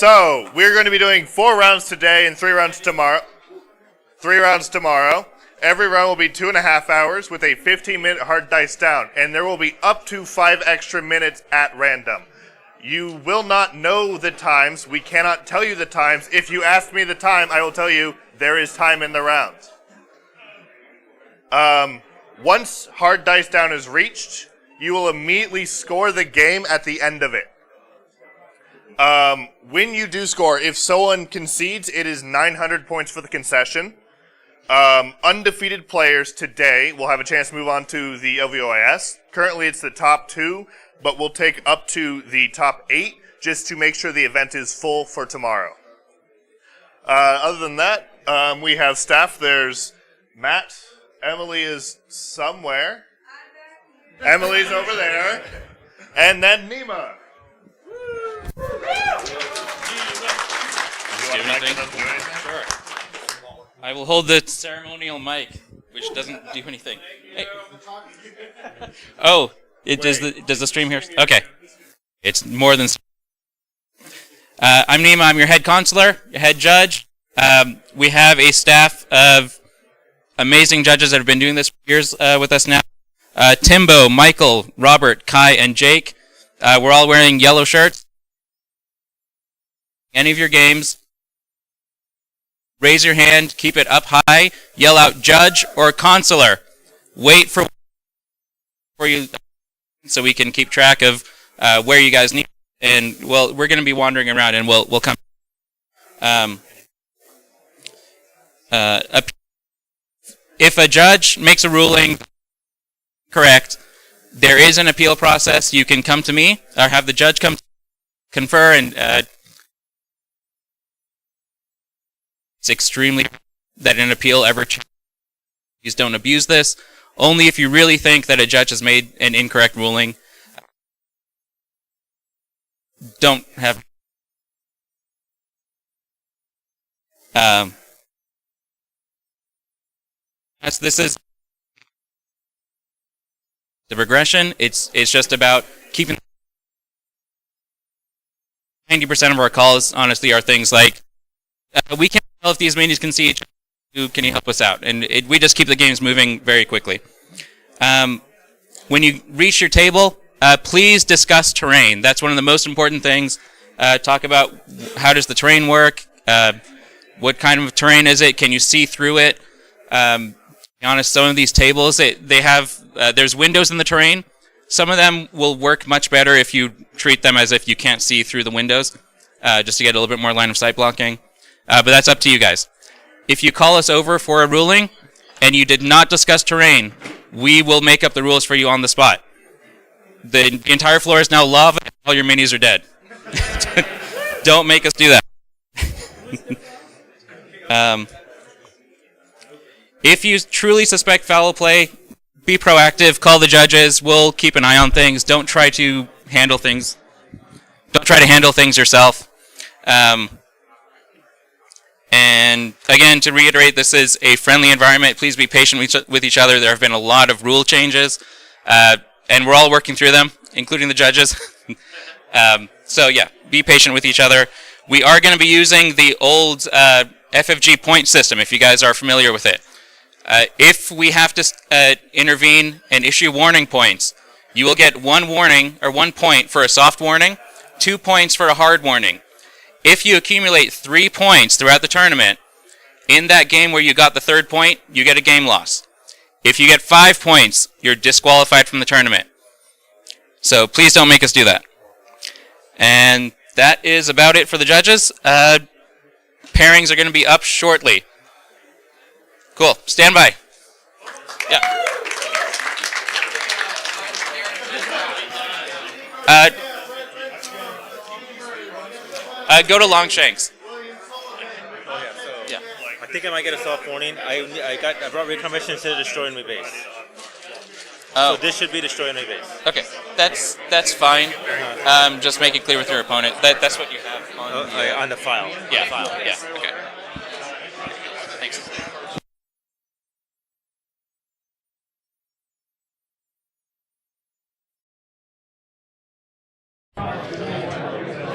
So, we're going to be doing 4 rounds today and 3 rounds tomorrow. 3 rounds tomorrow. Every round will be 2.5 hours with a 15-minute hard dice down, and there will be up to 5 extra minutes at random. You will not know the times. We cannot tell you the times. If you ask me the time, I will tell you there is time in the rounds. Once hard dice down is reached, you will immediately score the game at the end of it. When you do score, if someone concedes, it is 900 points for the concession. Undefeated players today will have a chance to move on to the LVOIS. Currently, it's the top 2, but we'll take up to the top 8 just to make sure the event is full for tomorrow. Other than that, we have staff. There's Matt. Emily is somewhere. Emily's over there. And then Nima. Sure. I will hold the ceremonial mic, which doesn't do anything. Hey. Oh, does the stream here? Okay. It's more than... I'm Nima. I'm your head consular, your head judge. We have a staff of amazing judges that have been doing this for years with us now. Timbo, Michael, Robert, Kai, and Jake. We're all wearing yellow shirts. Any of your games, raise your hand, keep it up high, yell out judge or consular. Wait for you so we can keep track of where you guys need. And well, we're going to be wandering around, and we'll come. If a judge makes a ruling correct, there is an appeal process. You can come to me or have the judge come confer, and it's extremely that an appeal ever changes. Please don't abuse this. Only if you really think that a judge has made an incorrect ruling. Don't have. This is the regression. It's just about keeping. 90% of our calls, honestly, are things like, we can't tell if these minis can see each other. Can you help us out? And we just keep the games moving very quickly. When you reach your table, please discuss terrain. That's one of the most important things. Talk about how does the terrain work? What kind of terrain is it? Can you see through it? To be honest, some of these tables, they have, there's windows in the terrain. Some of them will work much better if you treat them as if you can't see through the windows, just to get a little bit more line of sight blocking. But that's up to you guys. If you call us over for a ruling and you did not discuss terrain, we will make up the rules for you on the spot. The entire floor is now lava and all your minis are dead. Don't make us do that. If you truly suspect foul play, be proactive, call the judges, we'll keep an eye on things. Don't try to handle things. Don't try to handle things yourself. And again, to reiterate, this is a friendly environment. Please be patient with each other. There have been a lot of rule changes, and we're all working through them, including the judges. So yeah, be patient with each other. We are going to be using the old FFG point system, if you guys are familiar with it. If we have to intervene and issue warning points, you will get 1 warning, or 1 point for a soft warning, 2 points for a hard warning. If you accumulate 3 points throughout the tournament, in that game where you got the 3rd point, you get a game loss. If you get 5 points, you're disqualified from the tournament. So please don't make us do that. And that is about it for the judges. Pairings are going to be up shortly. Cool. Stand by. Yeah. Go to Longshanks. Yeah. I think I might get a soft warning. I brought reclamation instead of destroying my base. Oh. So this should be destroying my base. Okay, that's fine. Just make it clear with your opponent. That's what you have on the file. Yeah. On the file. Yeah. Okay. Thanks.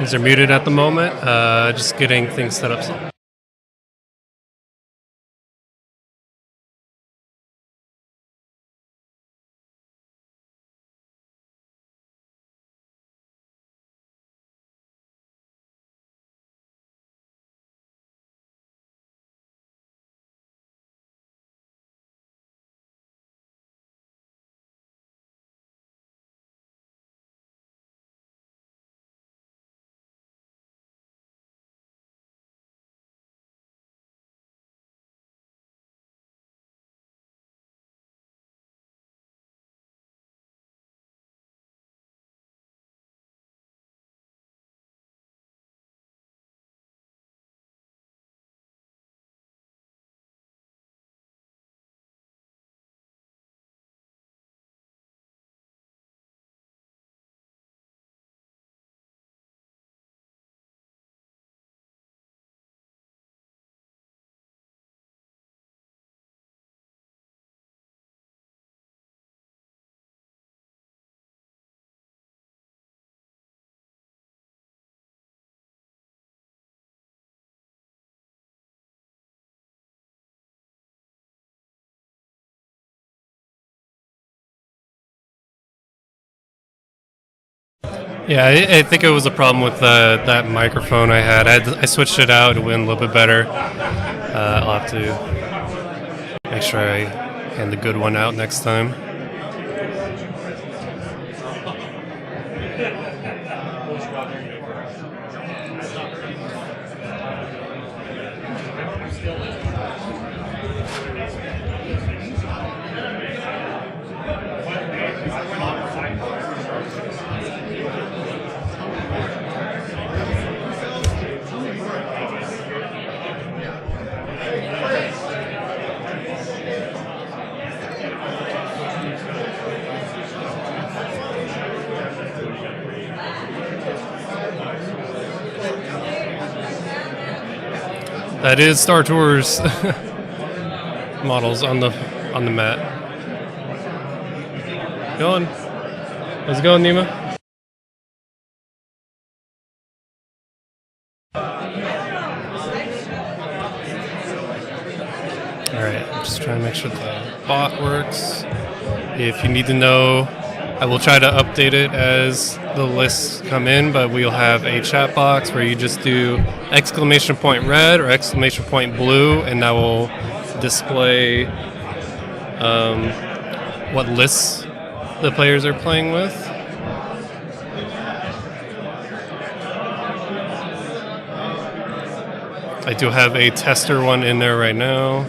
Things are muted at the moment. Just getting things set up. Yeah, I think it was a problem with that microphone I had. I switched it out. It went a little bit better. I'll have to make sure I hand the good one out next time. That is Star Tours models on the mat. Going. How's it going, Nima? Alright, I'm just trying to make sure the bot works. If you need to know, I will try to update it as the lists come in, but we'll have a chat box where you just do !red or !blue, and that will display what lists the players are playing with. I do have a tester one in there right now.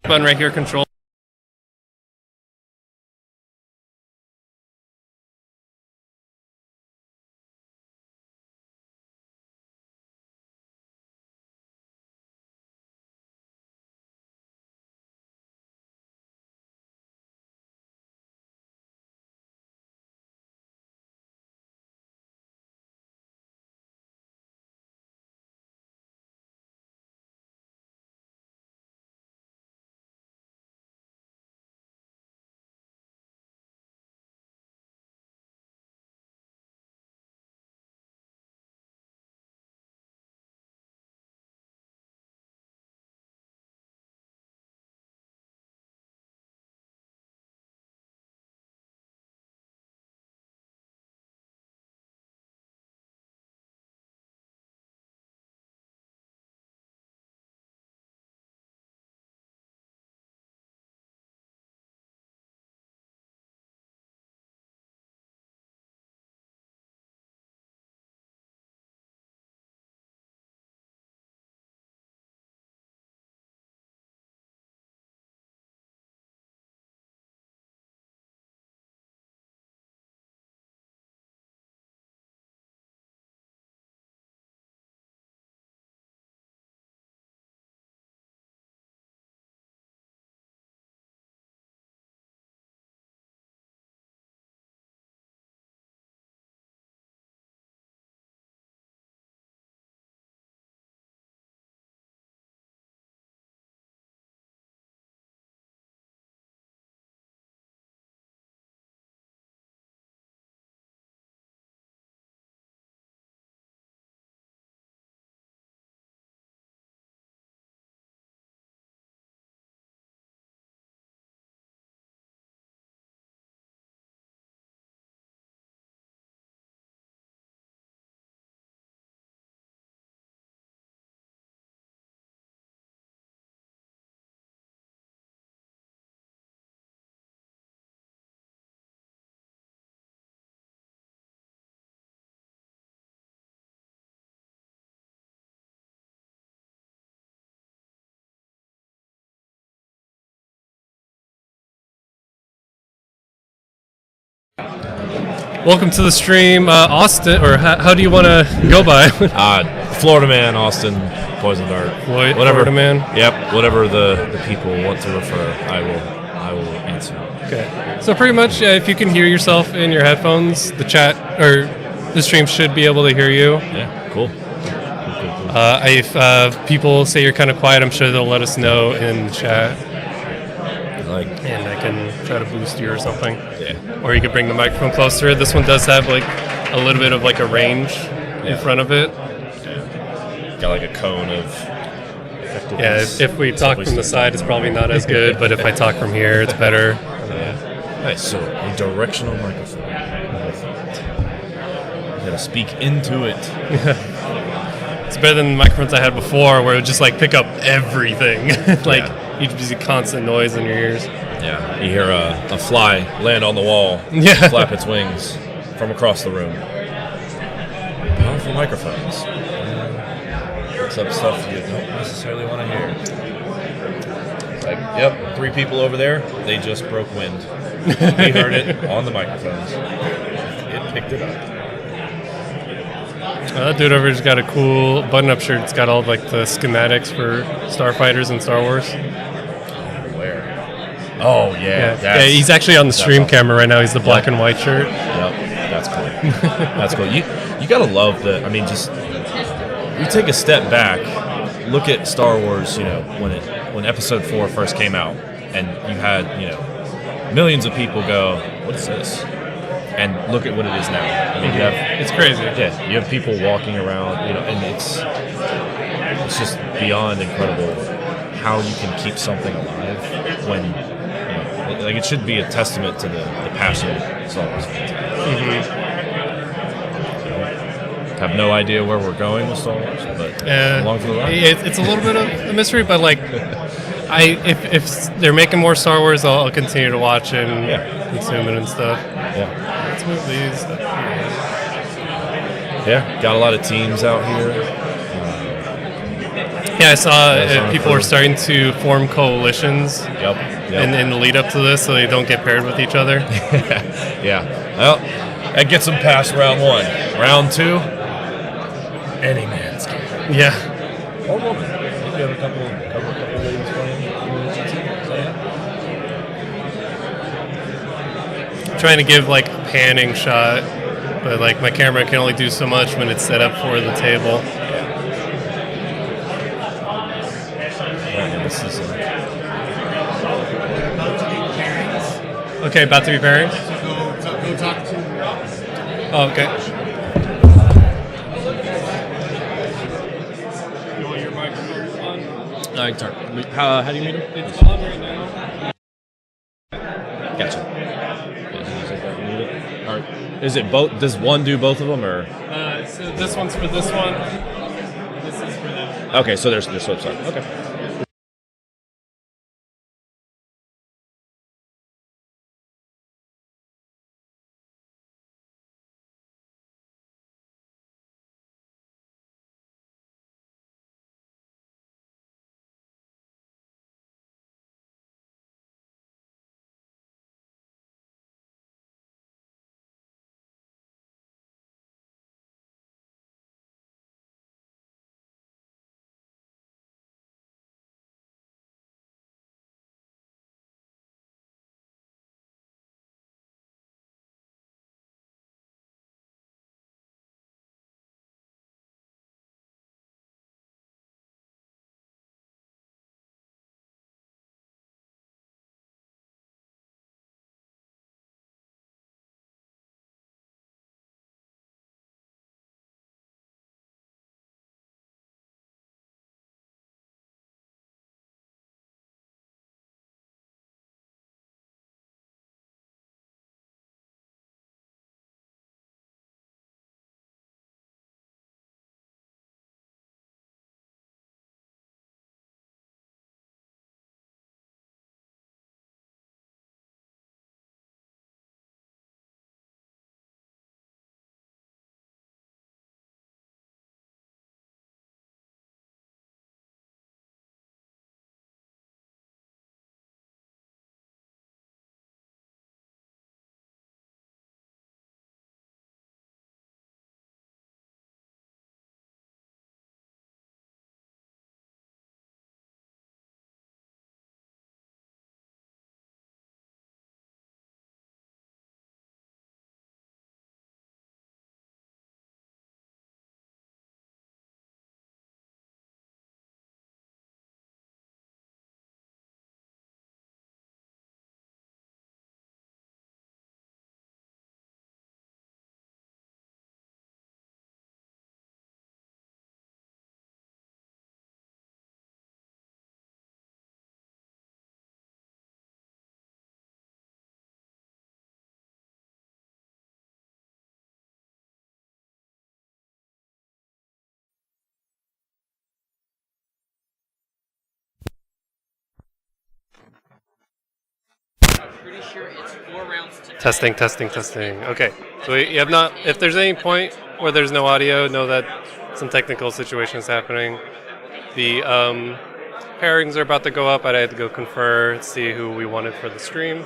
Button right here, control. Welcome to the stream, Austin, or how do you want to go by? Florida Man, Austin, Poison Dart, whatever. Florida Man. Yep, whatever the people want to refer, I will answer. Okay. So pretty much, if you can hear yourself in your headphones, the chat or the stream should be able to hear you. Yeah, cool. If people say you're kind of quiet, I'm sure they'll let us know in the chat, and I can try to boost you or something. Yeah. Or you could bring the microphone closer. This one does have like a little bit of like a range in front of it. Got like a cone of effectiveness. Yeah, if we talk from the side, it's probably not as good, but if I talk from here, it's better. Yeah. Nice. So a directional microphone. You gotta speak into it. It's better than the microphones I had before, where it would just like pick up everything. You'd just see constant noise in your ears. Yeah. You hear a fly land on the wall, flap its wings from across the room. Powerful microphones. Picks up stuff you don't necessarily want to hear. Like, yep, 3 people over there, they just broke wind. We heard it on the microphones. It picked it up. That dude over here's got a cool button-up shirt. It's got all like the schematics for Starfighters and Star Wars. Where? Oh yeah, he's actually on the stream awesome. camera right now. He's the black and white shirt. Yep, that's cool. That's cool. You gotta love the. I mean, just you take a step back, look at Star Wars. You know, when Episode 4 first came out, and you had millions of people go, "What is this?" And look at what it is now. I mean, It's crazy. Yeah, you have people walking around, and it's just beyond incredible how you can keep something alive when, like, it should be a testament to the passion of Star Wars fans. Have no idea where we're going with Star Wars, but along for the ride. It's a little bit of a mystery, but like, if they're making more Star Wars, I'll continue to watch it and consume it and stuff. Yeah. Let's move these. Yeah, got a lot of teams out here. Yeah, I saw people were starting to form coalitions. Yep. In the lead up to this, so they don't get paired with each other. Yeah. Well, that gets them past round 1. Round 2, any man's game. Yeah. Or woman. You have a couple ladies playing. Trying to give like a panning shot, but like my camera can only do so much when it's set up for the table. Yeah, this is Okay, about to be Parings. Go talk to. Oh, okay. You want your microphone on? How do you mean? It's on right now. Gotcha. All right. Is it both? Does one do both of them, or? So this one's for this one. This is for this. Okay, so there's flip side. Okay. Pretty sure it's 4 rounds to Testing, testing, testing. Okay. So you have not. If there's any point where there's no audio, know that some technical situation is happening. The pairings are about to go up. I had to go confer, see who we wanted for the stream,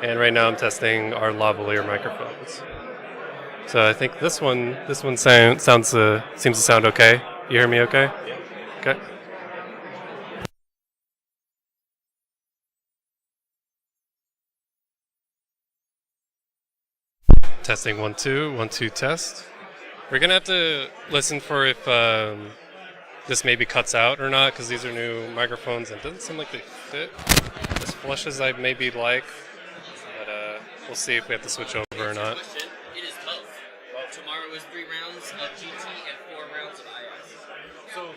and right now I'm testing our lavalier microphones. So I think this one seems to sound okay. You hear me okay? Yeah. Okay. Testing 1 2 1 2 test. We're gonna have to listen for if this maybe cuts out or not, because these are new microphones and it doesn't seem like they fit as flush as I maybe like. But we'll see if we have to switch over or not. It is both. Tomorrow is 3 rounds of GT and 4 rounds of IS. I feel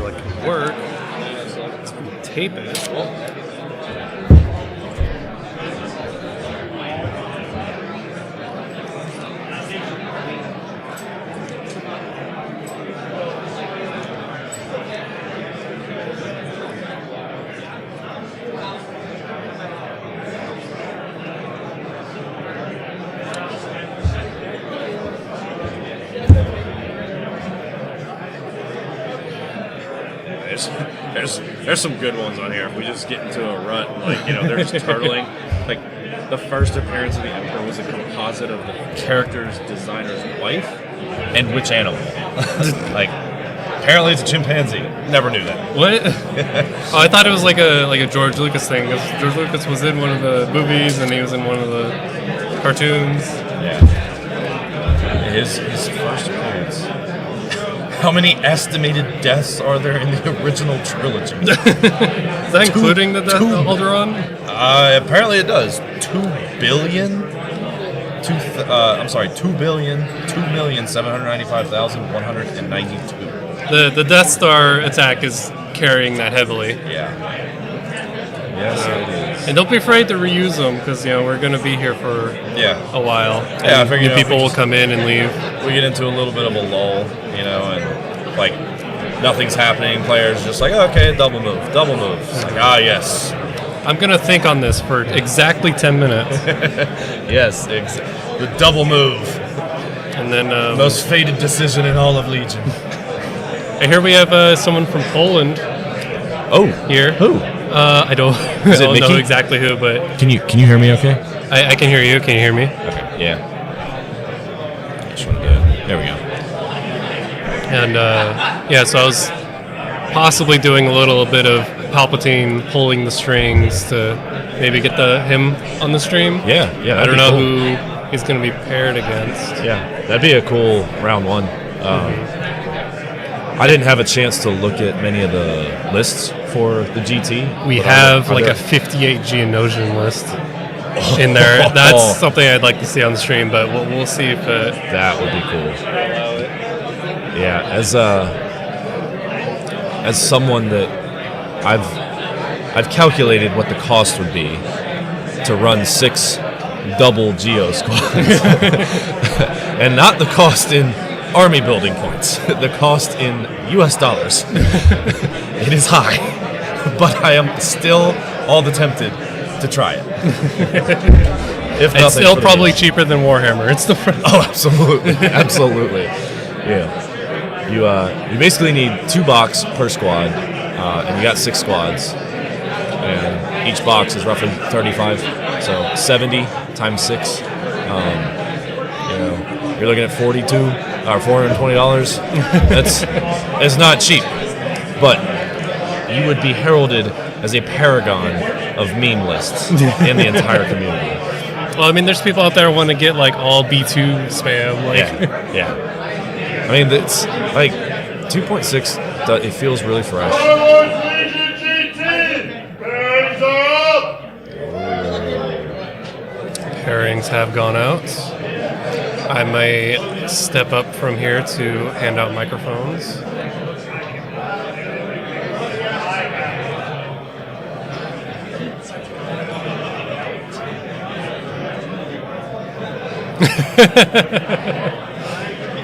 like it can work. Let's tape it. There's some good ones on here. If we just get into a rut, like, you know, they're just turtling. Like, the first appearance of the Emperor was a composite of the character's designer's wife and which animal. Like, apparently it's a chimpanzee. Never knew that. What? Oh, I thought it was like a George Lucas thing. 'Cause George Lucas was in one of the movies and he was in one of the cartoons. Yeah. His first appearance. How many estimated deaths are there in the original trilogy? Is that including the death of Alderaan? Apparently it does. 2,795,192. The Death Star attack is carrying that heavily. Yeah. Yes, it is. And don't be afraid to reuse them, because we're going to be here for a while. Yeah, I and figured people will come in and leave. We get into a little bit of a lull, and like nothing's happening. Players just like, okay, double move. It's like, yes. I'm going to think on this for exactly 10 minutes. Yes, the double move. And then Most fated decision in all of Legion. And here we have someone from Poland. Oh, here. Who? I don't know exactly who, but Can you hear me okay? I can hear you. Can you hear me? Okay, yeah. There we go. And so I was possibly doing a little bit of Palpatine pulling the strings to maybe get him on the stream. Yeah. I don't know who he's going to be paired against. Yeah, that'd be a cool round one. I didn't have a chance to look at many of the lists for the GT. We have like a 58 Geonosian list in there. That's something I'd like to see on the stream, but we'll see if that would be cool. Yeah, as someone that I've calculated what the cost would be to run 6 double Geo squads, and not the cost in army building points, the cost in US dollars. It is high, but I am still all the tempted to try it. It's still probably cheaper than Warhammer. It's the Oh, absolutely. Yeah. You basically need 2 box per squad, and you got 6 squads, and each box is roughly 35, so 70 times 6. You're looking at $420. It's not cheap, but you would be heralded as a paragon of meme lists in the entire community. Well, I mean, there's people out there who want to get like all B2 spam. Yeah. I mean, it's like 2.6. It feels really fresh. Pairings have gone out. I may step up from here to hand out microphones.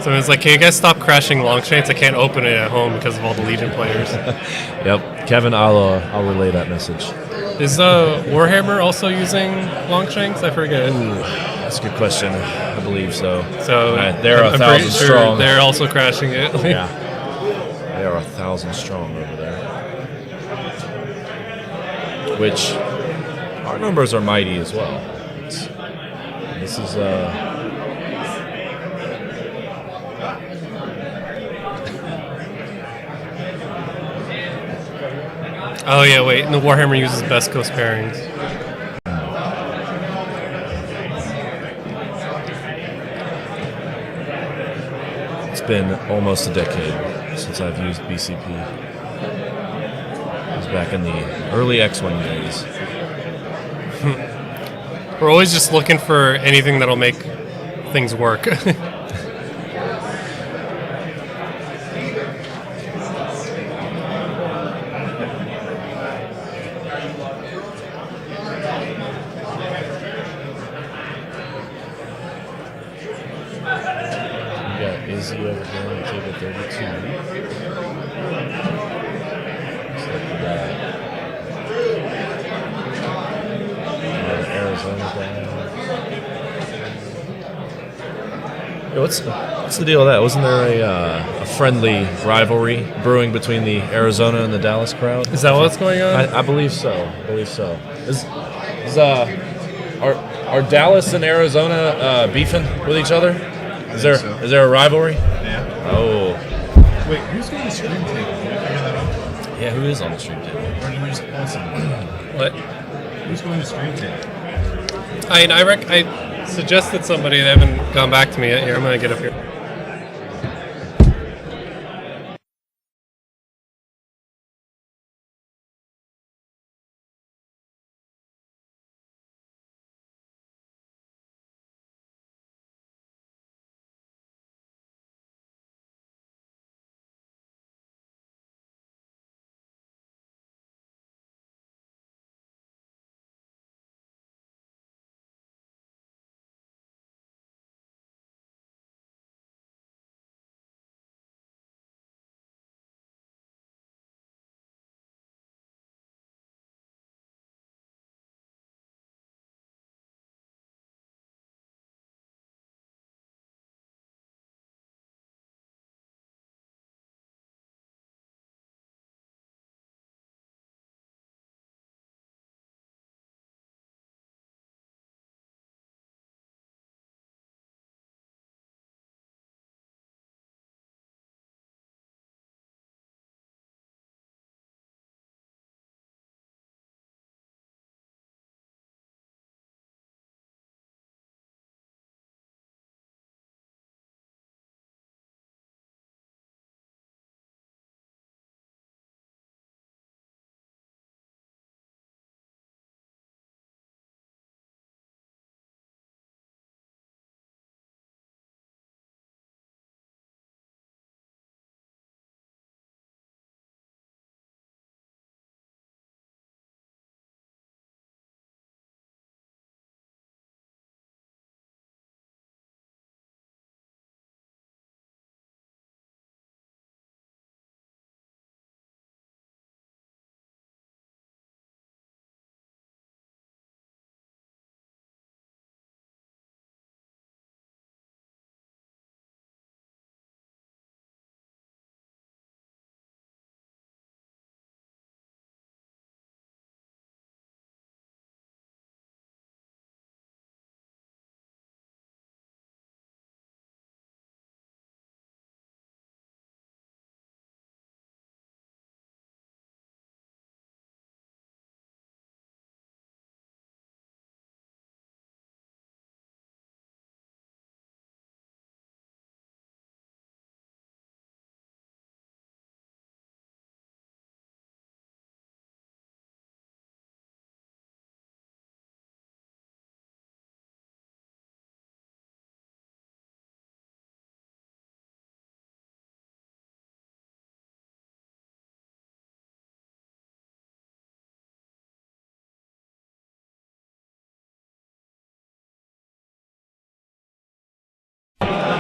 So it's like, can you guys stop crashing long shanks? I can't open it at home because of all the Legion players. Yep, Kevin, I'll relay that message. Is Warhammer also using Longshanks? I forget. That's a good question. I believe so. So they're I'm 1,000 pretty sure strong. they're also crashing it. Yeah, they are 1,000 strong over there. Which our numbers are mighty as well. This is Oh yeah, wait. And the Warhammer uses Best Coast pairings. It's been almost a decade since I've used BCP. It was back in the early X-Wing days. We're always just looking for anything that'll make things work. We got Izzy over here on table 32. Looks like we got another Arizona guy. Yo, what's the deal with that? Wasn't there a friendly rivalry brewing between the Arizona and the Dallas crowd? Is that what's going on? I believe so. Are Dallas and Arizona beefing with each other? Is there a rivalry? Yeah. Oh, Wait, who's going to stream table? Did you figure that out? yeah. Who is on the stream table? Or did we just pause it? What? Who's going to stream table? I suggested somebody. They haven't gone back to me yet. Here, I'm gonna get up here.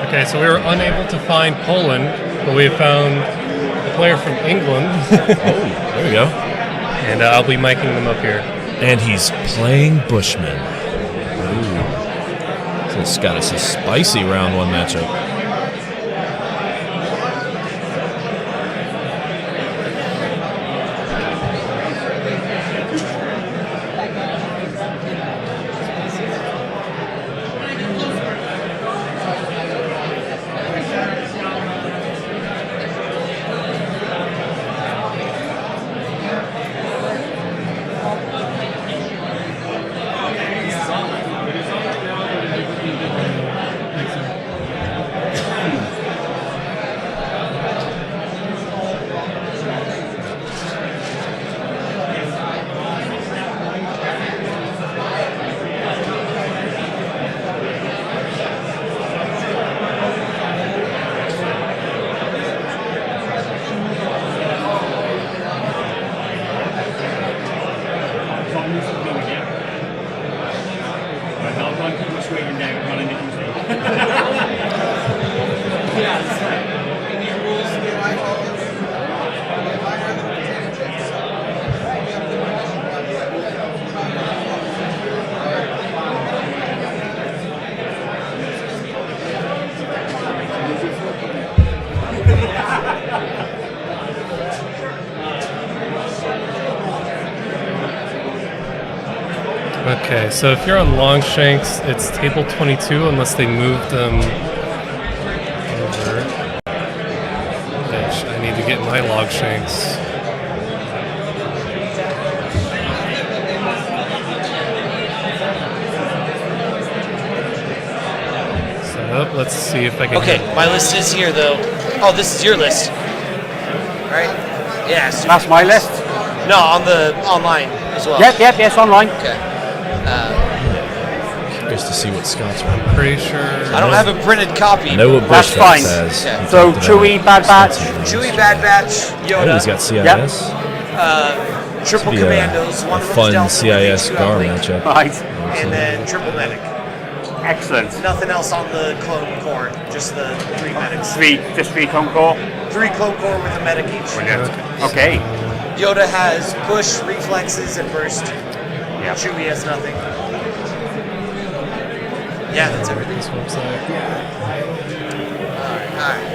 Okay, so we were unable to find Poland, but we found a player from England. There we go. And I'll be miking them up here. And he's playing Bushman. Ooh. So it's got us a spicy round one matchup. Okay, so if you're on Longshanks, it's table 22 unless they move them over. Which I need to get my Longshanks. Set up. Let's see if I can. Okay, my list is here though. Oh, this is your list, right? Yes. That's my list. No, on the online as well. Yep, yes, online. Okay. Curious to see what Scott's running. Pretty sure. I don't have a printed copy. I know what That's Bushman fine. says. Okay. He So, talked about Chewy, Bad Batch. Chewy, Bad Batch, Oh, Yoda, he's got CIS. Yep. Triple Be Commandos, one a of them's fun Delta, CIS two Gar uplink, matchup. Right. and then Triple Medic. Excellent. Nothing else on the clone core, just the 3 medics. Just three clone core. 3 clone core with a medic each. Okay. Yoda has push, reflexes, and burst. Yep. Chewie has nothing. Yeah, that's everything. This website. Alright.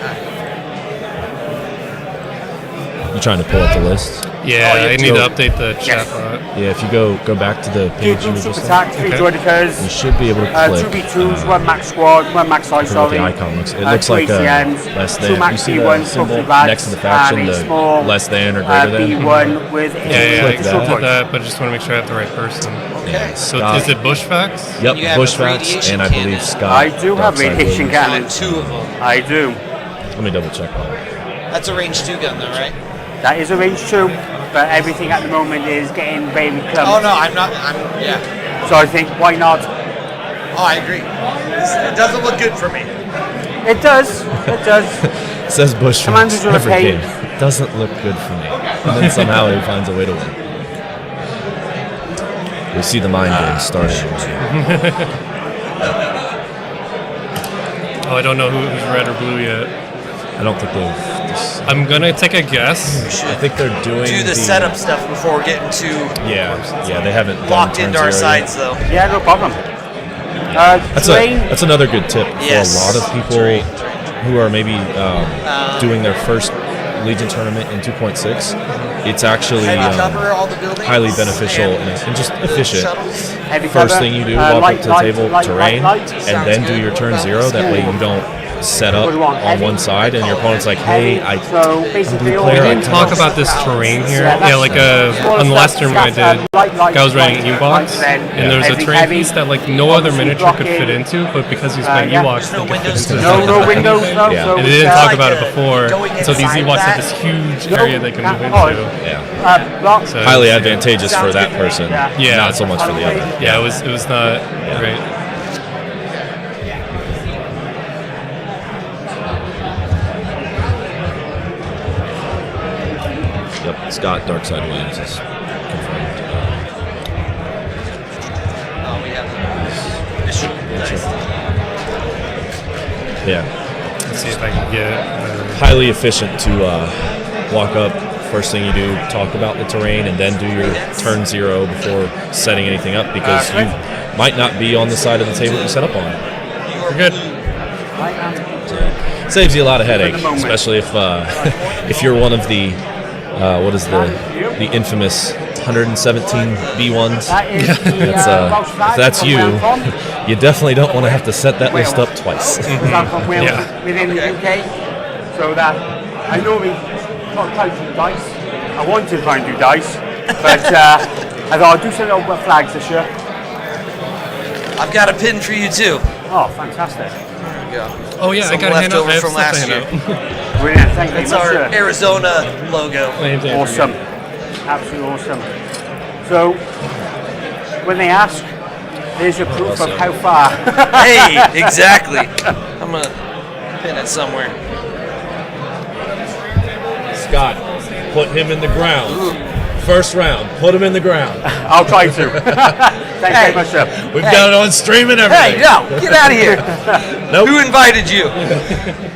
You trying to pull up the list? Yeah, I need to Go- update the Yes. chatbot. Yeah, if you go back to the page you were Super just on, attack, 3 Okay. droidicas, you should be able to click. 2v2s, 1 max squad, 1 max size, forget what sorry. the icon looks. It looks 2 like ACMs, less 2 than. max You see B1s, the symbol trophy bags, next to the faction, and a the small less than or greater than. B1 with a Yeah, I Click did that. droid. that, but I just want to make sure I have the right person. Okay. So Scott. is it Bushfax? Yep, You have a Bushfax, radiation and I cannon. believe Scott. I do have Darkside radiation Williams. cannon. 2 of them. I do. Let me double check that. That's a range 2 gun though, right? That is a range 2, but everything at the moment is getting very clumsy. Oh no, yeah. So I think, why not? Oh, I agree. It doesn't look good for me. It does. It does. It says Bushfax Commanders are every okay. game. It doesn't look good for me. And then somehow he finds a way to win. We see the mind game starting. Oh, I don't know who's red or blue yet. I don't think they've. I'm gonna take a guess. I think they're doing Do the setup stuff before we're getting too Yeah, they haven't done locked turn into our zero yet. sides though. Yeah, no problem. Terrain, That's another good tip Yes. for a lot of people who are maybe doing their first Legion tournament in 2.6. It's actually Heavy cover all the buildings. highly beneficial and just the efficient. shuttles. heavy First cover, thing you do, walk light, up to the table, light, terrain, light. and then do your turn zero. That way you don't set up What do you want, on heavy? one side and your opponent's like, hey, Heavy. I So basically, blue all player, we I need We didn't talk about this terrain here. Yeah, Yeah, like on the last tournament I did, guy was running Ewoks, and there was a terrain piece that like no other miniature could fit into, but because he's playing yeah. Ewoks, No they could fit windows into to the No windows, no. Yeah. So And they didn't it's, talk like about it a- before, going so these inside Ewoks have that. this huge No, area they can move oh, into. yeah, So, highly advantageous for Sounds that good. person, Yeah. not so much for the other. Yeah, it was not great. Yep, Scott Darkside Williams is confirmed. Oh, we have the mission. Nice. Yeah, to see if I can get. Highly efficient to walk up. First thing you do, talk about the terrain, and then do your turn 0 before setting anything up, because you might not be on the side of the table you set up on. We're good. Saves you a lot of headache, especially if you're one of the what is the infamous 117 B1s. If that's you, you definitely don't want to have to set that list up twice. Within the UK, so that I normally not try to do dice. I wanted to try and do dice, but I thought I'll do some little flags this year. I've got a pin for you too. Oh, fantastic! There we go. Oh yeah, Some I got a hand leftover out. from last year. Brilliant, thank you It's very much, our sir. Arizona logo. Awesome, absolutely awesome. So, when they ask, there's your proof of how far. Hey, exactly. I'm gonna pin it somewhere. Scott, put him in the ground. First round, put him in the ground. I'll try to. Thanks very much, sir. We've got it on stream and everything. Hey, no, get out of here. Nope. Who invited you?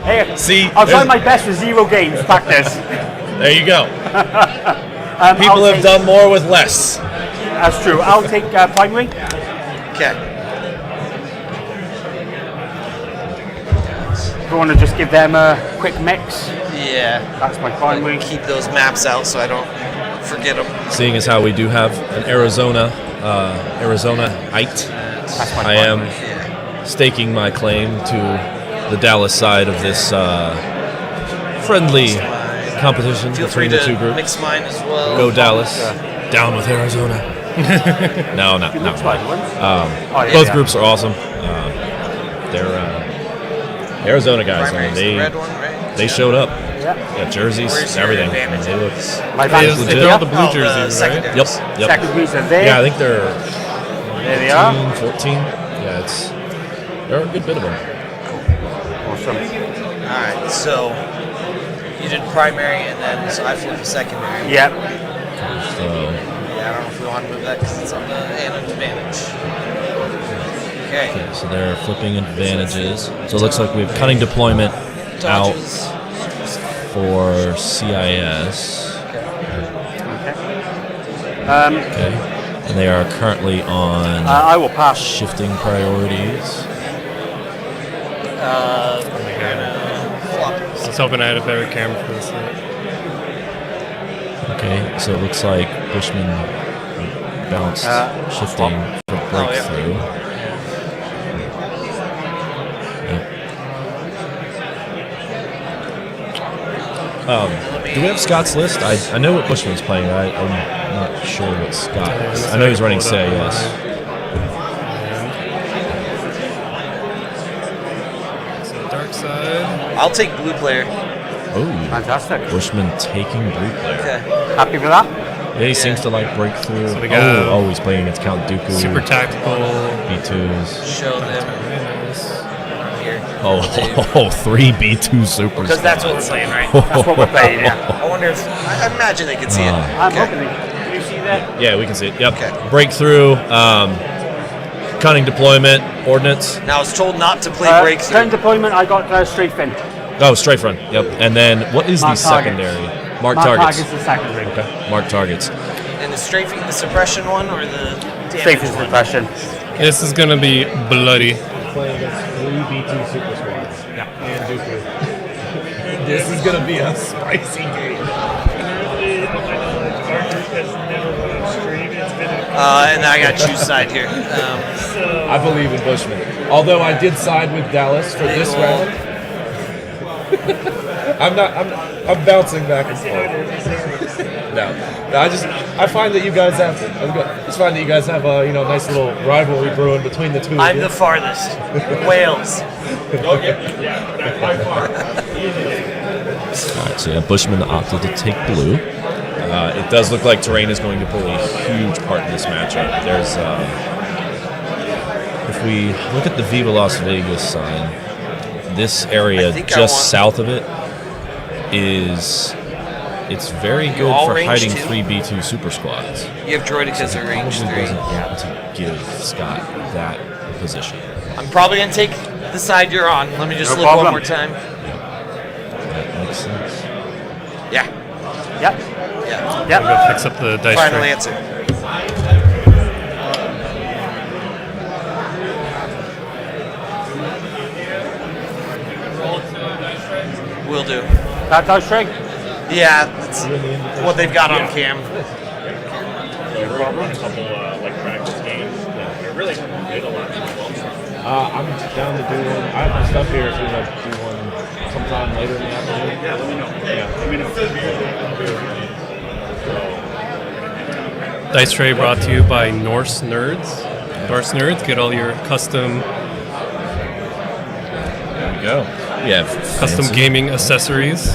Hey, See, I'll try my best for 0 games practice. there you go. People I'll have take- done more with less. That's true. I'll take primary. Okay. You want to just give them a quick mix? Yeah. That's my primary. Keep those maps out so I don't forget them. Seeing as how we do have an Arizona Arizona-ite, That's my I am Yeah. staking my claim to the Dallas side of this friendly competition Feel free between the two to groups. mix mine as well. Go Dallas. Down with Arizona. No, not Looks really. like one. Oh, yeah, Both yeah. groups are awesome. They're Arizona guys. Primary's the red one, right? They showed up. Yeah. Got jerseys, Where's your everything. advantage? They look. My They're advantage legit. is all the blue Oh, the jerseys, right? secondary. Yep. second reason there. Yeah, I think they're There they are. 14. Yeah, they're a good bit of them. Awesome. Alright, so you did primary and then so I flipped secondary. Yeah. So Yeah, I don't know if we want to move that because it's on the advantage. Okay. okay, so they're flipping advantages. So it looks like we have cunning deployment out Dodges. for CIS. Okay. Okay, and they are currently on I will pass. shifting priorities. We're gonna flop. I was hoping I had a better camera for this. Okay, so it looks like Bushman bounced shifting for breakthrough. Do we have Scott's list? I know what Bushman's playing. I'm not sure what Scott is. I know he's running Say, yes. So dark side. I'll take blue player. Oh, Fantastic. Bushman taking blue player. Okay. Happy with that? Yeah, he seems to like breakthrough. So we got he's playing against Count Dooku. Super tactical. B2s. Show them here. Oh, 3 B2 super. Because that's what we're playing, right? That's what we're playing, yeah. I wonder if I imagine they can see it. I'm hoping can you see that? Yeah, we can see it. Yep. Okay. Breakthrough, cunning deployment, ordnance. Now I was told not to play Current breakthrough. deployment, I got straight fin. Oh, strafe run. Yep. And then what is Mark the targets. secondary? Mark My targets. target's the secondary. Okay. Mark targets. And is strafing the suppression one or the damage Safe is one? suppression. This is gonna be bloody. Playing against 3 B2 super squads. Yeah. And Dooku. This is gonna be a spicy game. And I got to choose side here. I believe in Bushman. Although I did side with Dallas for this round. I'm bouncing back and forth. No, I find that you guys have. I find that you guys have a nice little rivalry brewing between the two. of I'm you. the farthest. Wales. Alright, so yeah, Bushman opted to take blue. It does look like terrain is going to play a huge part in this matchup. There's, if we look at the Viva Las Vegas sign, this area just south of it it's very good all for range hiding two? 3 B2 super squads. You have droidicas at range Probably 3. doesn't want to give Scott that position. I'm probably going to take the side you're on. Let me just No look one problem. more time. makes sense. Yeah. Yep. Yeah. Yep. Go picks up the dice Final tray. answer. Will do. That dice tray? Yeah, that's what they've got on cam. Practice games. It really did a lot. I'm down to do one. I have my stuff here if you want to do one sometime later in the afternoon. Yeah, let me know. Let me know. Dice tray brought to you by Norse Nerds. Norse Nerds, get all your custom There we go. Yeah, fancy. gaming accessories.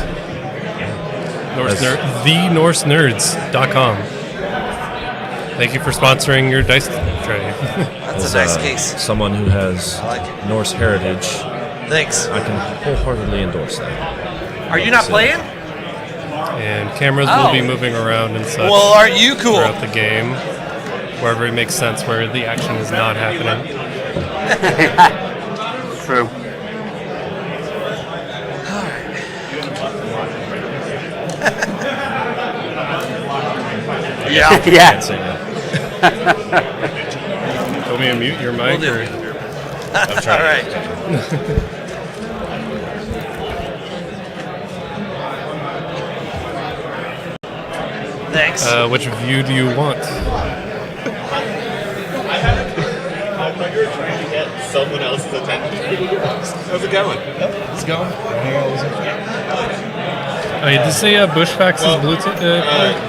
TheNorseNerds.com. Thank you for sponsoring your dice tray. That's a nice case. Someone who has I like it. Norse heritage, Thanks. I can wholeheartedly endorse that. Are you not playing? And cameras will be moving around and such Well, aren't you cool? throughout the game, wherever it makes sense, where the action is not happening. True. Yeah. Yeah. Can't say no. Told me to mute your mic. Will do. Or All right. Thanks. which view do you want? I thought you were trying to get someone else's attention. How's it going? Let's go. Oh, you did say Bushfax is Bluetooth?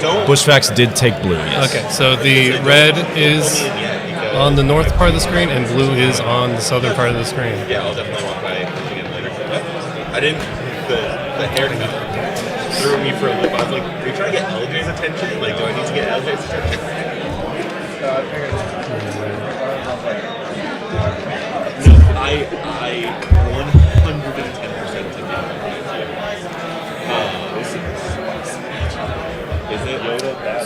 Don't. Bushfax did take blue, yes. Okay, so the red is on the north part of the screen and blue is on the southern part of the screen. Yeah, I'll definitely walk by again later. I didn't. The haircut threw me for a loop. I was like, are you trying to get LJ's attention? Like, do I need to get LJ's attention? No, I 110% took it. Is it Yoda that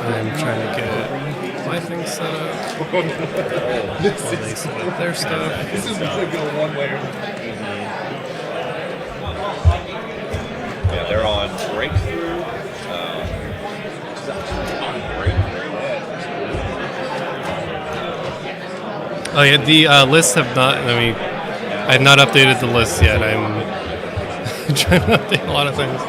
I'm trying to get my thing set up. While they set up their stuff. This is going to go one way or yeah, they're on breakthrough. Oh yeah, the lists have not. I mean, I have not updated the list yet. I'm trying to update a lot of things.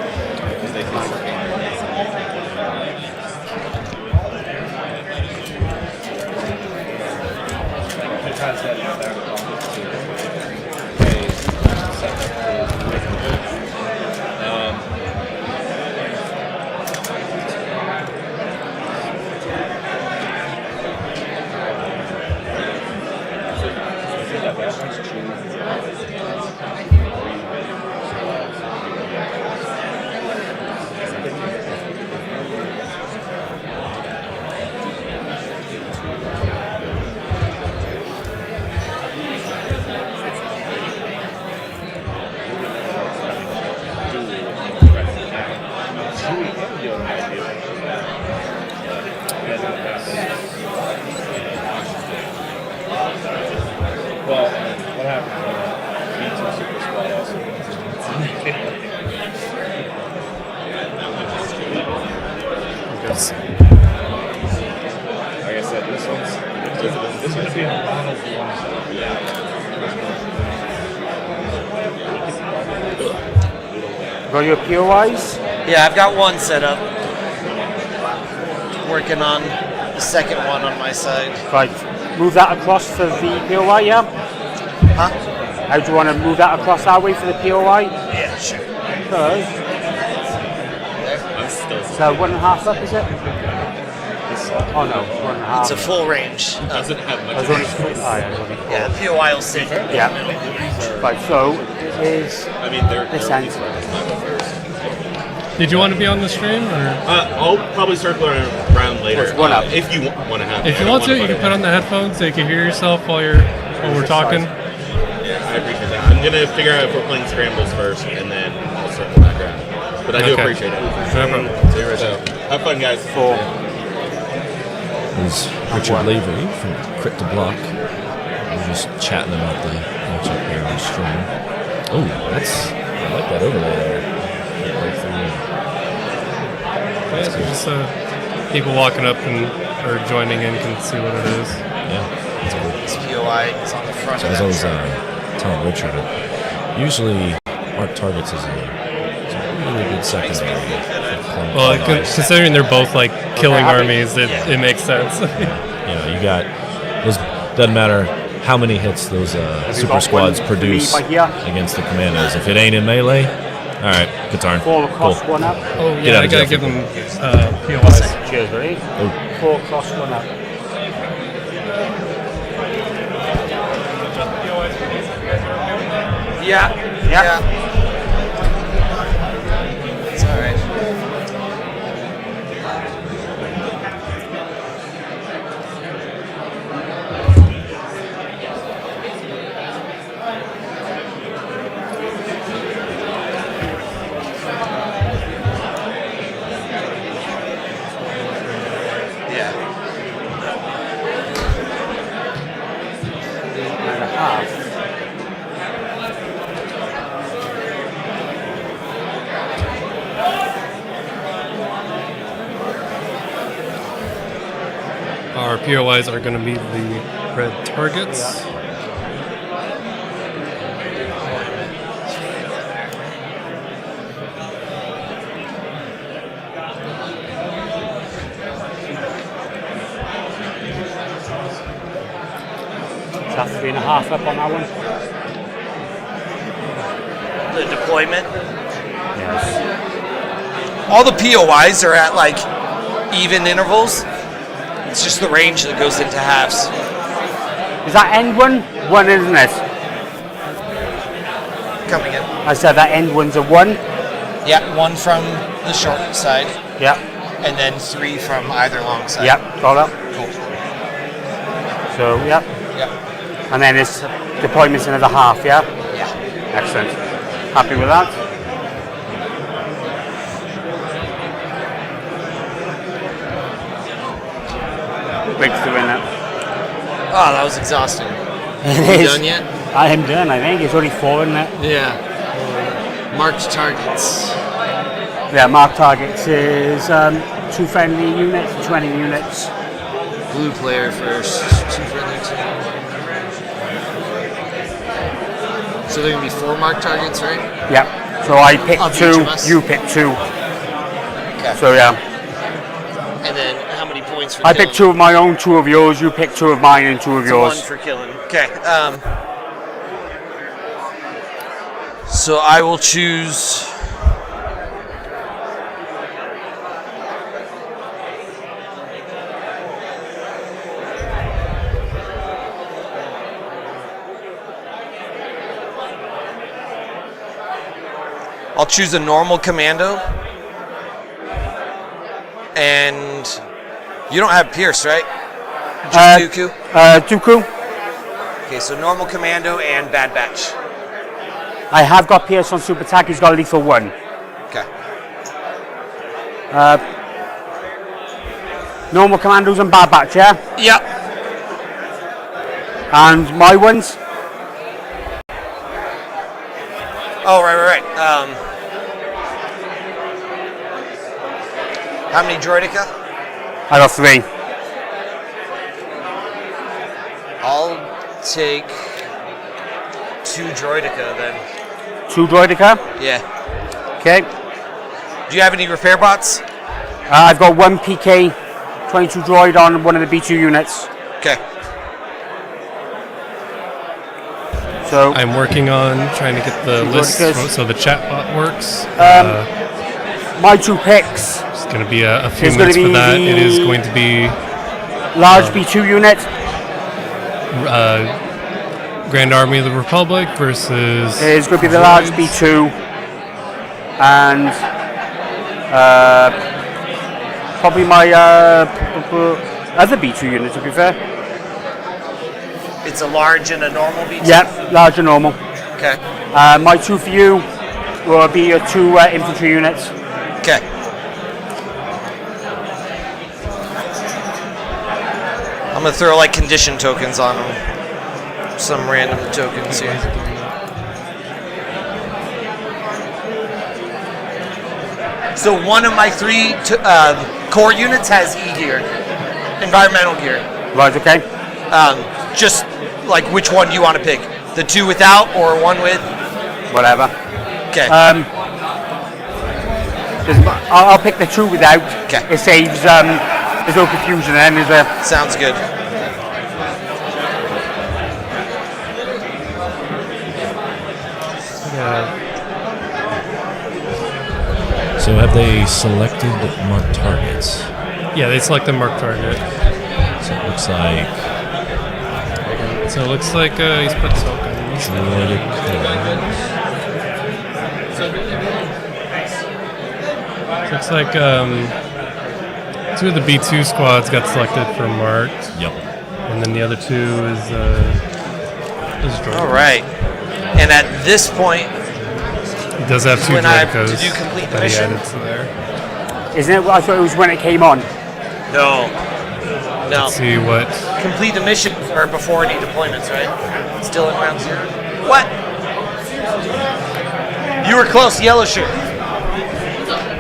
Well, what happened? B2 Super Squad also. Yes. Like I said, this one's being a lot of one. Got your POIs? Yeah, I've got one set up. Working on the second one on my side. Right. Move that across for the POI, yeah? Huh? How do you want to move that across that way for the POI? Yeah, sure. Because, I'm still. so 1.5 up, is it? Oh no, 1.5. It's a full range. Doesn't have much. There's only four. Oh, yeah, there's only four. Yeah, the POI will sit. Yeah. Right, so it is I mean, they're this they're end. Did you want to be on the stream, or I'll probably circle around later. It's one up. If you want to have. if you I want don't to, you wanna can put on the headphones so you can hear yourself while we're talking. Yeah, I appreciate that. I'm gonna figure out if we're playing scrambles first, and then I'll circle back around. But I do Okay. appreciate it. No problem. See you right there. Have fun, guys. Is Richard Levy from Crypt to Block. We're just chatting about the matchup here on stream. Oh, that's I like that overlay there. Right through. Yeah, just people walking up and or joining in can see what it is. Yeah, that's cool. This POI is on the front So of as that I was truck. telling Richard, usually Mark Targets is a really good secondary. Well, considering they're both like killing armies, it makes sense. You got those. Doesn't matter how many hits those super squads produce against the commandos. If it ain't in melee, all right, good turn. 4 across, Cool. 1 up. Oh Get yeah, out I of gotta jail give for them POIs. Cheers, buddy. Oh. 4 across, 1 up. Yeah. Yeah. It's all right. Yeah. 8.5. Our POIs are going to be the red targets. Is that 3.5 up on that one? The deployment. Yes. All the POIs are at like even intervals. It's just the range that goes into halves. Is that end one? 1, isn't it? Coming in. I said that end one's a 1. Yeah, 1 from the short side, Yep. and then 3 from either long side. Yep. Got it. Cool. So, yep. Yep. And then it's deployments another half, yeah? Yeah. Excellent. Happy with that? Breakthrough in it. Oh, that was exhausting. It You is. done yet? I am done, I think. It's only 4, isn't it? Yeah. Marked targets. Yeah, mark targets is 2 friendly units, 20 units. Blue player first. 2 friendly team. So they're gonna be 4 marked targets, right? Yep. So I picked Of each 2, of us? you picked 2. Okay. So yeah. And then how many points for I killing? picked 2 of my own, 2 of yours, you picked 2 of mine and 2 of So yours. 1 for killing. Okay. So I will choose. I'll choose a normal commando. And you don't have Pierce, right? Just Dooku? Dooku. Okay, so normal commando and Bad Batch. I have got Pierce on super attack, he's got lethal 1. Okay. Normal commandos and bad batch, yeah? Yep. And my ones? Oh, right. How many droidica? I got 3. I'll take 2 droidica then. 2 droidica? Yeah. Okay. Do you have any repair bots? I've got 1 PK 22 droid on one of the B2 units. Okay. So I'm working on trying to get the list so the chat bot works. My 2 picks. It's going to be a few It's minutes gonna for be that. It is the going to be large B2 unit. Grand Army of the Republic versus. It's going to be the large B2 and probably my other B2 unit, to be fair. It's a large and a normal B2? Yep, large and normal. Okay. My 2 for you will be your 2 infantry units. Okay. I'm going to throw like condition tokens on them. Some random tokens here. So one of my 3 core units has E gear, environmental gear. Right, okay. Just like which one do you want to pick? The 2 without or 1 with? Whatever. Okay. I'll pick the 2 without. Okay. It saves, there's no confusion then, is there? Sounds good. So have they selected marked targets? Yeah, they select the mark target. So it looks like So it looks like he's put tokens. droidic Looks like 2 of the B2 squads got selected for marked. Yep. And then the other 2 is droid. All right. And at this point, He does have 2 when I droidicos to do complete the that he mission. added to there. Isn't it? I thought it was when it came on. No. No. Let's see what. Complete the mission or before any deployments, right? Still in round 0. What? You were close, yellow shirt.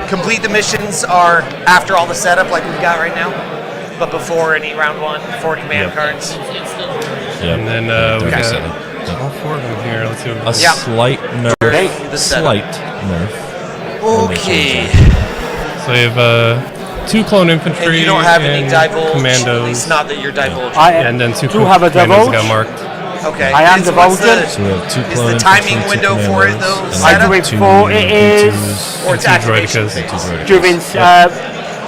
Complete the missions are after all the setup like we've got right now, but before any round 1, before command cards. Yep. And then we got setup. all 4 of them here. Let's see what we A got. slight nerf. The setup. Slight nerf. Okay. So we have 2 clone infantry And you don't have any and divulge, at commandos. least not that you're divulged. And then 2 have a commandos divulge? got marked. Okay. I am Is- what's divulging. So we have 2 Is clone the timing infantry, 2 window for it, commandos, though, and set I do up? it 2 for it is Or it's Two activation droidicas. phase. droidicas. during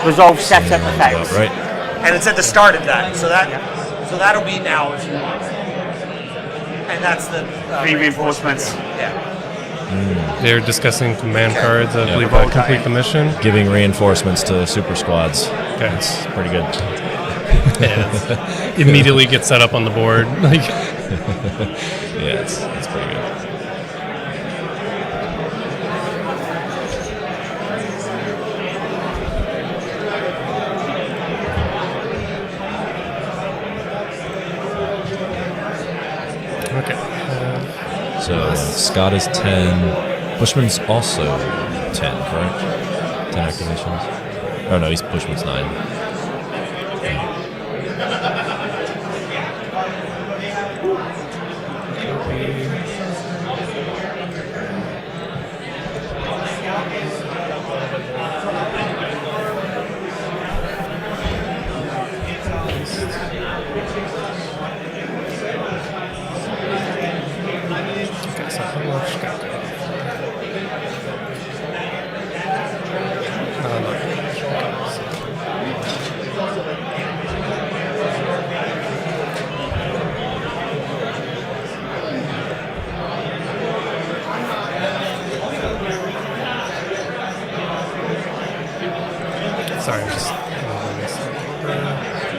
resolve setup About effects. right. And it's at the start of that. So that'll be now if you want. And that's the 3 reinforcements. Yeah. They're discussing command Okay. cards. I Yeah. believe that complete the mission. Giving reinforcements to super squads. Okay. That's pretty good. Immediately get set up on the board. Like, Yeah, it's pretty good. okay. So Scott is 10. Bushman's also 10, correct? 10 activations. Oh no, he's Bushman's 9. Okay, so how much got there? Sorry, I'm just moving this over.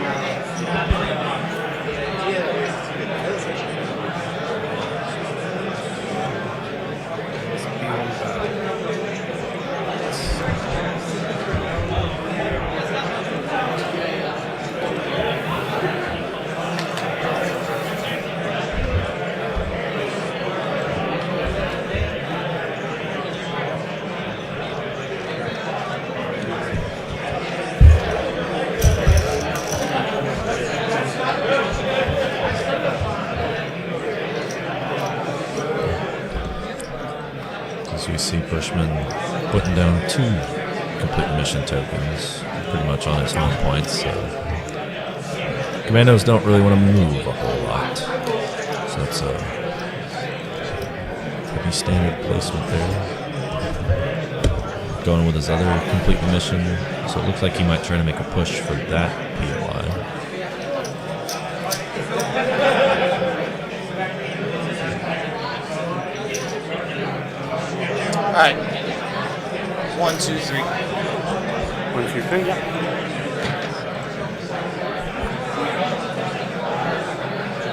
As you see Bushman putting down 2 complete mission tokens, pretty much on his home points. So commandos don't really want to move a whole lot. So it's a pretty standard placement there. Going with his other complete mission, so it looks like he might try to make a push for that POI. All right. 1, 2, 3. 1, 2, 3, yeah.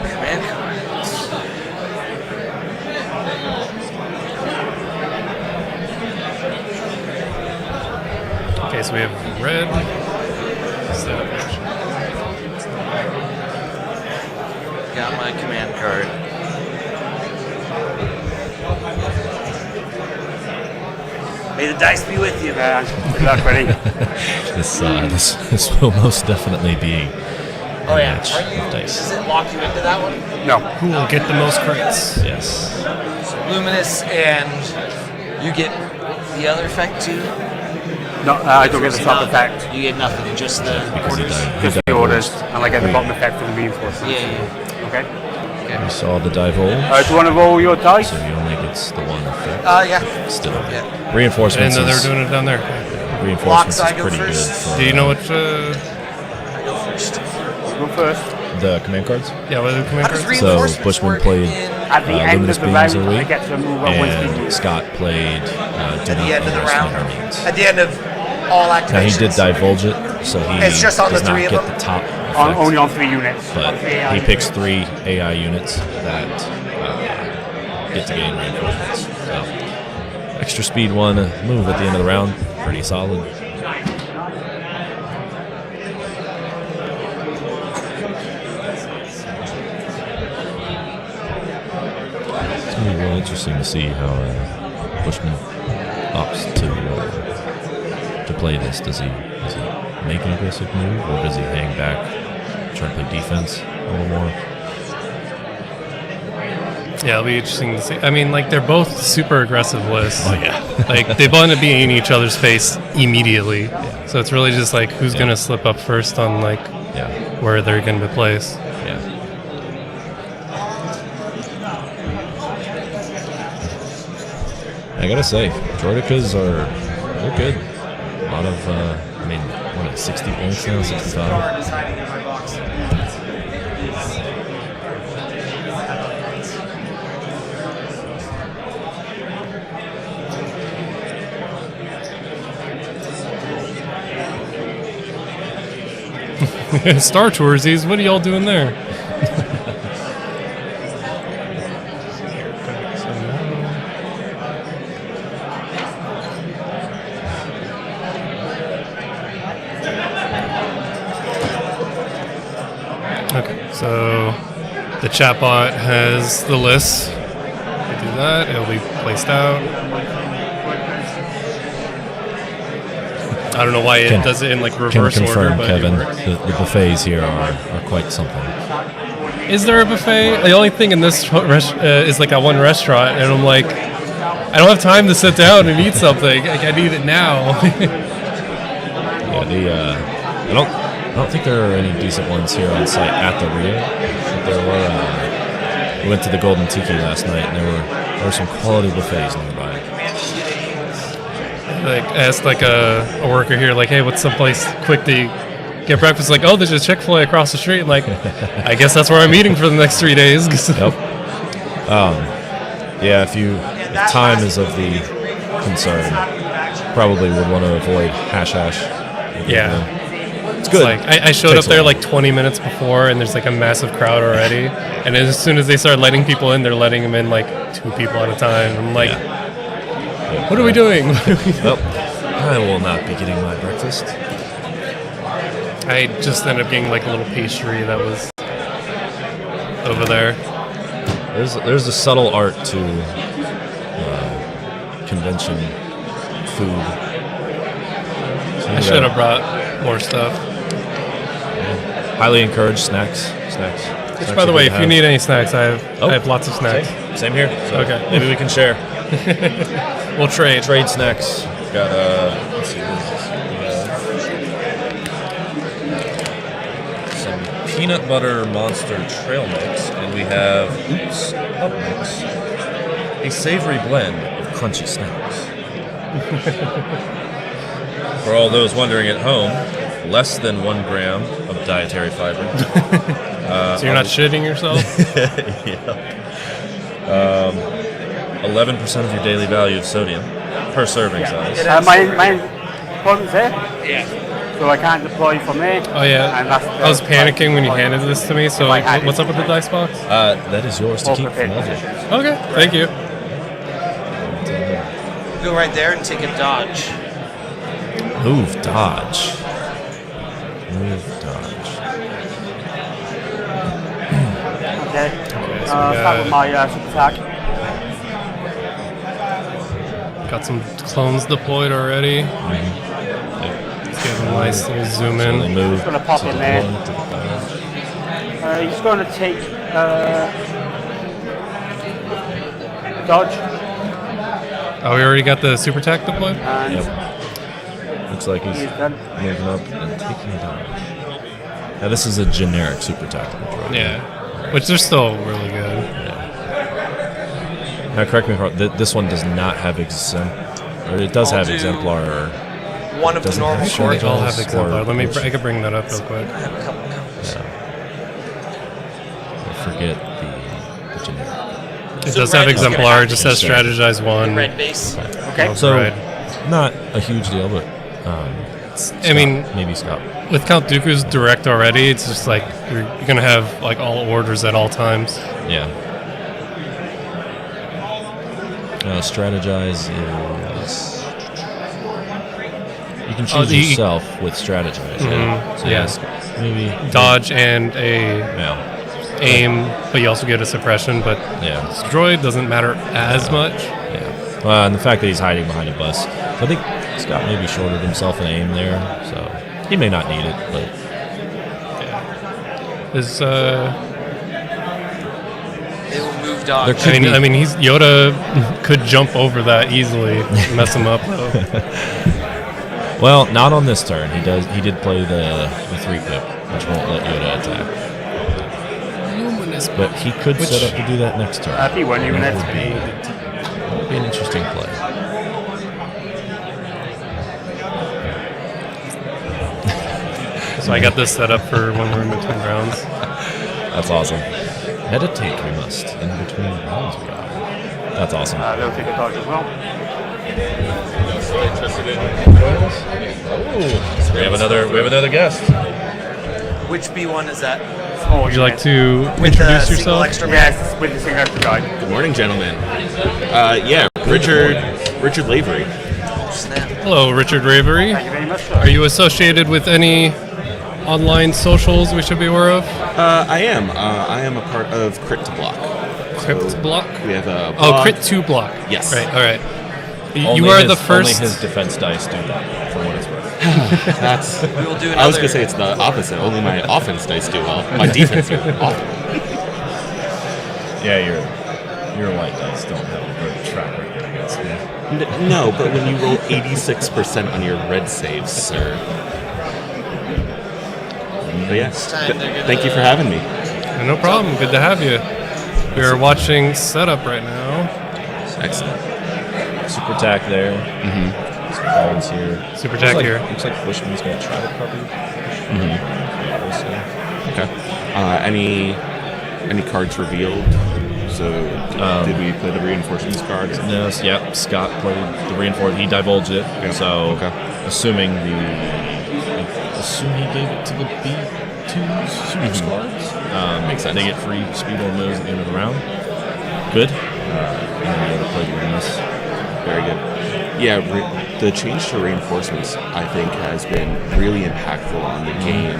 Command Okay, so we have red. Setup. Got my command card. May the dice be with you. Good luck, buddy. This will most definitely be Oh yeah. match Are you, of dice. does it lock you into that one? No. Who will get the most crits? Yes. So Luminous, and you get the other effect too? No, I don't get the top None. effect. You get nothing, just the Because he orders? died. Just the orders, and I get the bottom effect for the reinforcements. Yeah. Okay. You saw the divulge, Do you want to roll your dice? so he only gets the one effect. Yeah. Still, Yeah. I didn't reinforcements. know they were Is, doing it down there. reinforcements Locks, I is go pretty good. first. For, Do you know what? I go first. Go first. the command cards? Yeah, what are the command How does cards? So reinforcements Bushman work played in- At the end Luminous of the Beams round, are I weak, get to move on one and speed. Scott played do at the not end of the underestimate round? our means. At the end of all Now activations? he did divulge it, so he It's just on does the not three of get them? the top On, effect, only on 3 units. but On 3 AI he picks units. 3 AI units that get to gain reinforcements. So extra speed 1 move at the end of the round, pretty solid. It's gonna be real interesting to see how Bushman opts to play this. Does he make an aggressive move, or does he hang back, try to play defense a little more? Yeah, it'll be interesting to see. I mean, like, they're both super aggressive lists. Oh yeah, Like, they both end up being in each other's face immediately. So it's really just like who's going to slip up first on, like, yeah, where they're going to be placed. yeah. I gotta say, Jordicas they're good. A lot of, I mean, what, 60 points now, 65? Star Toursies, what are y'all doing there? Okay, so the chatbot has the list. We do that, it'll be placed out. I don't know why it does it in like Can reverse confirm, order, but Kevin, it works. the buffets here are quite something. Is there a buffet? The only thing in this is like a one restaurant, and I'm like, I don't have time to sit down and eat something. Like, I need it now. Yeah, I don't think there are any decent ones here on site at the Rio. But there were. We went to the Golden Tiki last night, and there were some quality buffets nearby. Like, asked like a worker here, like, hey, what's someplace quick to get breakfast? Like, oh, there's a Chick-fil-A across the street. Like, I guess that's where I'm eating for the next 3 days. Yep. Yeah, if time is of the concern, probably would want to avoid hash. Yeah. It's good. Like, I showed Takes up there a while. like 20 minutes before, and there's like a massive crowd already. And as soon as they start letting people in, they're letting them in like 2 people at a time. I'm like, what are we doing? Well, I will not be getting my breakfast. I just ended up getting like a little pastry that was over there. There's a subtle art to convention food. I should have brought more stuff. Highly encourage snacks. Which, by the way, if you need any snacks, I have lots of snacks. Same here. So Okay. maybe we can share. We'll trade. Trade snacks. Got let's see, what is this? Some peanut butter monster trail mix, and we have up mix, a savory blend of crunchy snacks. For all those wondering at home, less than 1 gram of dietary fiber. So you're not shitting yourself? 11% of your daily value of sodium per serving size. My button's there. Yeah. So I can't deploy from there. Oh, yeah. And that's I was panicking when you handed this to me, so I had what's it. up with the dice box? That is yours to All keep prepared forever. positions. Okay, thank you. Go right there and take a dodge. Move, dodge. Move, dodge. Okay. so we Start with got- my super attack. Got some clones deployed already. Let's give him a nice little zoom in. They move. He's going to pop in there. He's going to take dodge. Oh, we already got the super tack deployed? And Yep. Looks like he's he's done. moving up and taking a dodge. Now this is a generic super tactical droid. Yeah. Which they're still really good. Now correct me if I'm wrong, this one does not have or it does I'll have do exemplar. One of the Doesn't normal have Sure, they all have Short exemplar. or- I could bring that up real quick. I have a couple counts. I forget the generic. It So does have red is gonna exemplar. have It just to says be strategize one. Red base. Okay. Oh, So right. not a huge deal, but I mean, maybe Scott. with Count Dooku's direct already, it's just like you're gonna have like all orders at all times. Yeah. Strategize is you can choose yourself with strategize. Yeah. So Yes. Maybe Dodge and a Yeah. aim, but you also get a suppression. But Yeah. this droid doesn't matter as much. Yeah. And the fact that he's hiding behind a bus. So I think Scott maybe shorted himself an aim there, so he may not need it, but Is They will move dodge. There could I mean, he's Yoda could jump over that easily, mess him up though. well, not on this turn. He did play the 3-pip, which won't let Yoda attack. But he could set up to do that next turn. Happy when you And let that would be an interesting play. So I got this set up for when we're in between rounds. That's awesome. Meditate we must in between rounds. We are. That's awesome. They'll take a dodge as well. We have another guest. Which B1 is that? Oh, Would you like to With the introduce single yourself? extra Yes, with the single extra guide. Good morning, gentlemen. Yeah, Richard Lavery. snap. Hello, Richard Ravery. Thank you very much, sir. Are you associated with any online socials we should be aware of? I am. I am a part of Crit to Block. Crypt block? We have a Oh, blog. Crit 2 block. Yes. Right, alright. Only You are his- the first. Only his defense dice do that, for what it's worth. That's. We will do another. I was gonna say it's the opposite. Only my offense dice do well. My defense do awful. Yeah, your white dice don't have a good track record against me. No, but when you roll 86% on your red saves, sir. But yeah, time they're gonna- thank you for having me. No problem. Good to have you. We are watching setup right now. Excellent. Super attack there. Mm-hmm. Parings here. Super attack here. Looks like Bushman's going to try to cover. Okay. Any cards revealed? So did we play the reinforcements card? No, yep. Scott played the reinforced. He divulged it. Yeah, So, okay. assuming he gave it to the B2 super squads. Makes sense. They get free speed or moves at the end of the round. Good. And then the other played Remus. Very good. Yeah, the change to reinforcements, I think, has been really impactful on the game.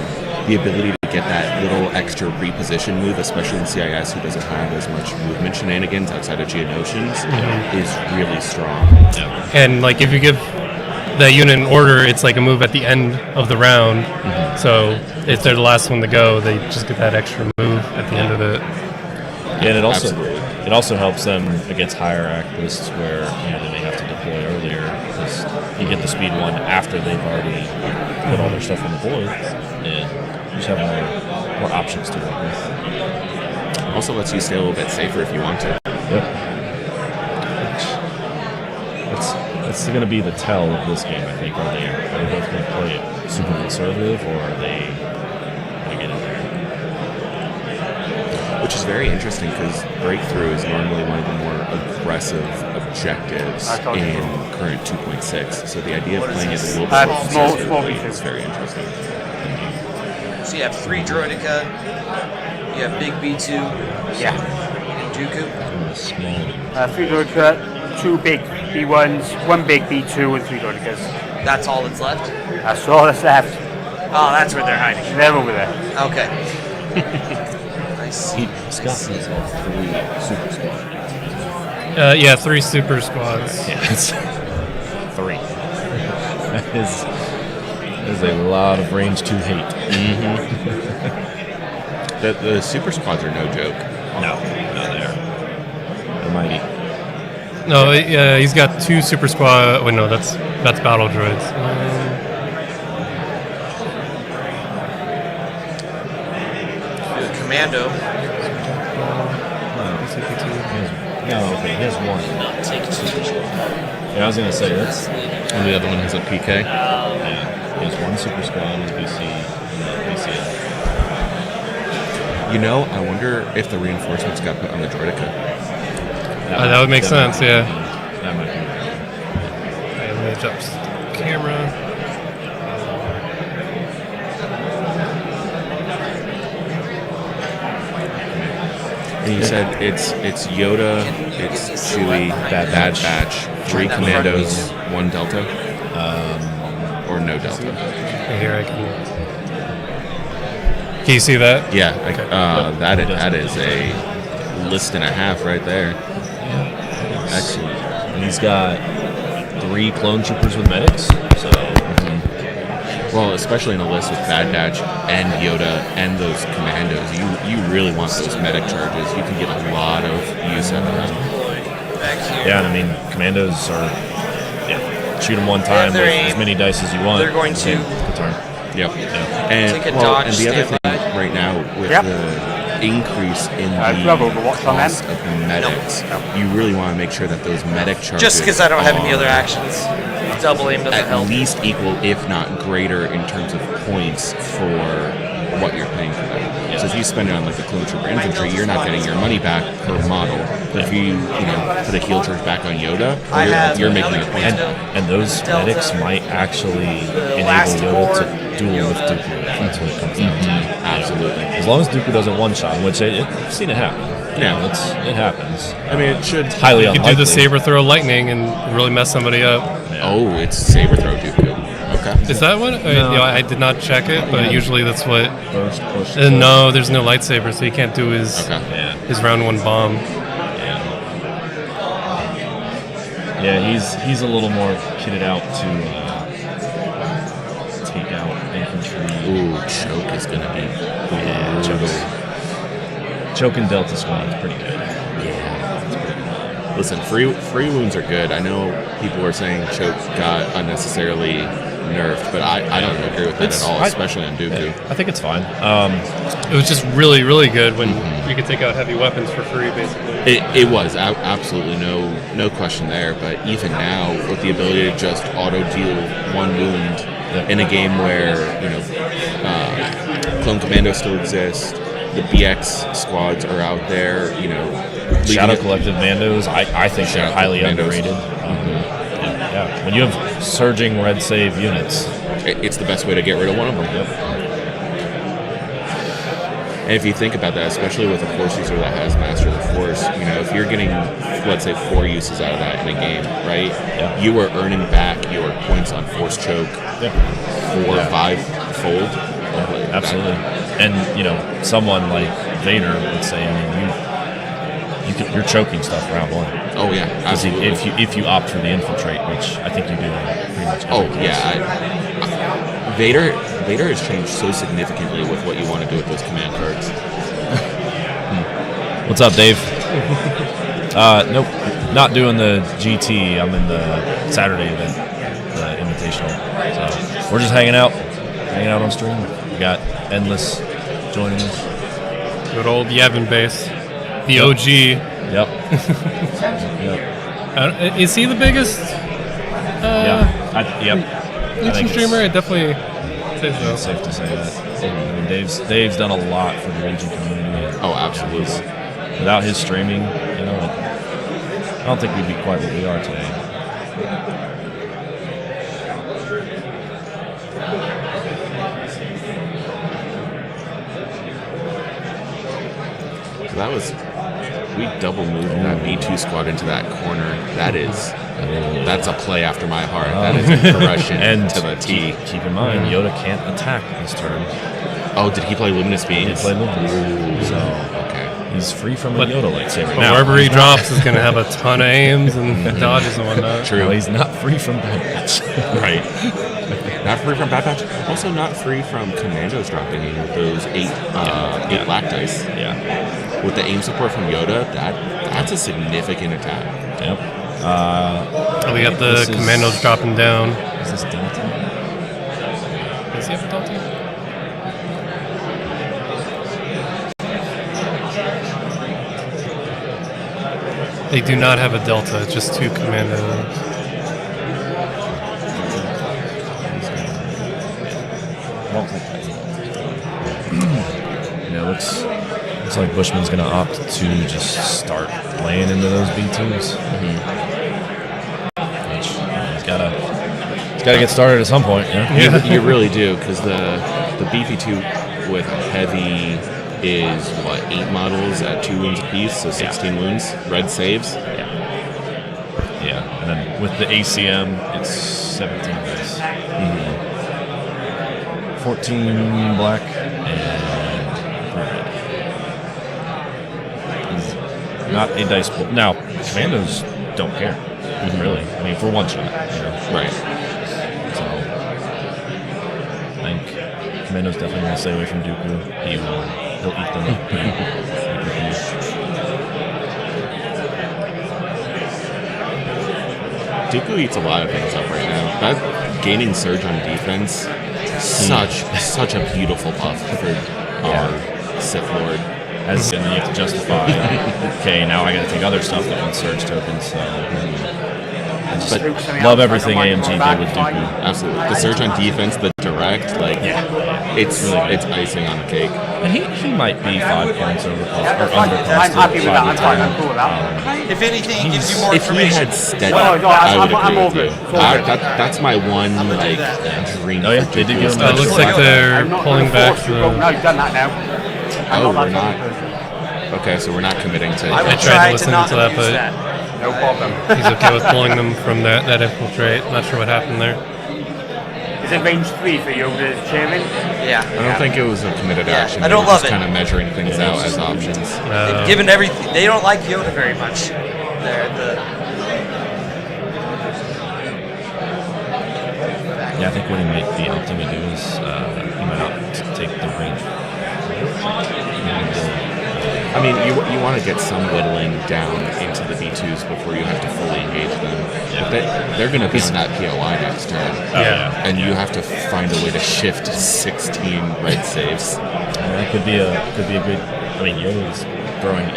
The ability to get that little extra reposition move, especially in CIS, who doesn't have as much movement shenanigans outside of Geonosians, is really strong. And like if you give the unit in order, it's like a move at the end of the round. So if they're the last one to go, they just get that extra move at the end of it. Yeah, and Absolutely. it also helps them against higher act lists where they may have to deploy earlier because you get the speed one after they've already put all their stuff on the board, and you just have more options to work with. Also lets you stay a little bit safer if you want to. Yep. It's going to be the tell of this game, I think. Are they both going to play it super conservative, or are they going to get in there? Which is very interesting because Breakthrough is normally one of the more aggressive objectives in current 2.6. So the idea of playing it a little bit more small conservatively pieces. is very interesting. So you have 3 Droideka, you have Big B2, Yeah. and Dooku. Small. 3 Dodeka, 2 big B1s, 1 big B2, and 3 Dodekas. That's all that's left? That's all that's left. Oh, that's where they're hiding. They're over there. Okay. Nice. Scott says all 3 super squads. Yeah, 3 super squads. Yeah, 3. That is a lot of range to hate. The super squads are no joke. No, they're mighty. No, yeah, he's got 2 super squad. Wait, no, that's battle droids. Commando. No, okay, he has 1. Not take 2. Yeah, I was gonna say that's. And the other one has a PK. Yeah, he has 1 super squad, his BC, BCL. You know, I wonder if the reinforcements got put on the droidica. That would make sense, yeah. That might be. Alright, let me adjust the camera. And you said it's Yoda, it's Chewie, Bad Batch, 3 Commandos, 1 Delta, or no Delta. Here I can. Can you see that? Yeah, that is a list and a half right there. Excellent. And he's got 3 clone troopers with medics. So, well, especially in a list with Bad Batch and Yoda and those commandos, you really want those medic charges. You can get a lot of use out of them. yeah, and I mean, commandos are shoot them one time with as many dice as you want. They're going to good turn. Yep. Yeah. And, take a well, dodge and the other standby. thing right now with the increase in love Overwatch the on cost them. of the medics, you really want to make sure that those medic charges Just because I don't have any are other actions, double aim doesn't at help. least equal, if not greater, in terms of points for what you're paying for them. So if you spend it on like the clone trooper infantry, you're not getting your money back per model. But if you put a heal charge back on Yoda, you're making your points. And those medics might actually enable Yoda to duel with Dooku. That's what it comes down to. Absolutely. As long as Dooku doesn't one-shot, which I've seen it happen. Yeah. It happens. I mean, it should. It's highly You unlikely. could do the saber throw lightning and really mess somebody up. Oh, it's saber throw Dooku. Okay. Is that what? I did not check it, but usually that's what. Burst, push, No, there's no lightsaber, so he can't do his his round 1 bomb. Yeah, he's a little more kitted out to take out infantry. Ooh, choke is gonna be. Yeah, choke and Delta squad is pretty good. Listen, free wounds are good. I know people were saying choke got unnecessarily nerfed, but I don't agree with that at all, especially on Dooku. Yeah, I think it's fine. It was just really, really good when you could take out heavy weapons for free, basically. It was absolutely no question there. But even now, with the ability to just auto deal 1 wound in a game where clone commandos still exist, the BX squads are out there, Shadow Collective Mandos, I think they're highly underrated. Yeah, when you have surging red save units, it's the best way to get rid of one of them. Yep. And if you think about that, especially with a Force user that has Master of the Force, if you're getting, let's say, 4 uses out of that in a game, right? Yeah. You are earning back your points on Force choke 4 or 5-fold. Absolutely. And someone like Vader would say, you're choking stuff round 1. Oh yeah, absolutely. If you opt for the infiltrate, which I think you do in pretty much every case. Vader has changed so significantly with what you want to do with those command cards. What's up, Dave? Nope, not doing the GT. I'm in the Saturday event, the Invitational. So we're just hanging out on stream. We got Endless joining us. Good old Yavin base. The OG. Yep. Is he the biggest? Yep. I Twitch think streamer? I definitely say so. It's safe to say that. I mean, Dave's done a lot for the Legion community. Oh, absolutely. Without his streaming, I don't think we'd be quite what we are today. So that was, we double moved that B2 squad into that corner. That's a play after my heart. That is a progression And to the T. Keep in mind, Yoda can't attack this turn. Oh, did he play Luminous Beings? He played Luminous. Ooh. So Okay. He's free from a But- Yoda lightsaber. But Now, wherever he he's drops is going to have a ton of aims and dodges and whatnot. True. Well, he's not free from Bad Batch. Right. Not free from Bad Batch. Also not free from commandos dropping in with those eight black dice. Yeah. With the aim support from Yoda, that's a significant attack. Yep. We got the This is- commandos dropping down. Is this Delta? Does he have a Delta? They do not have a Delta, just 2 commandos. Yeah, looks like Bushman's going to opt to just start laying into those B2s. Which, he's got to get started at some point. Yeah. You really do, because the BP2 with heavy is, 8 models at 2 wounds apiece, so 16 wounds. Red saves. Yeah, and then with the ACM, it's 17 dice. 14 black and red. Not a dice pool. Now, commandos don't care, really. I mean, for one shot. Right. So, I think commandos definitely want to stay away from Dooku. He'll eat them up. Dooku eats a lot of things up right now. That gaining surge on defense, such a beautiful buff for our Sith Lord. As and then you have to justify, okay, now I got to take other stuff that wants surge tokens. So I just love everything AMG did with Dooku. Absolutely, the surge on defense, the direct, it's really it's icing on the cake. And he might be 5 points over cost, or I'm under happy with that. I'm fine. I'm cost. cool with that. If anything, it gives you more If he information. had steady, No, I would I'm agree all with you. good. It's all good. That's my one dream. Oh, yeah, for they did Dooku give is him that It looks direct. like they're I'm not pulling gonna back force you, bro. No, the... you've done that now. Oh, I'm we're not not. that person. Okay, so we're not committing to. I I will tried try to listen not to that, use but that. No problem. he's okay with pulling them from that infiltrate. Not sure what happened there. Is it range 3 for Yoda's chairman? Yeah. I don't think it was a committed action. I don't They were love just it. kind of measuring things out as options. They've given everything. They don't like Yoda very much. Yeah, I think what he might be opting to do is he might opt to take the range. I mean, you want to get some whittling down into the B2s before you have to fully engage them. But they're going to be on that POI next turn. Yeah. And you have to find a way to shift 16 red saves. That could be a good. I mean, Yoda's throwing 8.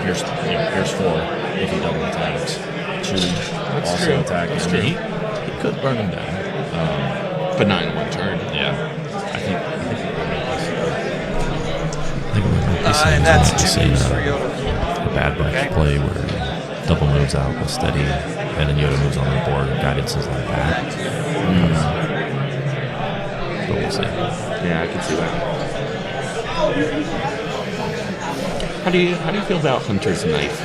Here's 4 if he double attacks. Chewie also attacking. That's true. He could burn him down. But not in one turn. Yeah, I think And that's 2 moves for Yoda. A Bad Batch play where double moves out with steady, and then Yoda moves on the board. Guidance is like that. But we'll see. Yeah, I can see that. How do you feel about Hunter's Knife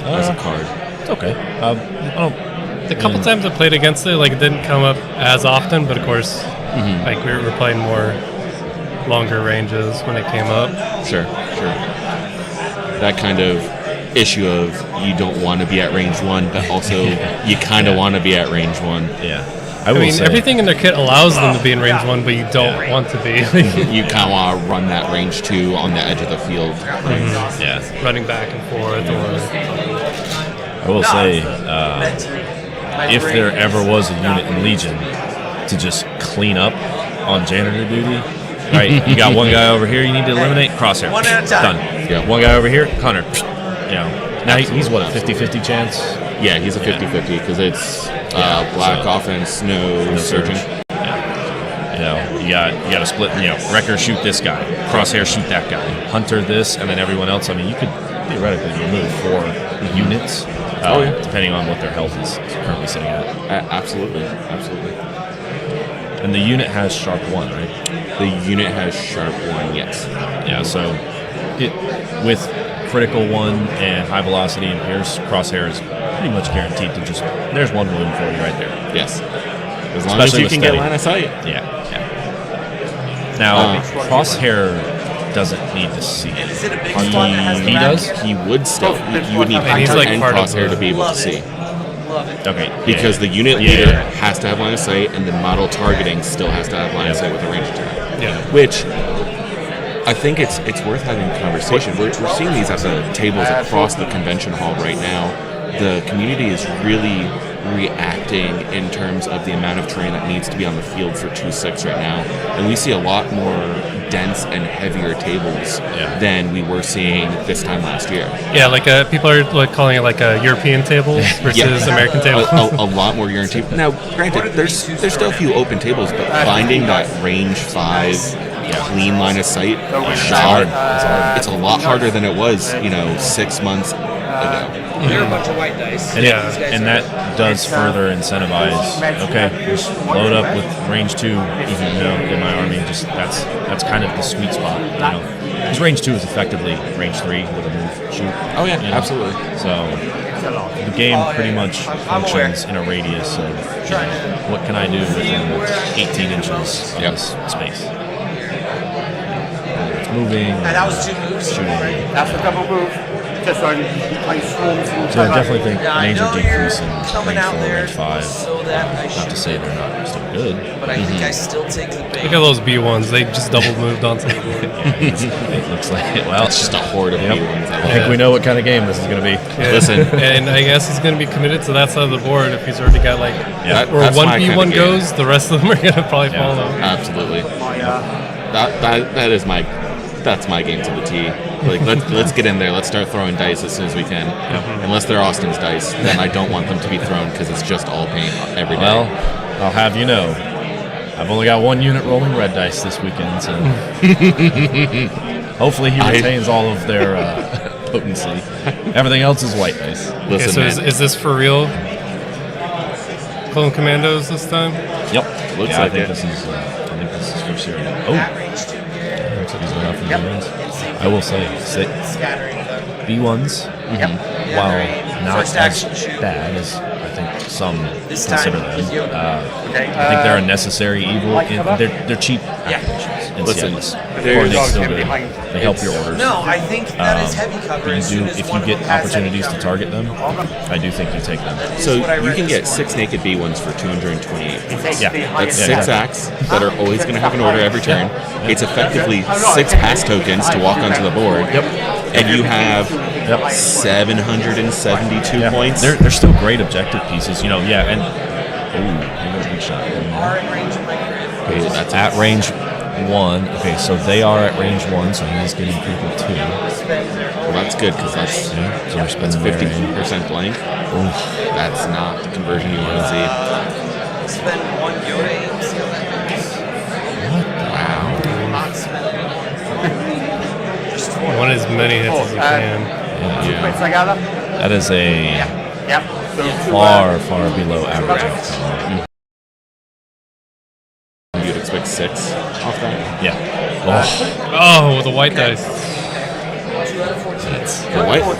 as a card? it's okay. I don't. The couple times I played against it, like it didn't come up as often, but of course, like we were playing more longer ranges when it came up. Sure. That kind of issue of you don't want to be at range 1, but also you kind of want to be at range 1. Yeah, I mean, everything in their kit allows them to be in range 1, but you don't want to be. You kind of want to run that range 2 on the edge of the field. Yeah, running back and forth, or I will say, if there ever was a unit in Legion to just clean up on janitor duty, right? You got one guy over here you need to eliminate, crosshair. One at a time. Done. Yeah. One guy over here, Hunter. Now he's what, a 50-50 chance? Yeah, he's a 50-50 because it's black offense, no surgeon. You got to split. Wrecker shoot this guy, crosshair shoot that guy, Hunter this, and then everyone else. I mean, you could theoretically remove 4 units, depending on what their health is currently sitting at. Absolutely. And the unit has sharp 1, right? The unit has sharp 1, yes. Yeah, so with critical 1 and high velocity and pierce, crosshair is pretty much guaranteed to just, there's 1 wound for you right there. Yes. As long as you can get line of sight. Yeah. Now, crosshair doesn't need to see it. Is it a big spot that has the He back? does? He would still. You would need And he's hunter like and part of crosshair the- to be able to see. Love it. Okay. Because the unit Yeah, leader yeah. has to have line of sight, and the model targeting still has to have line of sight with a range attack. Yeah. Which I think it's worth having a conversation. We're seeing these at the tables across the convention hall right now. The community is really reacting in terms of the amount of terrain that needs to be on the field for 2-6 right now, and we see a lot more dense and heavier tables than we were seeing this time last year. Yeah, like people are like calling it like a European tables versus American tables. A lot more guaranteed. Now, granted, there's still a few open tables, but finding that range 5 clean line of sight shot, it's a lot harder than it was, 6 months ago. They're a bunch of white dice. And, Yeah. These guys and are- that does further incentivize. Okay, just load up with range 2. In my army, just that's kind of the sweet spot. Because range 2 is effectively range 3 with a move shoot. Oh yeah, absolutely. So the game pretty much functions in a radius of what can I do within 18 inches of this space. Whether it's moving, And that was 2 moves. shooting. Right? That's a double move. Just on like swarms and So I definitely think Yeah, I major know decrease in you're coming range out 4, there range 5. so that I Not to say they're not still good. but I think I still take the bait. Look at those B1s. They just double moved onto the board. It looks like it. Well, It's just a horde of Yep. B1s. I think we know what kind of game this is going to be. Yeah. Listen. And I guess he's going to be committed to that side of the board if he's already got like where that's one my B1 kind of game. goes, the rest of them are going to probably follow. Absolutely. That's my game to the T. Like let's get in there. Let's start throwing dice as soon as we can. Unless they're Austin's dice, then I don't want them to be thrown because it's just all paint every day. Well, I'll have you know, I've only got one unit rolling red dice this weekend, so hopefully he retains all of their potency. Everything else is white dice. Okay, Listen, so man, is this for real? Clone Commandos this time? Yep. Looks I like think it. this is. I think this is for serious. Oh, At range 2 here. looks like he's going out for the B1s. Same I will say, scattering them. B1s, Yep. while Yeah, not first as action shoot. bad as I think some This consider time, them, Yoda. I think they're a necessary evil. They're cheap Yeah. applications in Listen, CIS. there's- Coordinate's still good. They help your orders. No, I think that is heavy cover. But as soon as if one you of get them has opportunities heavy to cover. target them, I do think you take them. So what I you read can this get 6 morning. naked B1s for 228 points. Yeah, That's yeah, 6 exactly. acts that are always going to have an order every turn. It's effectively 6 pass tokens to walk onto the board. Yep. And you have Yep. 772 points. They're still great objective pieces, and ooh, there goes a big shot. Are in range of my grid. Ooh, that's At range 1, okay, so they are at range 1, so he's getting critical 2. Well, that's good because that's So we're that's spending 50% blank. That's not the conversion you want to see. Spend 1 Yoda aim, see how that goes. Wow. Not spend. Just 4. Want as many hits as you can. Yeah. Bits together. That is a Yep. So far below average outcome. You'd expect 6 off that. Yeah. Oh, the white dice.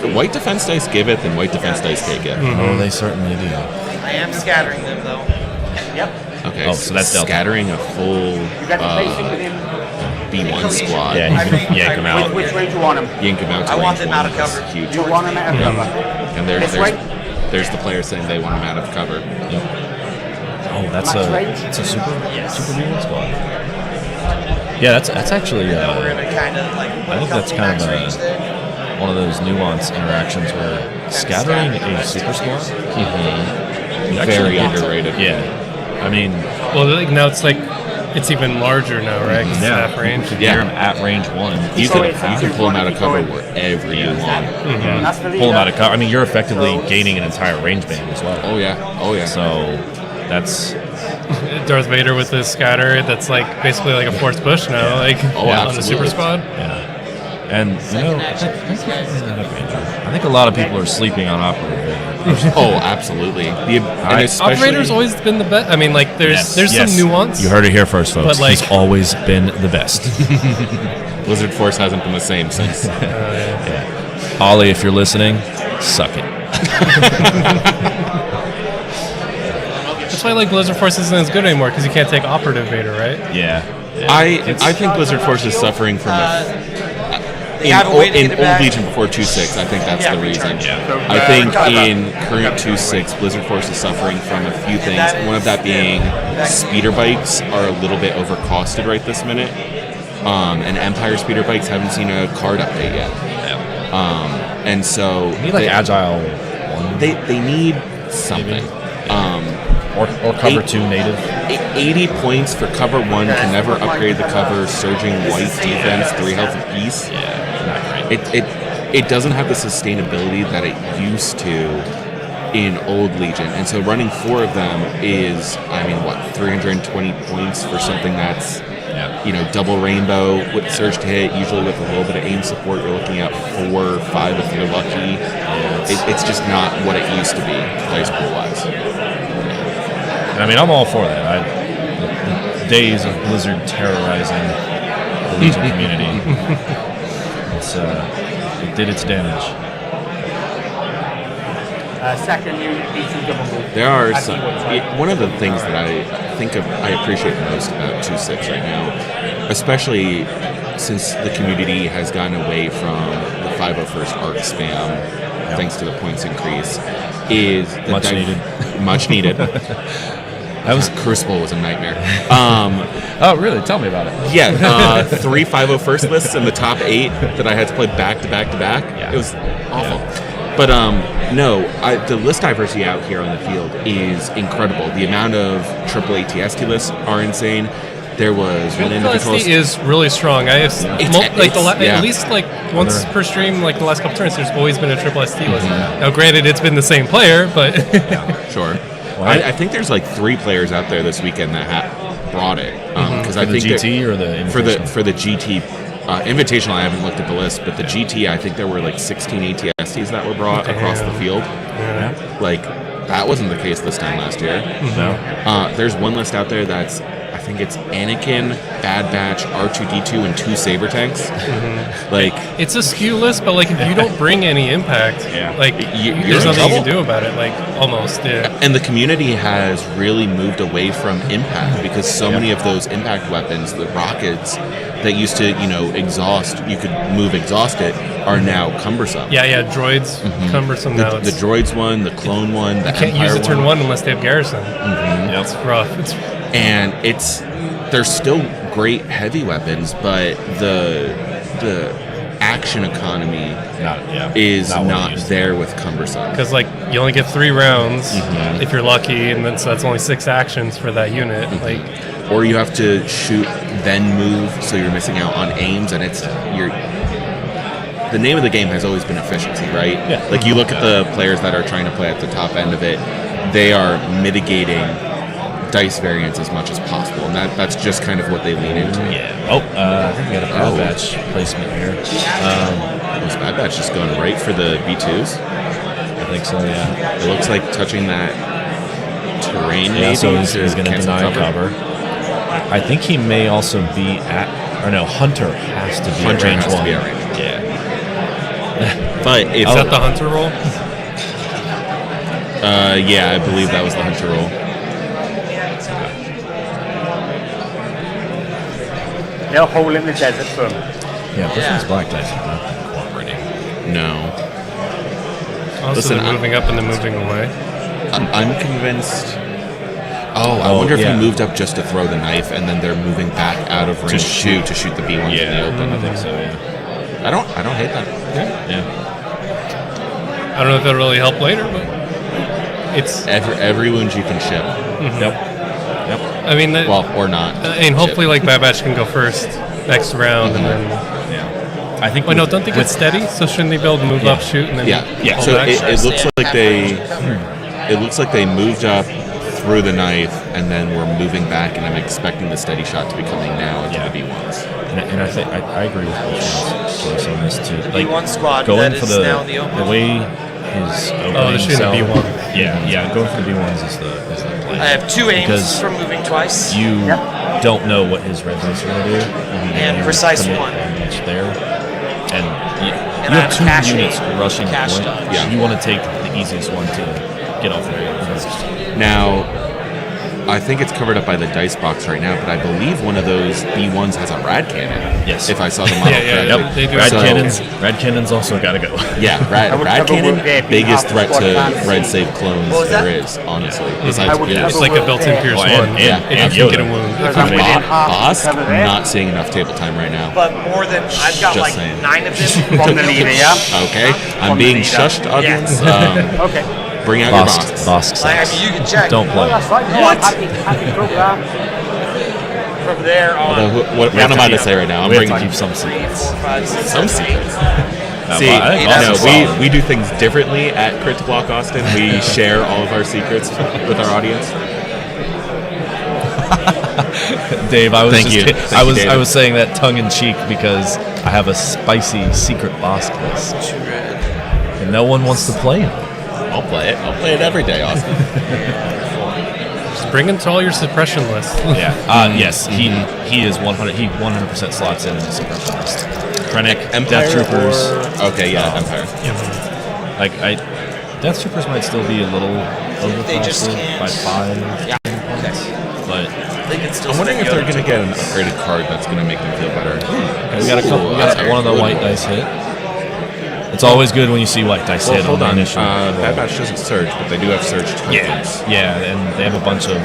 The white defense dice give it, then white defense dice take it. Oh, they certainly do. I am scattering them though. Yep. Okay, Oh, so that's Delta. scattering a full You got the basic with him. B1 squad. Yeah, you can yank them out. Which range you want him? Yank them out to I want range them out 1 of is cover. huge. You want him out of cover. And This way? there's the player saying they want him out of cover. Oh, that's Max range? a super B1 squad. Yeah, that's actually We're gonna kind of like. I think that's kind of one of those nuanced interactions where scattering a super squad Very underrated. Yeah, I mean, Well, like now it's like it's even larger now, right? 'Cause it's half range. you can hear them at range 1. You can pull them out of cover wherever you want. That's the Pull them out leader. of cover. I mean, you're effectively gaining an entire range band as well. Oh yeah. So that's Darth Vader with his scatter. That's like basically like a forced push now, like on the absolutely. super squad. and I think a lot of people are sleeping on Operator. Oh, absolutely. And especially Operator's always been the best. I mean, like there's some nuance. You heard it here first, folks. But, like- He's always been the best. Blizzard Force hasn't been the same since. Ollie, if you're listening, suck it. That's why like Blizzard Force isn't as good anymore because you can't take Operative Vader, right? Yeah. I think Blizzard Force is suffering from in Old Legion before 2.6. I think that's the reason. I think in current 2.6, Blizzard Force is suffering from a few things. One of that being speeder bikes are a little bit overcosted right this minute. And Empire speeder bikes haven't seen a card update yet. And so they need Agile 1. They need something. Or cover 2 native. 80 points for cover 1 can never upgrade the cover. Surging white defense, 3 health apiece. It doesn't have the sustainability that it used to in Old Legion, and so running 4 of them is 320 points for something that's double rainbow with surge to hit, usually with a little bit of aim support. You're looking at 4 or 5 if you're lucky. It's just not what it used to be dice pool wise. I mean, I'm all for that. The days of Blizzard terrorizing the Legion community. It did its damage. Second unit beating double move. There are some. One of the things that I think I appreciate most about 2.6 right now, especially since the community has gotten away from the 501st arc spam, thanks to the points increase, is that much needed. Crucible was a nightmare. Oh, really? Tell me about it. Yeah, 3 501st lists in the top 8 that I had to play back to back to back. It was awful. But the list diversity out here on the field is incredible. The amount of triple ATST lists are insane. There was one individual. ATST is really strong. I have at least once per stream, the last couple turns, there's always been a triple ST list. Now, granted, it's been the same player, but sure. Well, I think there's 3 players out there this weekend that brought it. Because I think the GT or the for the GT Invitational, I haven't looked at the list, but the GT, I think there were 16 ATSTs that were brought across the field. That wasn't the case this time last year. No. There's one list out there that's, I think it's Anakin, Bad Batch, R2D2, and 2 Saber tanks. It's a skew list, but if you don't bring any impact, there's nothing you can do about it. Almost, yeah. And the community has really moved away from impact because so many of those impact weapons, the rockets that used to, exhaust, you could move exhaust it, are now cumbersome. Yeah, droids cumbersome now. The droids one, the clone one, the Empire one. You can't use it turn 1 unless they have garrison. It's rough. And they're still great heavy weapons, but the action economy is not there with cumbersome. Because you only get 3 rounds if you're lucky, and then so that's only 6 actions for that unit. Or you have to shoot then move, so you're missing out on aims, and the name of the game has always been efficiency, right? Yeah. You look at the players that are trying to play at the top end of it, they are mitigating dice variance as much as possible, and that's just kind of what they lean into. Yeah. I think we got a Bad Batch placement here. Was Bad Batch just going right for the B2s? I think so, yeah. It looks like touching that terrain. Yeah, so he's going to deny cover. I think he may also be Hunter has to be at range 1. Yeah. But is that the Hunter roll? Yeah, I believe that was the Hunter roll. They'll hole in the desert for him. Yeah, this one's black dice is not cooperating. No. Also, they're moving up and then moving away. I'm convinced. I wonder if he moved up just to throw the knife, and then they're moving back out of range to shoot the B1s in the open. I think so. Yeah. I don't hate that. Yeah. I don't know if that'll really help later, but it's every wound you can ship. Yep. I mean, or not. And hopefully, Bad Batch can go first next round, and then. I think. Wait, no, don't they get steady? So shouldn't they be able to move up, shoot, and then? Yeah. So it looks like they. It looks like they moved up, through the knife, and then we're moving back, and I'm expecting the steady shot to be coming now into the B1s. And I think I agree with both on this too. B1 squad going that for is now the open. The way his opening cell. B1. Yeah, going for the B1s is the play. I have 2 aims because from moving twice. You don't know what his red dice are going to do. And precise 1. There. And you have 2 units rushing the point. Yeah. You want to take the easiest one to get off the range. Now, I think it's covered up by the dice box right now, but I believe one of those B1s has a rad cannon. Yes. If I saw the model correctly. Yep. They do. Rad cannons also got to go. Yeah, rad cannon, biggest threat to red save clones there is, honestly. Besides Pierce. It's like a built-in Pierce one. And if you Yoda. get a wound. Boss, not seeing enough table time right now. But more than I've got Just like saying. 9 of them. From the leader, yeah? Okay, I'm being shushed, audience. Okay. Bring out your boss. Bosk Like, I sucks. mean, you can check. Don't play. That's right. No, I'm happy to cook that. From there on. Although, what am I to say right now? I'm We have bringing to keep some secrets. 4, 5, 6, some 7, 8. secrets. No, See, but I think Boston's solid. we do things differently at Crit to Block Austin. We share all of our secrets with our audience. Dave, I was Thank you. Thank you, David. I was saying that tongue in cheek because I have a spicy secret Bosk list, and no one wants to play it. I'll play it. I'll play it every day, Austin. Just bring into all your suppression lists. Yeah. Yes. He is 100. He 100% slots in the suppression list. Krennic, Empire Death Troopers. Okay, yeah, Empire. Like Death Troopers might still be a little They just overcosted can't. by 5. Yeah. But They can still I'm wondering if spend they're going to Yoda get an upgraded card that's going to make them feel better. we got a couple. We got one of the white dice hit. It's always good when you see white dice hit. Hold on on. the initial Bad roll. Batch doesn't surge, but they do have surge tokens. Yeah, and they have a bunch of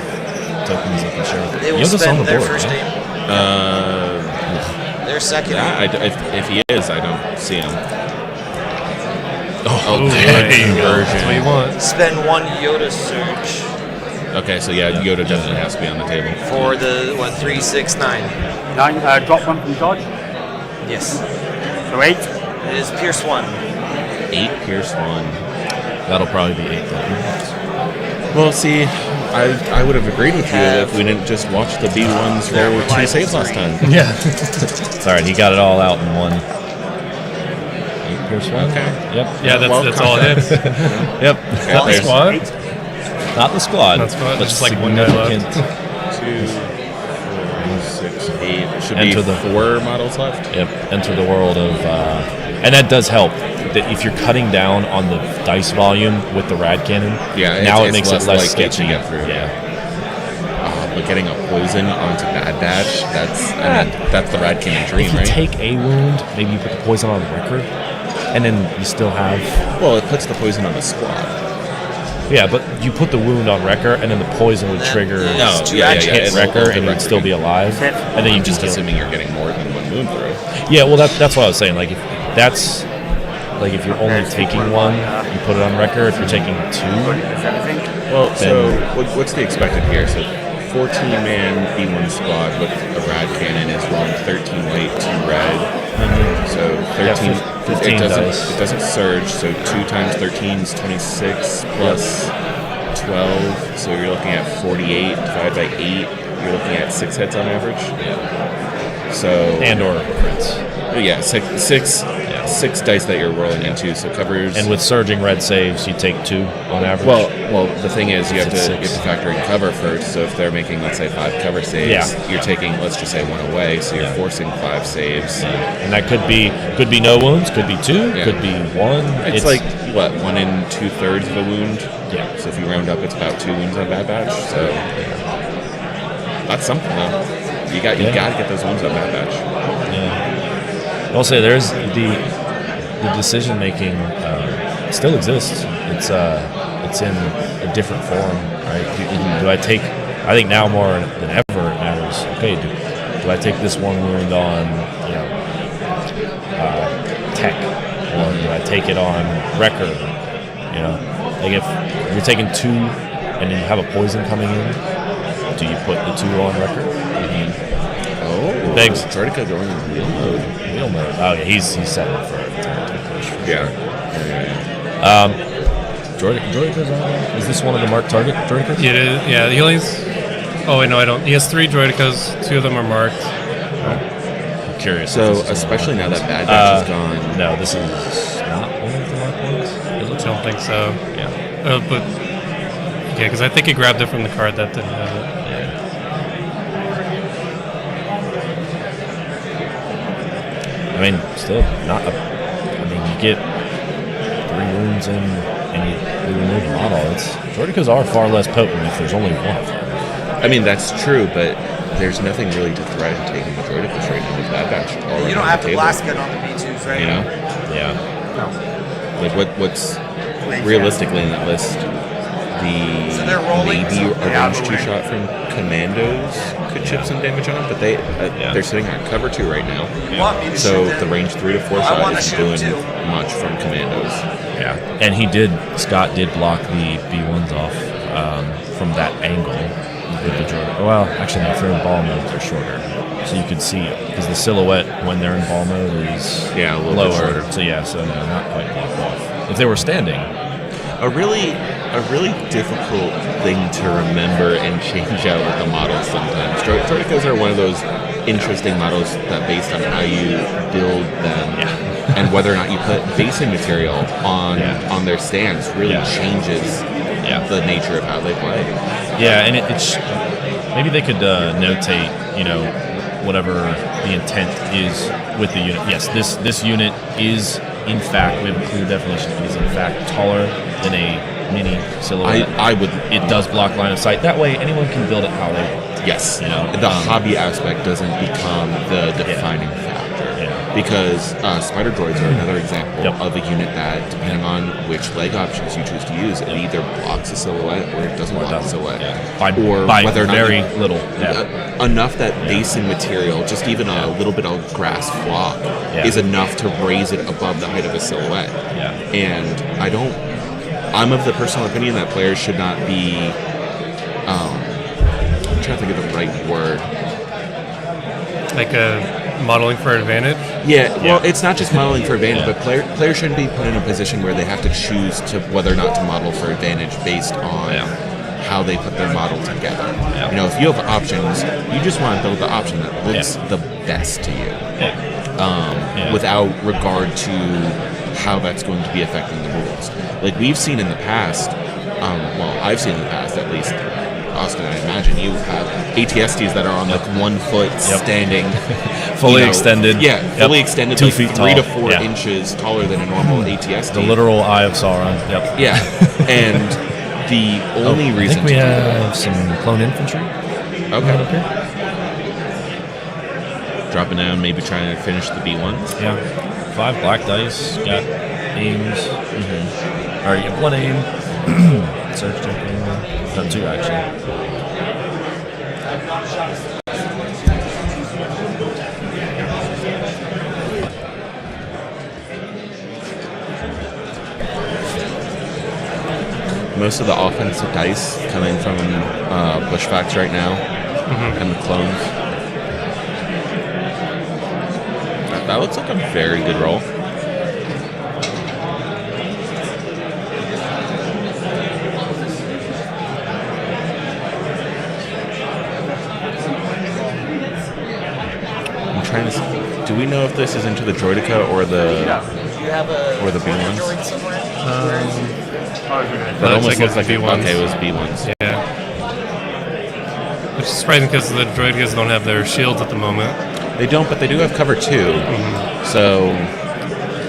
tokens they can share. They will Yoda's on spend the their board, first right? aim. Their second aim. Yeah, if he is, I don't see him. Ooh, damn, there you go. conversion. That's what you want. Spend 1 Yoda surge Okay, so yeah, Yoda definitely has to be on the table. for the 3, 6, 9. 9, drop one from dodge. Yes. So 8. It is Pierce 1. 8 Pierce 1. That'll probably be 8 then. Well, see, I would have agreed with you if we didn't just watch the B1s roll with 2 saves last time. Yeah. It's all right. He got it all out in one. 8 Pierce 1? Okay. Yep. Yeah, that's all it hits. Yep. Not the there's squad. Not the squad. Not squad, But just like one guy left. significant. 2, 4, 6, 8. It should Enter be the- 4 models left. Yep. Enter the world of, and that does help. That if you're cutting down on the dice volume with the rad cannon, Yeah, now it's it makes it less less likely to sketchy. get through. Yeah. But getting a poison onto Bad Batch, that's the Rad Cannon dream, If you right? take a wound, maybe you put the poison on the record, and then you still have. Well, it puts the poison on the squad. Yeah, but you put the wound on Wrecker, and then the poison would trigger No, two yeah, actions. yeah, hit it'll Wrecker, hold the and you'd record still be in. alive. And then you I'm just can kill. assuming you're getting more than one wound through. Yeah, well, that's what I was saying. Like, if that's like if you're only taking one, you put it on Wrecker. If you're taking 2, Well, so what's the expected here? So 14-man B1 squad with a Rad Cannon is rolling 13 white, 2 red. So 13. Yeah, 15 it dice. doesn't surge. So 2 times 13 is 26 plus 12. So you're looking at 48 divided by 8. You're looking at 6 hits on average. So and or crits. yeah, six dice that you're rolling into. So covers. And with surging red saves, you take 2 on average. Well, the thing is, you have It's to at 6. factor in cover first. So if they're making, let's say, 5 cover saves, you're taking, let's just say, 1 away. So you're forcing 5 saves. and that could be no wounds, could be 2, Yeah. could be 1. It's like what, 1 2/3 of a wound. Yeah. So if you round up, it's about 2 wounds on Bad Batch. So that's something, though. You got to get those wounds on Bad Batch. Yeah. I'll say there's the decision making still exists. It's in a different form, right? Do I take? I think now more than ever it matters. Okay, do I take this 1 wound on tech, or do I take it on Wrecker? You know, like if you're taking 2 and then you have a poison coming in, do you put the 2 on Wrecker? Oh, Thanks. Jordica going in wheel mode. Wheel mode. Oh yeah, he's set up for it. Yeah. Droidica's on. Is this one of the marked target Droidicas? It is, yeah, he only has, oh wait, no, I don't. He has 3 droidicas, 2 of them are marked. I'm curious. So if this is especially one now of that the Bad Batch is gone. No, this is not one of the marked ones. I don't think so. Yeah. But, yeah, because I think he grabbed it from the card that didn't have it. I mean, still not. I mean, you get 3 wounds in, and you remove the model. Droidicas are far less potent if there's only one of them. I mean, that's true, but there's nothing really to threaten taking the Droidicus right now with that batch already. You don't on have the the table. blast gun on the B2s, right? You know? Yeah. Like, what's realistically in that list? So they're rolling, Maybe so- a range 2 shot from Commandos could chip some damage on, but they're sitting on cover 2 right now. Want me to So shoot the them? range 3 to 4 I shot wanna isn't shoot doing too. much from Commandos. Yeah, and Scott did block the B1s off from that angle with the Jordan. Well, actually, no, if they're in ball mode, they're shorter. So you could see, because the silhouette when they're in ball mode is a little lower. bit shorter. So no, not quite blocked off. If they were standing, A really difficult thing to remember and change out with the models sometimes. Droidicas are one of those interesting models that, based on how you build them and whether or not you put basing material on their stands, really changes the nature of how they play. yeah, and it's maybe they could notate, whatever the intent is with the unit. Yes, this unit is, in fact, we have a clear definition. It is, in fact, taller than a mini silhouette. I would. It does block line of sight. That way, anyone can build it how they want. Yes, the hobby aspect doesn't become the defining factor. Because spider droids are another example of a unit that, depending on which leg options you choose to use, it either blocks a silhouette or it doesn't block a silhouette. Or By whether or not very you- little. enough that basing material, just even a little bit of grass flock, is enough to raise it above the height of a silhouette. And I'm of the personal opinion that players should not be, I'm trying to think of the right word. Like modeling for advantage? Yeah, well, it's not just modeling for advantage, but players shouldn't be put in a position where they have to choose to whether or not to model for advantage based on how they put their model together. If you have options, you just want to build the option that looks the best to you, without regard to how that's going to be affecting the rules. Like we've seen in the past, I've seen in the past at least, Austin, I imagine you have ATSTs that are on like 1 foot standing, fully extended. Yeah, fully extended, 2 like feet 3 to tall. 4 inches taller than a normal ATST. The literal Eye of Sauron. Yep. Yeah, and the only I reason think we to do have some clone infantry. Okay. Up here. Dropping down, maybe trying to finish the B1s. Yeah. 5 black dice. Got aims. All right, you have 1 aim. Search check. Done 2 actually. Most of the offensive dice coming from Bushwhacks right now, and the clones. That looks like a very good roll. I'm trying to see, do we know if this is into the Droidica or the B1s? That almost looks like B1s. Okay, it was B1s. Yeah. Which is surprising because the droidicas don't have their shields at the moment. They don't, but they do have cover 2. So.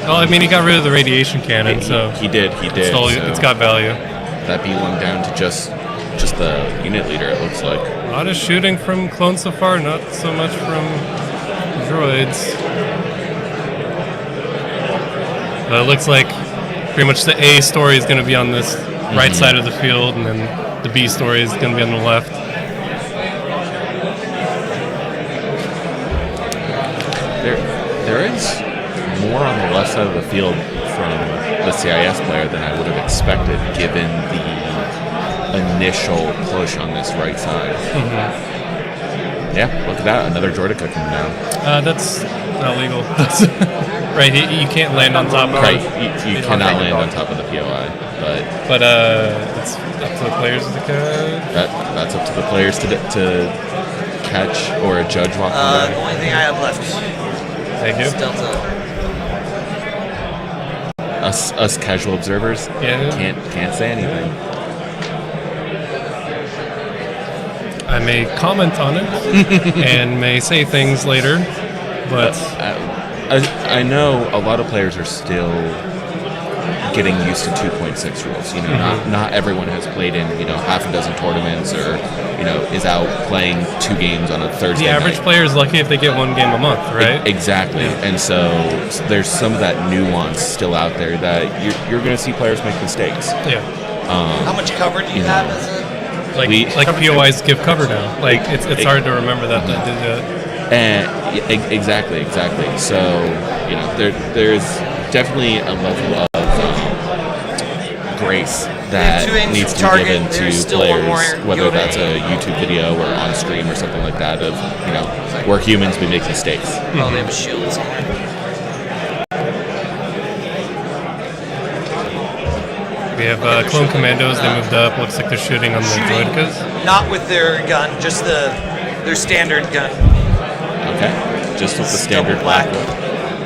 Well, I mean, he got rid of the radiation cannon, so He did. it's got value. That B1 down to just the unit leader, it looks like. A lot of shooting from clones so far, not so much from droids. But it looks like pretty much the A story is going to be on this right side of the field, and then the B story is going to be on the left. There is more on the left side of the field from the CIS player than I would have expected, given the initial push on this right side. Yeah, look at that, another Droidica coming down. That's not legal. Right, you can't land on top of it. Right, you cannot land on top of the POI, but it's up to the players to catch. That's up to the players to catch or a judge walking down. The only thing I have left. Thank you. Delta. Us casual observers can't say anything. I may comment on it and may say things later, but I know a lot of players are still getting used to 2.6 rules. You know, not everyone has played in half a dozen tournaments or is out playing 2 games on a Thursday. The average night. player is lucky if they get 1 game a month, right? Exactly, and so there's some of that nuance still out there that you're going to see players make mistakes. Yeah. How much cover do you have as a... Like POIs give cover now. Like it's hard to remember that they did that. And exactly. So there's definitely a level of grace that needs to be given to players, whether that's a YouTube video or on stream or something like that. Of we're humans, we make mistakes. Oh, they have a shield somewhere. We have clone commandos. They moved up. Looks like they're shooting on the droidkas. Not with their gun, just their standard gun. Okay, just with the standard double black black.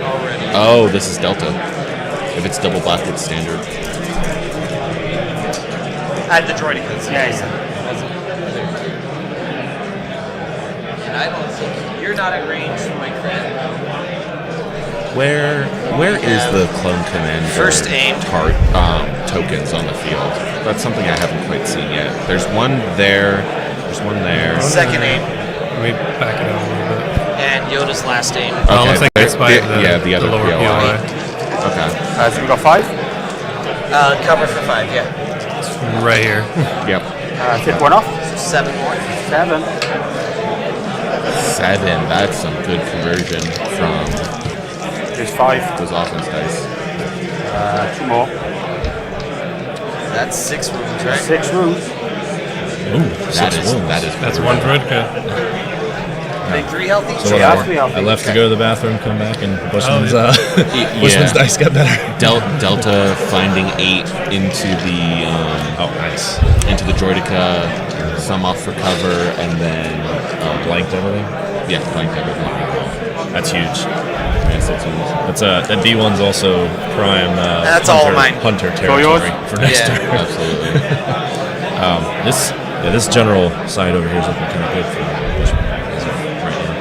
already. Oh, this is Delta. If it's double black, it's standard. Add the droidicas. Yeah. And I don't think you're not at range for my credit. Where is the clone commander First aim tokens on the field? That's something I haven't quite seen yet. There's one there. There's one there. Second aim. Let me back it up a little bit. And Yoda's last aim. Oh, looks like it's by the other lower POI. POI. Okay. So we got 5. Cover for 5, yeah. Right here. Yep. Take 1 off. 7 more. 7. 7. That's some good conversion from There's 5. those offense dice. 2 more. That's 6 wounds, right? 6 wounds. Ooh, That is That's 1 droidka. Big 3 healthy. So Yeah, what, 3 healthy. I left to go to the bathroom, come back, and Bushman's, Yeah. Bushman's dice got better. Delta finding 8 into the Nice. into the droidica, some off for cover, and then Blanked everything. yeah, blanked everything. That's huge. Yes, that's huge. That's that D1's also prime. That's all of mine. Hunter yours? territory for next Yeah. turn. Absolutely. This general side over here is looking kind of good for Bushman as of right now.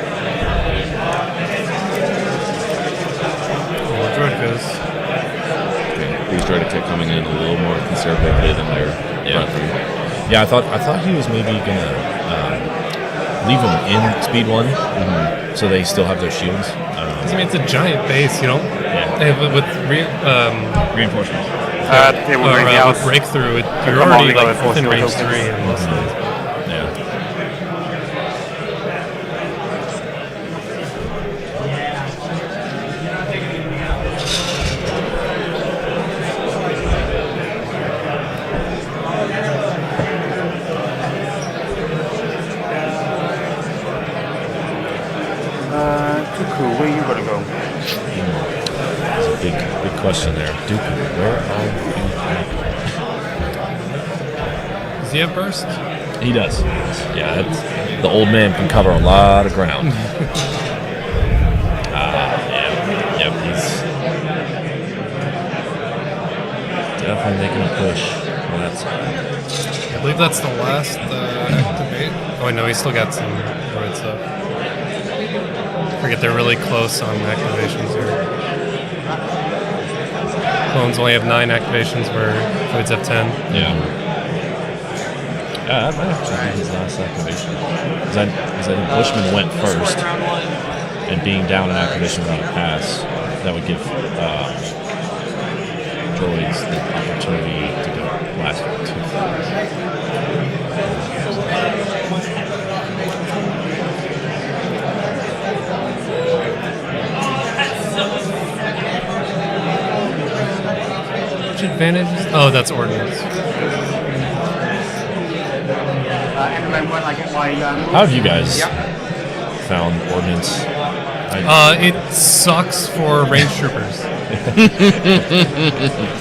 More droidkas. These droidica coming in a little more conservatively than their brethren. Yeah, I thought he was maybe gonna leave them in speed 1, so they still have their shields. I mean, it's a giant base, you know. Yeah. With Reinforcements. They will bring the with house. breakthrough, you're come on, already we got like to force within your range tokens. 3 and most of it. Yeah. Dooku, where you gotta go? That's a big question there. Dooku, where are you at? Does he have burst? He does. Yeah, the old man can cover a lot of ground. Yep, he's definitely making a push on that side. I believe that's the last activate. Oh, no, he's still got some droid stuff. I forget they're really close on activations here. Clones only have 9 activations where droids have 10. Yeah. That might actually be his last activation. Because I think Bushman went first, and being down an activation without a pass, that would give droids the opportunity to go last 2. Which advantages? Oh, that's ordnance. How have you guys found ordnance? It sucks for range troopers.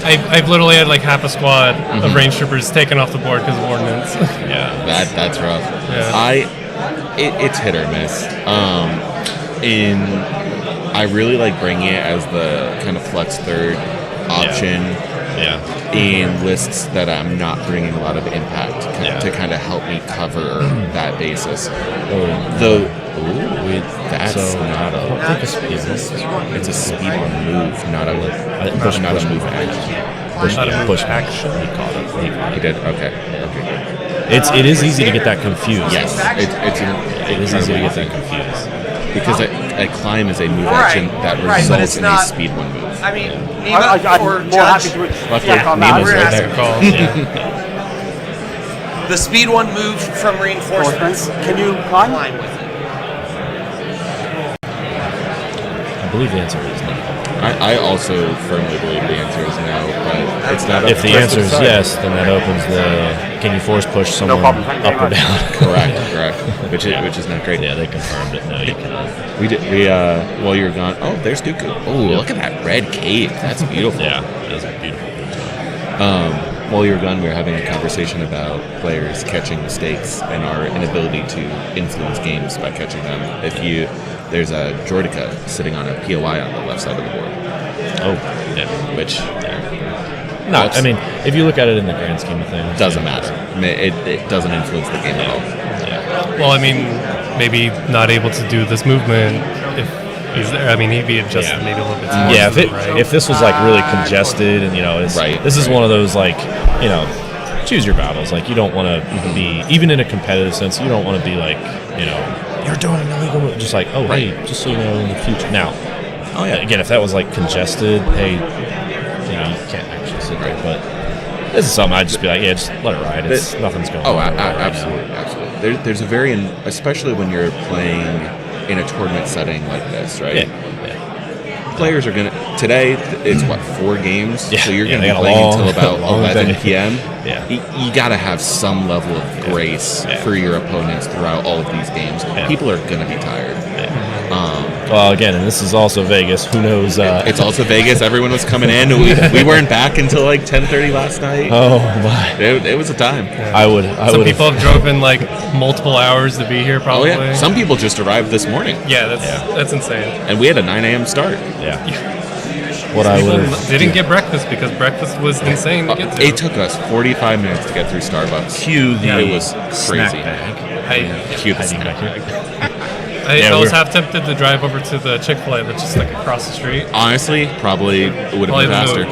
I've literally had like half a squad of range troopers taken off the board because of ordnance. Yeah, That's rough. Yeah. It's hit or miss. I really like bringing it as the kind of flex third option. Yeah. In lists that I'm not bringing a lot of impact to kind of help me cover that basis. That's not a. It's a speed. It's a speed on move, not a move action. push, How to move push action. He caught it. He did. Okay. It is easy to get that confused. Yes, It is easy to get that confused. because a climb is a move Right, action that right, but it's results in a not- speed 1 move. I mean, I'm for more happy Judge, to Lucky check on Nemo's that. right there. Call. Yeah. the speed 1 move from reinforcements, Can you climb? climb with it. I believe the answer is no. I also firmly believe the answer is no, but it's not. If the answer is yes, then that opens the can you force push someone problem. Thank you up or very much. down? correct, which is not great. Yeah, they confirmed it. No, you cannot. We while you were gone. Oh, there's Dooku. Oh, look at that red cape. That's beautiful. Yeah, that's a beautiful. While you were gone, we were having a conversation about players catching mistakes and our inability to influence games by catching them. There's a Jordica sitting on a POI on the left side of the board. Oh, yeah. Which No, I mean, if you look at it in the grand scheme of things, doesn't matter. It doesn't influence the game at all. Yeah. Well, I mean, maybe not able to do this movement if he's there. I mean, he'd be adjusted Yeah. maybe a little bit. Yeah, right? if this was like really congested and this is one of those like choose your battles. Like you don't want to be even in a competitive sense. You don't want to be like you're doing an illegal move. Just like hey, just so you know in the future. Now, again, if that was like congested, hey, you can't actually sit there. But this is something I'd just be like, yeah, just let it ride. It's nothing's going on. Absolutely, absolutely. There's a especially when you're playing in a tournament setting like this, right? Yeah. Players are today. It's 4 games, Yeah. so you're Yeah, gonna they be got a playing long- until about long 11 day. p.m. Yeah. You gotta have some level of grace for your opponents throughout all of these games. Yeah. People are gonna be tired. Well, again, and this is also Vegas. Who knows? It's also Vegas. Everyone was coming in. We weren't back until like 10:30 last night. Oh my! It was a time. I would. Some people have driven like multiple hours to be here. Oh Probably. yeah. Some people just arrived this morning, Yeah, that's insane. and we had a 9 a.m. start. Yeah. What I People would. didn't get breakfast because breakfast was insane to get to. It took us 45 minutes to get through Starbucks. Cue the It was snack crazy. bag. Cue the Hiding snack back bag. I was half tempted to drive over to the Chick-fil-A that's just like across the street. Honestly, probably would have Probably been faster.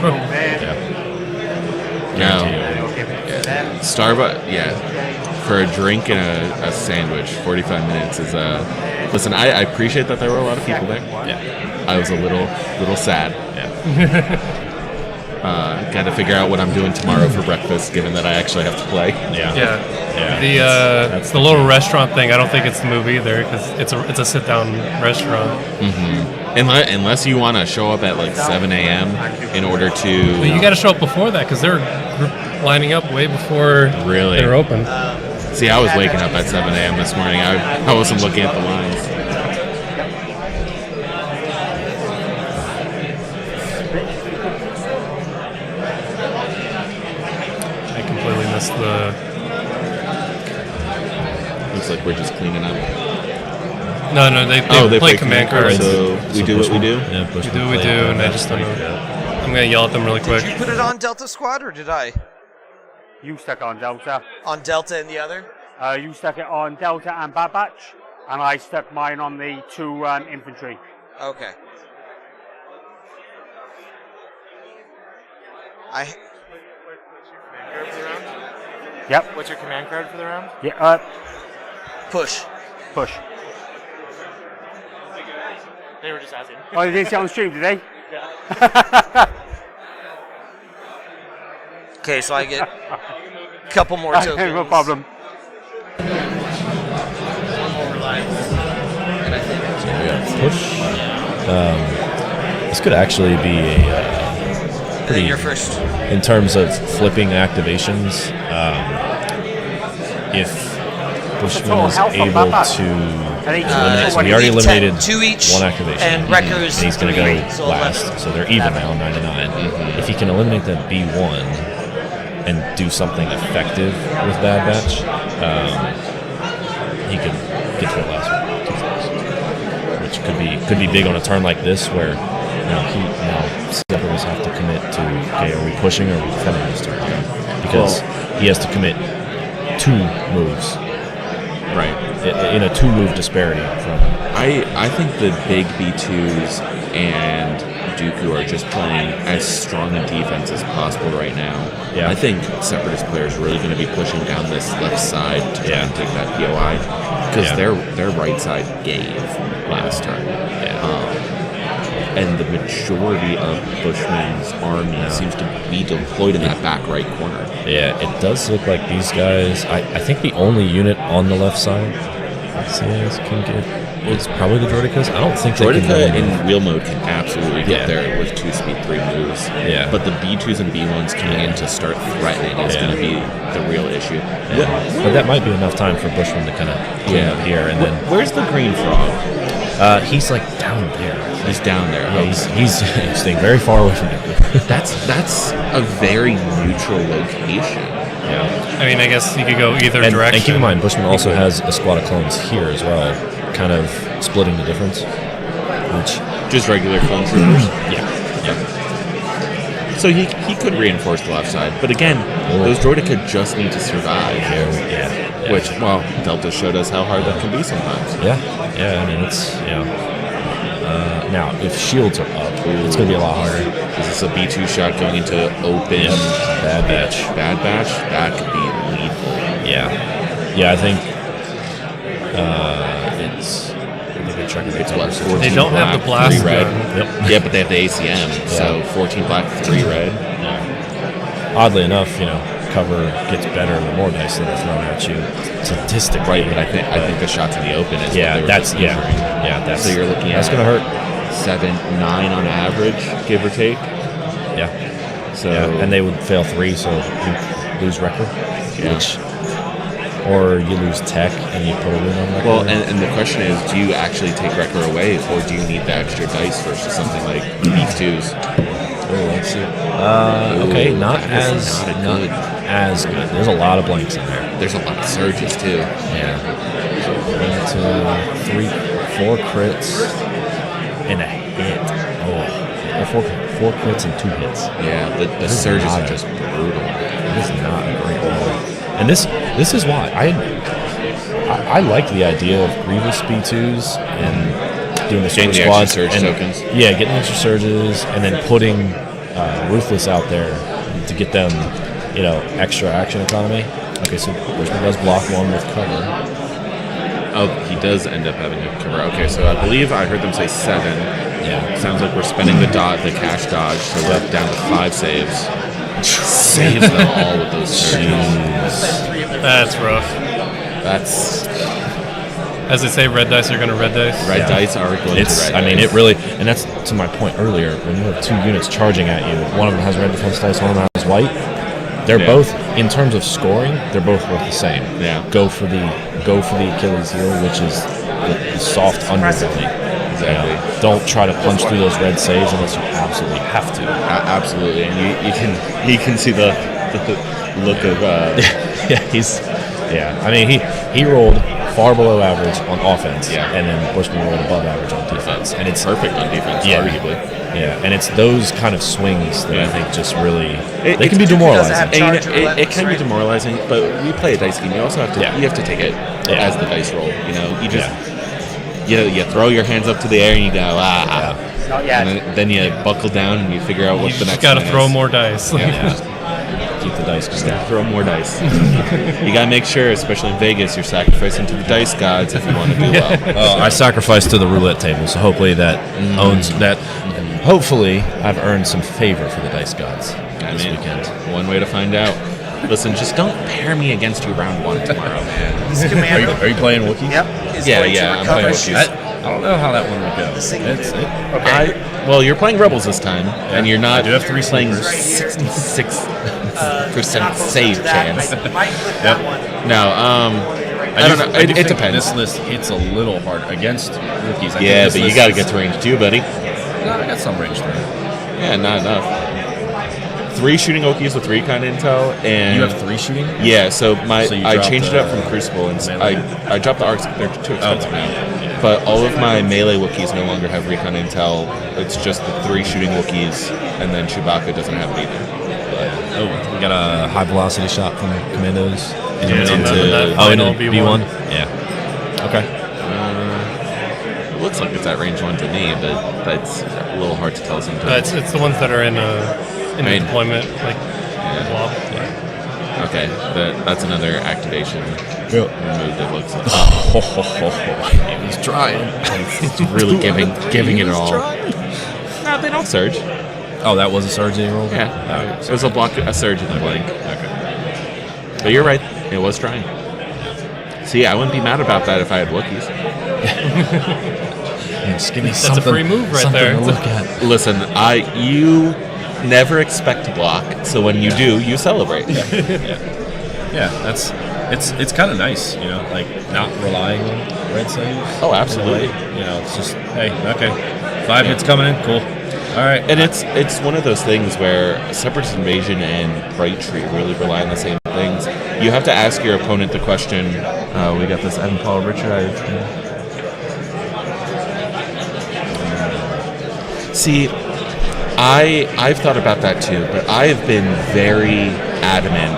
No. Starbucks, for a drink and a sandwich, 45 minutes is listen, I appreciate that there were a lot of people there. Yeah. I was a little sad. Got to figure out what I'm doing tomorrow for breakfast, given that I actually have to play. Yeah. It's the little restaurant thing. I don't think it's the move either because it's a sit down restaurant. Unless you want to show up at like 7 a.m. in order to. But you got to show up before that because they're lining up way before Really? they're open. See, I was waking up at 7 a.m. this morning. I wasn't looking at the lines. I completely missed the. Looks like we're just cleaning up. No, they play command cards. So we do what we do. Yeah, We do what we do, and I just don't know. I'm gonna yell at them really quick. Did you put it on Delta Squad or did I? You stuck it on Delta. On Delta and the other? You stuck it on Delta and Bad Batch, and I stuck mine on the 2 infantry. Okay. Yep. What's your command card for the round? Yeah. Push. Push. They were just asking. Oh, they didn't see it on the stream, did they? Yeah. Okay, so I get a couple more tokens. No problem. Push. This could actually be a pretty. You're first. In terms of flipping activations, if Bushman is able to eliminate, so he already eliminated 2 each, one activation, and Wrecker's and he's going to 3, go so last. 11. So they're even now, 9 to 9. If he can eliminate that B1 and do something effective with Bad Batch, he could get to it last one, which could be big on a turn like this where Severus have to commit to okay, are we pushing or are we defending this turn? Because he has to commit 2 moves. Right. In a 2-move disparity from. I think the big B2s and Dooku are just playing as strong a defense as possible right now. Yeah. I think Separatist players are really going to be pushing down this left side to try and take that POI because their right side gave last turn. And the majority of Bushman's army seems to be deployed in that back right corner. Yeah, it does look like these guys. I think the only unit on the left side CIS can get is probably the Droidicas. I don't think Droidica in wheel mode can absolutely get there with 2 speed 3 moves. Yeah. But the B2s and B1s coming in to start threatening is going to be the real issue. But that might be enough time for Bushman to kind of clean up here. And then where's the green frog? He's like down there. He's down there. Yeah, he's staying very far away from it. That's a very neutral location. Yeah. I mean, I guess you could go either And direction. keep in mind, Bushman also has a squad of clones here as well, kind of splitting the difference. Which just regular clone troopers. Yeah. So he could reinforce the left side, but again, those Droidica just need to survive. Yeah. Which, well, Delta showed us how hard that can be sometimes. Yeah. I mean, it's now if shields are up, it's going to be a lot harder. Is this a B2 shot going into open? Bad batch. That could be lethal. Yeah. I think it's. It's what? 14 They don't black, have the blast 3 red. Yep. Yeah, but they have the ACM. So 14 black, 3 red. Oddly enough, cover gets better the more dice that are thrown at you statistically. Right, but I think the shots in the open is what they were that's that's so you're looking at that's gonna hurt 7-9 on average, give or take. Yeah. So and they would fail 3, so you lose record. Or you lose tech and you put a win on record. Well, and the question is, do you actually take record away, or do you need the extra dice versus something like B2s? Oh, let's see. Okay, not as good. There's a lot of blanks in there. There's a lot of surges too. Yeah. 4 crits and a hit. Oh, 4 crits and 2 hits. Yeah, the surges are just brutal. It is not a great roll. And this is why I like the idea of Grievous B2s and doing the super extra squads surge and, tokens. Yeah, getting extra surges and then putting Ruthless out there to get them, extra action economy. Okay, so Bushman does block 1 with cover. Oh, he does end up having a cover. Okay, so I believe I heard them say 7. Yeah. Sounds like we're spending the cash dodge, so we're down to 5 saves. Saves them all with those surges. That's rough. That's... As they say, red dice are going to red dice. Red dice are going to red dice. I mean, it really... And that's to my point earlier. When you have 2 units charging at you, one of them has red defense dice, one of them has white. They're both, in terms of scoring, they're both worth the same. Yeah. Go for the Achilles heel, which is the soft underbelly. Exactly. Don't try to punch through those red saves unless you absolutely have to. Absolutely, and you can see the look of. I mean, he rolled far below average on offense, and then Bushman rolled above average on defense, and it's perfect on defense, arguably. Yeah, and it's those kind of swings that I think just really they can be demoralizing. It can be demoralizing, but we play a dice game. You also have to you have to take it as the dice roll. You just. You throw your hands up to the air and you go, Not yet. And then you buckle down and you figure out what the next. You just gotta one throw is. more dice. Keep the dice going. Throw more dice. You gotta make sure, especially in Vegas, you're sacrificing to the dice gods if you want to do well. I sacrificed to the roulette table, so hopefully that owns that. Hopefully, I've earned some favor for the dice gods this weekend. One way to find out. Listen, just don't pair me against you round 1 tomorrow, man. Are you playing Wookiees? Yep. I'm playing Wookiees. I don't know how that one would go. Well, you're playing Rebels this time, and you're not I do have 3 playing sleepers. 66% save chance. No, I don't know. It depends. This list hits a little hard against Wookiees. But you got to get to range 2, buddy. No, I got some range 3. Yeah, not enough. 3 shooting Wookiees with recon intel, and You have 3 shooting? Yeah, so you I dropped changed it up from Crucible, and I dropped the arcs. They're too expensive now. But all of my melee Wookiees no longer have recon intel. It's just the 3 shooting Wookiees, and then Chewbacca doesn't have it either. We got a high velocity shot from Commandos. Into that final B1. Yeah. Okay. It looks like it's at range 1 to me, but that's a little hard to tell sometimes. It's the ones that are in the deployment, like blob. Yeah. Okay, that's another activation move that looks like. He was trying. He's really giving it all. No, they don't surge. Oh, that was a surge that you rolled? Yeah. It was a surge in the blink. Okay. But you're right. It was trying. See, I wouldn't be mad about that if I had Wookiees. Just give me That's a free move right there. To look at. Listen, you never expect to block, so when you do, you celebrate. Yeah, it's kind of nice, like not relying on red saves. Oh, absolutely. It's just, hey, okay, 5 hits coming in, cool. All right. And it's one of those things where Separatist Invasion and Bright Tree really rely on the same things. You have to ask your opponent the question. We got this Evan Paul Richard. See, I've thought about that too, but I have been very adamant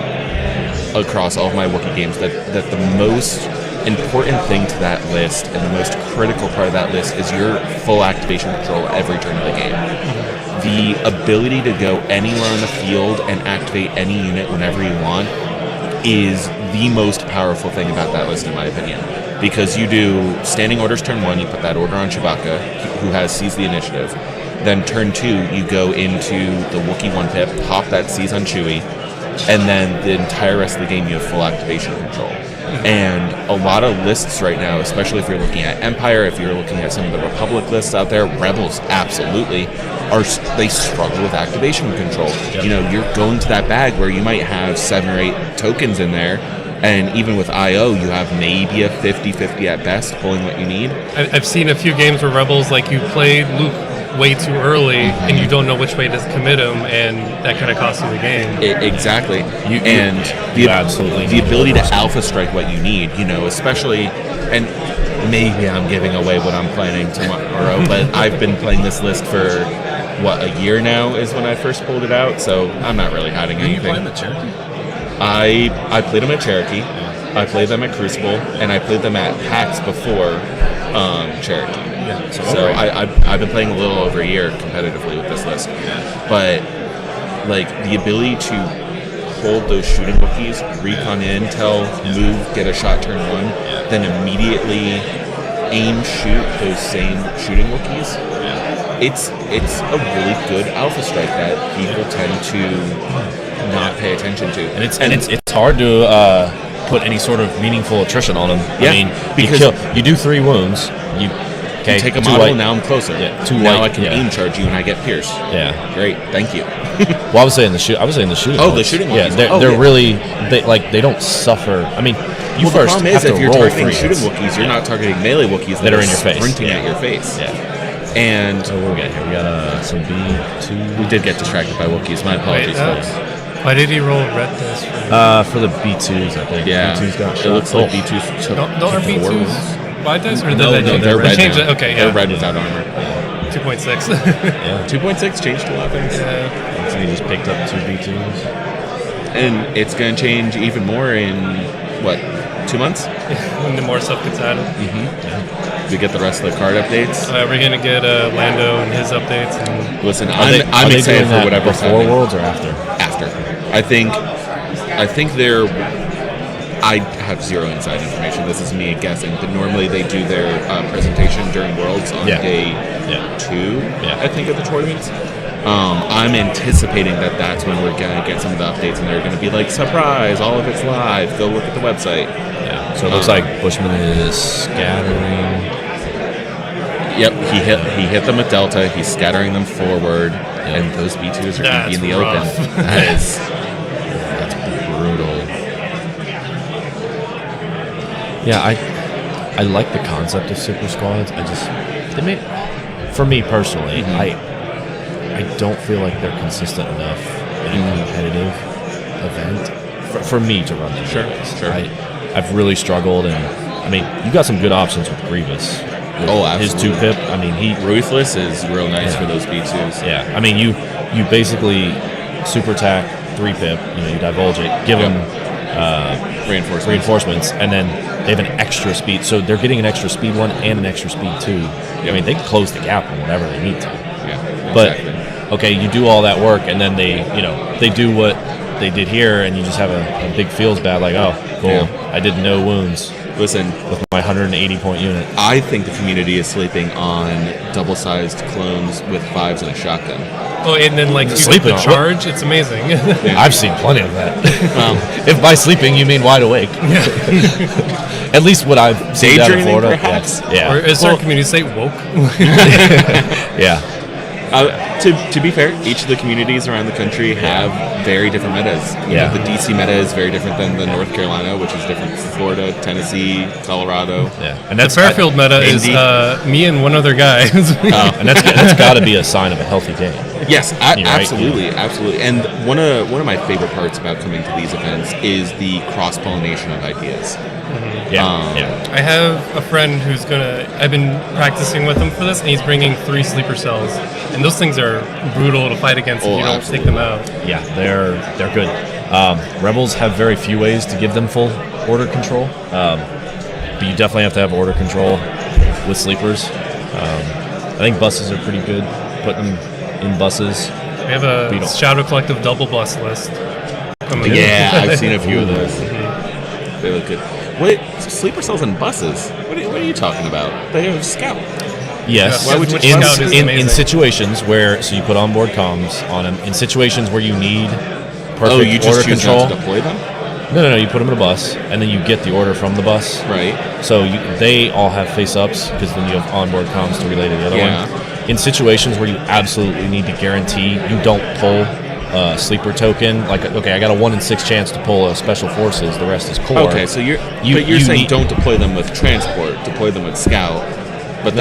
across all of my Wookiee games that the most important thing to that list and the most critical part of that list is your full activation control every turn of the game. The ability to go anywhere on the field and activate any unit whenever you want is the most powerful thing about that list, in my opinion. Because you do standing orders turn 1, you put that order on Chewbacca, who has Seize the Initiative. Then turn 2, you go into the Wookiee 1 pip, pop that Seize on Chewie, and then the entire rest of the game you have full activation control. And a lot of lists right now, especially if you're looking at Empire, if you're looking at some of the Republic lists out there, Rebels absolutely they struggle with activation control. Yep. You're going to that bag where you might have 7 or 8 tokens in there, and even with IO, you have maybe a 50-50 at best, pulling what you need. I've seen a few games where Rebels, like, you play Luke way too early, and you don't know which way to commit him, and that kind of costs you the game. Exactly. Absolutely. The ability to alpha strike what you need, especially, and maybe I'm giving away what I'm planning tomorrow, but I've been playing this list for, a year now is when I first pulled it out, so I'm not really hiding anything. You play them at Cherokee? I played them at Cherokee, I played them at Crucible, and I played them at PAX before Cherokee. Yeah, so I've been playing a little over a year competitively with this list. But like the ability to hold those shooting Wookiees, recon intel, move, get a shot turn 1, then immediately aim shoot those same shooting Wookiees. It's a really good alpha strike that people tend to not pay attention to. And it's hard to put any sort of meaningful attrition on them. Yeah, I mean, because you do 3 wounds, you take a model, and now I'm closer. Yeah, now I can aim charge you and I get pierced. Yeah, great, thank you. Well, I was saying the shooting. Oh, the shooting. Yeah, they're really they don't suffer. I mean, the problem is if you're targeting shooting Wookiees, you're not targeting melee Wookiees that are in your face, sprinting at your face. Yeah. And so what we got here? We got some B2. We did get distracted by Wookiees. My apologies, folks. Why did he roll red dice? For the B2s, I think. Yeah, B2s got shot. It looks like B2s took. Don't are B2s white dice, or did no, they're red. Change it. Okay, yeah. They're red without armor. 2.6. Yeah, 2.6 changed a lot of things. Yeah. So he just picked up 2 B2s. And it's going to change even more in, 2 months? When the more stuff gets added. Mm-hmm. We get the rest of the card updates. We're going to get Lando and his updates. And listen, I'm excited for whatever's happening. Before Worlds or after? After. I think they're... I have zero inside information. This is me guessing, but normally they do their presentation during Worlds on day 2, I think, of the tournaments. I'm anticipating that's when we're going to get some of the updates, and they're going to be like, surprise, all of it's live. Go look at the website. Yeah. So it looks like Bushman is scattering. Yep, he hit them with Delta. He's scattering them forward, and those B2s are going to be in the open. That's brutal. Yeah, I like the concept of super squads. For me personally, I don't feel like they're consistent enough in a competitive event for me to run the Sure. I've really struggled, and I mean, you got some good options with Grievous. His 2-pip. I mean, Ruthless is real nice for those B2s. Yeah, I mean, you basically super attack 3-pip. You divulge it, give him reinforcements, and then they have an extra speed. So they're getting an extra speed 1 and an extra speed 2. I mean, they can close the gap on whatever they need to. Yeah, but okay, you do all that work, and then they do what they did here, and you just have a big feels bad, like, oh, cool, I did no wounds. Listen, with my 180-point unit. I think the community is sleeping on double-sized clones with 5s and a shotgun. Oh, and then like you sleep the charge, it's amazing. Yeah. I've seen plenty of that. If by sleeping you mean wide awake. At least what I've seen down in Florida. Perhaps. Yeah. Or is our community say woke? Yeah. To be fair, each of the communities around the country have very different metas. You know, the DC meta is very different than the North Carolina, which is different from Florida, Tennessee, Colorado. Yeah, and that's Fairfield meta is me and one other guy. And that's got to be a sign of a healthy game. Yes, absolutely, absolutely. And one of my favorite parts about coming to these events is the cross pollination of ideas. I have a friend who's I've been practicing with him for this, and he's bringing 3 sleeper cells, and those things are brutal to fight against if you don't take them out. Yeah, they're good. Rebels have very few ways to give them full order control, but you definitely have to have order control with sleepers. I think buses are pretty good. Put them in buses. We have a Shadow Collective double bus list. I've seen a few of those. They look good. What sleeper cells and buses? What are you talking about? They have scout. Yes. Why would you in situations where you put onboard comms on them, in situations where you need perfect you just order choose control. not to deploy them? No. You put them in a bus, and then you get the order from the bus. Right. So they all have face-ups because then you have onboard comms to relay to the other one. In situations where you absolutely need to guarantee you don't pull a sleeper token, like, okay, I got a 1 in 6 chance to pull a special forces, the rest is core. Okay, so you're saying don't deploy them with transport, deploy them with scout. But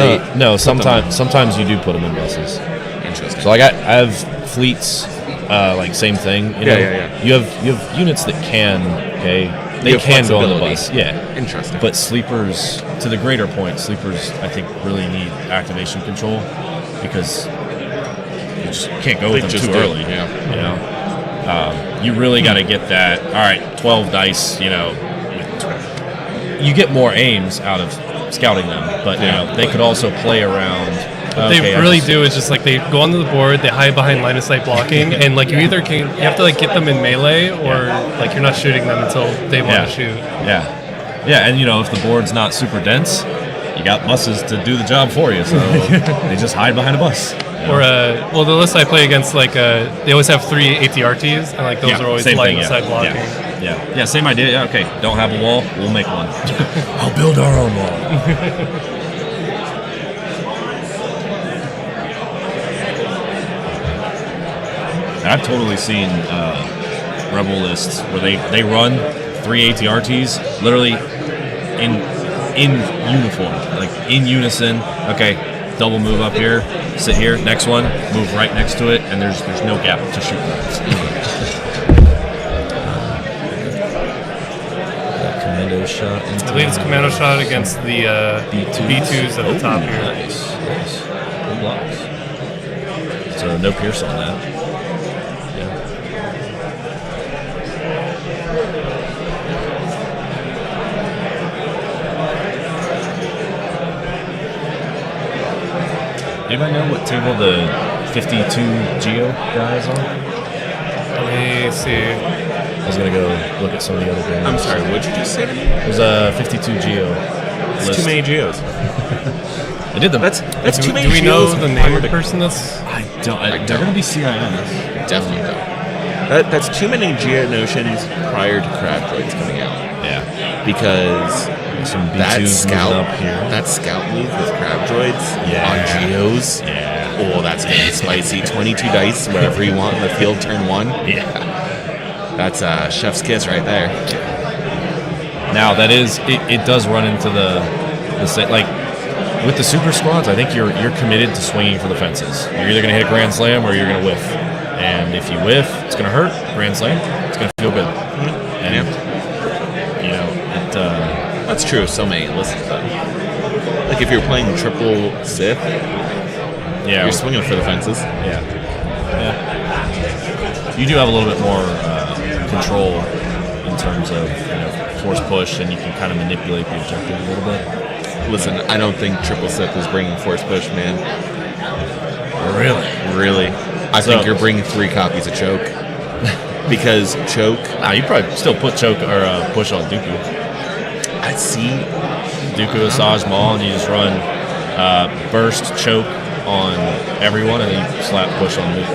sometimes you do put them in buses. Interesting. So like I have fleets, like same thing. Yeah. You have units that can they can go on the bus. Yeah. Interesting. But sleepers, to the greater point, sleepers I think really need activation control because you just can't go with them too early. Yeah. You really got to get that. All right, 12 dice. You get more aims out of scouting them, but they could also play around. What they really do is just like they go onto the board, they hide behind line of sight blocking, and like you have to like get them in melee or like you're not shooting them until they want to shoot. Yeah, and if the board's not super dense, you got buses to do the job for you, so they just hide behind a bus. Or the list I play against, like they always have 3 ATRTs, and like those are always line of sight blocking. Yeah, same idea. Yeah, okay, don't have a wall, we'll make one. I'll build our own wall. I've totally seen Rebel lists where they run 3 ATRTs literally in uniform, like in unison. Okay, double move up here, sit here, next one, move right next to it, and there's no gap to shoot Commando shot. I believe it's commando shot against the B2s at the top here. Nice. Good blocks. So no pierce on that. Anybody know what table the 52 Geo guy is on? Let me see. I was gonna go look at some of the other games. I'm sorry, what'd you just say to me? There's a 52 Geo. That's too many Geos. I did them. That's too many Do we know Geos the name of the person that's? I don't. They're gonna be CIMs. Definitely don't. That's too many Geo notions prior to Crab Droids coming out. Yeah. Because some that scout scout move with Crab Droids on Geos. Yeah. Oh, that's gonna be spicy. 22 dice wherever you want in the field, turn 1. Yeah. That's chef's kiss right there. Now that is it does run into the like with the super squads. I think you're committed to swinging for the fences. You're either gonna hit a grand slam or you're gonna whiff. And if you whiff, it's gonna hurt. Grand slam, it's gonna feel good. And that's true of so many lists. Like if you're playing triple Sith, you're swinging for the fences. Yeah. You do have a little bit more control in terms of force push, and you can kind of manipulate the objective a little bit. Listen, I don't think Triple Sip is bringing force push, man. Really. I think you're bringing 3 copies of Choke. Because Choke... Nah, you probably still put Choke or push on Dooku. I see. Dooku, Asajj, Maul, and you just run burst, Choke on everyone, and then you slap push on Dooku.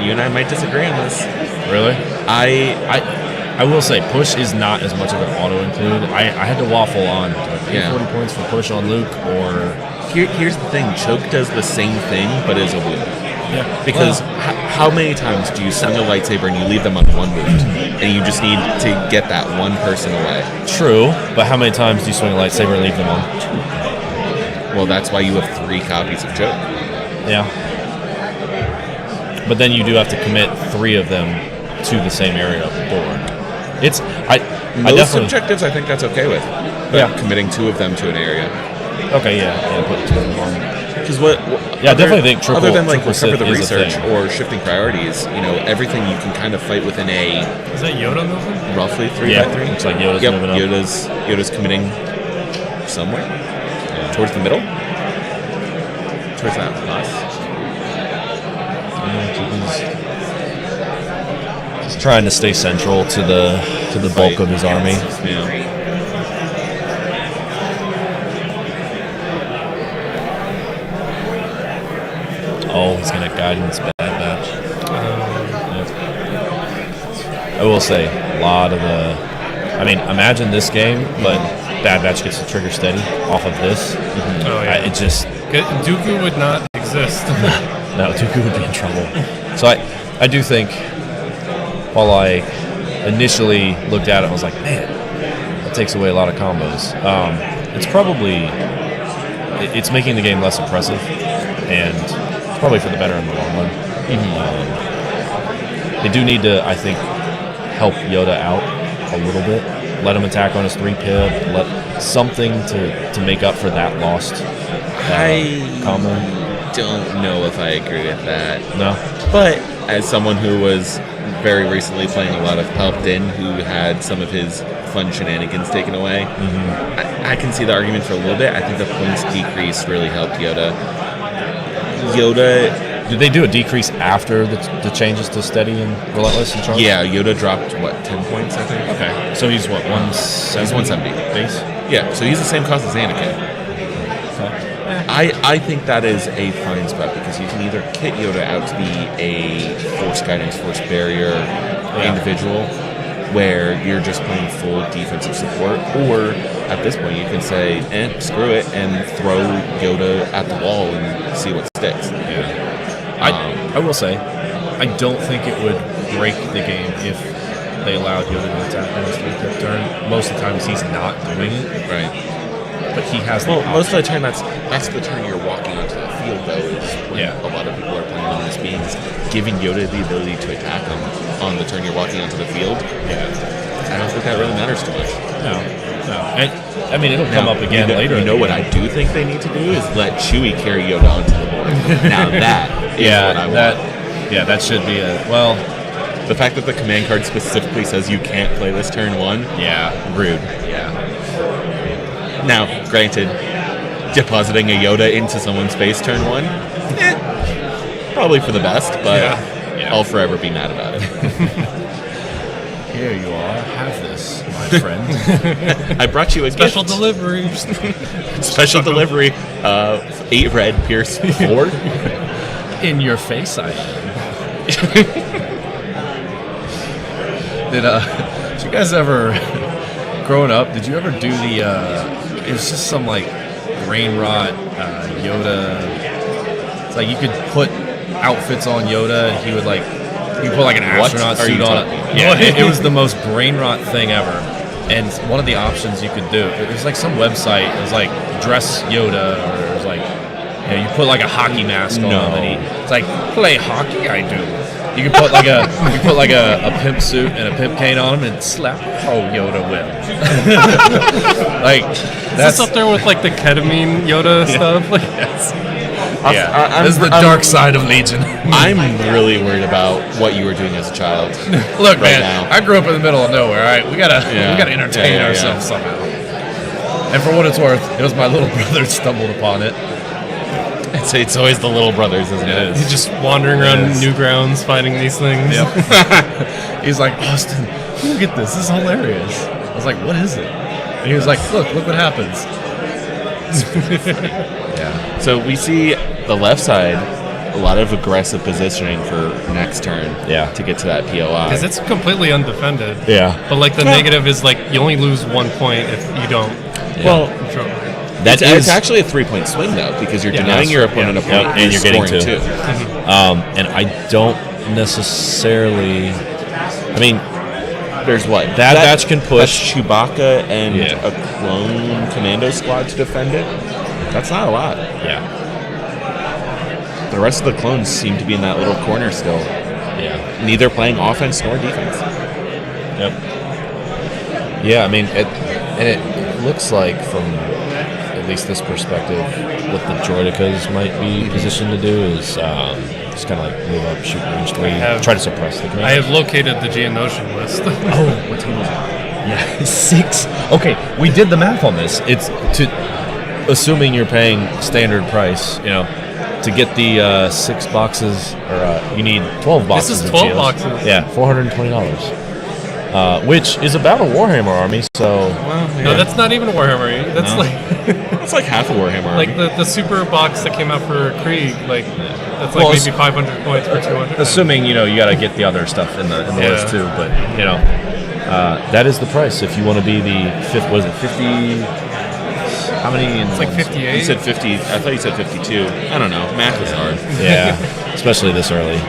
You and I might disagree on this. Really? I will say push is not as much of an auto include. I had to waffle on 40 points for push on Luke or... Here's the thing, Choke does the same thing, but as a wound. Yeah. Because how many times do you swing a lightsaber and you leave them on 1 wound, and you just need to get that one person away? True, but how many times do you swing a lightsaber and leave them on 2? Well, that's why you have 3 copies of Choke. Yeah. But then you do have to commit 3 of them to the same area of the door. Most objectives, I think that's okay with. But committing 2 of them to an area. Okay, yeah, put 2 of them on. Because I definitely think other than like triple recover the is a research thing. or shifting priorities, everything you can kind of fight within a Is that Yoda moving? roughly 3 Yeah, by 3. looks like Yoda's moving up. Yoda's committing somewhere towards the middle, towards that plus. He's trying to stay central to the bulk of his army. Yeah. Oh, he's gonna guidance Bad Batch. I will say, a lot of the... I mean, imagine this game, but Bad Batch gets the trigger steady off of this. Oh, yeah. It just... Dooku would not exist. No, Dooku would be in trouble. So I do think, while I initially looked at it, I was like, man, that takes away a lot of combos. It's probably... It's making the game less impressive, and it's probably for the better in the long run. They do need to, I think, help Yoda out a little bit. Let him attack on his 3-pip. Let something to make up for that lost combo. Don't know if I agree with that. No. But as someone who was very recently playing a lot of Palpatine, who had some of his fun shenanigans taken away, I can see the argument for a little bit. I think the points decrease really helped Yoda. Did they do a decrease after the changes to steady and relentless and charge? Yeah, Yoda dropped 10 points, I think. Okay, so he's what, 170? He's 170 base. Yeah, so he's the same cost as Anakin. Okay. I think that is a fine spot because you can either kit Yoda out to be a force guidance, force barrier individual, where you're just playing full defensive support, or at this point you can say, screw it, and throw Yoda at the wall and see what sticks. Yeah. I will say, I don't think it would break the game if they allowed Yoda to attack on his 3-pip turn. Most of the times he's not doing it. Right. But he has the option. Most of the time that's the turn you're walking onto the field, though, is when a lot of people are playing on this being giving Yoda the ability to attack him on the turn you're walking onto the field. Yeah. I don't think that really matters too much. No. I mean, it'll come up again later. You know what I do think they need to do is let Chewie carry Yoda onto the board. Now that is what I want. That should be the fact that the command card specifically says you can't play this turn 1. Yeah. Rude. Yeah. Now, granted, depositing a Yoda into someone's face turn 1, probably for the best, but I'll forever be mad about it. Here you are. Have this, my friend. I brought you a Special gift. delivery. Special delivery. 8 red, Pierce 4. In your face, I am. Did you guys ever, growing up, did you ever do the, it was just some like brain rot Yoda, it's like you could put outfits on Yoda and he would like, you put like an astronaut suit on it. Yeah, it was the most brain rot thing ever. And one of the options you could do, it was like some website, it was like dress Yoda, or it was like, you put like a hockey mask on him and it's like, play hockey, I do. You could put like a pimp suit and a pimp cane on him and slap Yoda with. Like that's up there with like the ketamine Yoda stuff. Like, yes. Yeah, this is the dark side of Legion. I'm really worried about what you were doing as a child. Look, right man, now. I grew up in the middle of nowhere. All right, we gotta entertain ourselves somehow. And for what it's worth, it was my little brother that stumbled upon it. It's always the little brothers, isn't it? He's just wandering around Newgrounds finding these things. Yep. He's like, Austin, look at this. This is hilarious. I was like, what is it? And he was like, look what happens. Yeah. So we see the left side, a lot of aggressive positioning for next turn. Yeah. To get to that POI. Because it's completely undefended. Yeah. But like the negative is like you only lose 1 point if you don't. Well, control it. It's actually a 3-point swing though, because you're denying your opponent a point and you're getting scoring 2. And I don't necessarily. I mean, there's what that batch can push Chewbacca and a clone commando squad to defend it. That's not a lot. Yeah. The rest of the clones seem to be in that little corner still. Yeah. Neither playing offense nor defense. Yep. Yeah, I mean, it looks like from at least this perspective, what the Droidicas might be positioned to do is just kind of like move up, shoot range 3, try to suppress the command. I have located the Geonosian list. Oh, what team is it? Yeah, 6. Okay, we did the math on this. It's assuming you're paying standard price, to get the 6 boxes, or you need 12 boxes. This is of 12 Geos. boxes. Yeah, $420. Which is about a Warhammer army, so... No, that's not even a Warhammer. That's It's like half a Warhammer army. Like the super box that came out for Krieg, that's like maybe 500 points for 200. Assuming, you got to get the other stuff in the list too, but, that is the price if you want to be the fifth, was it 50... How many? It's like 58. You said 50. I thought you said 52. I don't know. Math is hard. Yeah, especially this early.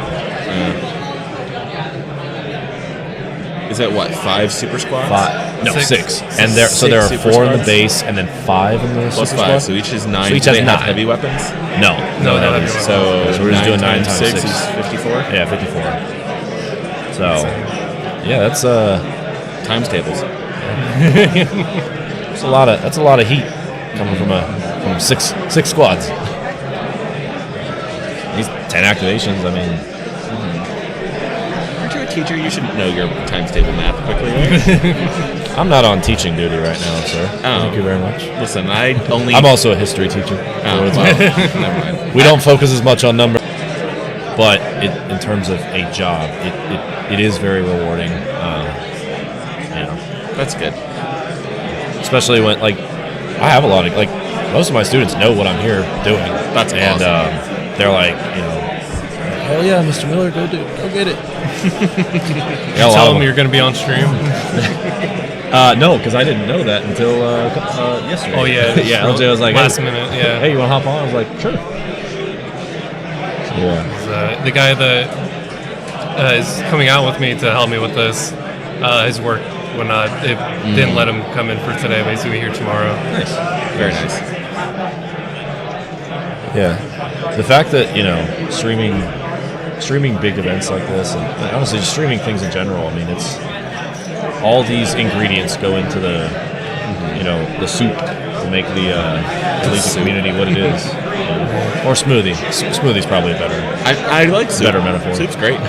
Is that what? 5 super squads? 5. No, 6. 6. And there are 4 in the base, and then 5 in the plus super 5. squad. So each is 9. So each Do has they 9 have heavy weapons. No, heavy weapons. So we're just doing 9 times 6 is 54. Yeah, 54. So yeah, that's times tables. That's a lot of heat coming from 6 squads. These 10 activations. I mean. Aren't you a teacher? You should know your times table math quickly, right? I'm not on teaching duty right now, sir. Oh. Thank you very much. Listen, I'm also a history teacher. Oh, well, never mind. We don't focus as much on numbers, but in terms of a job, it is very rewarding. That's good. Especially when, I have a lot of, most of my students know what I'm here doing. That's awesome. And they're like, hell yeah, Mr. Miller, go get it. Tell them you're going to be on stream. No, because I didn't know that until yesterday. Oh yeah, yeah. LJ was like, last minute. Yeah. Hey, you want to hop on? I was like, sure. Yeah. The guy that is coming out with me to help me with this, his work it didn't let him come in for today, but he's going to be here tomorrow. Nice. Very nice. Yeah. The fact that, streaming big events like this, and honestly, just streaming things in general, I mean, it's all these ingredients go into the soup to make the Legion community what it is. Or smoothie. Smoothie's probably better. I like soup. Better metaphor. Soup's great.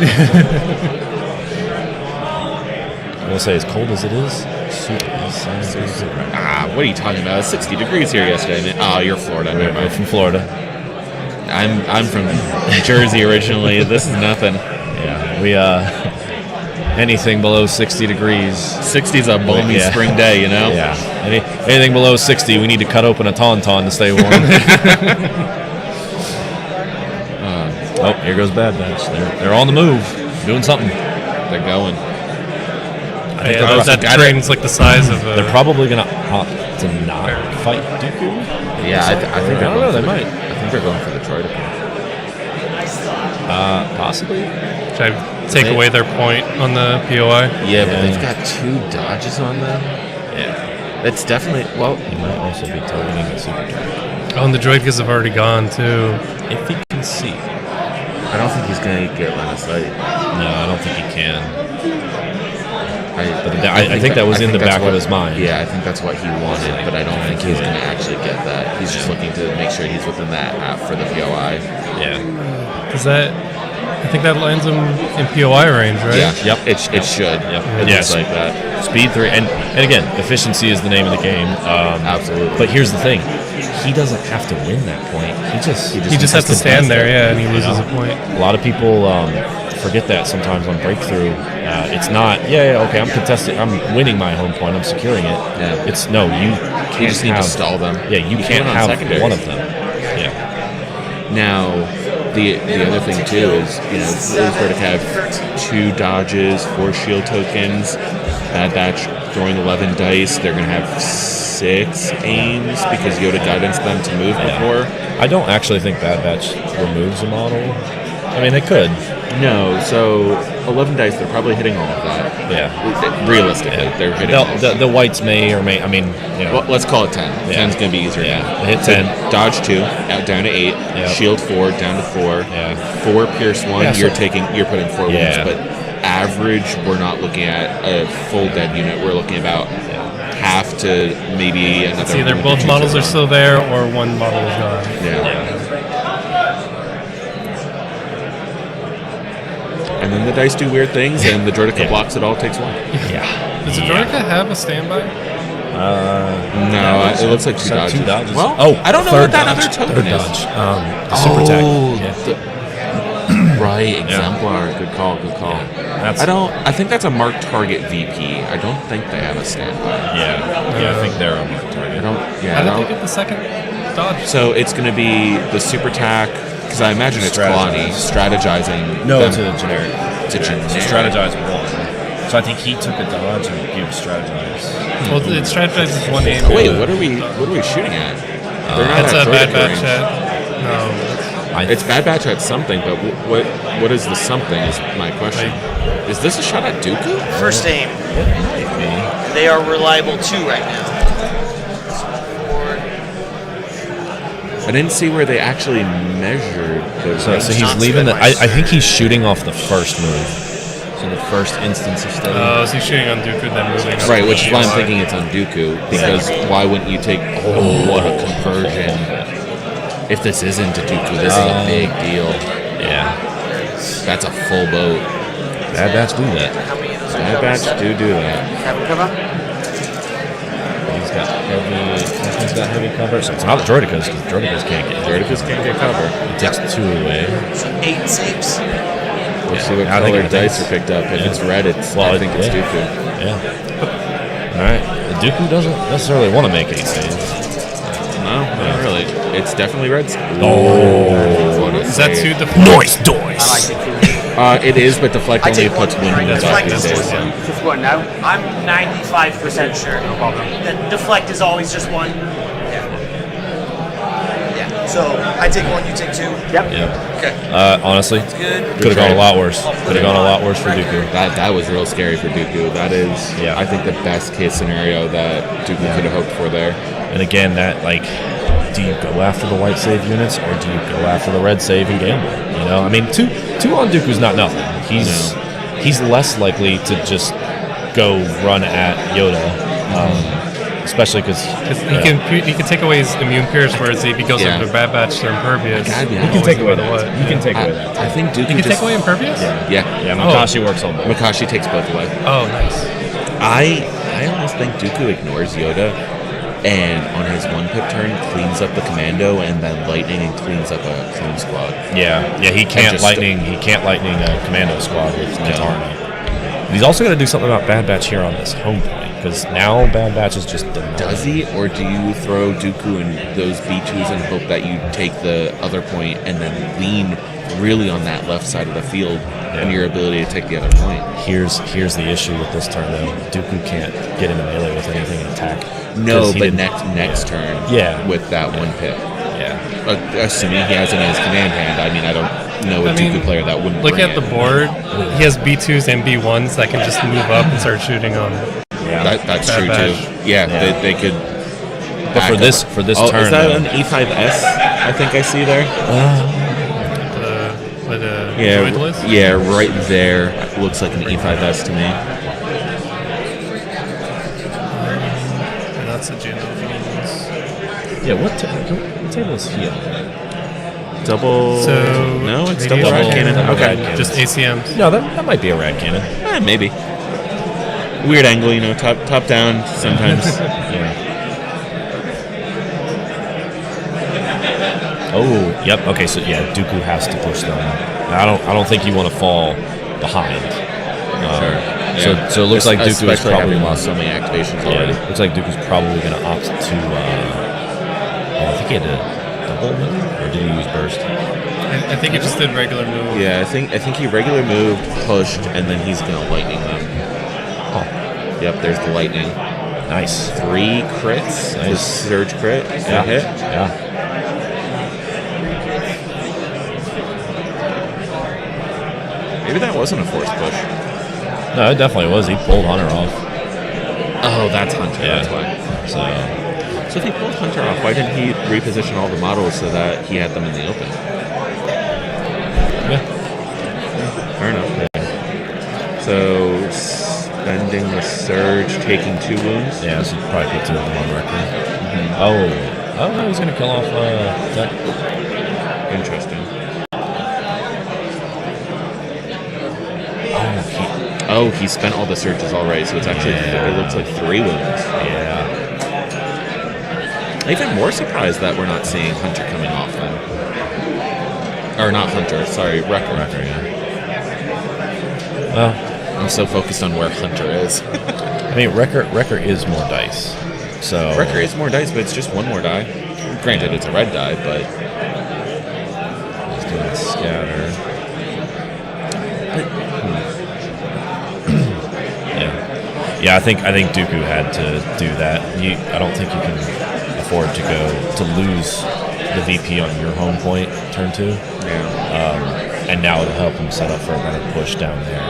I will say, as cold as it is, soup is what are you talking about? It's 60 degrees here yesterday. Oh, you're Florida. Never mind. From Florida. I'm from Jersey originally. This is nothing. Yeah, we anything below 60 degrees. 60's a balmy spring day, Yeah. Anything below 60, we need to cut open a tauntaun to stay warm. Oh, here goes Bad Batch. They're on the move, doing something. They're going. That train's like the size of. They're probably gonna opt to not fight Dooku. Yeah, I think they're going. They might. I think they're going for the Droideka. Possibly. Should I take away their point on the POI? Yeah, but they've got 2 dodges on them. Yeah. It's definitely, He might also be targeting the super droid. Oh, and the droidkas have already gone too. If he can see. I don't think he's going to get line of sight. No, I don't think he can. I think that was in the back of his mind. Yeah, I think that's what he wanted, but I don't think he's going to actually get that. He's just looking to make sure he's within that app for the POI. Yeah. Does that? I think that lands him in POI range, right? Yeah. Yep. It should. Yep. It looks like that. Speed 3, and again, efficiency is the name of the game. Absolutely. But here's the thing: he doesn't have to win that point. He just has to stand there, and he loses a point. A lot of people forget that sometimes on breakthrough. It's not, okay, I'm contesting, I'm winning my home point, I'm securing it. Yeah. It's no, you can't just need to stall them. Yeah, you can't have one of them. Yeah. Now, the other thing too is, Vertic have 2 dodges, 4 shield tokens. Bad Batch throwing 11 dice. They're going to have 6 aims because Yoda guidance them to move before. I don't actually think Bad Batch removes a model. I mean, they could. No, so 11 dice, they're probably hitting all of that. Yeah. Realistically, they're hitting all of that. The whites may or may, Well, let's call it 10. Yeah. 10's going to be easier now. They hit 10. Dodge 2, down to 8. Yep. Shield 4, down to 4. Yeah. 4, Pierce 1, Yeah, you're putting 4 wounds. Yeah. But average, we're not looking at a full dead unit. We're looking about half to maybe another. It's either both models are still there or one model is gone. Yeah. And then the dice do weird things, and the Droideka blocks it all, takes 1. Yeah. Does the Droideka have a standby? No, it looks like 2 dodges. 2 dodges. Well, I don't know third what that dodge, other token third is. dodge. The super tag. Right, exemplar. Good call. I think that's a marked target VP. I don't think they have a standby. Yeah, I think they're a marked target. How did they get the second dodge? So it's going to be the super tack, because I imagine it's Kalani strategizing. No, them. it's a generic. It's a generic. Strategize 1. So I think he took a dodge and gave strategize. Well, it strategizes 1 aim. Wait, what are we shooting at? It's a Bad Batch at. No. It's Bad Batch at something, but what is the something is my question. Is this a shot at Dooku? First aim. They are reliable 2 right now. I didn't see where they actually measured the. So he's leaving the. I think he's shooting off the first move. So the first instance of steady. Oh, so he's shooting on Dooku, then moving. Right, which is why I'm thinking it's on Dooku, because why wouldn't you take? What a conversion! If this isn't a Dooku, this is a big deal. Yeah, that's a full boat. Bad Batch do that. Bad Batch do that. He's got heavy cover. So it's not the Droidekas, because Droidekas can't get cover. He takes 2 away. So 8 saves. We'll see what color dice are picked up. If it's red, I think it's Dooku. Yeah. All right. The Dooku doesn't necessarily want to make 8 saves. No, not really. It's definitely red. Is that 2 deflect? Noise. It is, but deflect only puts 1 deflect these is days. Just one now. I'm 95% sure. No problem. That deflect is always just 1. Yeah. So I take 1, you take 2. Yep. Okay. Honestly, Good. could have gone a lot worse. Could have gone a lot worse for Dooku. That was real scary for Dooku. That is, I think, the best case scenario that Dooku could have hoped for there. And again, do you go after the white save units or do you go after the red save and gamble? I mean, 2 on Dooku's not nothing. He's less likely to just go run at Yoda, especially because he can take away his immune pierce, whereas if he goes over to Bad Batch, they're impervious. He can take away that. You can take away that. I think Dooku He can take away impervious? Yeah. Makashi works on both. Makashi takes both away. Oh, nice. I almost think Dooku ignores Yoda, and on his 1-pip turn cleans up the commando, and then lightning and cleans up a clone squad. Yeah. He can't lightning. He can't lightning a commando squad with Katarna. But he's also got to do something about Bad Batch here on this home point, because now Bad Batch is just denied. Does he, or do you throw Dooku in those B2s and hope that you take the other point and then lean really on that left side of the field and your ability to take the other point? Here's the issue with this turn though. Dooku can't get into melee with anything and attack. No, but next turn. Yeah. With that 1-pip. Yeah. Assuming he has it in his command hand. I mean, I don't know a Dooku player that wouldn't. Look at the board. He has B2s and B1s that can just move up and start shooting on. Yeah, that's true too. Yeah, they could. But for this turn, is that an E5S? I think I see there. Droid list? Yeah, right there. Looks like an E5S to me. That's a Genovese. Yeah, what table is he on? Double. So No, it's maybe double rad cannon. Okay. Just ACMs. No, that might be a rad cannon. Maybe. Weird angle, top down sometimes. Yeah. Oh, yep. Okay, so yeah, Dooku has to push them. I don't think you want to fall behind. Sure. Yeah. So it looks like Dooku is Especially probably having lost so many activations already. Looks like Dooku's probably going to opt to. I think he had to double move, or did he use burst? I think he just did regular move. Yeah, I think he regular moved, pushed, and then he's gonna lightning them. Oh, yep. There's the lightning. Nice. 3 crits. Nice. The surge crit. Yeah. Hit. Yeah. Maybe that wasn't a forced push. No, it definitely was. He pulled Hunter off. Oh, that's Hunter. Yeah. That's why. So if he pulled Hunter off, why didn't he reposition all the models so that he had them in the open? yeah. Fair enough. So spending the surge, taking 2 wounds. Yeah, so probably put 2 of them on record. Mm-hmm. Oh, no, he's gonna kill off Tech. Interesting. Oh, he spent all the surges already, so it's actually it looks like 3 wounds. Yeah. Even more surprised that we're not seeing Hunter coming off then. Or not Hunter, sorry, Wrecker. Yeah. Well, I'm so focused on where Hunter is. I mean, Wrecker is more dice. So Wrecker is more dice, but it's just 1 more die. Granted, it's a red die, but he's doing a scatter. Yeah, I think Dooku had to do that. I don't think you can afford to lose the VP on your home point turn 2. yeah. And now it'll help him set up for a better push down there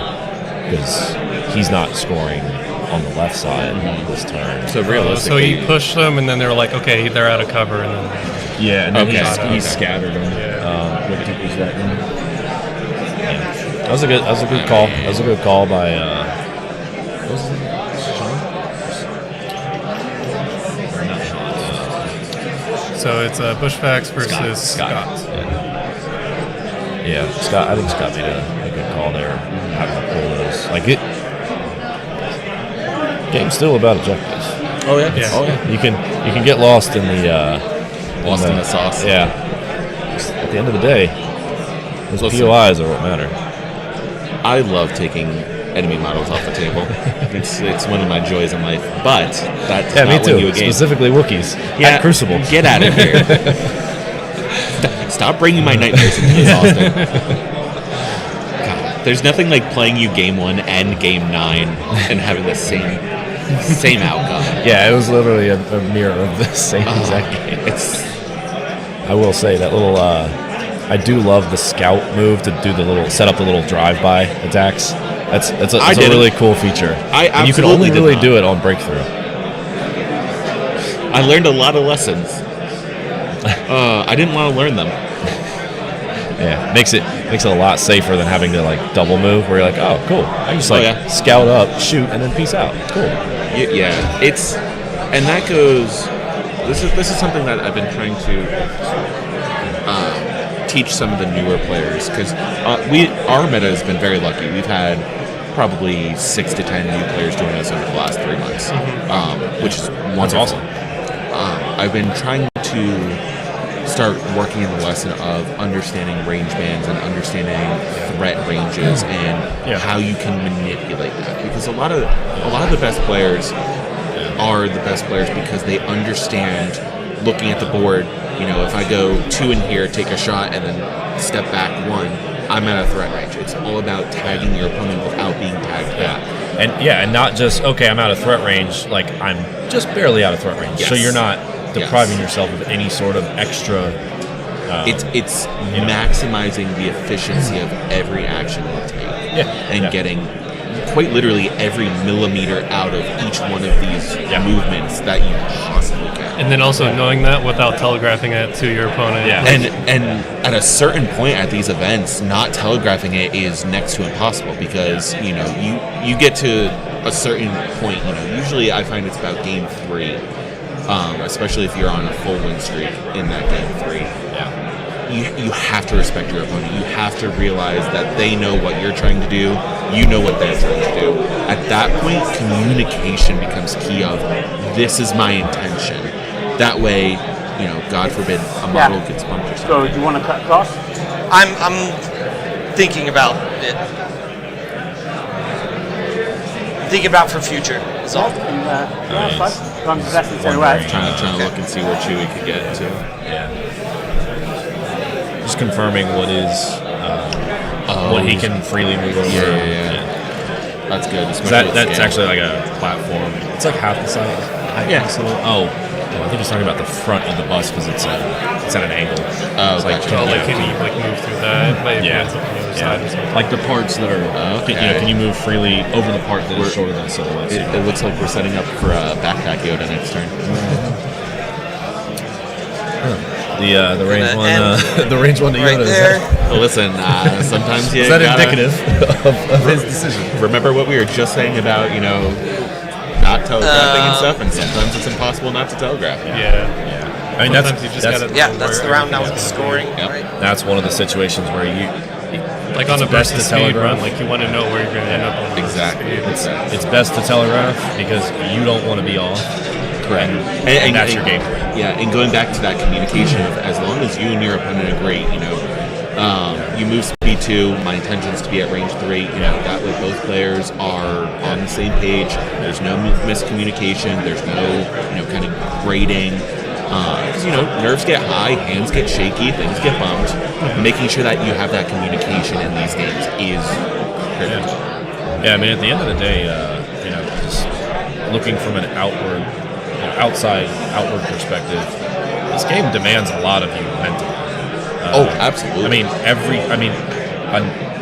because he's not scoring on the left side this turn. So So realistically, he pushed them, and then they were like, okay, they're out of cover, and then Yeah, and then Okay. he scattered him. With Dooku's weapon. Yeah. That was a good call. That was a good call by what was his name? Sean? Or not Sean. so it's Bushfax versus Scott. Yeah, Scott. I think Scott made a good call there, having to pull those. Like it, game's still about objectives. oh yeah, Yeah. oh yeah, You can get lost in the lost in the sauce. Yeah. Just at the end of the day, those Listen. POIs are what matter. I love taking enemy models off the table. It's one of my joys in life. But that's Yeah, not me win too. you a game. Specifically Wookiees. Yeah, At Crucible. Get out of here. Stop bringing my nightmares into this, Austin. God, there's nothing like playing you game 1 and game 9 and having the same outcome. Yeah, it was literally a mirror of the same exact game. I will say that little. I do love the scout move to do set up the little drive-by attacks. That's a really cool feature. And you can only really do it on breakthrough. I learned a lot of lessons. I didn't want to learn them. Yeah, makes it a lot safer than having to like double move where you're like, oh, cool. I just scout up, shoot, and then peace out. Cool. Yeah, and that goes. This is something that I've been trying to teach some of the newer players because our meta has been very lucky. We've had probably 6 to 10 new players join us over the last 3 months, which is wonderful. That's awesome. I've been trying to start working in the lesson of understanding range bands and understanding threat ranges and how you can manipulate that, because a lot of the best players are the best players because they understand looking at the board. You know, if I go 2 in here, take a shot, and then step back 1, I'm at a threat range. It's all about tagging your opponent without being tagged back. And not just, okay, I'm out of threat range, like I'm just barely out of threat range. Yes. So you're not depriving yourself of any sort of extra... It's maximizing the efficiency of every action you take. And getting quite literally every millimeter out of each one of these movements that you possibly can. And then also knowing that without telegraphing it to your opponent. Yeah. And at a certain point at these events, not telegraphing it is next to impossible because, you know, you get to a certain point, you know, usually I find it's about game 3 especially if you're on a full win streak in that game 3. Yeah. You have to respect your opponent. You have to realize that they know what you're trying to do. You know what they're trying to do. At that point, communication becomes key of, this is my intention. That way, God forbid, a model gets bumped or something. So, do you want to cut across? I'm thinking about it. Thinking about for future is all. That's fine. I'm just Trying to look and see where Chewie could get to. Yeah. Just confirming what is what he can freely move over. Yeah. That's good. That's actually like a platform. It's like half the size. Yeah. I think he's talking about the front of the bus because it's at an angle. Oh, it's gotcha. Can you move through that? Like, Yeah. it's on the other side or something. Like the parts that are, can you move freely over the part that is shorter than silhouette? It looks like we're setting up for a backpack Yoda next turn. The range one, the range one to Right Yoda. there. Listen, sometimes you Is that gotta indicative of his decision? Remember what we were just saying about, not telegraphing and stuff, and sometimes it's impossible not to telegraph. Yeah. I mean, Sometimes you just gotta Yeah, know that's where the round now with everything's the gonna scoring. Yep. Right? That's one of the situations where Like on a It's best versus to speed telegraph. run, like you want to know where you're going to end up on the Exactly. versus speed. it's best to telegraph because you don't want to be off. Correct. And that's your game. Yeah, and going back to that communication of, as long as you and your opponent agree, you move speed 2, my intention is to be at range 3, that way both players are on the same page, there's no miscommunication, there's no, kind of grading, because, nerves get high, hands get shaky, things get bumped. Making sure that you have that communication in these games is critical. Yeah, I mean, at the end of the day, just looking from an outward perspective, this game demands a lot of you mentally. Absolutely.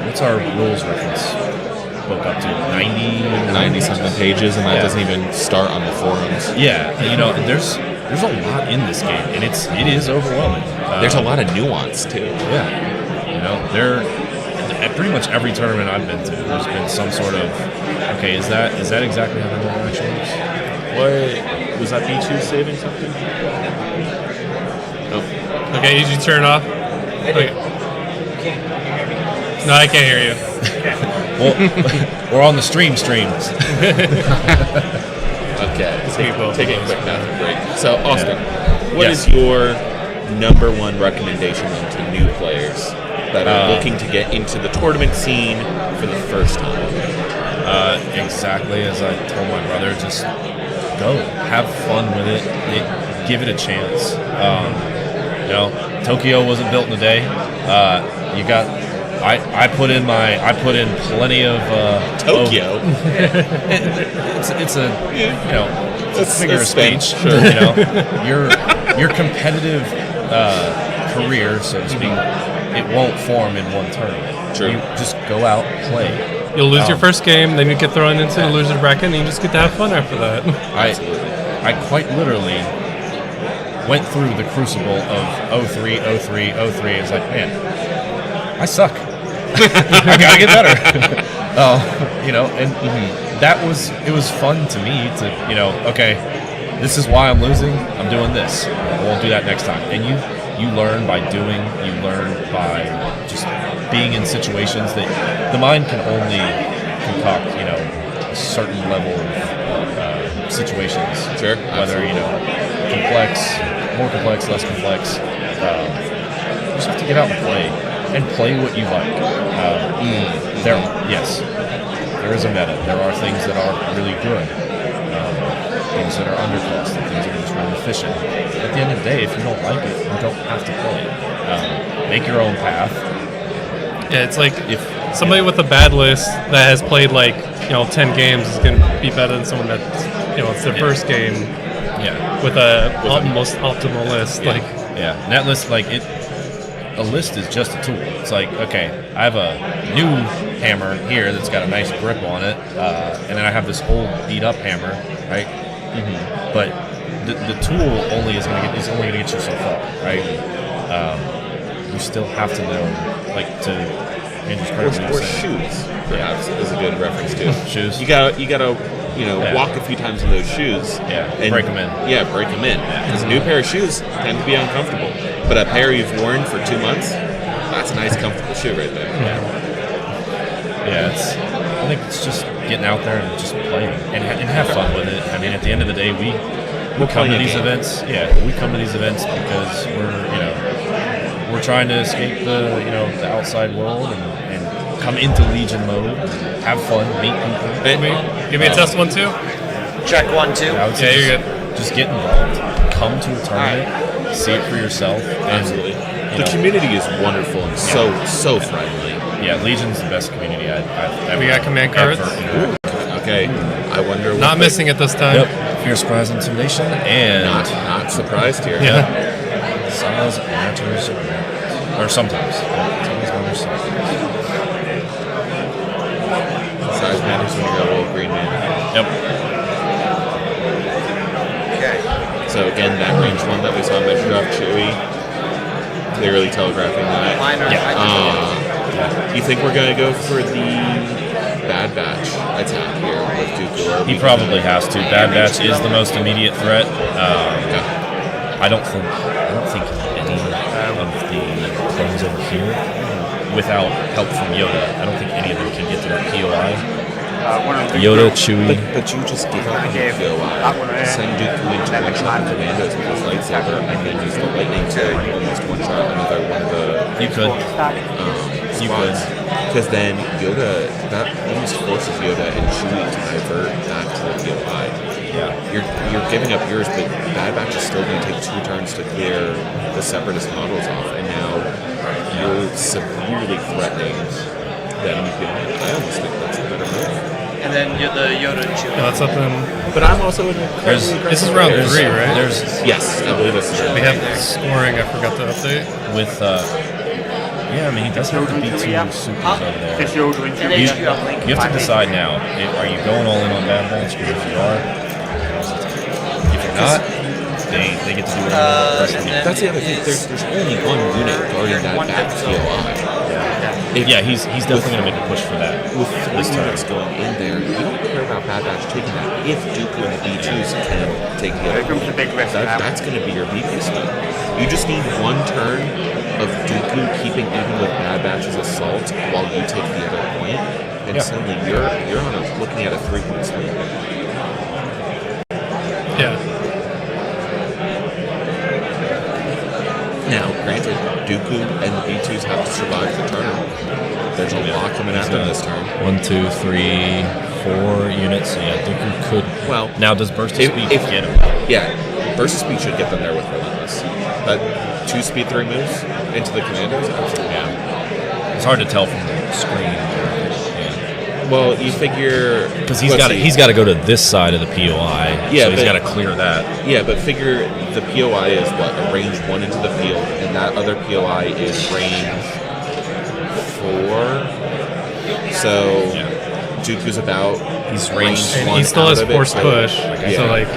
What's our rules reference book up to? 90 something pages, and that doesn't even start on the forums. Yeah, there's a lot in this game, and it is overwhelming. There's a lot of nuance too. Yeah, at pretty much every tournament I've been to, there's been some sort of is that exactly how the rule actually works? What was that? B2 saving something? Oh. Okay, did you turn off? Okay. No, I can't hear you. Well, we're on the streams. Okay, people. taking a quick bathroom break. So, Austin, what Yes. is your number one recommendation then to new players that are looking to get into the tournament scene for the first time? Exactly as I told my brother, just go, have fun with it, give it a chance. Tokyo wasn't built in a day. I put in plenty of Tokyo. It's a figure of Spain, speech. sure. Your competitive career, so to speak, it won't form in one tournament. True. You just go out, play. You'll lose your first game, then you get thrown into the loser bracket, and you just get to have fun after that. I quite literally went through the crucible of 03. It's like, man, I suck. I gotta get better. It was fun to me to, okay, this is why I'm losing. I'm doing this. I won't do that next time. And you learn by doing. You learn by just being in situations that the mind can only concoct, a certain level of situations. Sure. Whether complex, more complex, less complex. You just have to get out and play what you like. There is a meta. There are things that are really good, things that are underclassed, and things that are just really efficient. At the end of the day, if you don't like it, you don't have to play it. Make your own path. Yeah, it's like if somebody with a bad list that has played 10 games is going to be better than someone that's it's their first game. Yeah. With a most optimal list. And that list, a list is just a tool. It's like, okay, I have a new hammer here that's got a nice grip on it, and then I have this old beat up hammer, right? Mm-hmm. But the tool only is only going to get you so far, right? You still have to know, to Andrew's credit. Or shoes, perhaps, is a good reference too. Shoes. You gotta walk a few times in those shoes. Yeah, and break 'em in. Yeah, break them in. Because a new pair of shoes tend to be uncomfortable. But a pair you've worn for 2 months, that's a nice, comfortable shoe right there. Yeah, I think it's just getting out there and just playing and have fun with it. I mean, at the end of the day, we come to these events. Yeah, we come to these events because we're trying to escape the outside world and come into Legion mode, have fun, meet people. Give me a test 1, 2. Check 1, 2. I would say Yeah, you're good. Just get involved. Come to a tournament. See it for yourself. Absolutely. The community is wonderful and so friendly. Yeah, Legion's the best community I've ever. We got command cards. Okay, I wonder. Not missing it this time. Yep. Fear, surprise, intimidation, and not surprised here. Yeah. Size matters, or sometimes. Size matters. Size matters when you're a little green man. Yep. Okay. So again, that range one that we saw measured off Chewy, clearly telegraphing that. You think we're gonna go for the Bad Batch attack here with Dooku? He probably has to. Bad Batch is the most immediate threat. I don't think any of the clones over here, without help from Yoda, I don't think any of them can get to that POI. Yoda, Chewie. But you just give up on the POI, send Dooku into one shot the commandos with his lightsaber, and then use the lightning to almost one shot another one of the. You could. Because then Yoda, that almost forces Yoda and Chewie to divert back to the POI. Yeah. You're giving up yours, but Bad Batch is still going to take 2 turns to clear the Separatist models off, and now you're severely threatening the enemy POI. I almost think that's a better move. And then the Yoda and Chewie. That's something. But I'm also in This is round 3, right? Yes, I believe it's We have scoring. I forgot to update. With yeah, I mean, he doesn't have to beat 2 supers over there. You have to decide now. Are you going all in on Bad Batch? Because if you are, if you're not, they get to do whatever. That's the other thing. There's only one unit guarding that back POI. Yeah, he's definitely going to make a push for that. With 3 units going in there, you don't care about Bad Batch taking that. If Dooku and the B2s can take the other, that's going to be your weakest one. You just need 1 turn of Dooku keeping even with Bad Batch's assault while you take the other point, and suddenly you're on looking at a 3-point swing. Yeah. Now, granted, Dooku and the B2s have to survive the turn. There's a lot coming after this turn. 1, 2, 3, 4 units. So yeah, Dooku could. Well, now does Burst of Speed get him? Yeah, Burst of Speed should get them there with Relentless. But 2 speed 3 moves into the commandos? Absolutely. Yeah. It's hard to tell from the screen. Well, you figure because he's got to go to this side of the POI. Yeah, so he's got to clear that. Yeah, but figure the POI is what, a range 1 into the field, and that other POI is range 4. So Dooku's about he's range 1. He still has force push. So like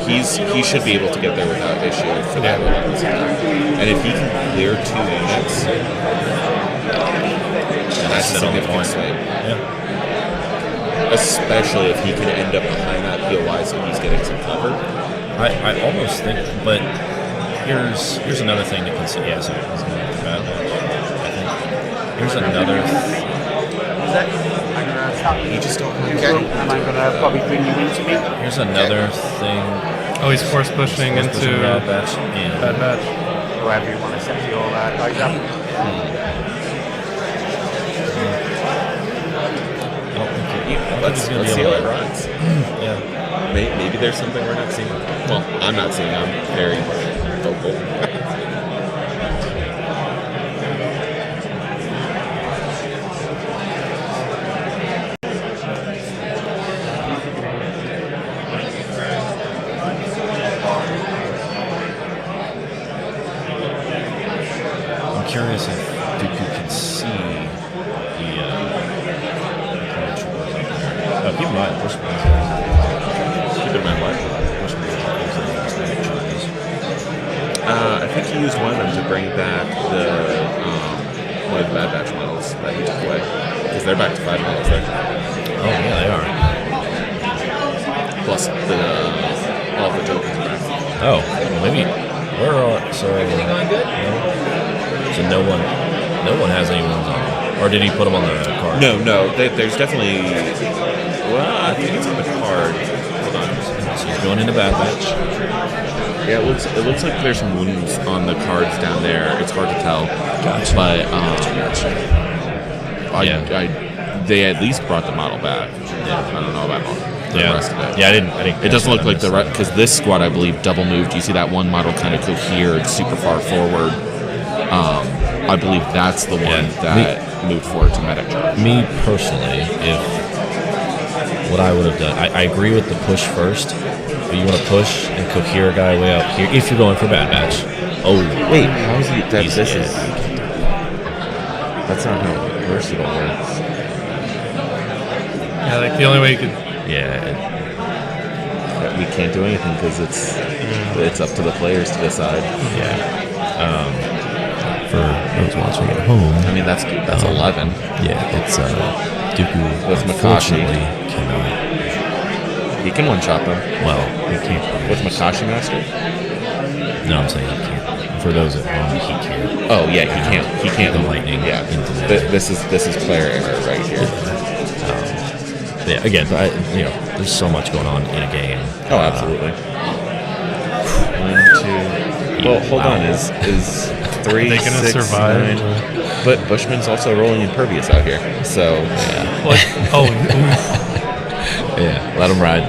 he should be able to get there without issue for that relentless attack. And if he can clear 2 units, that's a significant swing. Yeah. Especially if he can end up behind that POI, so he's getting some cover. I almost think, but here's another thing to consider. Yeah, so he's going to Bad Batch. Here's another. You just don't want to. And I'm gonna probably bring you into me. Here's another thing. Oh, he's force pushing into Bad Batch. Bad Batch. Whoever you want to set your guys up. Let's see how it runs. Yeah. Maybe there's something we're not seeing. Well, I'm not seeing. I'm very vocal. I'm curious if Dooku can see the clone troopers up there. Keep in mind, Keep in mind what? I think he used one of them to bring back one of the Bad Batch models that he took away. Because they're back to 5 models there. Oh, yeah, they are. plus all the tokens back. Oh, well, maybe we're all so. Everything going good? So no one has anyone's on, or did he put them on the card? No. There's definitely. Well, I think it's on the card. Hold on. So he's going into Bad Batch. Yeah, it looks like there's some wounds on the cards down there. It's hard to tell. Gotcha. But they at least brought the model back. Yeah. I don't know about the rest of it. Yeah, I didn't. It doesn't look like the rest, because this squad, I believe, double moved. You see that one model kind of cohered super far forward. I believe that's the one that moved forward to medic charge. Me personally, if what I would have done, I agree with the push first, but you want to push and cohere a guy way out here if you're going for Bad Batch. Oh, wait, how is he? That's not how versatile works. Yeah, like the only way you could. Yeah. We can't do anything because it's up to the players to decide. Yeah. For those watching at home, I mean that's 11. Yeah, it's Dooku with Makashi. Cannot. He can one shot them. Well, he can't with Makashi Master. No, I'm saying he can't. For those at home, he can't. Oh yeah, he can't. He can't. The lightning. Yeah. This is player error right here. Yeah. Again, there's so much going on in a game. Oh, absolutely. 1, 2. Well, hold on. Is 3? They gonna 6, survive? 9. But Bushman's also rolling impervious out here, so yeah. What? Oh. Yeah. Let him ride.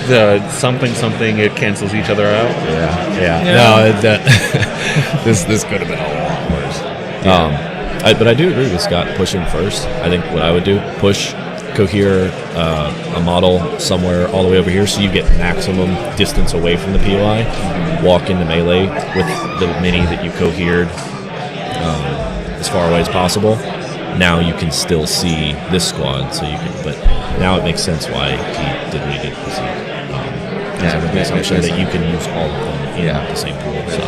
The something it cancels each other out. Yeah. No, this could have been a lot worse. But I do agree with Scott pushing first. I think what I would do, push, cohere a model somewhere all the way over here so you get maximum distance away from the POI, walk into melee with the mini that you cohered as far away as possible. Now you can still see this squad, so you can. But now it makes sense why he did what he did, because the assumption that you can use all of them in the same pool. So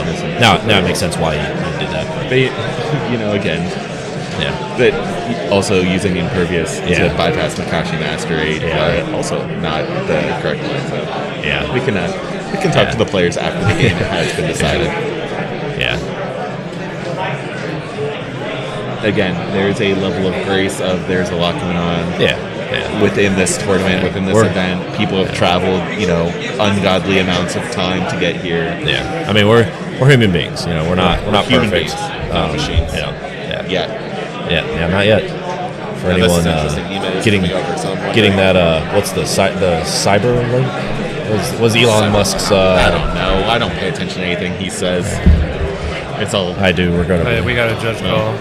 now it makes sense why he did that. But again. Yeah. But also using impervious to bypass Makashi Master 8, but also not the correct line. So yeah, we can talk to the players after the game has been decided. Yeah. Again, there's a level of grace of there's a lot going on. Yeah. Within this tournament, within this event, people have traveled, ungodly amounts of time to get here. Yeah. I mean, we're human beings. We're not human perfect. beings, not machines. Yeah, not yet. For anyone getting that, what's the cyber link? Was Elon Musk's? I don't know. I don't pay attention to anything he says. It's all. I do. We're gonna. We got a judge call.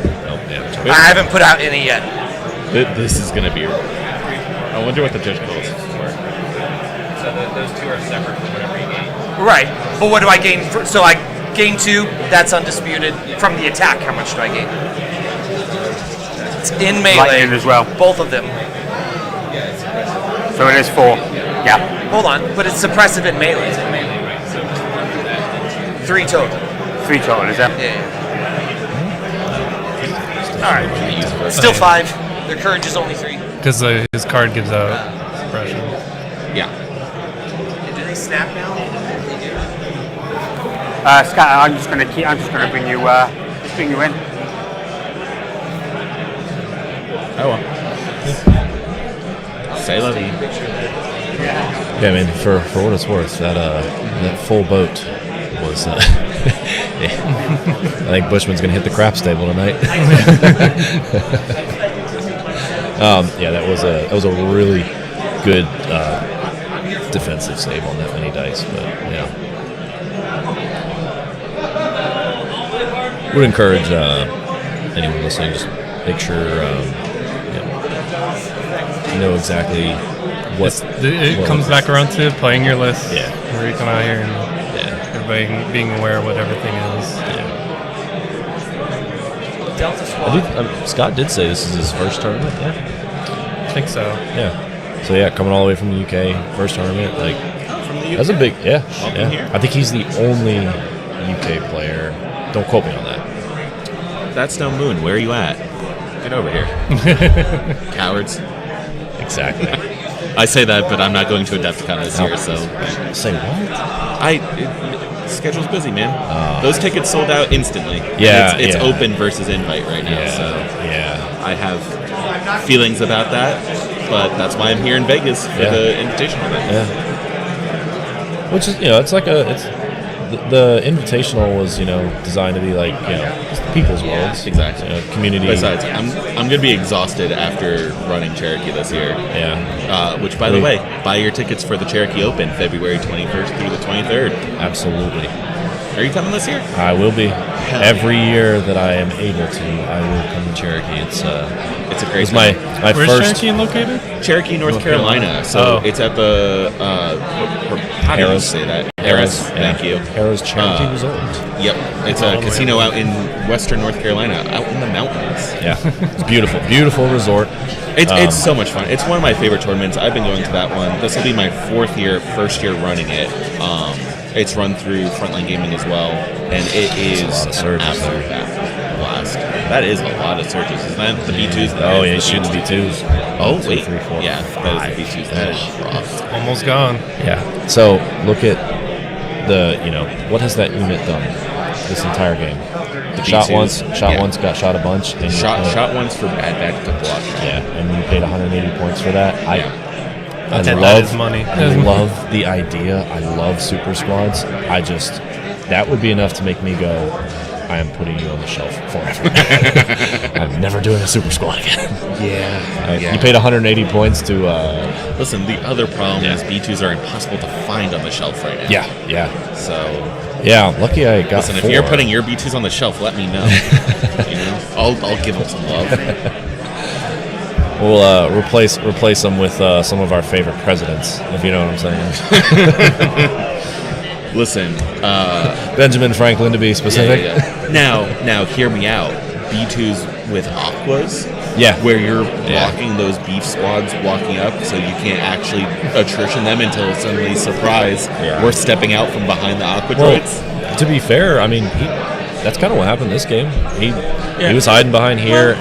I haven't put out any yet. This is gonna be. I wonder what the judge calls for. So those two are separate from whatever you gain. Right, but what do I gain? So I gain 2. That's undisputed from the attack. How much do I gain? It's in melee. Lightning as well. Both of them. So it is 4. Yeah. Hold on, but it's suppressive in melee. 3 total. 3 total, is that? Yeah. All right. Still 5. Their courage is only 3. Because his card gives out suppression. Yeah. Do they snap now? Scott, I'm just gonna bring you in. Oh well. Say la vie. Yeah, man. For what it's worth, that full boat was. I think Bushman's gonna hit the craps table tonight. That was a really good defensive save on that mini dice, but would encourage anyone listening, just make sure you know exactly what. It comes back around to playing your list. Yeah, where you come out here and everybody being aware of what everything is. Delta Squad. Scott did say this is his first tournament. Yeah, I think so. Yeah. So coming all the way from the UK, first tournament. Like from the UK. That's a big Here? I think he's the only UK player. Don't quote me on that. That's no Moon. Where are you at? Get over here, cowards. Exactly. I say that, but I'm not going to Adepticon this year, so. Say what? Schedule's busy, man. Those tickets sold out instantly. Yeah, It's open versus invite right now, so. Yeah. I have feelings about that, but that's why I'm here in Vegas for the invitational event. Yeah. Which is, it's like the invitational was, designed to be like, just the people's worlds. Exactly. Community. Besides, I'm going to be exhausted after running Cherokee this year. Yeah. Which, by the way, buy your tickets for the Cherokee Open, February 21st through the 23rd. Absolutely. Are you coming this year? I will be. Every year that I am able to, I will come to Cherokee. It's a great time. My Where's first Cherokee located? Cherokee, North Carolina. So it's at the how do you say that? Harrah's. Thank you. Harrah's Cherokee Resort. Yep, it's a casino out in western North Carolina, out in the mountains. Yeah, it's beautiful, beautiful resort. It's so much fun. It's one of my favorite tournaments. I've been going to that one. This will be my first year running it. It's run through Frontline Gaming as well, and it is an absolute blast. That is a lot of surges. Isn't that the B2s? Oh, yeah, shooting the B2s. Oh, 1, 2, wait. 3, 4, yeah, 5. that is the B2s. That is rough. Almost gone. Yeah. So look at what has that unit done this entire game? Shot B2s. once, got shot a bunch. And Shot once for bad block. Yeah, and you paid 180 points for that. That is money. I love the idea. I love super squads. That would be enough to make me go, I am putting you on the shelf forever. I'm never doing a super squad again. Yeah. You paid 180 points to... Listen, the other problem is B2s are impossible to find on the shelf right now. Yeah. So... Yeah, lucky I got Listen, 4. if you're putting your B2s on the shelf, let me know. I'll give them some love. We'll replace them with some of our favorite presidents, if you know what I'm saying. Listen, Benjamin Franklin to be specific. Now, hear me out. B2s with aquas, where you're blocking those beef squads walking up, so you can't actually attrition them until suddenly, surprise, we're stepping out from behind the aqua droids. Well, to be fair, I mean, that's kind of what happened this game. He was hiding behind here,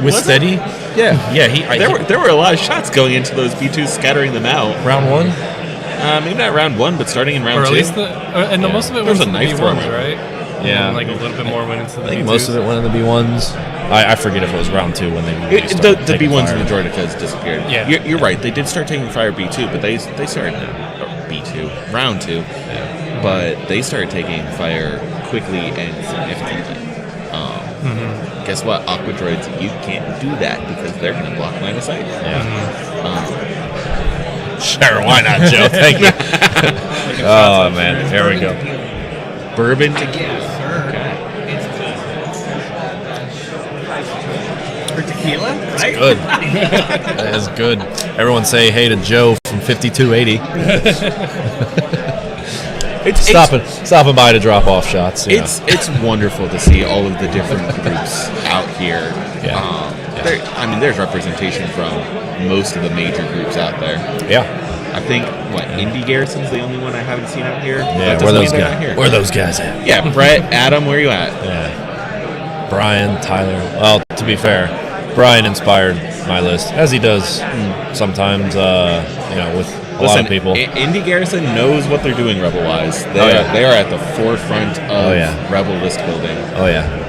with steady. There were a lot of shots going into those B2s, scattering them out. Round 1? Maybe not round 1, but starting in round 2. Or at least most of it There was went a to the knife B1s, thrower. right? Yeah. And a little bit more went into the I think B2s. most of it went in the B1s. I forget if it was round 2 when they really The started taking B1s fire. and the Droidicas disappeared. Yeah. You're right. They did start taking fire B2, but they started B2 round 2, but they started taking fire quickly and significantly. Guess what? Aqua droids, you can't do that because they're going to block line of sight. Sure, why not, Joe? Thank you. Oh man, there we go. Bourbon tequila. For tequila? Right? Good. That is good. Everyone say hey to Joe from 5280. Stopping by to drop off shots. It's wonderful to see all of the different groups out here. There's representation from most of the major groups out there. Yeah. I think Indie Garrison's the only one I haven't seen out here. Yeah, where those guys? Where those guys at? Yeah, Brett, Adam, where you at? Yeah. Brian, Tyler. Well, to be fair, Brian inspired my list, as he does sometimes. With a lot of people. Indie Garrison knows what they're doing rebel-wise. They are at the forefront of rebel list building. Oh yeah.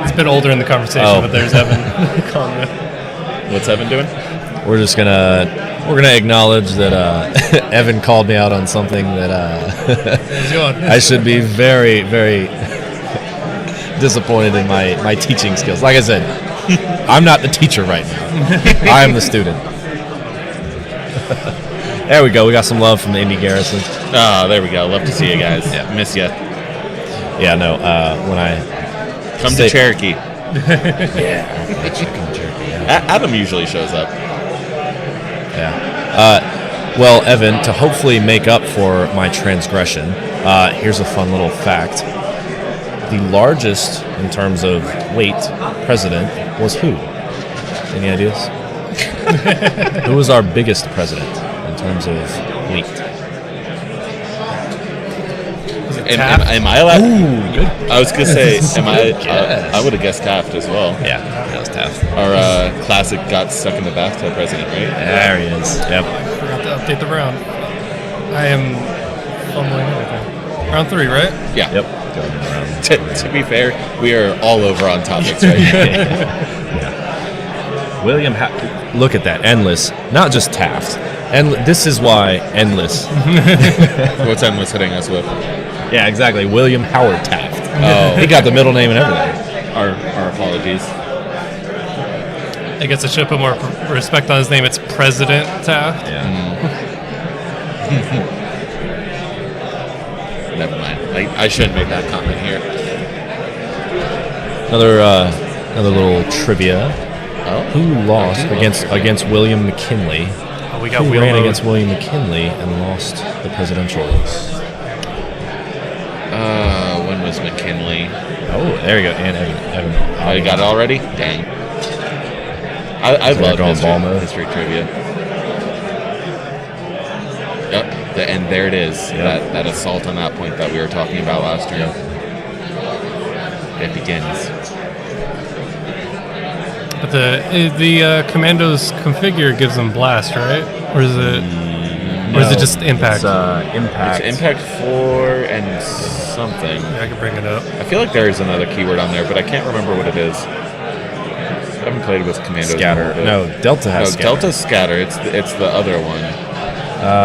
It's a bit older in the conversation, but there's Evan. What's Evan doing? We're gonna acknowledge that Evan called me out on something that I should be very, very disappointed in my teaching skills. Like I said, I'm not the teacher right now. I'm the student. There we go. We got some love from the Indie Garrison. Oh, there we go. Love to see you guys. Miss you. Yeah, no. When I come to Cherokee. Adam usually shows up. Yeah. Well, Evan, to hopefully make up for my transgression, here's a fun little fact. The largest, in terms of weight, president was who? Any ideas? Who was our biggest president in terms of weight? Was it am I allowed? Ooh, good. I was gonna say, I would have guessed Taft as well. Yeah, that was Taft. Our classic got stuck in the bathtub president, right? There he is. Yep. Forgot to update the round. I am fumbling everything. Round 3, right? Yeah. Yep. To be fair, we are all over on topics right now. Yeah. William, look at that. Endless. Not just Taft. And this is why Endless. What's Endless hitting us with? Yeah, exactly. William Howard Taft. Oh. He got the middle name and everything. Our apologies. I guess I should put more respect on his name. It's President Taft. Yeah. Never mind. I shouldn't make that comment here. Another little trivia. Oh. Who lost against William McKinley? We got Who wheel ran mode. against William McKinley and lost the presidential race? When was McKinley? Oh, there you go. And Evan. Oh, you got it already? Dang. I So love they're going ball mode. history trivia. Yep. And there it is. Yep. That assault on that point that we were talking about last year. It begins. But the Commandos configure gives them blast, right? Or is it? Or is it just impact? It's impact. It's impact 4 and something. Yeah, I can bring it up. I feel like there is another keyword on there, but I can't remember what it is. I haven't played with Commandos. Scatter. No, Delta has scatter. Delta's scatter. It's the other one.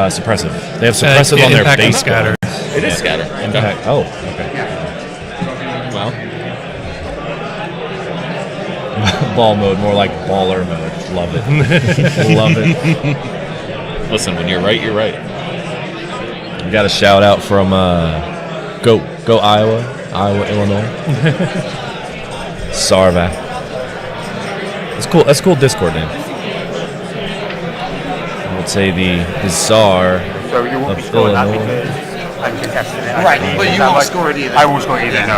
Suppressive. They have suppressive on their impact and base. scatter. It is scatter. Impact. Oh, okay. Well, ball mode, more like baller mode. Love it. Love it. listen, when you're right, you're right. We got a shout out from Go Iowa, Illinois. Sarva. That's cool. That's a cool Discord name. I would say the Czar So you won't be of scoring that Illinois. because I'm contesting it. Right, but you won't score it either. I won't score it either. No.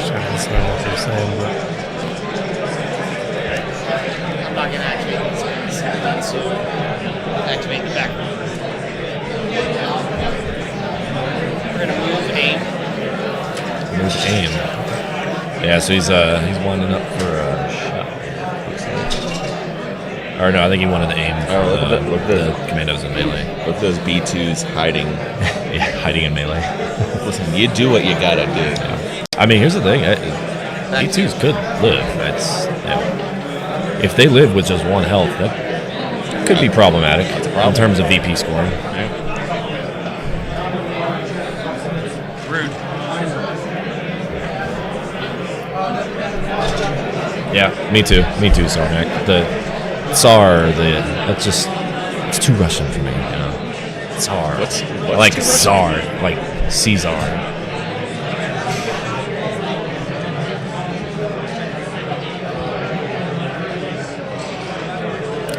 Sure, that's not what they're saying, but I'm not going to activate this so activate the background. We're going to move aim. Move aim. Yeah, so he's winding up for a shot. Or no, I think he wanted to aim. Look at the commandos in melee. Look at those B2s hiding. Yeah, hiding in melee. Listen, you do what you gotta do. I mean, here's the thing. B2s could live. If they live with just one health, that could be problematic in terms of VP scoring. Rude. Yeah, me too, Sarnak. The Tsar, that's just, it's too Russian for me, you know. Tsar. What's like Tsar, like Caesar.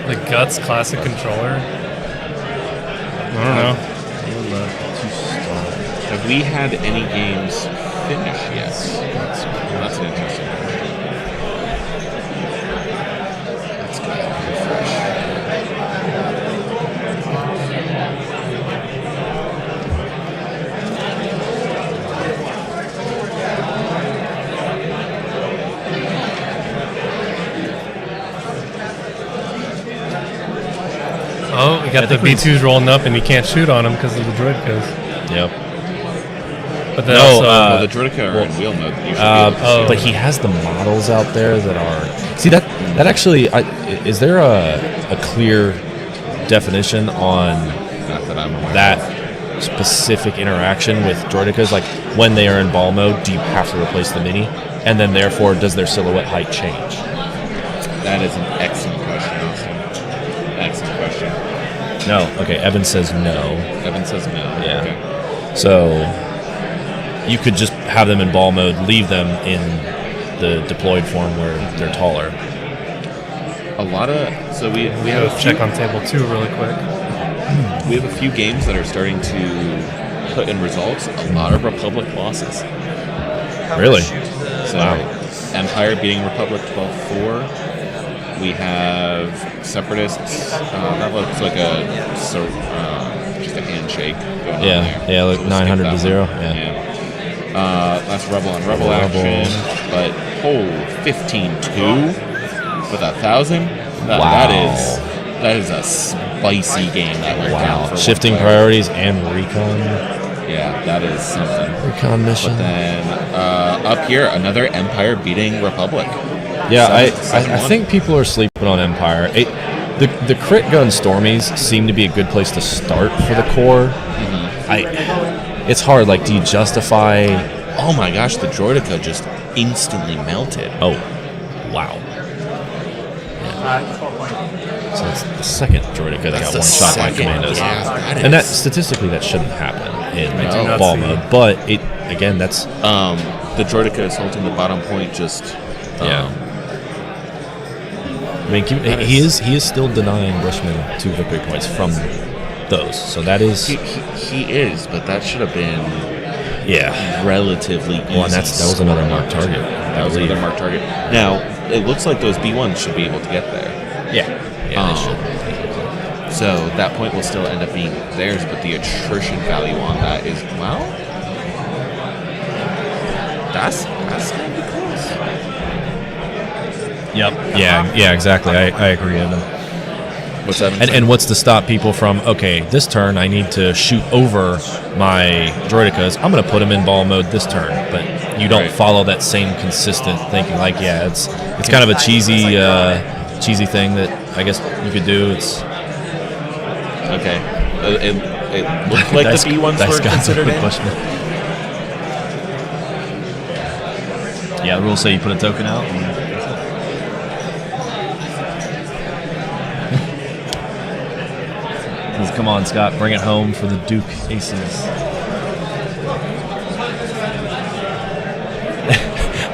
the Guts Classic controller. I don't know. Have we had any games finish yet? That's an interesting one. Let's go refresh. Oh, we got the B2s rolling up, and you can't shoot on them because of the Droidkas. Yep. But then No, also, Well, the Droideka are in wheel mode. You should be able to see but he has the models out there that are. See that actually, is there a clear definition on Not that I'm aware that specific interaction with droidekas? Like when they are in ball mode, do you have to replace the mini? And then therefore, does their silhouette height change? That is an excellent question, Austin. Excellent question. No. Okay. Evan says no. Evan says no. Yeah. Okay. So you could just have them in ball mode, leave them in the deployed form where they're taller. A lot of we have a few, check on table 2 really quick. we have a few games that are starting to put in results a lot of Republic losses. Really? So Wow. Empire beating Republic 12-4. We have Separatists. That looks like just a handshake going on there. Yeah, like 900 to 0. That's Rebel on Rebel action. But, 15-2 with 1,000? That is a spicy game that went down for Shifting priorities and recon. Yeah, that is something. Recon mission. But then up here, another Empire beating Republic. Yeah, I think people are sleeping on Empire. The crit gun Stormies seem to be a good place to start for the core. It's hard. Like, do you justify? Oh my gosh, the Droideka just instantly melted. Oh, wow. So it's the second Droideka that got one shot by Commandos. Yeah, and that statistically that shouldn't happen in ball mode. But that's the Droideka is holding the bottom point just I mean, he is still denying Bushman 2 victory points from those. So that is he is, but that should have been relatively easy. Well, and that was another marked target. That was another marked target. Now it looks like those B1s should be able to get there. Yeah, they should. So that point will still end up being theirs, but the attrition value on that is that's gonna be close. Yep. Yeah, exactly. I agree, Evan. What's that? And what's to stop people from, okay, this turn I need to shoot over my Droidekas. I'm going to put them in ball mode this turn, but you don't follow that same consistent thinking. Like, it's kind of a cheesy thing that I guess you could do. It's okay. It looked like the B1s were considered in. Yeah, the rules say you put a token out. Come on, Scott, bring it home for the Duke Aces.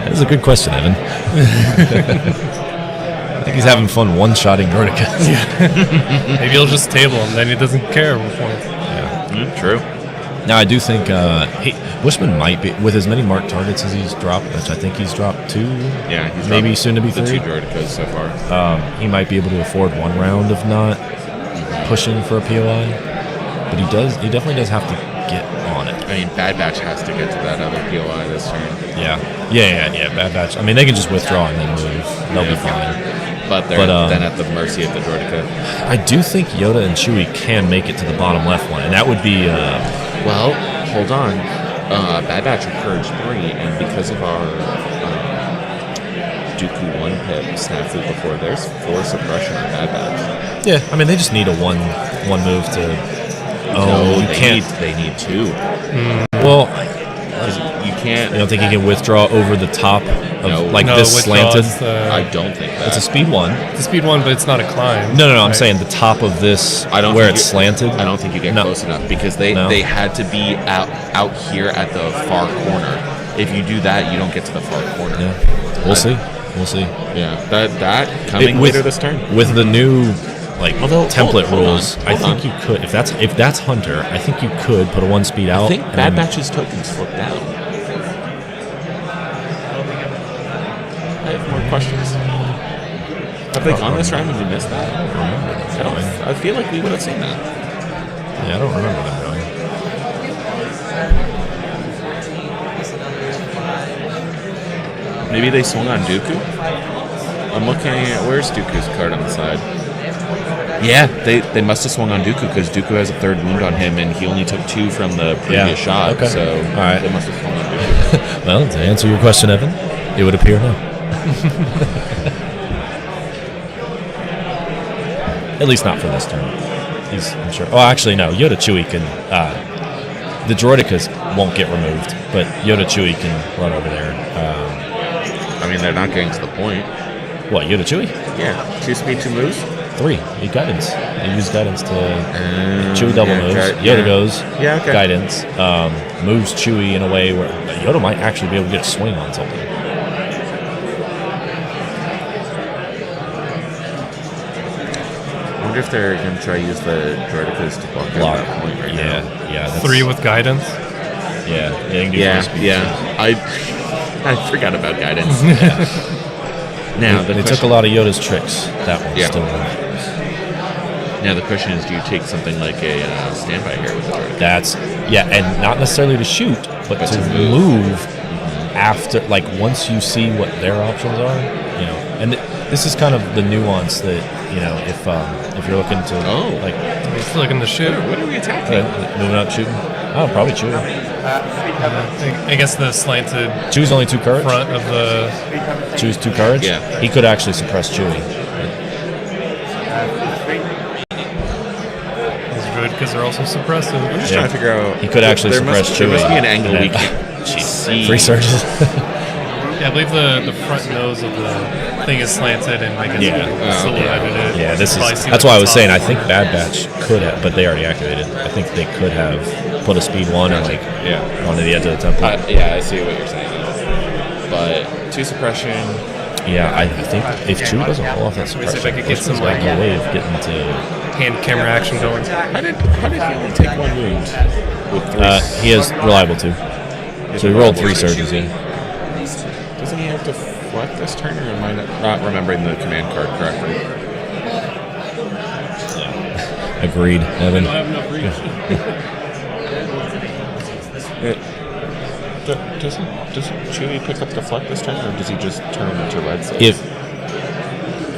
That's a good question, Evan. I think he's having fun one-shotting Droidekas. Maybe he'll just table him, then he doesn't care what point. Yeah, true. Now, I do think Bushman might be, with as many marked targets as he's dropped, which I think he's dropped 2. Yeah, he's maybe soon to be 3. The 2 Droidekas so far. He might be able to afford 1 round of not pushing for a POI, but he definitely does have to get on it. I mean, Bad Batch has to get to that other POI this turn. Yeah, Bad Batch. I mean, they can just withdraw and then move. They'll be fine. But they're then at the mercy of the Droideka. I do think Yoda and Chewie can make it to the bottom left one, and that would be... well, hold on. Bad Batch are Courage 3, and because of our Dooku 1 pip snafu before, there's 4 suppression on Bad Batch. Yeah, I mean, they just need a one move to... They need 2. Well... You can't... You don't think he can withdraw over the top of this slanted? I don't think that. It's a speed 1. It's a speed 1, but it's not a climb. No, I'm saying the top of this where it's slanted. I don't think you get close enough because they had to be out here at the far corner. If you do that, you don't get to the far corner. Yeah. We'll see. Yeah, that coming later this turn. With the new template hold rules, on. I think you could. If that's Hunter, I think you could put a 1 speed out. I think Bad Batch's tokens flip down. I have more questions. Have they gone this round and we missed that? I don't remember them. I feel like we would have seen that. Yeah, I don't remember them going. Maybe they swung on Dooku? I'm looking at where's Dooku's card on the side. Yeah, they must have swung on Dooku because Dooku has a 3rd wound on him and he only took 2 from the previous shot. Okay. So all right. They must have swung on Dooku. Well, to answer your question, Evan, it would appear no. At least not for this turn. I'm sure. Oh, actually, no. Yoda Chewie can. The Droidekas won't get removed, but Yoda Chewie can run over there. I mean, they're not getting to the point. What, Yoda Chewie? Yeah. 2 speed, 2 moves? 3. He guidance. He used guidance to Chewie double moves. Yoda goes. Yeah, okay. Guidance. Moves Chewie in a way where Yoda might actually be able to get a swing on something. I wonder if they're going to try to use the Droidekas to block at that point right now. Yeah. 3 with guidance? Yeah. I forgot about guidance. Now they took a lot of Yoda's tricks. That one Yeah. still works. Now the question is, do you take something like a standby here with the droid? That's and not necessarily to shoot, but to move after, like once you see what their options are, And this is kind of the nuance that if you're looking to like, he's looking to shoot. What are we attacking? Moving out shooting. Oh, probably Chewie. I guess the slanted Chewie's only 2 courage. front of the. Chewie's 2 courage. Yeah. He could actually suppress Chewie. Because they're also suppressive. I'm just trying to figure out. He could actually suppress Chewie. There must be an angle we can see. 3 surges. Yeah, I believe the front nose of the thing is slanted, and I guess silhouetted it. Yeah, That's why I was saying I think Bad Batch could have, but they already activated. I think they could have put a speed 1 or onto the edge of the temple. I see what you're saying. But 2 suppression. Yeah, I think if Chewie doesn't pull off that suppression, if I could get some no way of getting to hand camera action going. How did he only take 1 wound? With 3 he has reliable 2. So he rolled 3 surges. Doesn't he have to flex this turn, or am I not remembering the command card correctly? Agreed, Evan. Doesn't Chewie pick up the flex this turn, or does he just turn into red save?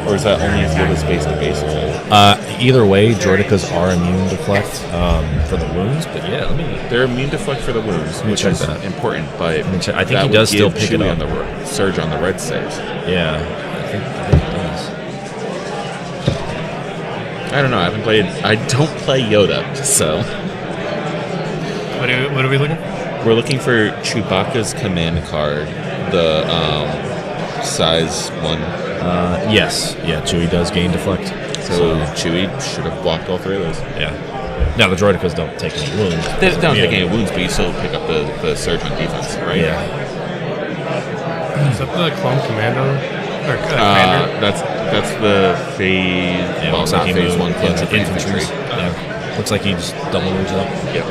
Or is that only if you have a space to base it? Either way, Droidicas are immune to Flex for the wounds, but they're immune to Flex for the wounds, which is important, but I think he does still pick it up on the surge on the red saves. Yeah, I think he does. I don't know. I don't play Yoda, so. What are we looking for? We're looking for Chewbacca's command card, the size 1. Yes. Yeah, Chewie does gain deflect. So Chewie should have blocked all 3 of those. Yeah. Now the Droidicas don't take any wounds. They don't take any wounds, but you still pick up the surge on defense, right? Yeah. Is that the clone commando? Or commander? That's the phase. Yeah, well, looks not like he phase moved 1 clones of infantry. infantry. Yeah. Looks like he just double moves up. Yep.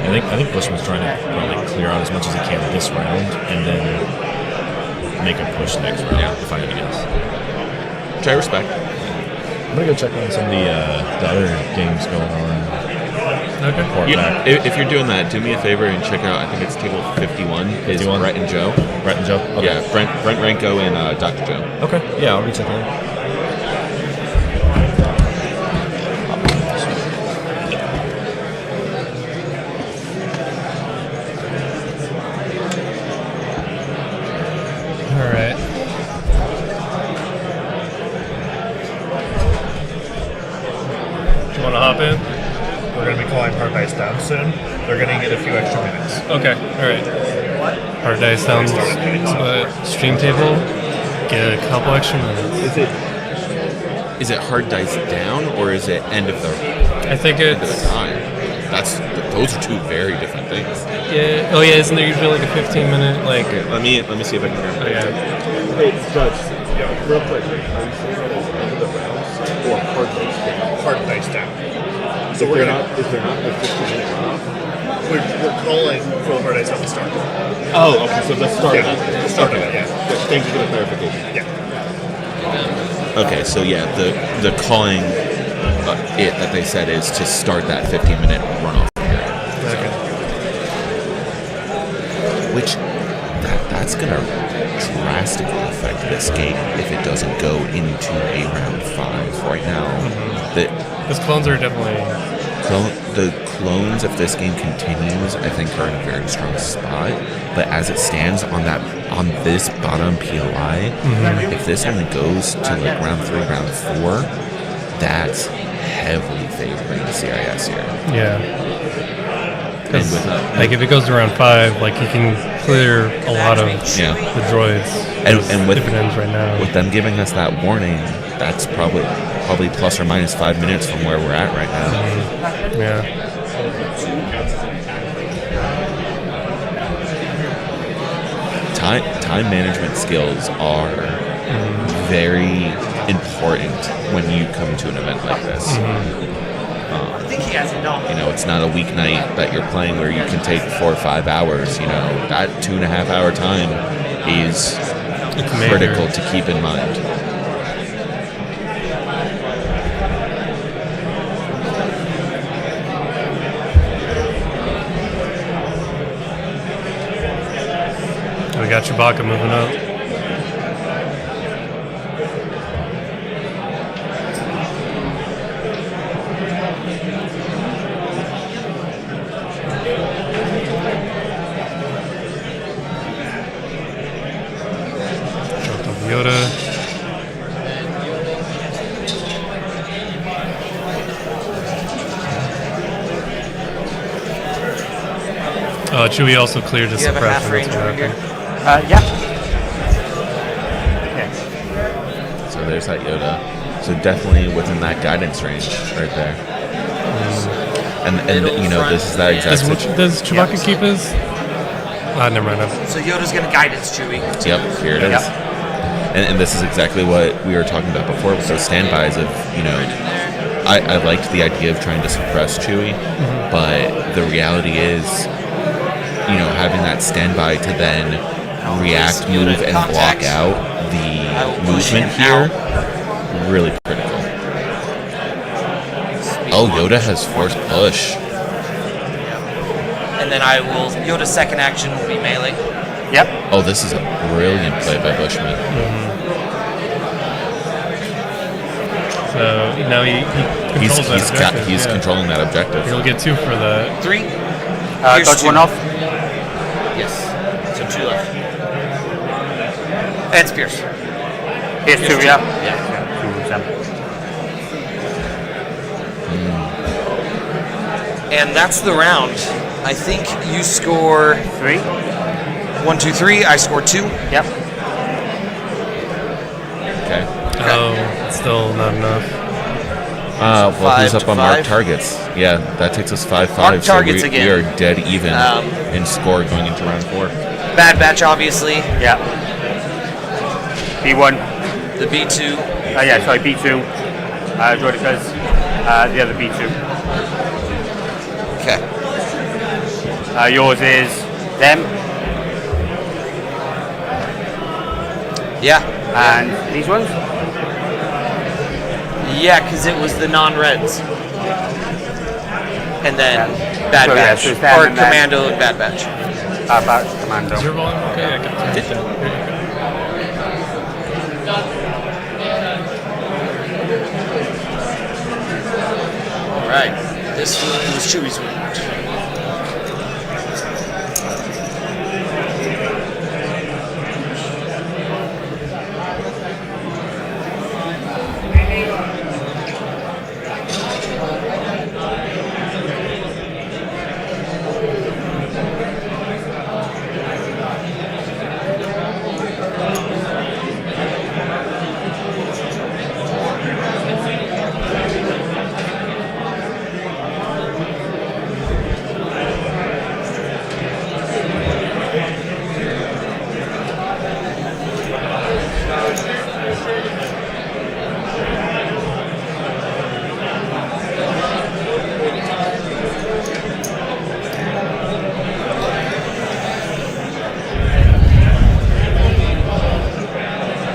I think Bushman's trying to probably clear out as much as he can this round, and then make a push next round. Yeah. If I had to guess. Which I respect. I'm gonna go check on some of the other games going on. Okay. If you're doing that, do me a favor and check out. I think it's table 51. Is Brett and Joe. Brett and Joe. Okay. Yeah, Brent Ranko and Dr. Joe. Okay. Yeah, I'll be checking it out. Hop in? We're going to be calling Hard Dice down soon. They're going to get a few extra minutes. Okay, alright. Hard Dice down, stream table, get a couple extra minutes. Is it Hard Dice down, or is it end of the I think end of it's... the time? Those are 2 very different things. Yeah, oh yeah, isn't there usually like a 15-minute, like... Okay, let me see if I can remember. Oh, yeah. Hey, Judge, real quick, are you saying that it's end of the rounds, or Hard Dice down? Hard Dice down. So is there not a 15-minute runoff? We're calling for the Hard Dice at the start. Oh, okay, so the start of it. The start of it, yeah. Thank you for the clarification. Yeah. Okay, so yeah, the calling that they said is to start that 15-minute runoff period. Okay. Which that's gonna drastically affect this game if it doesn't go into a round 5 right now. Because clones are definitely... The clones, if this game continues, I think are in a very strong spot. But as it stands on this bottom POI, if this only goes to like round 3, round 4, that's heavily favoring the CIS here. Yeah. Because like if it goes to round 5, like you can clear a lot of the droids. And with dividends right now. With them giving us that warning, that's probably plus or minus 5 minutes from where we're at right now. Yeah. Time management skills are very important when you come to an event like this. It's not a weeknight that you're playing where you can take 4 or 5 hours. That 2.5 hour time is critical to keep in mind. We got Chewbacca moving up. Dropped off Yoda. Chewie also cleared his You have a half suppression. range over here. Yeah. So there's that Yoda. So definitely within that guidance range right there. And you know, this is that exact situation. Does Chewbacca keep his? Never mind. So Yoda's gonna guidance Chewie. Yep, here it is. And this is exactly what we were talking about before with those standbys of, you know, I liked the idea of trying to suppress Chewie, but the reality is, you know, having that standby to then react, move, and block out the movement here, really critical. Oh, Yoda has force push. And then I will. Yoda's second action will be melee. Yep. Oh, this is a brilliant play by Bushman. So now he controls that objective. He's controlling that objective. He'll get 2 for that. 3. Dodge 1 off. Yes. So 2 left. And Spears. Here's 2, yeah. Yeah. And that's the round. I think you score 3. 1, 2, 3. I score 2. Yep. Okay. Oh, still not enough. Well, who's 5 up on to marked 5? targets? Yeah, that takes us 5-5. Marked targets so again. we are dead even in score going into round 4. Bad Batch, obviously. Yeah. B1. The B2. Yeah, sorry, B2. Droidicas. The other B2. Okay. Yours is them. Yeah. And these ones? Yeah, because it was the non-reds. And then Bad So, yeah, Batch. so it's them Or and then- Commando and Bad Batch. About Commando. Is your volume okay? I can turn it down. Alright. This was Chewie's round.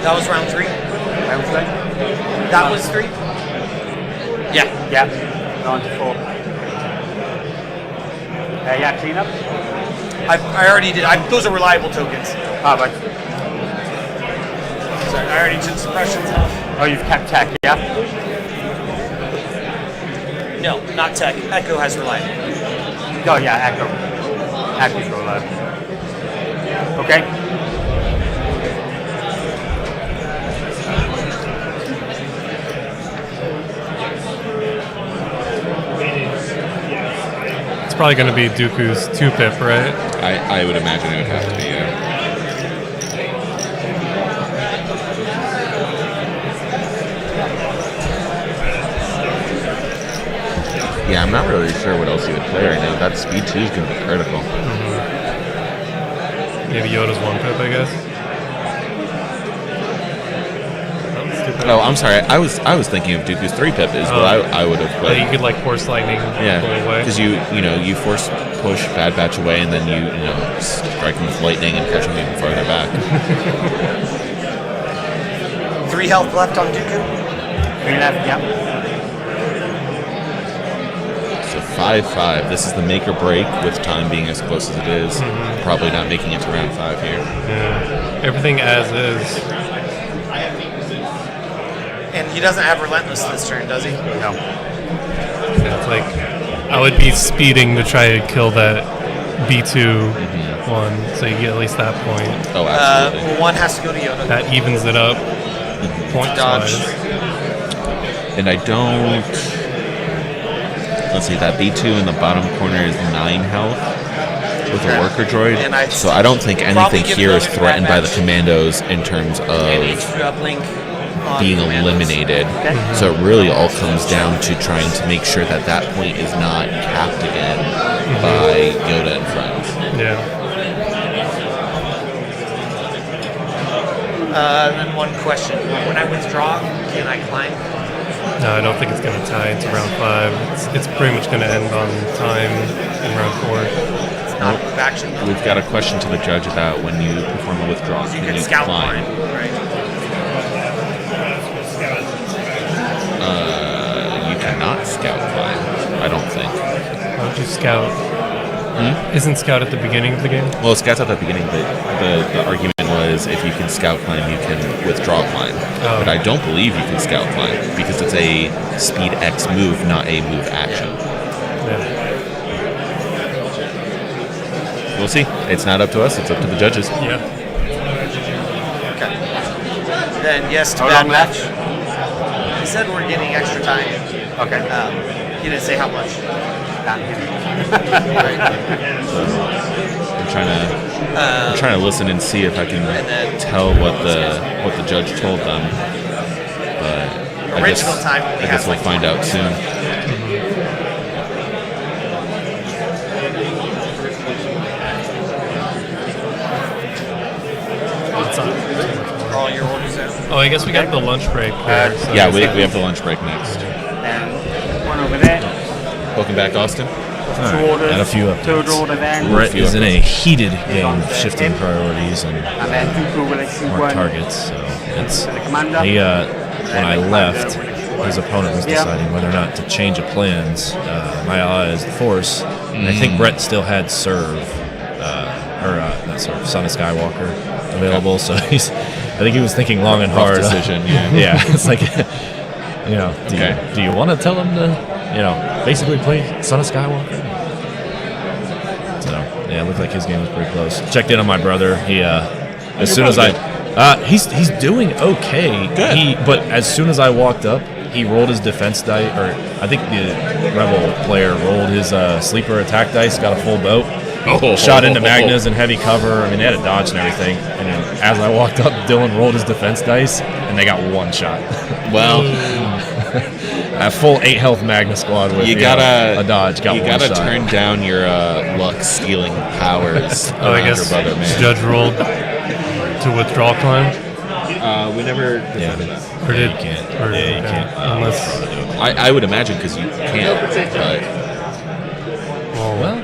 That was round 3? Round 3? That was 3? Yeah. Yeah. 9 to 4. Yeah, clean up. I already did. Those are reliable tokens. Ah, right. Sorry, I already took suppressions off. Oh, you've kept tech, yeah? No, not tech. Echo has reliable. Oh, yeah, Echo. Echo's reliable. Okay. It's probably going to be Dooku's 2-pip, right? I would imagine it would have to be, yeah. Yeah, I'm not really sure what else he would play right now. That speed 2 is going to be critical. Maybe Yoda's 1-pip, I guess. Oh, I'm sorry. I was thinking of Dooku's 3-pip is what I would have played. You could like force lightning Yeah, away. because you force push Bad Batch away, and then you strike him with lightning and catch him even farther back. 3 health left on Dooku. 3 left, yep. So 5-5. This is the make or break with time being as close as it is. Probably not making it to round 5 here. Yeah. Everything as is. And he doesn't have Relentless this turn, does he? No. Yeah, it's like I would be speeding to try to kill that B2 one, so you get at least that point. Oh, absolutely. Well, one has to go to Yoda. That evens it up points Dodge. wise. And I don't... Let's see, that B2 in the bottom corner is 9 health with a worker droid. And I So I don't think probably anything give here is Yoda threatened by the Bad commandos in terms And of HQ uplink on being commandos. eliminated. So it really all comes down to trying to make sure that that point is not capped again by Yoda and friends. Yeah. Then one question. When I withdraw, can I climb? No, I don't think it's going to tie into round 5. It's pretty much going to end on time in round 4. It's not a move action. We've got a question to the judge about when you perform a withdrawal. You Can can you scout climb? climb, right? You cannot scout climb, I don't think. Why don't you scout? Isn't scout at the beginning of the game? Well, scout's at the beginning, but the argument was if you can scout climb, you can withdraw climb. Oh. But I don't believe you can scout climb because it's a speed X move, not a move action. Yeah. We'll see. It's not up to us, it's up to the judges. Yeah. Okay. Then yes to How Bad long Batch. left? He said we're getting extra time. Okay. He didn't say how much. I'm trying to listen and see if I can tell what the judge told them. But Original time only I guess has we'll like find out soon. All your orders out. Oh, I guess we got the lunch break there. So Yeah, we have the lunch break next. Then one over there. Welcome back, Austin. Two orders. And a few Third updates. order then. Brett is in a heated game of shifting priorities and And then Dooku will exceed mark one. targets. So it's The commander. when I left, his opponent was deciding whether or not to change of plans. My ally is the Force, and I think Brett still had Serve, not Serve, Son of Skywalker available. So I think he was thinking long and Rough hard. decision, yeah. Yeah, it's like, do you want to tell him to, basically play Son of Skywalker? So yeah, it looked like his game was pretty close. Checked in on my brother. He as soon as he's doing okay. Good. But as soon as I walked up, he rolled his defense die, or I think the Rebel player rolled his sleeper attack dice, got a full boat, shot into Magnus and heavy cover. I mean, they had a dodge and everything. And then as I walked up, Dylan rolled his defense dice, and they got one shot. Well, a full 8 health Magnus squad with you gotta a dodge. Got you one gotta shot. turn down your luck stealing powers. Oh, I around guess your brother, man. Judge rolled to withdraw climb. We never Yeah. decided that. Or did you can't. Or, Yeah, you okay. can't. Unless. I would imagine because you can't. But Well,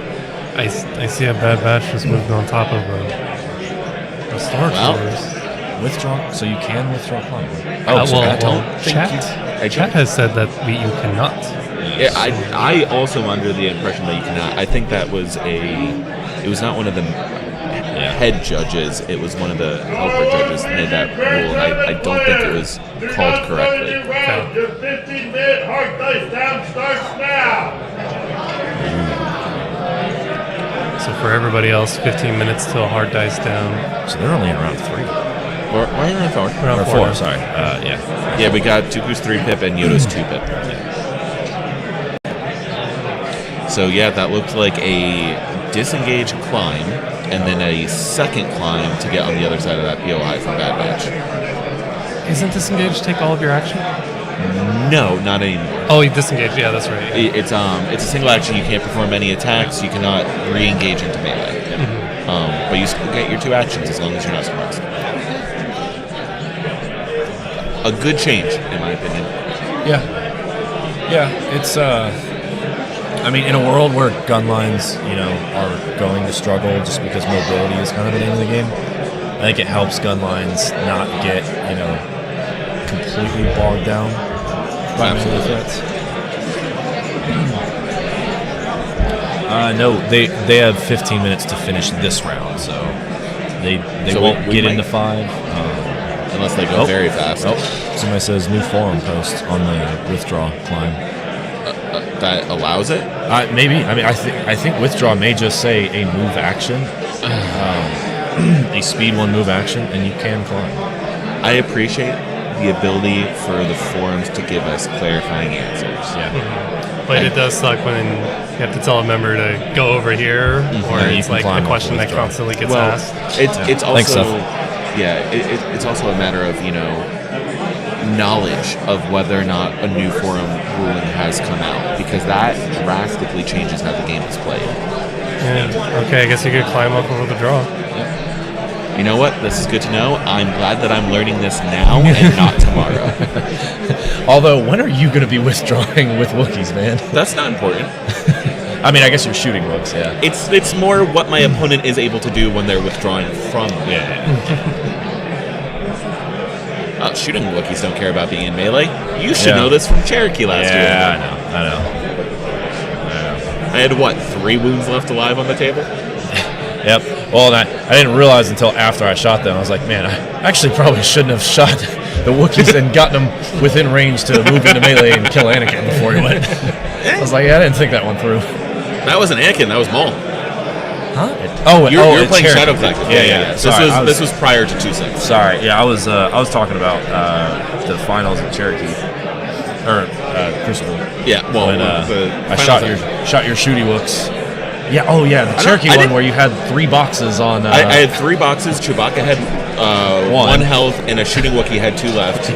I see a Bad Batch just moved on top of a Star Well, Tours. Withdraw, so you can withdraw climb. Chat has said that you cannot. yeah, I also am under the impression that you cannot. I think that was it was not one of the head judges. It was one of the helper judges that made that rule, and I don't think it was called correctly. Your 15-minute hard dice down starts now. So for everybody else, 15 minutes till hard dice down. So they're only in round 3. Or round 4. Round Or 4. 4, sorry. Yeah. Yeah, we got Dooku's 3-pip and Yoda's 2-pip. So yeah, that looked like a disengage climb, and then a second climb to get on the other side of that POI from Bad Batch. Isn't disengage take all of your action? No, not anymore. Oh, you disengage. Yeah, that's right. It's a single action. You can't perform any attacks. You cannot re-engage into melee. But you still get your 2 actions as long as you're not surprised. A good change, in my opinion. Yeah, it's I mean, in a world where gun lines, are going to struggle just because mobility is kind of the name of the game, I think it helps gun lines not get, completely bogged down by melee threats? No, they have 15 minutes to finish this round, so they won't get into 5 unless they go very fast. Somebody says new forum post on the withdraw climb. That allows it? Maybe. I mean, I think withdraw may just say a move action, a speed 1 move action, and you can climb. I appreciate the ability for the forums to give us clarifying answers. Yeah. But it does suck when you have to tell a member to go over here, or it's like a question that constantly gets asked. It's also it's also a matter of knowledge of whether or not a new forum ruling has come out, because that drastically changes how the game is played. Yeah. Okay, I guess you could climb up over the draw. You know what? This is good to know. I'm glad that I'm learning this now and not tomorrow. Although, when are you going to be withdrawing with Wookiees, man? That's not important. I mean, I guess you're shooting Wooks, yeah. It's more what my opponent is able to do when they're withdrawing from me. Shooting Wookiees don't care about being in melee. You should know this from Cherokee last year. Yeah, I know. I had, 3 wounds left alive on the table? Yep. Well, I didn't realize until after I shot them. I was like, man, I actually probably shouldn't have shot the Wookiees and gotten them within range to move into melee and kill Anakin before he went. I was like, I didn't think that one through. That wasn't Anakin, that was Maul. Huh? You're playing Shadow Collective. Yeah. Sorry, this was prior to 2-6. Sorry, yeah, I was talking about the finals of Cherokee. Or Crucible. Yeah, well, when I shot your shooty Wooks. Yeah, the Cherokee one where you had 3 boxes on... I had 3 boxes. Chewbacca had 1 health, and a shooting Wookiee had 2 left.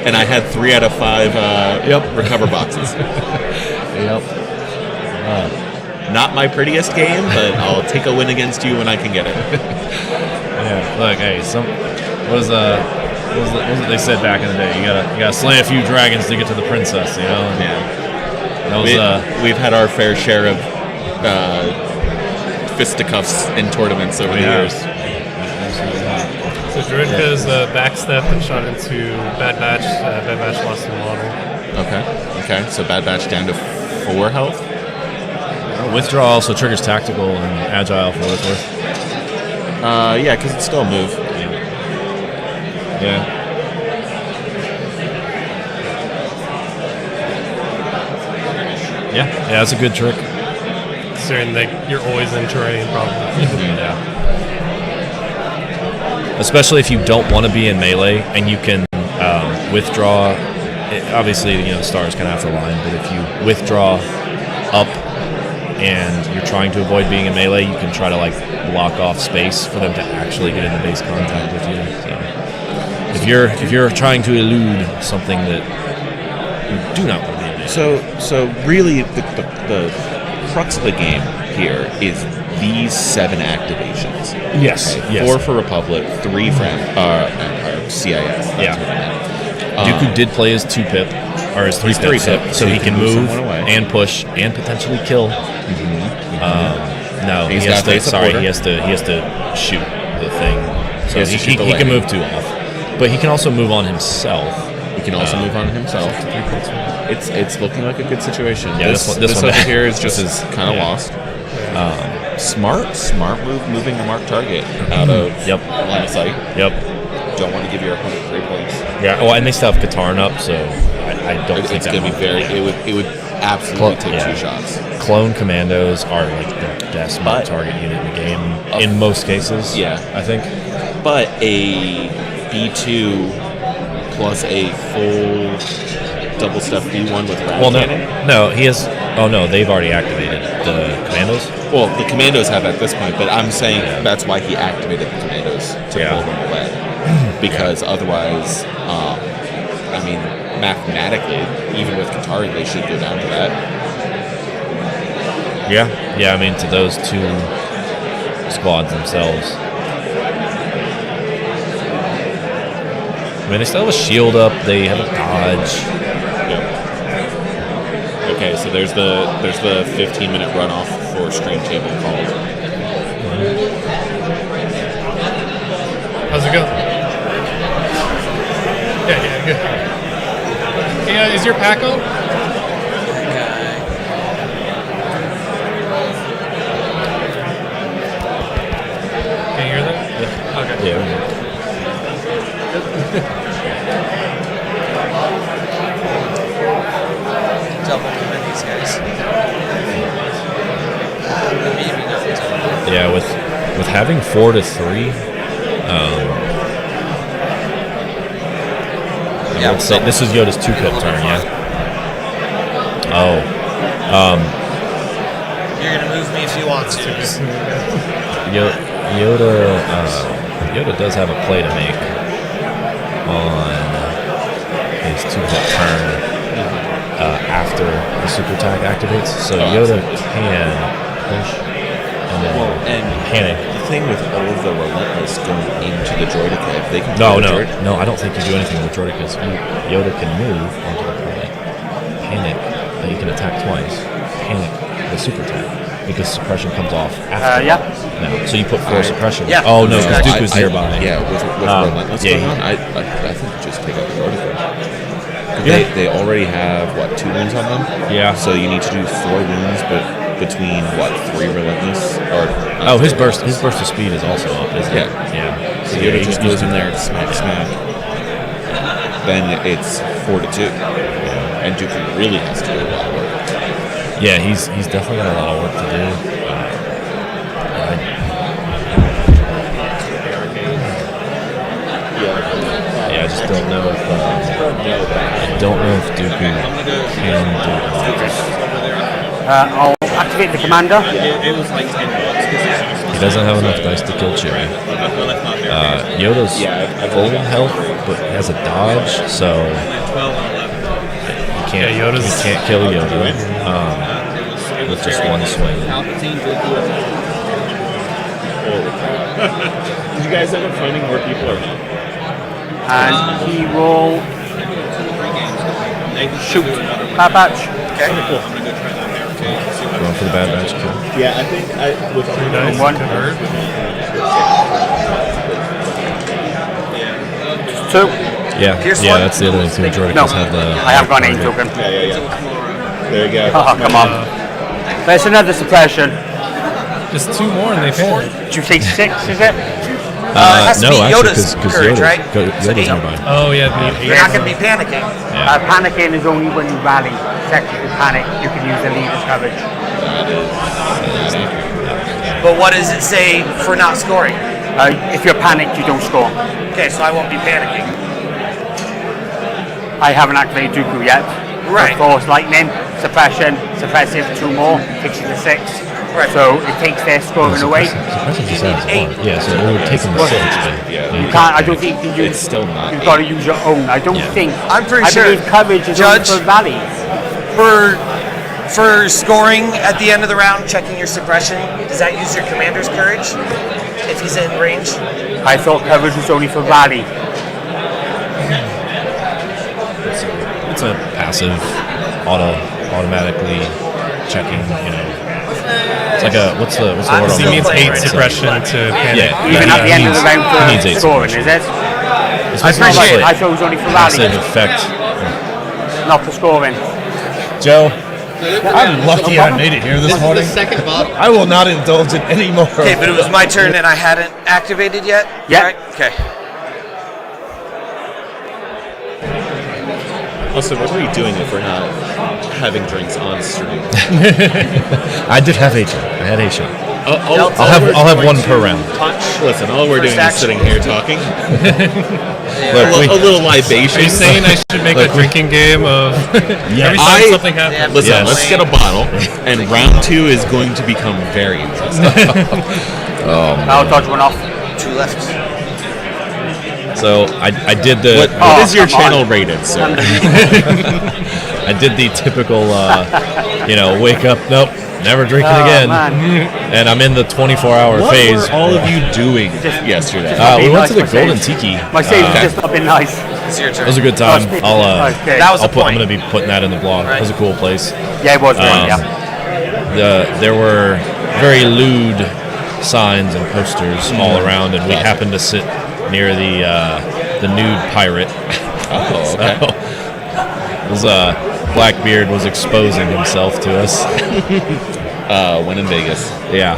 And I had 3 out of 5 recover boxes. Not my prettiest game, but I'll take a win against you when I can get it. Yeah, look, hey, what was it they said back in the day? You gotta slay a few dragons to get to the princess, Yeah. That was, we've had our fair share of fisticuffs in tournaments over the years. So Druidka's backstepped and shot into Bad Batch. Bad Batch lost the model. Okay. So Bad Batch down to 4 health. Withdraw also triggers tactical and agile for what it's worth. Yeah, because it's still a move. Yeah. Yeah, that's a good trick. Considering that you're always in terrain, probably. Yeah. Especially if you don't want to be in melee and you can withdraw. Obviously, the stars kind of have to align, but if you withdraw up and you're trying to avoid being in melee, you can try to block off space for them to actually get into base contact with you. So if you're trying to elude something that you do not want to be in melee. So really, the crux of the game here is these 7 activations. Yes. 4 for Republic, 3 for CIS. Dooku did play his 2-pip, or his 3-pip, so he can move and push and potentially kill. No, he has to shoot the thing. So he can move 2 off, but he can also move on himself. It's looking like a good situation. Yeah, this one over here is just kind of lost. Smart move, moving the mark target out of line of sight. Don't want to give your opponent 3 points. Yeah, well, and they still have Katarn up, so I don't think it's going to be very. It would absolutely take 2 shots. Clone commandos are the best mark target unit in the game in most cases. Yeah, I think. But a B2 plus a full double step B1 with round cannon. No, he has. Oh no, they've already activated the commandos. Well, the commandos have at this point, but I'm saying that's why he activated the commandos to pull them away. Because otherwise, mathematically, even with Qatari, they should go down to that. Yeah, to those 2 squads themselves. They still have a shield up. They have a dodge. Okay, so there's the 15-minute runoff for stream table called. How's it go? Yeah, good. Hey, is your pack on? Can you hear that? Yeah. Okay. Yeah. Double commit these guys. Maybe not double. Yeah, with having 4 to 3, Yeah, let's say this is Yoda's 2-pip turn, yeah. Oh, You're gonna move me if you want to. Yoda does have a play to make on his 2-pip turn after the super attack activates. So Yoda can push and then panic. The thing with all of the relentless going into the Droideka, if they can No, I don't think you do anything with Droidekas. Yoda can move onto the planet, panic, then he can attack twice, panic the super attack, because suppression comes off after. Yeah. No, so you put 4 suppression. Yeah. Oh no, because Dooku's nearby. Yeah, with relentless going on, I think just take out the Droideka. They already have, 2 wounds on them? Yeah. So you need to do 4 wounds, but between 3 relentless or his burst of speed is also up, isn't it? Yeah. So Yeah, Yoda he just can goes do in there, that. smack. Then it's 4 to 2. And Dooku really has to do a lot of work. Yeah, he's definitely got a lot of work to do. I just don't know if Dooku can do it. I'll activate the commander. He doesn't have enough dice to kill Chewie. Yoda's full health, but has a dodge, so he can't kill Yoda with just one swing. Did you guys end up finding where people are? And he will shoot Bad Batch. Okay. Going for the Bad Batch kill. Yeah, I think with 3 dice One. convert. 2. Yeah, Here's yeah, one. that's the other thing too. Droidekas No, have the. I have got an 8 token. Yeah. There you go. Oh, come on. There's another suppression. Just 2 more and they panic. Did you say 6, is it? It has to no, be actually, Yoda's because courage, right? Yoda's nearby. Oh yeah, You're not gonna be panicking. Yeah. Panicking is only when you rally. Technically panic, you can use the leader's coverage. But what does it say for not scoring? If you're panicked, you don't score. Okay, so I won't be panicking. I haven't activated Dooku yet. Right. Force Lightning, Suppression, Suppressive, 2 more, takes you to 6. Right. So it takes their scoring away. Suppression just adds 1. Yeah, so it would take him to 6. You can't, I don't think you use, It's still not you've got to use your own. I don't think, I'm pretty I sure, believe coverage is Judge, only for valleys. For scoring at the end of the round, checking your suppression, does that use your commander's courage if he's in range? I thought coverage was only for valley. It's a passive, automatically checking. It's like a what's the word? He on means that? 8 suppression to panic. Yeah, Even at the end of the round he needs 8 for scoring, is suppression. it? It's I basically appreciate like I thought it was only for passive valley, effect. not for scoring. Joe, I'm lucky I made it here this morning. second bottle. I will not indulge in any more. Okay, but it was my turn and I hadn't activated yet? Yeah. Right? Okay. Also, what are we doing if we're not having drinks on stream? I did have a shot. I had a shot. I'll I'll have one per round. Listen, all we're doing is sitting here talking. Look, a little libation. Are you saying I should make a drinking game of every time something happens? Listen, Yes. let's get a bottle, and round 2 is going to become very interesting. I'll dodge one off. 2 left. So I did the. What is your come on. channel rated, sir? I did the typical, wake up, nope, never drinking again. Man. And I'm in the 24-hour What phase. were all of you doing yesterday? We went to the Nice, Golden my Tiki. My save's Okay. just not been nice. It's your It turn. was a good time. Okay. That was the I'm point. going to be putting that in the blog. It was a cool place. Yeah, it was great, yeah. There were very lewd signs and posters all around, and we happened to sit near the nude pirate. Oh, okay. Blackbeard was exposing himself to us. When in Vegas. Yeah.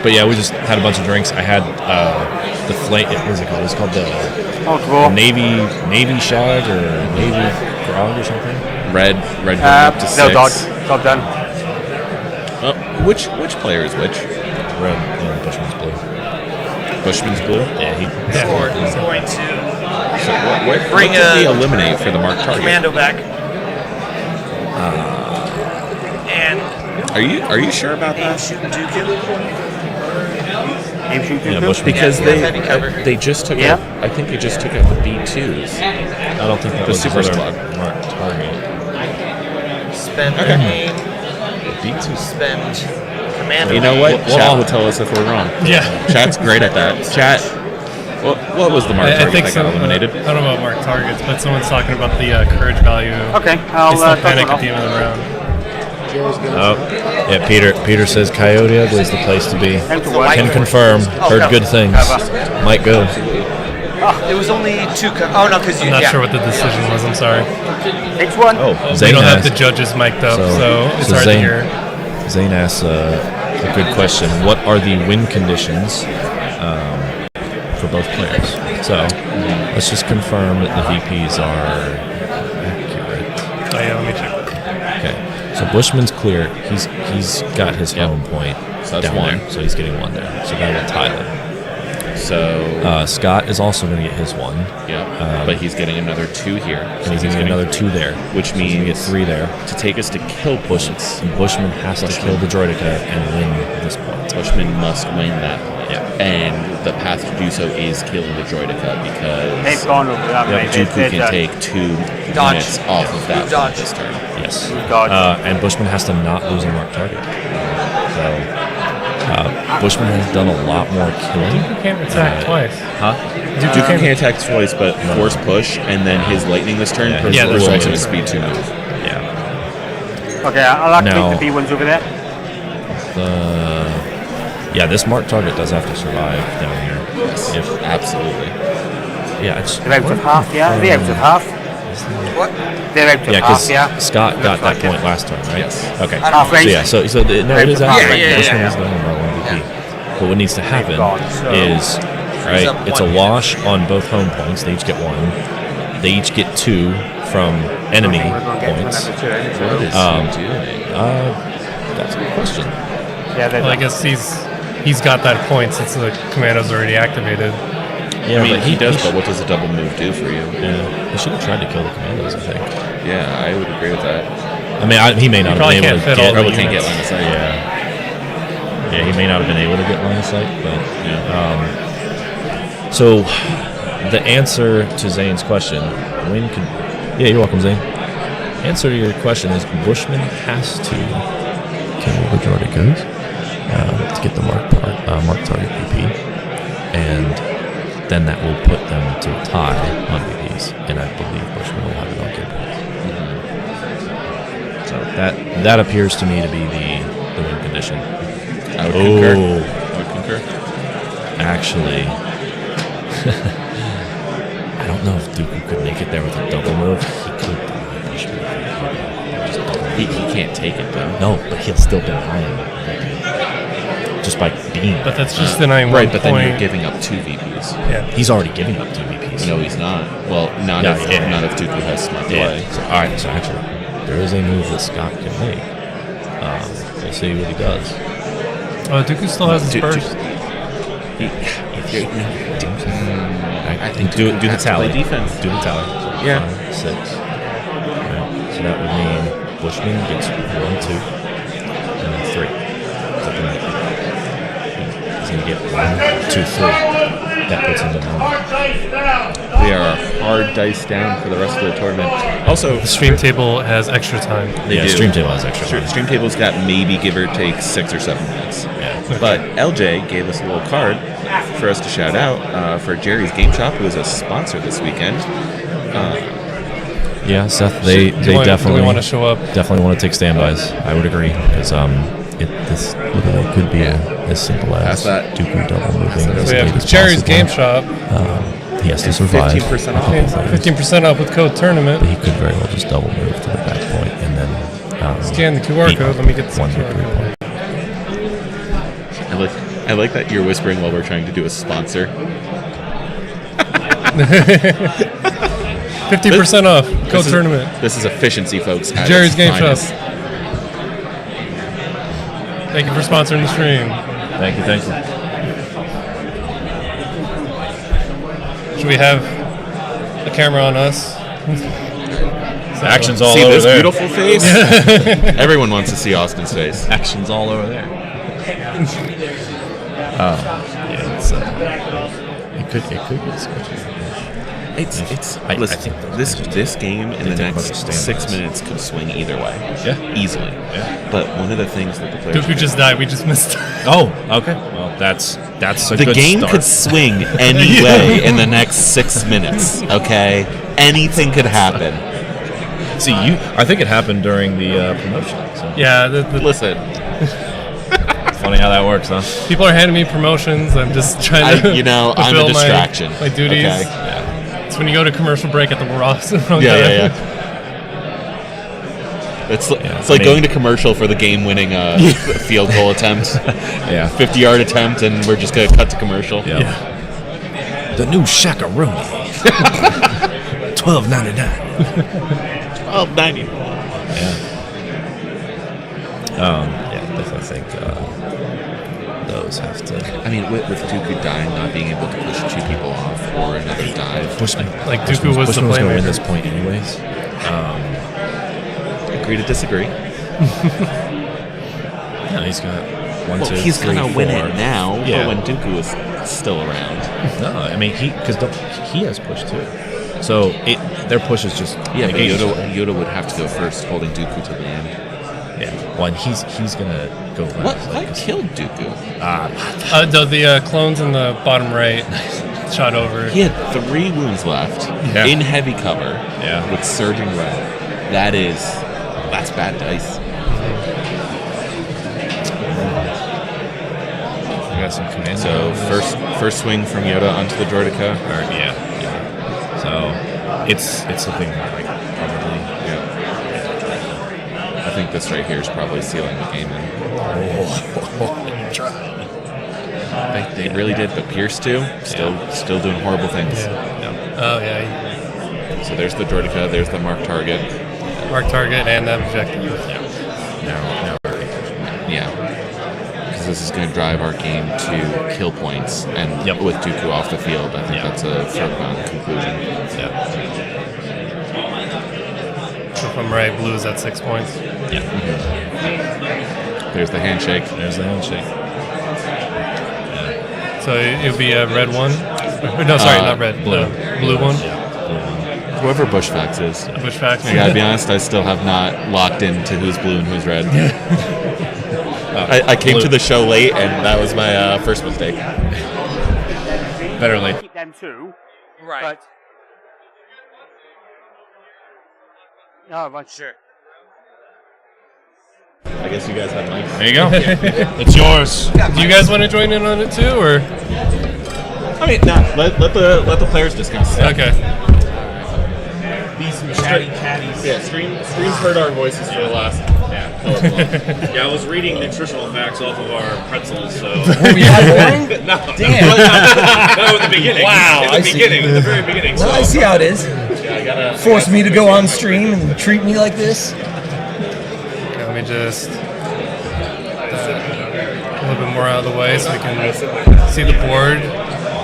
But yeah, we just had a bunch of drinks. I had the flame. What was it called? It was called the Navy Shag or Navy Grog or something. Red up to 6. No, job done. Which player is which? Red. Bushman's blue. Bushman's blue. Yeah, He's going to So what bring did we eliminate for the mark target? commando back. And Are you sure about that? shooting Dooku. Yeah, Bushman. Because heavy cover. they just took out. I think they just took out the B2s. I don't think that The was super his other squad. mark target. Spend Okay. aim. B2s. Spend commando. You know what? aim. Chat will tell us if we're wrong. Yeah. Chat's great at that. Chat. What was the mark I target think that so. got eliminated? I don't know about mark targets, but someone's talking about the courage value. Okay, I'll They still talk panic about at the end of the round. Oh, yeah. Peter says Coyote Ugly is the place to be. White. Can confirm. Heard no. good things. Might go. It was only 2. Oh no, because you. I'm not yeah. sure what the decision was. I'm sorry. Next one. Oh, We Zane don't have asked. the judges mic'd up, so it's hard Zane, to hear. Zane asks a good question. What are the win conditions for both players? So let's just confirm that the VPs are accurate. Oh yeah, let me check. Okay, so Bushman's clear. He's got his home point So that's down one. there, so he's getting one there. So that will tie them. So Scott is also going to get his one. yeah, but he's getting another 2 here, And he's going to get another 2 there, which so he's going to get means 3 there. to take us to kill points. Bushman has to kill the Droideka and win this point. Bushman must win that point. Yeah. And the path to do so is killing the Droideka because They've gone over that, mate. Dooku They're can done. take 2 Dodge. units off of that Dodge. this turn. Yes. Dodge. And Bushman has to not lose a mark target. So Bushman has done a lot more killing. You can't attack twice. Huh? Dooku can't attack twice, but force push, and then his lightning this turn Yeah, results that's in a right. speed 2 move. Yeah. Okay, I'll activate Now- the B ones over there. Yeah, this mark target does have to survive down here. Yes, absolutely. Yeah, it's They're out of half, yeah? They're out of half. What? They're out of yeah, half, because yeah? Scott got Looks that like point it. last turn, right? Yes. Okay. Half So range. yeah, so no, it is Yeah, accurate. yeah, Bushman yeah. is going to roll one VP. But what needs to happen gone, so- is right. up It's a one. wash on both home points. They each get 1. They each get 2 from enemy We're going to get to points. another turn. What is he doing? That's a good question. Yeah, they're Well, I done. guess he's got that point since the commando's already activated. Yeah, I mean, but he does, should- but what does a double move do for you? Yeah, he should have tried to kill the commandos. I think. Yeah, I would agree with that. I mean, he may not have probably been able can't to fit get. all the Probably can't get units. line of sight. Yeah, he may not have been able to get line of sight, but so the answer to Zane's question, when can? Yeah, you're welcome, Zane. Answer to your question is Bushman has to kill the Droidekas to get the mark target VP, and then that will put them to a tie on VPs, and I believe Bushman will have it on kill points. So that appears to me to be the win condition. I would concur. Oh, I would concur. actually, I don't know if Dooku could make it there with a double move. He could. He can't take it though. No, but he'll still deny him. Just by being. But that's just denying Right, one but then point. you're giving up 2 VPs. Yeah. He's already giving up 2 VPs. No, he's not. Well, not No, if yeah. not if Dooku has smart Yeah. play. So, all right. So actually, there is a move that Scott can make. We'll see what he does. Oh, Dooku still has his burst. I think do the has to tally. play defense. Do the tally. Yeah. 5, 6. Right. So that would mean Bushman gets 1, 2, and then 3. Something like that. He's gonna get 1, 2, 3. That puts him to 1. We are hard dice down for the rest of the tournament. Also, The stream table has extra time. they Yeah, do. stream table has extra time. Stream table's got maybe give or take 6 or 7 minutes. Yeah. But LJ gave us a little card for us to shout out for Jerry's Game Shop, who is a sponsor this weekend. Yeah, Seth. They Do we definitely want to show up? definitely want to take standbys. I would agree because this literally could be as simple as That's that. Dooku double moving. that as So we late have as Jerry's possible. Game Shop. He has to survive. 15% off. 15% off with code tournament. But he could very well just double move to the back point and then scan the QR code. Let me get the one QR victory code. point. I like that you're whispering while we're trying to do a sponsor. 50% off code tournament. This is efficiency, folks. at Jerry's its Game finest. Shop. Thank you for sponsoring the stream. Thank you. Should we have a camera on us? Action's all See over this there. beautiful face? Everyone wants to see Austin's face. Action's all over there. Yeah, it's it could get sketchy. Listen, this game in the next 6 minutes could swing either way. Yeah, easily. Yeah. But one of the things that the players Dooku just died. We just missed. Oh, okay. Well, that's a the good game start. could swing any way in the next 6 minutes. Okay, anything could happen. See, I think it happened during the promotion. So. Yeah. Listen. Funny how that works, huh? People are handing me promotions. I'm just trying to. I'm a fulfill distraction. My duties. Okay. Yeah. It's when you go to commercial break at the Ross. Yeah. It's like going to commercial for the game-winning field goal attempt. Yeah, 50-yard attempt, and we're just gonna cut to commercial. Yeah. The new Shakaroni. $12.99. $12.99. Yeah, definitely think those have to. I mean, with Dooku dying, not being able to push 2 people off or another dive. Like Dooku was the going to win playmaker. this point anyways. Agree to disagree. Yeah, he's got one, Well, two, he's three, gonna win four. it now, Yeah. but when Dooku is still around. No, I mean he has push too. So their push is just Yeah, but negate each other. Yoda would have to go first, holding Dooku to the end. Yeah, well, and he's gonna go last. What killed Dooku? The clones in the bottom right shot over. He had 3 wounds left in heavy cover with surging red. That's bad dice. I got some command. So first swing from Yoda onto the droideka. Yeah. So it's something like probably. Yeah. I think this right here is probably sealing the game in. They really did, but Pierce too. Still doing horrible things. Yeah. Oh yeah. So there's the droideka. There's the mark target. Mark target and objective. Now. Yeah. Because this is going to drive our game to kill points, and with Dooku off the field, I think that's a foregone conclusion. Yeah. So if I'm right, blue is at 6 points. Yeah. There's the handshake. So it'll be a red one. No, sorry, not red. Blue. Blue one. Whoever Bushfax is. Bushfax. I gotta be honest, I still have not locked into who's blue and who's red. I came to the show late, and that was my first mistake. Better late. Keep them too. Right. But no, but sure. I guess you guys have mics. There you go. It's yours. Do you guys want to join in on it too, or? I mean, no. Let the players discuss. Okay. These chatty catties. Yeah, streams heard our voices for the last Yeah, I was reading nutritional facts off of our pretzels, so. Oh, you had one? No. Damn. No, in the beginning. Wow, In the the very beginning. Well, so. I see how it is. Yeah, I gotta Force me to go on stream and treat me like this. Okay, let me just a little bit more out of the way so we can see the board.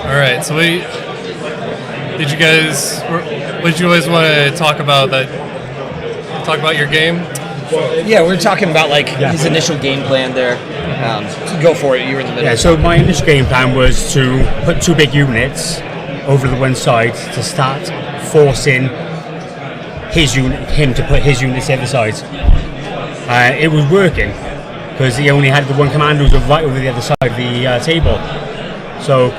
All right, so what did you guys want to talk about? Talk about your game? Yeah, we're talking about like his initial game plan there. So go for it. You were in the middle. Yeah, so my initial game plan was to put 2 big units over the one side to start forcing him to put his units the other side. It was working because he only had the one commander who was right over the other side of the table. So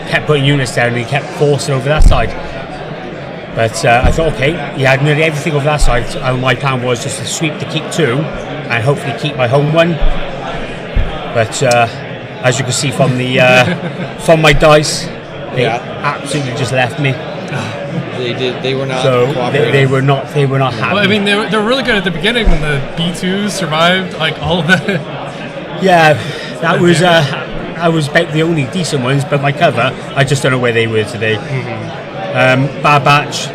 kept putting units down and he kept forcing over that side. But I thought, okay, he had nearly everything over that side. And my plan was just to sweep to keep 2 and hopefully keep my home 1. But as you can see from the from my dice, They absolutely just left me. They did. They were not. So they were not. They were not happy. Well, I mean, they were really good at the beginning when the B2s survived, like all of the. Yeah, that was. I was about the only decent ones, but my cover, I just don't know where they were today. Bad Batch.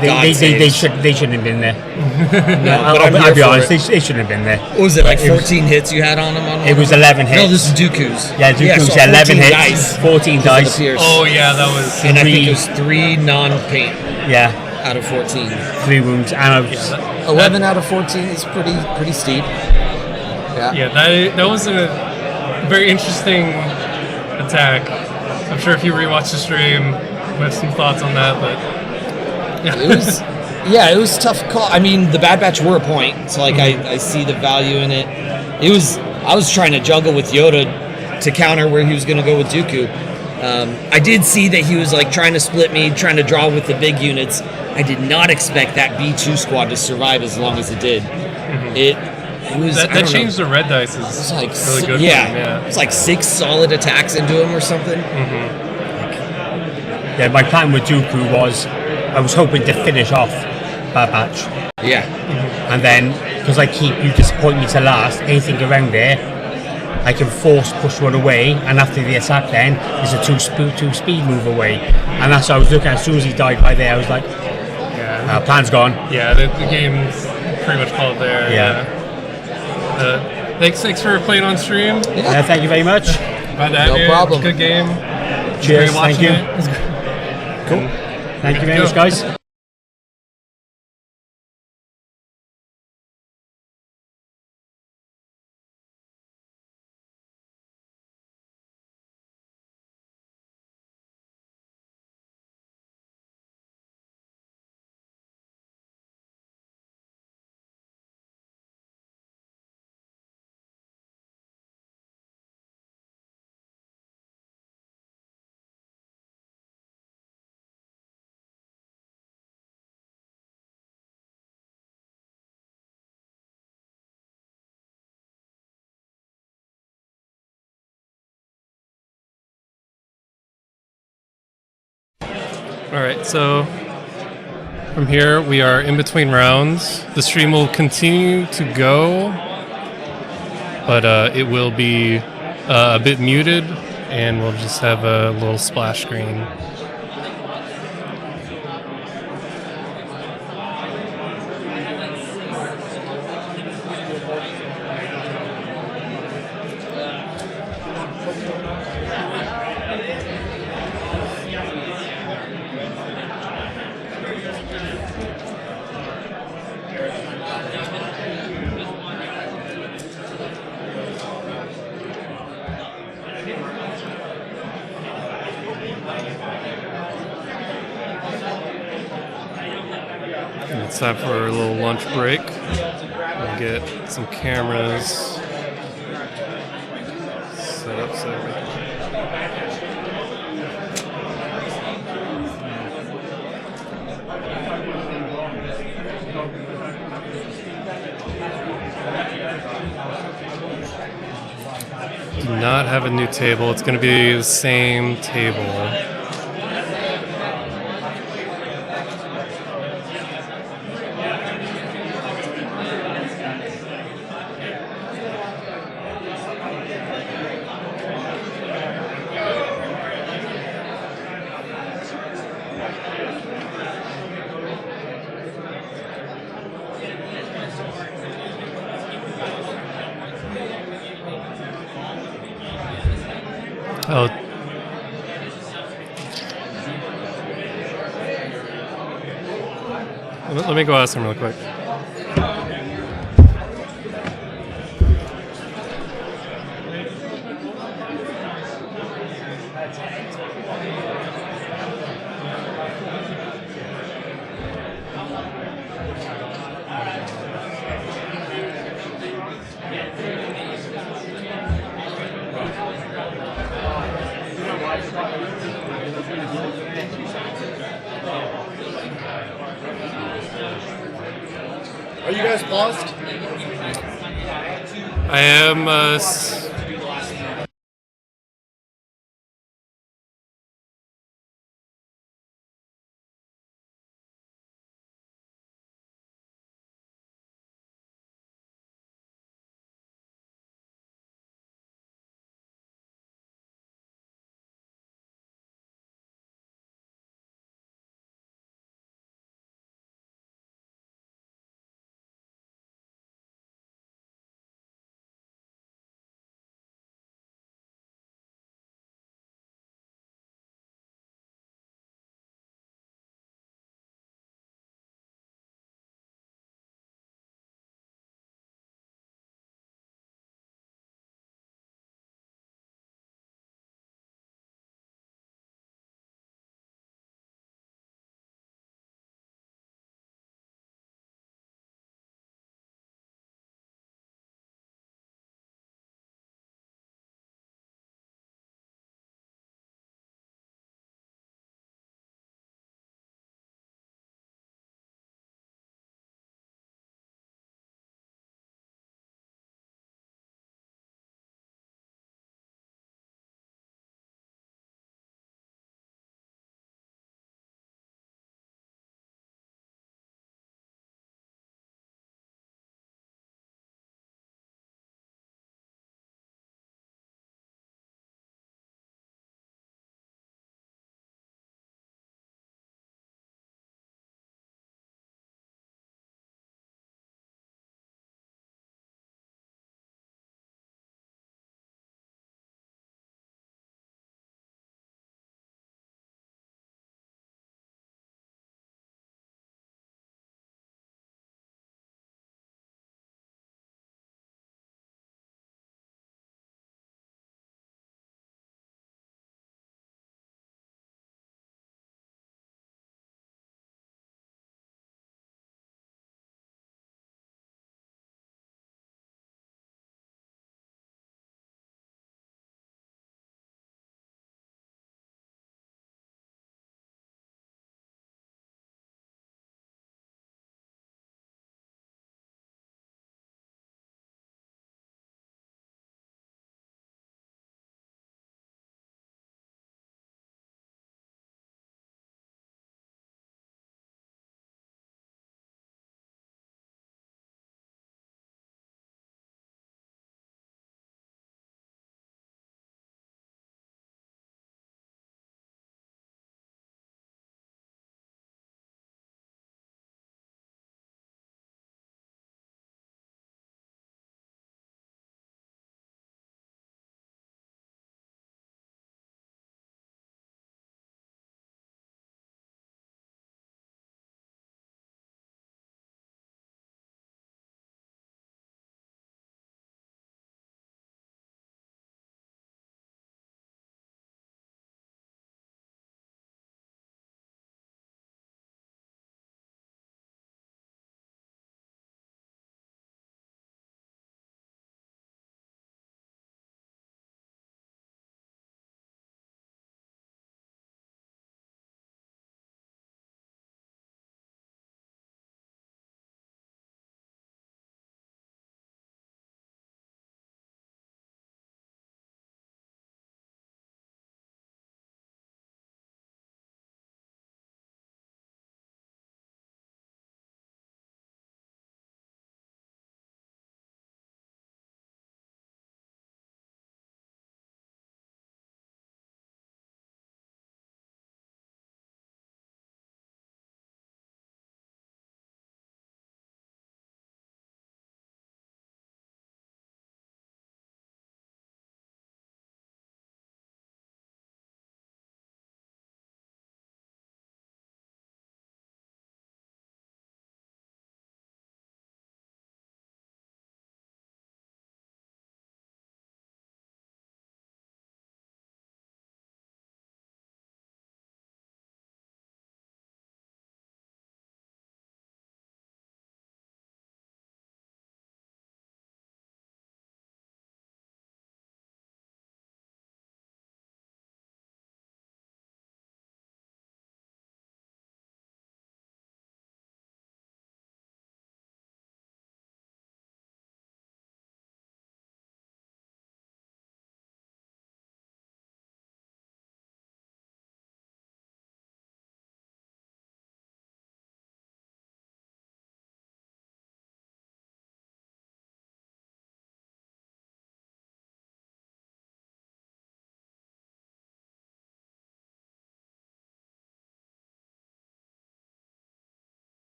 They shouldn't have been there. I'll be honest, they shouldn't have been there. What was it, like 14 hits you had on them? It was 11 hits. No, this is Dooku's. Yeah, Dooku's, so 11 hits, dice 14 dice. Oh, yeah, that was. And I think it was 3 non-paint. Yeah. Out of 14. 3 wounds. And 11 out of 14 is pretty steep. Yeah, that was a very interesting attack. I'm sure if you rewatch the stream, we have some thoughts on that, but. It was a tough call. I mean, the Bad Batch were a point, so like I see the value in it. I was trying to juggle with Yoda to counter where he was going to go with Dooku. I did see that he was like trying to split me, trying to draw with the big units. I did not expect that B2 squad to survive as long as it did. It was that changed the red dice. Is like really good. Yeah, it's like 6 solid attacks into him or something. Yeah, my plan with Dooku was I was hoping to finish off Bad Batch. Yeah. And then, because you disappoint me to last, anything around there, I can force push one away, and after the attack then, is a two speed move away. And that's what I was looking at. As soon as he died by there, I was like, plan's gone. Yeah, the game's pretty much called there. Yeah. Thanks for playing on stream. Yeah, thank you very much. No problem. Good game. Cheers, thank you. Cool. Thank you very much, guys. All right, so from here we are in between rounds. The stream will continue to go, but it will be a bit muted, and we'll just have a little splash screen. It's time for a little lunch break. We'll get some cameras set up so we can. Do not have a new table. It's going to be the same table. Oh. Let me go ask him real quick. Are you guys paused? I am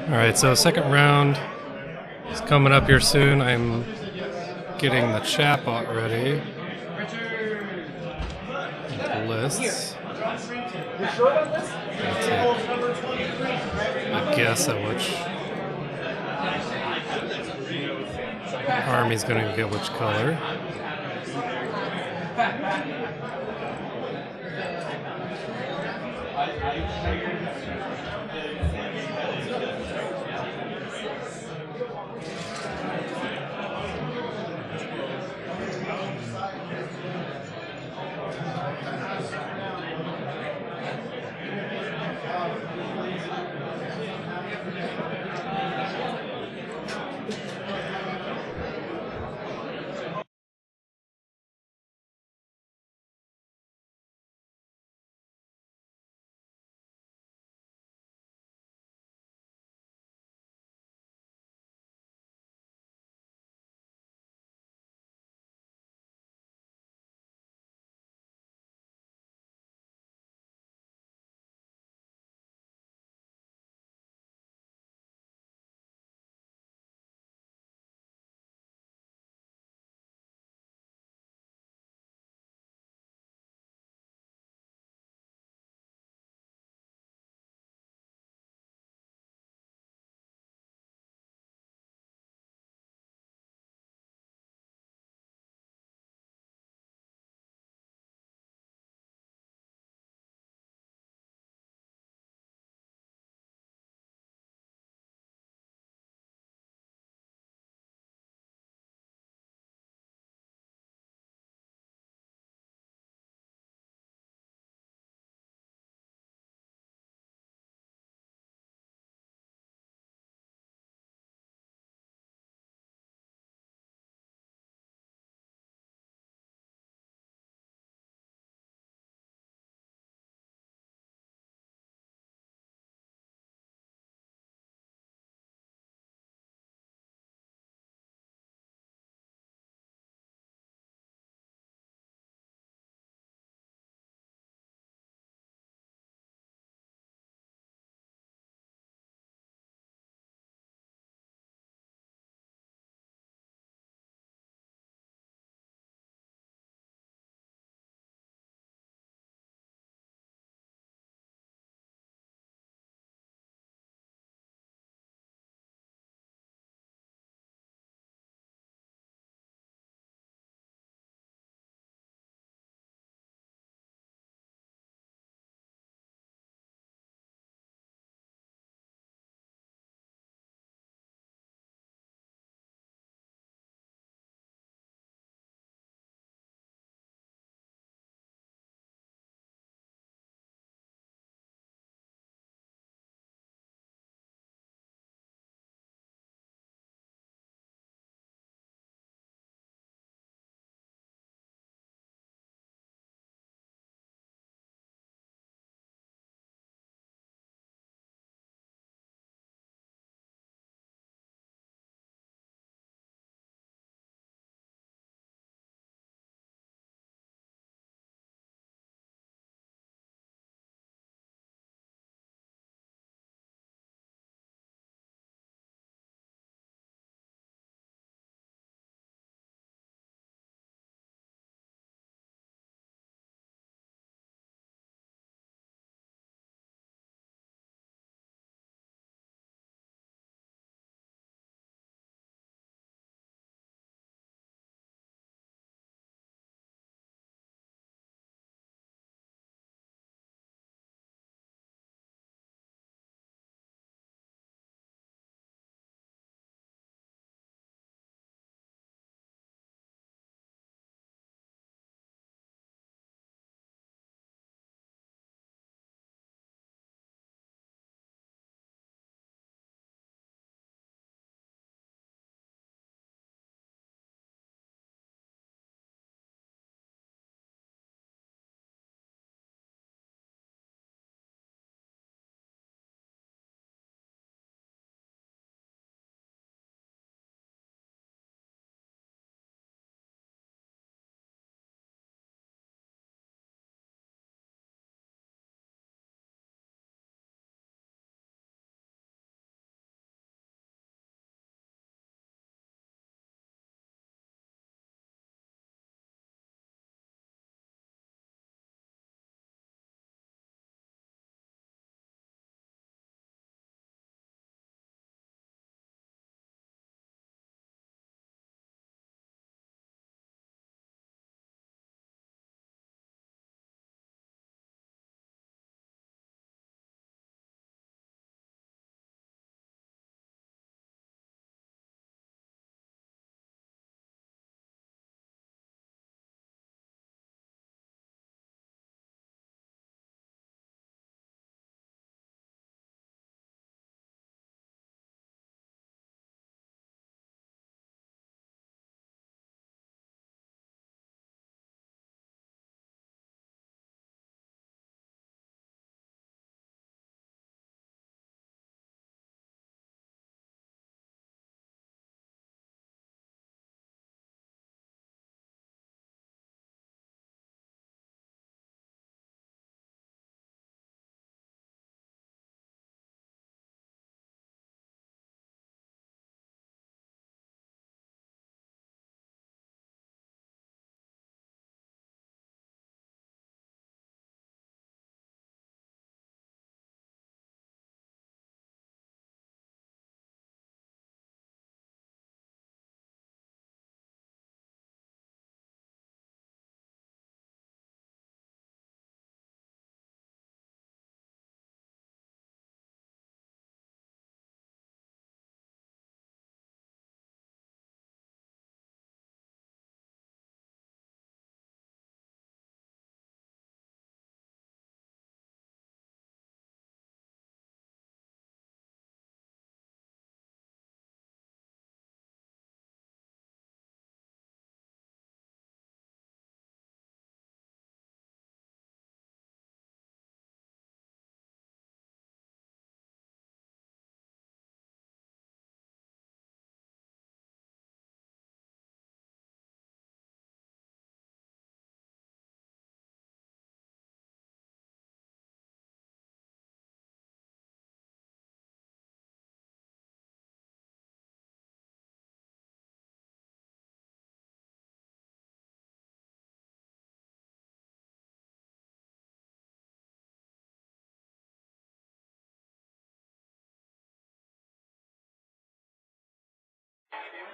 All right, so second round is coming up here soon. I'm getting the chatbot ready. The lists. A guess at which army's going to get which color.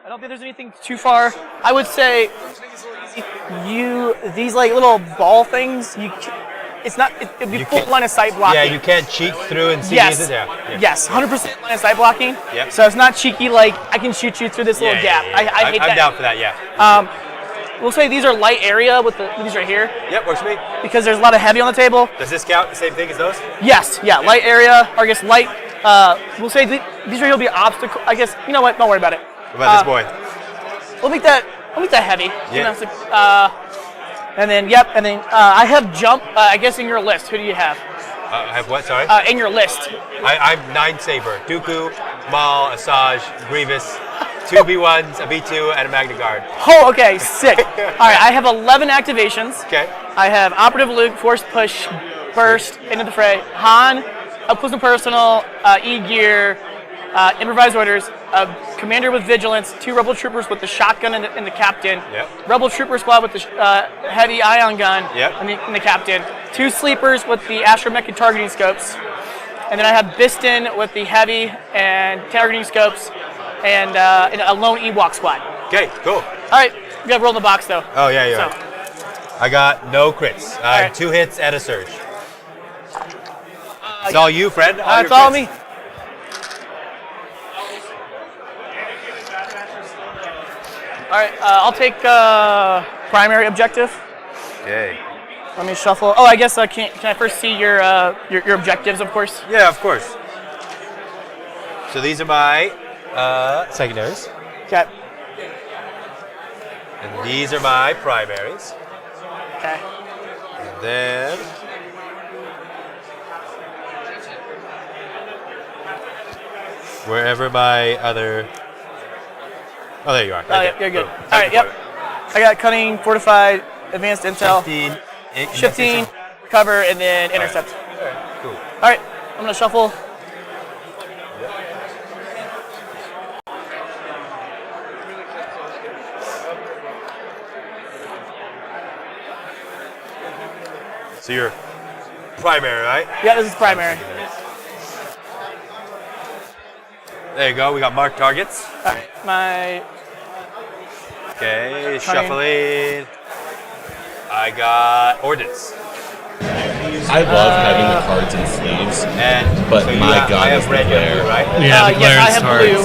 I don't think there's anything too far. I would say these like little ball things. It'd be full line of sight blocking. Yeah, you can't cheat through and see these. Yeah. Yes, 100% line of sight blocking. Yep. So it's not cheeky like I can shoot you through this little gap. I hate that. I'm down for that. Yeah. We'll say these are light area with these right here. Yep, works for me. Because there's a lot of heavy on the table. Does this count? The same thing as those? Yes. Yeah. Light area, or I guess light. We'll say these right here will be obstacle. I guess you know what? Don't worry about it. What about this boy? We'll make that heavy. Yeah. You know, and then I have jump. I guess in your list, who do you have? I have what? Sorry. In your list. I'm 9 Saber. Dooku, Maul, Asajj, Grievous, 2 B1s, a B2, and a Magna Guard. Oh, okay, sick. All right, I have 11 activations. Okay. I have Operative Luke, Force Push, Burst, into the fray. Han, Up Close and Personal, E-Gear, Improvised Orders, Commander with Vigilance, 2 Rebel Troopers with the shotgun and the captain. Yep. Rebel Trooper Squad with the heavy ion gun Yep. and the captain. 2 Sleepers with the astromech and targeting scopes. And then I have Biston with the heavy and targeting scopes and a lone Ewok squad. Okay, cool. All right, we got to roll the box though. Oh, yeah, you're So, right. I got no crits. I right. have 2 hits and a surge. It's all you, friend. It's all me. All right, I'll take primary objective. Okay. Let me shuffle. Oh, I guess can I first see your objectives, of course? Yeah, of course. So these are my secondaries. Okay. And these are my primaries. Okay. And then wherever my other. Oh, there you are. Oh, yeah, you're good. All right, yep. I got cunning, fortified, advanced intel, 15, cover, and then intercept. All right, cool. All right, I'm gonna shuffle. So you're primary, right? Yeah, this is primary. There you go. We got marked targets. All right, my. Okay, shuffling. I got ordnance. I love having the cards in sleeves, but so my God, I is have the red, you have glare. blue, right? Yeah, the glare yes, is I have hard. blue.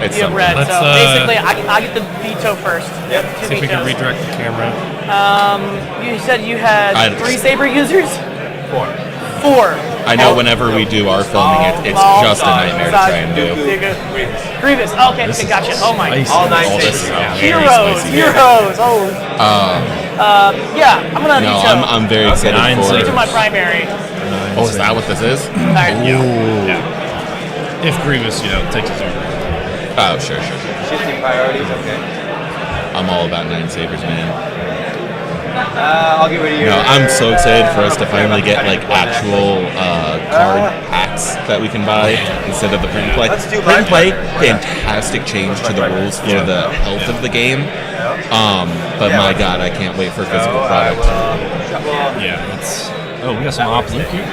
It's You have red, Let's, so basically I get the veto first. Yep. See if we can redirect the camera. You said you had I- 3 saber users? 4. 4. I know whenever we do our filming, it's just a nightmare to try and do. Grievous. Okay, okay, gotcha. Oh my. All 9 All this sabers is now. very Heroes. spicy. Heroes. Oh. Yeah, I'm gonna No, veto. I'm very excited Veto for. my primary. Oh, is that what this is? All right. If Grievous, takes his turn. Oh, sure. Shifting priorities, okay. I'm all about 9 sabers, man. I'll get rid of your. No, I'm so excited for us to finally get like actual card packs that we can buy instead of the print and play. Let's do Print and play, mine. fantastic change to the rules for the health of the game. But my God, I can't wait for physical product. Yeah, it's. Oh, we got some op Luke here.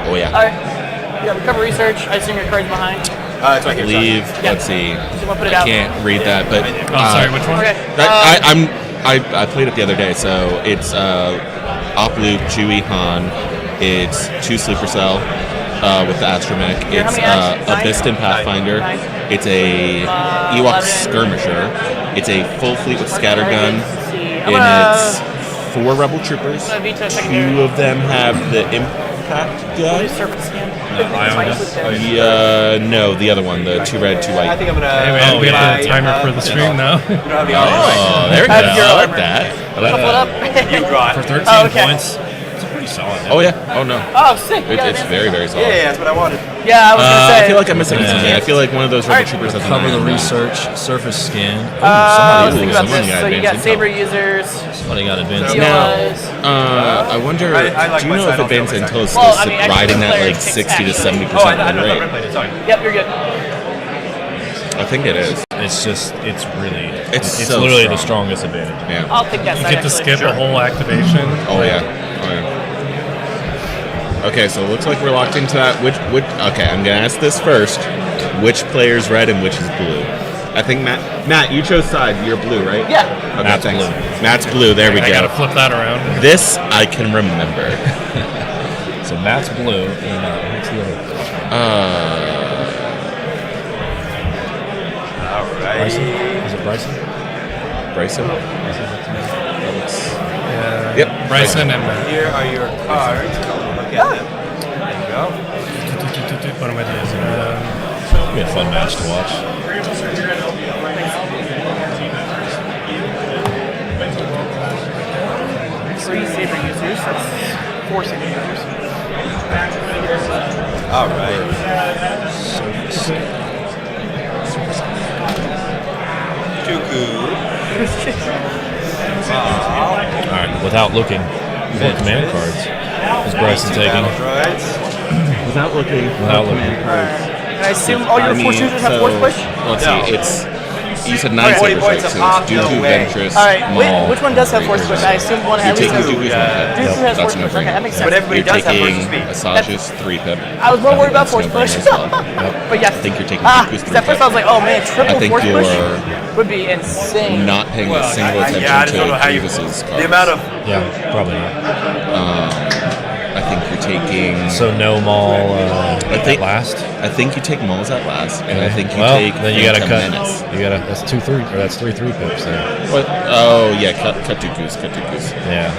Oh yeah. All right. You have cover research. I assume your card's behind. It's I right here. believe. Yeah. Let's see. So we'll put it I out. can't read that, but Sorry, which one? Okay. I played it the other day, so it's Op Luke, Chewie, Han. It's 2 Sleeper Cell with the Astromech. Here, how It's many actions? a Biston Pathfinder. Nine. It's a Ewok Skirmisher. It's a full fleet with Scattergun. I'm And gonna- it's 4 Rebel Troopers. I'm gonna veto secondary. 2 of them have the Impact Gun. Serpent skin. No, the other one, the 2 red, 2 white. I think I'm gonna. Hey man, we have the timer for the stream now. You don't have the Oh, there we go. Have your I like armor. that. Shuffle it up. You draw For it. 13 Oh, okay. points, it's a pretty solid. Oh yeah. Oh no. Oh, sick. You got It's advanced very, very solid. Yeah, that's what I wanted. Yeah, I was gonna say. I feel like I'm missing something. I feel like one of those Rebel Alright. Troopers has a Cover the 9. research, surface scan. Let's Ooh, think about someone this. got So you got advanced saber intel. users. Somebody got advanced. Heroes. I wonder. I like do you my know if side, I'll advanced go my intel is Well, still I mean, riding that player like takes 60 to action. 70% Oh, I thought rate? I played it. Sorry. Yep, you're good. I think it is. It's really, It's so literally strong. the strongest advantage. Yeah. I'll take that You side. get to actually. skip a whole activation. Oh yeah. Oh yeah. Okay, so it looks like we're locked into that. Which? Okay, I'm gonna ask this first. Which player's red and which is blue? I think Matt, you chose side. You're blue, right? Yeah. Okay, Matt's thanks. blue. Matt's blue. There we I go. gotta flip that around. This I can remember. So Matt's blue, and what's the other? All right. Bryson? Is it Bryson? Bryson? That looks. Yep. Bryson and Matt. Here are your cards. Look at them. There you go. What am I doing? It'll be a fun match to watch. Three saber users. That's 4 saber users. All right. Dooku. All right, without looking, what command cards is Bryson taking? Without looking. Without looking. And I assume all your force users have force push? Let's No. see. It's you said 9 Alright. sabers, right? 40 points So a pop, it's no Dooku, way. Ventress, Alright, Maul. which one does have force push? I assume one You're at least taking has. Dooku's 1 pip. Dooku has That's force a push. Okay, no-brainer. that makes sense. But everybody You're does have taking first speed. Asajj's 3 pip. I was more worried about That's force no-brainer push. as well. But yes. I think you're taking Ah, Dooku's 3 at first pip. I was like, oh man, I triple think force push you're would be insane. not paying a single attention yeah, I just don't know how to you. Grievous' cards. The amount of. Yeah, probably not. I think you're taking. So no Maul at last. I think you take Maul's at last, and I think you well, take. then you gotta Phantom cut. Menace. You gotta. That's 2-3, or that's 3-3 pips there. What? Oh yeah, cut Dooku's. Yeah.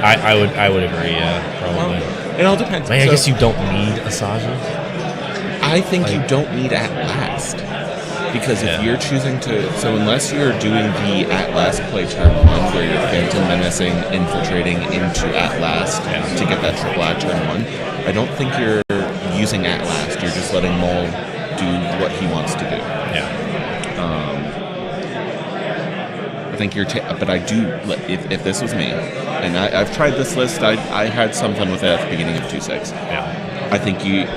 I would agree. Yeah, probably. It all depends. Man, I So- guess you don't need Asajj. I think you don't need at last. Because if you're choosing to, so unless you're doing the at last play turn 1, where you're Phantom Menacing, infiltrating into at last to get that triple at turn 1, I don't think you're using at last. You're just letting Maul do what he wants to do. Yeah. I think you're, but I do. If this was me, and I've tried this list, I had some fun with it at the beginning of 2-6. Yeah. I think you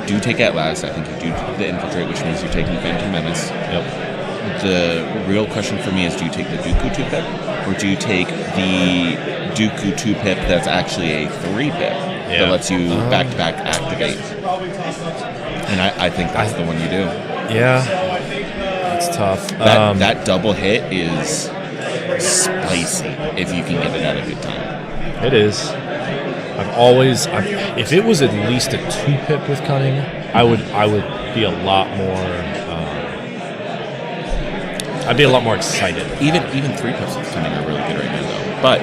do take at last. I think you do the infiltrate, which means you're taking Phantom Menace. Yep. The real question for me is, do you take the Dooku 2 pip, or do you take the Dooku 2 pip that's actually a 3 pip that lets you back to back activate? And I think that's the one you do. Yeah. It's tough. That double hit is spicy if you can get it at a good time. It is. If it was at least a 2 pip with cunning, I would be a lot more. I'd be a lot more excited. Even 3 pips with cunning are really good right now, though. But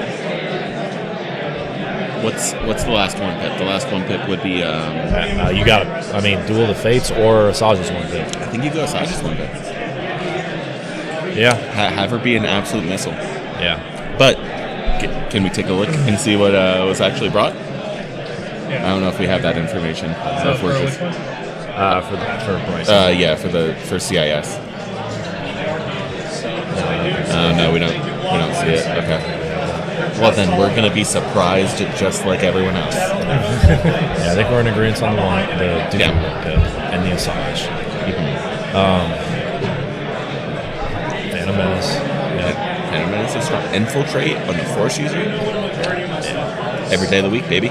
what's the last 1 pip? The last 1 pip would be. You got it. I mean, Duel of the Fates or Asajj's 1 pip. I think you go Asajj's 1 pip. Yeah. Have her be an absolute missile. Yeah. But can we take a look and see what was actually brought? I don't know if we have that information. So for Bryce. For CIS. No, we don't see it. Okay. Well, then we're gonna be surprised just like everyone else. Yeah, I think we're in agreement on the Dooku pip and the Asajj. Phantom Menace. Yeah. Phantom Menace is strong. Infiltrate on the Force user. Every day of the week, baby.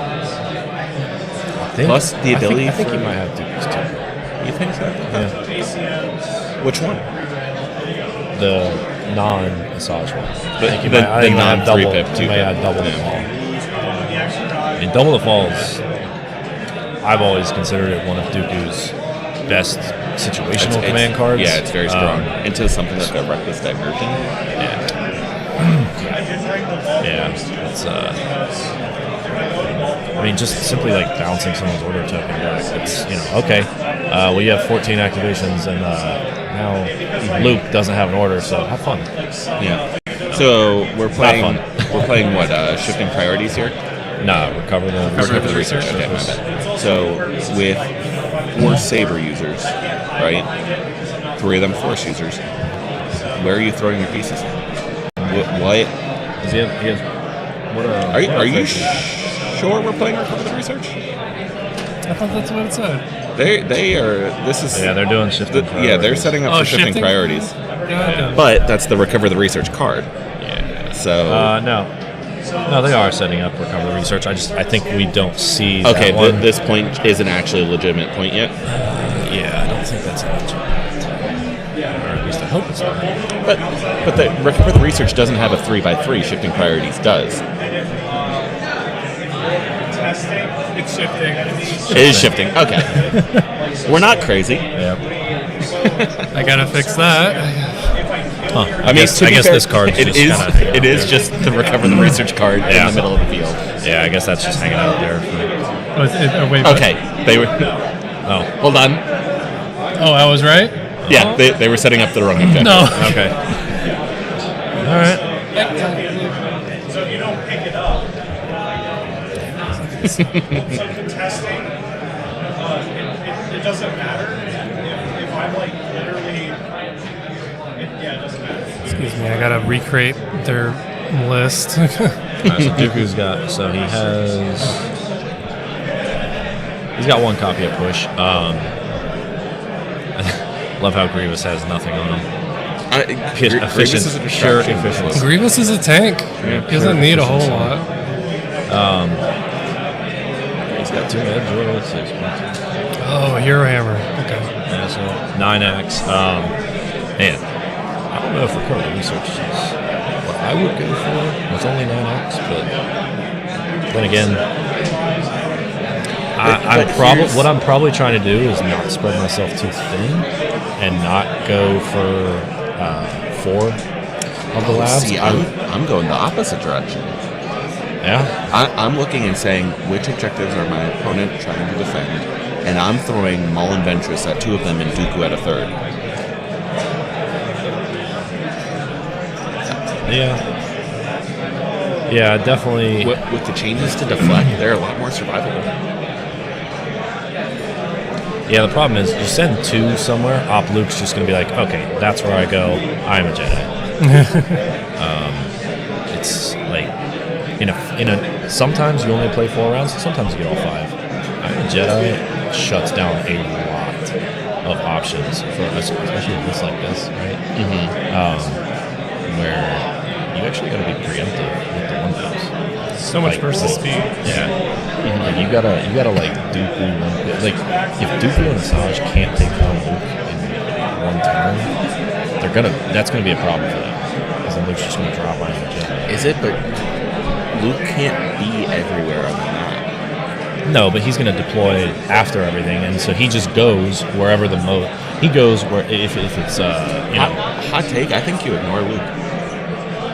Plus the ability. I think you might have Dooku's too. You think so? Yeah. Which one? The non-Asajj one. The non-3 pip 2 You may have double the fall. I mean, double the falls. I've always considered it one of Dooku's best situational command cards. Yeah, it's very strong. Into something like a reckless diversion. Yeah, it's I mean, just simply like bouncing someone's order token. It's okay. Well, you have 14 activations, and now Luke doesn't have an order, so have fun. Yeah. So we're playing. We're playing what? Shifting priorities here. No, recover the research. Okay, my bad. So with 4 Saber users, right? 3 of them Force users. Where are you throwing your pieces? What? Does he has what? Are you sure we're playing Recover the Research? I thought that's what it said. They are. This is. Yeah, they're doing shifting. Yeah, they're setting up for shifting priorities. Yeah. But that's the Recover the Research card. Yeah. So. No, they are setting up Recover the Research. I think we don't see. Okay, that one. This point isn't actually a legitimate point yet. Yeah, I don't think that's a legitimate. hope it's not. But the Recover the Research doesn't have a 3x3. Shifting Priorities does. It's shifting. It is shifting. Okay. We're not crazy. Yeah. I gotta fix that. Huh. I guess this card it is just the Recover the Research card in the middle of the field. Yeah, I guess that's just hanging out there. Wait, okay, they were. Oh, hold on. Oh, I was right. Yeah, they were setting up the wrong objective. No. Okay. All right. So if you don't pick it up, so testing, it doesn't matter if I'm like literally, it doesn't matter. Excuse me, I gotta recreate their list. So Dooku's got. So he's got one copy of Push. Love how Grievous has nothing on him. Grievous is a distraction. Grievous is a tank. Yeah, He doesn't need a whole lot. He's got 2 med droids. Oh, Hero Hammer. Okay. Yeah, so 9x. Man, I don't know if Recover the Research is what I would go for. It's only 9x, but then again, what I'm probably trying to do is not spread myself too thin and not go for 4 of the labs. See, I'm going the opposite direction. Yeah? I'm looking and saying which objectives are my opponent trying to defend, and I'm throwing Maul and Ventress at 2 of them and Dooku at a 3rd. Yeah, definitely. With the changes to deflect, they're a lot more survivable. Yeah, the problem is you send 2 somewhere, Op Luke's just going to be like, okay, that's where I go. I'm a Jedi. It's like sometimes you only play 4 rounds, sometimes you get all 5. I'm a Jedi shuts down a lot of options for us, especially with this like this, right? Where you actually got to be preemptive with the 1-bills. So much versus speed. Yeah. Like you gotta like Dooku like if Dooku and Asajj can't take down Luke in one turn, that's gonna be a problem for them. Because then Luke's just gonna drop on the Jedi. Is it? But Luke can't be everywhere on the map. No, but he's gonna deploy after everything, and so he just goes wherever the he goes where if it's hot take. I think you ignore Luke.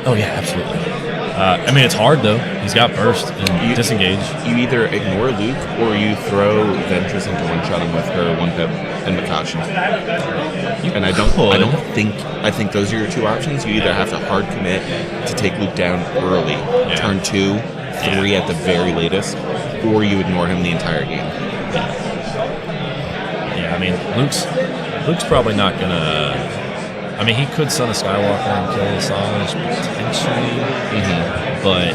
Oh yeah, absolutely. I mean, it's hard though. He's got burst and disengage. You either ignore Luke or you throw Ventress into one-shot him with her 1-pip and Makash. And I think those are your 2 options. You either have to hard commit to take Luke down early, turn 2, 3 at the very latest, or you ignore him the entire game. Yeah, I mean, Luke's probably not gonna. I mean, he could Son of Skywalker and kill Asajj potentially, but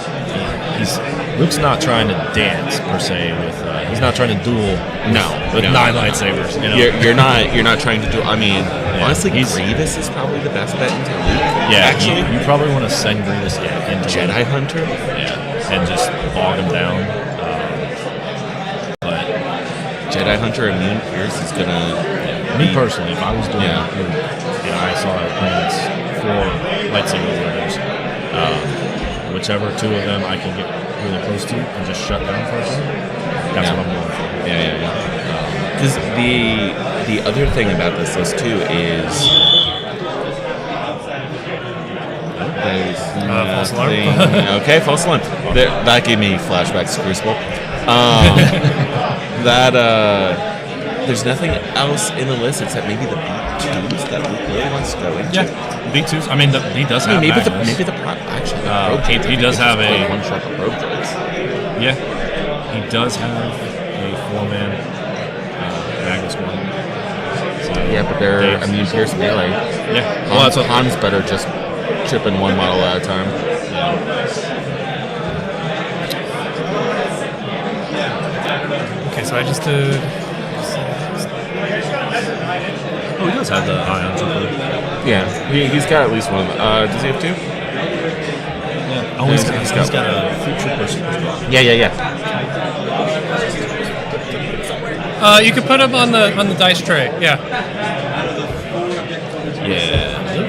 Luke's not trying to dance per se with. He's not trying to duel. With 9 lightsabers. You know? You're not trying to duel. I mean, honestly, Grievous is probably the best bet into Luke. Yeah, actually, you probably want to send Grievous into Jedi Hunter. Yeah, and just bog him down. But Jedi Hunter immune Pierce is gonna. Me personally, if I was doing and I saw opponents 4 lightsaber wielders, whichever 2 of them I can get really close to and just shut down for a turn, that's what I'm going for. Yeah. Because the other thing about this list too is false alarm. Okay, false alarm. That gave me flashbacks to Crucible. There's nothing else in the list except maybe the B2s that Luke really wants to go into. Yeah, B2s. I mean, he does have maybe Magnus. the he does have a one-shot probe droids. Yeah, he does have a 4-man Magnus 1. So yeah, but they're immune pierce melee. Yeah, well, that's Han's better just chipping 1 model at a time. Okay, so I just did. Oh, he does have the ions, I believe. Yeah, he's got at least one of them. Does he have 2? Yeah. Oh, he's got a future person as well. Yeah. You can put him on the dice tray. Yeah. Yeah.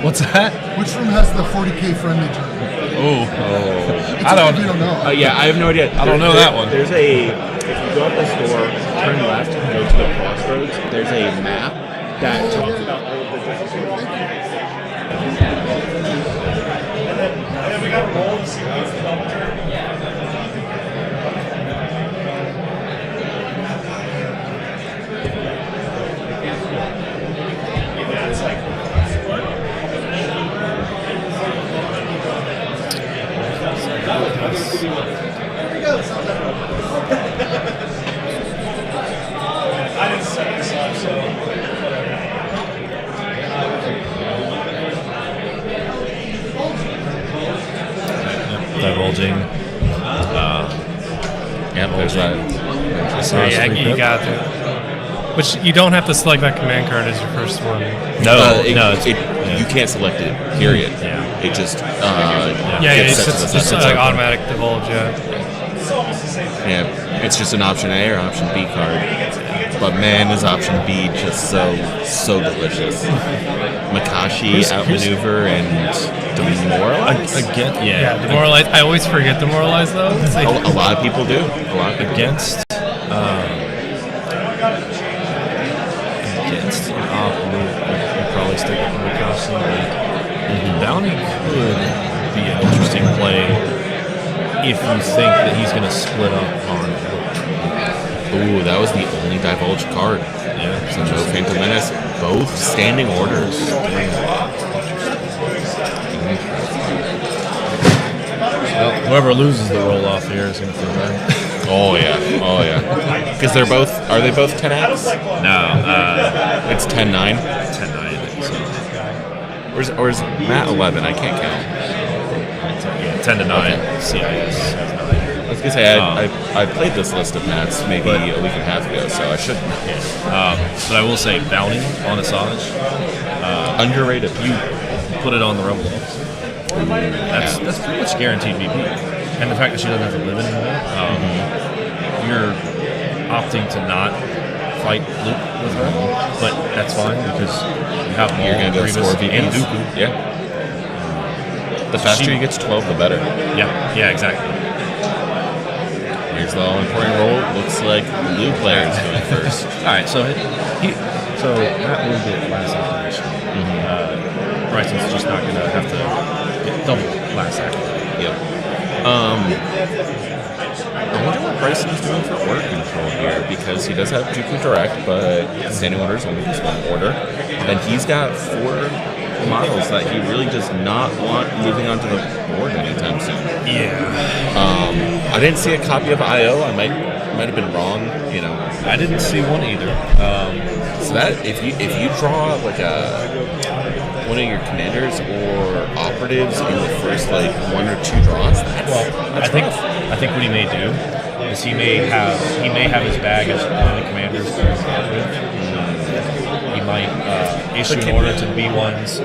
What's that? Which room has the 40K friendly journal? Oh. I don't know. Yeah, I have no idea. I don't know that one. There's if you go up the store, turn left, and go to the crossroads, there's a map that talks about all of the Divulging. there's that. Yeah, you got to. Which you don't have to select that command card as your first one. You can't select it. Period. Yeah. It just It's just like automatic divulge. Yeah, it's just an option A or option B card. But man, is option B just so delicious. Makashi outmaneuver and demoralize. Demoralize. I always forget demoralize though. A lot of people do. A lot of people Against I'd probably stick with Makashi. Bounty could be an interesting play if you think that he's going to split up on. Ooh, that was the only divulge card. Yeah. So no Phantom Menace, both standing orders. Well, whoever loses the roll off here is going to feel bad. Oh yeah. Because are they both 10x? No, it's 10-9. 10-9. Or is Matt 11? I can't count. Yeah, 10-9. CIS. I was gonna say I played this list of Matt's maybe a week and a half ago, so I should. But I will say Bounty on Asajj. Underrated. You put it on the Rebel. That's pretty much guaranteed VP. And the fact that she doesn't have to live anymore, you're opting to not fight Luke with her, but that's fine because you have Maul, Grievous, and Dooku. Yeah. The faster you get to 12, the better. Yeah, exactly. Here's the all-important roll. Looks like blue players going first. All right, so Matt will get last activation. Bryson's just not going to have to get double last activation. Yep. I wonder what Bryson's doing for order control here, because he does have Dooku Direct, but standing orders only just one order. And he's got 4 models that he really does not want moving onto the board anytime soon. Yeah. I didn't see a copy of IO. I might have been wrong. I didn't see one either. So that if you draw like one of your commanders or operatives in the first 1 or 2 draws, I think what he may do is he may have his bag as one of the commanders. He might issue an order to the B1s.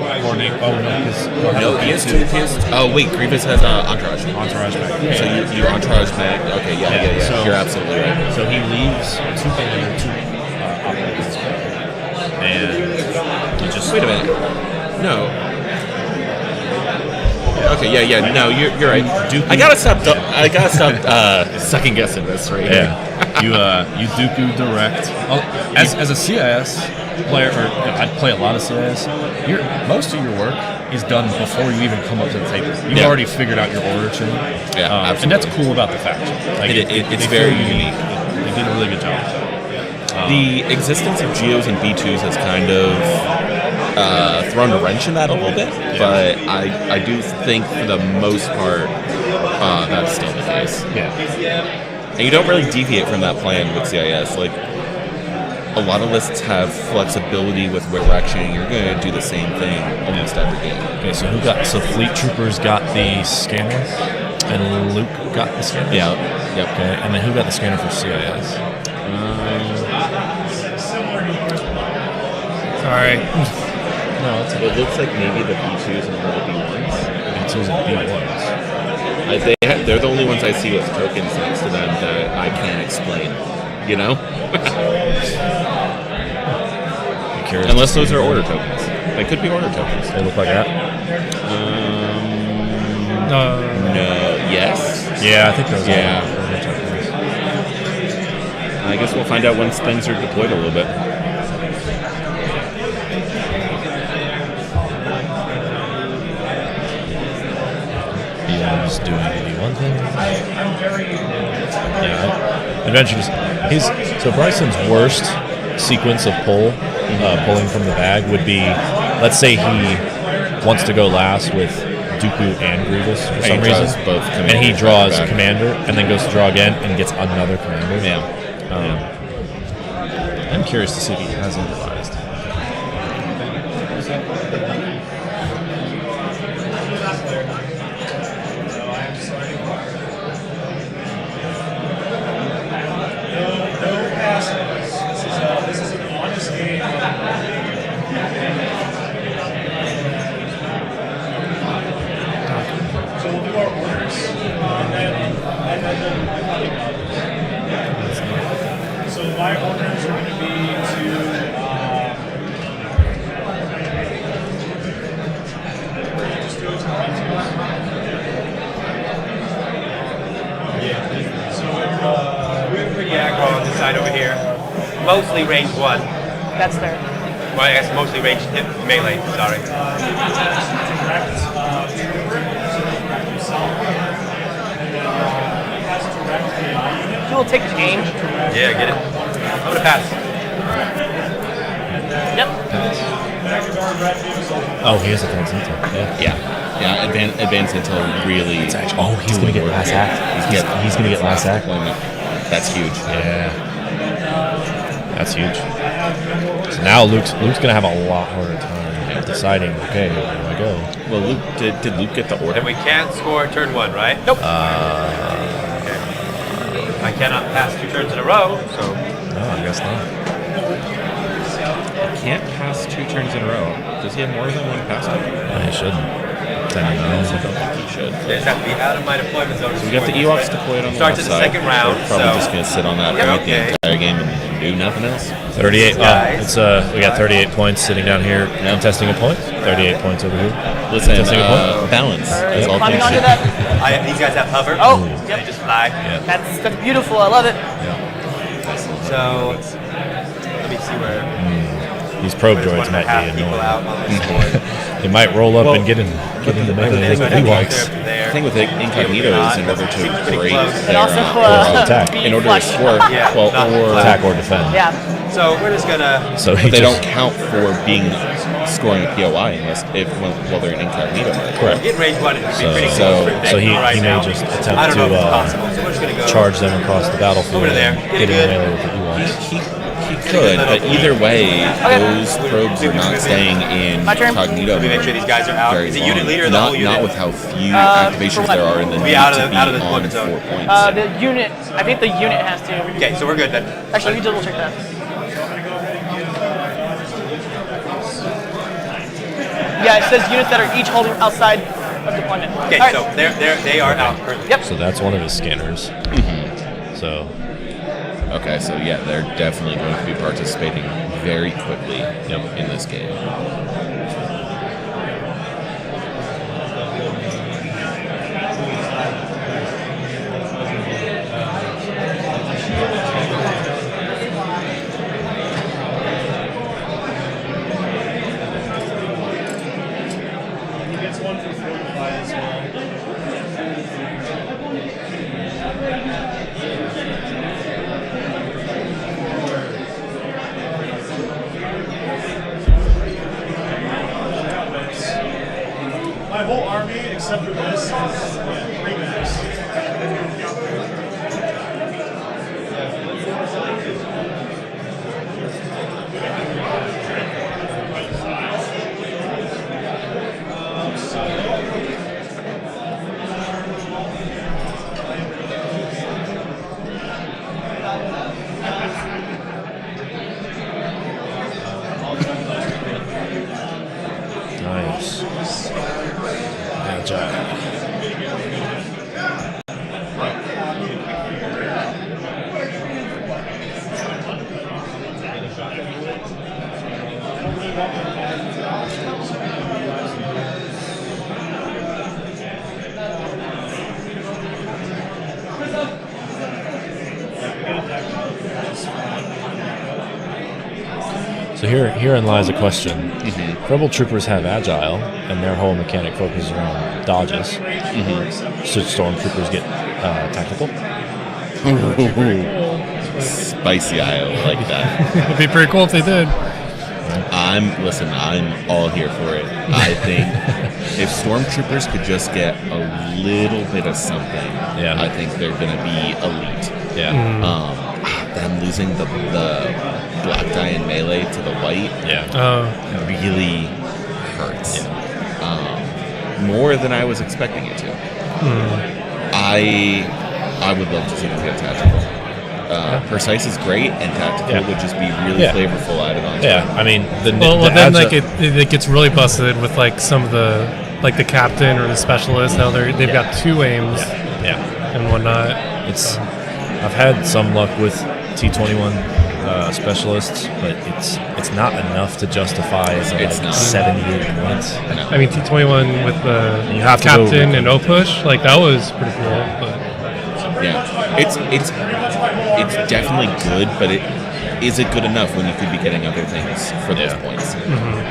Wait, Grievous has entourage. Entourage bag. So you entourage bag. Okay, yeah. So, you're absolutely right. So he leaves 2 commanders, 2 operatives, and he just wait a minute. No. Okay, yeah. No, you're right. I gotta stop second guessing this right here. You Dooku Direct. As a CIS player, or I'd play a lot of CIS. Most of your work is done before you even come up to the table. You've already figured out your order chain. Yeah, absolutely. And that's cool about the faction. It's very unique. They did a really good job. The existence of Geos and B2s has kind of thrown a wrench in that a little bit, but I do think for the most part that's still the case. Yeah. And you don't really deviate from that plan with CIS. Like, a lot of lists have flexibility with direction. You're going to do the same thing almost every game. Okay, so Fleet Troopers got the scanner, and Luke got the scanner? Yeah. Yep. Okay, and then who got the scanner for CIS? Sorry. No, it looks like maybe the B2s and the B1s. B2s and B1s. They're the only ones I see with tokens next to them that I can't explain. Unless those are order tokens. They could be order tokens. They look like that. No. Yes. Yeah, I think those Yeah. are order tokens. I guess we'll find out once things are deployed a little bit. Just doing the one thing. Yeah, adventures. So Bryson's worst sequence of pulling from the bag would be, let's say he wants to go last with Dooku and Grievous for some reason, and he draws Commander, and then goes to draw again and gets another Commander. Yeah. I'm curious to see if he has improvised. This is an honest game. So we'll do our orders. So my orders are going to be to just do it to So we're pretty aggro on this side over here. Mostly range 1. That's there. Well, I guess mostly range melee, sorry. You will take the game. Yeah, get it. I'm gonna pass. Yep. Oh, he has advanced intel. Yeah. Advanced intel really. He's gonna get last act. He's gonna get last act. That's huge. Yeah. That's huge. So now Luke's gonna have a lot harder time deciding. Okay, where do I go? Well, Luke did Luke get the order? And we can't score turn 1, right? Nope. Okay. I cannot pass 2 turns in a row, so. No, I guess not. Can't pass 2 turns in a row. Does he have more than one pass? He shouldn't. I don't think he should. They just have to be out of my deployment zone. So we got the Ewoks deployed on the Starts left at the side. second round. They're probably just going to sit on that point the entire game and do nothing else. 38. We got 38 points sitting down here. I'm testing a point. 38 points over here. Listen, testing a point. Balance. Are you climbing onto that? These guys have hover. Oh, yep. They just fly. Yeah. That's beautiful. I love it. So let me see where. These probe droids might be annoying. They might roll up and get in the melee with the Ewoks. The thing with Incognito is in order to break their also, attack. In order to score, or attack or defend. Yeah. So we're just gonna. So they don't count for scoring a POI while they're in Incognito mode. Correct. In range 1, it'd be pretty close. So he may just attempt to charge them across the battlefield and get in the melee with the Ewoks. He could, but either way, those probes are not staying in Incognito mode. Make sure these guys are out. Is the unit leader or the whole unit? Not with how few activations there are in the need out to of be the on deployment 4 zone. points. The unit. I think the unit has to. Okay, so we're good then. Actually, we double check that. Yeah, it says units that are each holding outside of deployment. Okay, right. so they are out currently. Yep. So that's one of his scanners. So. Okay, so yeah, they're definitely going to be participating very quickly in this game. He gets one for 45 as well. My whole army, except for this, is remax. Nice. Agile. herein lies a question. Mm-hmm. Rebel troopers have agile, and their whole mechanic focuses around dodges. Mm-hmm. So stormtroopers get tactical. Spicy, I like that. It'd be pretty cool if they did. I'm all here for it. I think if stormtroopers could just get a little bit of something, I think they're going to be elite. Them losing the black die in melee to the white, really hurts. More than I was expecting it to. I would love to see them get tactical. Precise is great, and tactical would just be really flavorful added on. I mean, then like it gets really busted with like some of the like the captain or the specialist. Now they've got two aims, and whatnot. I've had some luck with T21 specialists, but it's not enough to justify as like 78 points. I mean, T21 with the captain and O-push, like that was pretty cool. But it's definitely good, but is it good enough when you could be getting other things for those points?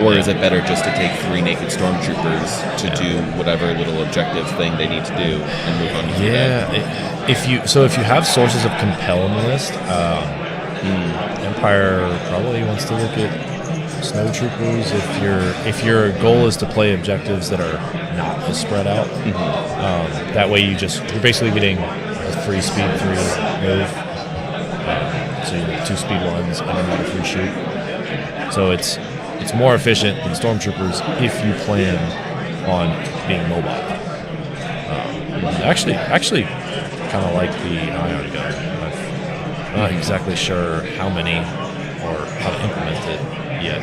Or is it better just to take 3 naked stormtroopers to do whatever little objective thing they need to do and move on to the day? If you have sources of compel in the list, Empire probably wants to look at snow troopers. If your goal is to play objectives that are not as spread out, that way you're basically getting a free speed 3 move. So you get 2 speed 1s and another free shoot. So it's more efficient than stormtroopers if you plan on being mobile. Actually, kind of like the ion gun. I'm not exactly sure how many or how to implement it yet.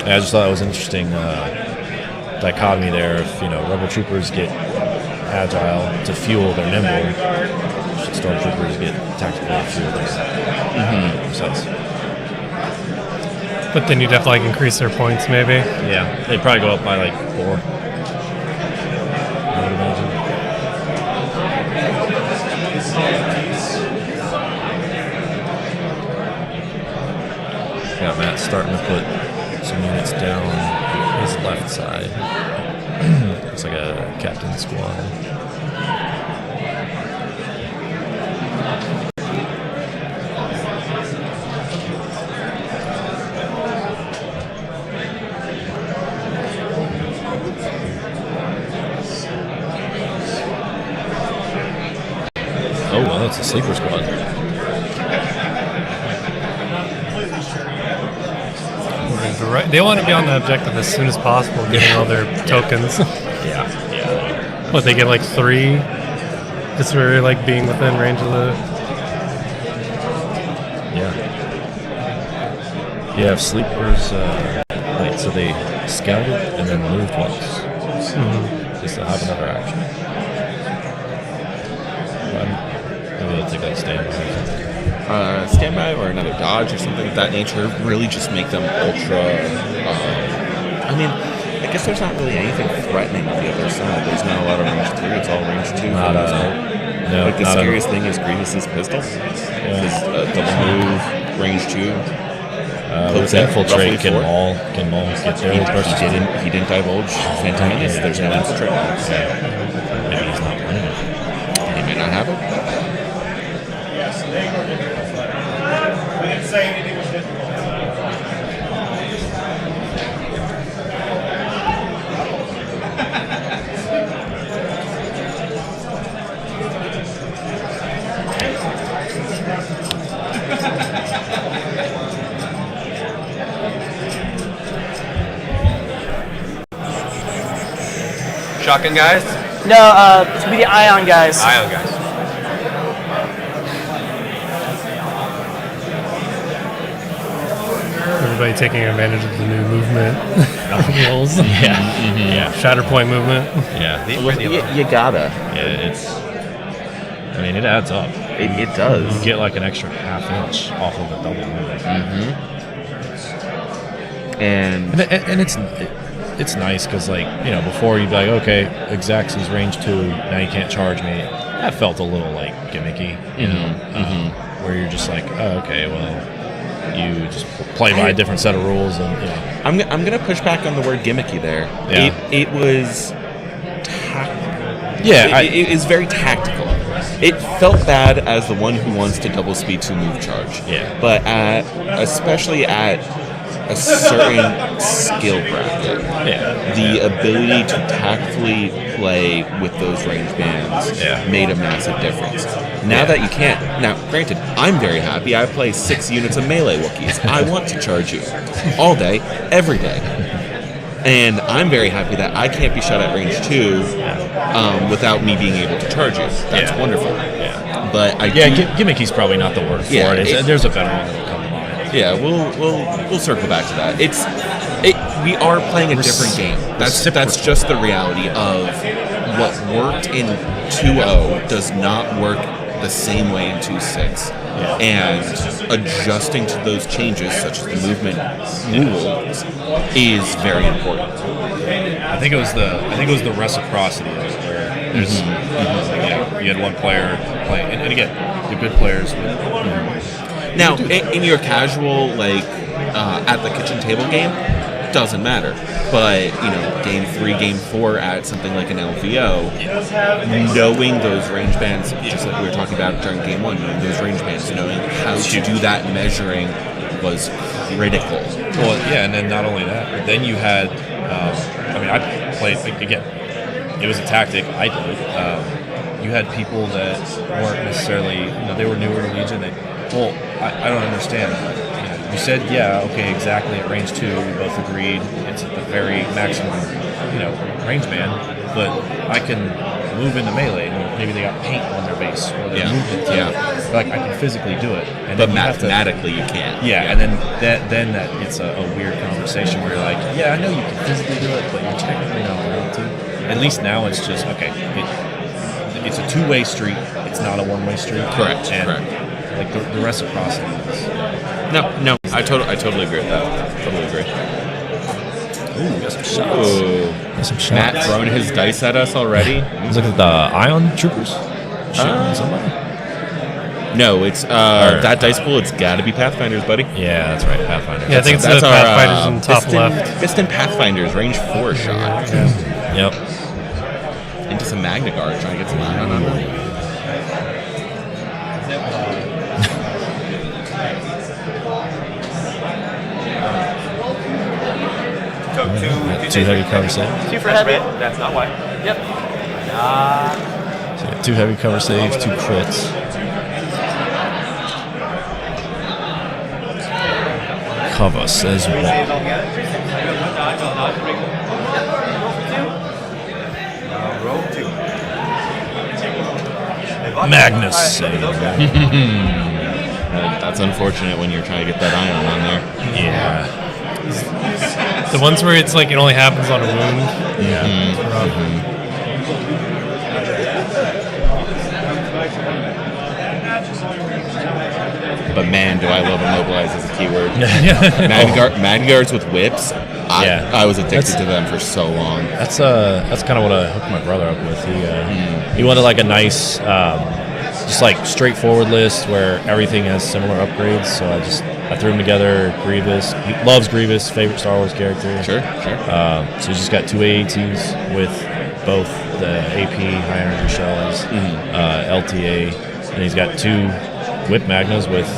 I just thought it was interesting dichotomy there. If rebel troopers get agile to fuel their nimble, stormtroopers get tactical to fuel their precise. But then you'd have to like increase their points, maybe. Yeah, they'd probably go up by like 4. I would imagine. Yeah, Matt's starting to put some units down his left side. Looks like a captain squad. Oh, well, that's a sleeper squad. They want to be on the objective as soon as possible, getting all their tokens. Yeah. What, they get like 3 just for like being within range of the... You have sleepers, so they scouted and then moved once. Just to have another action. Maybe they'll take that standby. Standby or another dodge or something of that nature. Really just make them ultra... I mean, I guess there's not really anything threatening on the other side. There's not a lot of range 3. It's all range 2. No, like the scariest thing is Grievous's pistol. His double move, range 2. With infiltrate, can Maul get there? He didn't divulge Phantom Menace. There's no infiltrate. Maybe he's not playing it. He may not have it. I didn't say anything was difficult. Shotgun guys? No, it's gonna be the Ion guys. Ion guys. Everybody taking advantage of the new movement. Wheels. Yeah. Shatterpoint movement. Yeah. You gotta. Yeah, it adds up. It does. You get like an extra ½ inch off of a double move. And it's nice because before you'd be like, okay, Exax's range 2, now you can't charge me. That felt a little like gimmicky, where you're just like, oh, okay, well, You just play by a different set of rules, and I'm gonna push back on the word gimmicky there. Yeah. It was. Yeah, it is very tactical. It felt bad as the one who wants to double speed 2 move charge. Yeah. But especially at a certain skill bracket, the ability to tactfully play with those range bands made a massive difference. Now that you can't, now granted, I'm very happy. I play 6 units of melee Wookiees. I want to charge you all day, every day. And I'm very happy that I can't be shot at range 2 without me being able to charge you. That's wonderful. Yeah. But gimmicky's probably not the word for it. There's a better one that will come to mind. Yeah, we'll circle back to that. We are playing a different game. That's just the reality of what worked in 2.0 does not work the same way in 2.6. And adjusting to those changes, such as the movement rules, is very important. I think it was the reciprocity of it, where there's you had one player playing, and again, the good players. Now, in your casual at the kitchen table game, doesn't matter. But game 3, game 4 at something like an LVO, knowing those range bands, just like we were talking about during game 1, knowing those range bands, knowing how to do that measuring was critical. Well, yeah, and then not only that, but then you had, I played again. It was a tactic. I did it. You had people that weren't necessarily, they were newer to Legion. I don't understand. You said, okay, exactly at range 2, we both agreed it's at the very maximum, range band, but I can move into melee, and maybe they got paint on their base, or their movement. Like, I can physically do it. And but mathematically you can't. And then that it's a weird conversation where you're like, I know you can physically do it, but you're technically not allowed to. At least now it's just, okay, it's a 2-way street, it's not a 1-way street. Correct. Like the reciprocity is. No, I totally agree with that. Totally agree. Ooh, we got some shots. Ooh. Got some shots. Matt throwing his dice at us already. Let's look at the Ion Troopers. Somebody? No, it's that dice pool. It's got to be Pathfinders, buddy. Yeah, that's right, Pathfinders. Yeah, I think it's the Pathfinders in top left. Piston Pathfinders, range 4 shot. Yep. Into some Magna Guard, trying to get some ion on them. Two heavy cover saves. 2 for heavy. That's not why. Yep. So 2 heavy cover saves, 2 crits. Cover says 1. Roll 2. Magnus save. That's unfortunate when you're trying to get that ion on there. Yeah. The ones where it's like it only happens on a wound. But man, do I love immobilize as a keyword. Magguards with whips. I was addicted to them for so long. That's kind of what I hooked my brother up with. He wanted like a nice, just like straightforward list where everything has similar upgrades. So I threw him together. Grievous, he loves Grievous, favorite Star Wars character. Sure. So he's just got 2 AATs with both the AP high energy shells, LTA, and he's got 2 whip magnas with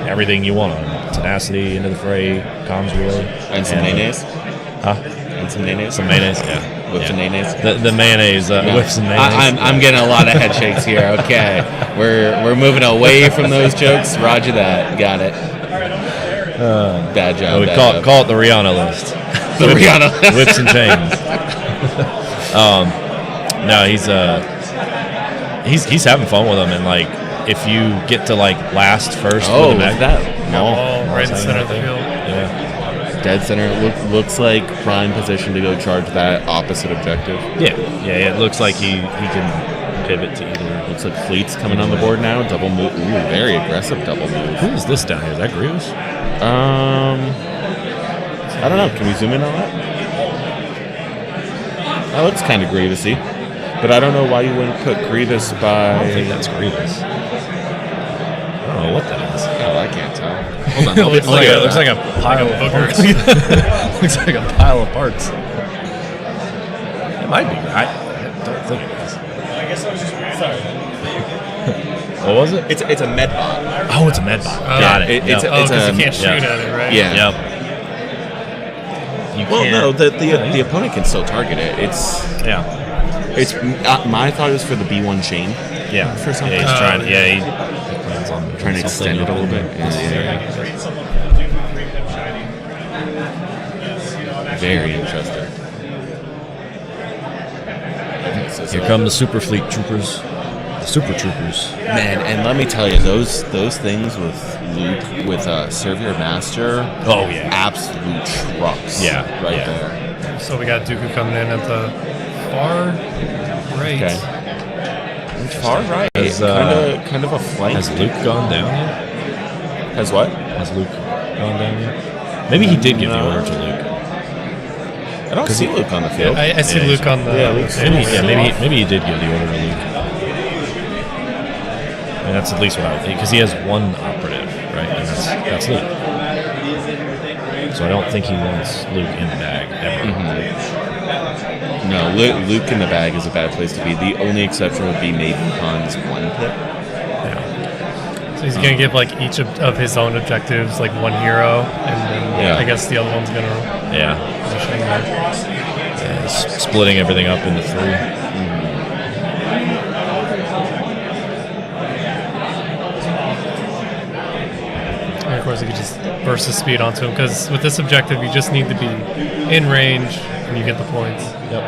everything you want on them. Tenacity, into the fray, comms relay, and some mayonnaise. And some mayonnaise. Some mayonnaise, yeah. Whips and mayonnaise. The mayonnaise, whips and mayonnaise. I'm getting a lot of head shakes here. Okay, we're moving away from those jokes. Roger that. Got it. Bad job. We call it the Rihanna list. The Rihanna list. Whips and chains. No, he's having fun with them, and like if you get to like last first with the mag, right in the center of the field. Yeah. Dead center. Looks like prime position to go charge that opposite objective. Yeah. It looks like he can pivot to either. Looks like Fleet's coming on the board now. Double move. Ooh, very aggressive double move. Who is this down here? Is that Grievous? I don't know. Can we zoom in on that? That looks kind of Grievousy, but I don't know why you wouldn't put Grievous by. I don't think that's Grievous. I don't know what that is. I like I can't tell. Hold on. It looks like a pile of parts. Looks like a pile of parts. It might be. I don't think it is. I guess I was just sorry. What was it? It's a med bot. Oh, it's a med bot. Got it. Because you can't shoot at it, right? Yeah. Yep. Well, no, the opponent can still target it. It's my thought is for the B1 chain. Yeah. For something. Yeah, he's trying. Yeah, he plans on trying to extend it a little bit. Very interesting. Here come the Super Fleet Troopers. The Super Troopers. Man, and let me tell you, those things with Luke, with Serve Your Master. Oh, yeah. Absolute trucks. Yeah. Right there. So we got Dooku coming in at the far right. Okay. Far right. Kind of a flank. Has Luke gone down yet? Has what? Has Luke gone down yet? Maybe he did give the order to Luke. I don't see Luke on the field. I see Luke on the. Maybe he did give the order to Luke. And that's at least what I would think, because he has one operative, right? And that's Luke. So I don't think he wants Luke in the bag ever. Mm-hmm. No, Luke in the bag is a bad place to be. The only exception would be maybe Han's one pip. Yeah. So he's gonna give like each of his own objectives like one hero, and then I guess the other one's gonna position there. Yeah, splitting everything up into 3. And of course, you could just burst the speed onto him, because with this objective, you just need to be in range and you get the points. Yep.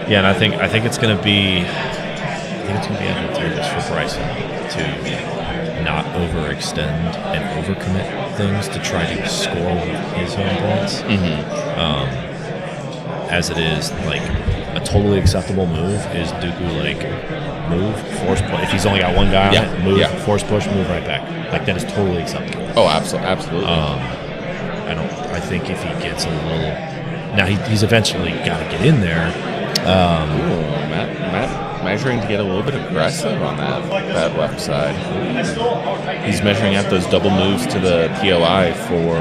Yeah, and I think it's going to be advantageous for Bryson to not overextend and overcommit things to try to score with his home points. As it is, like a totally acceptable move is Dooku move, force push. If he's only got one guy on it, move, force push, move right back. Like that is totally acceptable. Oh, absolutely. I think if he gets a little, now he's eventually got to get in there. Matt measuring to get a little bit aggressive on that left side. He's measuring out those double moves to the POI for,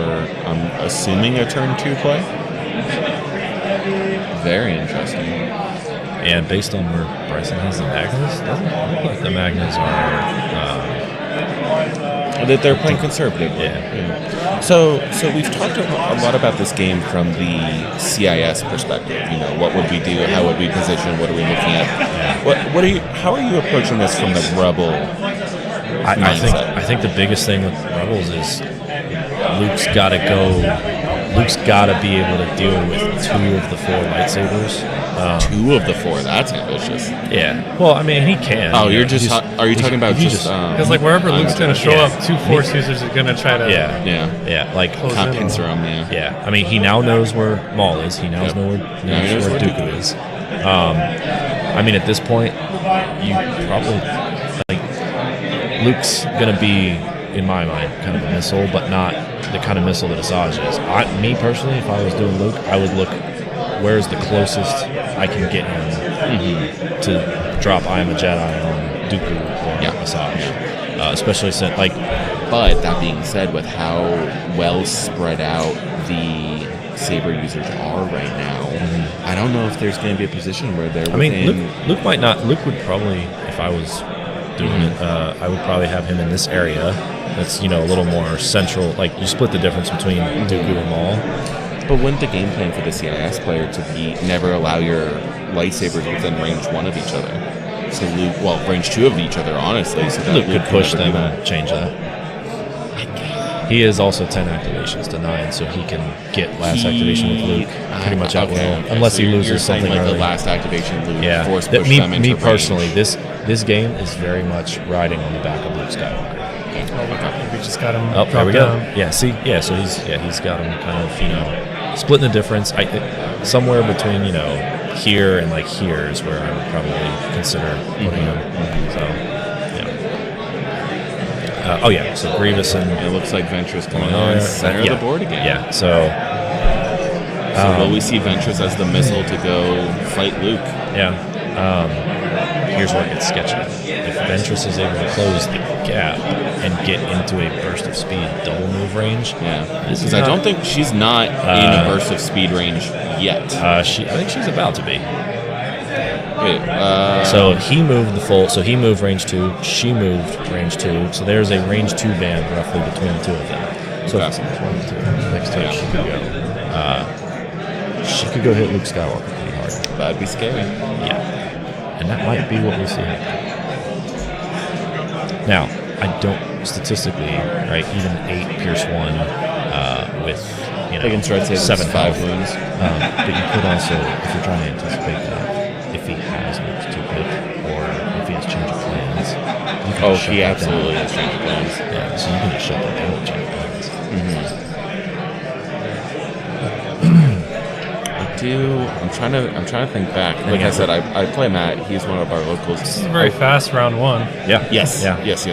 I'm assuming, a turn 2 play. Very interesting. And based on where Bryson has the Magnus, doesn't look like the Magnus are. That they're playing conservative. Yeah. So we've talked a lot about this game from the CIS perspective. You know, what would we do? How would we position? What are we looking at? How are you approaching this from the Rebel mindset? I think the biggest thing with Rebels is Luke's got to be able to deal with 2 of the 4 lightsabers. 2 of the 4. That's ambitious. Yeah. Well, I mean, he can. Oh, you're just. Are you talking about just? Because like wherever Luke's going to show up, 2 Force users are going to try to. Yeah. Like pincer him. Yeah. I mean, he now knows where Maul is. He now knows where Dooku is. I mean, at this point, you probably Luke's going to be, in my mind, kind of a missile, but not the kind of missile that Asajj is. Me personally, if I was doing Luke, I would look where's the closest I can get him to drop I Am a Jedi on Dooku or Asajj. Especially since, But that being said, with how well spread out the Saber users are right now, I don't know if there's going to be a position where they're Luke might not. Luke would probably, if I was doing it, I would probably have him in this area. That's, a little more central. Like, you split the difference between Dooku and Maul. But wouldn't the game plan for the CIS player to be never allow your lightsabers within range 1 of each other? So range 2 of each other, honestly. So that Luke could push them and change that. He is also 10 activations to 9, so he can get last activation with Luke pretty much at will, unless he loses something early. The last activation, Luke, force push them into me range. Personally, this game is very much riding on the back of Luke Skywalker. We just got him. Oh, there we go. Yeah, see, so he's got him kind of splitting the difference. Somewhere between here and here is where I would probably consider putting him. So. So Grievous and it looks like Ventress coming on center of the board again. Yeah, so will we see Ventress as the missile to go fight Luke? Yeah. here's where it gets sketchy. If Ventress is able to close the gap and get into a burst of speed double move range, Because I don't think she's not in a burst of speed range yet. I think she's about to be. Wait, So he moved the full. So he moved range 2. She moved range 2. So there's a range 2 band roughly between the two of them. So Okay. if it's 1, 2, next time she could go. She could go hit Luke Skywalker pretty hard. That'd be scary. Yeah, and that might be what we see. Now, I don't statistically, right? Even 8 Pierce 1 with Taking stride saves 7 5 health. wounds. But you could also, if you're trying to anticipate that, if he has next 2 hit or if he has change of plans, you can shut he that absolutely down. has change of plans. Yeah, so you can just shut that down with change of plans. I'm trying to think back. Like I said, I play Matt. He's one of our locals. This is a very fast round 1. Yeah. Yes. Yeah. Yes.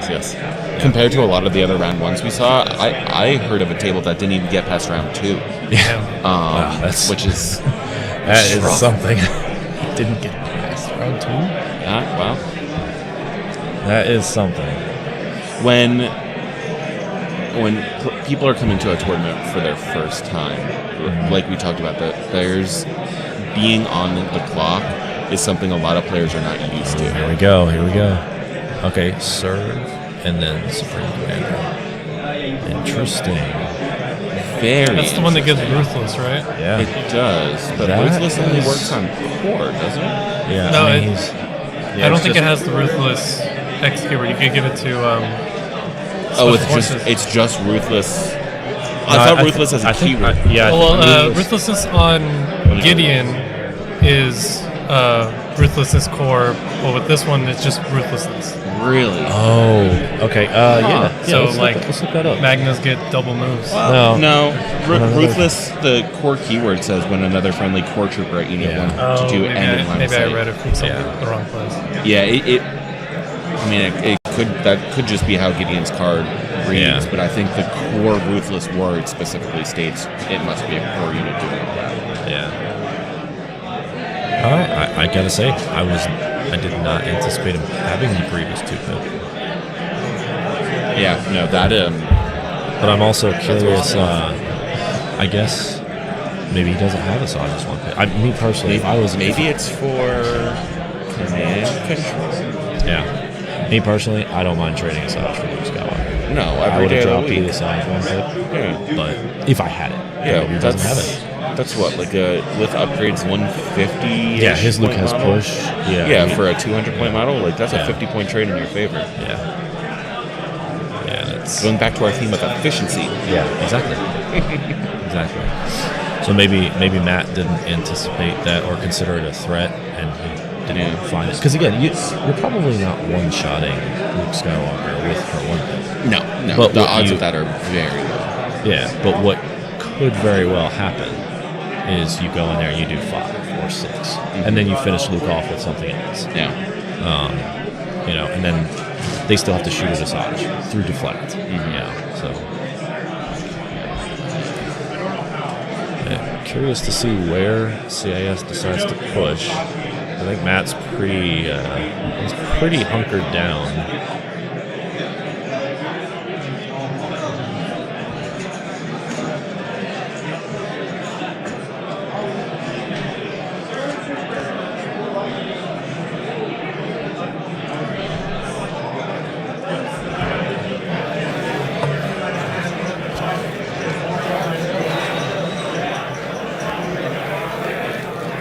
Compared to a lot of the other round 1s we saw, I heard of a table that didn't even get past round 2. Yeah. Which is that is something. Didn't get past round 2. Wow. That is something. When people are coming to a tournament for their first time, like we talked about, that there's being on the clock is something a lot of players are not used to. Here we go. Okay, serve and then Supreme Commander. Interesting. Very. That's the one that gives Ruthless, right? Yeah. It does, but Ruthless only works on core, doesn't it? Yeah. No, I mean, I don't think it has the Ruthless X keyword. You could give it to. It's just Ruthless. I thought Ruthless as a keyword. Ruthlessness on Gideon is Ruthlessness core, but with this one, it's just Ruthlessness. Really? Oh, okay. Yeah. So let's look that up. Magnas get double moves. No. Ruthless, the core keyword says when another friendly core trooper at unit 1 to do any line of maybe sight. I read it from the wrong place. Yeah, it could just be how Gideon's card reads, but I think the core Ruthless word specifically states it must be a core unit doing that. Yeah. I gotta say, I did not anticipate him having the previous 2 pip. Yeah, no, that But I'm also curious. I guess maybe he doesn't have a Sagas 1 pip. Me personally, if I was it's for command control. Yeah. Me personally, I don't mind trading a Sage for Luke Skywalker. No, I every would day have of dropped the you week. the Sage 1 pip. Yeah. But if I had it, maybe he doesn't have it. That's what, like with upgrades 150. Yeah, his Luke has model? push. Yeah, for a 200 point model, like that's a 50-point trade in your favor. Yeah, that's going back to our theme of efficiency. Yeah, exactly. Exactly. So maybe Matt didn't anticipate that or consider it a threat, and he didn't find it. Because again, you're probably not one-shotting Luke Skywalker with her 1 pip. No. But the odds of that are very low. Yeah, but what could very well happen is you go in there and you do 5 or 6, and then you finish Luke off with something else. Yeah. And then they still have to shoot at Asajj through deflect. So curious to see where CIS decides to push. I think Matt's pretty hunkered down.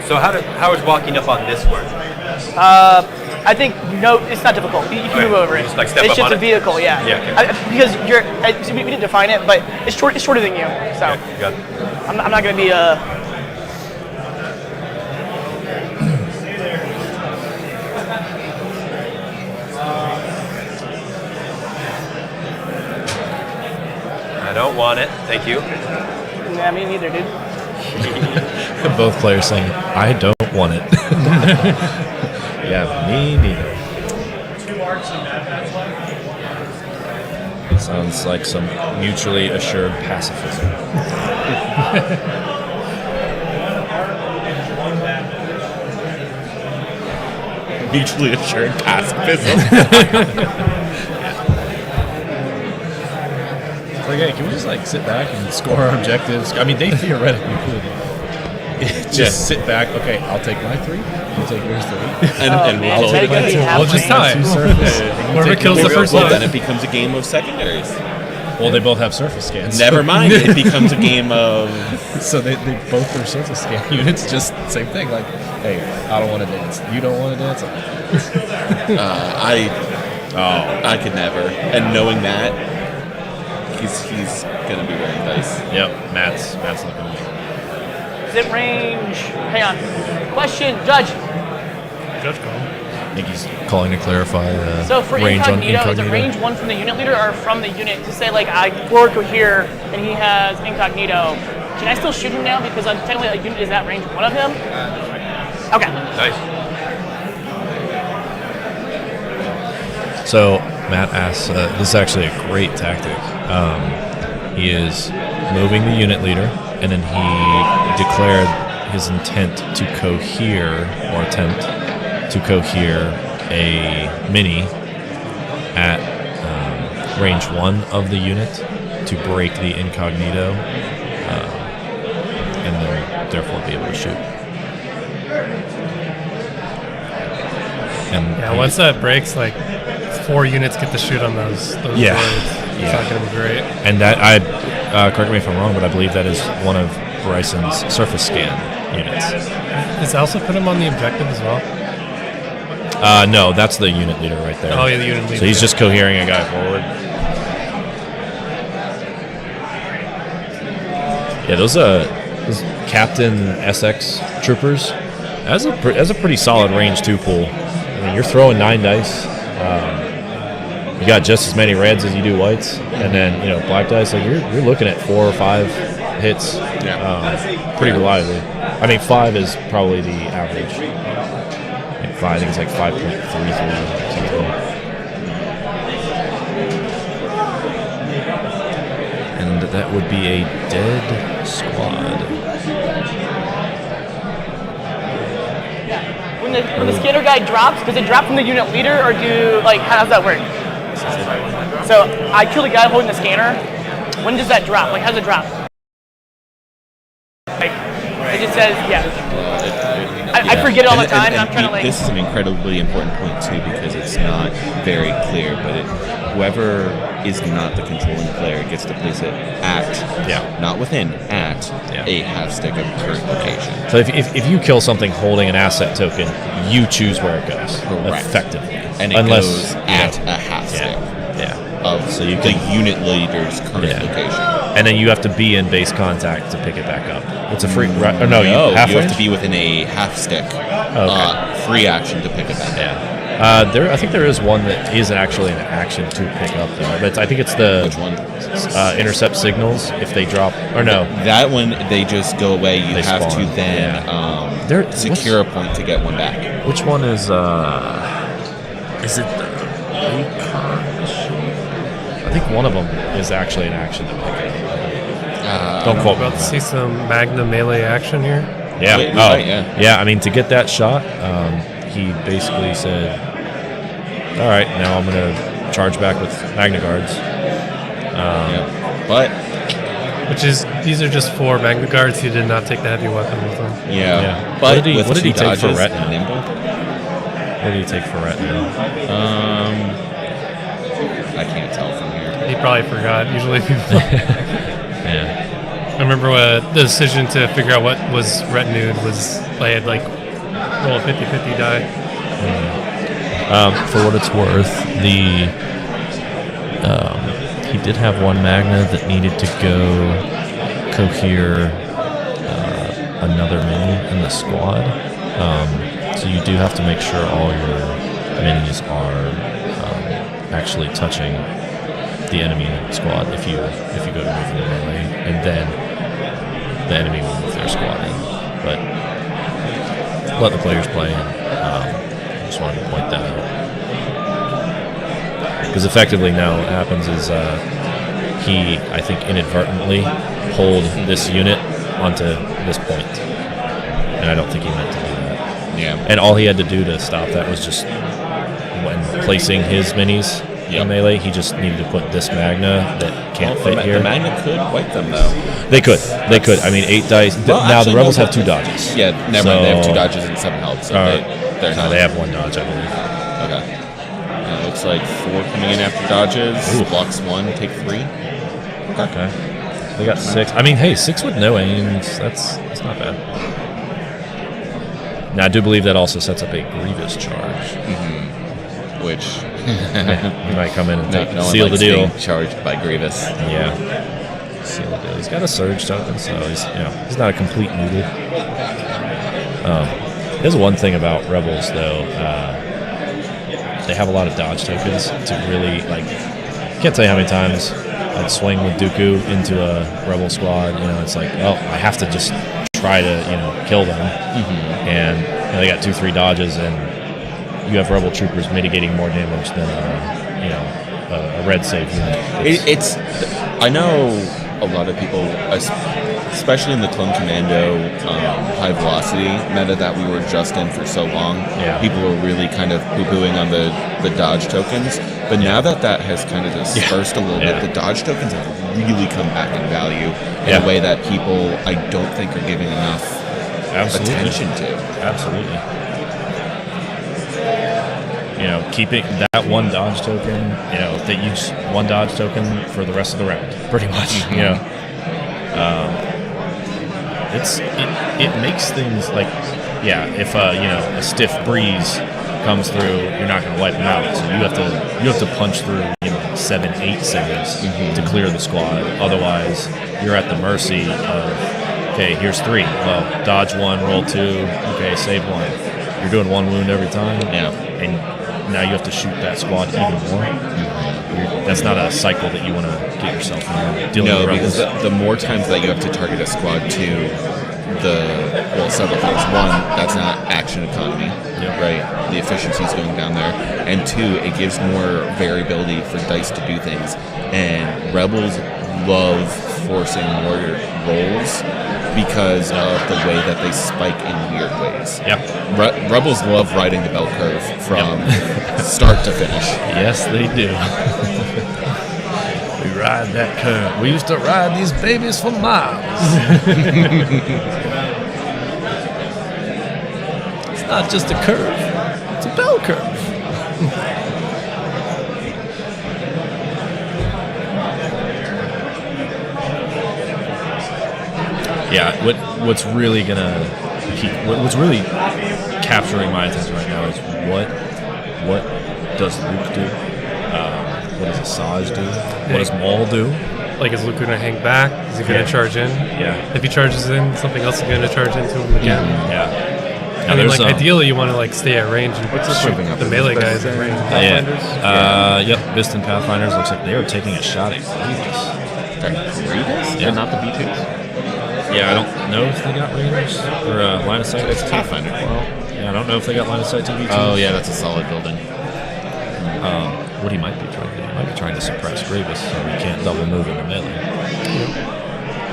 So how is walking up on this work? I think it's not difficult. You can move over it. Just like step it's up just on a it? vehicle, yeah. Because we didn't define it, but it's shorter than you. So Got it. I'm not going to be I don't want it. Thank you. Yeah, me neither, dude. Both players saying, I don't want it. Yeah, me neither. 2 arcs and Bad Sounds like some mutually assured pacifism. mutually assured pacifism. It's like, hey, can we just like sit back and score our objectives? I mean, they theoretically could just sit back. Okay, I'll take my 3. You take yours 3, and I'll take my 2. We'll just tie. Whoever kills the first well, one. then it becomes a game of secondaries. Well, they both have surface scans. Never mind. It becomes a game of. So they both are surface scan units. Just same thing. Like, hey, I don't want to dance. You don't want to dance. I could never. And knowing that, he's gonna be wearing dice. Yep, Matt's looking at me. Is it range? Hang on. Question, Judge. Judge call. I think he's calling to clarify So for range incognito, on is it range 1 from the unit leader or from the unit? To say like I forward cohere and he has incognito, can I still shoot him now because I'm technically a unit is at range 1 of him? Okay. Nice. So Matt asks, this is actually a great tactic. He is moving the unit leader, and then he declared his intent to cohere, or attempt to cohere a mini at range 1 of the unit to break the incognito, and then therefore be able to shoot. And Yeah, once that breaks, like 4 units get to shoot on those Yeah. droids. It's not going to be great. And that correct me if I'm wrong, but I believe that is one of Bryson's surface scan units. Does Elsa put him on the objective as well? No, that's the unit leader right there. Oh, yeah, the unit leader. So he's just cohering a guy forward. Yeah, those Captain SX troopers, that's a pretty solid range 2 pool. I mean, you're throwing 9 dice. You got just as many reds as you do whites, and then black dice. Like you're looking at 4 or 5 hits, pretty reliably. I mean, 5 is probably the average. I think it's like 5.33 something. And that would be a dead squad. When the scanner guy drops, does it drop from the unit leader or how does that work? So I kill the guy holding the scanner. When does that drop? Like how does it drop? Like it just says I forget all the time, and I'm trying to This is an incredibly important point too because it's not very clear, but whoever is not the controlling player gets to place it at, not within, at a half stick of current location. So if you kill something holding an asset token, you choose where it goes, effectively. And it goes at a half stick of the unit leader's current location. And then you have to be in base contact to pick it back up. It's a free... you have to be within a half stick free action to pick it back up. I think there is one that is actually an action to pick up, though. But I think it's the... Which one? Intercept signals, if they drop... Or no. That one, they just go away. You have spawn. to then secure a point to get one back. Which one is... Is it the... I think one of them is actually an action to pick up. Don't quote me. About to see some Magna melee action here. Yeah. Wait, yeah. I mean, to get that shot, he basically said, "All right, now I'm going to charge back with Magna Guards." But these are just 4 Magna Guards. He did not take the heavy weapon with him. Yeah. But what did he take for retinue? Nimble? What did he take for retinue? I can't tell from here. He probably forgot. Usually people... Yeah. I remember the decision to figure out what was retinued was I had roll a 50-50 die. For what it's worth, he did have one Magna that needed to go cohere another mini in the squad. So you do have to make sure all your minis are actually touching the enemy squad if you go to move in melee, and then the enemy will move their squad in. But let the players play, and just wanted to point that out. Because effectively now what happens is he, I think, inadvertently pulled this unit onto this point, and I don't think he meant to do that. Yeah. And all he had to do to stop that was just when placing his minis in melee, he just needed to put this Magna that can't fit here. The Magna could wipe them, though. They could. They could. I mean, 8 dice. Well, now, actually, the Rebels no, have 2 dodges. Yeah, never mind. They have 2 dodges and 7 health. So they're no, not. they have 1 dodge, I believe. Okay. Looks like 4 coming in after dodges. Ooh. Blocks 1, take 3. Okay. They got 6. I mean, hey, 6 with no aims. That's not bad. Now, I do believe that also sets up a Grievous charge. Which he might come in and no seal one the likes deal. being charged by Grievous. Yeah. Seal the deal. He's got a surge token, so he's not a complete noodle. There's one thing about Rebels, though. They have a lot of dodge tokens to really, like, can't tell you how many times I'd swing with Dooku into a Rebel squad. It's like, oh, I have to just try to, kill them. And they got 2-3 dodges, and you have Rebel troopers mitigating more damage than, a red save unit. I know a lot of people, especially in the Clone Commando high velocity meta that we were just in for so long, people were really kind of poo-pooing on the dodge tokens. But now that has kind of dispersed a little bit, the dodge tokens have really come back in value in a way that people, I don't think, are giving enough attention to. Absolutely. Keeping that 1 dodge token, they use 1 dodge token for the rest of the round, pretty much. It makes things like, if a stiff breeze comes through, you're not going to wipe them out. So you have to punch through 7-8 saves to clear the squad. Otherwise, you're at the mercy of, okay, here's 3. Well, dodge 1, roll 2. Okay, save 1. You're doing 1 wound every time. And now you have to shoot that squad even more. That's not a cycle that you want to get yourself in. No, because the more times that you have to target a squad to several things. 1, that's not action economy, right? The efficiency is going down there. And 2, it gives more variability for dice to do things. And Rebels love forcing more rolls because of the way that they spike in weird ways. Rebels love riding the bell curve from start to finish. Yes, they do. We ride that curve. We used to ride these babies for miles. It's not just a curve. It's a bell curve. What's really what's really capturing my attention right now is what does Luke do? What does Asajj do? What does Maul do? Like, is Luke going to hang back? Is he going to charge in? Yeah. If he charges in, something else is going to charge into him again. Yeah. I mean, ideally, you want to stay at range and shoot the melee guys at range. Yep. Bistan Pathfinders looks like they are taking a shot at Grievous. Grievous? Yeah. Not the B2s? Yeah, I don't know if they got Raiders or line of sight. It's Pathfinder. Well, I don't know if they got line of sight to B2s. Oh, yeah, that's a solid building. What he might be trying to do, he might be trying to suppress Grievous so he can't double move in the melee.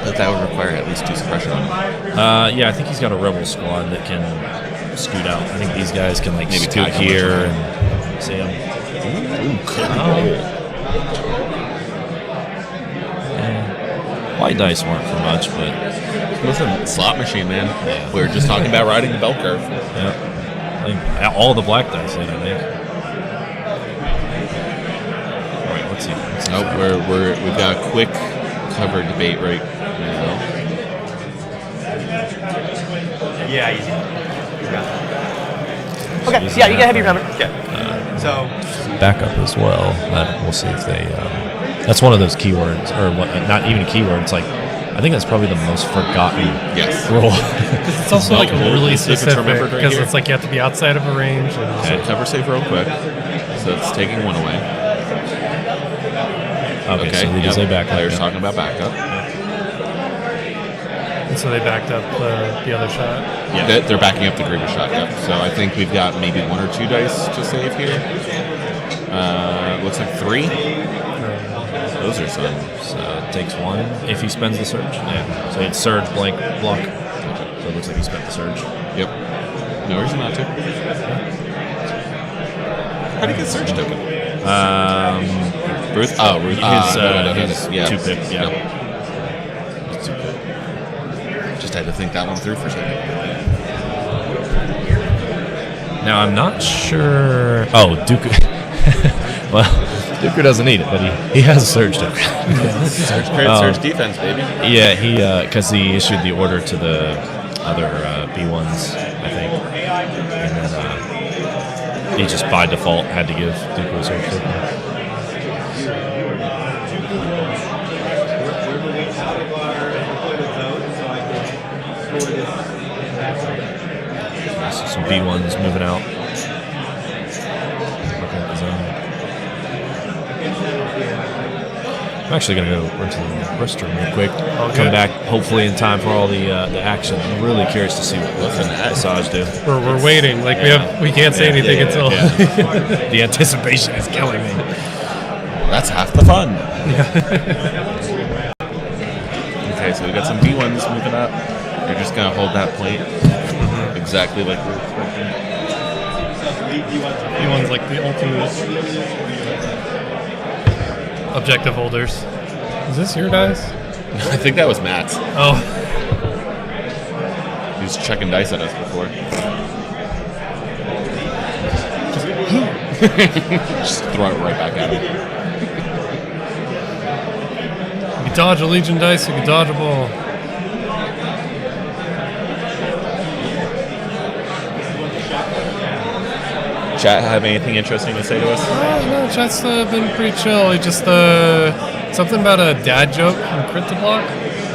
But that would require at least 2 suppression on him. I think he's got a Rebel squad that can scoot out. I think these guys can maybe scoot here and see him. Ooh, good roll. White dice weren't for much, but listen, slot machine, man. Yeah. We were just talking about riding the bell curve. Yeah, I think all the black dice did, I think. All right, let's see. We've got a quick cover debate right now. Yeah, easy. Okay, yeah, you can have your cover. So backup as well. We'll see if they. That's one of those keywords, or not even a keyword. It's like, I think that's probably the most forgotten rule. It's also like really specific because it's like you have to be outside of a range. Okay, cover save real quick. So it's taking 1 away. Okay, so they say backup. Players talking about backup. And so they backed up the other shot. Yeah, they're backing up the Grievous shot. Yep. So I think we've got maybe 1 or 2 dice to save here. Looks like 3. Those are some. So it takes 1 if he spends the surge. Yeah. So it's surge, blank, block. So it looks like he spent the surge. Yep. No reason not to. How do you get Surge token? Ruth? Oh, Ruth. His yeah. 2-pip, yeah. Just had to think that one through for a second. Now, I'm not sure... Oh, Dooku... well, Dooku doesn't need it, but he has a Surge token. Surge crit, Surge defense, baby. Yeah, because he issued the order to the other B1s, I think. And then he just by default had to give Dooku a Surge token. So some B1s moving out. Looking at the zone. I'm actually going to go into the restroom real quick. Come back hopefully in time for all the action. I'm really curious to see what Asajj do. We're waiting. Like we can't say anything until the anticipation is killing me. Well, that's half the fun. Okay, so we got some B1s moving up. You're just gonna hold that plate exactly like we were expecting. B1's like the ultimate objective holders. Is this your dice? I think that was Matt's. Oh. He was checking dice at us before. Just throw it right back at him. You can dodge a Legion dice, you can dodge a ball. Chat have anything interesting to say to us? No, chat's been pretty chill. It just something about a dad joke from Crit to Block.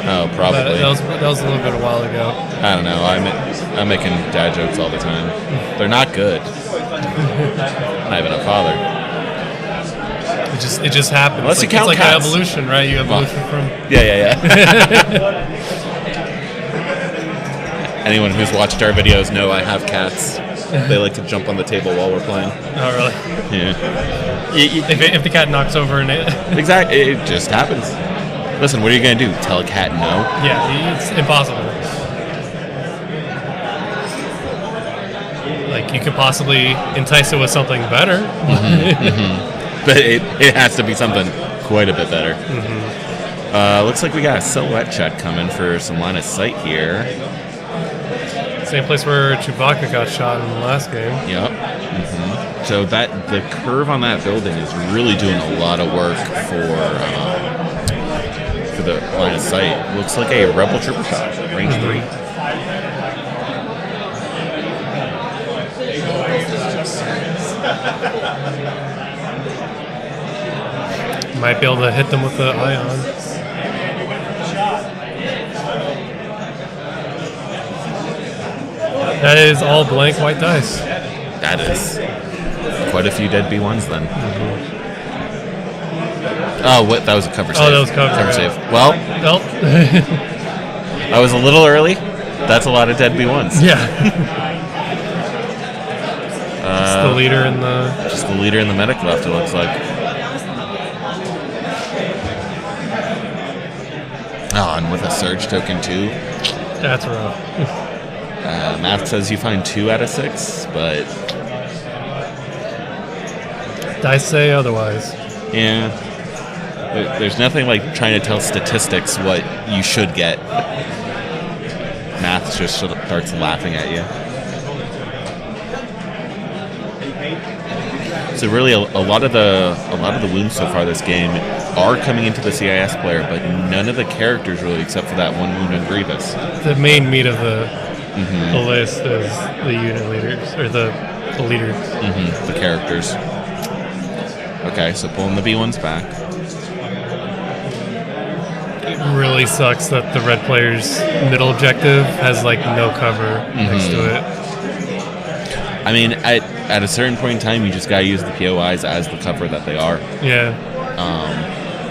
Oh, probably. That was a little bit a while ago. I don't know. I'm making dad jokes all the time. They're not good. I'm not even a father. It just happens. Unless you count it's cats. Like evolution, right? You evolution from. Yeah. Anyone who's watched our videos know I have cats. They like to jump on the table while we're playing. Oh, really? Yeah. If the cat knocks over and it. Exactly. It just happens. Listen, what are you going to do? Tell a cat no? Yeah, it's impossible. Like, you could possibly entice it with something better. But it has to be something quite a bit better. Looks like we got a silhouette check coming for some line of sight here. Same place where Chewbacca got shot in the last game. Yep. So the curve on that building is really doing a lot of work for the line of sight. Looks like a Rebel Trooper shot, range 3. Might be able to hit them with the ion. That is all blank white dice. That is quite a few dead B1s then. Oh, what? That was a cover save. Oh, that was cover save. Well, nope. I was a little early. That's a lot of dead B1s. Yeah. Just the leader in the. Just the leader in the medic left. It looks like. Oh, and with a surge token too. That's rough. Math says you find 2 out of 6, but dice say otherwise. Yeah. There's nothing like trying to tell statistics what you should get. Math just starts laughing at you. So really, a lot of the wounds so far this game are coming into the CIS player, but none of the characters really, except for that one wound on Grievous. The main meat of the list is the unit leaders or the leaders. The characters. Okay, so pulling the B1s back. It really sucks that the red player's middle objective has like no cover next to it. I mean, at a certain point in time, you just gotta use the POIs as the cover that they are. Yeah.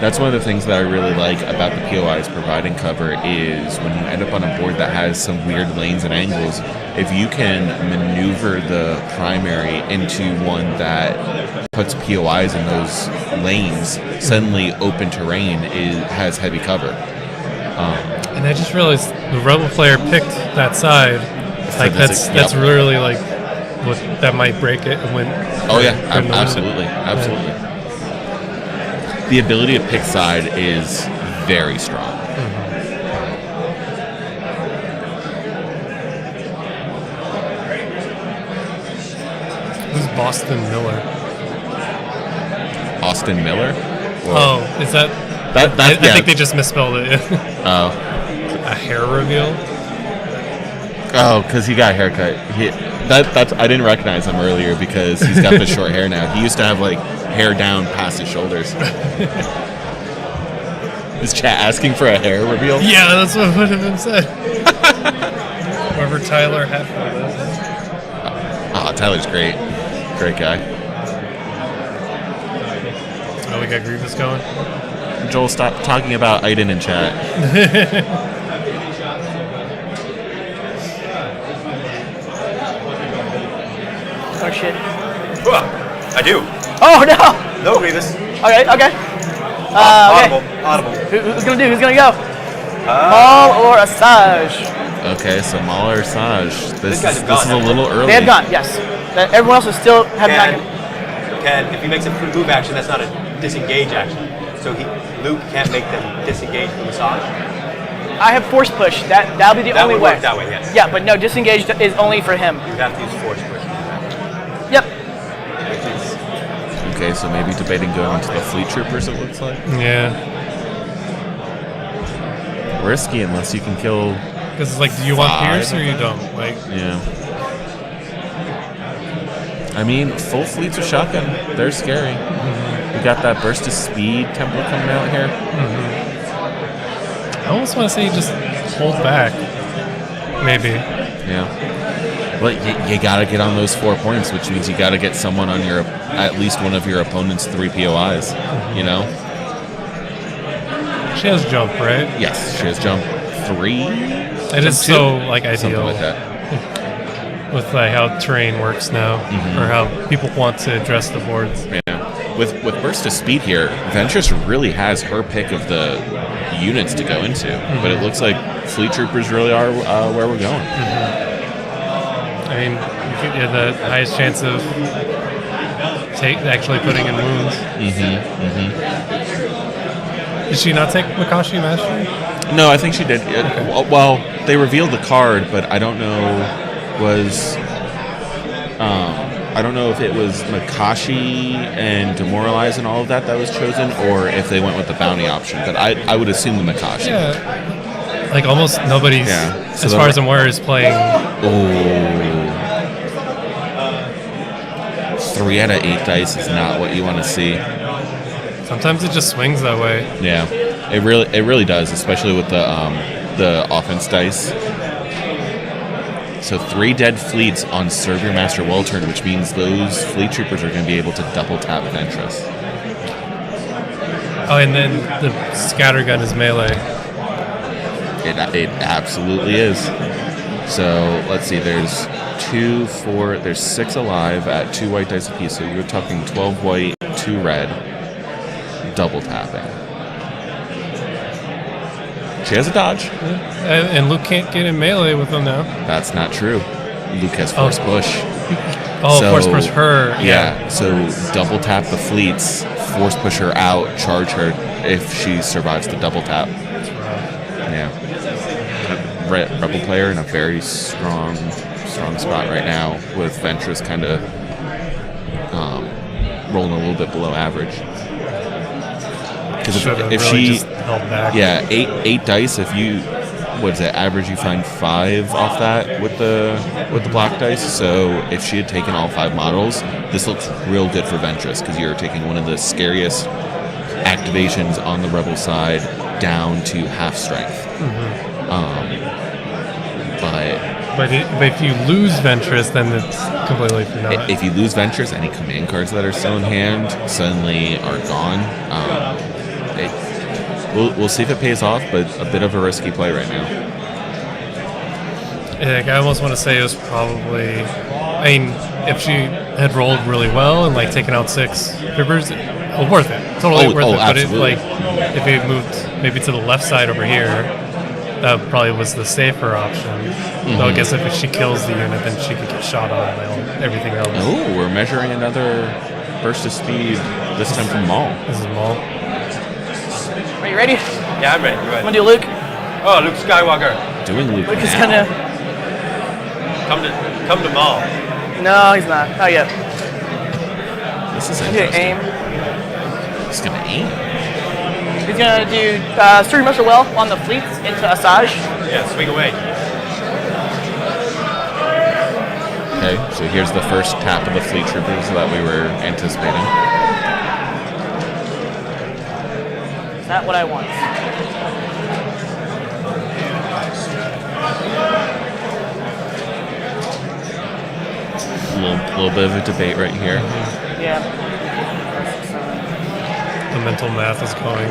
That's one of the things that I really like about the POIs providing cover is when you end up on a board that has some weird lanes and angles, if you can maneuver the primary into one that puts POIs in those lanes, suddenly open terrain has heavy cover. And I just realized the rebel player picked that side Like that's really like what that might break it when. Oh yeah, absolutely. The ability to pick side is very strong. Who's Boston Miller? Austin Miller? Oh, is that? I think they just misspelled it. Oh. A hair reveal? Oh, because he got a haircut. That's I didn't recognize him earlier because he's got the short hair now. He used to have like hair down past his shoulders. Is chat asking for a hair reveal? Yeah, that's what one of them said. Whoever Tyler Hatfield is. Oh, Tyler's great. Great guy. Oh, we got Grievous going? Joel, stop talking about Aiden in chat. Oh shit. I do. Oh no! No, Grievous. Okay. Audible. Who's gonna go? Maul or Asajj? Okay, so Maul or Saj. This is gone. a little early. They have gone, yes. Everyone else is still have not. If he makes a move action, that's not a disengage action. So Luke can't make them disengage from Asajj. I have force push. That'll be the only way. That would work that way, yes. Yeah, but no, disengage is only for him. You have to use force push. Yep. Okay, so maybe debating going to the Fleet Troopers, it looks like. Yeah. Risky unless you can kill. Because it's like, do you want Pierce or you don't? Like. Yeah. I mean, full fleets of shotgun, they're scary. We got that burst of speed template coming out here. I almost want to say just hold back. Maybe. Yeah. But you got to get on those 4 points, which means you got to get someone on at least one of your opponent's 3 POIs. You know. She has jump, right? Yes, she has jump 3. It is so like ideal. Something like that. With like how terrain works now, or how people want to address the boards. Yeah. With burst of speed here, Ventress really has her pick of the units to go into, but it looks like Fleet Troopers really are where we're going. I mean, you have the highest chance of actually putting in wounds. Did she not take Makashi Mastery? No, I think she did. Okay. Well, they revealed the card, but I don't know. I don't know if it was Makashi and Demoralize and all of that was chosen, or if they went with the bounty option. But I would assume the Makashi. Yeah. Like almost nobody's, so as far as I'm aware, is playing. Oh. 3 out of 8 dice is not what you want to see. Sometimes it just swings that way. Yeah, it really does, especially with the offense dice. So 3 dead fleets on Serve Your Master Well turn, which means those Fleet Troopers are going to be able to double tap Ventress. Oh, and then the scattergun is melee. It absolutely is. So let's see. There's 6 alive at 2 white dice apiece. So you're talking 12 white, 2 red, double tapping. She has a dodge. Yeah. And Luke can't get in melee with them now. That's not true. Luke has force push. Force push her. Yeah, so double tap the fleets, force push her out, charge her if she survives the double tap. Yeah. Rebel player in a very strong spot right now with Ventress kind of rolling a little bit below average. Because if she just held back. Yeah, 8 dice. If you average, you find 5 off that with the black dice. So if she had taken all 5 models, this looks real good for Ventress because you're taking one of the scariest activations on the Rebel side down to half strength. But if you lose Ventress, then it's completely for naught. If you lose Ventress, any command cards that are still in hand suddenly are gone. We'll see if it pays off, but a bit of a risky play right now. I almost want to say it was probably. I mean, if she had rolled really well and like taken out 6 Troopers, worth it. Totally worth it. Absolutely. But if it moved maybe to the left side over here, that probably was the safer option. Though I guess if she kills the unit, then she could get shot on by everything else. Oh, we're measuring another burst of speed, this time from Maul. This is Maul. Are you ready? Yeah, I'm ready. Go ahead. I'm gonna do Luke. Oh, Luke Skywalker. Doing Luke Luke is now. gonna. Come to Maul. No, he's not. Not yet. This is He's gonna interesting. aim. He's gonna aim. He's gonna do Sturdy Muscle Well on the fleets into Asajj. Yeah, swing away. Okay, so here's the first tap of the fleet troopers that we were anticipating. Is that what I want? A little bit of a debate right here. Yeah. The mental math is going.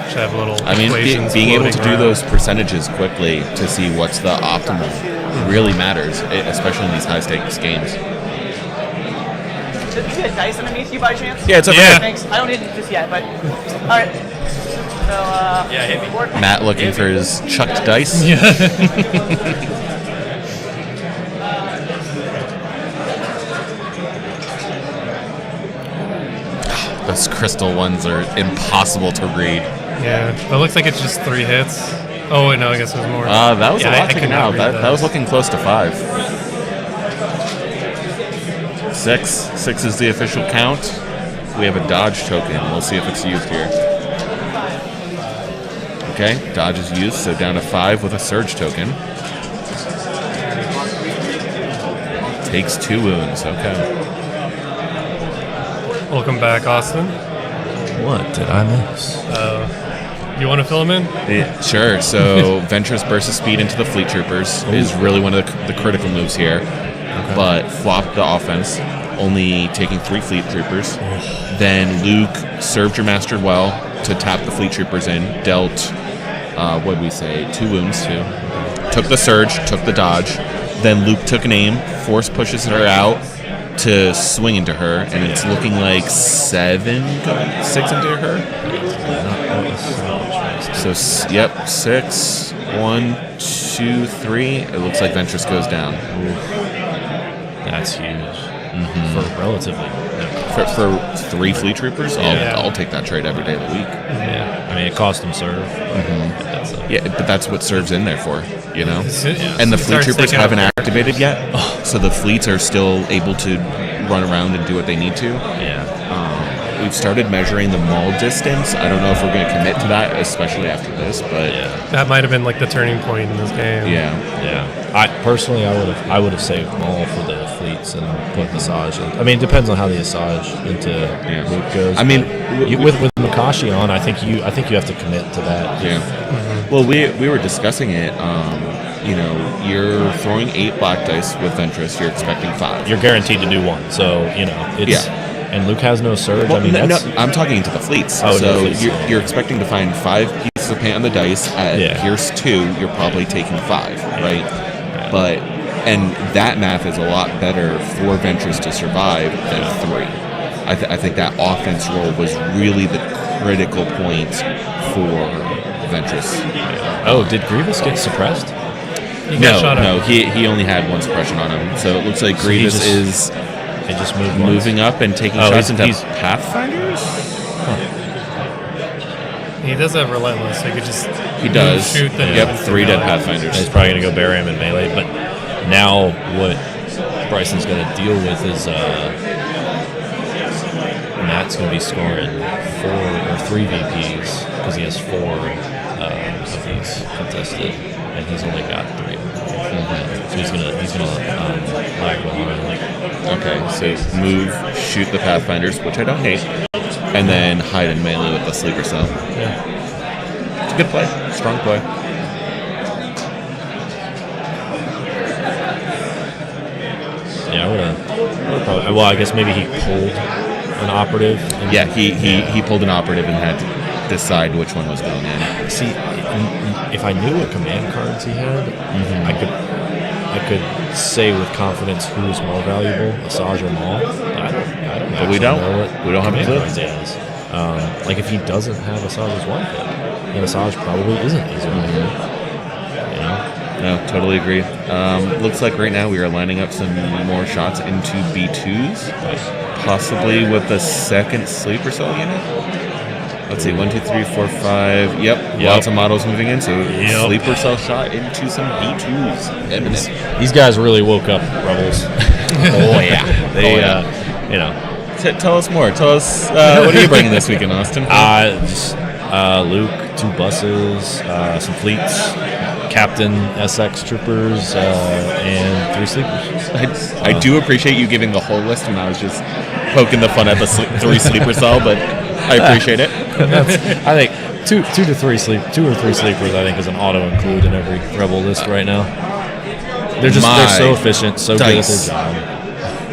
Should have little I mean, equations being able to floating do around. those percentages quickly to see what's the optimal really matters, especially in these high-stakes games. Is there a dice underneath you by chance? Yeah, it's up there. Thanks. I don't need it just yet, but all right. So yeah, hit me. Matt looking for his chucked dice. Those crystal ones are impossible to read. Yeah, it looks like it's just 3 hits. Oh wait, no, I guess there's more. That was yeah, a lot I taken cannot out. read That was those. looking close to 5. 6. 6 is the official count. We have a dodge token. We'll see if it's used here. Okay, dodge is used, so down to 5 with a surge token. Takes 2 wounds. Okay. Welcome back, Austin. What did I miss? You want to fill him in? Sure. So Ventress burst of speed into the fleet troopers is really one of the critical moves here. But flop the offense, only taking 3 fleet troopers. Then Luke served your master well to tap the fleet troopers in, dealt, what did we say, 2 wounds. Took the surge, took the dodge. Then Luke took an aim, force pushes her out to swing into her, and it's looking like 6 into her. So, yep, 6, 1, 2, 3. It looks like Ventress goes down. That's huge. For relatively. For 3 fleet troopers, Yeah. I'll take that trade every day of the week. Yeah. I mean, it cost him serve. Yeah, but that's what serves in there for, you know? Yeah. And the It fleet starts troopers taking haven't over. activated yet, so the fleets are still able to run around and do what they need to. Yeah. We've started measuring the maul distance. I don't know if we're going to commit to that, especially after this, but That might have been like the turning point in this game. yeah. I personally, I would have saved Maul for the fleets and put Asajj in. I mean, it depends on how the Asajj into Luke goes. I mean, with Makashi on, I think you have to commit to that. Yeah. Well, we were discussing it. You know, you're throwing 8 black dice with Ventress. You're expecting 5. You're guaranteed to do 1, so you know it's. And Luke has no surge. Well, I mean, no, that's, I'm talking into the fleets. Oh, so the fleets, you're expecting to find 5 pieces of paint on the dice. At Pierce 2, you're probably taking 5, right? But that math is a lot better for Ventress to survive than 3. I think that offense roll was really the critical point for Ventress. Oh, did Grievous get suppressed? No, he only had 1 suppression on him. So it looks like So he Grievous just- is They just moved moving up and taking shots into Pathfinders. He does have relentless, so he could just shoot them. Yep, 3 dead Pathfinders. He's probably going to go bury him in melee. But now what Bryson's going to deal with is Matt's going to be scoring 4 or 3 VPs because he has 4 of these contested, and he's only got 3. So he's gonna lag behind. Okay, so move, shoot the Pathfinders, which I don't hate, and then hide in melee with the Sleeper Cell. Yeah. It's a good play. Strong play. Yeah, I would have probably. Well, I guess maybe he pulled an operative. Yeah, he pulled an operative and had to decide which one was going in. See, if I knew what command cards he had, I could say with confidence who's more valuable, Asajj or Maul. I don't But we don't. know what We don't have a command clue. cards he has. Like if he doesn't have Asajj's one hit, and Asajj probably isn't easier than him. You know? No, totally agree. Looks like right now we are lining up some more shots into B2s, possibly with the second sleeper cell unit. Let's see, 1, 2, 3, 4, 5. Yep. Lots of models moving in, so sleeper cell shot into some B2s. These guys really woke up, Rebels. Oh yeah, They, you know. Tell us more. Tell us what are you bringing this weekend, Austin? Just Luke, 2 buses, some fleets, Captain SX troopers, and 3 sleepers. I do appreciate you giving the whole list when I was just poking the fun at the 3 sleeper cell, but I appreciate it. I think 2 or 3 sleepers. I think is an auto include in every Rebel list right now. They're so efficient, so good at their job.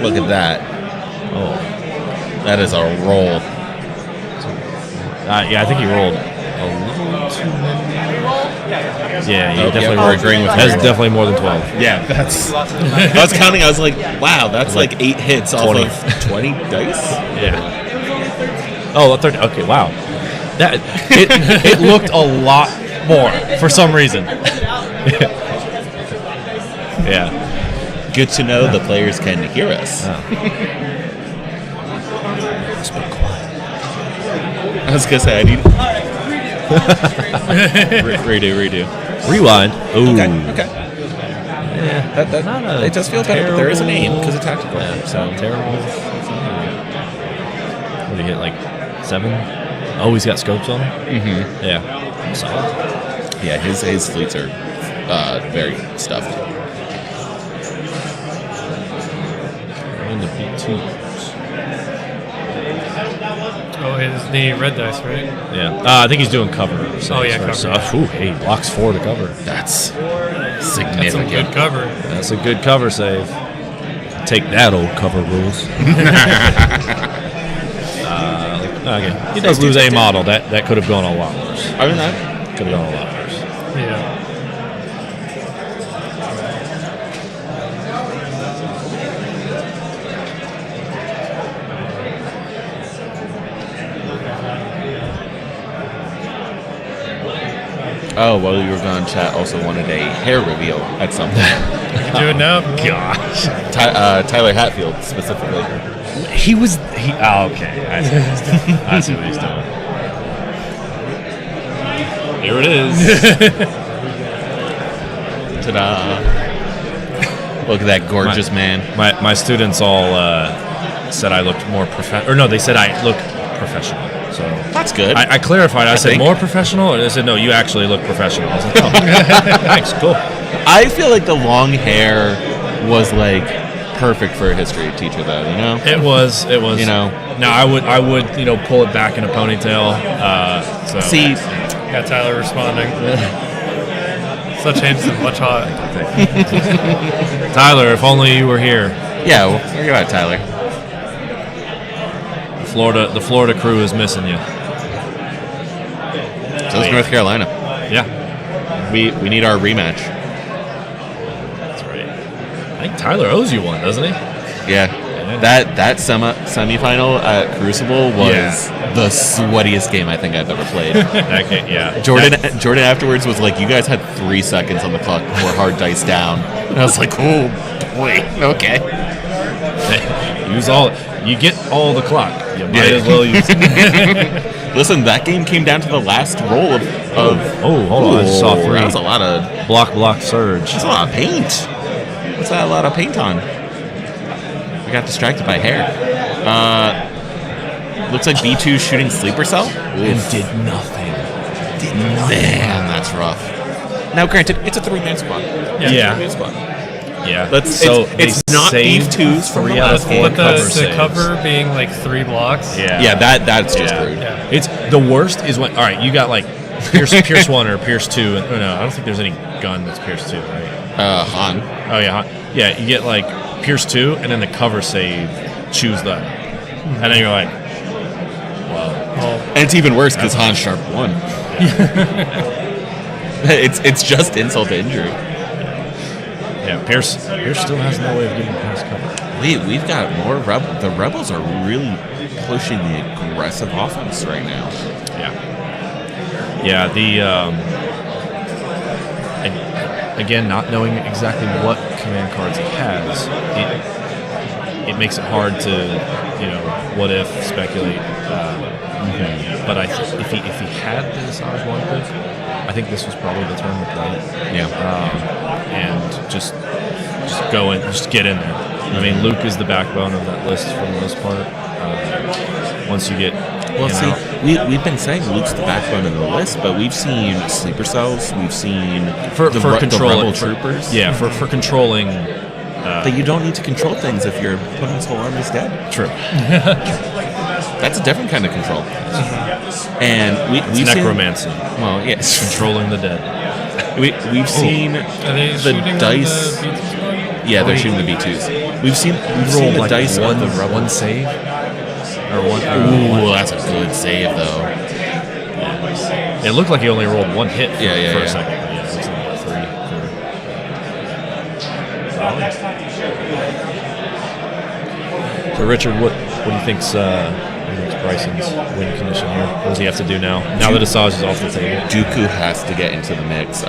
Look at that. Oh, that is a roll. Yeah, I think he rolled a little too many. Yeah, you definitely we're agreeing with that's him. definitely more than 12. Yeah, that's. I was counting. I was like, wow, that's like 8 hits 20. off of 20 dice. Yeah. Oh, 30. Okay, wow. That it looked a lot more for some reason. Yeah. Good to know the players can hear us. Just be quiet. I was gonna say I need. redo. Rewind. Ooh. Okay. Yeah, that it does feel better, but there is an aim because it's tactical. Yeah, so terrible. What did he hit, like 7? Oh, he's got scopes on him? Mm-hmm. Yeah. Solid. Yeah, his fleets are very stuffed. And the B2s. Oh, his the red dice, right? Yeah. I think he's doing cover. Oh, yeah, cover. So, hey, blocks 4 to cover. That's significant. That's some good cover. That's a good cover save. Take that, old cover rules. Okay. He does lose a model. That could have gone a lot worse. I mean, that could have gone a lot worse. Yeah. Oh, while you were gone, chat also wanted a hair reveal at some point. You can do it now. Gosh. Tyler Hatfield, specifically. Oh, okay. I see what he's doing. Here it is. Ta-da. Look at that gorgeous man. My students all said I looked more professional. Or no, they said I looked professional. So that's good. I clarified. I said more professional, and they said no, you actually look professional. I was like, oh, thanks, cool. I feel like the long hair was like perfect for a history teacher, though. You know, it was. You know, now I would pull it back in a ponytail. So see, got Tyler responding. Such handsome, much hot. Tyler, if only you were here. Yeah, well, where you at, Tyler? The Florida crew is missing you. So is North Carolina. Yeah. We need our rematch. That's right. I think Tyler owes you one, doesn't he? Yeah. That semifinal at Crucible was the sweatiest game I think I've ever played. That game, yeah. Jordan afterwards was like, "You guys had 3 seconds on the clock before hard dice down," and I was like, "Oh boy, okay." You get all the clock. You might as well use it. Listen, that game came down to the last roll of hold on, I just saw 3. That was a lot of block surge. That's a lot of paint. What's that a lot of paint on? We got distracted by hair. Looks like B2 shooting sleeper cell. It did nothing. Man, that's rough. Now, granted, it's a 3-man squad. Yeah. 3-man squad. Yeah. It's not B2s from the last But the cover being like 3 blocks. Yeah, that's just rude. Yeah. It's the worst is when you got like Pierce 1 or Pierce 2 and no, I don't think there's any gun that's Pierce 2, right? Han. Oh yeah, Han. Yeah, you get like Pierce 2 and then the cover save choose that. And then you're like, wow. And it's even worse because Han Sharp won. It's just insult to injury. Yeah, Pierce still has no way of getting past cover. We've got more rebels. The rebels are really pushing the aggressive offense right now. Yeah. Yeah, and again, not knowing exactly what command cards he has, it makes it hard to, what if, speculate. But if he had the Asajj one pick, I think this was probably the turn to play. Yeah. And just go in, just get in there. I mean, Luke is the backbone of that list for the most part. Once you get, we've been saying Luke's the backbone of the list, but we've seen sleeper cells, we've seen for the controlling rebel troopers. Yeah, for controlling. But you don't need to control things if your opponent's whole army's dead. True. That's a different kind of control. And we've necromancy. Well, yes, controlling the dead. We've seen the dice. Yeah, they're shooting the B2s. We've seen the dice on the rebel. One save. Or one. Ooh, that's a good save though. It looked like he only rolled one hit for a second. But yeah, it looks like 3. So Richard, what do you think's Bryson's win condition here? What does he have to do now? Now that Asajj is off the table, Dooku has to get into the mix.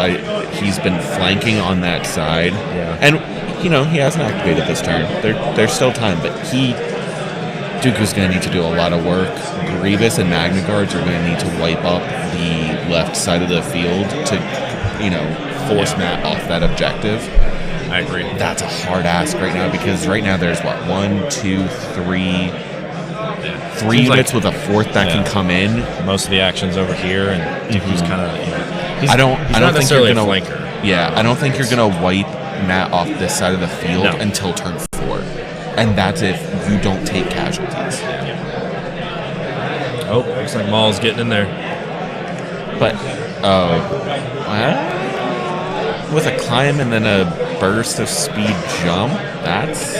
He's been flanking on that side, and he hasn't activated this turn. There's still time, but Dooku's going to need to do a lot of work. Grievous and Magna Guards are going to need to wipe up the left side of the field to, force Matt off that objective. I agree. That's a hard ask right now because right now there's 1, 2, 3. 3 units with a fourth that can come in. Most of the action's over here, and Dooku's kind of. I don't think you're a gonna flanker. Yeah, I don't think you're gonna wipe Matt off this side of the field until turn 4, and that's if you don't take casualties. Oh, looks like Maul's getting in there. But with a climb and then a burst of speed jump, that's.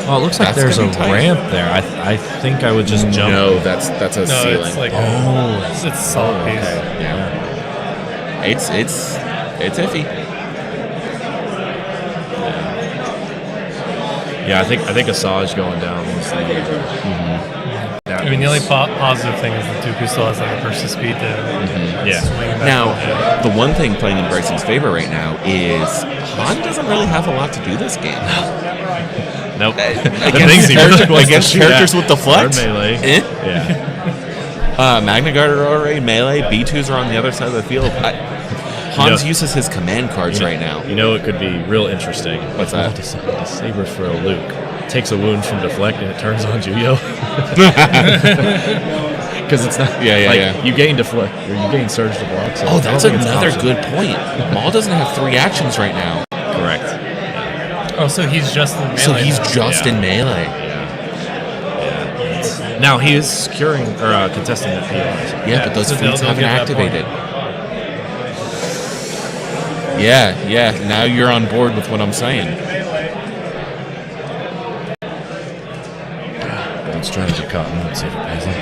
Oh, it looks like there's a ramp there. I think I would just jump. No, that's a ceiling. It's like it's solid pace. Okay. Yeah. It's iffy. Yeah, I think Asajj going down was the. I mean, the only positive thing is that Dooku still has like a burst of speed to swing back. Now, the one thing playing in Bryson's favor right now is Han doesn't really have a lot to do this game. Nope. Against characters with the flex. Melee. Yeah. Magna Guard are already melee. B2s are on the other side of the field. Hans uses his command cards right now. It could be real interesting. What's that? The saber throw Luke takes a wound from deflect and it turns on Juyo. Because it's not. You gain deflect or you gain surge to block. So that's another good point. Maul doesn't have 3 actions right now. Correct. Oh, so he's just in melee. So he's just in melee. Yeah. Now he is securing or contesting the PRs. Yeah, but those fleets haven't activated. Yeah. Now you're on board with what I'm saying. Don't strategy cotton. Let's see if it pays off.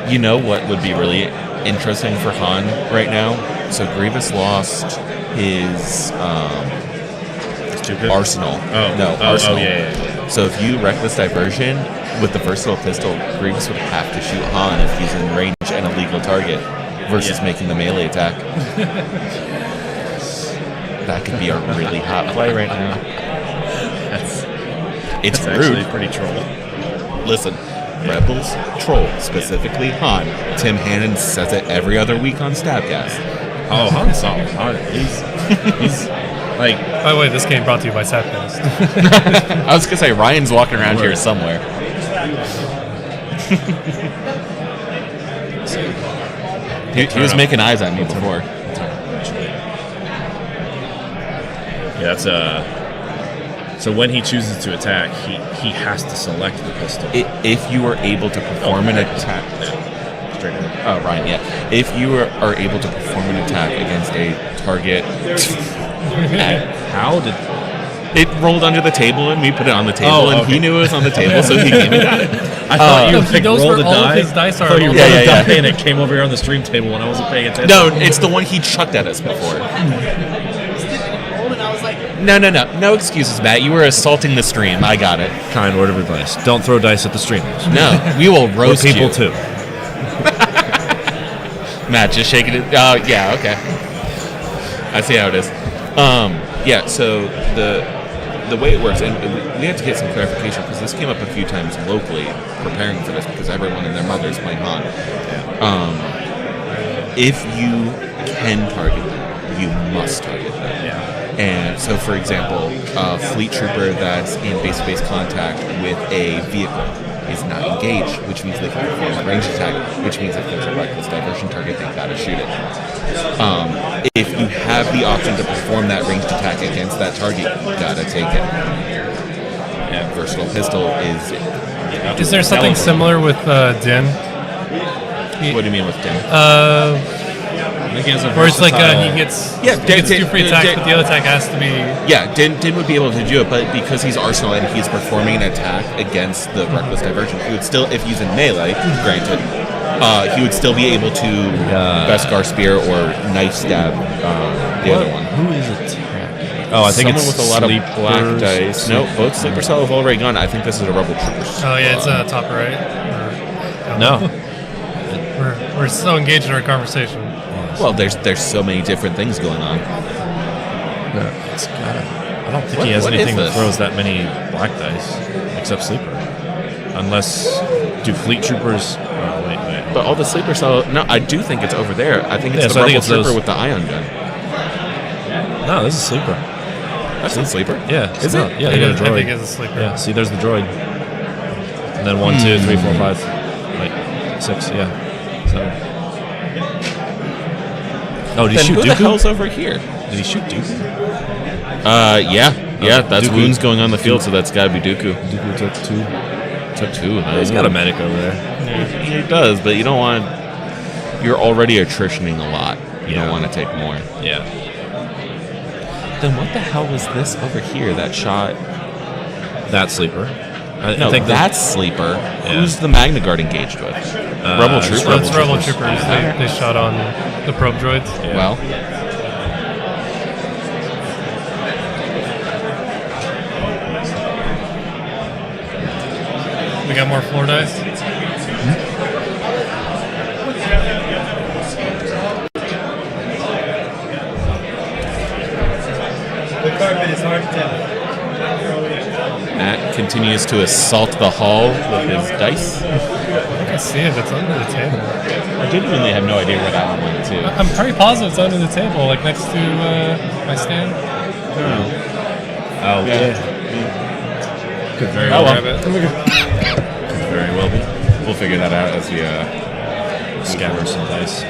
You know what would be really interesting for Han right now? So Grievous lost his arsenal. Arsenal. Yeah. So if you Reckless Diversion with the versatile pistol, Grievous would have to shoot Han if he's in range and a legal target versus making the melee attack. That could be a really hot play right now. It's rude. Actually pretty troll. Listen, Rebels troll, specifically Han. Tim Hannon says it every other week on Stabcast. Oh, Han's solid. He's like. By the way, this game brought to you by Sapcast. I was gonna say Ryan's walking around here somewhere. he was making eyes at me before. Yeah, that's So when he chooses to attack, he has to select the pistol. If you are able to perform an attack. Straight in. Oh, Ryan, yeah. If you are able to perform an attack against a target. How did. It rolled under the table and we put it on the table and he knew it was on the table, so he came and got it. I thought you rolled the die. Dice are and it came over here on the stream table when I wasn't paying attention. No, it's the one he chucked at us before. No excuses, Matt. You were assaulting the stream. I got it. Kind word of advice. Don't throw dice at the streamers. No, we will roast people you. too. Matt just shaking it. Yeah, okay. I see how it is. Yeah, so the way it works, and we had to get some clarification because this came up a few times locally preparing for this because everyone and their mother is playing Han. If you can target them, you must target them. Yeah. And so, for example, a fleet trooper that's in base-to-base contact with a vehicle is not engaged, which means they can perform a range attack, which means if there's a reckless diversion target, they gotta shoot it. If you have the option to perform that ranged attack against that target, you gotta take it. Yeah, versatile pistol is. Is there something similar with Din? What do you mean with Din? Where it's like he gets two free attacks, but the other attack has to be. Yeah, Din would be able to do it, but because he's Arsenal and he's performing an attack against the reckless diversion, he would still, if he's in melee, granted, he would still be able to Beskar spear or knife stab the other one. Who is it? Oh, I think someone it's with a lot of black Sleepers. dice. No, both Sleeper Cell have already gone. I think this is a Rebel Troopers. Oh yeah, it's top right. No. We're so engaged in our conversation. Well, there's so many different things going on. It's gotta. I don't think he has anything that throws that many black dice, except Sleeper. Unless, do Fleet Troopers... Oh, wait. But all the Sleeper Cell... No, I do think it's over there. I think it's the Rebel Trooper with the ion gun. No, this is Sleeper. That's a Sleeper? Yeah. Is it? Yeah, they got a droid. I think it's a Sleeper. Yeah, see, there's the droid. And then 1, 2, 3, 4, 5. Like, 6, yeah. 7. Oh, did he shoot who Dooku? the hell's over here? Did he shoot Dooku? Yeah, that's Dooku. wounds going on the field, so that's gotta be Dooku. Dooku took 2. Took 2. He's got a medic over there. He does, but you don't want... You're already attritioning a lot. You don't want to take more. Yeah. Then what the hell was this over here that shot... That Sleeper. I think that's Sleeper. Who's the Magna Guard engaged with? Rebel Troopers? It's Rebel Troopers. They shot on the probe droids. Yeah. Well... We got more floor dice. The carpet is hard to tell. Matt continues to assault the hall with his dice. I can see it. It's under the table. I genuinely have no idea where that one went to. I'm pretty positive it's under the table, like next to my stand. Oh, yeah. Could very well grab it. Could very well be. We'll figure that out as we scatter some dice.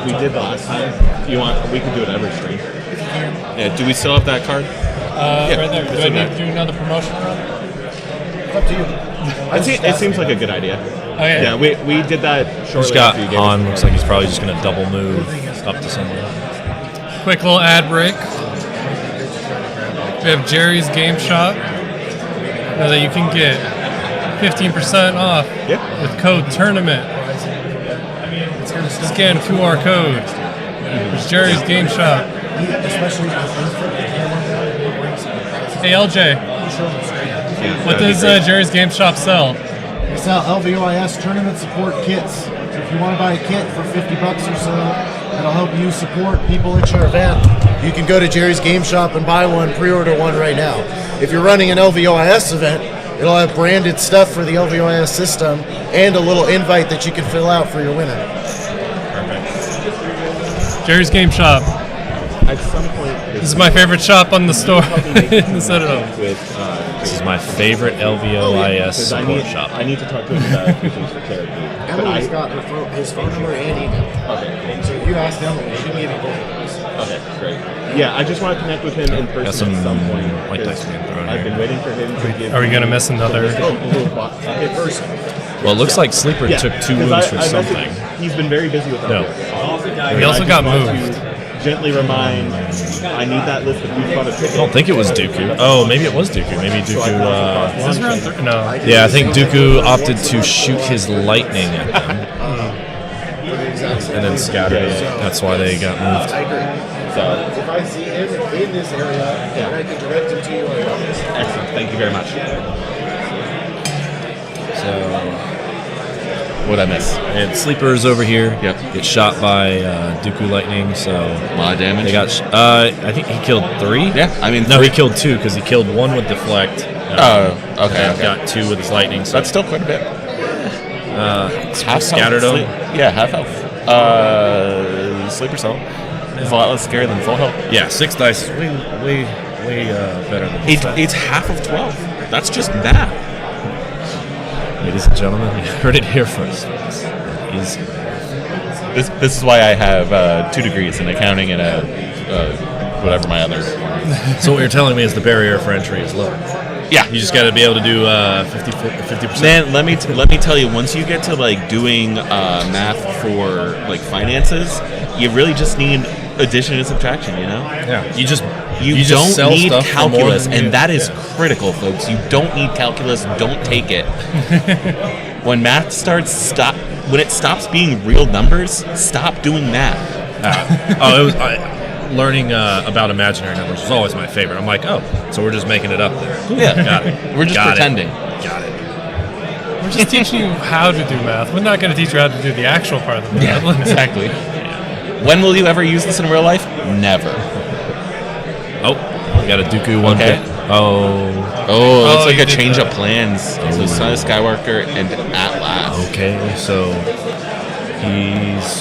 We did the last time. We could do it every stream. Yeah. Do we still have that card? Right there. Do I need to do another promotion run? It's up to you. It seems like a good idea. Oh yeah. Yeah, we did that shortly. He's got after you gave Han. us the Looks card. like he's probably just going to double move up to somewhere. Quick little ad break. We have Jerry's Game Shop. Now that you can get 15% off with code TOURNAMENT. Scan QR code. It's Jerry's Game Shop. Hey LJ, what does Jerry's Game Shop sell? We sell LVOIS tournament support kits. So if you want to buy a kit for $50 or so, that'll help you support people at your event. You can go to Jerry's Game Shop and buy one, pre-order one right now. If you're running an LVOIS event, it'll have branded stuff for the LVOIS system and a little invite that you can fill out for your winner. Jerry's Game Shop. At some point, This is my favorite shop on the store in the Citadel. This is my favorite LVOIS support shop. I need to talk to him about a few things for clarity. Emily's got his phone number and email. Okay. So if you ask Emily, she can give you both of those. Okay, great. Yeah, I just want to connect with him in person Got some at some point. white dice being thrown I've been here. waiting for him to give. Are we gonna miss another? Okay, first. Well, it looks like Sleeper took 2 moves for something. He's been very busy with that. No. He also got moved. gently remind, I need that list of who's bought a ticket. I don't think it was Dooku. Oh, maybe it was Dooku. Maybe Dooku. Is this round 3? No. Yeah, I think Dooku opted to shoot his lightning at them. And then scattered it. That's why they got moved. I agree. So if I see him in this area, then I can direct him to you. Excellent. Thank you very much. So, what'd I miss? And Sleeper's over here. Yep. Gets shot by Dooku lightning. So a lot of damage. They got. I think he killed 3. Yeah, I mean. No, he killed 2 because he killed 1 with deflect. Okay. Got 2 with his lightning. So that's still quite a bit. Half scattered him. Yeah, half health. Sleeper cell. It's a lot less scary than full health. Yeah, 6 dice is way better than it's half of 12. That's just math. Ladies and gentlemen, you heard it here first. This is why I have 2 degrees in accounting and whatever my other. So what you're telling me is the barrier for entry is low. Yeah, you just got to be able to do 50%. Man, let me tell you, once you get to like doing math for like finances, you really just need addition and subtraction. You know? Yeah. You don't sell need stuff for more calculus, than and you- that is critical, folks. You don't need calculus. Don't take it. When math when it stops being real numbers, stop doing math. It was. Learning about imaginary numbers was always my favorite. I'm like, so we're just making it up there. Yeah, got it. We're just pretending. Got it. We're just teaching you how to do math. We're not going to teach you how to do the actual part of the math. Yeah, exactly. When will you ever use this in real life? Never. Oh, we got a Dooku one. Okay. Looks like a change of plans. So Son of Skywalker and Atlas. Okay, so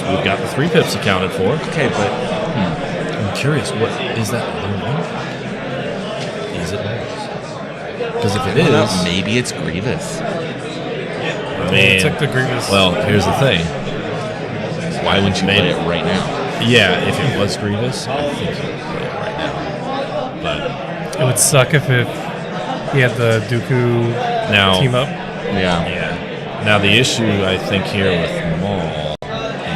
we've got the 3 pips accounted for. Okay, but I'm curious, what is that? Is it Because if it is, maybe it's Grievous. I mean, took the Grievous. Well, here's the thing. Why wouldn't you play it right now? Yeah, if it was Grievous, I think you would play it right now. But it would suck if he had the Dooku team up. Yeah. Now the issue I think here with Maul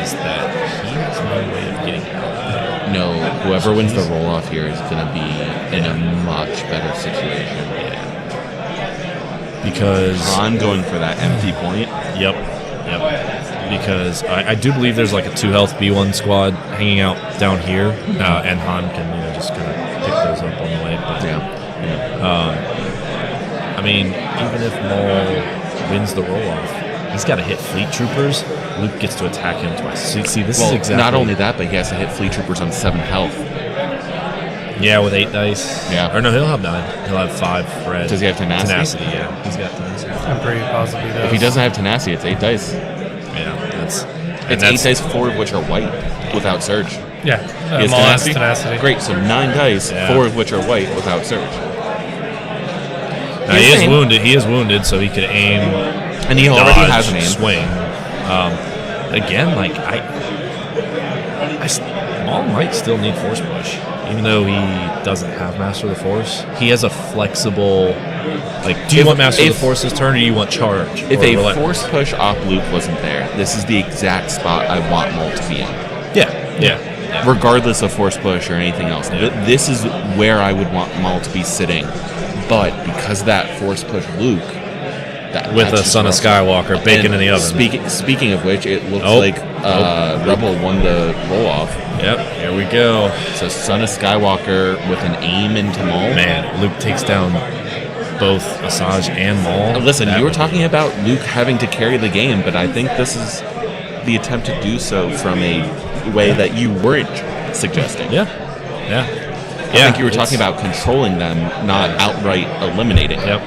is that he has no way of getting out. No, whoever wins the roll-off here is going to be in a much better situation. Because Han going for that empty point. Yep. Because I do believe there's like a 2 health B1 squad hanging out down here, and Han can just kind of pick those up on the way. But, I mean, even if Maul wins the roll-off, he's got to hit fleet troopers. Luke gets to attack him twice. See, this is exactly. Not only that, but he has to hit fleet troopers on 7 health. Yeah, with 8 dice. Yeah. Or no, he'll have 9. He'll have 5 red. Does he have tenacity? Tenacity, yeah. He's got tenacity. I'm pretty positive he does. If he doesn't have tenacity, it's 8 dice. Yeah, it's 8 dice, 4 of which are white without surge. Yeah, He has Maul has tenacity. Great, so 9 dice, 4 of which are white without surge. Now, he is wounded. He is wounded, so he could aim. And he already has an aim. Swing. Again, like Maul might still need force push, even though he doesn't have Master of the Force. He has a flexible. Like, do you want Master of the Force this turn, or do you want charge? If a force push off Luke wasn't there, this is the exact spot I want Maul to be in. Yeah. Regardless of force push or anything else, this is where I would want Maul to be sitting. But because of that force push Luke. With a Son of Skywalker baking in the oven. Speaking of which, it looks like Rebel won the roll-off. Yep, here we go. So Son of Skywalker with an aim into Maul. Man, Luke takes down both Asajj and Maul. Listen, you were talking about Luke having to carry the game, but I think this is the attempt to do so from a way that you weren't suggesting. Yeah. I think you were talking about controlling them, not outright eliminating. Yep.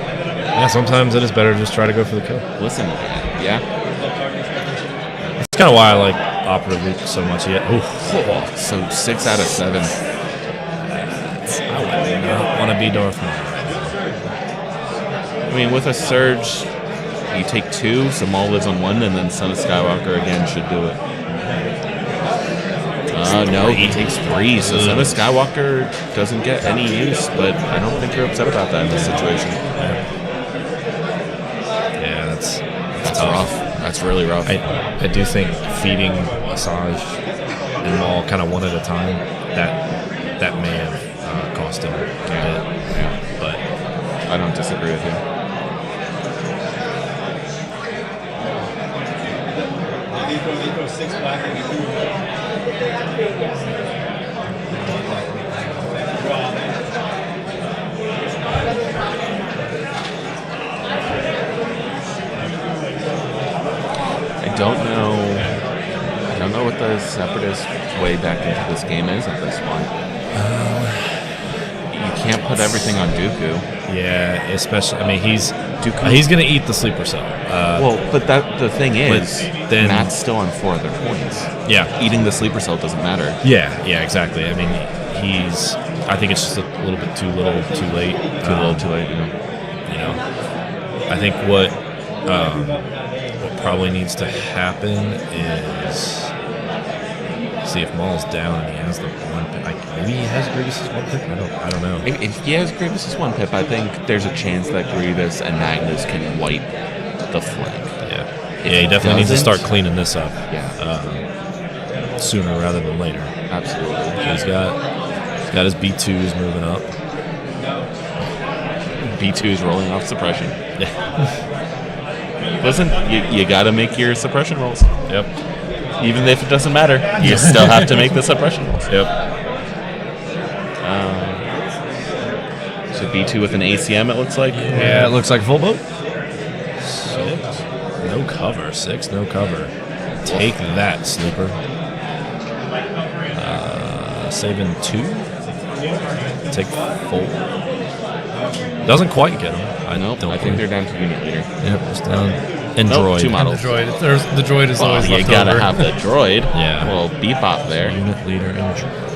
Yeah, sometimes it is better to just try to go for the kill. Listen, yeah. That's kind of why I like Operative Luke so much. So 6 out of 7. I would not want to be Darth Maul. I mean, with a surge, you take 2, so Maul lives on 1, and then Son of Skywalker again should do it. No, he takes 3, so Son of Skywalker doesn't get any use, but I don't think you're upset about that in this situation. Yeah, that's rough. That's really rough. I do think feeding Asajj and Maul kind of one at a time, that may have cost him a bit. But I don't disagree with you. I don't know what the Separatist way back into this game is at this point. You can't put everything on Dooku. Yeah, especially. I mean, he's going to eat the sleeper cell. But the thing is, then Matt's still on 4 other points. Yeah, eating the sleeper cell doesn't matter. Yeah, exactly. I mean, I think it's just a little bit too little, too late. Too little, too late. You know, I think what probably needs to happen is see if Maul's down and he has the 1 pip. Maybe he has Grievous's 1 pip. I don't know. If he has Grievous's 1 pip, I think there's a chance that Grievous and Magnus can wipe the flank. Yeah, he definitely needs to start cleaning this up. Yeah, sooner rather than later. Absolutely. He's got his B2s moving up. B2s rolling off suppression. Yeah. Listen, you got to make your suppression rolls. Yep. Even if it doesn't matter, you still have to make the suppression rolls. Yep. So B2 with an ACM, it looks like. Yeah, it looks like full boat. 6. No cover. 6. No cover. Take that, sleeper. Saving 2. Take 4. Doesn't quite get him. I think they're down to unit leader. Yep, it's down. And droid. 2 models. The droid is always left you gotta over. have the droid. Yeah. Well, bebop there. Unit leader and droid.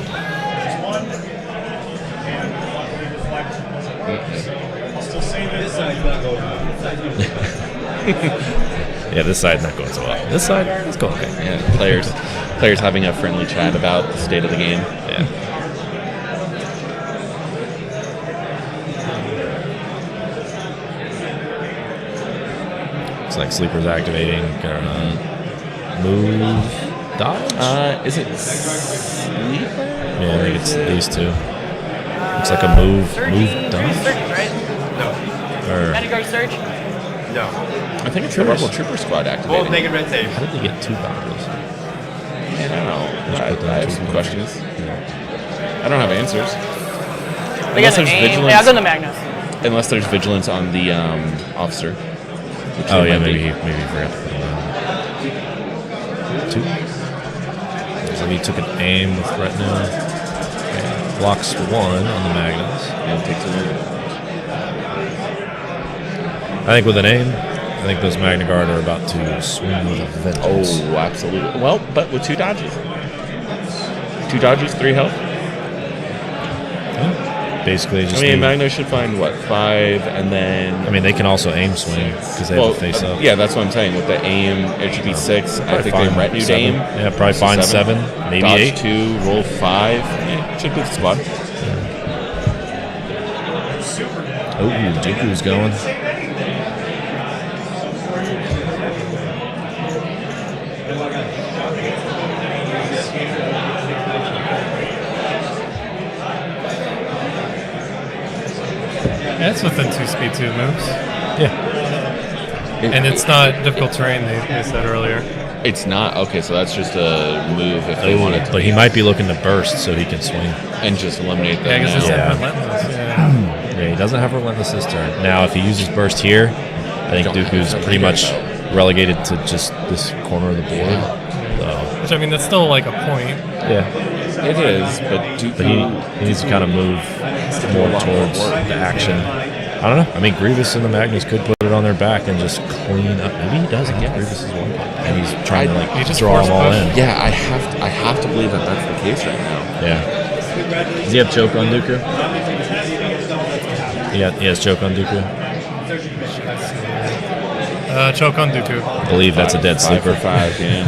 Yeah, this side's not going so well. This side, it's going okay. Yeah, players having a friendly chat about the state of the game. Yeah. Looks like sleeper's activating. Move, dodge. Is it sleeper? Yeah, I think it's these two. Looks like a move, dodge. Surges, right? No. Or Vanguard Surge? No. I think it's the Rebel Trooper Squad activating. Both naked red save. how did they get 2 dodges? I don't know. I have some questions. I don't have answers. They got an aim. Yeah, I'll go to Magnus. Unless there's vigilance on the officer. Oh yeah, maybe he forgot to put him on. 2. Looks like he took an aim with retina. Okay. Blocks 1 on the Magnus. And takes a minute. I think with an aim, I think those Magna Guard are about to swing with a vengeance. Oh, absolutely. Well, but with 2 dodges. 2 dodges, 3 health. Yeah. Basically, just. Magna should find, 5, and then. They can also aim swing because they have a face up. Yeah, that's what I'm saying. With the aim, it should be 6. I think they retinued 7. aim. Yeah, probably find 7, maybe dodge 8. 2, roll 5. Yeah, should be the squad. Oh, Dooku's going. Yeah, it's within 2 speed 2 moves. Yeah. And it's not difficult terrain, they said earlier. It's not? Okay, so that's just a move if they wanted to. But he might be looking to burst so he can swing. And just eliminate them. Yeah, because it's Yeah. relentless. Yeah. Yeah, he doesn't have Relentless this turn. Now, if he uses burst here, I think Dooku's pretty much relegated to just this corner of the board. So. Which, that's still like a point. Yeah. It is, but he needs to kind of move more towards the action. I don't know. Grievous and the Magnus could put it on their back and just clean up. Maybe he doesn't get Grievous's 1 pip, and he's trying to draw them all in. Yeah, I have to believe that that's the case right now. Yeah. Does he have choke on Dooku? Yeah, he has choke on Dooku. Choke on Dooku. I believe that's a dead sleeper. 5 for 5, yeah.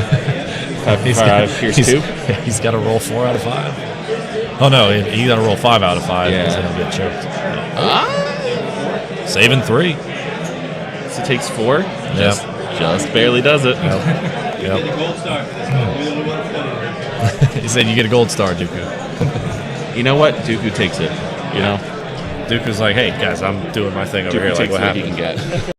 5 for 5, here's 2. He's got to roll 4 out of 5. Oh no, he got to roll 5 out of 5 because then he'll get choked. Saving 3. So it takes 4? Just barely does it. Yep. He said you get a gold star, Dooku. You know what? Dooku takes it. You know? Dooku's like, hey, guys, I'm doing my thing over Dooku here. Like, takes what what he happened? can get.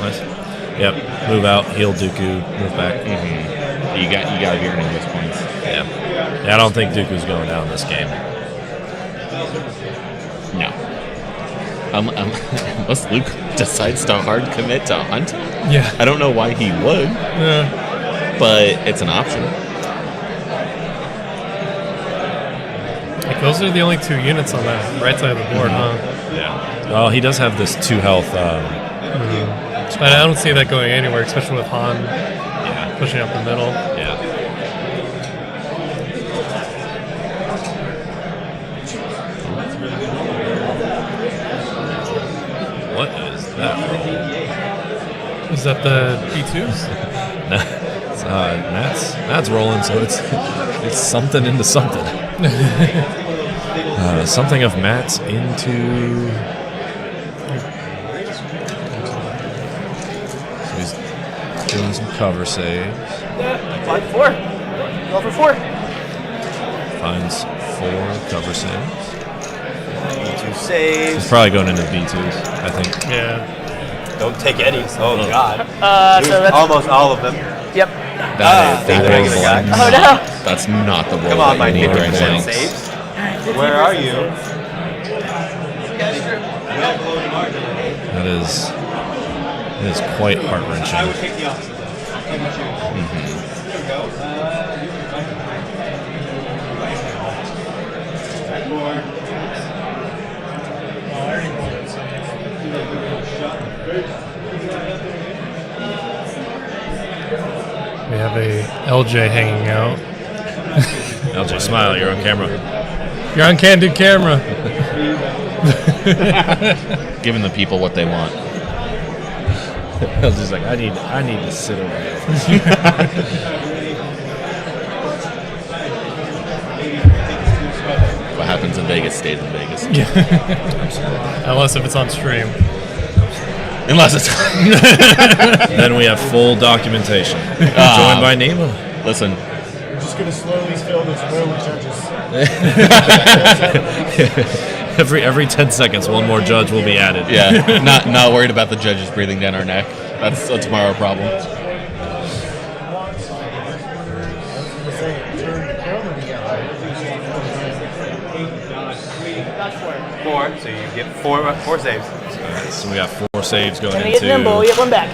Nice. Yep. Move out, heal Dooku, move back. You got to be earning those points. Yeah. I don't think Dooku's going down this game. No. Unless Luke decides to hard commit to Hunt. Yeah. I don't know why he would. Yeah. But it's an option. Like, those are the only 2 units on that right side of the board, huh? Yeah. Well, he does have this 2 health. But I don't see that going anywhere, especially with Han pushing up the middle. Yeah. What is that roll? Is that the B2s? No, it's, Matt's rolling, so it's something into something. Something of Matt's into. So he's doing some cover saves. 5-4. Go for 4. Finds 4 cover saves. B2 saves. He's probably going into B2s, I think. Yeah. Don't take any. Oh, God. So that's almost all of them. Yep. That is regular guy. Oh no. That's not the roll. Come on, that my you need right 50% now. saves. Where are you? That is quite heart-wrenching. We have a LJ hanging out. LJ, smile. You're on camera. You're on candid camera. Giving the people what they want. LJ's like, I need to sit over here. What happens in Vegas stays in Vegas. Unless if it's on stream. Unless it's. Then we have full documentation. Joined by Nemo. Listen. We're just going to slowly fill this row with judges. Every 10 seconds, one more judge will be added. Yeah, not worried about the judges breathing down our neck. That's a tomorrow problem. Four, so you get four saves. Alright, so we got 4 saves going Can we into. get nimble? Get one back.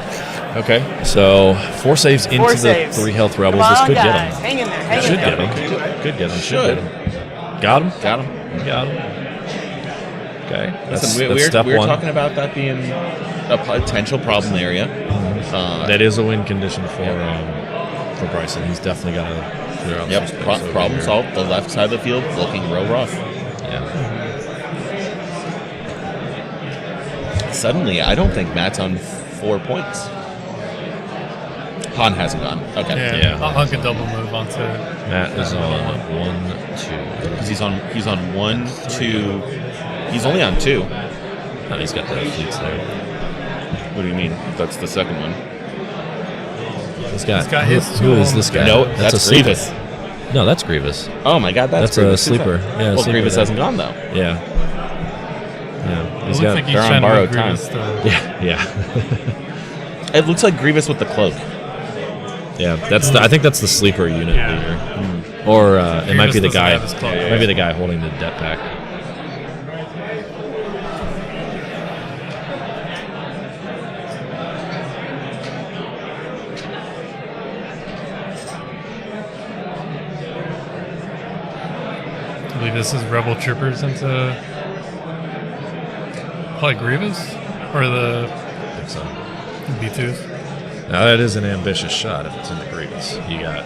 Okay, so 4 saves into 4 the saves. 3 health rebels. Come This on, could get guys. him. Hang in there. Hang Should in there. get him. Could get him. Should. Get him. Got him. Got him. Got him. Okay. Listen, that's step we're 1. talking about that being a potential problem area. That is a win condition for Bryson. He's definitely got to clear out. Yep. some space over Problem here. solved. The left side of the field looking real rough. Yeah. Suddenly, I don't think Matt's on 4 points. Han hasn't gone. Okay. Yeah. Han could double move onto. Matt is on 1, 2. Because he's on 1, 2. He's only on 2. Oh, he's got the fleets there. What do you mean? That's the second one. This guy. He's got his Who is two this guy? No, that's that's a sleeper. Grievous. No, that's Grievous. Oh my God, that's a Grievous. sleeper. Yeah, Well, sleeper Grievous there. hasn't gone though. Yeah. Yeah. It looks like he's they're on trying to borrowed move time. Grievous to. Yeah. It looks like Grievous with the cloak. Yeah. That's I think that's the sleeper unit leader. Or it might be the Grievous guy. doesn't have his cloak. It might be the guy holding the debt pack. I believe this is Rebel Troopers into. Probably Grievous? Or the I think so. B2s? Now that is an ambitious shot if it's in the Grievous. You got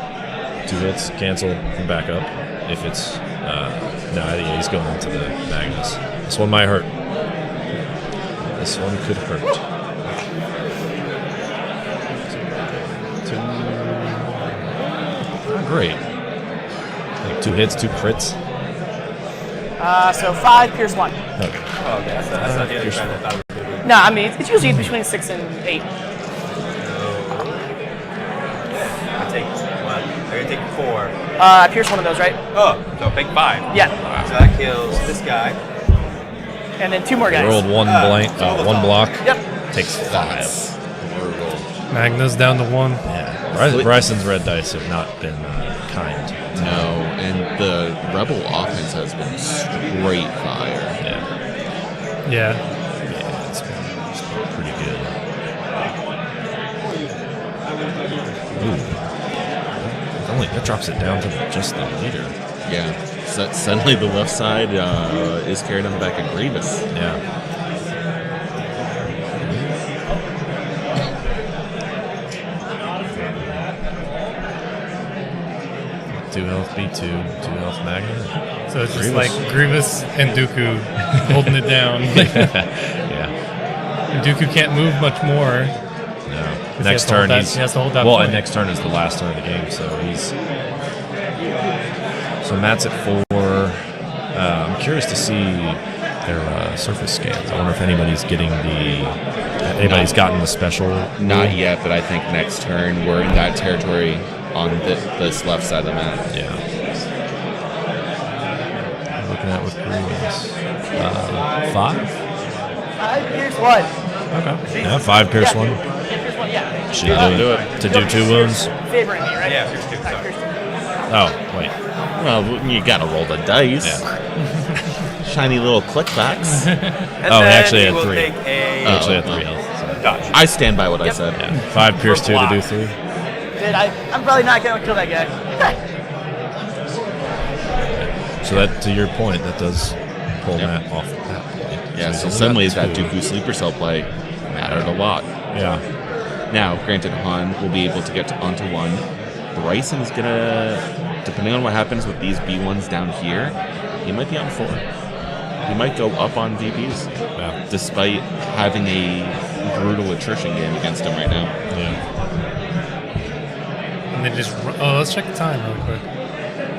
2 hits, cancel, and back up. If it's yeah, he's going into the Magnus. This one might hurt. This one could hurt. Not great. Like 2 hits, 2 crits. So 5, Pierce 1. Okay. Oh, okay. That's not the other side I thought we were. No, I mean, it's usually between 6 and 8. I take 1. I'm going to take 4. I pierce one of those, right? Oh, so big 5. Yeah. So that kills this guy. And then 2 more guys. Rolled one one block. Yep. Takes 5. Magnus down to 1. Yeah. Bryson's red dice have not been kind. No, and the Rebel offense has been straight fire. Yeah. It's been pretty good. Ooh. That drops it down to just the leader. Yeah. Suddenly the left side is carried on the back of Grievous. Yeah. Two health B2, 2 health Magnet. So it's just like Grievous and Dooku holding it down. Yeah. And Dooku can't move much more. No. He Next turn, he has to hold that well, point. and next turn is the last turn of the game, so he's. So Matt's at 4. I'm curious to see their surface scans. I wonder if anybody's getting anybody's gotten the special. Not yet, but I think next turn we're in that territory on this left side of the map. Yeah. Looking at with Grievous. 5? 5, Pierce 1. Okay. Yeah, 5 Pierce 1. Pierce 1, yeah. Should do it. To do 2 wounds. Favoring me, right? Yeah, Pierce 2. Sorry. Oh, wait. Well, you gotta roll the dice. Yeah. Shiny little clickbacks. Oh, he actually had will 3. take a Actually had 3 health. So. dodge. I stand by what I said. Yeah. 5 Pierce 2 to do 3. Dude, I'm probably not going to kill that guy. So that, to your point, that does pull Matt off at that point. Yeah, so he's some only ways got that 2. Dooku sleeper cell play mattered a lot. Yeah. Now, granted, Han will be able to get onto 1. Bryson's gonna, depending on what happens with these B1s down here, he might be on 4. He might go up on VPs, despite having a brutal attrition game against him right now. Yeah. And then just let's check the time real quick.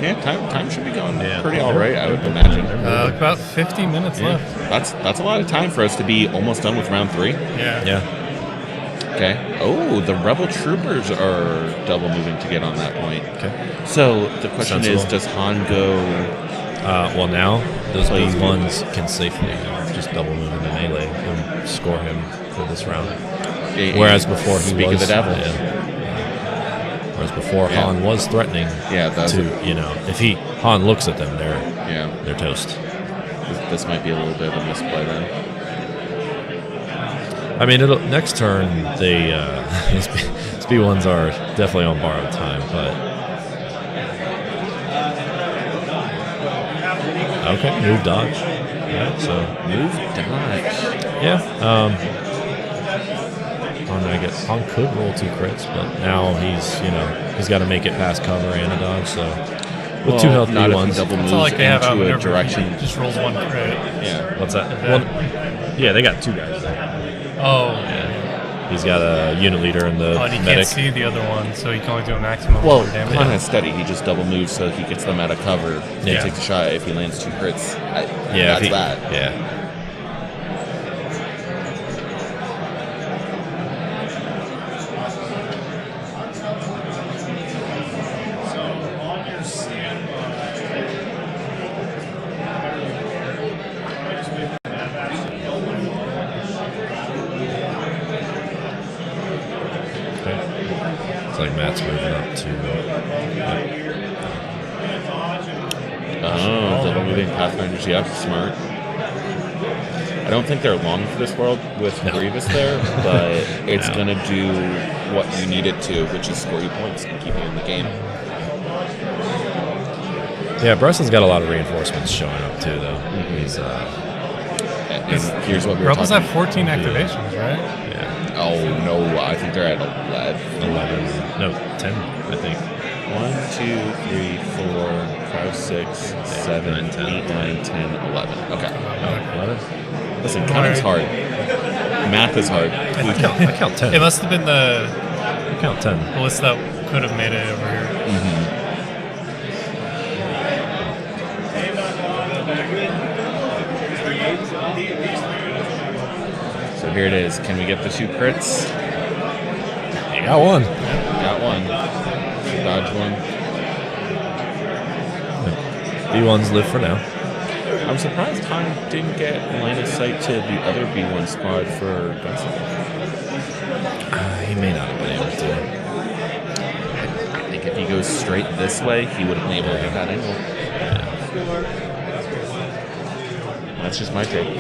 Yeah, time should be going pretty all right, I would imagine. About 50 minutes left. That's a lot of time for us to be almost done with round 3. Yeah. Yeah. Okay. Oh, the Rebel troopers are double moving to get on that point. Okay. So the question is, does Han go? Well, now those B1s can safely just double move into melee and score him for this round. Whereas before he Speak was of the devil. Whereas before Han was threatening. If Han looks at them, they're toast. This might be a little bit of a misplay then. I mean, next turn they these B1s are definitely on borrowed time, but okay, move dodge. Yeah, so move dodge. Yeah. Han could roll 2 crits, but now he's got to make it past cover and a dodge. So with 2 health B1s, double moves like they have into a direction. Just rolls 1 crit. Yeah. What's that? Yeah, they got 2 guys. Oh. Yeah. He's got a unit leader and the and he medic. can't see the other one, so he can only do a maximum of 1 damage. Han has steady. He just double moves so he gets them out of cover. He takes a shot. If he lands 2 crits, that's that. Yeah. It's like Matt's moving up to. Double moving Pathfinders. Yep, smart. I don't think they're long for this world with Grievous there, but it's going to do what you need it to, which is score you points and keep you in the game. Yeah, Bryson's got a lot of reinforcements showing up too, though. He's and here's what we were Rebels talking have 14 activations, right? Yeah. Oh no, I think they're at 11. 11. No, 10, I think. 1, 2, 3, 4, 5, 6, 7, 8, 9, 10, 11. Okay. Oh, 11? Listen, counting's hard. Math is hard. I count 10. It must have been the I count 10. the list that could have made it over here. So here it is. Can we get the 2 crits? You got one. Got one. Dodge one. B1s live for now. I'm surprised Han didn't get line of sight to the other B1 squad for Gunslinger. He may not have been able to. I think if he goes straight this way, he would have been able to hit that angle. That's just my take.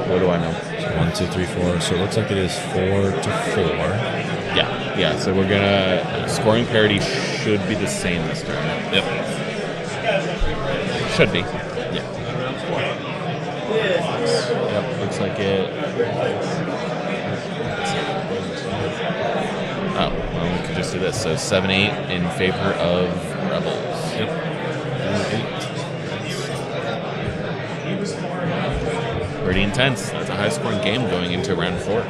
What do I know? So 1, 2, 3, 4. So it looks like it is 4 to 4. Yeah. So we're gonna scoring parity should be the same this turn. Yep. Should be. Yeah. Yep. Looks like it. Oh, well, we could just do this. So 7-8 in favor of Rebels. Yep. 8. Pretty intense. That's a high-scoring game going into round 4.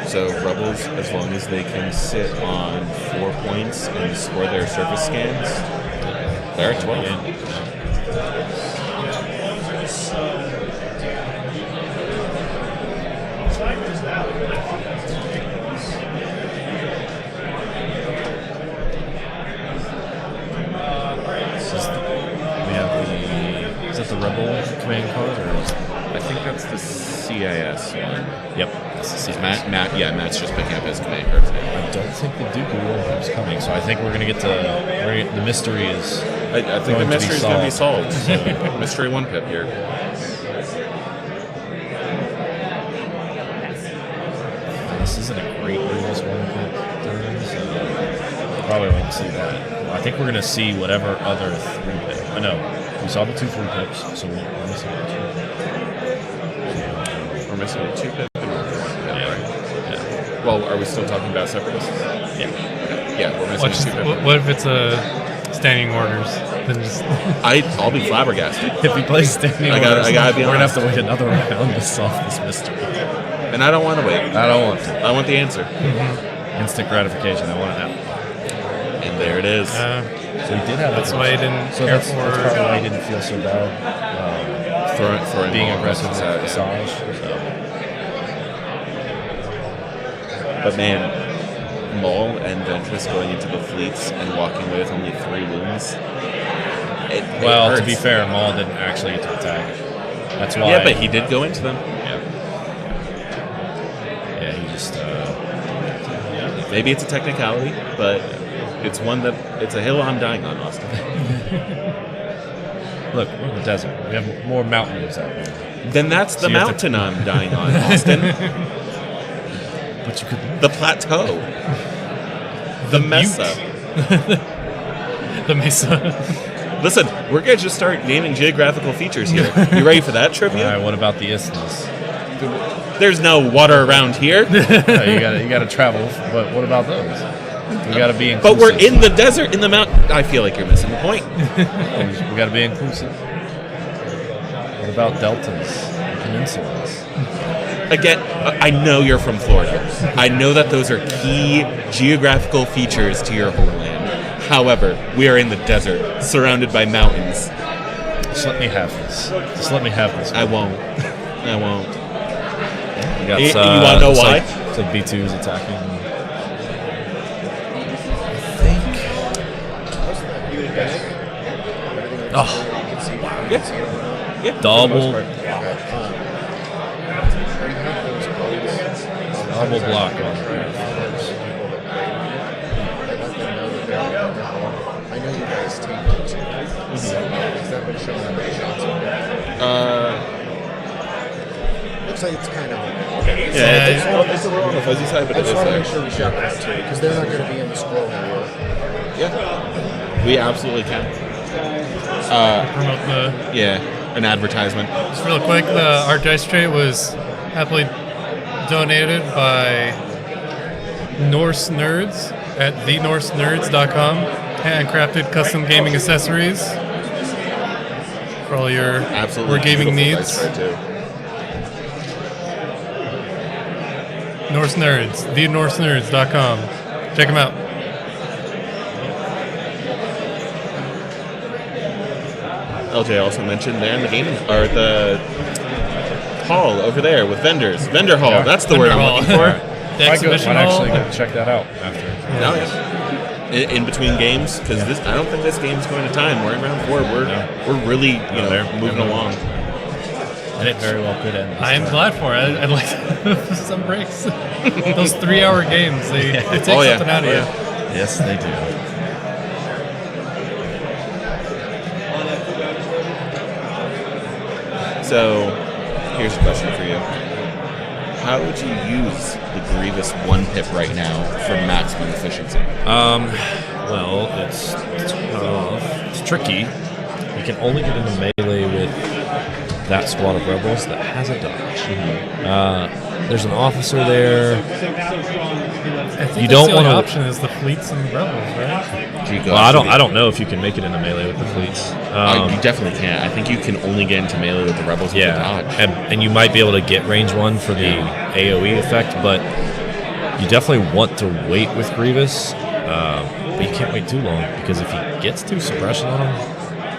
So Rebels, as long as they can sit on 4 points and score their surface scans, they're at 12. Is that the Rebel command card? Or I think that's the CIS one. Yep, that's the CIS. Matt's just picking up his command cards now. I don't think the Dooku War is coming, so I think we're going to get the mystery is. I think the mystery is going to be solved. So, mystery 1 pip here. This isn't a great rules 1 pip turn, so probably won't see that. I think we're going to see whatever other 3 pip. I know. We saw the 2 3 pips, so we're missing a 2 pip. We're missing a 2 pip and a 1 pip, right? Yeah. Well, are we still talking about separatists? Yeah. Yeah, we're missing a 2 pip. What if it's a standing orders? Then just I'll be flabbergasted. If we play standing orders, I gotta be we're going to honest. have to wait another round to solve this mystery. And I don't want to wait. I don't want to. I want the answer. Instant gratification. I want it now. And there it is. So he did have. That's why he didn't So care that's for. probably why he didn't feel so bad. Throwing Being Maul aggressive with versus Asajj. But man, Maul and Ventress going into the fleets and walking away with only 3 wounds. Well, hurts. to be fair, Maul didn't actually get to attack. That's why. Yeah, but he did go into them. Yeah, he just. Maybe it's a technicality, but it's a hill I'm dying on, Austin. Look, we're in the desert. We have more mountains out there. Then that's the So you have mountain I'm dying on, Austin. But you could. The plateau. The mesa. The mesa. Listen, we're gonna just start naming geographical features here. You ready for that trivia? All right. What about the isthmus? There's no water around here. No, you gotta travel. But what about those? We gotta be inclusive. But we're in the desert, in the mountain. I feel like you're missing the point. We gotta be inclusive. What about deltas, and peninsulas? Again, I know you're from Florida. I know that those are key geographical features to your homeland. However, we are in the desert, surrounded by mountains. Just let me have this. Just let me have this. I won't. I won't. You got, You want to know why? It's like B2 is attacking. Oh. Yeah. Double block on I know you guys take it too. Has that been shown on the shots? Looks like it's kind of. Yeah, it's a little on the fuzzy side, but I it just is want to there. make sure we shout that too, because they're not going to be in the scroll anymore. Yeah, we absolutely can. Promote an advertisement. Just real quick, the Art Dice Trait was happily donated by Norse Nerds at thenorsenerds.com. Handcrafted custom gaming accessories for all your gaming needs. Norse Nerds, thenorsenerds.com. Check them out. LJ also mentioned there in the gaming or the hall over there with vendors. Vendor hall. That's the word I'm looking for. The exhibition hall. Actually go check that out after. No, in between games, because I don't think this game's going to time. We're in round 4. We're really moving along. And it very well could end. I am glad for it. I'd like some breaks. Those 3-hour games, they take something out of you. Yes, they do. So, here's a question for you. How would you use the Grievous 1-pip right now for maximum efficiency? Well, it's tough. It's tricky. You can only get into melee with that squad of rebels that has a dodge. There's an officer there. I think the only option is the fleets and rebels, right? Well, I don't know if you can make it into melee with the fleets. You definitely can't. I think you can only get into melee with the rebels with the dodge. And you might be able to get range 1 for the AoE effect, but you definitely want to wait with Grievous. But you can't wait too long, because if he gets 2 suppression on him,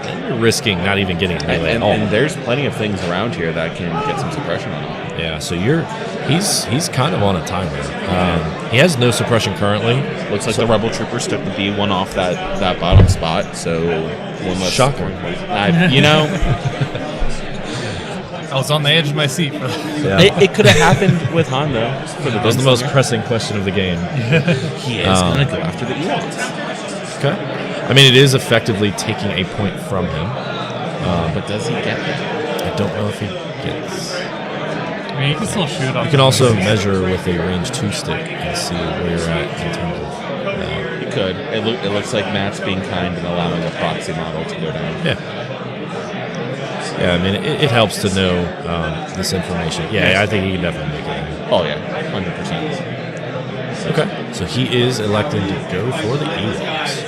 then you're risking not even getting melee at all. And there's plenty of things around here that can get some suppression on him. Yeah, so he's kind of on a timer. He has no suppression currently. Looks like the Rebel Troopers took the B1 off that bottom spot, so one less. Shocker. I was on the edge of my seat. It could have happened with Han, though. That was the most pressing question of the game. He is going to go after the Ewoks. Okay. I mean, it is effectively taking a point from him. But does he get it? I don't know if he gets. I mean, you can still shoot off. You can also measure with a range 2 stick and see where you're at in terms of. You could. It looks like Matt's being kind and allowing a proxy model to go down. Yeah. Yeah, I mean, it helps to know this information. Yeah, I think he can definitely make it. Oh, yeah, 100%. Okay, so he is elected to go for the Ewoks.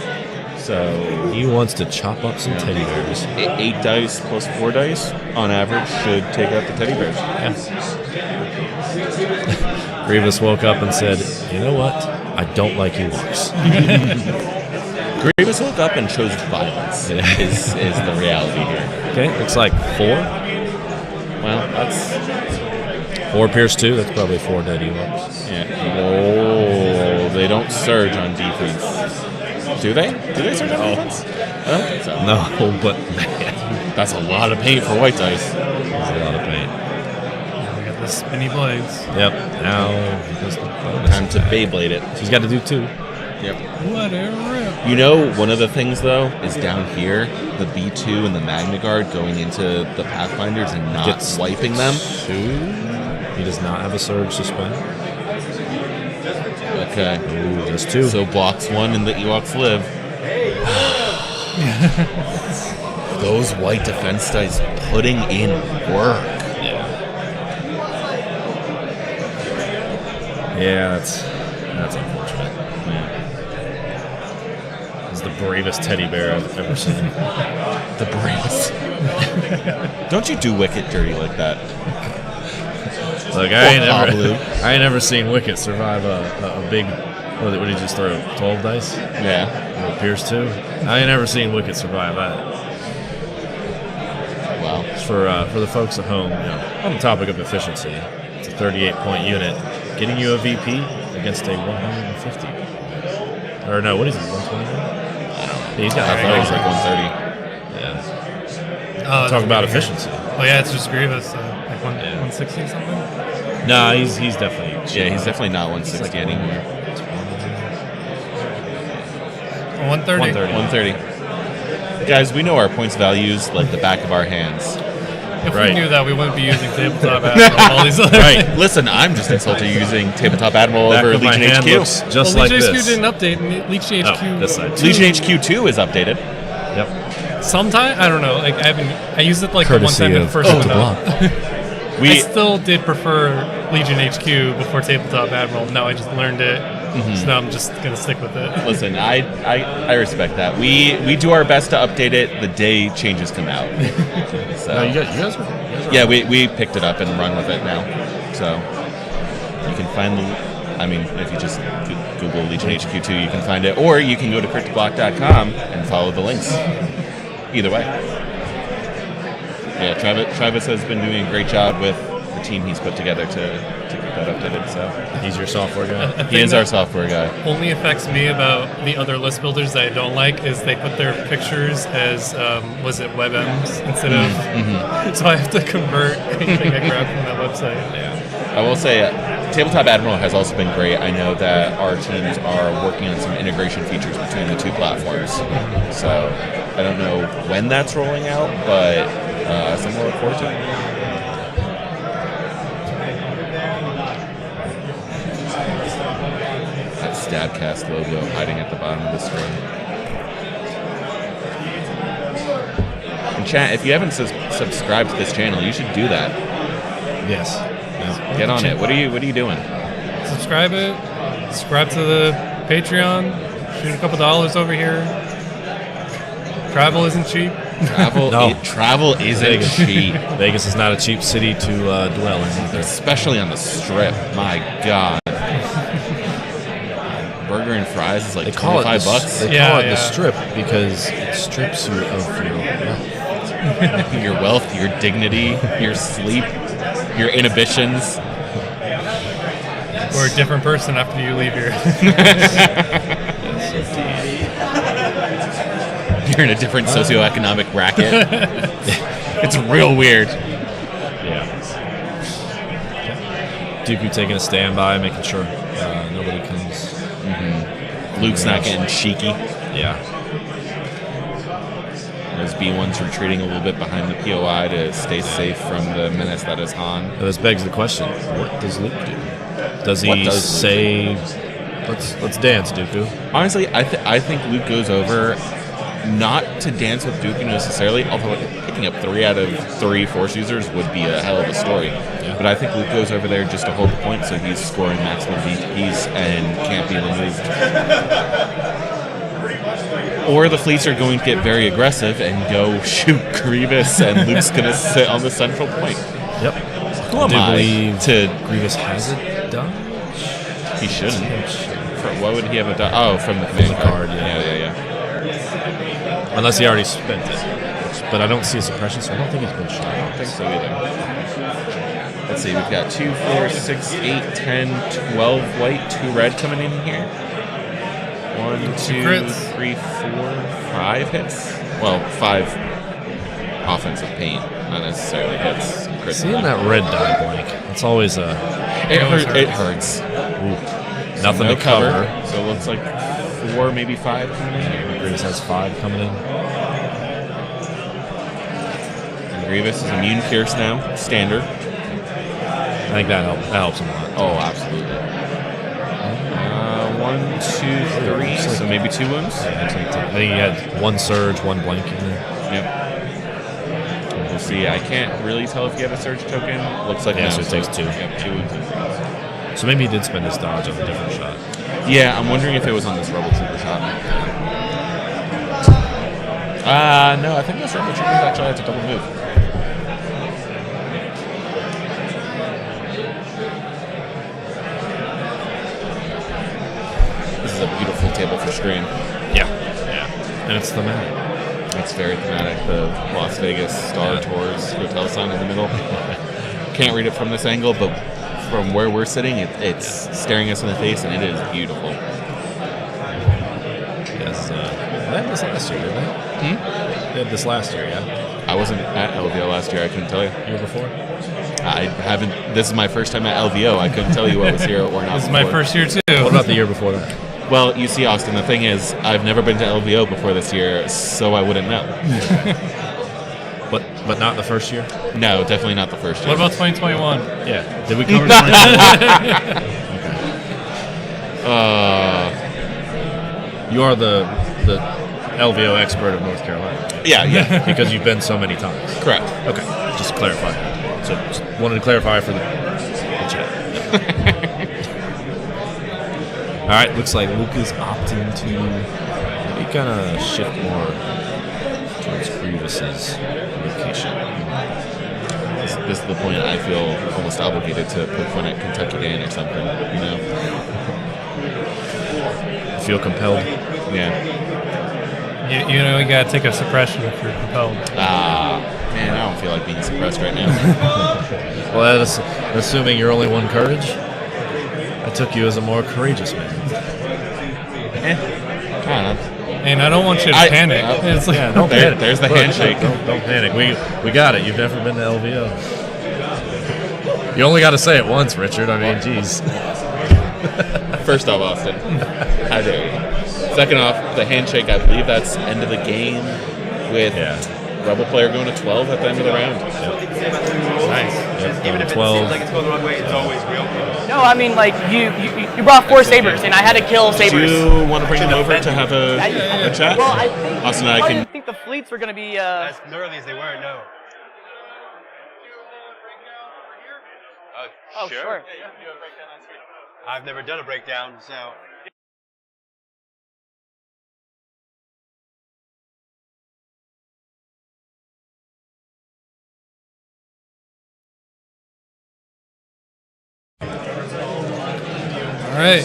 So he wants to chop up some teddy bears. 8 dice plus 4 dice, on average, should take out the teddy bears. Yes. Grievous woke up and said, "You know what? I don't like Ewoks." Grievous woke up and chose violence. Is the reality here? Okay, looks like 4. Well, that's 4 Pierce 2. That's probably 4 dead Ewoks. Yeah. Whoa, they don't surge on defense. Do they? Do they surge on defense? I don't think so. No, but man, that's a lot of paint for white dice. That's a lot of paint. We got the spinny blades. Yep. Now he does the bonus. Time to Beyblade it. So he's got to do 2. Yep. Whatever. You know, one of the things though is down here, the B2 and the Magna Guard going into the Pathfinders and not wiping them. 2. He does not have a surge to spend. Okay. Ooh, there's 2. So blocks 1 and the Ewoks live. Those white defense dice putting in work. Yeah, that's unfortunate. He's the bravest teddy bear I've ever seen. The bravest. Don't you do Wicket dirty like that? Look, I ain't never seen Wicket survive a big. What did he just throw? 12 dice? Yeah. Or Pierce 2? I ain't never seen Wicket survive that. Wow. For the folks at home, on the topic of efficiency, it's a 38-point unit, getting you a VP against a 150. Or no, what is he? 120? He's got. I thought he was like 130. Yeah. Talk about efficiency. Oh yeah, it's just Grievous. Like 160 or something. Nah, he's definitely. Yeah, he's definitely not 160 anymore. 130. 130. Guys, we know our points values like the back of our hands. If we knew that, we wouldn't be using Tabletop Admiral and all these other Right. Listen, I'm just insulted using Tabletop Admiral over Legion HQ. Just like Legion this. HQ didn't update, and Legion HQ. this side. Legion HQ 2 is updated. Yep. Sometime I don't know. Like I use it like Courtesy the one time of it first went up. I still did prefer Legion HQ before Tabletop Admiral. Now I just learned it, so now I'm just gonna stick with it. Listen, I respect that. We do our best to update it the day changes come out. So No, you guys are yeah, we picked it up and run with it now. So you can find if you just Google Legion HQ2, you can find it, or you can go to cryptoblock.com and follow the links. Either way. Yeah, Travis has been doing a great job with the team he's put together to get that updated. So he's your software guy. He is our software guy. Only affects me about the other list builders that I don't like is they put their pictures as was it WebMs instead of so I have to convert anything I grab from that website. Yeah, I will say Tabletop Admiral has also been great. I know that our teams are working on some integration features between the two platforms. So I don't know when that's rolling out, but something to look forward to. That Stabcast logo hiding at the bottom of the screen. And chat, if you haven't subscribed to this channel, you should do that. Yes. Get on it. What are you doing? Subscribe to the Patreon, shoot a couple dollars over here. Travel isn't cheap. Travel isn't cheap. Vegas is not a cheap city to dwell in either. Especially on the Strip. My God. Burger and fries is like $25. They call it the Strip because it strips you of your wealth. Your wealth, your dignity, your sleep, your inhibitions. Or a different person after you leave here. You're in a different socioeconomic bracket. It's real weird. Yeah. Dooku taking a standby, making sure nobody comes. Luke's not getting cheeky. Yeah. Those B1s retreating a little bit behind the POI to stay safe from the menace that is Han. This begs the question: what does Luke do? Does he say, "Let's dance, Dooku"? Honestly, I think Luke goes over not to dance with Dooku necessarily, although picking up 3 out of 3 Force users would be a hell of a story. Yeah. But I think Luke goes over there just to hold the point so he's scoring maximum VPs and can't be removed. Or the fleets are going to get very aggressive and go shoot Grievous, and Luke's going to sit on the central point. Yep. Who am I to... Grievous has it done? He shouldn't. Why would he have a... Oh, from the command card. Yeah. Unless he already spent it. But I don't see a suppression, so I don't think he's been shot. I don't think so either. Let's see, we've got 2, 4, 6, 8, 10, 12 white, 2 red coming in here. 1, 2, 3, 4, 5 hits. Well, 5 offensive paint, not necessarily hits. Seeing that red die blank, it's always a... It hurts. Ooh. Nothing no to cover. So it looks like 4, maybe 5 coming in here. Grievous has 5 coming in. And Grievous is immune pierce now, standard. I think that helps him a lot. Oh, absolutely. 1, 2, 3, so maybe 2 wounds? Yeah, I think he had 1 surge, 1 blank in there. Yep. We'll see. I can't really tell if he had a surge token. Looks like yeah, no. So it takes 2. Yep, 2 wounds. So maybe he did spend his dodge on a different shot. Yeah, I'm wondering if it was on this Rebel Trooper shot. No, I think this Rebel Trooper actually had to double move. This is a beautiful table for screen. Yeah. And it's thematic. It's very thematic. The Las Vegas Star Tours hotel sign in the middle. Can't read it from this angle, but from where we're sitting, it's staring us in the face, and it is beautiful. Yes, they had this last year, didn't they? They had this last year, yeah? I wasn't at LVO last year, I couldn't tell you. Year before? I haven't. This is my first time at LVO. I couldn't tell you what was here or not. This is my first year, too. What about the year before that? Well, you see, Austin, the thing is, I've never been to LVO before this year, so I wouldn't know. But not the first year? No, definitely not the first year. What about 2021? Yeah. Did we cover 2021? Okay. You are the LVO expert of North Carolina. Yeah. Because you've been so many times. Correct. Okay. Just to clarify. So just wanted to clarify for the chat. All right, looks like Luke is opting to maybe kind of shift more towards Grievous's location. This is the point I feel almost obligated to put one at Kentucky Dan or something, you know? Feel compelled? Yeah. You know, you gotta take a suppression if you're compelled. Man, I don't feel like being suppressed right now. Well, that's assuming you're only one courage. I took you as a more courageous man. Kind of. And I don't want you to panic. It's like, Yeah, don't panic. There's the Look, handshake. Don't panic. We got it. You've never been to LVO. You only got to say it once, Richard. I mean, geez. First off, Austin, how dare you? Second off, the handshake, I believe that's end of the game with Rebel player going to 12 at the end of the round. Nice. Even if it 12. seems like it's going the wrong way, it's always real. No, I mean, like, you brought 4 sabers, and I had to kill sabers. Do you want to bring them over to have a chat? Well, I think, Austin and I didn't can... think the fleets were going to be... As gnarly as they were, no. Oh, sure. I've never done a breakdown, so... All right.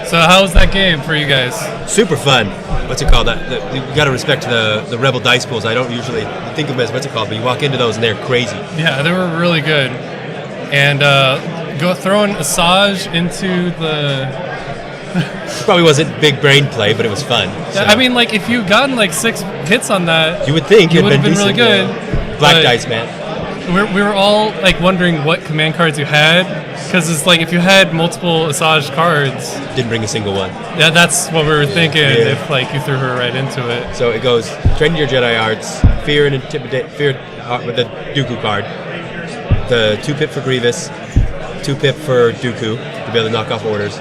So how was that game for you guys? Super fun. What's it called? You got to respect the Rebel dice pools. I don't usually think of them as what's it called, but you walk into those and they're crazy. Yeah, they were really good. And throwing Asajj into the... Probably wasn't big brain play, but it was fun. So. I mean, like, if you gotten like 6 hits on that, you would think you it would have been really good. Yeah. Black dice, man. We were all like wondering what command cards you had, because it's like if you had multiple Asajj cards, didn't bring a single one. Yeah, that's what we were thinking. If like you threw her right into it. So it goes train your Jedi arts, fear and intimidate, fear with the Dooku card, the 2-pip for Grievous, 2-pip for Dooku to be able to knock off orders,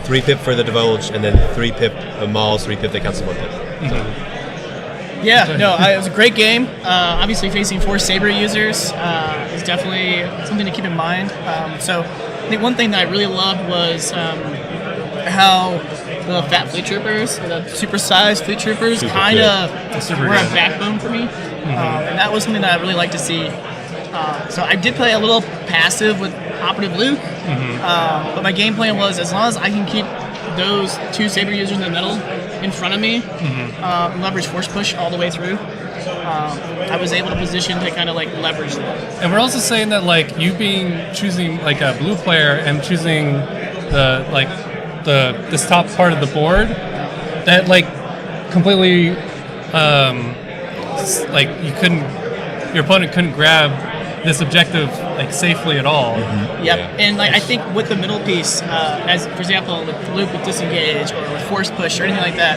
3-pip for the Divulge, and then 3-pip Maul's 3-pip that counts as 1-pip. So. Yeah, no, it was a great game. Obviously, facing 4 Saber users is definitely something to keep in mind. So I think one thing that I really loved was how the fat fleet troopers, the supersized fleet troopers, kind of were a backbone for me. And that was something that I really like to see. So I did play a little passive with Operative Luke, but my game plan was as long as I can keep those 2 Saber users in the middle in front of me, leverage force push all the way through. I was able to position to kind of like leverage that. And we're also saying that like you choosing like a blue player and choosing this top part of the board, that like completely like your opponent couldn't grab this objective like safely at all. Yep, and like I think with the middle piece, as for example with Luke with disengage or with force push or anything like that,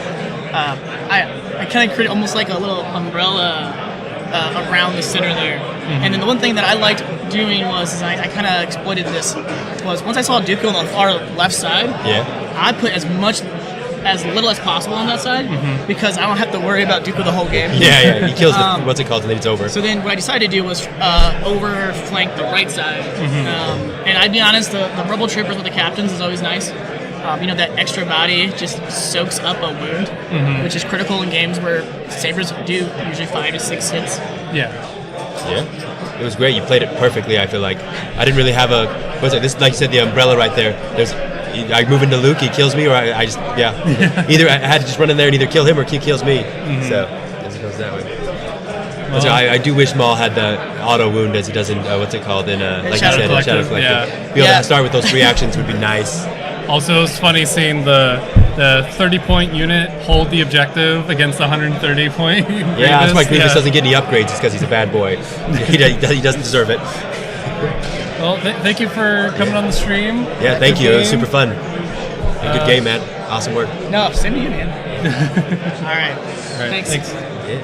I kind of created almost like a little umbrella around the center there. And then the one thing that I liked doing was I kind of exploited this was once I saw Dooku on the far left side, I put as little as possible on that side because I don't have to worry about Dooku the whole game. Yeah, he kills what's it called, and then it's over. So then what I decided to do was overflank the right side. And I'd be honest, the Rebel Troopers with the captains is always nice. That extra body just soaks up a wound, which is critical in games where Sabers do usually 5 to 6 hits. Yeah, it was great. You played it perfectly. I feel like I didn't really have this, like you said, the umbrella right there. I move into Luke, he kills me, or I just either I had to just run in there and either kill him or he kills me. So as it goes that way. Well, I do wish Maul had the auto wound as he does in what's it called in like Shadow you said, Collective. Shadow Collective. Be able to start with those 3 actions would be nice. Also, it's funny seeing the 30-point unit hold the objective against the 130-point. Yeah, that's why Grievous doesn't get any upgrades. It's because he's a bad boy. He doesn't deserve it. Well, thank you for coming on the stream. Yeah, thank you. It was super fun. Good game, man. Awesome work. No, same to you, man. All right. Thanks. Yeah.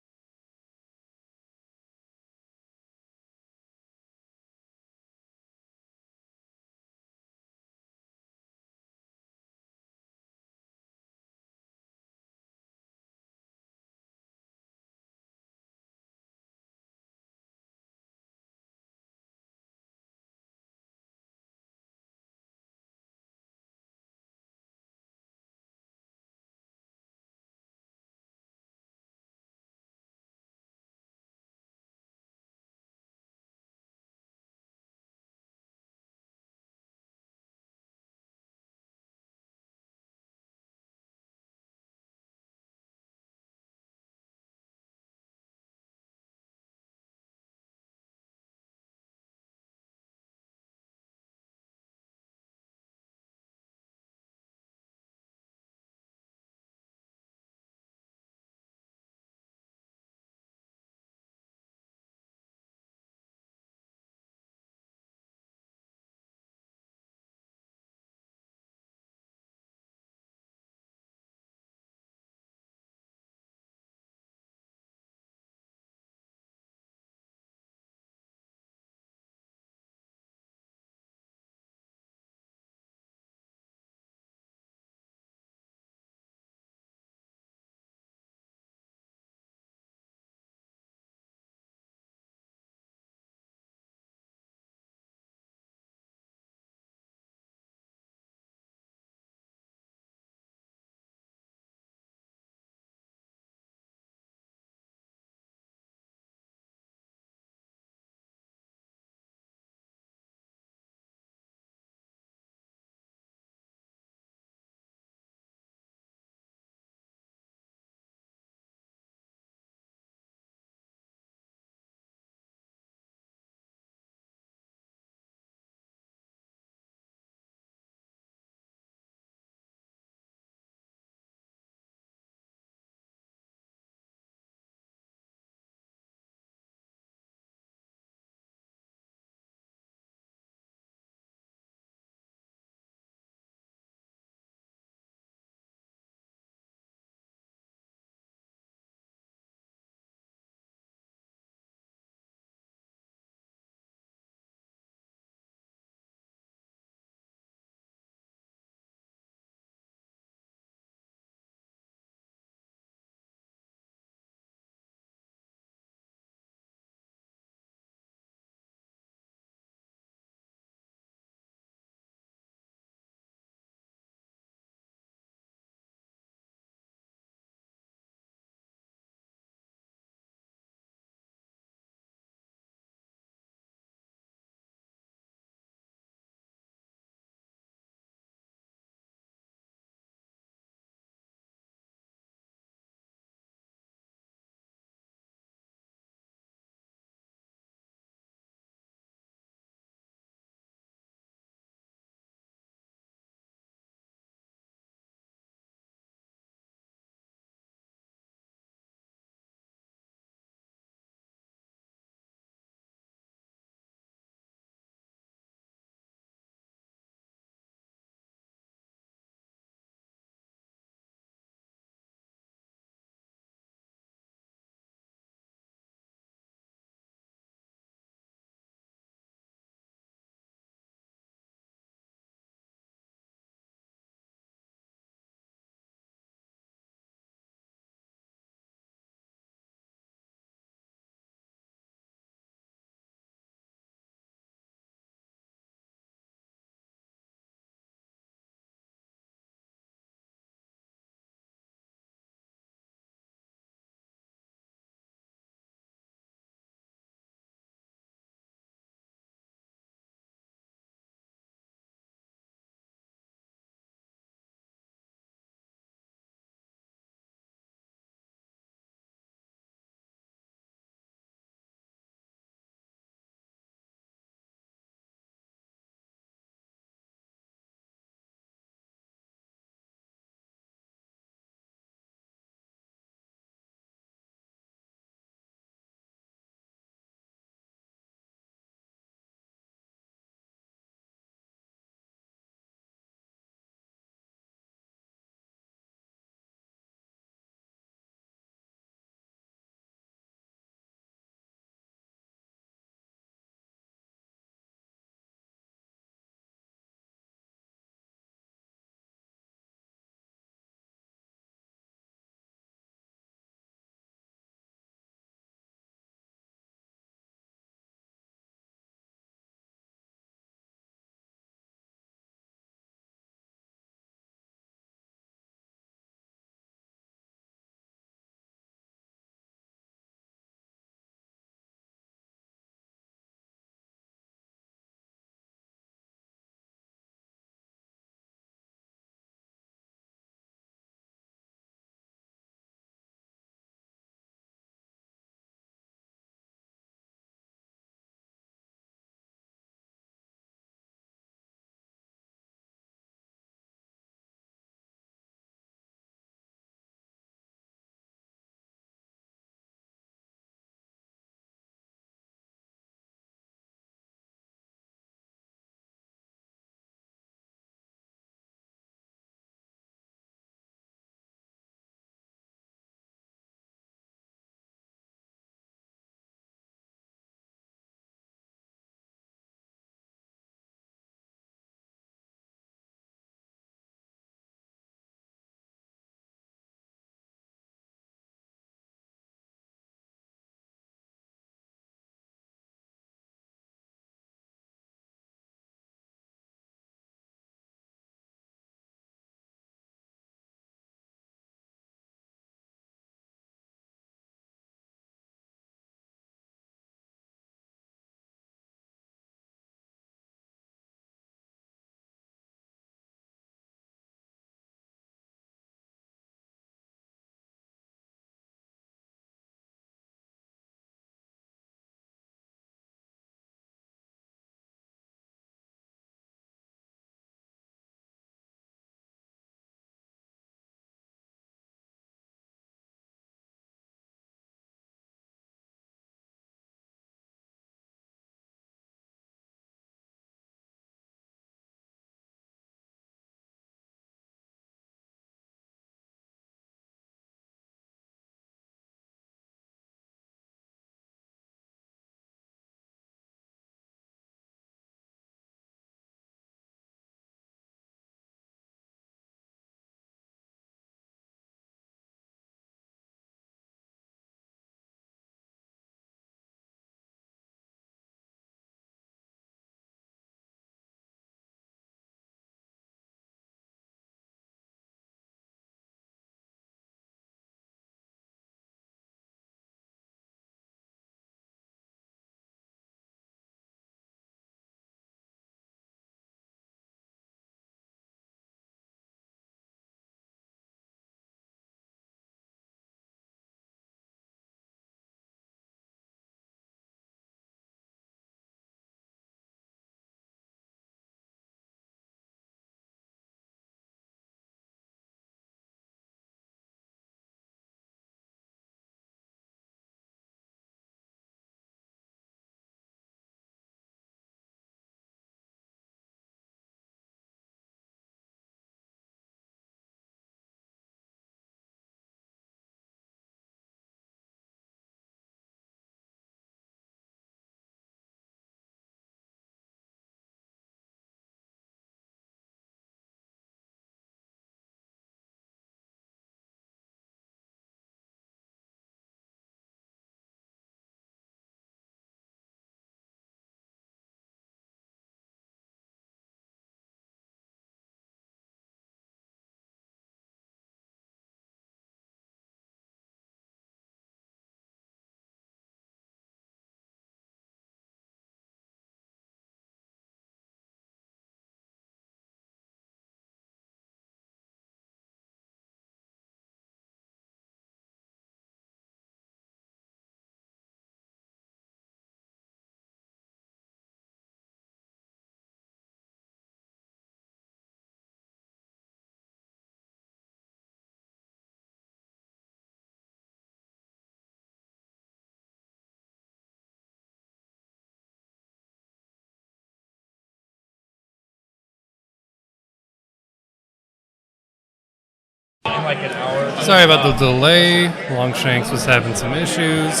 in like an hour. Sorry about the delay. Longshanks was having some issues.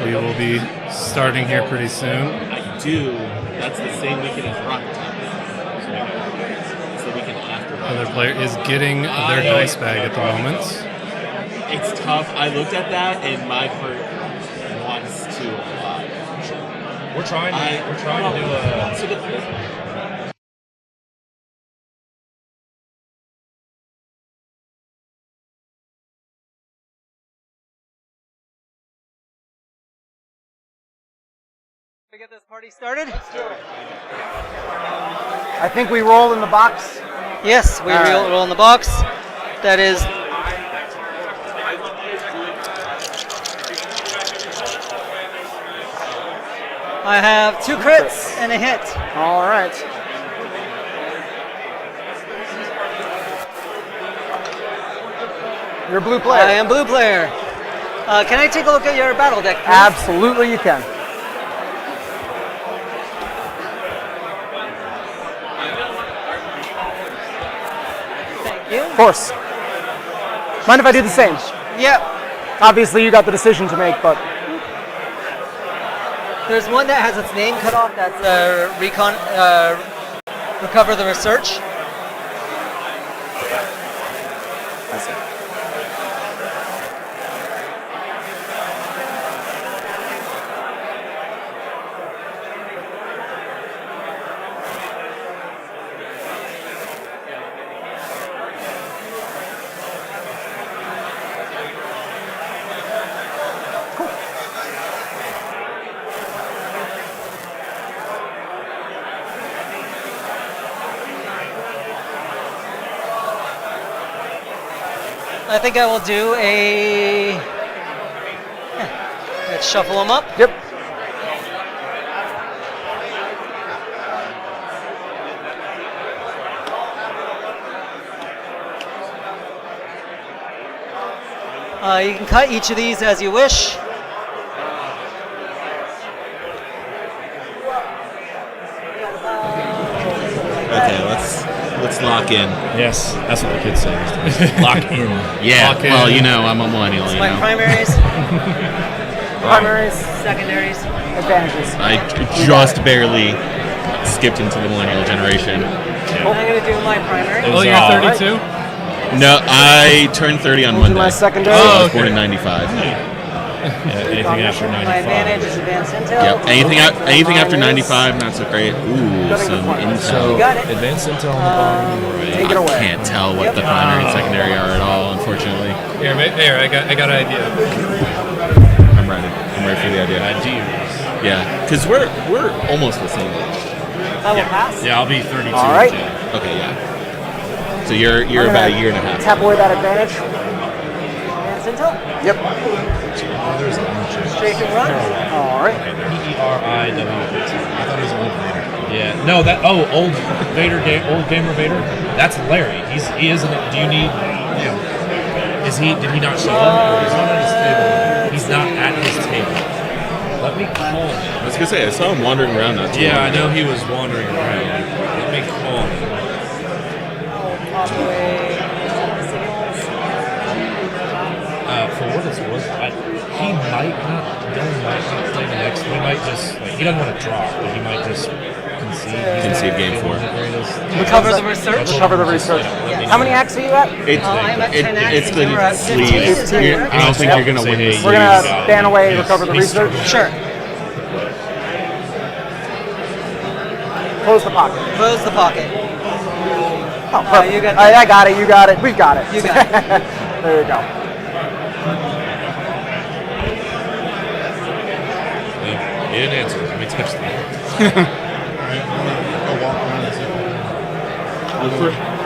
We will be starting here pretty soon. I do. That's the same weekend as Rocket Top. It's the weekend after. Other player is getting their dice bag at the moment. It's tough. I looked at that and my heart wants to. We're trying to do a. We get this party started? I think we roll in the box. Yes, we roll in the box. That is. I have 2 crits and a hit. All right. You're a blue player. I am blue player. Can I take a look at your battle deck, please? Absolutely, you can. Of course. Mind if I do the same? Yep. Obviously, you got the decision to make, but. There's one that has its name cut off. That's recover the research. I see. I think I will do a. Let's shuffle them up. Yep. You can cut each of these as you wish. Okay, let's lock in. Yes, that's what the kids say. Lock in. Yeah. Lock in. Well, you know, I'm a millennial. That's You my know. primaries. Primaries, secondaries, advantages. I just barely skipped into the millennial generation. I'm going to do my primary. Oh, you're 32? No, I turned 30 on Monday. my secondary. So I was okay. born in 95. Anything after 95. My advantage is advanced intel. Yep. Anything after 95, not so great. Ooh, some intel. You got it. Advanced intel on the bottom. Take it away. I can't tell what the primary and secondary are at all, unfortunately. Here, I got an idea. I'm ready. I'm ready for the idea. Yeah, because we're almost the same age. I will pass. Yeah, I'll be 32. All right. Yeah. Okay, yeah. So you're about a year and a half. Tap away that advantage. Advanced intel. Yep. Strafe and run. All right. Periw. I thought it was old Vader. Yeah. No, old Vader, old gamer Vader. That's Larry. He isn't. Do you need? Yeah. Is he? Did he not show up? He's not at his table. He's not at his table. Let me call him. I was gonna say I saw him wandering around not too long I know ago. he was wandering around. Let me call him. For what it's worth, he might not play the next. He might just he doesn't want to draw, but he might just Concede game 4. Recover the research. Recover the research. How many acts are you at? I'm at 10 acts. It's and you're at the 15. sleeves. I don't think you're gonna win this. We're gonna ban away. Recover the research. Sure. Close the pocket. Close the pocket. Oh, perfect. You got I got it. You got it. We've got it. You got it. There you go. He didn't answer. Let me touch that.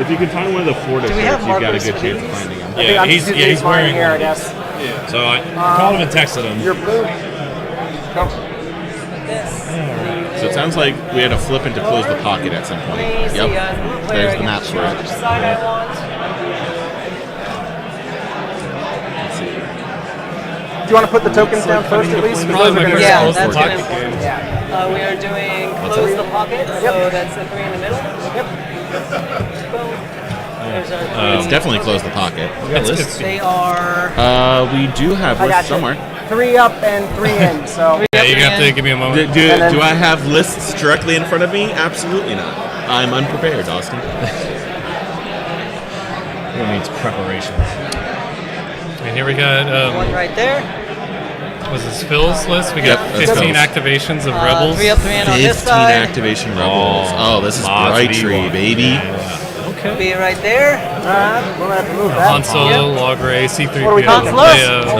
If you can find one of the 4 Do we have shirts, you've got a markers good for chance these? of finding him. Yeah, he's wearing here, I one. guess. Yeah. So I called him and texted him. You're blue. So it sounds like we had to flip into close the pocket at some point. Yep. There's the map for it. Which side I want. Let's see. Do you want to put the tokens down first at least? Probably my first Yeah, close that's the going to pocket important. Yeah. We are doing close the pocket, so that's the 3 in the middle. Yep. Boom. It's definitely closed the pocket. We got lists. They are. We do have I lists got you. somewhere. 3 up and 3 in. So Yeah, you have to give me a moment. Do I have lists directly in front of me? Absolutely not. I'm unprepared, Austin. Who needs preparation? And here we got. One right there. Was this Phil's list? We got Yep, 15 Phil's. activations of Rebels. 3 up, 3 in on this 15 side. activation rebels. Oh, this is Bright Tree, baby. Be right there. we'll have to move that. Han Solo, Logray, C-3PO, What are we talking about?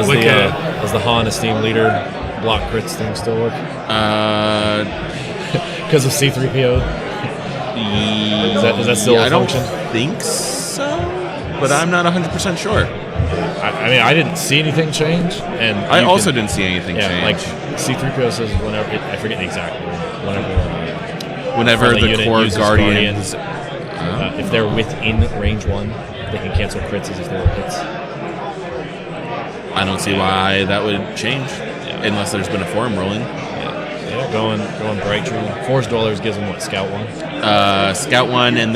Leia, Does the Han esteemed leader block crits thing still work? Because of C-3PO? Is that still a I don't function? think so, but I'm not 100% sure. I mean, I didn't see anything change, and I also didn't see anything change. Like C-3PO says, whenever I forget the exact word. Whenever friendly the unit core uses Guardians, if they're within range 1, they can cancel crits as if they were hits. I don't see why that would change, unless there's been a form rolling. Yeah, going Bright Tree. Force Dwellers gives him what, Scout 1? Scout 1, and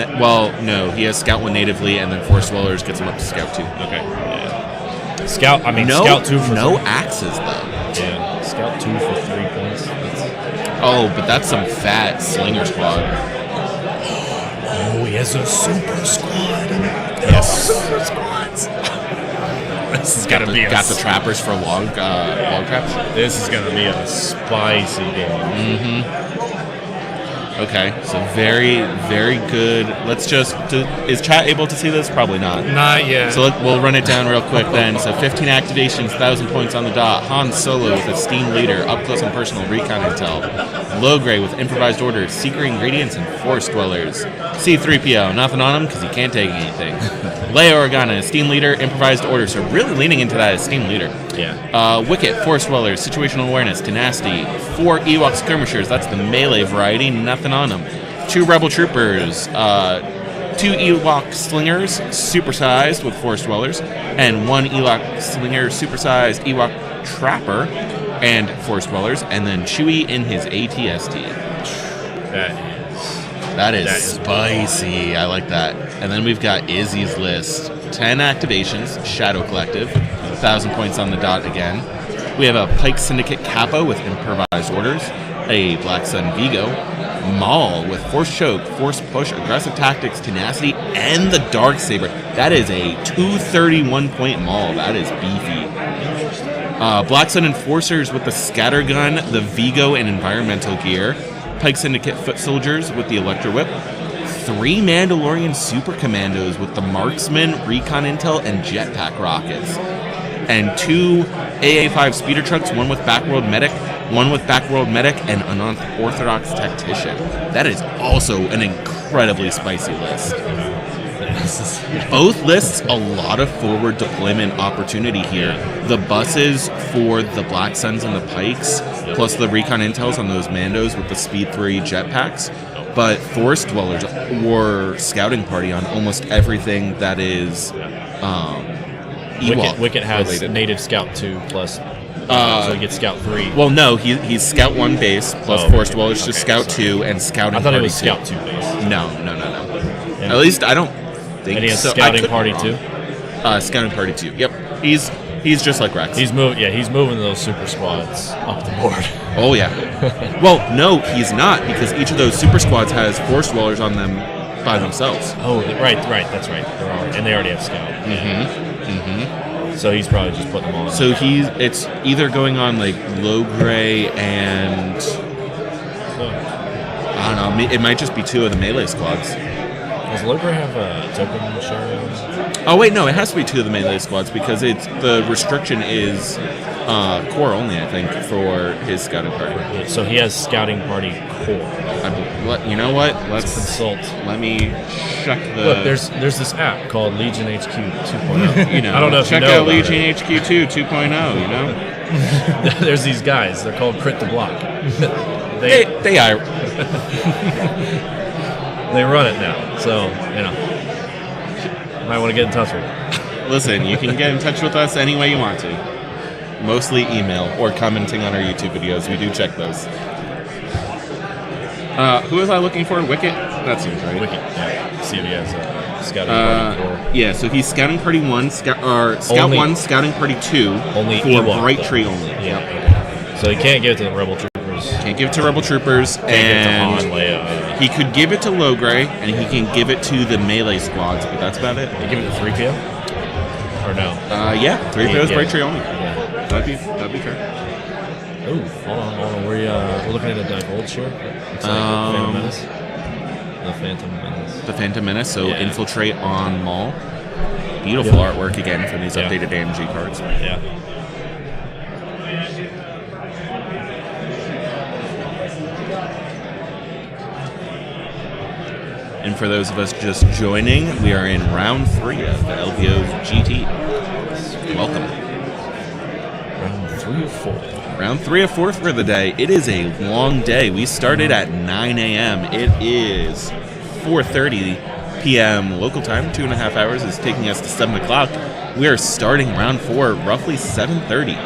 no, he has Scout 1 natively, and then Force Dwellers gets him up to Scout 2. Okay. Yeah. Scout 2 for no axes though. Yeah, Scout 2 for 3 points. But that's some fat Slinger squad. Oh, he has a super squad. Yes. Super squads. This is gonna be got the trappers for log traps. This is gonna be a spicy game. Okay, so very, very good. Let's just is chat able to see this? Probably not. Not yet. So we'll run it down real quick then. So 15 activations, 1,000 points on the dot. Han Solo with esteemed leader, up close and personal recon intel. Logray with improvised orders, secret ingredients, and force dwellers. C-3PO, nothing on him because he can't take anything. Leia Organa, esteemed leader, improvised orders. So really leaning into that esteemed leader. Yeah. Wicket, force dwellers, situational awareness, tenacity. 4 Ewok skirmishers, that's the melee variety, nothing on them. 2 rebel troopers, 2 Ewok slingers, supersized with force dwellers, and 1 Ewok slinger, supersized Ewok trapper, and force dwellers, and then Chewie in his ATST. That is spicy. I like that. And then we've got Izzy's list. 10 activations, Shadow Collective, 1,000 points on the dot again. We have a Pike Syndicate Capo with improvised orders, a Black Sun Vigo, Maul with Force Choke, Force Push, Aggressive Tactics, Tenacity, and the Darksaber. That is a 231 point Maul. That is beefy. Black Sun Enforcers with the Scattergun, the Vigo, and Environmental Gear. Pike Syndicate Foot Soldiers with the Electro Whip. 3 Mandalorian Super Commandos with the Marksman, Recon Intel, and Jetpack Rockets. And 2 AA-5 Speeder Trucks, one with Backworld Medic, one with Backworld Medic, and an Unorthodox Tactician. That is also an incredibly spicy list. Both lists, a lot of forward deployment opportunity here. The buses for the Black Suns and the Pikes, plus the Recon Intels on those Mandos with the Speed 3 jetpacks. But Force Dwellers or Scouting Party on almost everything that is Ewok Wicket has related. native Scout 2 plus, so he gets Scout 3. Well, no, he's Scout 1 base plus Force Dwellers to Scout 2 and Scouting I thought Party it was 2. Scout 2 base. No. At least I don't think And he has so. Scouting Party 2? Scouting Party 2, yep. He's just like Rex. He's moving those super squads up the board. Oh, yeah. Well, no, he's not, because each of those super squads has Force Dwellers on them by themselves. Oh, right, that's right. And they already have Scout. So he's probably just putting them on. So it's either going on like Logray and I don't know, it might just be 2 of the melee squads. Does Logray have a token share? Oh wait, no, it has to be 2 of the melee squads because the restriction is core only, I think, for his scouting party. So he has Scouting Party core. You know what? Let's consult. Let me check the. Look, there's this app called Legion HQ 2.0. You know, I don't know if check you know out about Legion it. HQ 2.0. You know, there's these guys. They're called Crit to Block. They are. They run it now, so you know. Might want to get in touch with them. Listen, you can get in touch with us any way you want to. Mostly email or commenting on our YouTube videos. We do check those. Who was I looking for? Wicket? That seems right. Wicket, yeah. See if he has Scouting Party 4. Yeah, so he's Scouting Party 1, Scout Only- 1, Scouting Party 2, Only for Ewok, Bright though. Tree only. Yeah. Okay. So he can't give it to the Rebel Troopers. Can't give it to Rebel Troopers, Can't give it to and Han, Leia. he could give it to Logray, and he can give it to the melee squads, but that's about it. They give it to 3PO? Or no? Yeah, 3PO is Yeah. Bright Tree only. Yeah. That'd be fair. Ooh, hold on. We're looking at a divulge here. It's like Phantom Menace. The Phantom Menace. The Phantom Menace, so Yeah. infiltrate on Maul. Beautiful artwork again from these updated AMG cards. Yeah. And for those of us just joining, we are in round 3 of the LVO GT. Welcome. Round 3 or 4? Round 3 or 4 for the day. It is a long day. We started at 9 a.m. It is 4:30 p.m. local time. 2.5 hours is taking us to 7 o'clock. We are starting round 4 roughly 7:30.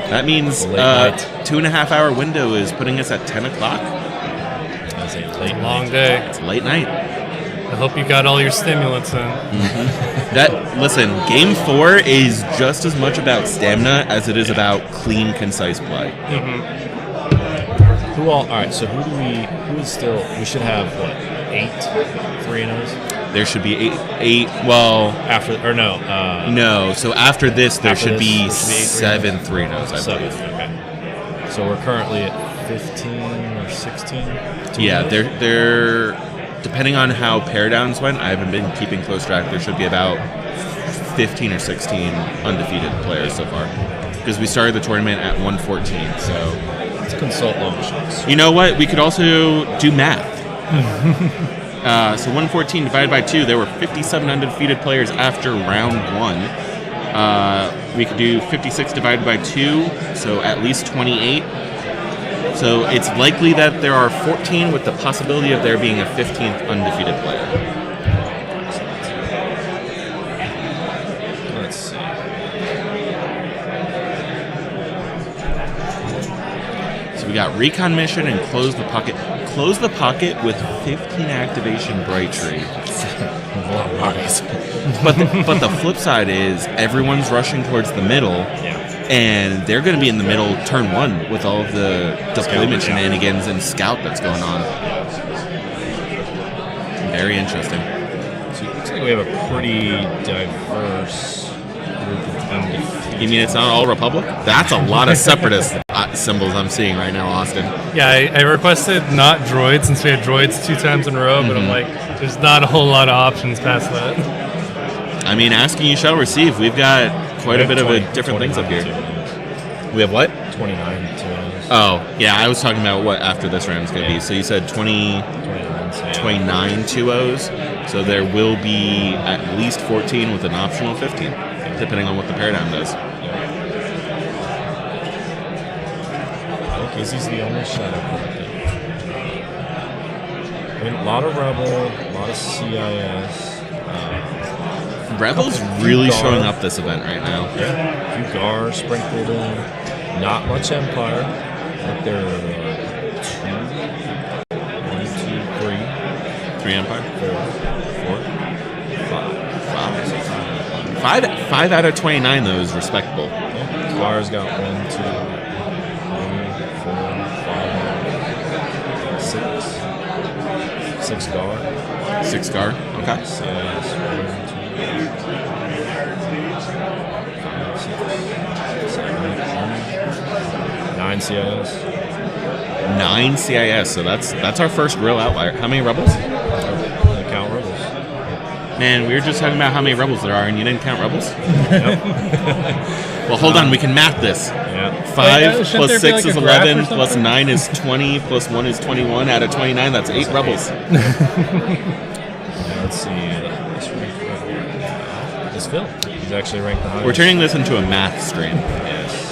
That means 2.5 hour window is putting us at 10 o'clock. That's a It's a long day. It's late night. I hope you got all your stimulants in. Listen, game 4 is just as much about stamina as it is about clean, concise play. All right, so who is still, we should have, what, 8 3-0s? There should be eight, well... After, or no. No, so after this, there after should this, be there should 7 3-0s, I believe. Okay. So we're currently at 15 or 16? Yeah, they're depending on how pair downs went, I haven't been keeping close track. There should be about 15 or 16 undefeated players so far. Because we started the tournament at 114, so... Let's consult long shots. You know what? We could also do math. So 114 divided by 2, there were 57 undefeated players after round 1. We could do 56 divided by 2, so at least 28. So it's likely that there are 14 with the possibility of there being a 15th undefeated player. Let's see. So we got Recon Mission and Close the Pocket. Close the Pocket with 15 activation Bright Tree. But the flip side is everyone's rushing towards the middle. And they're going to be in the middle turn 1 with all of the deployment shenanigans and scout that's going on. Very interesting. So it looks like we have a pretty diverse group of undefeated. You mean it's not all Republic? That's a lot of separatist symbols I'm seeing right now, Austin. Yeah, I requested not droids since we had droids 2 times in a row, but I'm like, there's not a whole lot of options past that. I mean, asking you shall receive. We've got quite a bit of different things up here. We have what? 29 2. Oh, yeah, I was talking about what after this round is going to be. So you said 29 2-0s. So there will be at least 14 with an optional 15, depending on what the paradigm does. Okay, he's the only shadow collector. I mean, a lot of Rebel, a lot of CIS. Rebel's really showing up this event right now. Yeah, a few GAR sprinkled in. Not much Empire. But there are 2, 1, 2, 3. 3 Empire? 4, 5. 5 out of 29, though, is respectable. Yeah. GAR's got 1, 2, 3, 4, 5, 6. 6 GAR. 6 GAR, okay. CIS, 1, 2, 9 CIS. 9 CIS, so that's our first real outlier. How many Rebels? I count Rebels. Man, we were just talking about how many Rebels there are, and you didn't count Rebels? Well, hold on, we can math this. Yeah. 5 plus 6 is 11, plus 9 is 20, plus 1 is 21. Out of 29, that's 8 Rebels. Let's see. This Phil. He's actually ranked the highest. We're turning this into a math stream. Yes.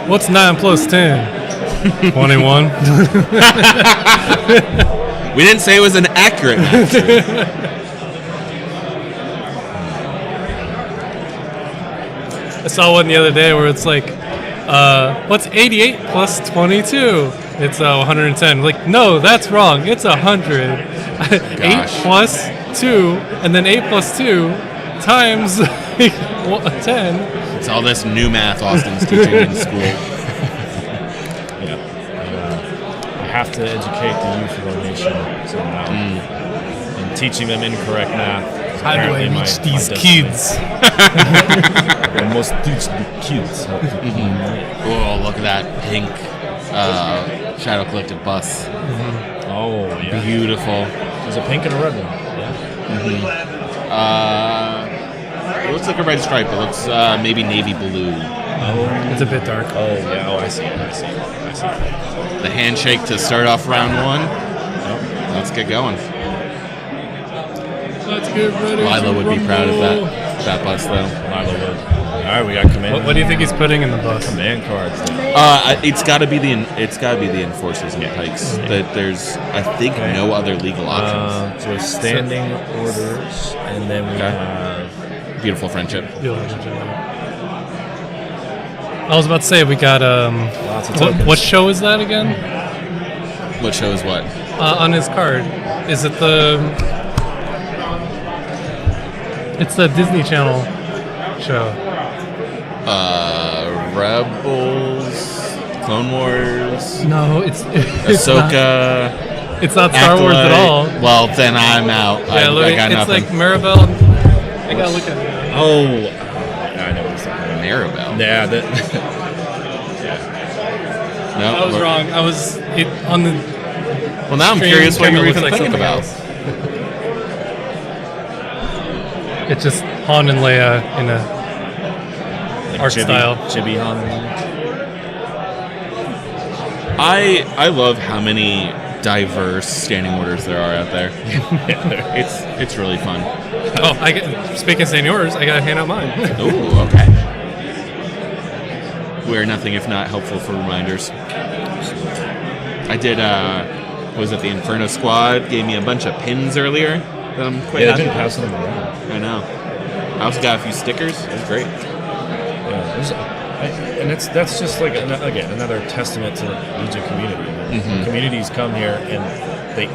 What's 9 plus 10? 21. We didn't say it was an accurate math stream. I saw one the other day where it's like What's 88 plus 22? It's 110. Like, no, that's wrong. It's 100. 8 plus 2, and then 8 plus 2 times 10. It's all this new math Austin's teaching in school. Yeah. I have to educate the youth of our nation somehow. And teaching them incorrect math. How do I reach these kids? I must teach the kids. Oh, look at that pink Shadow Collective bus. Oh, yeah. Beautiful. There's a pink and a red one. It looks like a red stripe. It looks maybe navy blue. Oh, it's a bit dark. Oh, yeah. Oh, I see. The handshake to start off round 1. Let's get going. Let's get ready. Lila would be proud of that bus, though. Lila would. All right, we got command. What do you think he's putting in the bus? Command cards. It's got to be the enforcers and pikes. That there's, I think, no other legal options. So standing orders, and then we have Beautiful Friendship. I was about to say we got lots of tokens. what show is that again? What show is what? On his card, is it It's the Disney Channel show. Rebels, Clone Wars. No, it's Ahsoka. It's not Star Wars at all. Well, then I'm out. Yeah, I got it's nothing. like Maribel. I gotta look at it. Oh, I know what it's like. Maribel. Yeah, that. No, I was wrong. I was on the. Well, now I'm stream, curious what you were looks even like thinking something about. else. It's just Han and Leia in a art style. Chibi Han. I love how many diverse standing orders there are out there. It's really fun. Oh, speaking of seniors, I gotta hand out mine. Ooh, okay. We're nothing if not helpful for reminders. I did. Was it the Inferno Squad? Gave me a bunch of pins earlier. I'm quite Yeah, happy. they've been passing them around. I know. I also got a few stickers. It was great. Yeah, and that's just like again another testament to the Legion community. Communities come here and they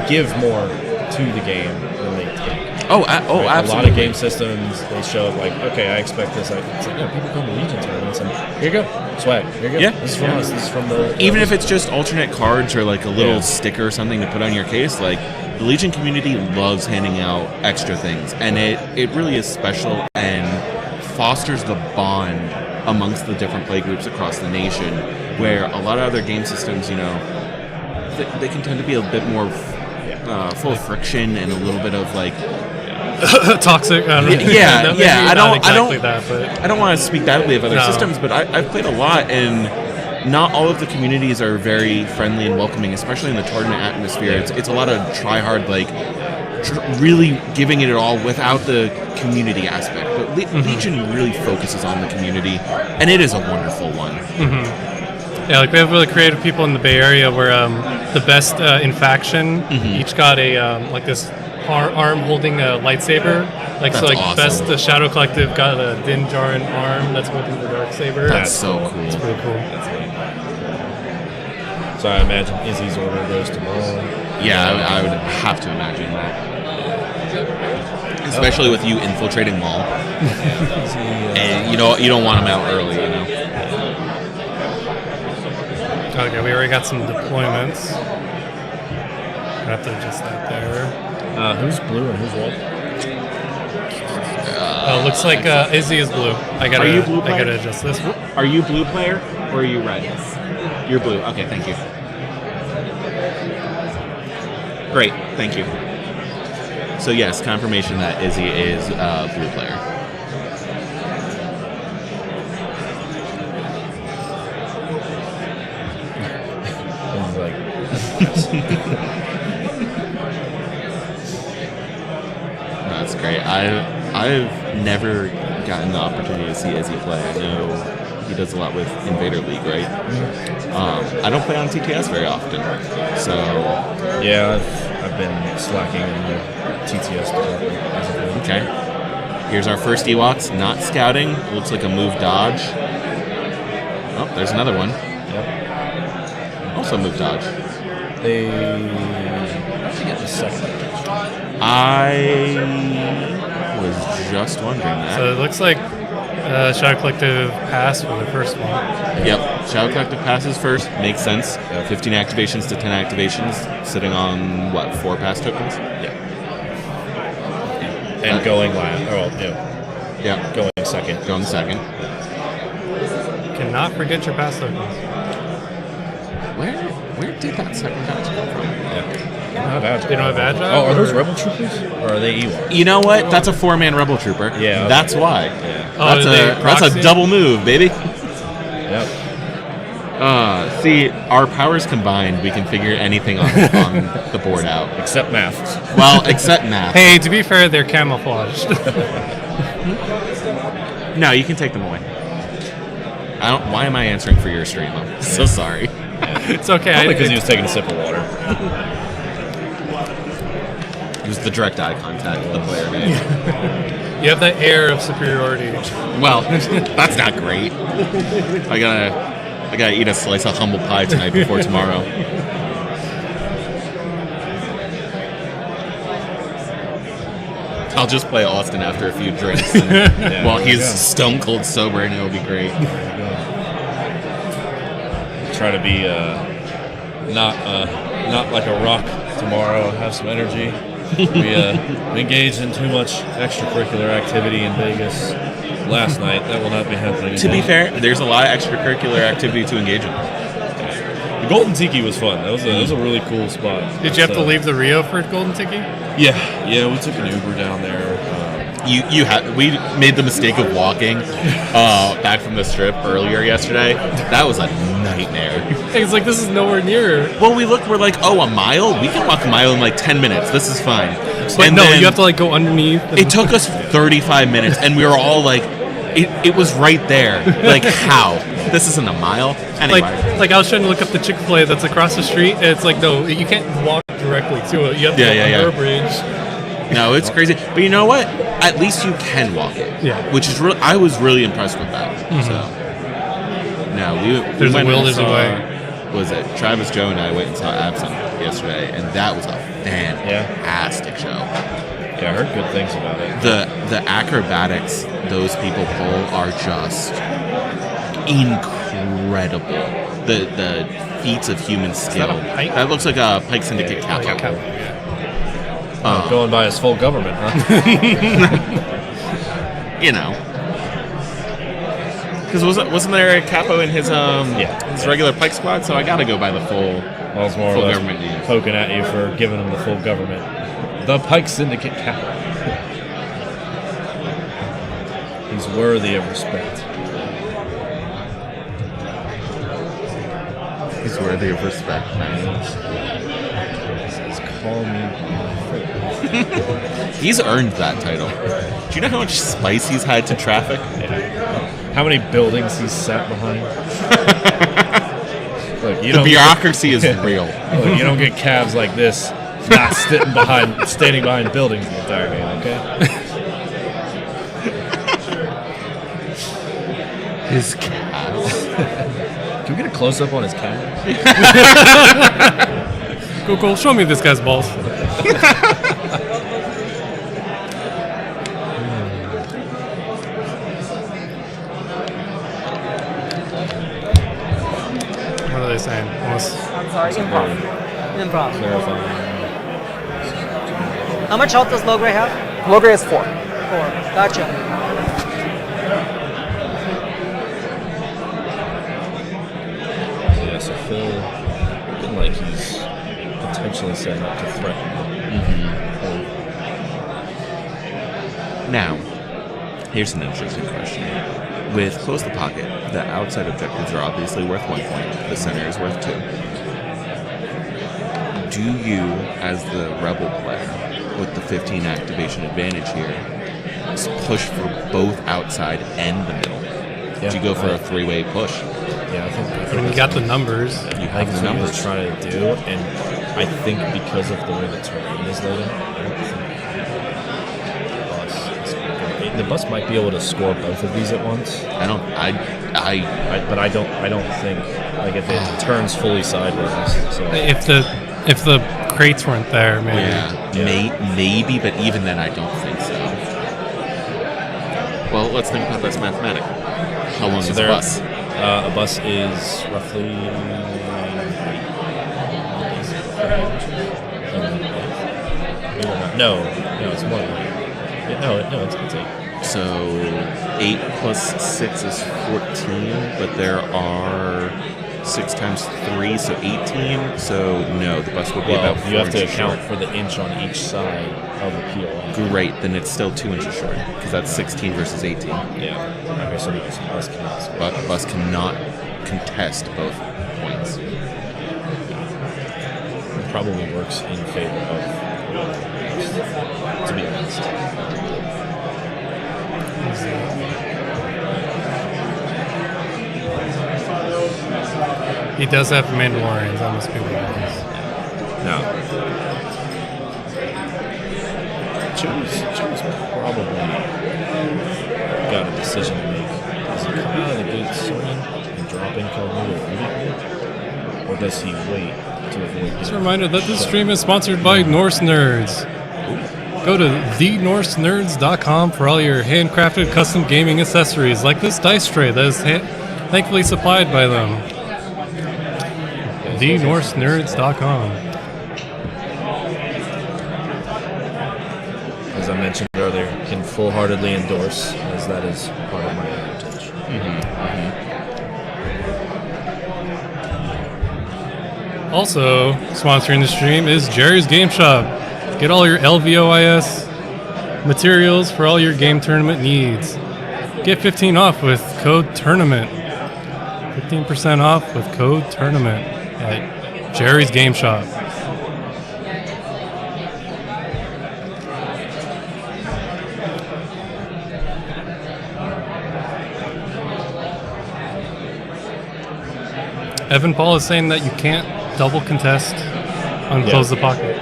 give more to the game than they take. Absolutely. A lot of game systems they show up like, okay, I expect this. It's like, people come to Legion tournaments and here you go, swag. Here you go. Yeah. This is from us. This is from the. Even if it's just alternate cards or like a little sticker or something to put on your case, like the Legion community loves handing out extra things, and it really is special and fosters the bond amongst the different play groups across the nation, where a lot of other game systems, they can tend to be a bit more full of friction and a little bit of like toxic. I don't know. Yeah. I don't want to speak badly of other No. systems, but I've played a lot, and not all of the communities are very friendly and welcoming, especially in the tournament atmosphere. It's a lot of try hard, like really giving it all without the community aspect. But Legion really focuses on the community, and it is a wonderful one. Yeah, like we have really creative people in the Bay Area where the best in faction each got a like this arm holding a lightsaber. Like That's so, like awesome. best the Shadow Collective got a Din Djarin arm that's holding the dark saber. That's so cool. It's pretty cool. So I imagine Izzy's order goes tomorrow. Yeah, I would have to imagine that. Especially with you infiltrating Maul. And you don't want him out early, Okay, we already got some deployments. I have to adjust that there. Who's blue and who's red? Looks like Izzy is blue. Are you blue I player? gotta adjust this. Are you blue player or are you red? You're blue. Okay, thank you. Great, thank you. So yes, confirmation that Izzy is blue player. That's great. I've never gotten the opportunity to see Izzy play. I know he does a lot with Invader League, right? I don't play on TTS very often, so yeah, I've been slacking in the TTS department. Okay. Here's our first Ewoks, not scouting. Looks like a move dodge. Oh, there's another one. Yep. Also move dodge. They get the second. I was just wondering that. So it looks like Shadow Collective passed for the first one. Yep, Shadow Collective passes first. Makes sense. 15 activations to 10 activations, sitting on, what, 4 pass tokens? Yeah. And going last. Yeah. Going second. Going second. Cannot forget your pass tokens. Where did that second dodge come from? Yeah. They don't have Agile? Oh, are those Rebel Troopers? Or are they Ewoks? You know what? That's a 4-man Rebel Trooper. Yeah. Okay. That's why. Yeah. That's a double move, baby. Yep. See, our powers combined, we can figure anything on the board out. Except math. Well, except math. Hey, to be fair, they're camouflaged. No, you can take them away. Why am I answering for your stream? I'm so sorry. It's okay. Probably because he was taking a sip of water. It was the direct eye contact the player made. You have that air of superiority. Well, that's not great. I gotta eat a slice of humble pie tonight before tomorrow. I'll just play Austin after a few drinks and while he's stone cold sober, and it'll be great. Try to be not like a rock tomorrow. Have some energy. We engaged in too much extracurricular activity in Vegas last night. That will not be happening To be again. fair, there's a lot of extracurricular activity to engage in. The Golden Tiki was fun. That was a really cool spot. Did you have to leave the Rio for Golden Tiki? Yeah, we took an Uber down there. We made the mistake of walking back from the strip earlier yesterday. That was a nightmare. It's like, this is nowhere near. Well, we're like, oh, a mile? We can walk a mile in like 10 minutes. This is fine. But And no, then you have to like go underneath. It took us 35 minutes, and we were all like, it was right there. Like, how? This isn't a mile? Anyway. Like I was trying to look up the Chick-fil-A that's across the street, and it's like, no, you can't walk directly to it. You have to go under a bridge. No, it's crazy. But you know what? At least you can walk it. Yeah. Which is really, I was really impressed with that. Mhm. So, no, we There's a went will, and there's a saw, way. what was it? Travis, Joe, and I went and saw Absent yesterday, and that was a fantastic show. Yeah, I heard good things about it. The acrobatics those people pull are just incredible. The feats of human skill. That looks like a Pike Syndicate capo. Going by his full government, huh? You know. Because wasn't there a capo in his his regular Pike squad? So I gotta go by the full. Well, it's more full or less government needs. poking at you for giving him the full government. The Pike Syndicate cap. He's worthy of respect. He's worthy of respect, man. Says, call me. He's earned that title. Do you know how much spice he's had to traffic? Yeah. How many buildings he's sat behind? Look, The bureaucracy is real. Look, you don't get calves like this not standing behind buildings the entire game, okay? His calves. Can we get a close up on his calves? Cool. Show me this guy's balls. What are they saying? I'm sorry, improv. How much health does Logray have? Logray has 4. Gotcha. Yeah, so Phil looking like he's potentially setting up to threaten. Now, here's an interesting question. With Close the Pocket, the outside objectives are obviously worth 1 point. The center is worth 2. Do you, as the Rebel player, with the 15 activation advantage here, push for both outside and the middle? Do you go for a 3-way push? Yeah, I think When you got the numbers. You have the numbers. Trying to do, and I think because of the way the terrain is laid out, I don't think the bus might be able to score both of these at once. But I don't think like if it turns fully sideways. So. If the crates weren't there, maybe. Yeah. Maybe, but even then, I don't think so. Well, let's think about this mathematic. How long is a bus? A bus is roughly. No, it's more than that. No, it's 8. So 8 plus 6 is 14, but there are 6 times 3, so 18. So no, the bus would be about 4 you have to inches account short. for the inch on each side of the POI. Great, then it's still 2 inches short, because that's 16 versus 18. Yeah. Okay, so the bus cannot score. But bus cannot contest both points. It probably works in favor of, to be honest. He does have Mandalorians, that must be what it is. No. Joe's probably got a decision to make. Does he come out of the gate swinging and drop incognito immediately? Or does he wait to avoid Just a reminder that this stream is sponsored by Norse Nerds. Go to thenorsenerds.com for all your handcrafted custom gaming accessories, like this dice tray that is thankfully supplied by them. thenorsenerds.com. As I mentioned earlier, can full-heartedly endorse, as that is part of my heritage. Also, sponsoring the stream is Jerry's Game Shop. Get all your LVOIS materials for all your game tournament needs. Get 15 off with code TOURNAMENT. 15% off with code TOURNAMENT at Jerry's Game Shop. Evan Paul is saying that you can't double contest on Close the Pocket.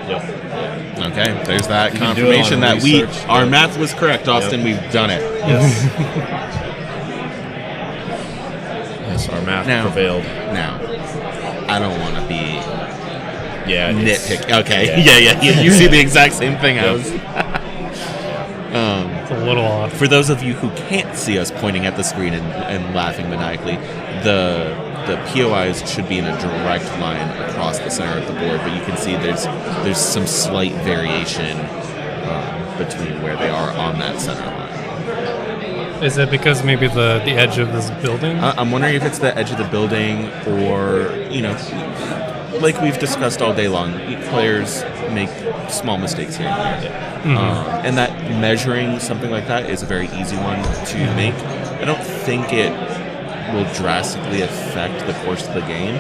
Okay, there's that You can do it confirmation on that research, our math was correct, Austin. We've done it. Yes. Yes, our math Now- prevailed. Now, I don't want to be nitpick. Okay, yeah. You see the exact same thing I was. It's a little off. For those of you who can't see us pointing at the screen and laughing maniacally, the POIs should be in a direct line across the center of the board, but you can see there's some slight variation between where they are on that center line. Is it because maybe the edge of this building? I'm wondering if it's the edge of the building, or like we've discussed all day long, players make small mistakes here and there. And that measuring something like that is a very easy one to make. I don't think it will drastically affect the course of the game.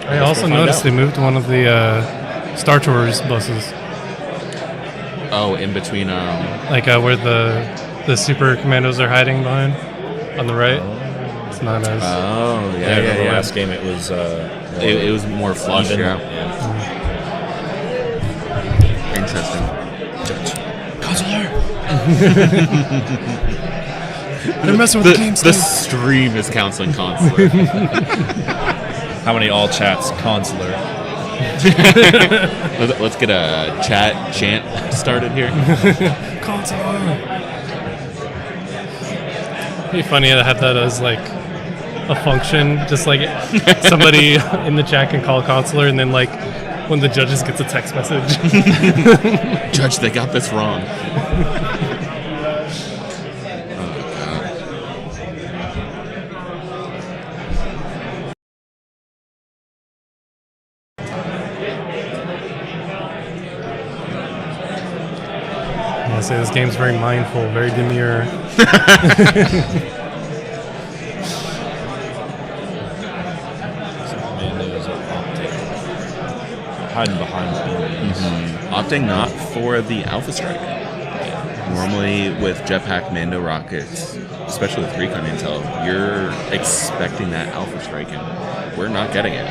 I also noticed they moved one of the Star Tours buses. Oh, in between, where the Super Commandos are hiding behind, on the right. It's not as. Oh, yeah. The last game it was. It was more flush. Even. Yeah. Interesting. Consular. They're messing with the game. The stream is counseling consular. How many all chats consular? Let's get a chant started here. Consular. It'd be funny to have that as like a function, just like somebody in the chat can call consular, and then like when the judges gets a text message. Judge, they got this wrong. I say this game's very mindful, very demure. Hiding behind the buildings. Opting not for the Alpha Strike. Normally with Jetpack Mando rockets, especially with Recon Intel, you're expecting that Alpha Strike, and we're not getting it.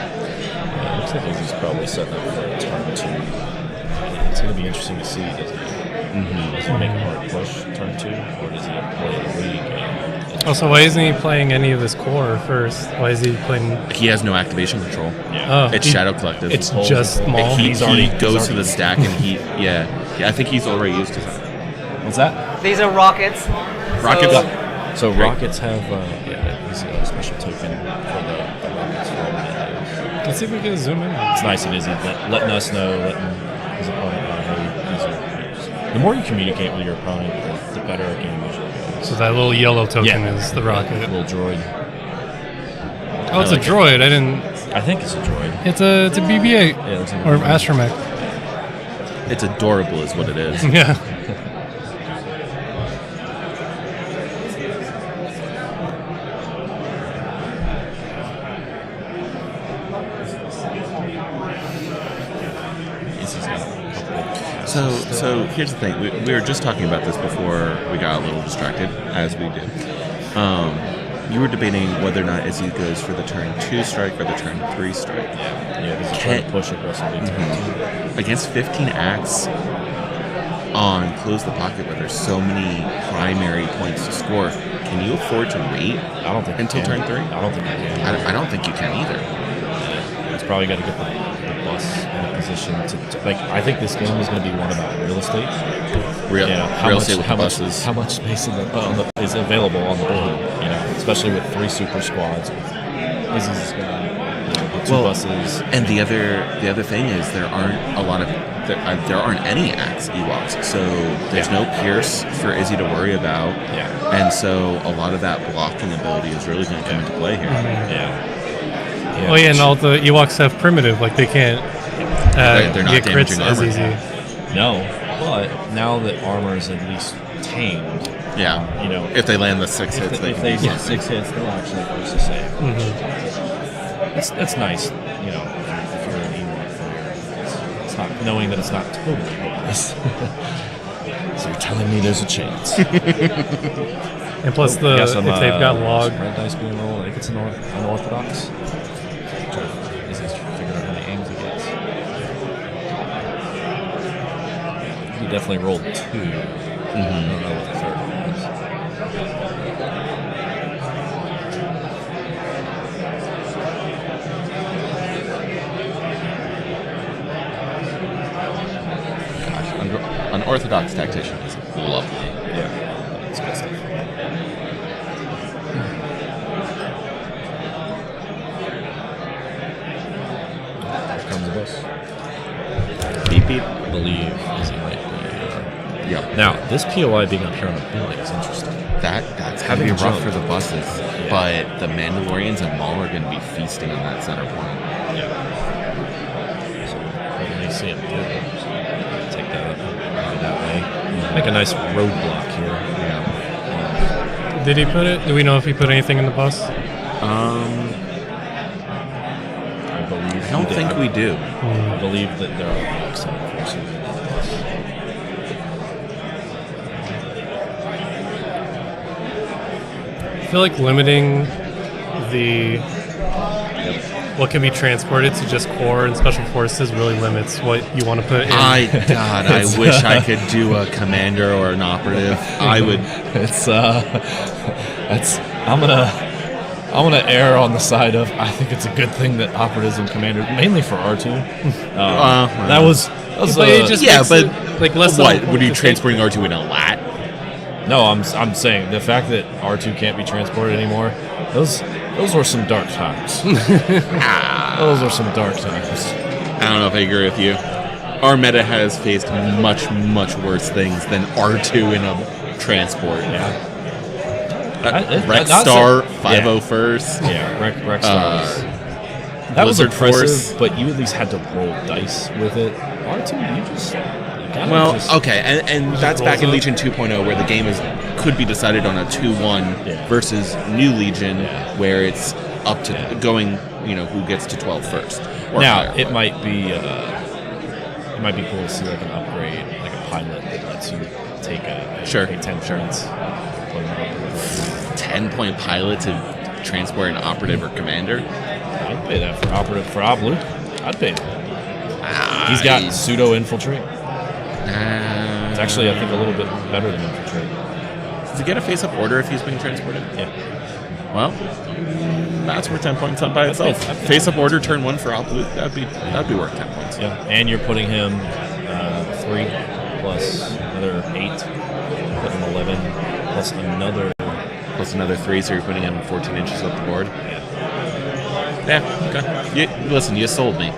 Looks like he's probably setting up for a turn 2. It's going to be interesting to see, doesn't it? Does he make a hard push turn 2, or does he play a league? Also, why isn't he playing any of his core first? Why is he playing? He has no activation control. Yeah. It's Shadow Collective. It's just Maul. He goes to the stack and I think he's already used to that. What's that? These are rockets. Rockets. So Rockets have he's a special token for the Rockets. Let's see if we can zoom in. It's nice and easy, letting us know, letting his opponent know, hey, the more you communicate with your opponent, the better a game usually goes. So that little yellow token is the rocket. Little droid. Oh, it's a droid. I didn't. I think it's a droid. It's a BB-8 Yeah, it's or astromech. It's adorable, is what it is. Yeah. So here's the thing. We were just talking about this before we got a little distracted, as we do. You were debating whether or not Izzy goes for the turn 2 strike or the turn 3 strike. Yeah, because trying to push aggressively. Against 15 acts on Close the Pocket, where there's so many primary points to score, can you afford to wait until turn 3? I don't think you can. I don't think you can either. It's probably got to get the bus in a position to like. I think this game is going to be one about real estate. Real estate with buses. How much space is available on the board? You know, especially with 3 super squads. Izzy's got 2 buses. And the other thing is there aren't any Axe Ewoks, so there's no Pierce for Izzy to worry about. Yeah. And so a lot of that blocking ability is really going to come into play here. Yeah. Oh yeah, and all the Ewoks have primitive, like they can't they're not get crits damaging as armor. easy. No, but now that armor is at least tamed, you know, if they land the 6 hits, if they get 6 hits, they'll actually force the save. It's nice, you know, if you're an Ewok player. It's not knowing that it's not totally hopeless. So you're telling me there's a chance. And plus, if they've got log, red dice being rolled, I think it's unorthodox. Is he figuring out how many aims he gets? He definitely rolled 2. I don't know what the third one was. Unorthodox tactician is lovely. Yeah, it's good stuff. Here comes the bus. Beep beep. I believe Izzy might be. Yep. Now, this POI being up here on the building is interesting. That's going to be rough for the buses, but the Mandalorians and Maul are going to be feasting on that center point. Yeah. So, when they see him do it, take that up, move it that way. Make a nice roadblock here. Yeah. Did he put it? Do we know if he put anything in the bus? I believe. I don't think we do. I believe that there are blocks on the first. I feel like limiting what can be transported to just core and special forces really limits what you want to put in. I wish I could do a commander or an operative. I would. I'm gonna err on the side of I think it's a good thing that operatives and commanders, mainly for R2. That was but it just makes but it, like less. What? What are you transporting R2 in a lat? No, I'm saying the fact that R2 can't be transported anymore. Those were some dark times. Those were some dark times. I don't know if I agree with you. Our meta has faced much, much worse things than R2 in a transport. Yeah. Rex Star, 501st. Yeah, Rex Star. That was impressive, but you at least had to roll dice with it. R2, you just... okay, and that's back in Legion 2.0 where the game could be decided on a 2-1 versus New Legion where it's up to going, who gets to 12 first. Now, it might be cool to see like an upgrade, like a pilot that lets you take a 10 points. 10-point pilot to transport an operative or commander? I'd pay that for operative for Oblu. I'd pay that. He's got pseudo infiltrate. It's actually, I think, a little bit better than infiltrate. Does he get a face-up order if he's being transported? Yeah. Well, that's worth 10 points on by itself. Face-up order turn 1 for Opluke, that'd be worth 10 points. Yeah, and you're putting him 3 plus another 8, put him 11 plus another 3, so you're putting him 14 inches up the board. Yeah. Okay. Listen, you sold me.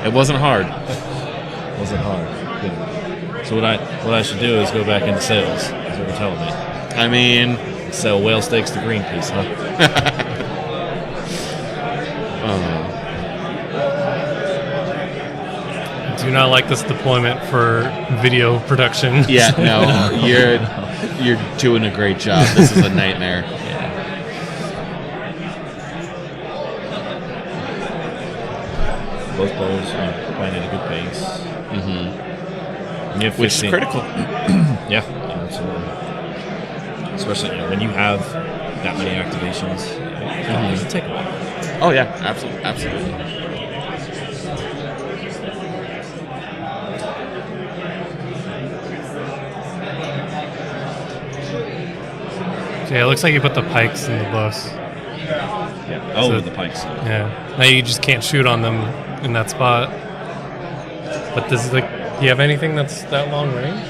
It wasn't hard. It wasn't hard. Good. So what I should do is go back into sales. Is what you're telling me. I mean, sell whale steaks to Greenpeace, huh? Do not like this deployment for video production. Yeah, no, you're doing a great job. This is a nightmare. Both bowls are playing at a good pace. Mm-hmm. Which is critical. Yeah, absolutely. Especially when you have that many activations, it can take a while. Oh yeah, absolutely. Yeah, it looks like you put the pikes in the bus. Yeah. Oh, So- the pikes. Yeah. Now you just can't shoot on them in that spot. But do you have anything that's that long range?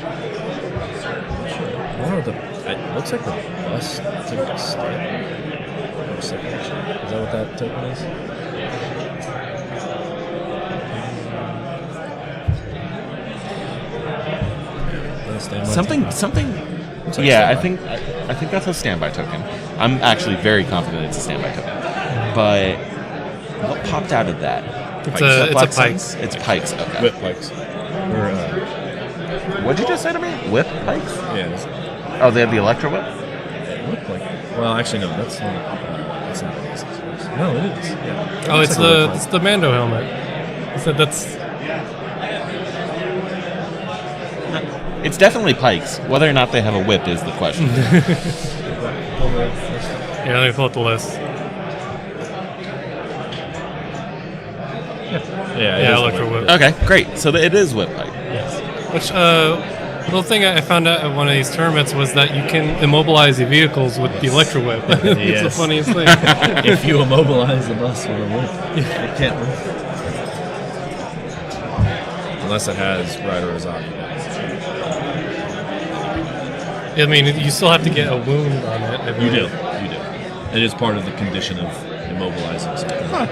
It looks like the bus took a step. Is that what that token is? Something. Yeah, I think that's a standby token. I'm actually very confident it's a standby token. But what popped out of that? It's a pikes. It's pikes. Okay. Whip pikes. Or, what'd you just say to me? Whip pikes? Yeah. Oh, they have the electro whip. Whip like. Well, actually, no. That's not. That's not. No, it is. Yeah. Oh, it's the Mando helmet. That's. It's definitely pikes. Whether or not they have a whip is the question. Yeah, let me pull up the list. Yeah, electro whip. Okay, great. So it is whip pipe. Yes. Which little thing I found out at one of these tournaments was that you can immobilize your vehicles with the electro whip. It's the funniest thing. If you immobilize the bus with a whip, it can't move. Unless it has Rider Azaki. I mean, you still have to get a wound on it. You do. It is part of the condition of immobilizing something. Huh.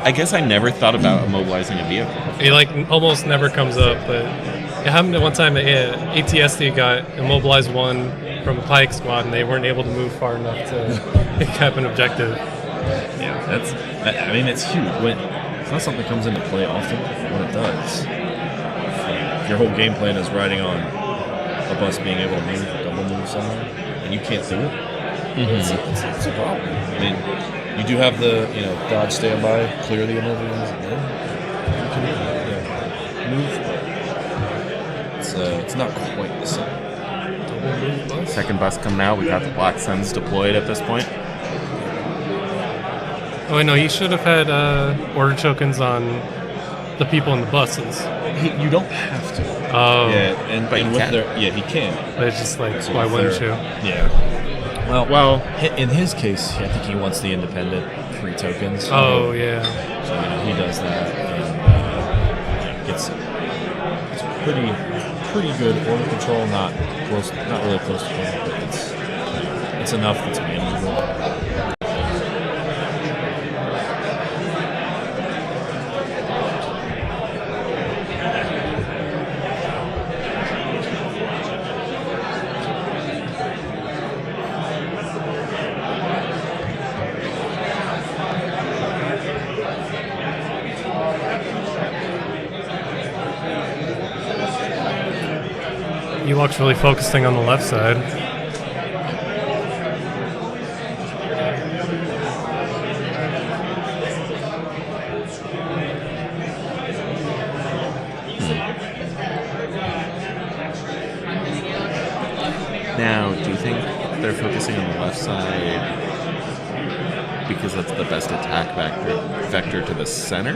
I guess I never thought about immobilizing a vehicle. It almost never comes up, but it happened at one time. ATSD got immobilized one from a pike squad, and they weren't able to move far enough to pick up an objective. Yeah, it's huge. It's not something that comes into play often. When it does, if your whole game plan is riding on a bus being able to move, double move somewhere, and you can't do it, it's a problem. I mean, you do have the dodge standby, clear the immobilizer, and then you can move. It's not quite the same. Second bus coming out. We got the Black Suns deployed at this point. Oh, wait, no, he should have had order tokens on the people in the buses. You don't have to. Oh. Yeah, and But he with can. he can. But it's just like, So why if wouldn't you? they're- Yeah. Well, in his case, I think he wants the independent free tokens. Oh, yeah. So he does that, and it's pretty good order control. Not really close to perfect, but it's enough that's manageable. Ewok's really focusing on the left side. Now, do you think they're focusing on the left side because that's the best attack vector to the center?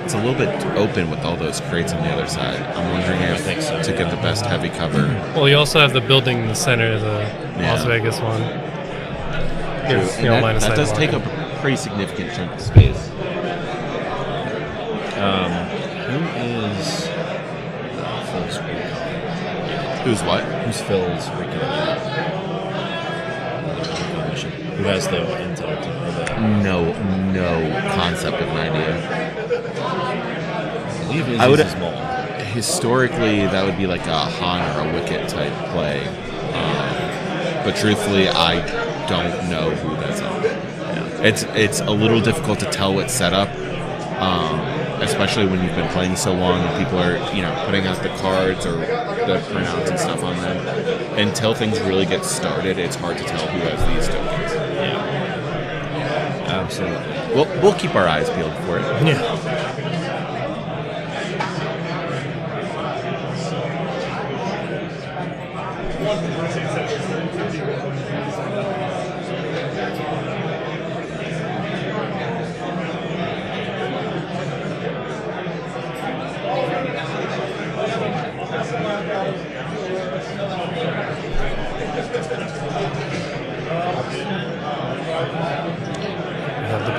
it's a little bit open with all those crates on the other side. I'm wondering if to get the best heavy cover. Well, you also have the building in the center of the Las Vegas one. Gives, And that does take up a pretty significant chunk of space. Who is Phil's recon? Who's what? Who's Phil's recon? Who has the intel? No concept of an idea. I would small. Historically, that would be like a Han or a Wicket type play. But truthfully, I don't know who that's on. Yeah. It's a little difficult to tell what's set up, especially when you've been playing so long and people are putting out the cards or the printouts and stuff on them. Until things really get started, it's hard to tell who has these tokens. Yeah, absolutely. We'll keep our eyes peeled for it. Yeah.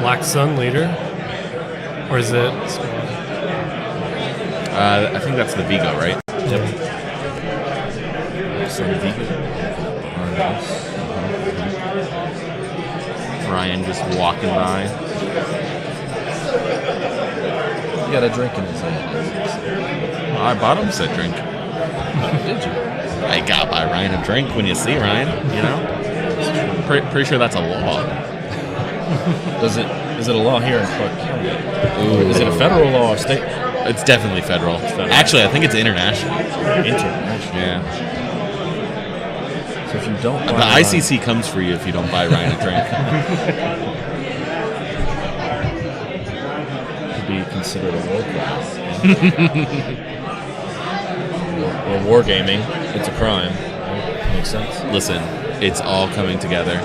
Black Sun later? Or is it? I think that's the Vigo, right? Yep. Sun Vigo. Ryan just walking by. He got a drink in his hand. Well, I bought him said drink. Did you? I got by Ryan a drink when you see Ryan, Pretty sure that's a law. Is it a law here in Clark County? Is it a federal law or state? It's definitely federal. Actually, I think it's international. International. Yeah. So if you don't the buy ICC comes for you if you don't buy Ryan a drink. Could be considered a war crime. Or wargaming. It's a crime. Right? Makes sense. Listen, it's all coming together.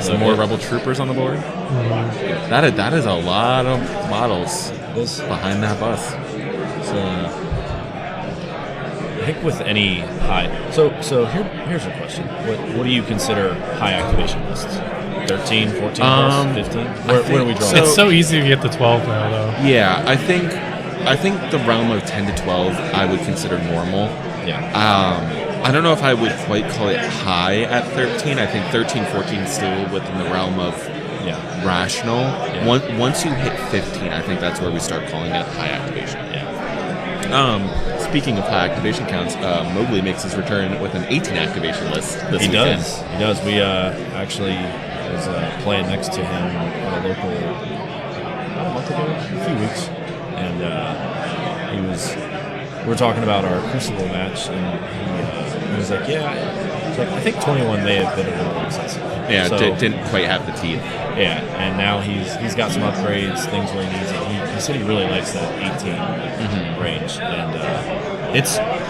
Some more Rebel troopers on the board. Mm-hmm. That is a lot of models behind that bus. So, I think with any high. So here's a question. What do you consider high activation lists? 13, 14 plus, 15? Where do we draw? It's so easy to get to 12 now, though. Yeah, I think the realm of 10 to 12 I would consider normal. Yeah. I don't know if I would quite call it high at 13. I think 13, 14 is still within the realm of rational. Yeah. Once you hit 15, I think that's where we start calling it high activation. Yeah. Speaking of high activation counts, Mowgli makes his return with an 18 activation list this weekend. He does. We actually was playing next to him at a local about a month ago, a few weeks, and we were talking about our Crucible match, and he was like, I think 21 may have been a little excessive. Yeah, so, didn't quite have the teeth. Yeah, and now he's got some upgrades, things where he needs it. He said he really likes that 18 range, and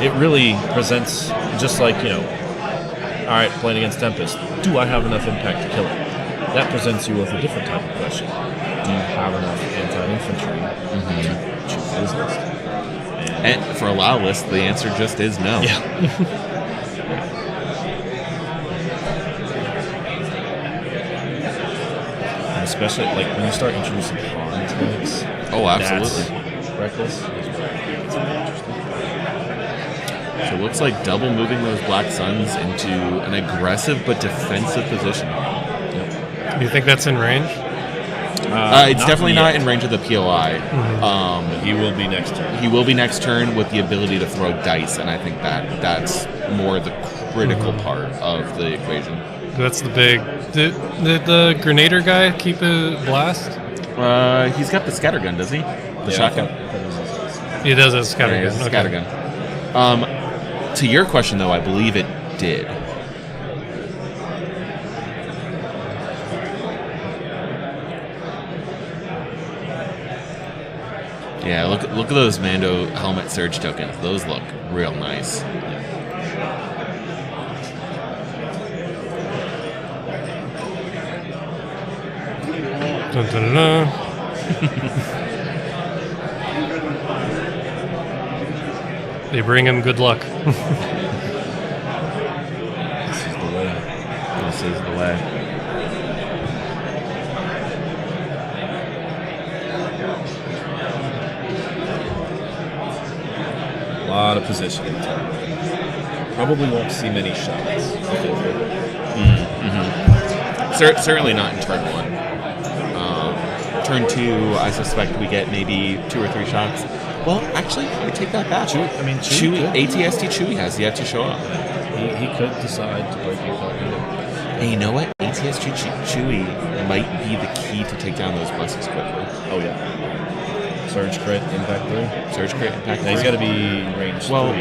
it really presents just like, all right, playing against Tempest, do I have enough impact to kill it? That presents you with a different type of question. Do you have enough anti-infantry to choose his list? And for a LAW list, the answer just is no. Yeah. Especially like when you start introducing pawn types. Oh, absolutely. Reckless. So it looks like double moving those Black Suns into an aggressive but defensive position. Do you think that's in range? It's definitely not in range of the POI. But he will be next turn. He will be next turn with the ability to throw dice, and I think that's more the critical part of the equation. That's the big. Did the Grenader guy keep a blast? He's got the scattergun, does he? The shotgun. He does have a scattergun. Yeah, scattergun. To your question, though, I believe it did. Yeah, look at those Mando helmet surge tokens. Those look real nice. Dun, dun, dun, dun. They bring him good luck. This is the way. This is the way. A lot of positioning time. Probably won't see many shots. Certainly not in turn 1. Turn 2, I suspect we get maybe 2 or 3 shots. Well, actually, I take that back. Chewy, ATST Chewy has yet to show up. He could decide to break incognito. And you know what? ATST Chewy might be the key to take down those buses quickly. Oh, yeah. Surge crit, impact 3. Surge crit, impact 3. He's got to be range 3. Well,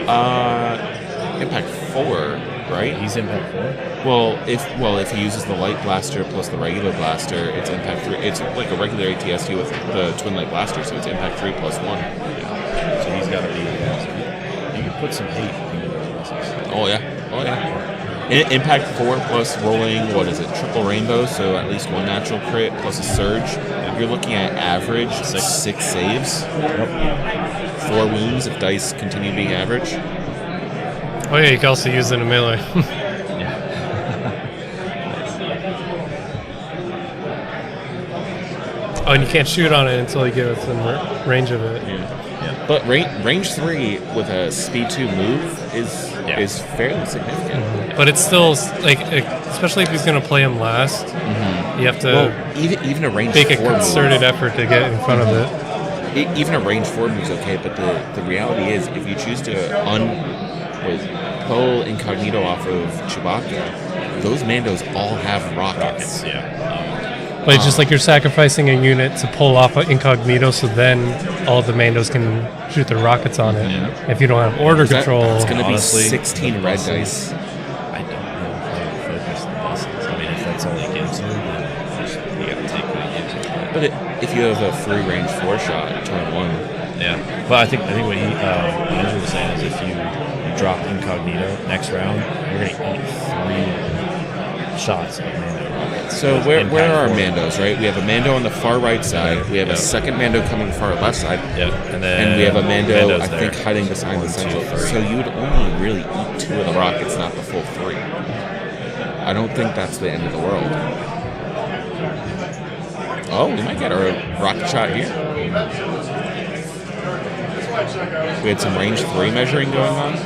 impact 4, right? He's impact 4? Well, if he uses the light blaster plus the regular blaster, it's impact 3. It's like a regular ATST with the twin light blaster, so it's impact 3 plus 1. Yeah. So he's got to be. You can put some hate into those buses. Oh yeah. Impact 4 plus rolling, what is it, triple rainbow, so at least 1 natural crit plus a surge. You're looking at average 6 saves. Yep. 4 wounds if dice continue being average. Oh yeah, you can also use it in melee. Oh, and you can't shoot on it until you get within range of it. Yeah. But range 3 with a speed 2 move is fairly significant. But it's still like, especially if he's going to play him last, you have to even a range make a 4 concerted effort to get in front of it. Even a range 4 move is okay, but the reality is if you choose to pull incognito off of Chewbacca, those Mandos all have rockets. But it's just like you're sacrificing a unit to pull off an incognito, so then all the Mandos can shoot their rockets on it. Yeah. If you don't have order control, it's going to be 16 red dice. I don't know if I would focus the buses. I mean, if that's all he gives you, then you got to take what he gives you. But if you have a free range 4 shot, turn 1. Yeah. But I think what Andrew was saying is if you drop incognito next round, you're going to eat 3 shots of Mando. So where are our Mandos, right? We have a Mando on the far right side. We have a second Mando coming far left side. Yeah. And we have a Mando, I think, hiding behind the central. So you would only really eat 2 of the rockets, not the full 3. I don't think that's the end of the world. Oh, we might get our rocket shot here. We had some range 3 measuring going on.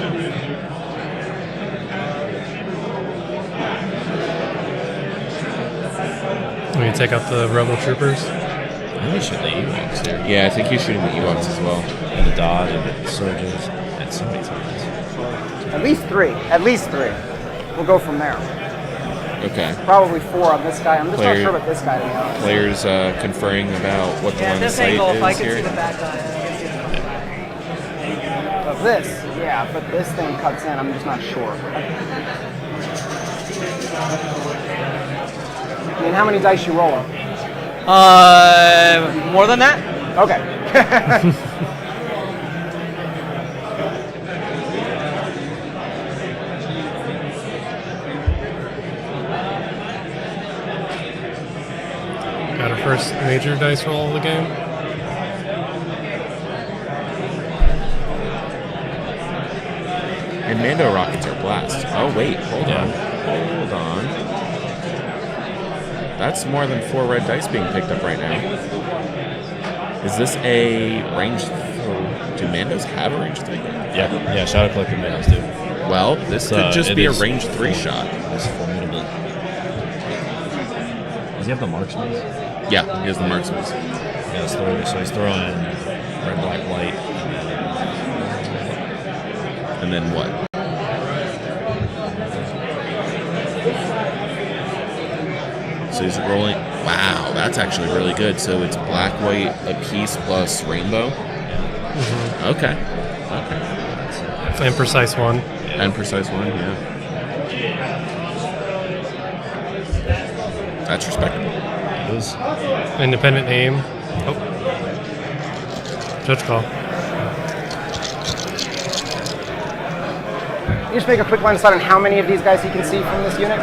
when you take out the rebel troopers. I think we shoot the Ewoks here. Yeah, I think he's shooting the Ewoks as well. And the Dodge and the Surges and so many times. At least 3. At least 3. We'll go from there. Okay. Probably 4 on this guy. I'm just not sure about this guy, to be honest. Players conferring about what the line of sight angle, is if I can here. see the bad guy, But this, yeah, but this thing cuts in. I'm just not sure. I mean, how many dice you rolling? More than that? Okay. Got our first major dice roll of the game. And Mando rockets are blast. Oh wait, hold on. That's more than 4 red dice being picked up right now. Is this a range? Do Mandos have a range 3? Yeah, Shadow Collector Mandos do. Well, this could just be a range 3 shot. It's formidable. Does he have the marksman? Yeah, he has the marksman. Yeah, so he's throwing red, black, white. And then what? So he's rolling. Wow, that's actually really good. So it's black, white, a piece plus rainbow. Mm-hmm. Okay. And precise 1. And precise 1, yeah. That's respectable. It was independent aim. Oh. Judge call. You just make a quick line of sight on how many of these guys he can see from this unit?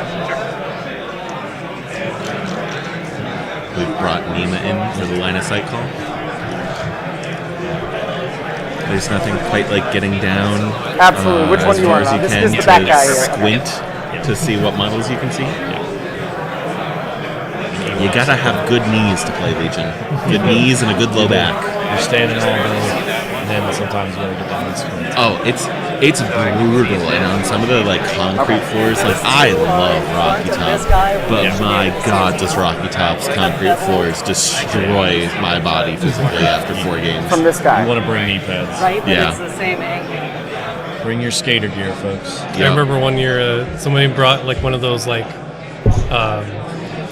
We've brought Nima in for the line of sight call. There's nothing quite like getting down. Absolutely. Which one as do you far want as now? you This can is the to back guy here. squint to see what models you can see. You gotta have good knees to play Legion. Good knees and a good low back. You're standing all day, and then sometimes you gotta get down and sprint. Oh, it's brutal, and on some of the like concrete floors, like I love Rocky Top, but my God, does Rocky Top's concrete floors destroy my body physically after 4 games? From this guy. You want to bring knee pads. Right, but Yeah. it's the same angle. Bring your skater gear, folks. I remember one year somebody brought like one of those like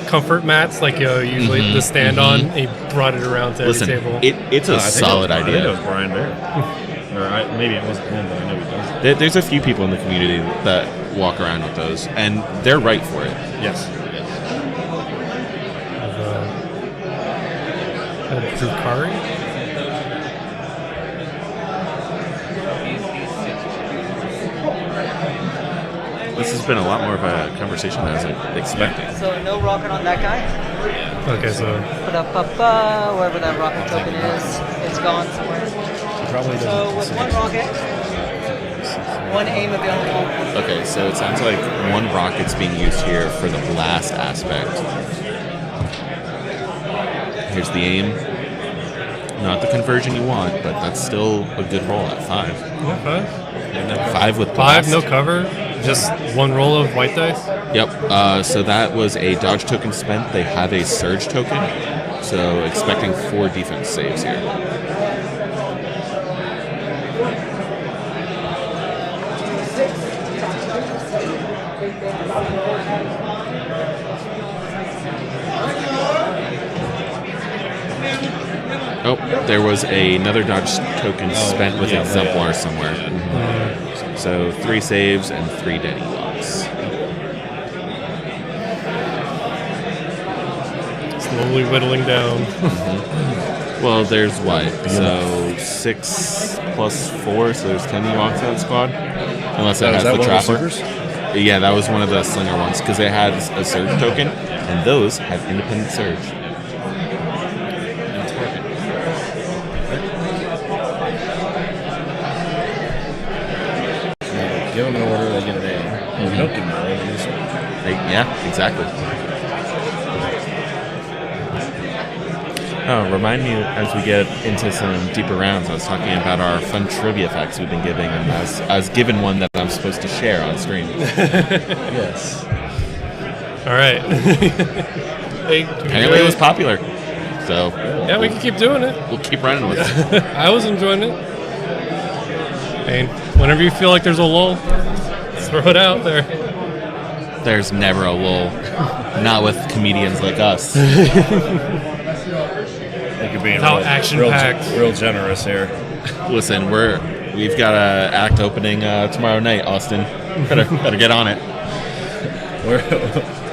comfort mats, like usually the stand on. And he brought it around to Listen, every table. it's a solid I think idea. it was Brian Bear. Or maybe it wasn't him, but I know he does. There's a few people in the community that walk around with those, and they're right for it. Yes. Drukari? This has been a lot more of a conversation than I was expecting. So no rocket on that guy? Okay, so Wherever that rocket token is, it's gone somewhere. So with one rocket, one aim available. Okay, so it sounds like one rocket's being used here for the blast aspect. Here's the aim. Not the conversion you want, but that's still a good roll at 5. Yeah, 5 with 5, blast. no cover, just one roll of white dice. Yep. So that was a dodge token spent. They have a surge token, so expecting 4 defense saves here. Oh, there was another dodge token spent with Exemplar somewhere. So 3 saves and 3 dead Ewoks. Slowly whittling down. Well, there's what? So 6 plus 4, so there's 10 Ewoks on the squad. Unless it has the trapper. Yeah, that was one of the slinger ones, because it had a surge token, and those have independent surge. Give them an order, they get an A. If you don't give them an A, you just... Yeah, exactly. Oh, remind me as we get into some deeper rounds, I was talking about our fun trivia facts we've been giving, and I was given one that I'm supposed to share on stream. Yes. All right. Hey, apparently it was popular. So yeah, we can keep doing it. We'll keep running with it. I was enjoying it. And whenever you feel like there's a lull, throw it out there. There's never a lull. Not with comedians like us. They could be How action-packed. Real generous here. Listen, we've got a act opening tomorrow night, Austin. Better get on it.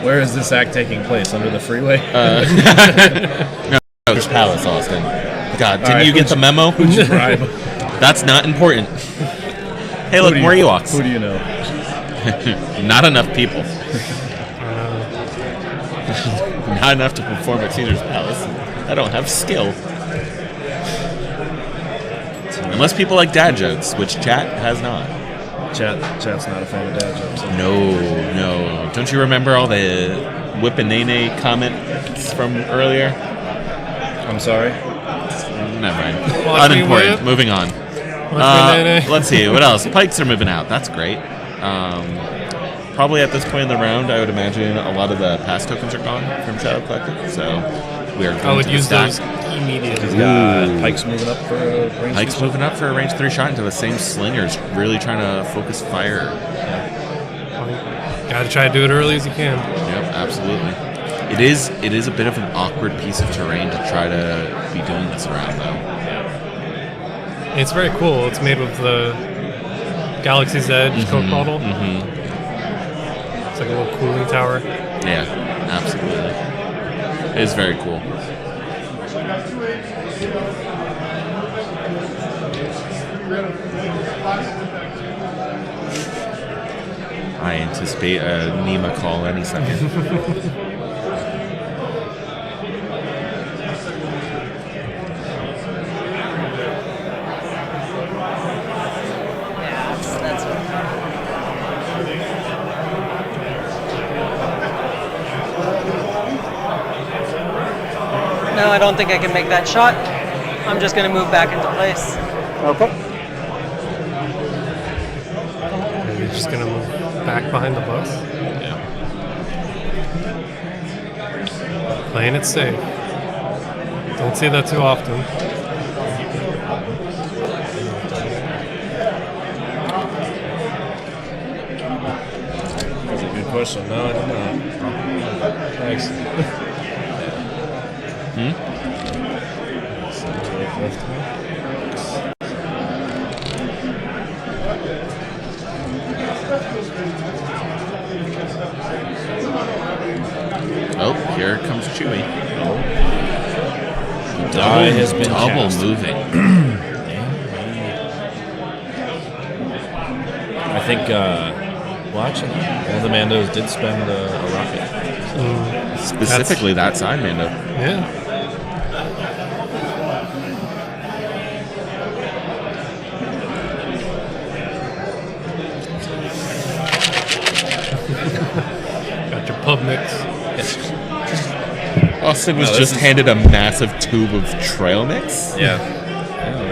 Where is this act taking place? Under the freeway? No, Coach Palace, Austin. God, didn't right, you get the memo? Who'd you bribe? That's not important. Hey, look, more Ewoks. Who do you know? Not enough people. Not enough to perform at Caesar's Palace. I don't have skill. Unless people like dad jokes, which chat has not. Chat's not a fan of dad jokes. No. Don't you remember all the Whip and Nene comments from earlier? I'm sorry? Never mind. Watch me Unimportant. whip. Moving on. Watch me, Nene. Let's see. What else? Pikes are moving out. That's great. Probably at this point in the round, I would imagine a lot of the pass tokens are gone from Shadow Collective. So we are going I would to the use stack. those immediately. He's got Pikes moving up for a range. Pikes moving up for a range 3 shot into the same slingers, really trying to focus fire. Gotta try to do it early as you can. Yep, absolutely. It is a bit of an awkward piece of terrain to try to be doing this around, though. It's very cool. It's made with the Galaxy's Edge Coke bottle. It's like a little cooling tower. Yeah, absolutely. It is very cool. I anticipate a Nima call any second. No, I don't think I can make that shot. I'm just going to move back into place. Okay. And you're just gonna move back behind the bus? Yeah. Playing it safe. Don't see that too often. That's a good question. No, I don't know. Thanks. Oh, here comes Chewy. Die has been double cast. moving. I think, well, actually, one of the Mandos did spend a rocket. Specifically that side Mando. Yeah. Got your pub mix. Austin was No, just handed a massive tube of trail mix. Yeah.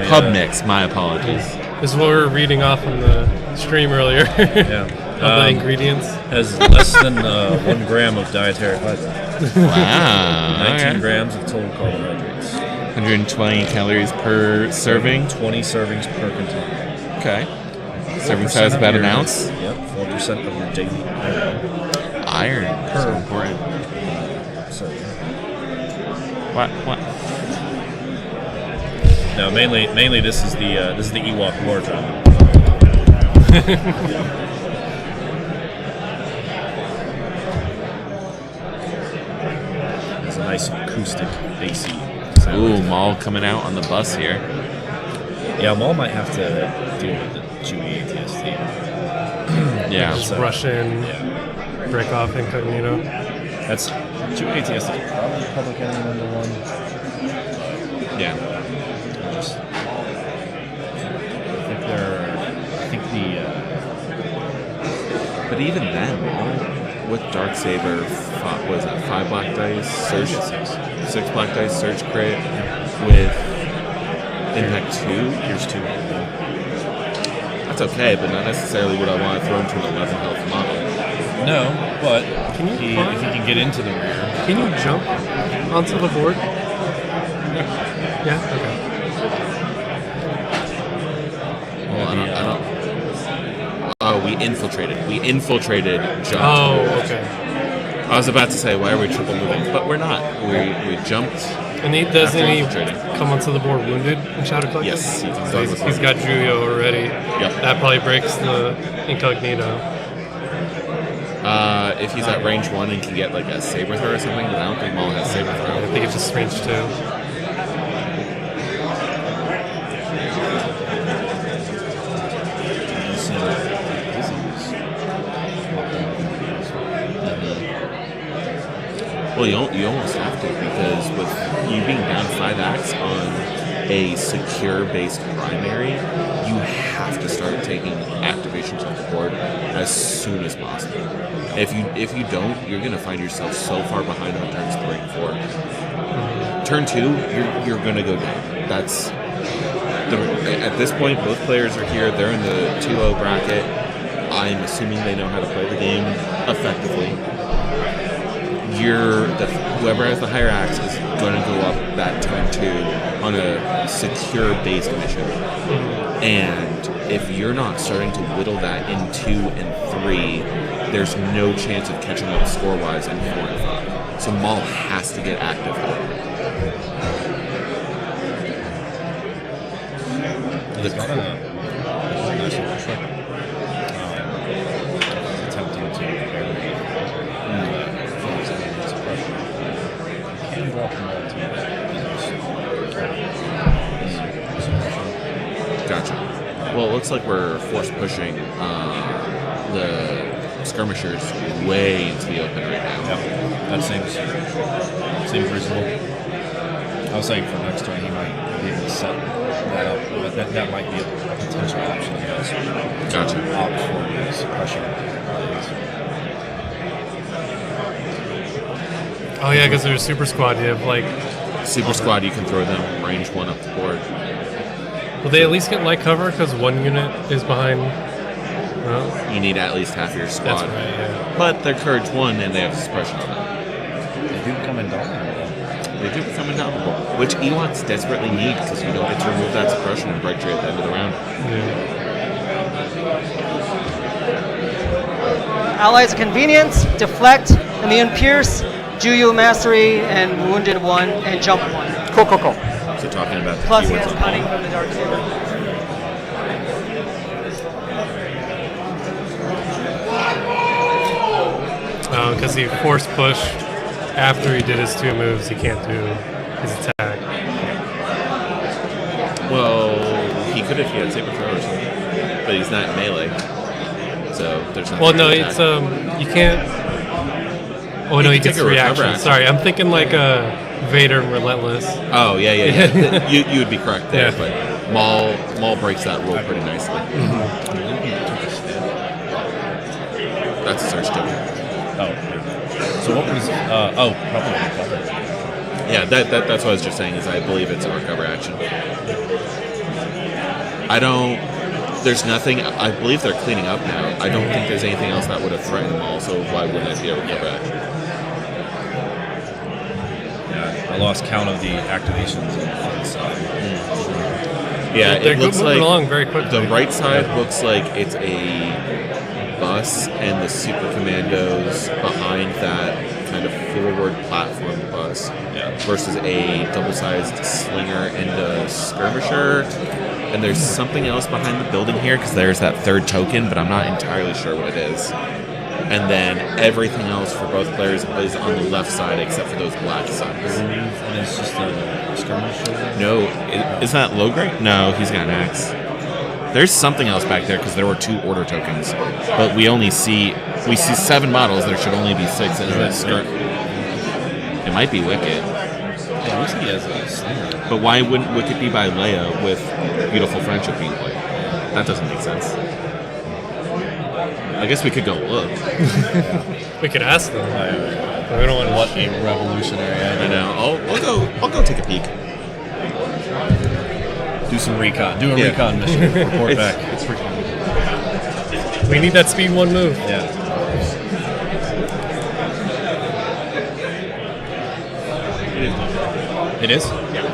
Pub mix. My apologies. This is what we were reading off on the stream earlier. Yeah. Of the ingredients. Has less than 1 gram of dietary fiber. Wow. 19 Okay. grams of total carbohydrates. 120 calories per serving. 20 servings per container. Okay. Serving size about an ounce. Yep. 4% of your daily iron. Iron. Per So important. serving. What? No, mainly this is the Ewok war drum. It's a nice acoustic, bassy sound. Ooh, Maul coming out on the bus here. Yeah, Maul might have to deal with the Chewy ATST. Yeah. Just rush in, break off incognito. That's Chewy ATST is probably public enemy #1. Yeah. I think the. But even then, Maul with Darksaber, was it 5 black dice? Surge, 6 black dice, Surge crit with Impact 2? Here's 2. That's okay, but not necessarily what I want to throw into an 11 health model. No, but if Can you he can get into the rear. Can you jump onto the board? Yeah. Okay. Well, I don't. Oh, we infiltrated. Jump. Oh, okay. I was about to say, why are we triple moving? But we're not. We jumped. And doesn't after he infiltrating. come onto the board wounded in Shadow Collective? Yes, he comes So down he's with got Juyo already. Yep. That probably breaks the incognito. If he's at range 1 and can get like a saber throw or something, then I don't think Maul has saber throw. I think it's just range 2. Well, you almost have to, because with you being down 5 acts on a secure-based primary, you have to start taking activations off the board as soon as possible. If you don't, you're going to find yourself so far behind on turns 3 and 4. Turn 2, you're going to go down. That's at this point, both players are here. They're in the 2-0 bracket. I'm assuming they know how to play the game effectively. Whoever has the higher axe is going to go up that turn 2 on a secure-based mission. And if you're not starting to whittle that in 2 and 3, there's no chance of catching up score-wise in 4 and 5. So Maul has to get active. He's got a nice little trick. Attempting to parry. Can drop the Gotcha. Well, it looks like we're force pushing the skirmishers way into the open right now. Yep. That seems reasonable. I was saying for next turn he might be able to set that up, but that might be a potential option. Yes. Gotcha. Opt for the suppression. Oh yeah, because there's Super Squad. You have like Super Squad, you can throw them range 1 up the board. Will they at least get light cover because one unit is behind? No? You need at least half your squad. That's right, yeah. But they're Courage 1 and they have suppression on it. They do become indomitable. They do become indomitable, which Ewoks desperately need because you don't get to remove that suppression and break tree at the end of the round. Allies of Convenience, Deflect, Immune Pierce, Juyu Mastery, and Wounded 1, and Jump 1. Cool. So talking about the Plus he keywords has on Cunning Maul. from the Dark Saber. Because he force pushed after he did his 2 moves, he can't do his attack. Well, he could if he had Saber Throw or something. But he's not melee. So there's nothing. Well, no, to it's attack. you can't. Oh no, he can gets take a recover reaction. action. Sorry, I'm thinking like Vader and Relentless. Oh yeah. you would be correct there, Yeah. but Maul breaks that rule pretty nicely. That's a search token. Oh. So what was? Probably recover. Yeah, that's what I was just saying. Is I believe it's a recover action. There's nothing. I believe they're cleaning up now. I don't think there's anything else that would have threatened Maul. So why wouldn't it be a recover action? Yeah, I lost count of the activations on the front side. Yeah, They're it looks moving like along very quickly. the right side looks like it's a bus, and the Super Commandos behind that kind of forward platform bus versus a double-sized slinger and a skirmisher. And there's something else behind the building here because there's that third token, but I'm not entirely sure what it is. And then everything else for both players is on the left side except for those black signs. And it's just a skirmisher? No, isn't that Logray? No, he's got an axe. There's something else back there because there were 2 order tokens, but we see 7 models. There should only be 6. And it might be Wicket. Yeah, looks like he has a slinger. But why wouldn't Wicket be by Leia with Beautiful Friendship being played? That doesn't make sense. I guess we could go look. We could ask them. We don't want to. What a revolutionary idea! I know. I'll go take a peek. Do some recon. Do a recon mission. Report back. It's recon. We need that speed 1 move. Yeah. It is? Yeah.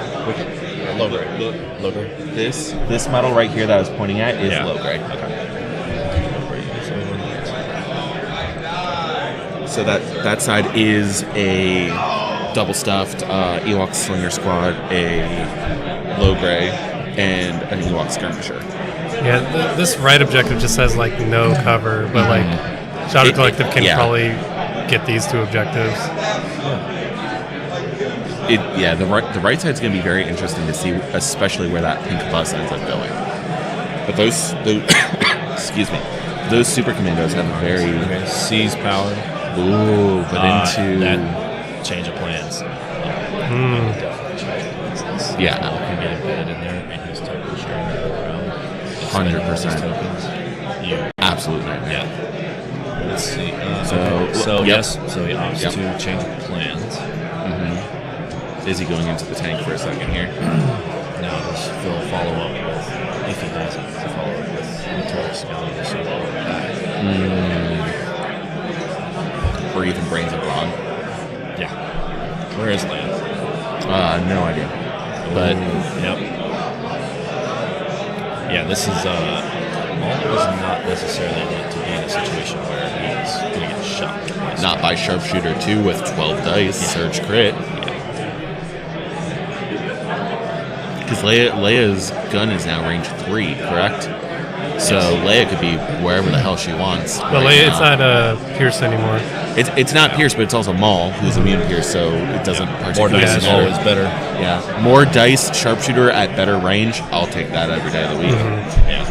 Logray. This model right here that I was pointing at is Logray. Okay. So that side is a double stuffed Ewok Slinger Squad, a Logray, and an Ewok Skirmisher. Yeah, this right objective just says like no cover, but like Shadow Collective can probably get these 2 objectives. The right side's going to be very interesting to see, especially where that pink bus ends up going. But those excuse me, those Super Commandos have a very seize power. Ooh, but into that change of plans. Yeah, can get embedded in there, and his token sharing around. 100%. Absolute nightmare. Yeah. Let's see. So he opts to change plans. Is he going into the tank for a second here? No, does Phil follow up with, if he doesn't, follow up with the Taurus County to see what back. Or even Brains Abroad? Yeah. Where is Land? No idea. But yep. Yeah, this is Maul does not necessarily need to be in a situation where he's going to get shot. Not by Sharpshooter 2 with 12 dice, Surge Crit. Because Leia's gun is now range 3, correct? So Leia could be wherever the hell she wants. But Leia, it's not Pierce anymore. It's not Pierce, but it's also Maul, who's immune Pierce, so it doesn't particularly dice is always better. Yeah, more dice, Sharpshooter at better range. I'll take that every day of the week. Yeah.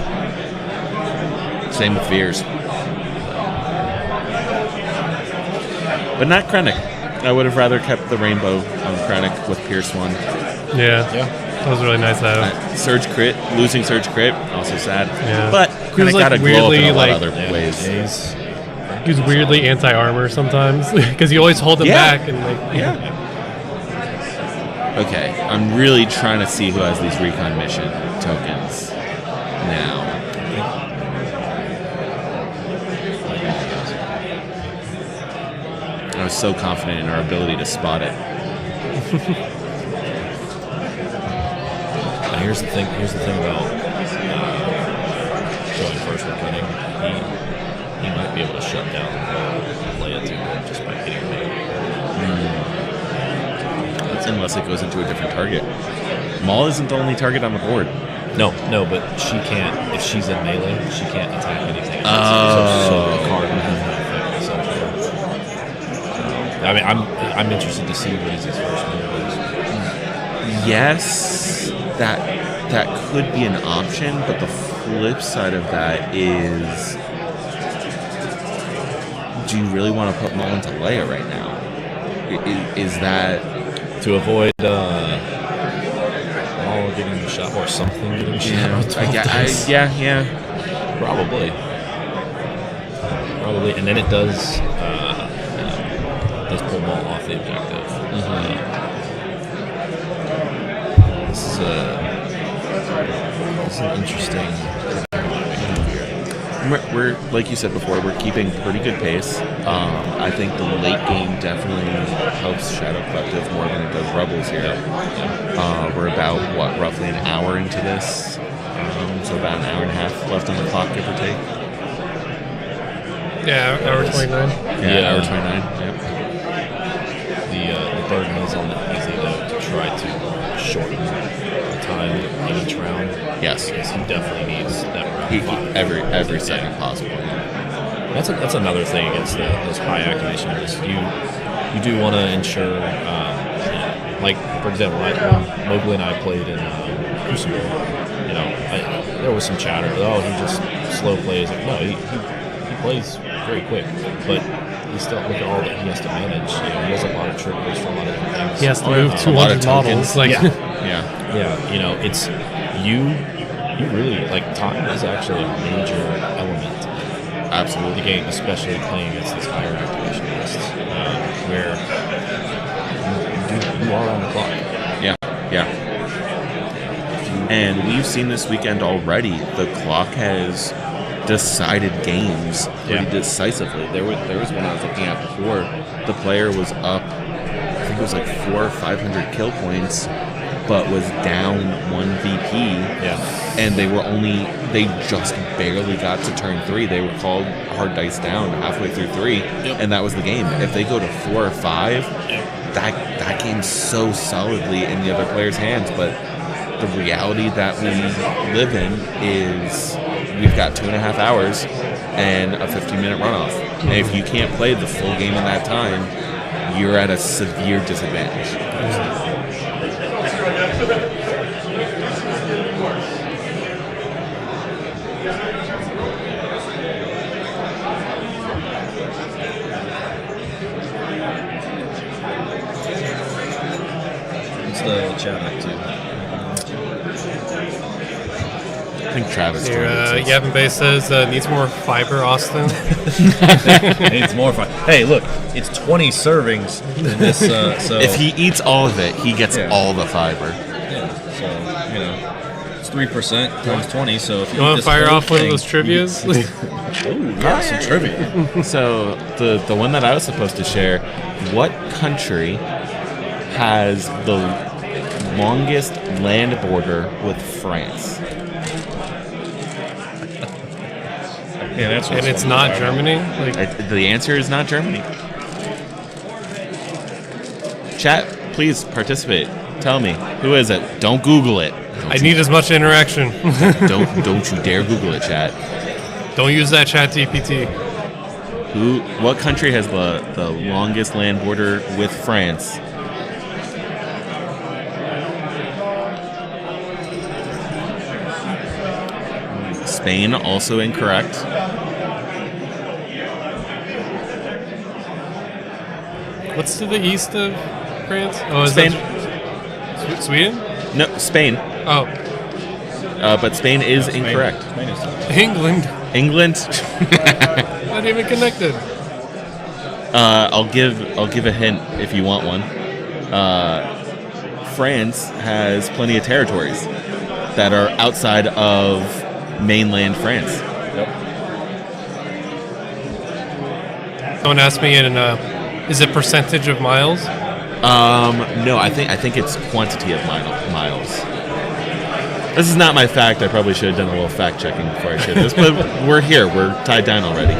Same with Veers. But not Krennic. I would have rather kept the rainbow on Krennic with Pierce 1. Yeah. That was really nice to have. Surge Crit, losing Surge Crit, also sad. Yeah. But he was Krennic got to glow up in a lot of like, other ways. He was weirdly anti-armor sometimes because you always hold him back and like. Okay, I'm really trying to see who has these recon mission tokens now. I was so confident in our ability to spot it. Now here's the thing about going first with cutting. He might be able to shut down Leia too just by hitting me. That's unless it goes into a different target. Maul isn't the only target on the board. No, but she can't. If she's in melee, she can't attack anything. Oh. So the card would have that effect essentially. I mean, I'm interested to see what his first move is. Yes, that could be an option, but the flip side of that is, do you really want to put Maul into Leia right now? Is that to avoid Maul getting the shot or something getting shot? Yeah. Probably, and then it does pull Maul off the objective. This is an interesting. We're like you said before, we're keeping pretty good pace. I think the late game definitely helps Shadow Collective more than it does Rebels here. We're about roughly an hour into this, so about an hour and a half left on the clock, give or take. Yeah, hour 29. Yeah, hour 29. Yep. The burden is on Easy to try to shorten the time in each round. Yes, because he definitely needs that round. Every second possible. That's another thing against those high activation areas. You do want to ensure, like for example, when Mowgli and I played in Crucible. There was some chatter. Oh, he just slow plays. No, he plays very quick, but he still look at all that he has to manage. He has a lot of triggers for a lot of different things. He has to move 200 models. Yeah. It's you really time is actually a major element. Absolutely. The game, especially playing against these higher activation lists, where you are on the clock. Yeah. And we've seen this weekend already. The clock has decided games pretty decisively. There was one I was looking at before. The player was up, I think it was like 400 or 500 kill points, but was down 1 VP. Yeah. And they just barely got to turn 3. They were called hard dice down halfway through 3, and that was the game. If they go to 4 or 5, that game's so solidly in the other player's hands. But the reality that we live in is we've got 2.5 hours and a 15-minute runoff. And if you can't play the full game in that time, you're at a severe disadvantage. What's the chat up to? I think Travis. Here, Yavin Bay says needs more fiber, Austin. Needs more fiber. Hey, look, it's 20 servings in this. So if he eats all of it, he gets all the fiber. Yeah. So it's 3% times 20 . So if you want to fire off one of those trivias? Some trivia. So the one that I was supposed to share. What country has the longest land border with France? Yeah, that's and it's not Germany? The answer is not Germany. Chat, please participate. Tell me, who is it? Don't Google it. I need as much interaction. Don't you dare Google it, chat. Don't use that chat GPT. What country has the longest land border with France? Spain, also incorrect. What's to the east of France? Oh, is Spain. that Sweden? No, Spain. Oh. But Spain is incorrect. Spain is England. Not even connected. I'll give a hint if you want one. France has plenty of territories that are outside of mainland France. Someone asked me is it percentage of miles? No, I think it's quantity of miles. This is not my fact. I probably should have done a little fact checking before I shared this, but we're here. We're tied down already.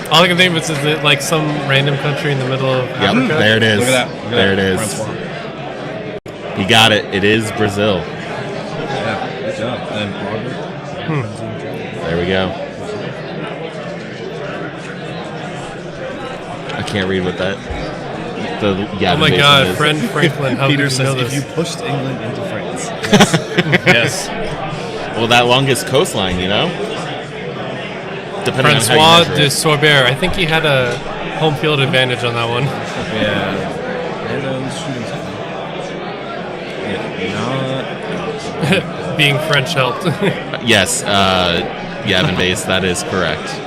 All I can think of is it like some random country in the middle of Africa? There it is. Look at that. There it is. You got it. It is Brazil. Yeah, good job. And There we go. I can't read what that. Oh my God, friend Franklin, how Peter did you says know this? if you pushed England into France. Yes. Well, that longest coastline, you know? Depending on how Francois you measure de it. Sorbert. I think he had a home field advantage on that one. Yeah. And shooting something. Being French helped. Yes, Yavin base, that is correct.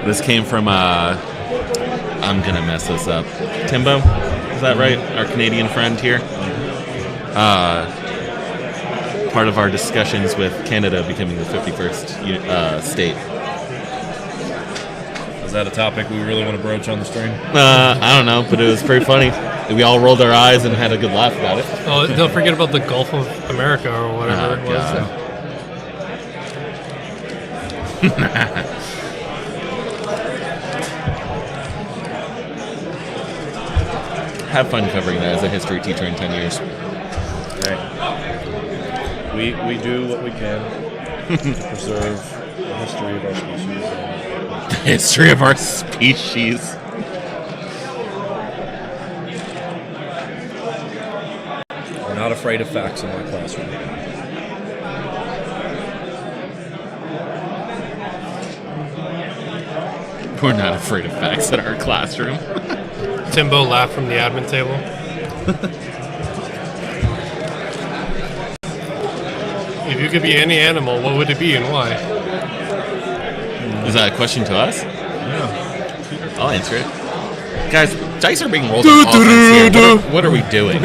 This came from, I'm going to mess this up. Timbo? Is that right? Our Canadian friend here? Part of our discussions with Canada becoming the 51st state. Is that a topic we really want to broach on the stream? I don't know, but it was pretty funny. We all rolled our eyes and had a good laugh about it. Oh, don't forget about the Gulf of America or whatever it was. Have fun covering that as a history teacher in 10 years. Hey. We do what we can to preserve the history of our species. The history of our species. We're not afraid of facts in my classroom. We're not afraid of facts in our classroom. Timbo laughed from the admin table. If you could be any animal, what would it be and why? Is that a question to us? Yeah. I'll answer it. Guys, dice are being rolled on offense here. What are we doing?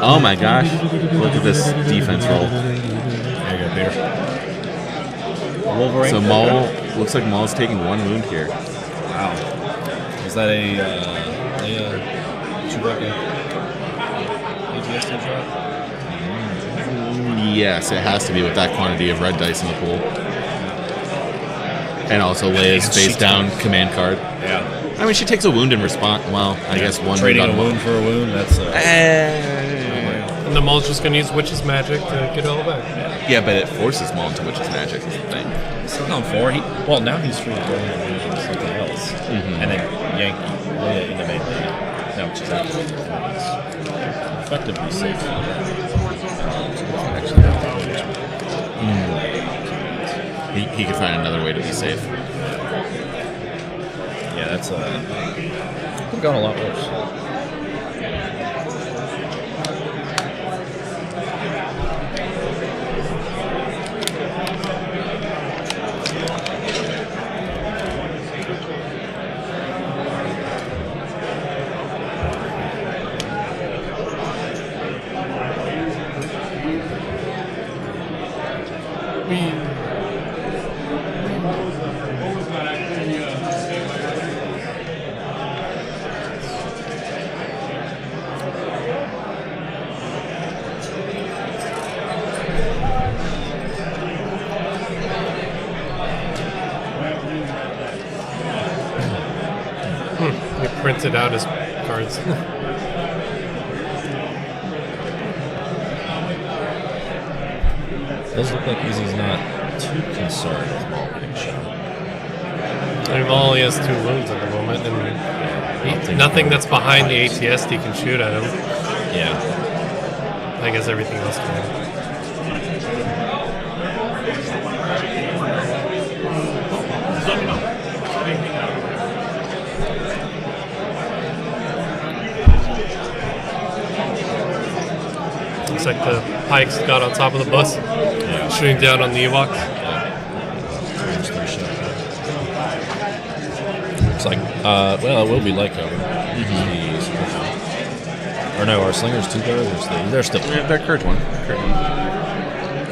Oh my gosh. Look at this defense roll. There you go, Peter. Wolverine. So Maul, looks like Maul's taking 1 wound here. Wow. Is that a Chewbacca ATSD shot? Yes, it has to be with that quantity of red dice in the pool. And also Leia's face down command card. Yeah. I mean, she takes a wound in response. Well, I guess one Trading wound a wound for a wound, that's... And the Maul's just going to use Witch's Magic to get it all back. Yeah, but it forces Maul into Witch's Magic is the thing. Still on 4. Well, now he's free to go into range with something else. And then yank Leia into melee. Now, which is effectively safe. He could find another way to be safe. Yeah, that's could have gone a lot worse. He printed out his cards. Does look like Easy's not too concerned with Maul getting shot. I mean, Maul only has 2 wounds at the moment, and nothing that's behind the ATSD can shoot at him. Yeah. I guess everything else can. Looks like the Pikes got on top of the bus, shooting down on the Ewoks. Range 3 shot. Well, it will be light cover. Or no, our slingers 2 thirds. They're still. They're Kirkland.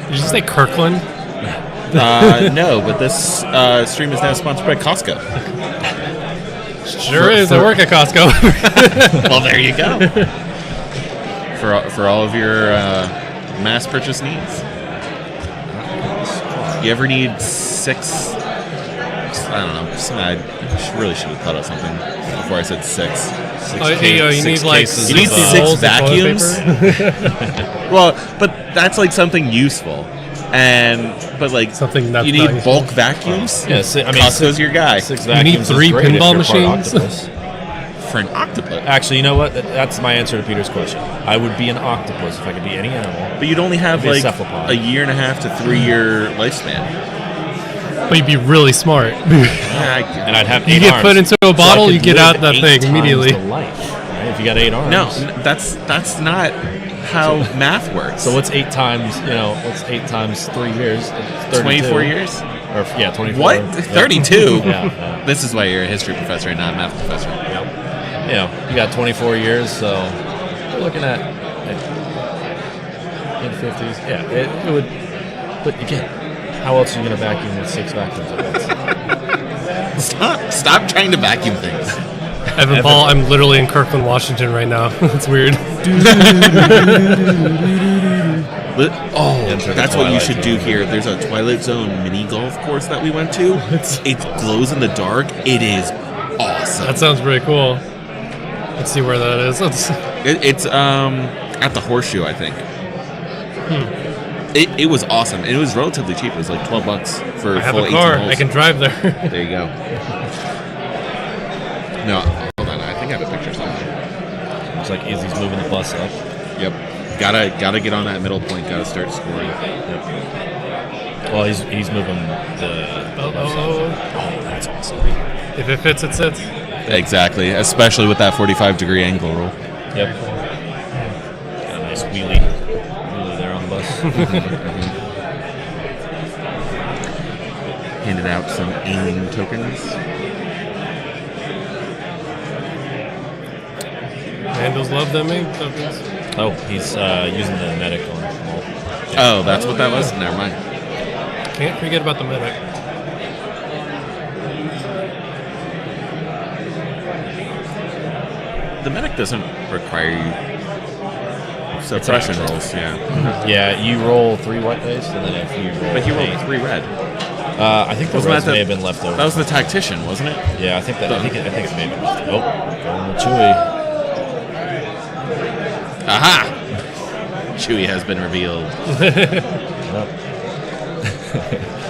Did you say Kirkland? No, but this stream is now sponsored by Costco. Sure is. I work at Costco. Well, there you go. For all of your mass purchase needs. You ever need 6? I don't know. I really should have thought of something before I said 6. You need like you need 6 vacuums. Well, but that's like something useful. But like something you need bulk vacuums. Yeah, Costco's your guy. 6 You vacuums. need 3 is great if pinball you're part machines? octopus. For an octopus. Actually, you know what? That's my answer to Peter's question. I would be an octopus if I could be any animal. But you'd only have I'd be a like cephalopod. a 1.5 to 3 year lifespan. But you'd be really smart. And I'd have 8 You get arms. put into a bottle, I you could get out live that 8 thing times immediately. the life, right? If you got 8 arms. No, that's not how math works. So what's 8 times? What's 8 times 3 years? 24 years? Or 24. What? Yeah. 32? Yeah. This is why you're a history professor and not a math professor. You got 24 years, so we're looking at mid-50s. Yeah, it would. But again, how else are you going to vacuum with 6 vacuums at once? Stop trying to vacuum things. Evan Paul, I'm literally in Kirkland, Washington right now. It's weird. That's what you should do here. There's a Twilight Zone mini golf course that we went to. It glows in the dark. It is awesome. That sounds pretty cool. Let's see where that is. It's at the Horseshoe, I think. It was awesome. It was relatively cheap. It was like $12 for I have full a 18 car. holes. I can drive there. There you go. No, hold on. I think I have a picture somewhere. Looks like Izzy's moving the bus up. Yep. Gotta get on that middle point. Gotta start scoring. Yep. Well, he's moving the. Oh, that's awesome. If it fits, it sits. Exactly, especially with that 45-degree angle roll. Yep. Got a nice wheelie there on the bus. Handed out some aiming tokens. Vandals love them aim tokens. Oh, he's using the medic on Maul. Oh, that's what that was? Never mind. Can't forget about the medic. The medic doesn't require you suppression rolls, yeah. Yeah, you roll 3 white dice, and then if you roll. But he rolled 3 red. I think the reds may have been left over. That was the tactician, wasn't it? Yeah, I think it may have been left over. Oh, going with Chewie. Aha! Chewie has been revealed.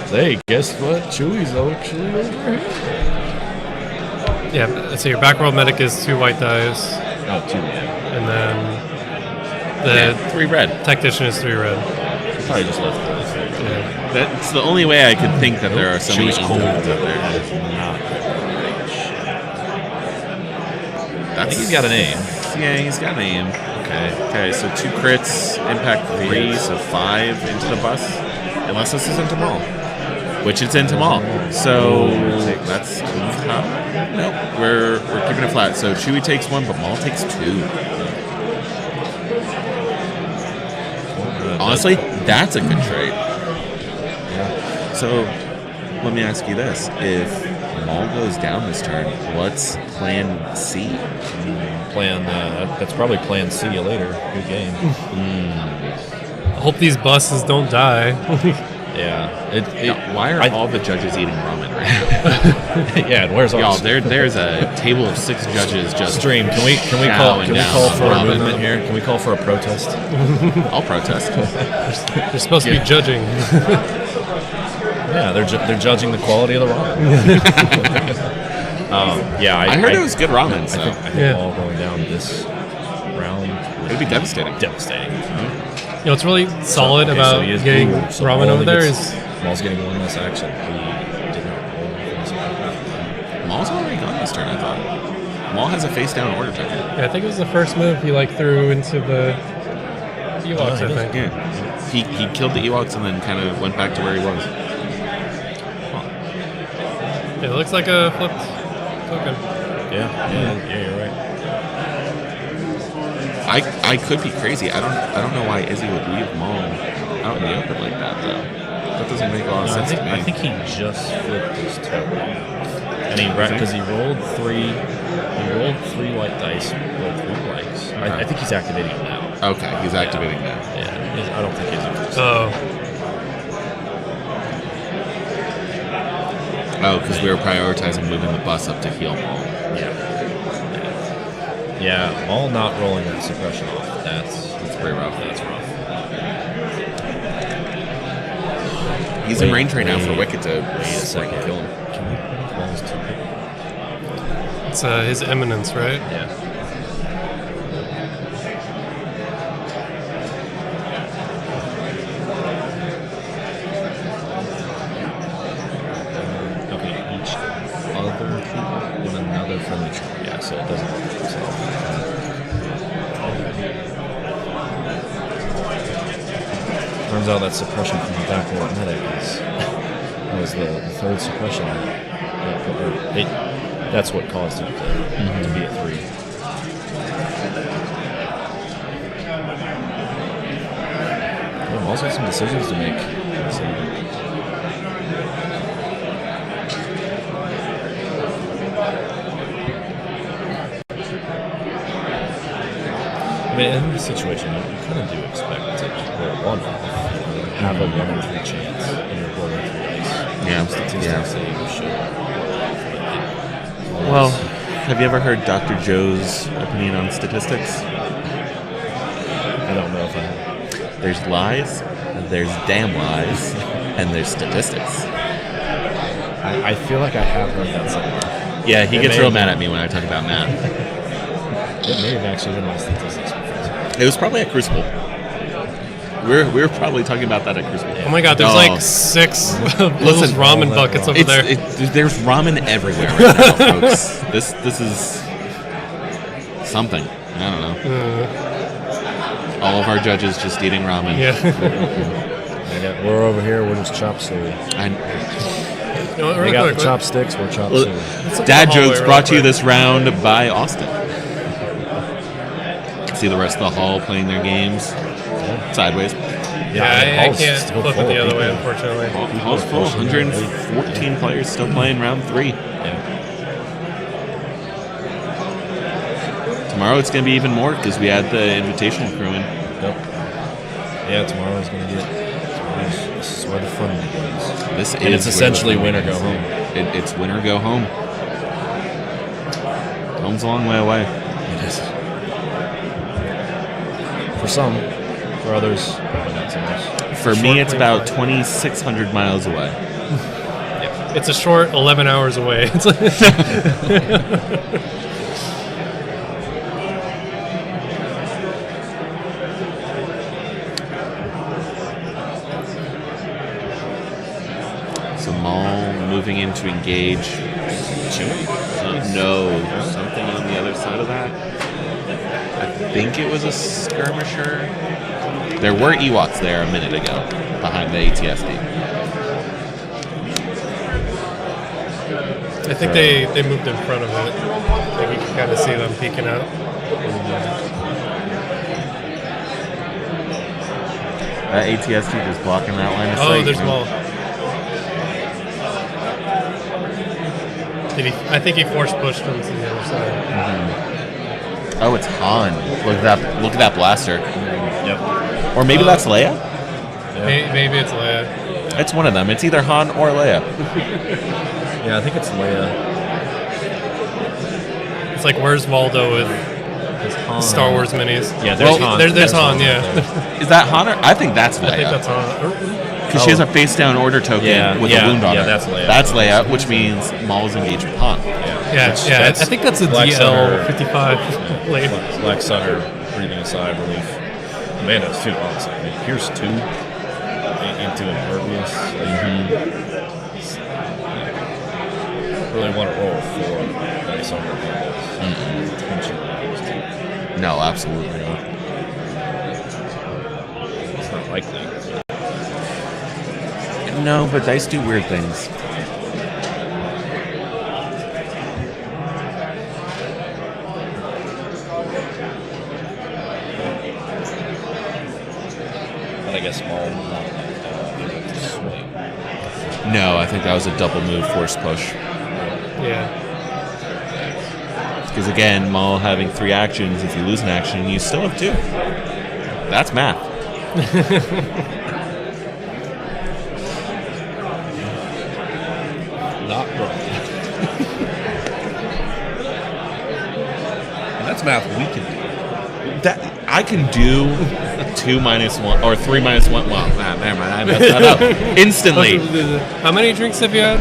Hey, guess what? Chewie's actually over here. Yeah, so your back row medic is 2 white dice. Oh, 2 red. And then the 3 red. Tactician is 3 red. Probably just left it. Yeah. That's the only way I could think that there are so many Chewie's cold out there. I think he's got an aim. Yeah, he's got an aim. Okay, so 2 crits, impact 3, so 5 into the bus. Unless this is into Maul. Which it's into Maul. So that's nope. We're keeping it flat. So Chewie takes 1, but Maul takes 2. Honestly, that's a good trade. So let me ask you this. If Maul goes down this turn, what's plan C? That's probably plan C you later. Good game. I hope these buses don't die. Yeah. Why are all the judges eating ramen right now? Yeah, and where's y'all? ours? There's a table of 6 judges just stream. Can we call for a movement here? Can we call for a protest? I'll protest. They're supposed to be judging. Yeah, they're judging the quality of the ramen. I heard it was good ramen. I think all going down this round would be devastating. Devastating. You know what's really solid about getting ramen over there is Maul's getting 1 less action. He did not roll for this. Maul's already gone this turn, I thought. Maul has a face down order token. Yeah, I think it was the first move he threw into the Ewoks, I think. Yeah. He killed the Ewoks and then kind of went back to where he was. It looks like a flipped token. Yeah, you're right. I could be crazy. I don't know why Izzy would leave Maul out in the open like that though. That doesn't make a lot of sense to me. I think he just flipped his toe, and because he rolled three white dice, rolled 3 blanks. I think he's activating them now. Okay, he's activating now. Yeah, I don't think Izzy was. Oh, because we were prioritizing moving the bus up to heal Maul. Yeah, Maul not rolling that suppression off. That's pretty rough. That's rough. He's in range right now for Wicked to second. kill him. Can we put Maul's 2? It's his eminence, right? Yeah. Okay, each other trooper with another friendly trooper. Yeah, so it doesn't work itself. Turns out that suppression from the backboard medic was the third suppression. That's what caused him to be at 3. Well, also some decisions to make. I mean, in this situation, you kind of do expect to roll 1 off, have a 1 in 3 chance, and you're rolling 3 dice. Statistics say you should roll off. Well, have you ever heard Dr. Joe's opinion on statistics? I don't know if I have. There's lies, there's damn lies, and there's statistics. I feel like I have heard that somewhere. Yeah, he gets real mad at me when I talk about math. It may have actually been my statistics. It was probably at Crucible. We were probably talking about that at Crucible. Oh my god, there's like 6 little ramen buckets over there. There's ramen everywhere right now, folks. This is something. I don't know. All of our judges just eating ramen. Yeah. We're over here, we're just chop suey. They got the chopsticks, we're chop suey. Dad jokes brought to you this round by Austin. See the rest of the hall playing their games sideways. Yeah, I can't flip it the other way, unfortunately. Hall's full. 114 players still playing round 3. Tomorrow it's going to be even more because we had the invitational crew in. Yeah, tomorrow's going to get. This is where the fun begins. And it's essentially win or go home. It's win or go home. Home's a long way away. It is. For some, for others, probably not so much. For me, it's about 2,600 miles away. It's a short 11 hours away. It's like So Maul moving in to engage. No, something on the other side of that. I think it was a skirmisher. There were Ewoks there a minute ago, behind the ATSD. I think they moved in front of it. Like you can kind of see them peeking out. That ATSD just blocking that line of sight. Oh, there's Maul. I think he force pushed him to the other side. Mm-hmm. Oh, it's Han. Look at that blaster. Yep. Or maybe that's Leia? Yeah. Maybe it's Leia. It's one of them. It's either Han or Leia. Yeah, I think it's Leia. It's like, where's Waldo with Star Wars minis? Yeah, there's Han. There's Han, yeah. Is that Han? I think that's Leia. I think that's Han. Because she has a face down order token with a wound on her. Yeah, that's Leia. That's Leia, which means Maul's engaged with Han. Yeah, I think that's a DL55 Leia. Black Sutter breathing a sigh of relief. Amanda's too, honestly. I mean, here's 2 into impervious. Really want to roll 4 dice on your potentially. No, absolutely not. It's not likely. No, but dice do weird things. I guess Maul able to swing. No, I think that was a double move force push. Yeah. Because again, Maul having 3 actions, if you lose an action, you still have 2. That's math. Not wrong. And that's math we can do. That I can do 2 minus 1 or 3 minus 1. Well, never mind. I messed that up instantly. How many drinks have you had?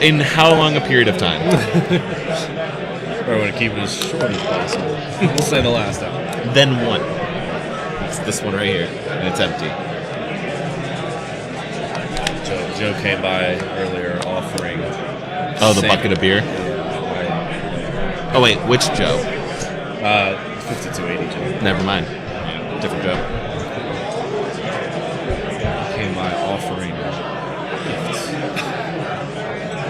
In how long a period of time? I want to keep it as short as possible. We'll say the last hour. Then 1. It's this one right here, and it's empty. Joe came by earlier offering. Oh, the bucket of beer. Oh wait, which Joe? 5280 Joe. Never mind. Different Joe. Came by offering gifts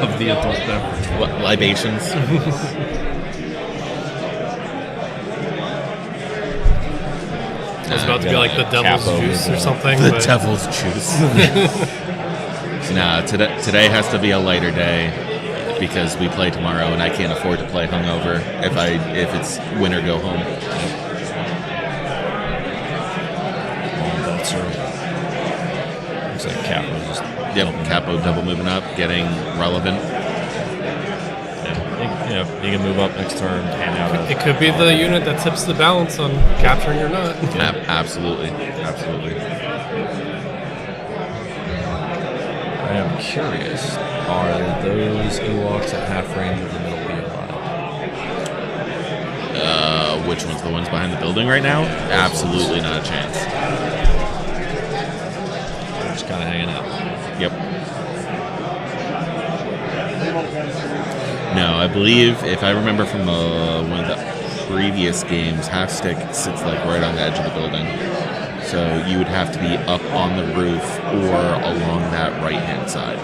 of the adult beverage. What, libations? It was about to be like the devil's juice or something. The devil's juice. Nah, today has to be a lighter day because we play tomorrow, and I can't afford to play hungover if it's win or go home. Looks like Capo just Capo double moving up, getting relevant. You can move up next turn, hand out. It could be the unit that tips the balance on capturing or not. Absolutely. I am curious, are those Ewoks at half range of the middle BOI? Which ones? The ones behind the building right now? Absolutely not a chance. They're just kind of hanging out. Yep. No, I believe, if I remember from one of the previous games, half stick sits like right on the edge of the building. So you would have to be up on the roof or along that right-hand side.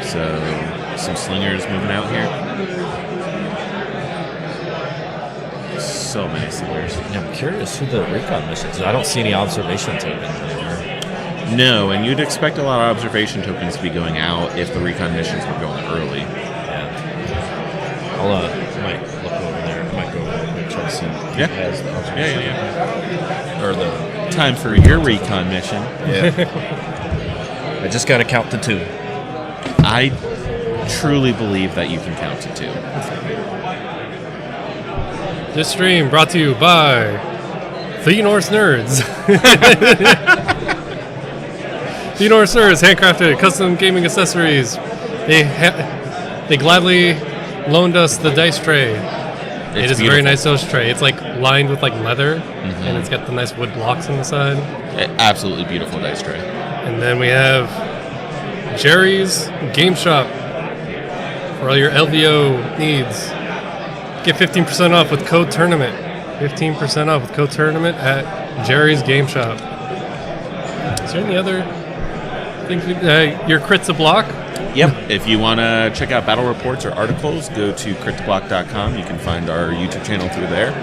So some slingers moving out here. So many slingers. Yeah, I'm curious who the recon missions is. I don't see any observation tokens anywhere. No, and you'd expect a lot of observation tokens to be going out if the recon missions were going early. Yeah. I'll might look over there. I might go over and try to see who has the observation. Yeah. Or the time for your recon mission. Yeah. I just got to count to 2. I truly believe that you can count to 2. This stream brought to you by The Norse Nerds. The Norse Nerds, handcrafted custom gaming accessories. They gladly loaned us the dice tray. It is a very nice dice tray. It's like lined with like leather, and it's got the nice wood blocks on the side. Absolutely beautiful dice tray. And then we have Jerry's Game Shop for all your LVO needs. Get 15% off with code TOURNAMENT. 15% off with code TOURNAMENT at Jerry's Game Shop. Is there any other things? Your Crit's a Block? Yep. If you want to check out battle reports or articles, go to critblock.com. You can find our YouTube channel through there.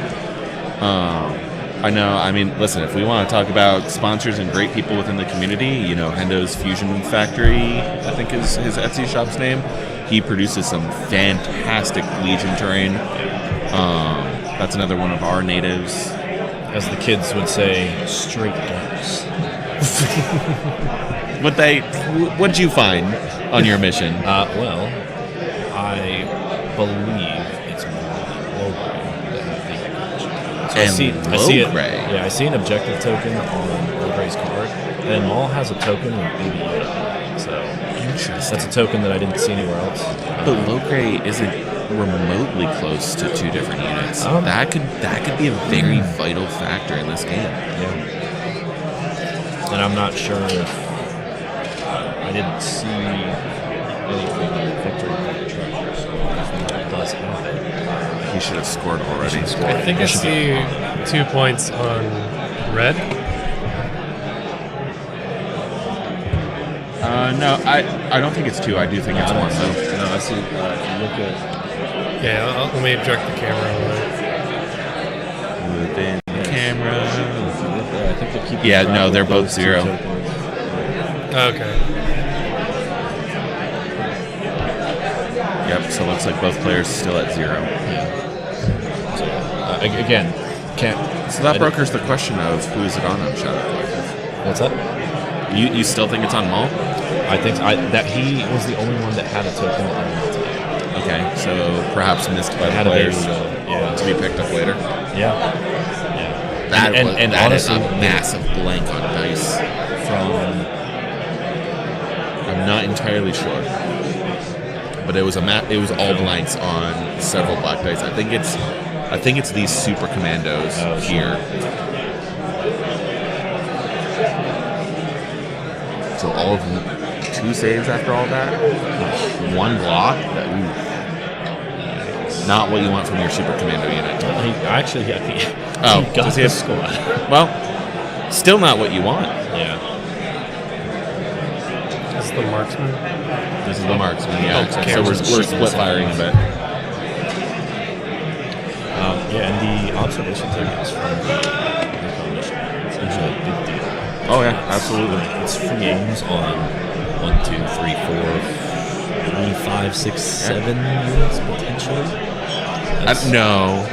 Listen, if we want to talk about sponsors and great people within the community, Hendo's Fusion Factory, I think is his Etsy shop's name. He produces some fantastic Legion terrain. That's another one of our natives. As the kids would say, straight darks. What'd you find on your mission? Well, I believe it's low gray that have the I see it. Yeah, I see an objective token on low gray's card, and Maul has a token with BB Yoda. So that's a token that I didn't see anywhere else. But low gray isn't remotely close to 2 different units. That could be a very vital factor in this game. Yeah. And I'm not sure if I didn't see anything in victory tracker, so if that does happen, he should have scored already. I think I see 2 points on red. No, I don't think it's 2. I do think it's 1 though. No, I see. If you look at. Yeah, let me direct the camera away. Move in the camera. I think they keep. Yeah, no, they're both 0. Okay. Yep. So it looks like both players still at 0. So, again, can't. So that brokers the question of who is it on Shadow Collective. What's that? You still think it's on Maul? I think that he was the only one that had a token on it today. Okay, so perhaps missed by the players to be picked up later. Yeah. That honestly, is a massive blank on dice. I'm not entirely sure, but it was all blanks on several black dice. I think it's these super commandos here. So all of them, 2 saves after all that, 1 block. Not what you want from your super commando unit. I think he got the squad. Well, still not what you want. Yeah. This is the marksman. This is the marksman. Yeah. Oh, so we're split firing a bit. Yeah, and the observation tickets from the coalition. It's usually a big deal. Oh yeah, absolutely. It's free games on 1, 2, 3, 4, 5, 6, 7 units potentially. No.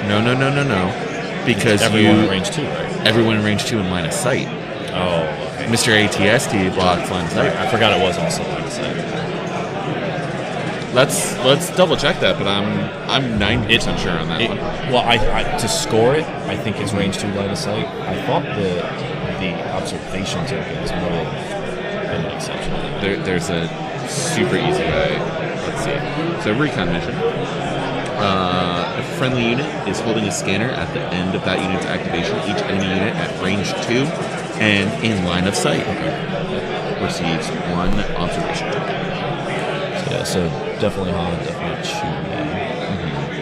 Because everyone in range 2, right? Everyone in range 2 in line of sight. Oh, okay. Mr. ATST blocks line of sight. I forgot it was also line of sight. Let's double check that, but I'm 90% sure on that one. Well, I to score it, I think it's range 2 line of sight. I thought the observation tokens would have been an exception. There's a super easy way. Let's see. So recon mission. A friendly unit is holding a scanner at the end of that unit's activation. Each enemy unit at range 2 and in line of sight receives 1 observation token. So definitely Han, definitely Chewie,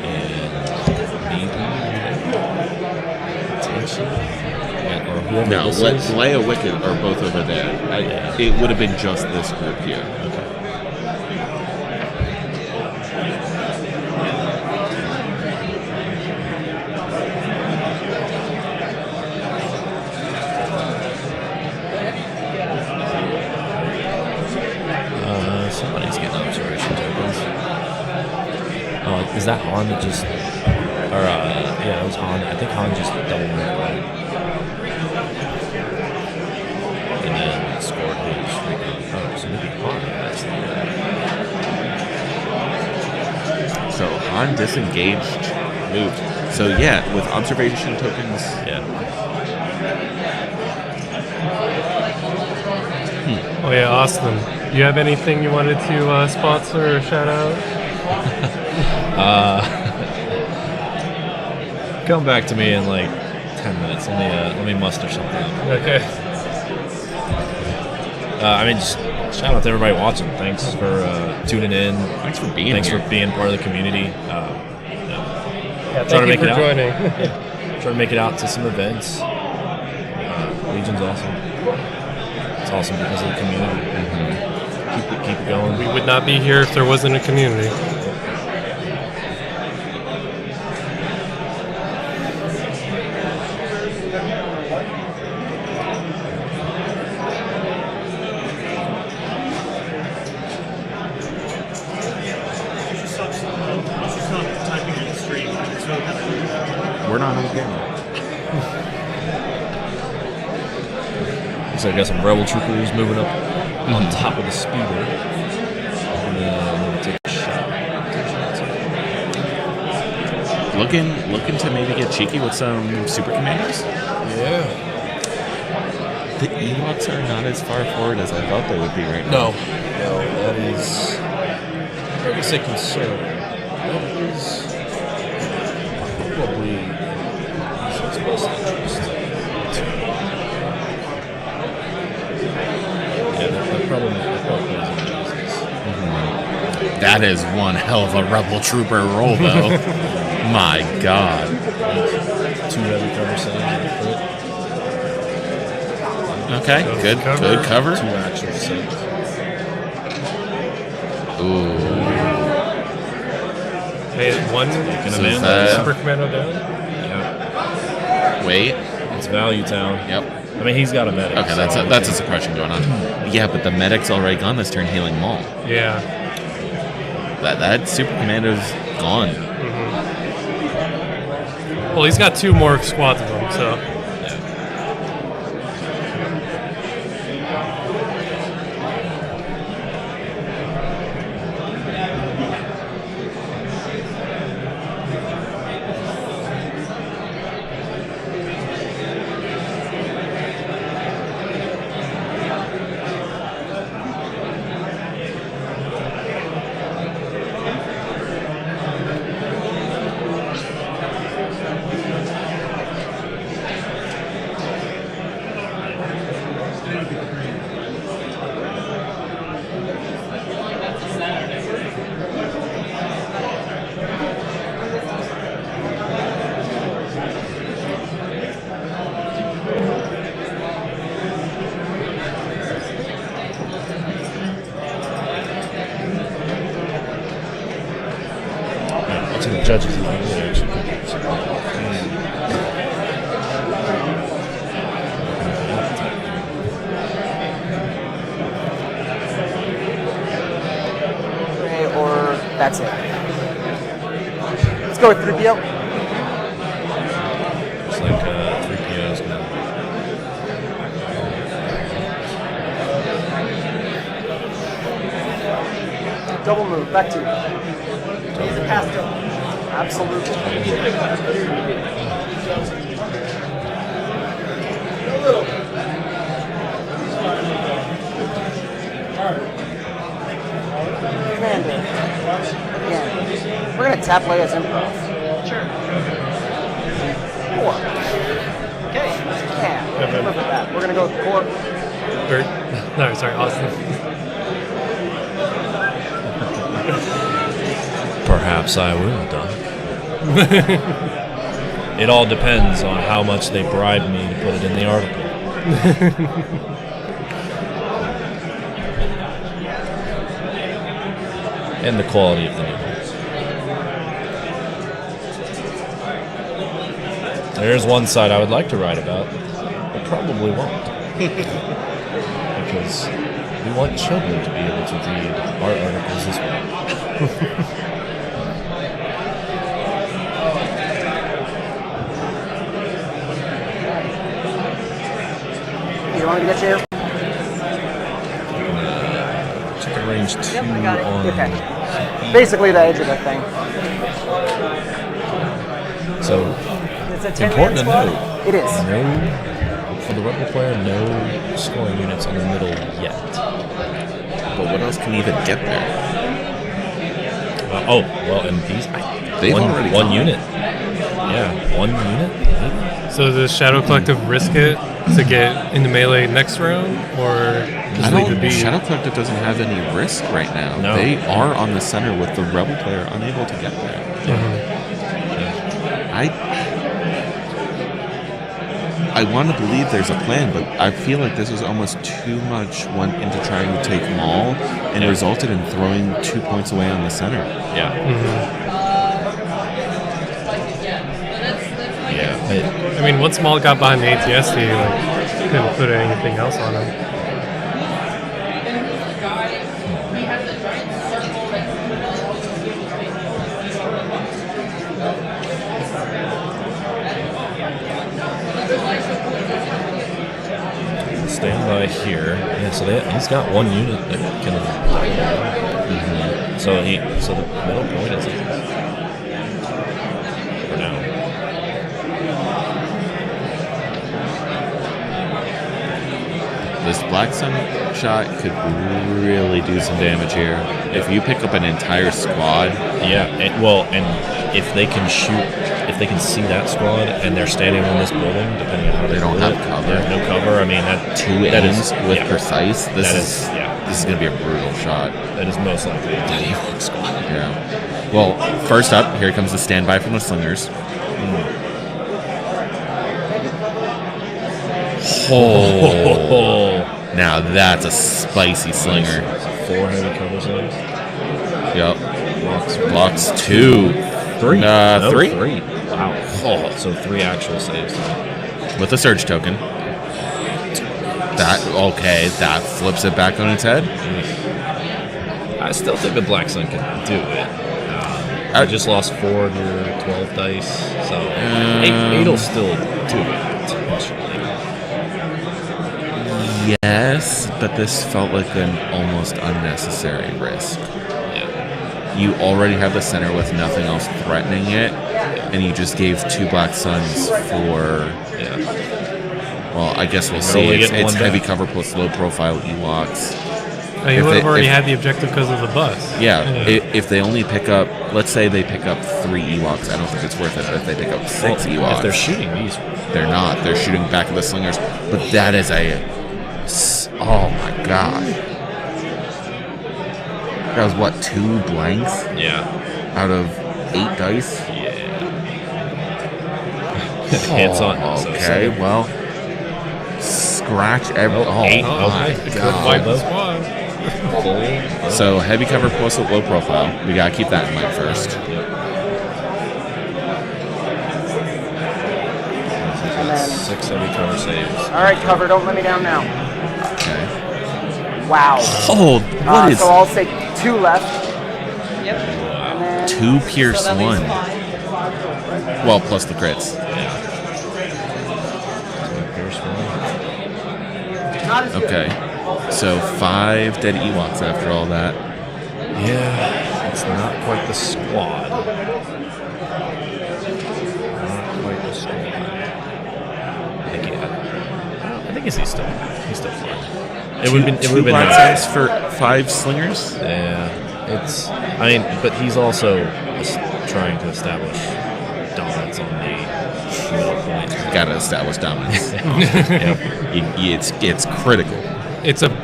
and maybe potentially. No, Leia Wicked are both over there. It would have been just this group here. Okay. Somebody's getting observation tokens. Oh, is that Han that just... Or, yeah, it was Han. I think Han just double moved right. And then scored his recon. Oh, so maybe Han has that. So Han disengaged, moved. So yeah, with observation tokens... Yeah. Oh yeah, Austin. You have anything you wanted to sponsor or shout out? Come back to me in like 10 minutes. Let me muster something up. Okay. I mean, just shout out to everybody watching. Thanks for tuning in. Thanks for being Thanks here. for being part of the community. Yeah, thank you for joining. Try to make it out to some events. Legion's awesome. It's awesome because of the community. Keep it going. We would not be here if there wasn't a community. We're not on camera. So I got some rebel troopers moving up on top of the speeder. And then I'm gonna take a shot. Looking to maybe get cheeky with some super commandos. Yeah. The Ewoks are not as far forward as I thought they would be right now. No, that is. I'm gonna say concern. That is probably his best interest. Yeah, that probably plays injustice. That is one hell of a rebel trooper roll, though. My God. 2 heavy cover saves and a crit. Okay, good cover. 2 actual saves. Ooh. Hey, one So super commando down. Yeah. Wait. It's Value Town. Yep. I mean, he's got a medic. Okay, that's a suppression going on. Yeah, but the medic's already gone this turn, healing Maul. Yeah. That Super Commando's gone. Well, he's got 2 more squads of them, so. To the judges. Okay, or that's it. Let's go with 3PO. Looks like 3PO is going to. Double move, back 2. He's a pass double. Absolutely. Commander. Again. We're going to tap Leia's improv. Sure. 4. Okay. Yeah. Look at that. We're going to go with core. No, sorry, Austin. Perhaps I will, Doc. It all depends on how much they bribe me to put it in the article. And the quality of the news. There's one side I would like to write about, but probably won't. Because we want children to be able to read our articles as well. You want me to get you? Check a range 2 Yep, I got it. on. Okay. Basically the edge of the thing. So, It's a 10-man important to squad? note. It is. No, for the Rebel player, no scoring units in the middle yet. But what else can even get there? Oh, well, and these. They've one already gone. unit. Yeah, 1 unit. So does Shadow Collective risk it to get into melee next round, or just leave the beat? Shadow Collective doesn't have any risk right now. No. They are on the center with the Rebel player unable to get there. I want to believe there's a plan, but I feel like this was almost too much went into trying to take Maul and resulted in throwing 2 points away on the center. Yeah. Yeah. I mean, once Maul got behind the ATSD, like, couldn't put anything else on him. Stand by here. Yeah, so he's got 1 unit that can. So the middle point is for now. This Black Sun shot could really do some damage here. If you pick up an entire squad. Yeah, and if they can shoot, if they can see that squad and they're standing on this building, depending on how they don't have cover. Yeah, no cover. I mean, that 2 aims with precise. This is going to be a brutal shot. That is most likely a T-Hawk squad. Yeah. Well, first up, here comes the standby from the Slingers. Oh, now that's a spicy slinger. 4 heavy cover zones. Yep. Blocks 2. 3. 3. 3. Wow. Oh, so 3 actual saves. With a surge token. That flips it back on its head. I still think the Black Sun can do it. I just lost 4 to 12 dice, so 8'll still do it potentially. Yes, but this felt like an almost unnecessary risk. You already have the center with nothing else threatening it, and you just gave 2 Black Suns for. Well, I guess we'll see. It's heavy cover plus low profile Ewoks. Oh, you would have already had the objective because of the bus. Yeah, if they only pick up, let's say they pick up 3 Ewoks, I don't think it's worth it. But if they pick up 6 Ewoks, if they're shooting these, they're not. They're shooting back at the slingers. But that is oh my god. That was what, 2 blanks? Yeah. Out of 8 dice? Yeah. Hands on. Okay, well, scratch every. Oh, 8. my god. So heavy cover plus a low profile. We gotta keep that in mind first. 6 heavy cover saves. All right, cover. Don't let me down now. Okay. Wow. Oh, what is? So I'll say 2 left. Yep. And then 2 pierce so that 1. leaves 5. Well, plus the crits. not as good. Okay. So 5 dead Ewoks after all that. Yeah, it's not quite the squad. Not quite the squad. I think he's still fine. It would have been nice for 5 slingers. Yeah, but he's also trying to establish dominance on the middle point. Gotta establish dominance. It's critical.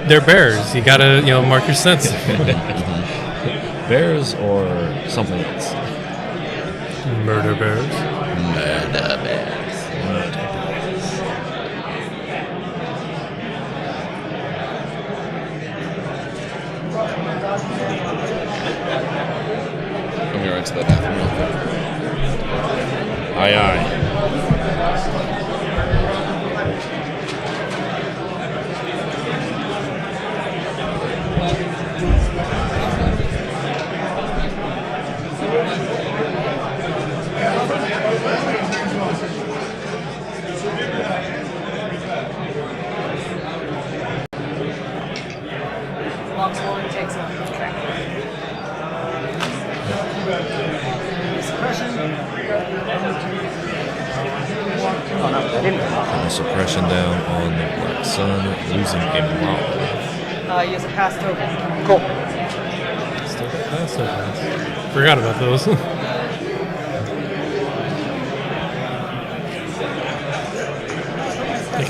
They're bears. You gotta mark your sense. Bears or something else. Murder bears. Murder bears. I'm gonna run to the bathroom real quick. Aye, aye. Takes one. Oh, no, I didn't. Putting suppression down on the Black Sun, losing a model. Use a pass token. Cool. Still got pass tokens. Forgot about those.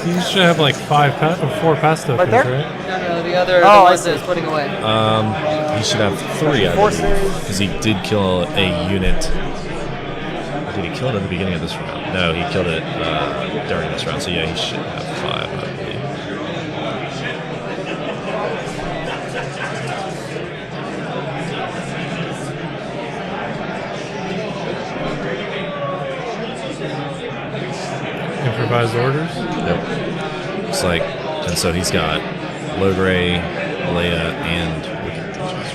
You should have like 4 pass tokens, right? No, the other the ones that is putting away. He should have 3, I believe, because he did kill a unit. Did he kill it at the beginning of this round? No, he killed it during this round. So yeah, he should have 5, I believe. Improvised orders? Yep. Looks like, and so he's got Logray, Leia, and Wicked Creatures.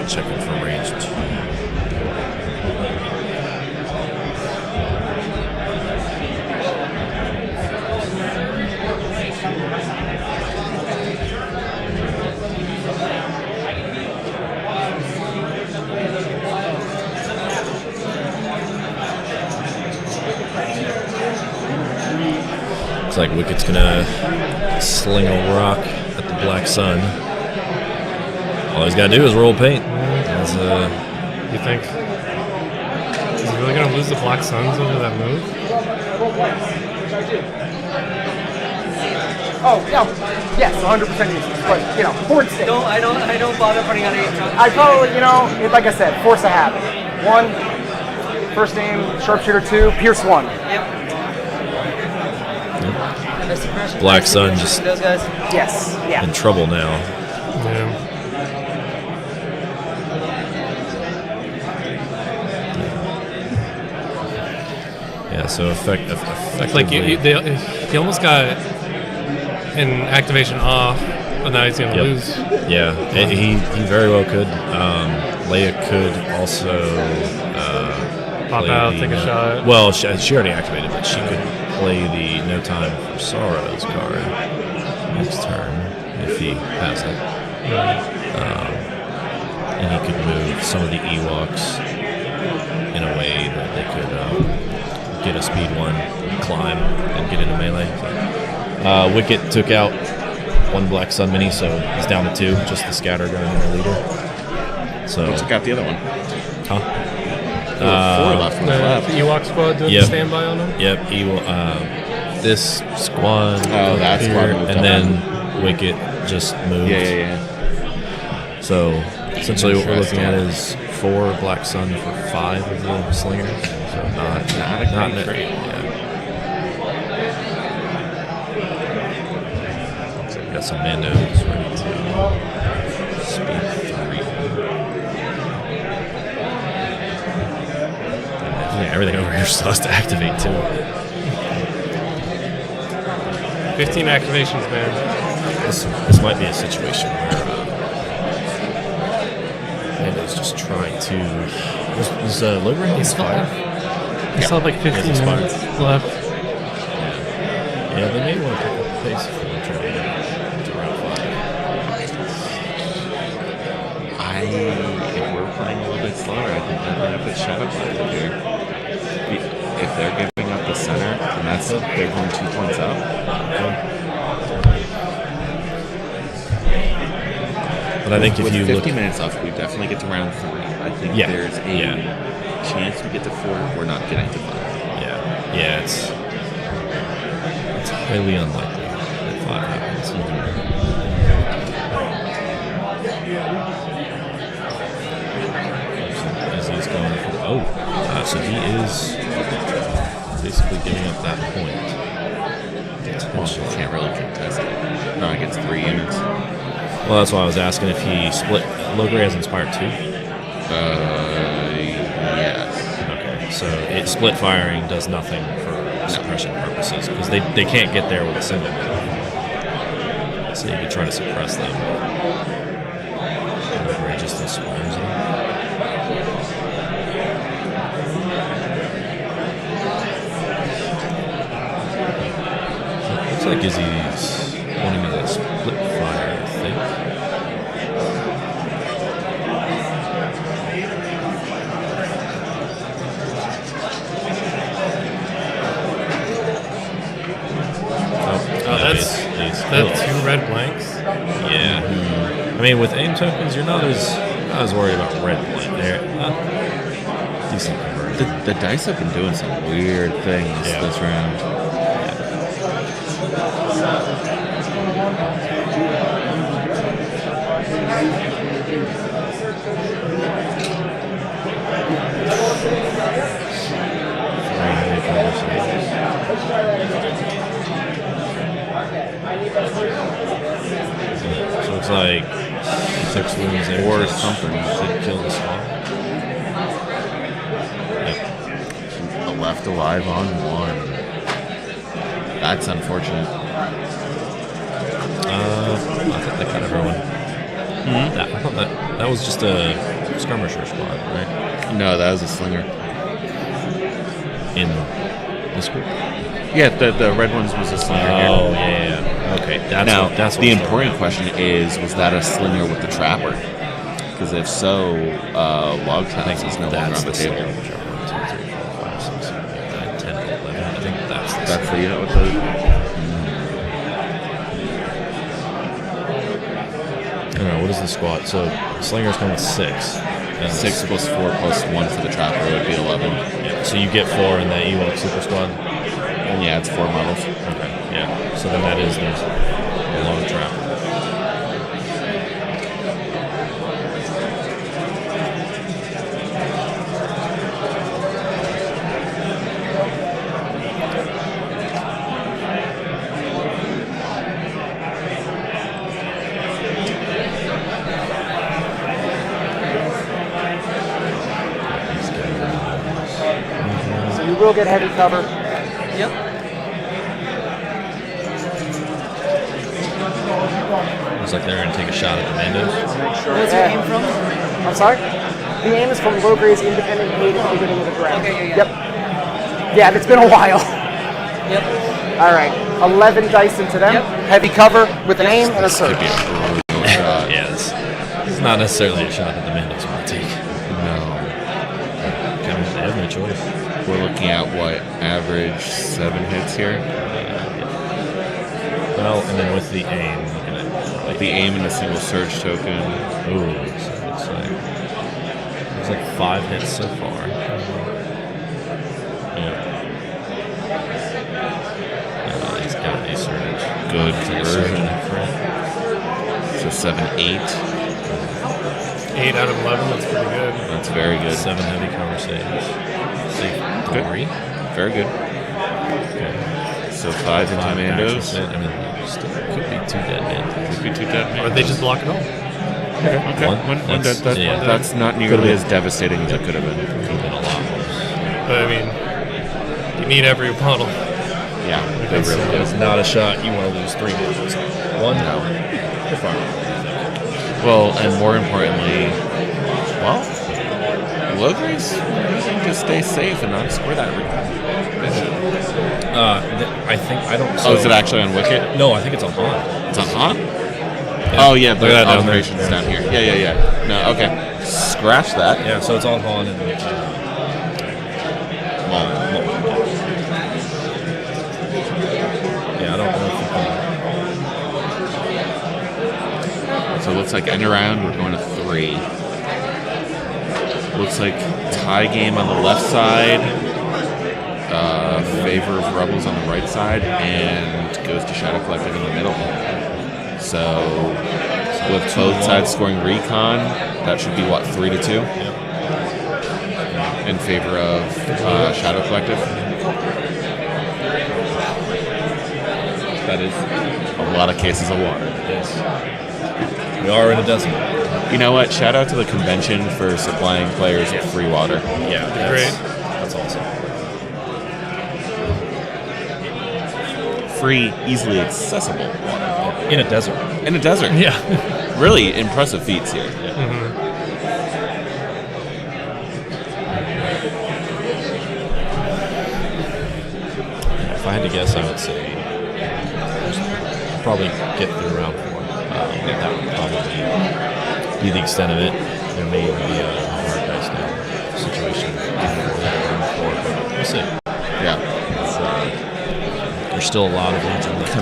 Checking for range 2. Looks like Wicked's gonna sling a rock at the Black Sun. All he's gotta do is roll paint. You think? Is he really gonna lose the Black Suns over that move? Oh, yeah. Yes, 100% useless. But board state. I don't bother putting on 8 tokens. I probably, like I said, force a habit. 1, first aim, sharpshooter 2, pierce 1. Yep. Black Sun just those guys. Yes. Yeah. in trouble now. Yeah. Yeah, so effectively. It's like he almost got an activation off, but now he's going to lose. Yeah, he very well could. Leia could also pop out, take a shot. Well, she already activated, but she could play the No Time for Sorrows card next turn if he has it. And he could move some of the Ewoks in a way that they could get a speed 1, climb, and get into melee. So, Wicket took out 1 Black Sun mini, so he's down to 2, just the scatter going in the leader. So Who took out the other one? Huh? 4 left from the left. The Ewok squad doing the standby on him? Yep, this squad. Oh, that here, squad moved and up. then Wicket just moved. Yeah. So essentially, what we're looking at is 4 Black Sun for 5 of the slingers. So not great. Yeah. So we got some Mandos ready to speed 3. Yeah, everything over here still has to activate too. 15 activations, man. This might be a situation where Mando's just trying to. Was Logran inspired? He still have like 15 minutes left. Yeah, they may want to pick up the pace if they're trying to round 5. If we're playing a little bit slower, I think they're going to put Shadow Black up here. If they're giving up the center, and they're going 2 points up. But I think if with you 50 look, minutes left, we definitely get to round 3. I think there's a chance we get to 4. We're not getting to 5. Yeah, it's highly unlikely that 5 happens. As he's going for so he is basically giving up that point. Well, you can't really contest it. No, it gets 3 units. Well, that's why I was asking if he split. Logray has inspired 2. Yes. Okay, so split firing does nothing for suppression purposes because they can't get there with a single move. So you could try to suppress them. Logray just inspires them. Looks like Izzy's wanting to split fire, I think. That's 2 red blanks. Yeah. I mean, with aim tokens, you're not as worried about red blank there. Decent conversion. The dice have been doing some weird things this round. So it's like 6 wounds there. Or something. Did kill the swamp. Left alive on 1. That's unfortunate. I thought they cut everyone. I thought that was just a skirmisher squad, right? No, that was a slinger. In this group? Yeah, the red ones was a slinger. Oh, yeah. Okay, that's the important question is: was that a slinger with the trapper? Because if so, log traps is no longer on the table. 1, 2, 3, 4, 5, 6, 7, 8, 9, 10, 11. I think That's the unit with the. I don't know, what is the squad? So slingers come with 6. 6 plus 4 plus 1 for the trapper would be 11. Yeah, so you get 4 in the Ewok super squad. Yeah, it's 4 models. Okay, yeah. So then that is those. A long trap. So you will get heavy cover. Yep. Looks like they're going to take a shot at the Mandos. What's your aim from? I'm sorry? The aim is from low grades independent aid at the beginning of the ground. Okay, yeah. Yep. Yeah, it's been a while. Yep. All right. 11 dice into them. Yep. Heavy cover with an aim and a Could surge. be a brutal shot. Yeah, it's not necessarily a shot that the Mandos want to take. No. Kind of, they have no choice. We're looking at what, average 7 hits here? Well, and then with the aim, Like the aim and a single surge token. ooh, so looks like 5 hits so far. Yeah. He's got a surge. Good It's like a surge conversion. in front. So 7, 8. 8 out of 11. That's pretty good. That's very good. 7 heavy cover saves. Save Good. 3. Very good. Okay. So 5 into 5 Mandos. I mean, still could be 2 dead men. Could be 2 dead Or Mandos. they just block it all. Okay. One That's, dead. Yeah. that's not nearly as devastating as it could have been. Could have been a lot worse. But I mean, you need every model. Yeah, they really do. It's not a shot you want to lose 3 hits. 1, no. You're fine. Well, and more importantly, well, low grades just stay safe and not score that recon. I think I don't. Oh, is it actually on Wicket? No, I think it's on Han. It's on Han? Yeah. Oh, yeah, Look at that the down there. operations down here. Yeah. No, okay. Scratch that. Yeah, so it's on Han and yeah, I don't know if So it looks like end around, we're going to 3. Looks like tie game on the left side, favor of Rebels on the right side, and goes to Shadow Collective in the middle. So with both sides scoring recon, that should be what, 3-2? In favor of Shadow Collective. That is a lot of cases of water. Yes. We are in a desert. You know what? Shout out to the convention for supplying players with free water. Yeah, that's awesome. Free, easily accessible water. In a desert. In a desert. Yeah. Really impressive feats here. If I had to guess, I would say probably get through round 4. That would probably be the extent of it. There may even be a hard dice now situation round 4, but we'll see. Yeah. There's still a lot of Legion left.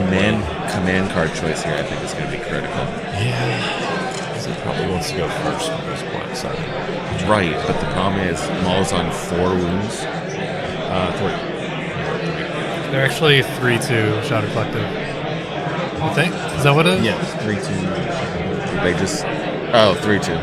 Command card choice here, I think, is going to be critical. Yeah. He probably wants to go first on this point. So. Right, but the problem is Maul's on 4 wounds. 3. They're actually 3-2 Shadow Collective. I think. Is that what it is? Yes, 3-2. They just... Oh, 3-2.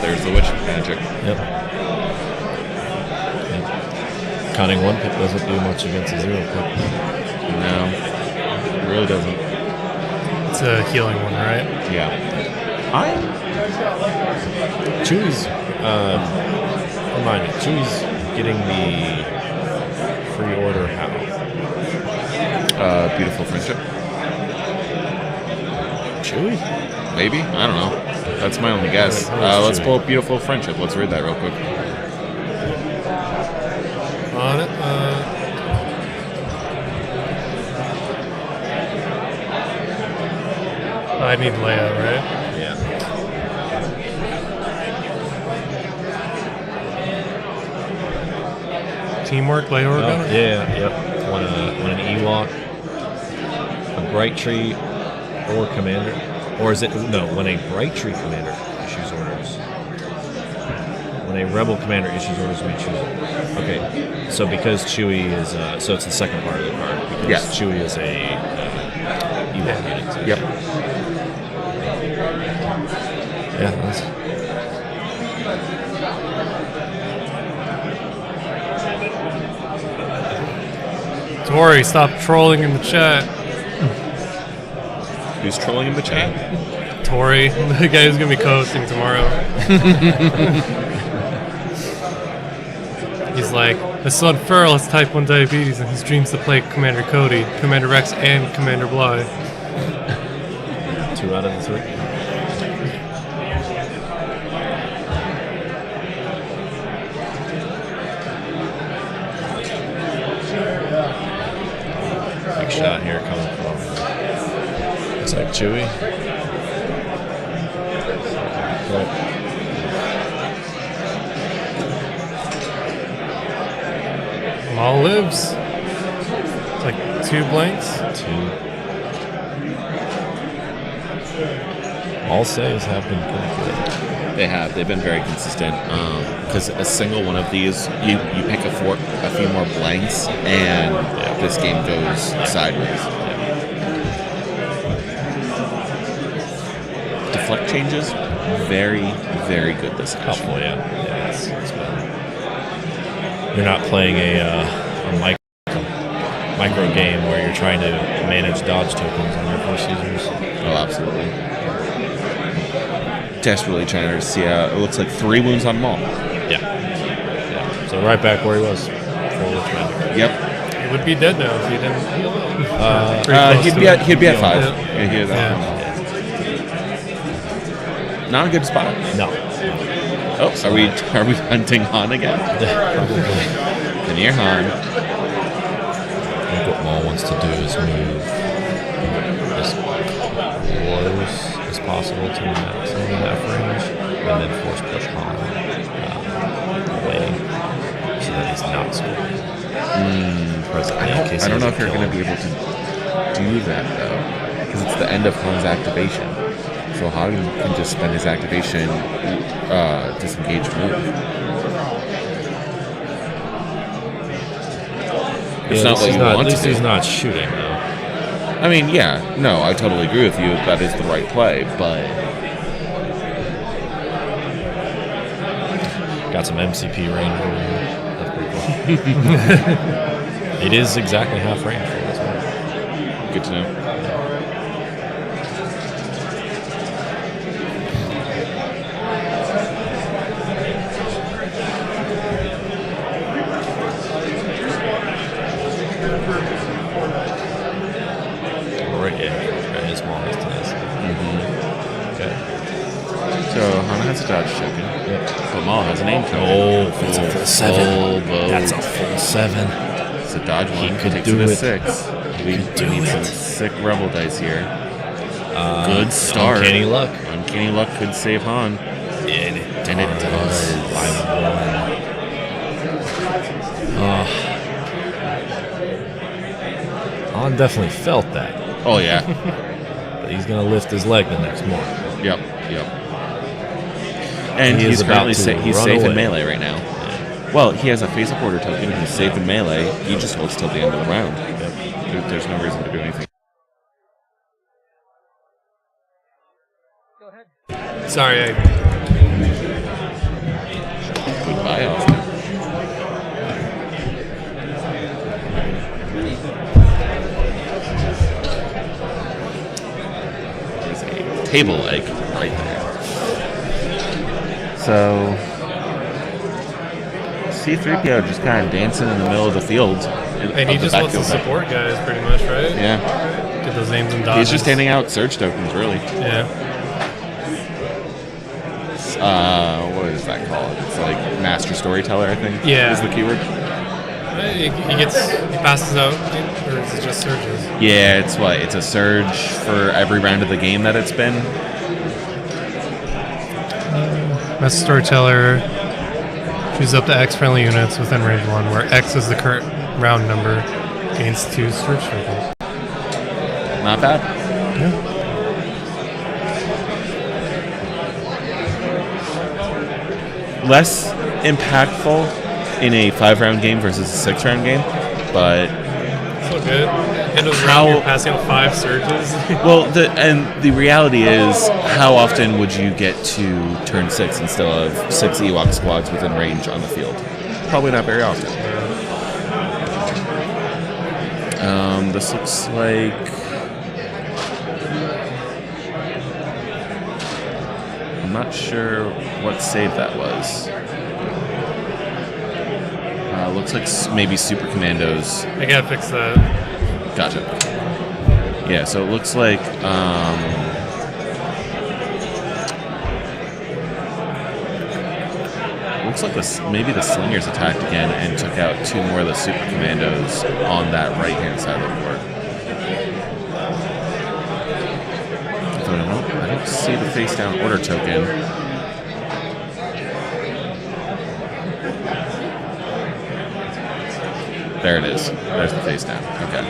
There's the witch magic. Yep. Cunning 1 pip doesn't do much against a 0 pip. No, it really doesn't. It's a healing one, right? Yeah. Chewie's, remind me, Chewie's getting the free order how? Beautiful Friendship. Chewie? Maybe? I don't know. That's my only guess. Let's pull up Beautiful Friendship. Let's read that real quick. On it. I need Leia, right? Yeah. teamwork, Leo Oh, Organa? yeah, yep. When an Ewok, a Bright Tree, or Commander. Or is it, no, when a Bright Tree Commander issues orders. When a Rebel Commander issues orders, we choose it. Okay, so because Chewie is, so it's the second part of the card. Because Yes. Chewie is a Ewok unit. Yep. Yeah, that's... Tori, stop trolling in the chat. Who's trolling in the chat? Tori, the guy who's going to be co-hosting tomorrow. He's like, my son Ferrell has type 1 diabetes and his dreams to play Commander Cody, Commander Rex, and Commander Bly. 2 out of the 3. Big shot here coming from. Looks like Chewie. Maul lives. It's like 2 blanks. 2. All saves have been pretty good. They have. They've been very consistent. Because a single one of these, you pick a few more blanks, and this game goes sideways. Deflect changes, very, very good this edition. Helpful, yeah. It's been. You're not playing a micro game where you're trying to manage dodge tokens on your force users. Oh, absolutely. Desperately trying to see it looks like 3 wounds on Maul. Yeah. So right back where he was. Forward trend. Yep. He would be dead now if he didn't heal up. He'd be at 5. Yeah. Not a good spot. No. Oh, are we hunting Han again? Probably. Come here, Han. I think what Maul wants to do is move as close as possible to the maximum half range, and then force push Han away so that he's not scoring. I don't know if you're going to be able to do that though, because it's the end of Han's activation. So Han can just spend his activation disengage move. It's not what you want to do. At least he's not shooting, though. I mean, yeah, no, I totally agree with you. That is the right play, but got some MCP range over here. That's pretty cool. It is exactly half range for this one. Good to know. That's a dodge token. Yep. But Maul has a name token. Oh, it's a full 7. That's a full 7. It's a dodge one. He could takes do it. it. 6. We need some sick rebel dice here. Good start. Uncanny luck. Uncanny luck could save Han. And it does. 5-1. Han definitely felt that. Oh, yeah. But he's going to lift his leg the next morning. Yep. And he's currently he's safe in melee right now. Yeah. Well, he has a face-up order token. He's safe in melee. He just holds till the end of the round. Yep. There's no reason to do anything. Go ahead. Sorry, Goodbye, Austin. There's a table leg right there. So, C-3PO just kind of dancing in the middle of the field. And he just wants to support guys, pretty much, right? Yeah. Get those names and dodges. He's just handing out surge tokens, really. Yeah. What is that called? It's like master storyteller, I think. Yeah. Is the keyword. He passes out, or is it just surges? Yeah, it's what? It's a surge for every round of the game that it's been. Master storyteller. Choose up to X friendly units within range 1, where X is the current round number. Gains 2 search tokens. Not bad. Yeah. Less impactful in a 5-round game versus a 6-round game, but So good. End of the round, you're passing out 5 surges. well, the reality is, how often would you get to turn 6 instead of 6 Ewok squads within range on the field? Probably not very often. This looks like I'm not sure what save that was. Looks like maybe Super Commandos. I gotta fix that. Gotcha. Yeah, so it looks like maybe the Slingers attacked again and took out 2 more of the Super Commandos on that right-hand side of the board. So I don't see the face-down order token. There it is. There's the face down. Okay.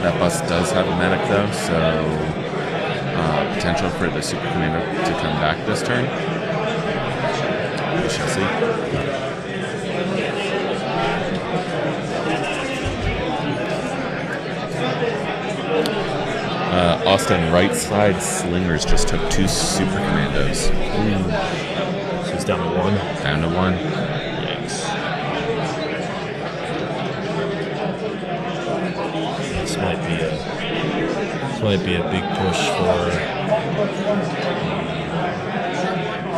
That bus does have a medic though, so potential for the Super Commander to come back this turn. We shall see. Austin, right side Slingers just took 2 Super Commandos. So it's down to 1. Down to 1. Yikes. This might be a big push for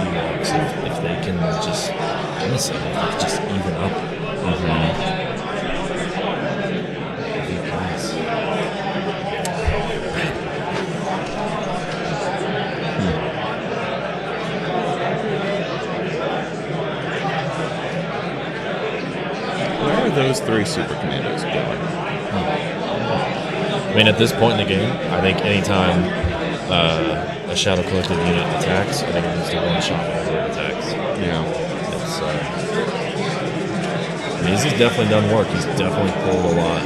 Ewoks if they can just, honestly, if they can just even up. Those 3 Super Commandos going? I mean, at this point in the game, I think anytime a Shadow Collective unit attacks, I think it needs to one-shot whenever it attacks. Yeah. It's, I mean, he's definitely done work. He's definitely pulled a lot.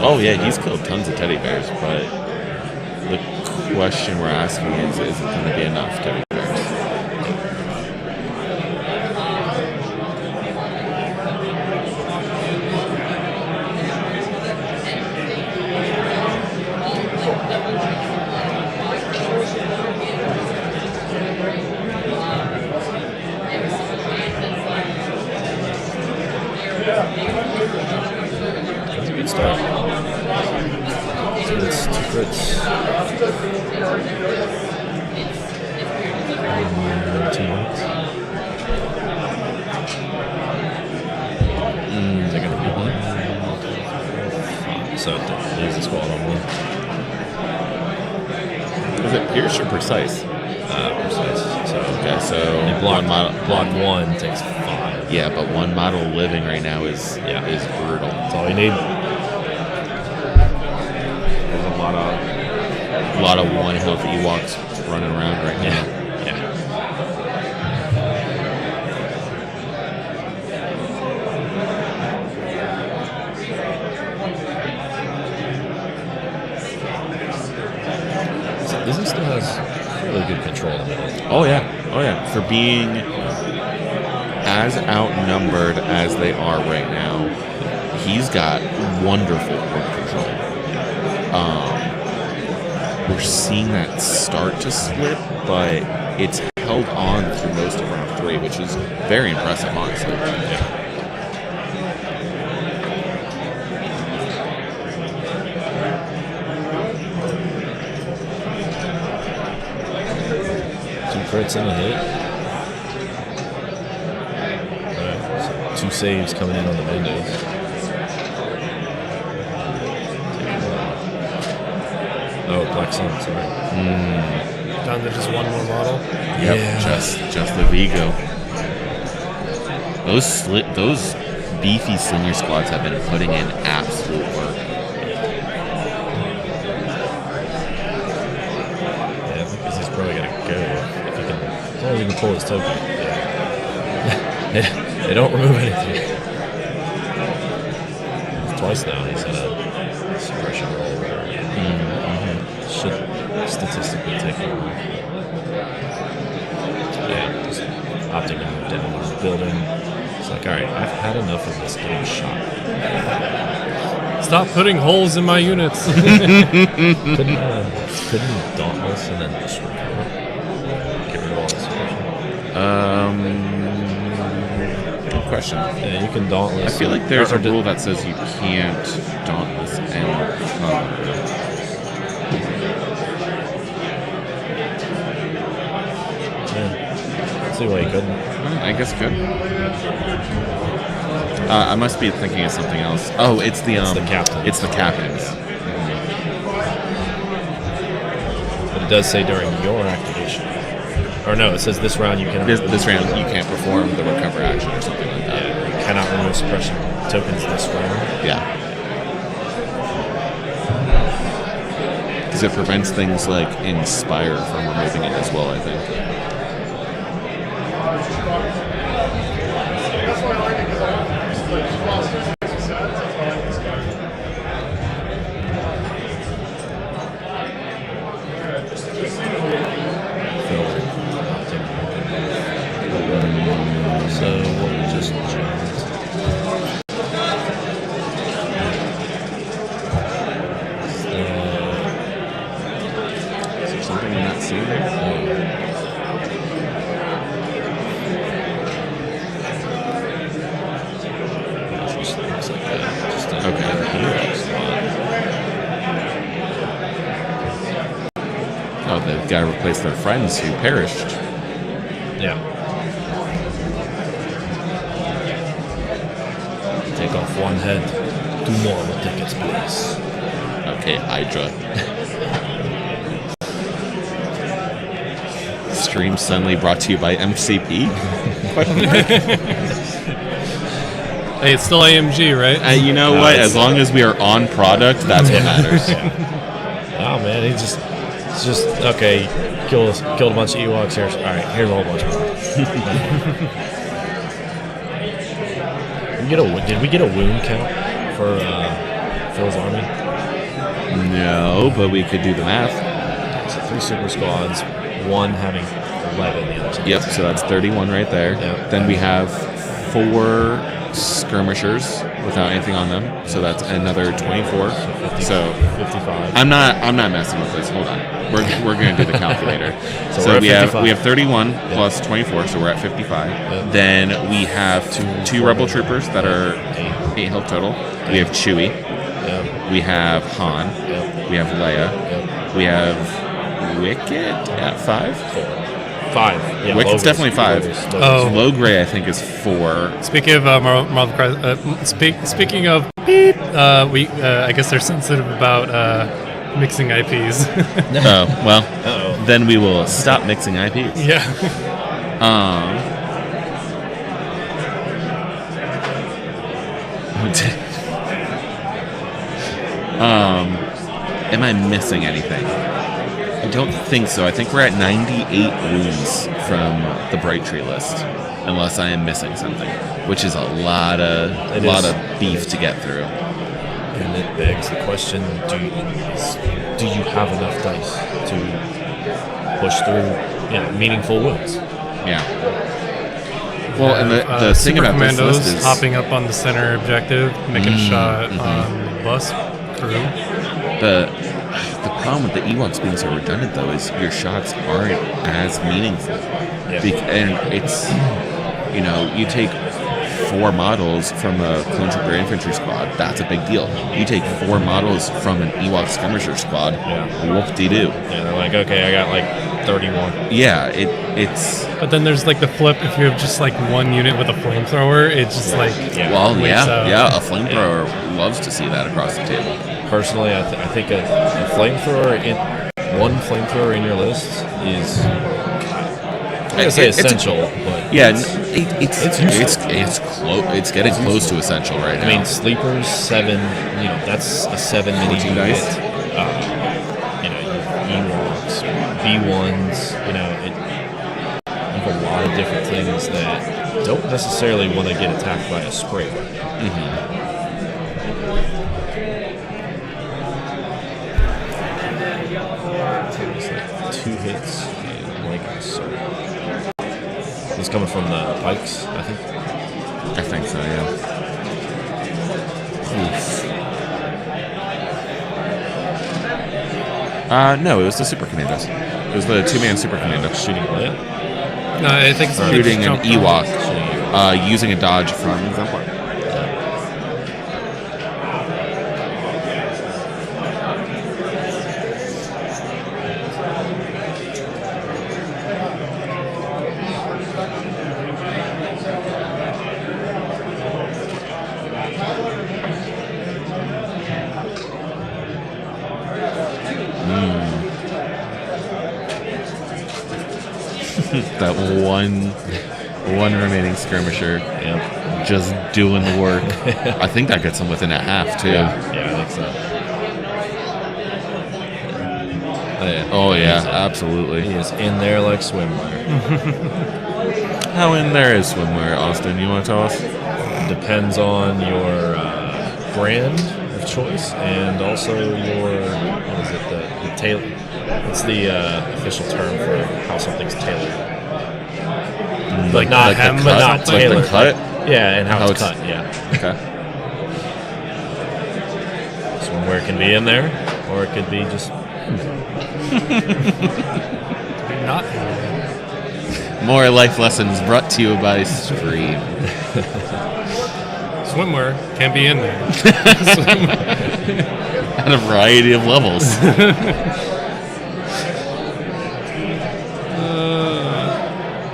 Oh, yeah, he's killed tons of teddy bears, but the question we're asking is it going to be enough teddy bears? That's a good start. So that's 2 crits. 2 months. Is that going to be 1? So there's a squad on 1. Is it Pierce or Precise? Precise. So, okay, so block 1 takes 5. Yeah, but 1 model living right now is brutal. That's all you need. There's a lot of 1 health Ewoks running around right now. Yeah. So this still has really good control in it. Oh yeah. For being as outnumbered as they are right now, he's got wonderful board control. We're seeing that start to slip, but it's held on through most of round 3, which is very impressive, honestly. Crits and a hit. Alright, so 2 saves coming in on the Mendos. Oh, Black Sun, sorry. Down to just 1 more model. Yep, just the Vigo. Those beefy senior squads have been putting in absolute work. Yeah, because he's probably gonna go if he can. As long as he can pull his token. Yeah. they don't remove anything. Twice now he's had a suppression roll where should statistically take him. Yeah, just opting to move down the building. It's like, alright, I've had enough of this getting shot. Stop putting holes in my units. couldn't Dauntless and then just recover? Get rid of all this suppression? Good question. Yeah, you can Dauntless. I feel like there's a rule that says you can't Dauntless and see why you couldn't. I guess you could. I must be thinking of something else. Oh, it's the captain. It's the captains. But it does say during your activation. Or no, it says this round you can. This round you can't perform the recover action or something like that. Yeah, you cannot remove suppression tokens this round. Yeah. Because it prevents things like Inspire from removing it as well, I think. So what we just jumped. Is there something I'm not seeing there? Oh, the guy replaced their friends who perished. Yeah. Take off one head. Two more will take its place. Okay, Hydra. Stream suddenly brought to you by MCP? Hey, it's still AMG, right? You know what? As long as we are on product, that's what matters. Oh man, he's just okay. Killed a bunch of Ewoks here. All right, here's a whole bunch more. Did we get a wound count for Phil's army? No, but we could do the math. So 3 super squads, one having 11 the other side. Yep, so that's 31 right there. Yep. Then we have 4 skirmishers without anything on them, so that's another 24. So 55. I'm not messing with this. Hold on, we're gonna do the calculator. So we have 31 Yep. plus 24, so we're at 55. Yep. Then we have two rebel troopers that are 8 health total. We have Chewie. Yep. We have Han. Yep. We have Leia. Yep. We have Wicket at 5. 5. Yeah, Wicket's definitely 5. Oh. Low Gray, I think, is 4. Speaking of speaking of beep, I guess they're sensitive about mixing IPs. Oh well, then we will stop mixing IPs. Yeah. Am I missing anything? I don't think so. I think we're at 98 wounds from the Bright Tree list, unless I am missing something, which is a lot of beef to get through. And it begs the question: Do you have enough dice to push through meaningful wounds? Yeah. Well, and the thing Super about this Commandos list is hopping up on the center objective, making a shot on the bus crew. The problem with the Ewoks being so redundant, though, is your shots aren't as meaningful. Yeah. And it's, you take 4 models from a Clone Trooper infantry squad, that's a big deal. You take 4 models from an Ewok skirmisher squad, whoop-de-doo. Yeah, they're like, okay, I got like 30 more. Yeah, it's... But then there's like the flip, if you have just like one unit with a flamethrower, it's just like... Well, yeah, a flamethrower loves to see that across the table. Personally, I think a flamethrower one flamethrower in your list is, I'm gonna say essential, but It's getting close to essential right now. I mean, sleepers 7. That's a 7 mini unit. dice. Ewoks, B1s. You have a lot of different things that don't necessarily want to get attacked by a spray. It's like 2 hits and like so. He's coming from the pikes, I think. I think so, yeah. No, it was the Super Commandos. It was the 2-man Super Commando. Shooting what? No, I think it's shooting an Ewok, using a dodge from Exemplar. That one remaining skirmisher, just doing the work. I think that gets him within a half too. Yeah, I think so. Oh yeah, absolutely. He is in there like swimwear. How in there is swimwear, Austin? You want to tell us? Depends on your brand of choice and also your the tail. It's the official term for how something's tailored. But not tailored. Like the cut? Yeah, and how it's cut. Yeah. Okay. Swimwear can be in there, or it could be just not. More life lessons brought to you by Stream. Swimwear can be in there. At a variety of levels.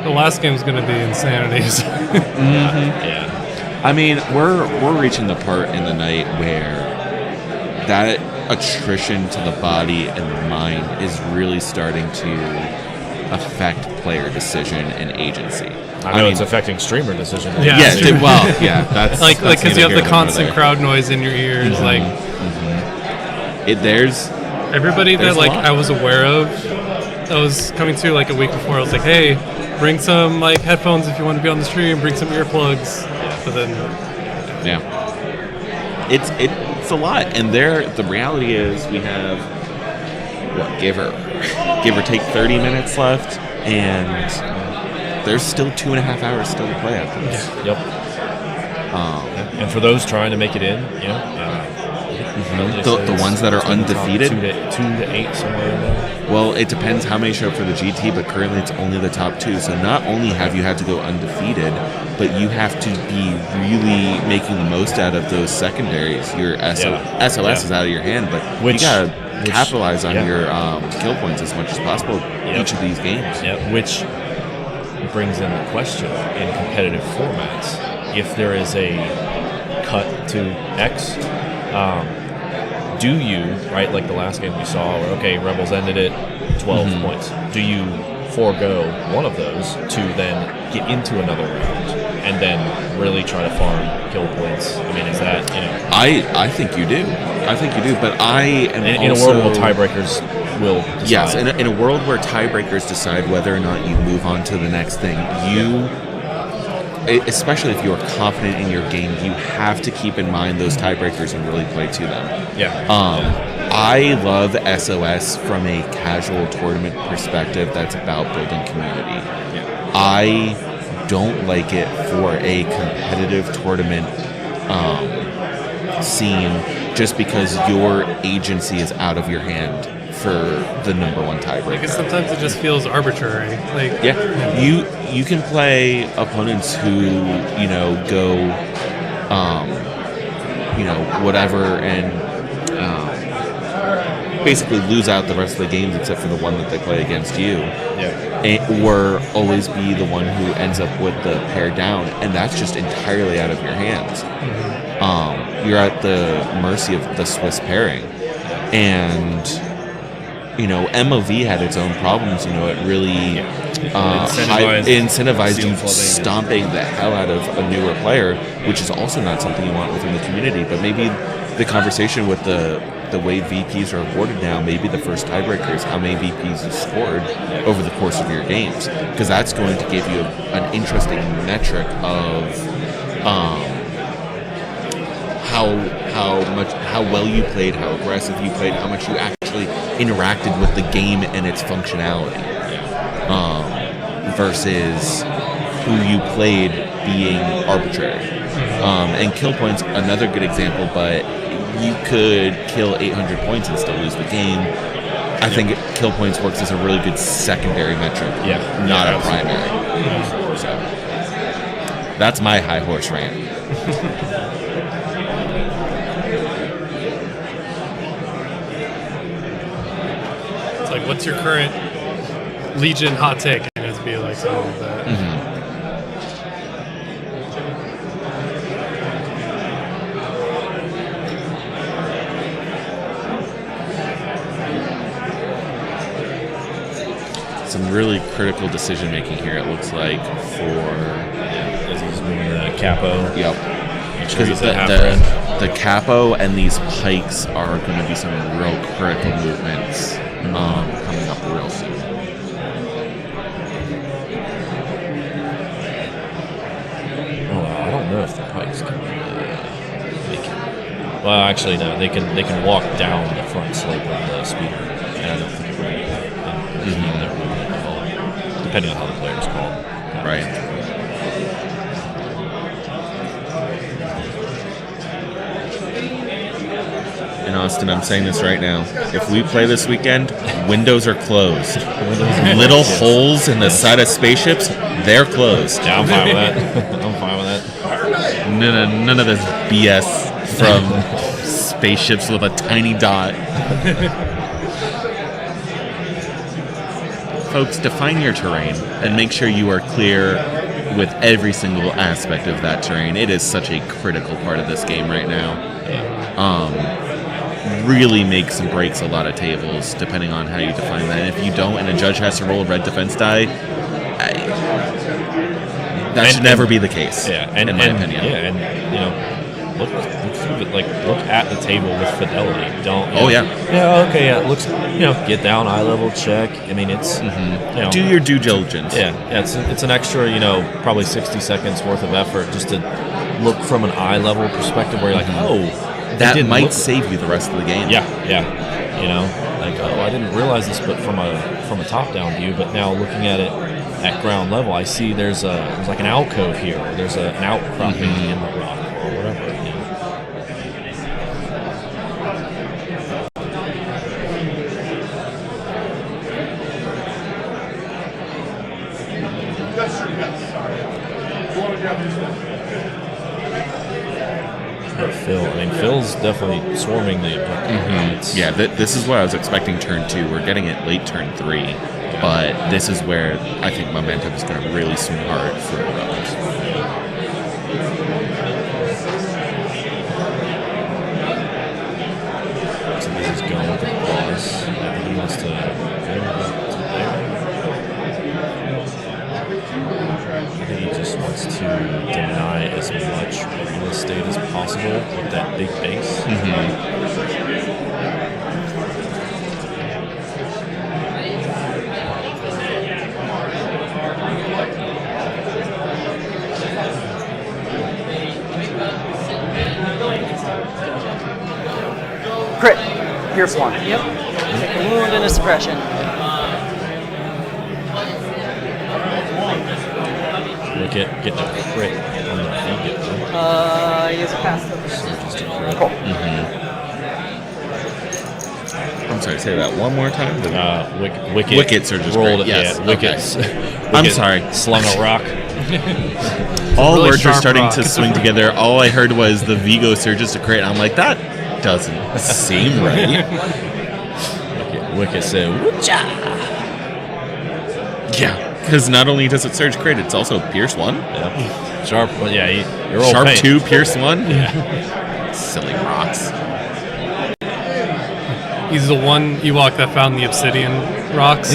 The last game's going to be insanity. Yeah. I mean, we're reaching the part in the night where that attrition to the body and the mind is really starting to affect player decision and agency. I mean, it's affecting streamer decision. Yeah, that's like because you have the constant crowd noise in your ears. There's everybody that I was aware of that was coming to a week before. I was like, hey, bring some headphones if you want to be on the stream. Bring some earplugs. But then, it's a lot. And the reality is we have give or take 30 minutes left, and there's still 2.5 hours still to play after this. Yep. And for those trying to make it in, the ones that are undefeated, 2 to 8 somewhere in there. Well, it depends how many show up for the GT, but currently it's only the top 2. So not only have you had to go undefeated, but you have to be really making the most out of those secondaries. Your SOS is out of your hand, but you gotta capitalize on your kill points as much as possible each of these games. Which brings in the question in competitive formats: if there is a cut to X. Do you, like the last game we saw, where, Rebels ended it 12 points. Do you forego one of those to then get into another round and then really try to farm kill points? I mean, is that, I think you do. But I am in a world where tiebreakers will decide. Yes, in a world where tiebreakers decide whether or not you move on to the next thing, especially if you're confident in your game, you have to keep in mind those tiebreakers and really play to them. I love SOS from a casual tournament perspective that's about building community. I don't like it for a competitive tournament scene just because your agency is out of your hand for the number one tiebreaker. Because sometimes it just feels arbitrary. You can play opponents who go whatever and basically lose out the rest of the games except for the one that they play against you. Or always be the one who ends up with the pair down, and that's just entirely out of your hands. You're at the mercy of the Swiss pairing, and MOV had its own problems. It really incentivized you stomping the hell out of a newer player, which is also not something you want within the community. But maybe the conversation with the way VPs are awarded now, maybe the first tiebreaker is how many VPs you scored over the course of your games, because that's going to give you an interesting metric of how well you played, how aggressive you played, how much you actually interacted with the game and its functionality, versus who you played being arbitrary. And kill points, another good example, but you could kill 800 points and still lose the game. I think kill points works as a really good secondary metric, not a primary. So that's my high horse rant. It's like, what's your current Legion hot take? And it'd be like something like that. Some really critical decision making here, it looks like, as he's moving the capo. Yep. Because the capo and these pikes are going to be some real critical movements coming up real soon. I don't know if the pikes can. Well, actually, no. They can walk down the front slope of the speeder, and I don't think it will. Depending on how the player's called. Right. And Austin, I'm saying this right now. If we play this weekend, windows are closed. Little holes in the side of spaceships, they're closed. Yeah, I'm fine with that. I'm fine with that. None of this BS from spaceships with a tiny dot. Folks, define your terrain and make sure you are clear with every single aspect of that terrain. It is such a critical part of this game right now. Really makes and breaks a lot of tables depending on how you define that. And if you don't, and a judge has to roll a red defense die, that should never be the case. Yeah, in my opinion. Yeah, and look through it. Like, look at the table with fidelity. Don't. Looks. Get down, eye level check. I mean, it's. Do your due diligence. Yeah. It's an extra. Probably 60 seconds worth of effort just to look from an eye level perspective, where you're like, that might save you the rest of the game. Yeah. I didn't realize this, but from a top down view. But now looking at it at ground level, I see there's like an alcove here. There's an outcropping in the rock or whatever. Phil's definitely swarming the objective. Yeah, this is what I was expecting turn 2. We're getting it late turn 3, but this is where I think momentum is going to really swing hard for the Rebels. So this is going with the pause. He wants to I think he just wants to deny as much real estate as possible with that big base. Crit. Pierce 1. Yep. Take a wound and a suppression. Get a crit on the Vigo. He has a pass. Cool. I'm sorry, say that one more time. Wickets are just rolled. Great. Yes. Yeah, wickets. I'm sorry. Slung a rock. All really words are starting rock. to swing together. All I heard was the Vigo surges to crit. I'm like, that doesn't seem right. Wicket said, "Woocha!" Yeah, because not only does it surge crit, it's also Pierce 1. Yeah. Sharp, but yeah, you're all Sharp paint. 2, Pierce 1. Yeah. Silly rocks. He's the one Ewok that found the obsidian rocks.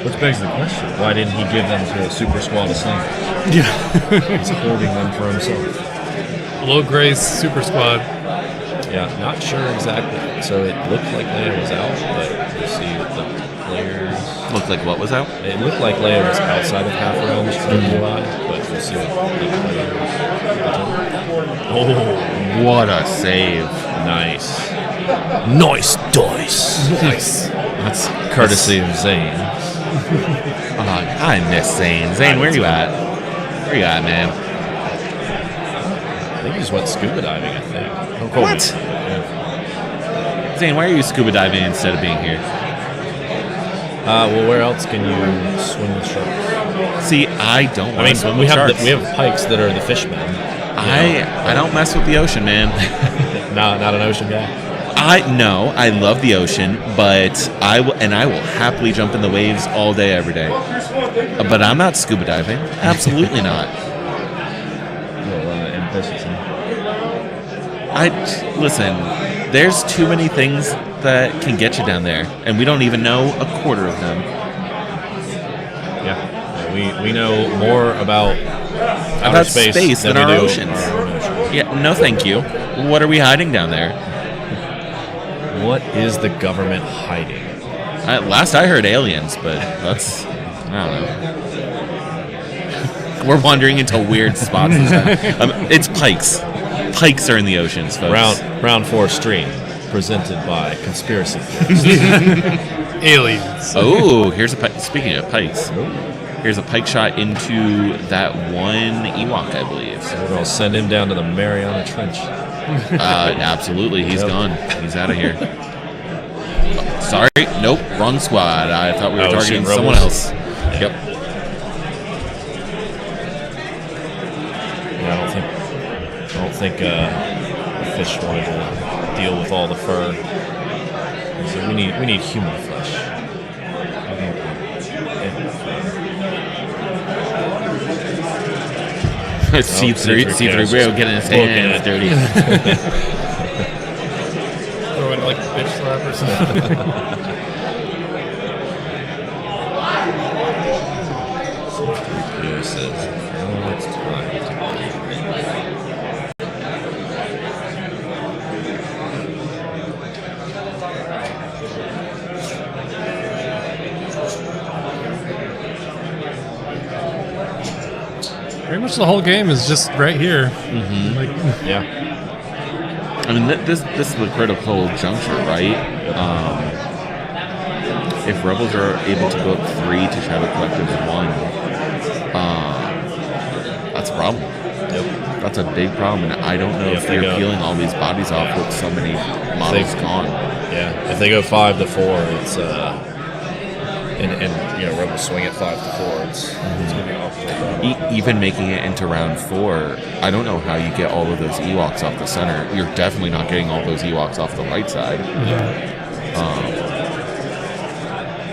Which begs the question: why didn't he give them to a super squad asleep? Yeah, he's holding them for himself. Low Gray's super squad. Yeah, not sure exactly. So it looked like Leia was out, but you see the players. Looked like what was out? It looked like Leia was outside of half realms to the UI, but we'll see what the players. Oh, what a save! Nice. Nice dice. Nice. That's courtesy of Zane. I miss Zane. Zane, where you at? Where you at, man? I think he just went scuba diving, I think. What? Yeah. Zane, why are you scuba diving instead of being here? Well, where else can you swim with sharks? See, I don't want to swim we with have sharks. we have pikes that are the fishmen. I don't mess with the ocean, man. Not an ocean guy. I love the ocean, but I will happily jump in the waves all day, every day. But I'm not scuba diving. Absolutely not. Ambitious, huh? Listen. There's too many things that can get you down there, and we don't even know a quarter of them. Yeah, we know more about outer space than our oceans. Yeah, no, thank you. What are we hiding down there? What is the government hiding? Last I heard, aliens, but I don't know. We're wandering into weird spots. It's pikes. Pikes are in the oceans, folks. Round 4 stream, presented by Conspiracy. Aliens. Oh, here's a pike. Speaking of pikes, here's a pike shot into that one Ewok, I believe. So we'll send him down to the Mariana Trench. Absolutely, he's gone. He's out of here. Sorry, nope, wrong squad. I thought we were targeting someone else. Yeah. Yep. Yeah, I don't think the fish wanted to deal with all the fur. So we need human flesh. C3PO getting his hands dirty. Throwing like a bitch slap or something. C3PO says, "Oh, it's time to go." Pretty much the whole game is just right here. Mm-hmm. Yeah. I mean, this is the critical juncture, right? If Rebels are able to go up 3 to Shadow Collective 1, that's a problem. Yep. That's a big problem, and I don't know if they're peeling all these bodies off with so many models gone. Yeah, if they go 5 to 4, it's and Rebels swing at 5 to 4, it's gonna be awful. Even making it into round 4, I don't know how you get all of those Ewoks off the center. You're definitely not getting all those Ewoks off the right side.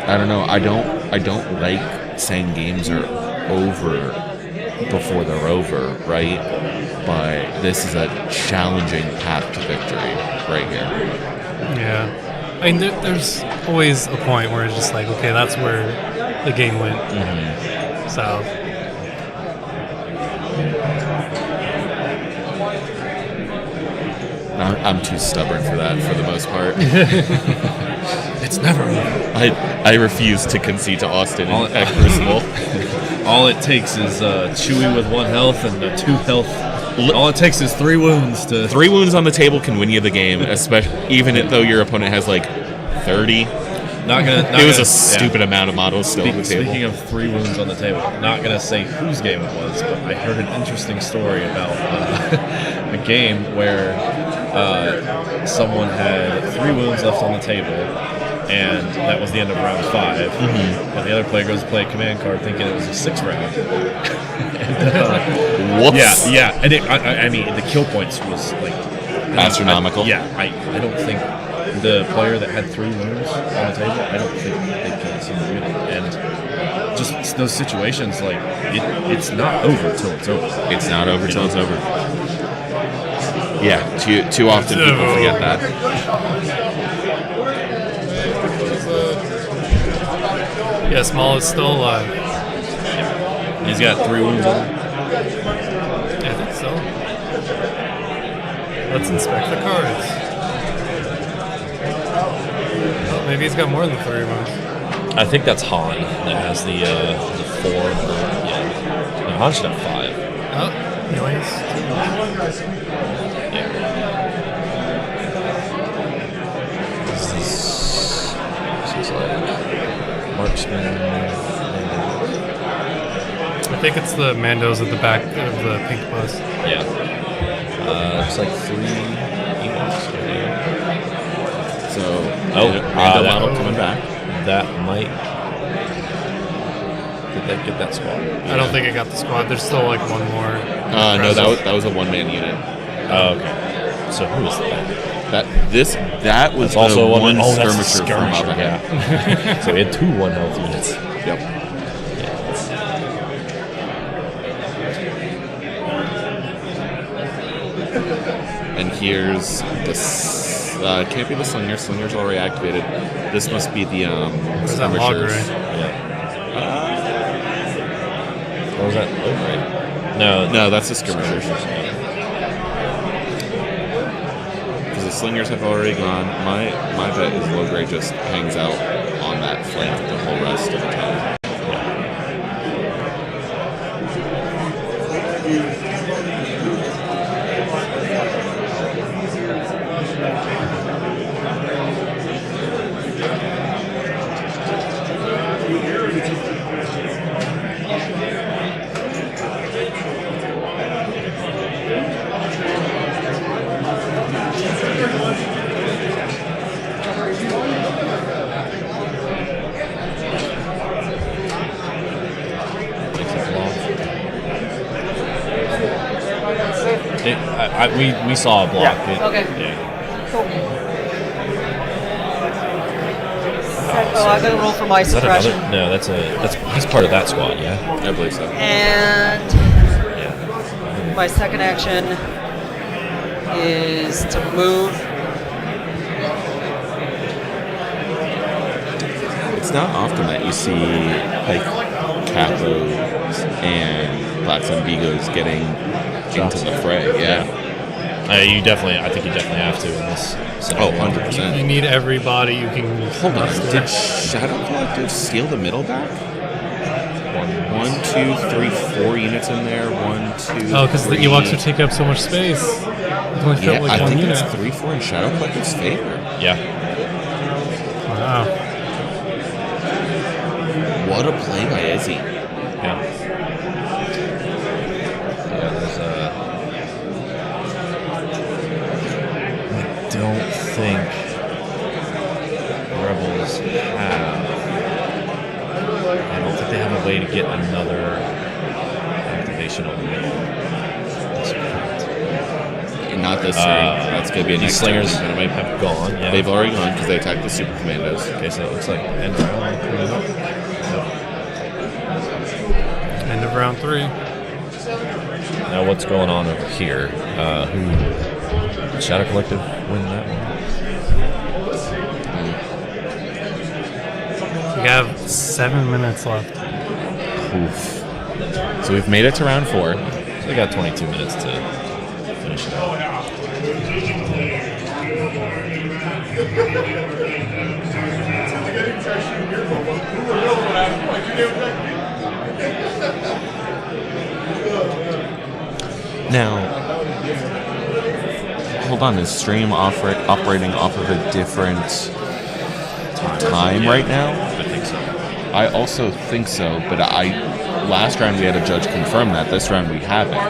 I don't know. I don't like saying games are over before they're over, right? But this is a challenging path to victory right here. Yeah. I mean, there's always a point where it's just like, okay, that's where the game went. Mm-hmm. So. I'm too stubborn for that, for the most part. It's never over. I refuse to concede to Austin at Crucible. All it takes is Chewie with 1 health and 2 health. All it takes is 3 wounds to. 3 wounds on the table can win you the game, especially even though your opponent has like 30. It was a stupid amount of models still on the table. Speaking of 3 wounds on the table, not gonna say whose game it was, but I heard an interesting story about a game where someone had 3 wounds left on the table, and that was the end of round 5. And the other player goes to play a command card thinking it was a 6th round. And, whoops. Yeah. And I mean, the kill points was like astronomical. I don't think the player that had 3 wounds on the table, I don't think they killed a single unit. And just those situations, like it's not over till it's over. It's not over till it's over. Yeah, too often people forget that. Yeah, Small is still alive. He's got 3 wounds on him. I think so. Let's inspect the cards. Oh, maybe he's got more than 3 wounds. I think that's Han that has the 4. Yeah, no, Han should have 5. Oh, noise. Yeah. This is like marksman. I think it's the Mandos at the back of the pink bus. Yeah. It's like 3 events. So, Mando model coming back. That might. Did they get that squad? I don't think it got the squad. There's still like one more. No, that was a 1-man unit. Oh, okay. So who was that? That was that's also one that's skirmisher from up ahead. Yeah. So we had 2 1-health units. Yep. And here's this. Can't be the Slinger. Slinger's already activated. This must be the skirmishers. What was that? Right? No, that's the skirmishers. Because the Slingers have already gone. My bet is low grade just hangs out on that flank the whole rest of the time. We saw a block. Yeah. Okay. Yeah. Cool. Oh, I gotta roll for my Is that suppression. another? No, that's part of that squad. Yeah, I believe so. And my second action is to move. It's not often that you see like Capos and Black Sun Vigos getting into the fray. Yeah. I think you definitely have to in this scenario. 100%. You need everybody you can. Hold on. Did Shadow Collective steal the middle back? 1, 2, 3, 4 units in there. 1, 2. Oh, because the Ewoks would take up so much space. Yeah, I think it's 3, 4 in Shadow Collective's favor. Yeah. Wow. What a play by Izzy. Yeah. There's I don't think Rebels have. I don't think they have a way to get another activation over there. Not this turn. That's going to be a next Slingers turn. have gone. Yeah. They've already gone because they attacked the Super Commandos. Okay, so it looks like end round. End of round 3. Now what's going on over here? Who did Shadow Collective win that one? We have 7 minutes left. Oof. So we've made it to round 4. So we got 22 minutes to finish it out. Now, hold on, is stream operating off of a different time right now? I think so. I also think so, but last round we had a judge confirm that. This round we haven't.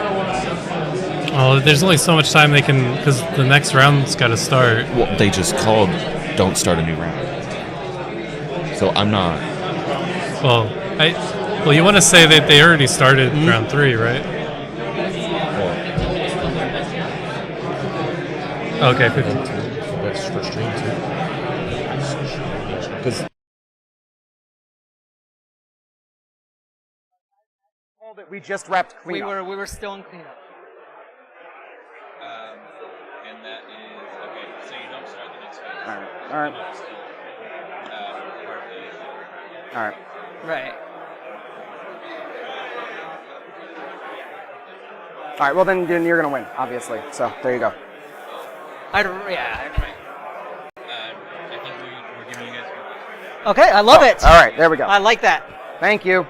Oh, there's only so much time they can, because the next round's got to start. Well, they just called, don't start a new round. So I'm not. Well, you want to say that they already started round 3, right? Okay, 52. That's for stream too. Because We just wrapped We cleanup. were still in cleanup. And that is okay. So you don't start the next phase. All right. All right. Right. All right. Well, then you're gonna win, obviously. So there you go. I think we're giving you guys. Okay, I love it. All right. There we go. I like that. Thank you.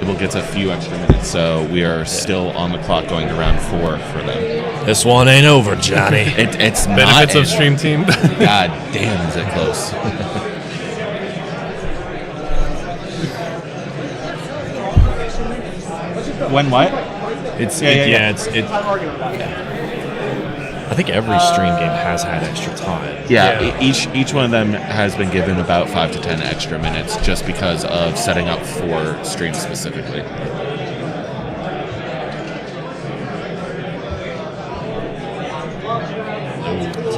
We'll get a few extra minutes, so we are still on the clock going to round 4 for them. This one ain't over, Johnny. It's Benefits not of Stream Team. God damn, is it close? When what? It's Yeah. I think every stream game has had extra time. Yeah, each one of them has been given about 5 to 10 extra minutes just because of setting up for streams specifically.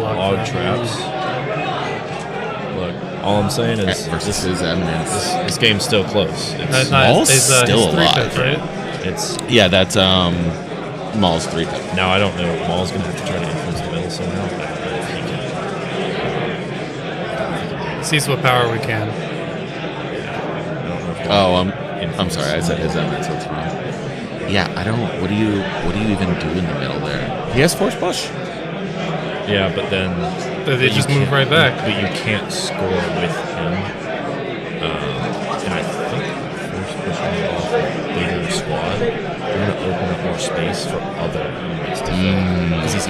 Log traps. Look, all I'm saying is versus Eminence. This game's still close. It's Maul's still alive. Right? It's yeah, that's Maul's 3-pip. Now I don't know. Maul's gonna have to try to influence the middle somehow. But if he can. Seize what power we can. Oh, I'm sorry. I said his Eminence. That's wrong. Yeah, I don't. What do you even do in the middle there? He has Force Push. Yeah, but then they just move right back. But you can't score with him. And I think Force Push off a bigger squad, they're gonna open up more space for other units to fill. Because he's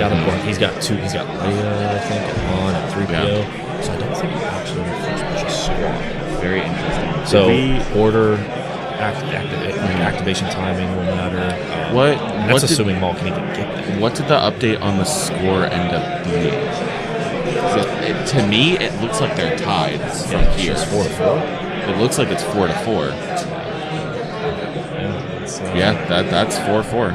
got two. He's got Leia, I think, and Han and 3PO. So I don't think he actually Force Push a squad. Very interesting. So order. Activation timing will matter. That's assuming Maul can even get there. What did the update on the score end up being? To me, it looks like they're tied from here. It's 4-4. It looks like it's 4-4. Yeah, that's 4-4.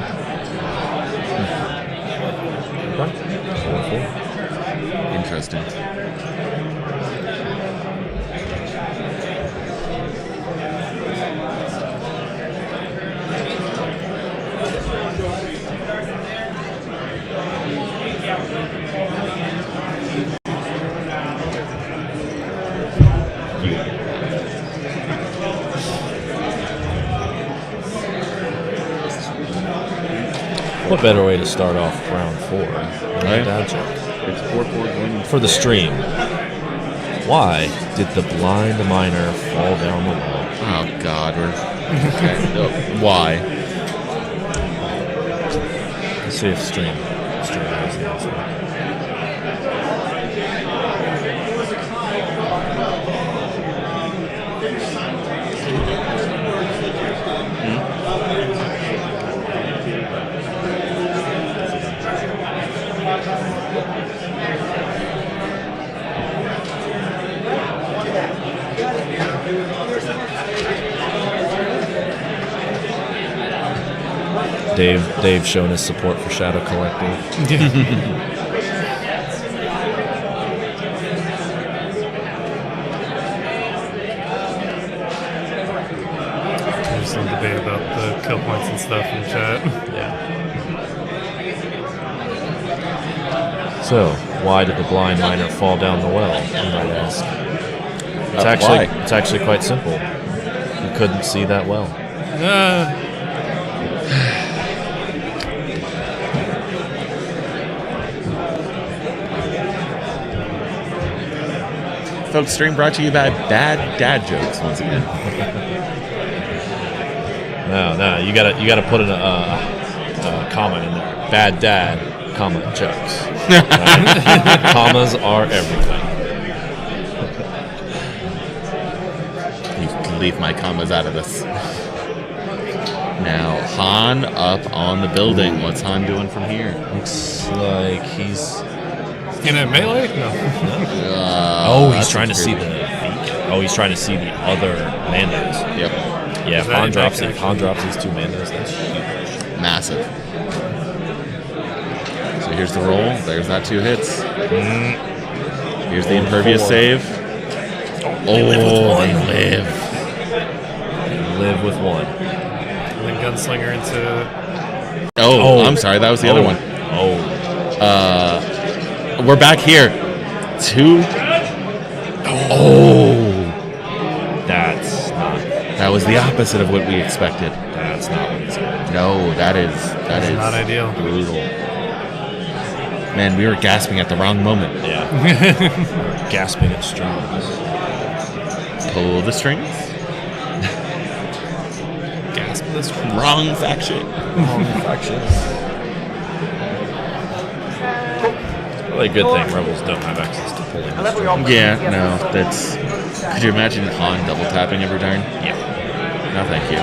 4-4. Interesting. What better way to start off round 4 than a dad joke? It's 4-4 for the stream. Why did the blind miner fall down the wall? Oh God, why? Let's see if stream has the answer. Dave showing his support for Shadow Collecting. There's some debate about the kill points and stuff in chat. Yeah. So, why did the blind miner fall down the well? You might ask. It's actually quite simple. He couldn't see that well. Folks, stream brought to you by bad dad jokes once again. No, you gotta put in a comment in there. Bad dad, comma, jokes. Commas are everything. You can leave my commas out of this. Now, Han up on the building. What's Han doing from here? Looks like he's in a melee? No. He's trying to see the beacon. Oh, he's trying to see the other Mandos. Yep. Yeah, if Han drops these 2 Mandos, that's huge. Massive. So here's the roll. There's that 2 hits. Here's the impervious save. They live. live with one. And then Gunslinger into. Oh, I'm sorry. That was the other one. We're back here. 2. That's not. That was the opposite of what we expected. That's not what he's going to do. No, that is not ideal. Brutal. Man, we were gasping at the wrong moment. Yeah. Gasping at straws. Pull the strings. Gasp the strings. Wrong faction. Wrong faction. Probably a good thing Rebels don't have access to pulling. Yeah, no, that's. Could you imagine Han double tapping every turn? Yeah. No, thank you.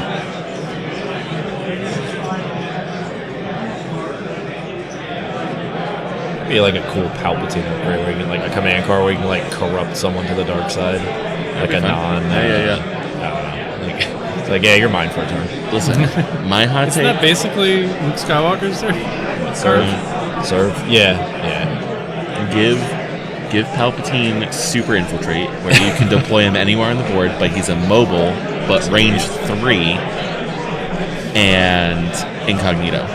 Be like a cool Palpatine upgrade where you can like a command card where you can like corrupt someone to the dark side, like a non. Yeah. I don't know. It's like, yeah, you're mine for a turn. Listen, my hot Isn't take. that basically Luke Skywalker's there? Serve. Yeah. Give Palpatine super infiltrate, where you can deploy him anywhere on the board, but he's immobile, but range 3, and incognito.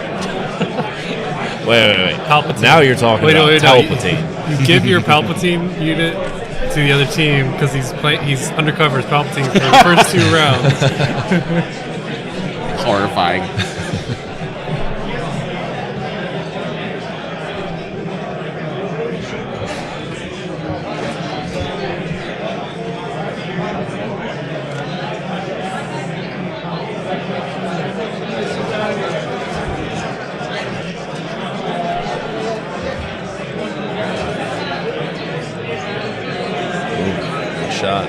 Wait. Palpatine. Now you're talking about Palpatine. You give your Palpatine unit to the other team because he's undercover as Palpatine for the first 2 rounds. Horrifying. Shot.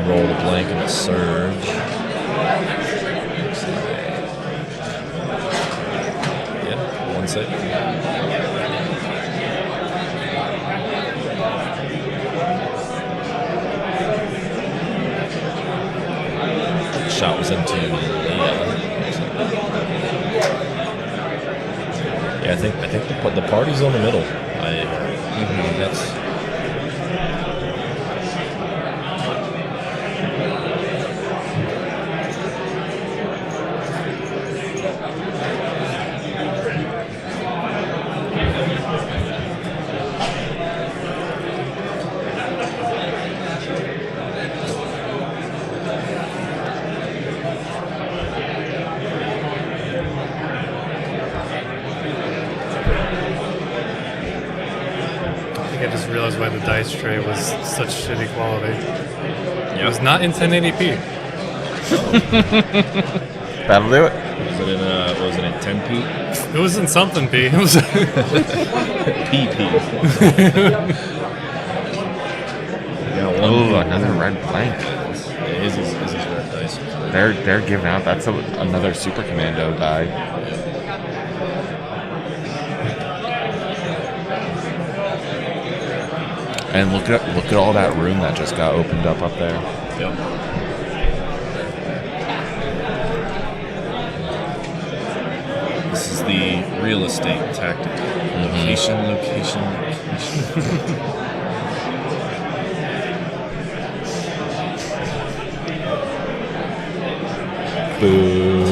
Roll the blank and a surge. Yeah, 1 sec. Shot was into yeah, I think the party's on the middle. That's. I just realized why the dice tray was such shitty quality. It was not in 1080p. That'll do it. Was it in 10p? It was in something P. It was PP. Oh, another red blank. It is red dice. They're giving out. That's another Super Commando die. And look at all that room that just got opened up there. Yep. This is the real estate tactic. Location. Boo.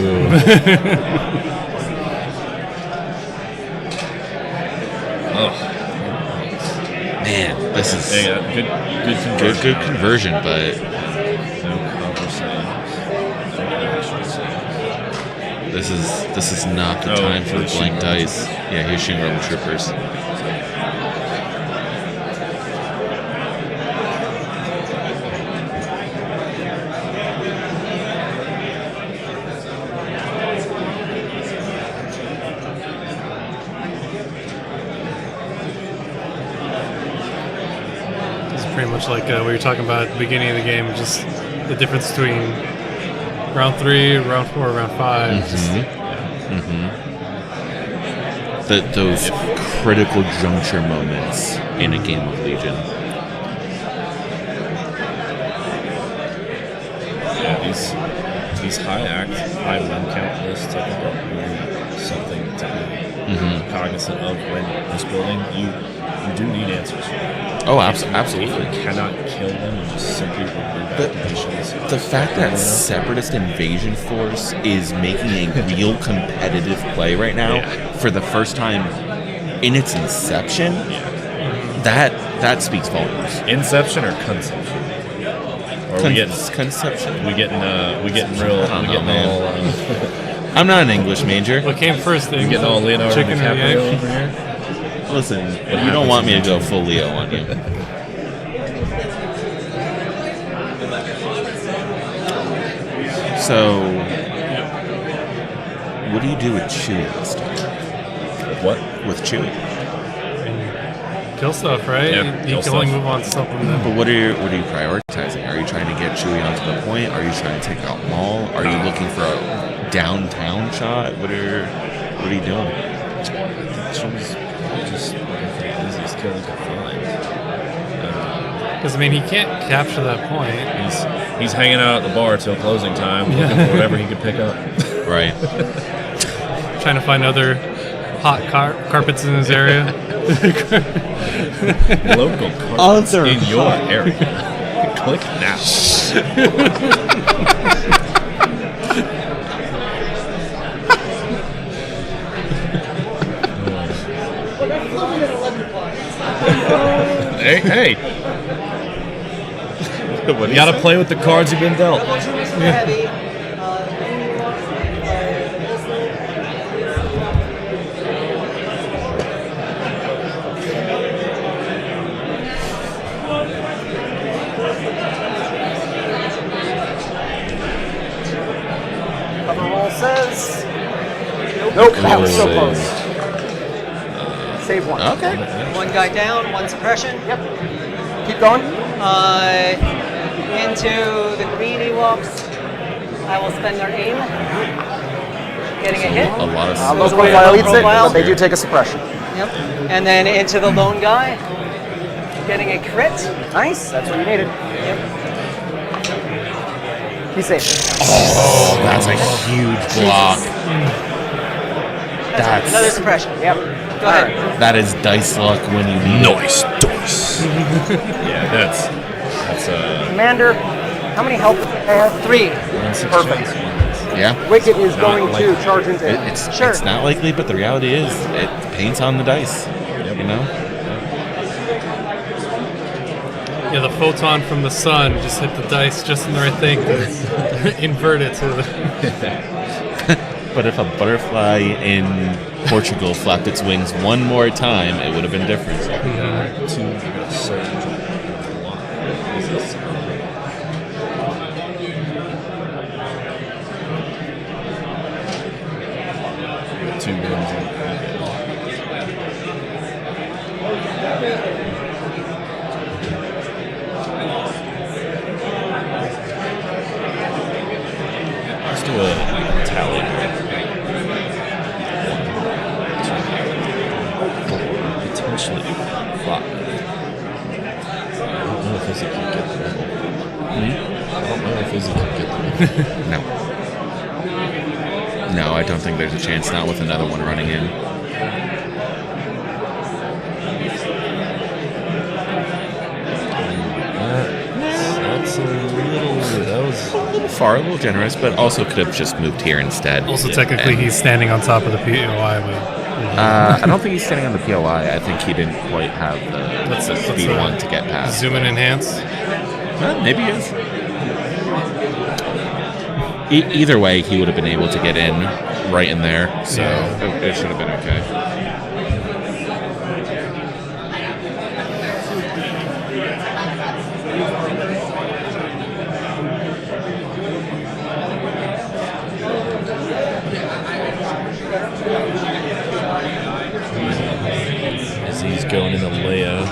Oh. Man, this is good conversion, but this is not the time for the blank dice. Yeah, he's shooting Rebel Troopers. pretty much like we were talking about at the beginning of the game, just the difference between round 3, round 4, round 5. Those critical juncture moments in a game of Legion. Yeah, these high win count lists, I think, are really something to be cognizant of when this building. You do need answers. Oh, absolutely. You cannot kill them and just simply remove activations. The fact that Separatist Invasion Force is making a real competitive play right now for the first time in its inception, that speaks volumes. Inception or conception? Or are we getting conception? We getting real. I don't know, man. I'm not an English major. What came first? You getting all Leonardo chicken or the DiCaprio egg? over here? Listen, you don't want me to go full Leo on you. So, what do you do with Chewie this time? What? With Chewie? Kill stuff, right? Yeah, you kill can only stuff. move on to something. Then. But what are you prioritizing? Are you trying to get Chewie onto the point? Are you trying to take out Maul? Are you looking for a downtown shot? What are you doing? Chewie's just looking for the easiest kill he can find. Because I mean, he can't capture that point. He's hanging out at the bar till closing time, looking for whatever he could pick up. Right. Trying to find other hot carpets in his area. Local carpets in your area. Click now. Hey. You gotta play with the cards you've been dealt. Cover roll says. Nope, that was so close. Save one. Okay. One guy down, one suppression. Yep. Keep going. Into the green Ewoks. I will spend their aim. Getting a hit. A lot of Low profile eats it, but they do take a suppression. Yep. And then into the lone guy. Getting a crit. Nice. That's what you needed. Yep. He's safe. Oh, that's a huge block. That's another suppression. Yep. Go ahead. That is dice luck when you need Nice dice. Yeah, that's Commander, how many health do I have? 3. Perfect. Yeah. Wicket is Not going likely. to charge into it. It's not likely, but the reality is it paints on the dice. You know? Yeah, the photon from the sun just hit the dice just in the right thing to invert it to the... But if a butterfly in Portugal flapped its wings one more time, it would have been different. Two wins. Let's do a tally. 1, 2, 3, 4, potentially 5. I don't know if Izzy can get them. I don't know if Izzy can get them. No. No, I don't think there's a chance. Not with another one running in. That's a little. That was a little far, a little generous, but also could have just moved here instead. Also, technically, he's standing on top of the POI. I don't think he's standing on the POI. I think he didn't quite have the speed one to get past. Zoom and enhance. Maybe he is. Either way, he would have been able to get in right in there, so it should have been okay. As he's going into Leia.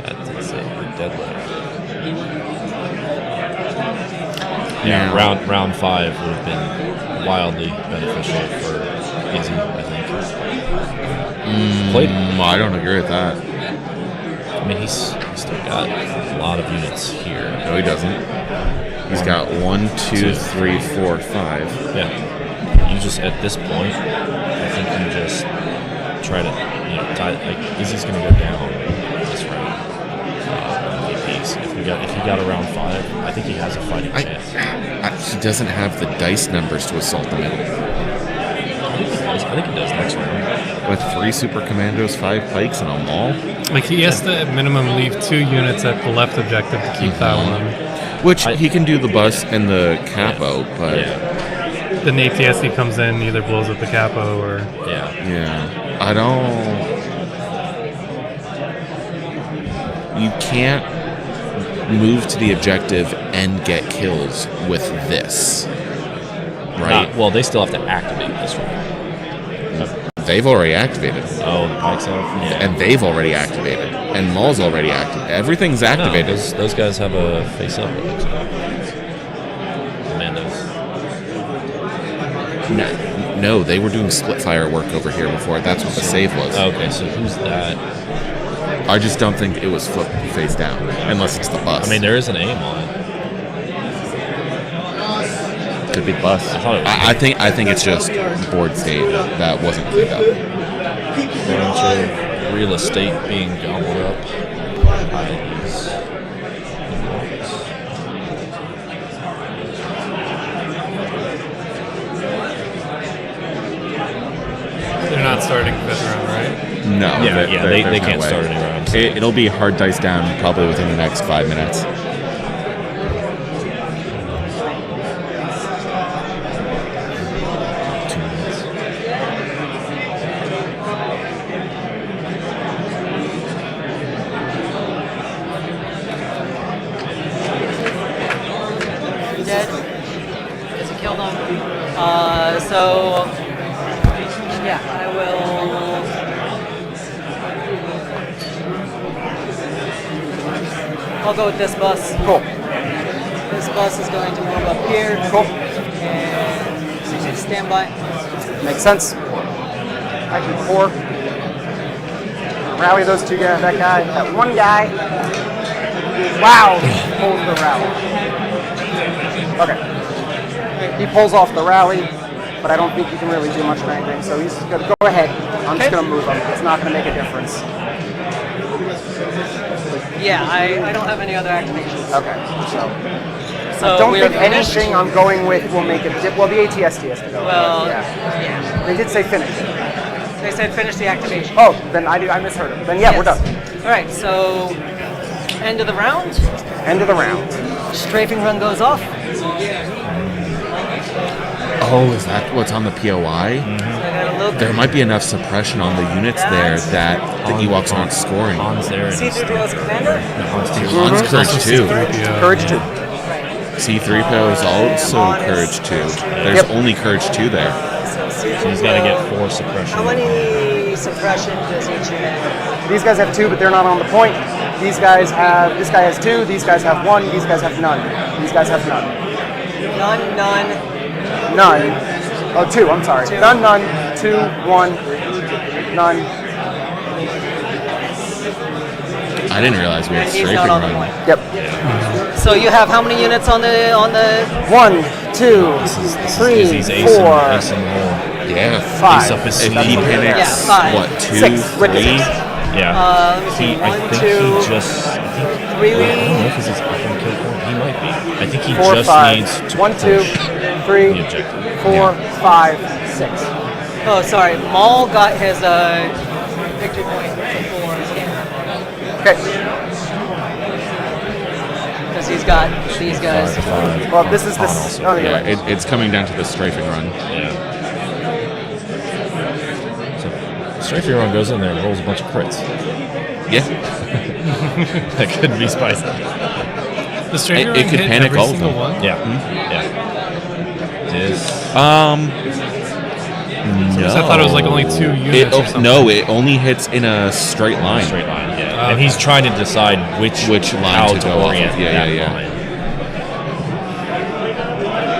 That's a dead Leia. Yeah, round 5 would have been wildly beneficial for Izzy, I think. Played. I don't agree with that. I mean, he's still got a lot of units here. No, he doesn't. He's got 1, 2, 3, 4, 5. Yeah. You just, at this point, I think you just try to Izzy's going to go down this round. MVPs. If he got around 5, I think he has a fighting chance. He doesn't have the dice numbers to assault the middle. I think he does next round. With 3 Super Commandos, 5 Pikes, and a Maul? Like, he has to, at minimum, leave 2 units at the left objective to keep that one. Which, he can do the bus and the capo, but... Then the ATSD comes in, either blows up the capo or... Yeah. I don't... You can't move to the objective and get kills with this. Right? Well, they still have to activate this one. They've already activated. Oh, the Pikes have? Yeah. And they've already activated. And Maul's already activated. Everything's activated. No, those guys have a face-up. Commandos. No, they were doing split fire work over here before. That's what the save was. Okay, so who's that? I just don't think it was flipped face down, unless it's the bus. I mean, there is an aim on it. Could be the bus. I think it's just board state that wasn't cleaned up. Bunch of real estate being gobbled up by these. They're not starting 5th round, right? No. They can't start any rounds. It'll be hard dice down probably within the next 5 minutes. Dead. Is he killed him? So yeah, I will. I'll go with this bus. Cool. This bus is going to move up here. Cool. And stand by. Makes sense. Action 4. Rally those 2 guys. That guy. That one guy. Wow. He pulls the rally. Okay. He pulls off the rally, but I don't think he can really do much or anything. So he's going to go ahead. I'm just going to move him. It's not going to make a difference. Yeah, I don't have any other activations. Okay. So I don't we are think finished? anything I'm going with will make a difference. Well, the ATSD has to go. Well, yeah. They did say finish. They said finish the activation. Oh, then I misheard him. Then yeah, we're done. All right, so end of the round. End of the round. Strafing run goes off. Oh, is that what's on the POI? There might be enough suppression on the units there that the Ewoks aren't scoring. Han's there. C3PO's commander? Han's Courage 2. Courage 2. C3PO is also Courage 2. There's only Courage 2 there. So he's got to get 4 suppression. How many suppression does each unit have? These guys have 2, but they're not on the point. These guys have. This guy has 2. These guys have 1. These guys have none. These guys have none. None. Oh, 2. I'm sorry. Two. None. 2. 1. None. I didn't realize we had He's strafing not on the run. point. Yep. So you have how many units on the 1, 2, 3, Izzy's ace 4, ace and more. Yeah. 5. Ace up his If sleeve. he panics, Yeah, 5. what, 2, 6. With the 3? 6. Yeah. let me see. I 1, think 2, he just. I don't know if he's up on kill point. He might be. I think he 4, just 5. needs to 1, 2, push 3, the objective. 4, 5, 6. Oh, sorry. Maul got his victory point for Okay. because he's got these guys. 5. Well, this is this. Oh, Yeah, yeah. it's coming down to the strafing run. Yeah. So strafing run goes in there and rolls a bunch of crits. Yeah. That could be spicy. The strafing run It could hit panic every all of single them. one? Yeah. Yeah. It is. No. I thought it was like only 2 units or something. No, it only hits in a straight line. Straight line, yeah. And he's trying to decide which line how to to go off orient of. Yeah, that yeah. line.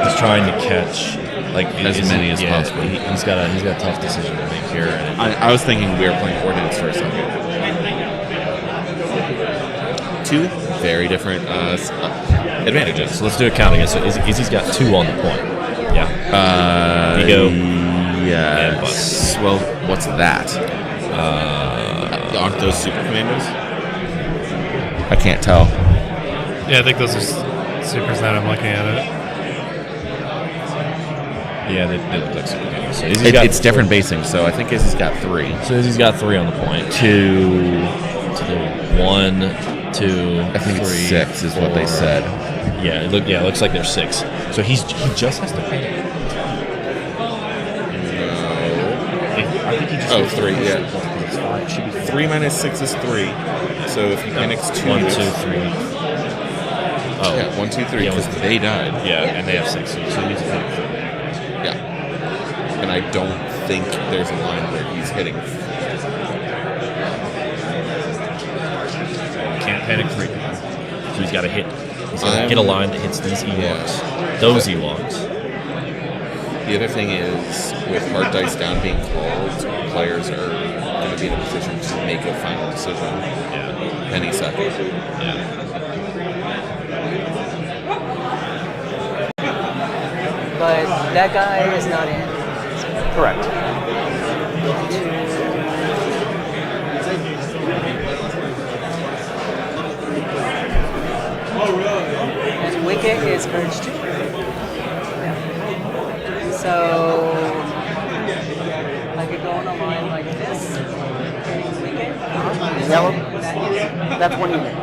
He's trying to catch like As many as possible. He's got a tough decision to make here. And I was thinking we were playing ordnance for a second. 2 very different advantages. so let's do a count again. So Izzy's got 2 on the point. Yeah. Ego. Yes. Well, what's that? Aren't those Super Commandos? I can't tell. Yeah, I think those are supers that I'm looking at it. Yeah, they look like Super Commandos. So It's different basing, so I think Izzy's got 3. So Izzy's got 3 on the point. 2 to the 1, 2. I think 3, it's 6 is what they 4. said. Yeah, it looks like there's 6. So he just has to pay. I think he just Oh, 3, yeah. It's 5. It should be 3 minus 6 is 3. So if he panics 2, 1, 2, 3. Oh, yeah, 1, 2, 3. Because they died. Yeah, and they have 6. So he needs to pay 3. Yeah. And I don't think there's a line where he's hitting. Can't panic 3. So he's got to hit. He's got to get a line that hits these Ewoks. Those Ewoks. The other thing is, with hard dice down being called, players are going to be in a position to make a final decision any second. But that guy is not in. Correct. And Wicket is Courage 2. So I could go on a line like this. Wicket. Yellow. That's one unit.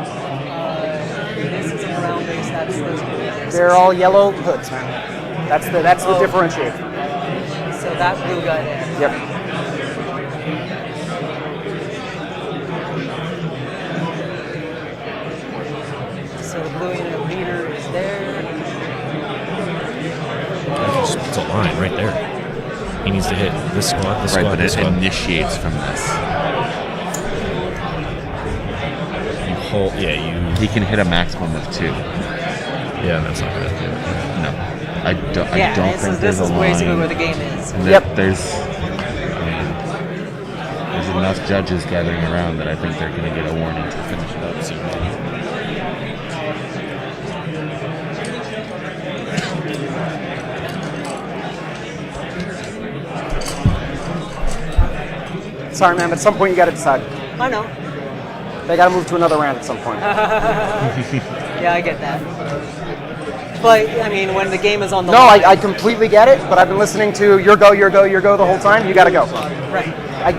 This is a brown base. That's those two. They're all yellow hoods, man. That's the differentiator. So that blue guy there. Yep. So the blue unit leader is there. It's a line right there. He needs to hit this squad, this Right, squad, but this it squad. initiates from this. You hold, He can hit a maximum of 2. Yeah, that's not good. No. I don't think This there's a is line. basically where the game is. There's enough judges gathering around that I think they're going to get a warning to finish it up soon. Sorry, man, but at some point you got to decide. I know. They got to move to another round at some point. Yeah, I get that. But, I mean, when the game is on the No, line. I completely get it, but I've been listening to your go the whole time. You got to go. Right.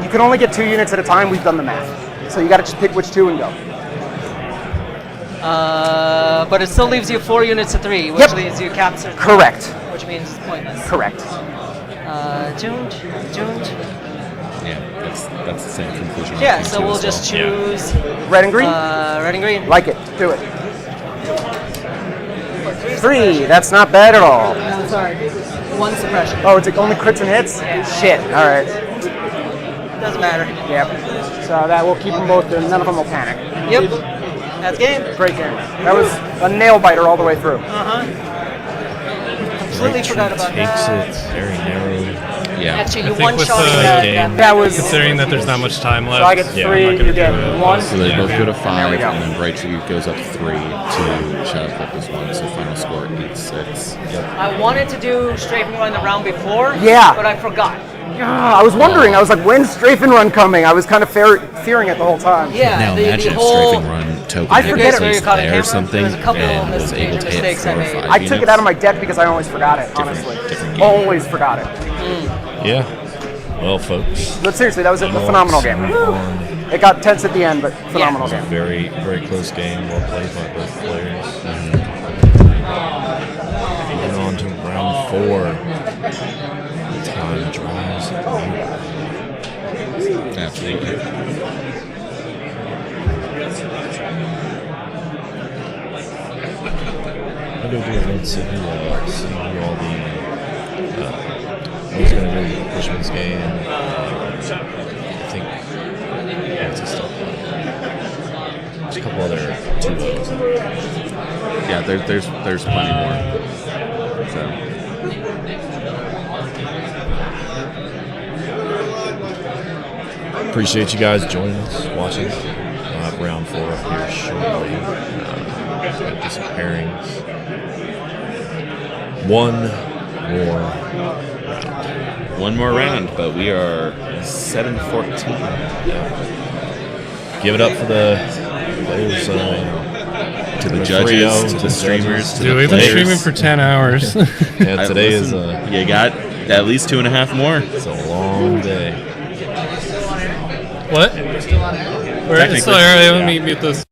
You can only get 2 units at a time. We've done the math. So you got to just pick which 2 and go. But it still leaves you 4 units to 3, which leaves you captured. Correct. Which means it's pointless. Correct. Tuned. Yeah, that's the same conclusion. Yeah, so we'll just choose red and green. Red and green. Like it. Do it. 3. That's not bad at all. I'm sorry. 1 suppression. Oh, it's only crits and hits? Yeah. Shit. All right. Doesn't matter. Yep. So that will keep them both, and none of them will panic. Yep. That's game. Great game. That was a nail biter all the way through. Completely forgot about takes that. it very narrow. Yeah. Actually, I you think one with shot that was considering that there's not much time left. So I get 3, I'm not gonna you do get it. 1. So they both go to There 5, we go. and then Bright Tree goes up 3 to Shadow Clip is 1, so final score 8-6. I wanted to do strafing run the round before. Yeah. But I forgot. I was wondering. I was like, when's Strafe and Run coming? I was kind of fearing it the whole time. Yeah. Now the imagine if whole. Strafing Run token I had forget placed it. You caught a there or camera? something There was a couple and was major able to hit mistakes 4 I or made. 5 I took it out of my deck because I always forgot it, honestly. different game. Always forgot it. Yeah. Well, folks. But seriously, that was a phenomenal game. It got tense at the end, but phenomenal It was a game. very, very close game. Well played by both players. Moving on to round 4. Time draws. Absolutely. I'm going to do a red see who all the who's going to do Bushman's game. I think it's a stuff. There's a couple other 2-0s. Yeah, there's plenty more. So. Appreciate you guys joining us, watching. We'll have round 4 up here shortly. Got this pairings. One more round, but we are 7-14. Yeah. give it up for the players. To the for judges, 3-0, to the streamers, to Dude, the we've been players. streaming for 10 hours. Yeah, today is You got at least 2.5 more. It's a long day. What? Technically, Sorry, let me mute this.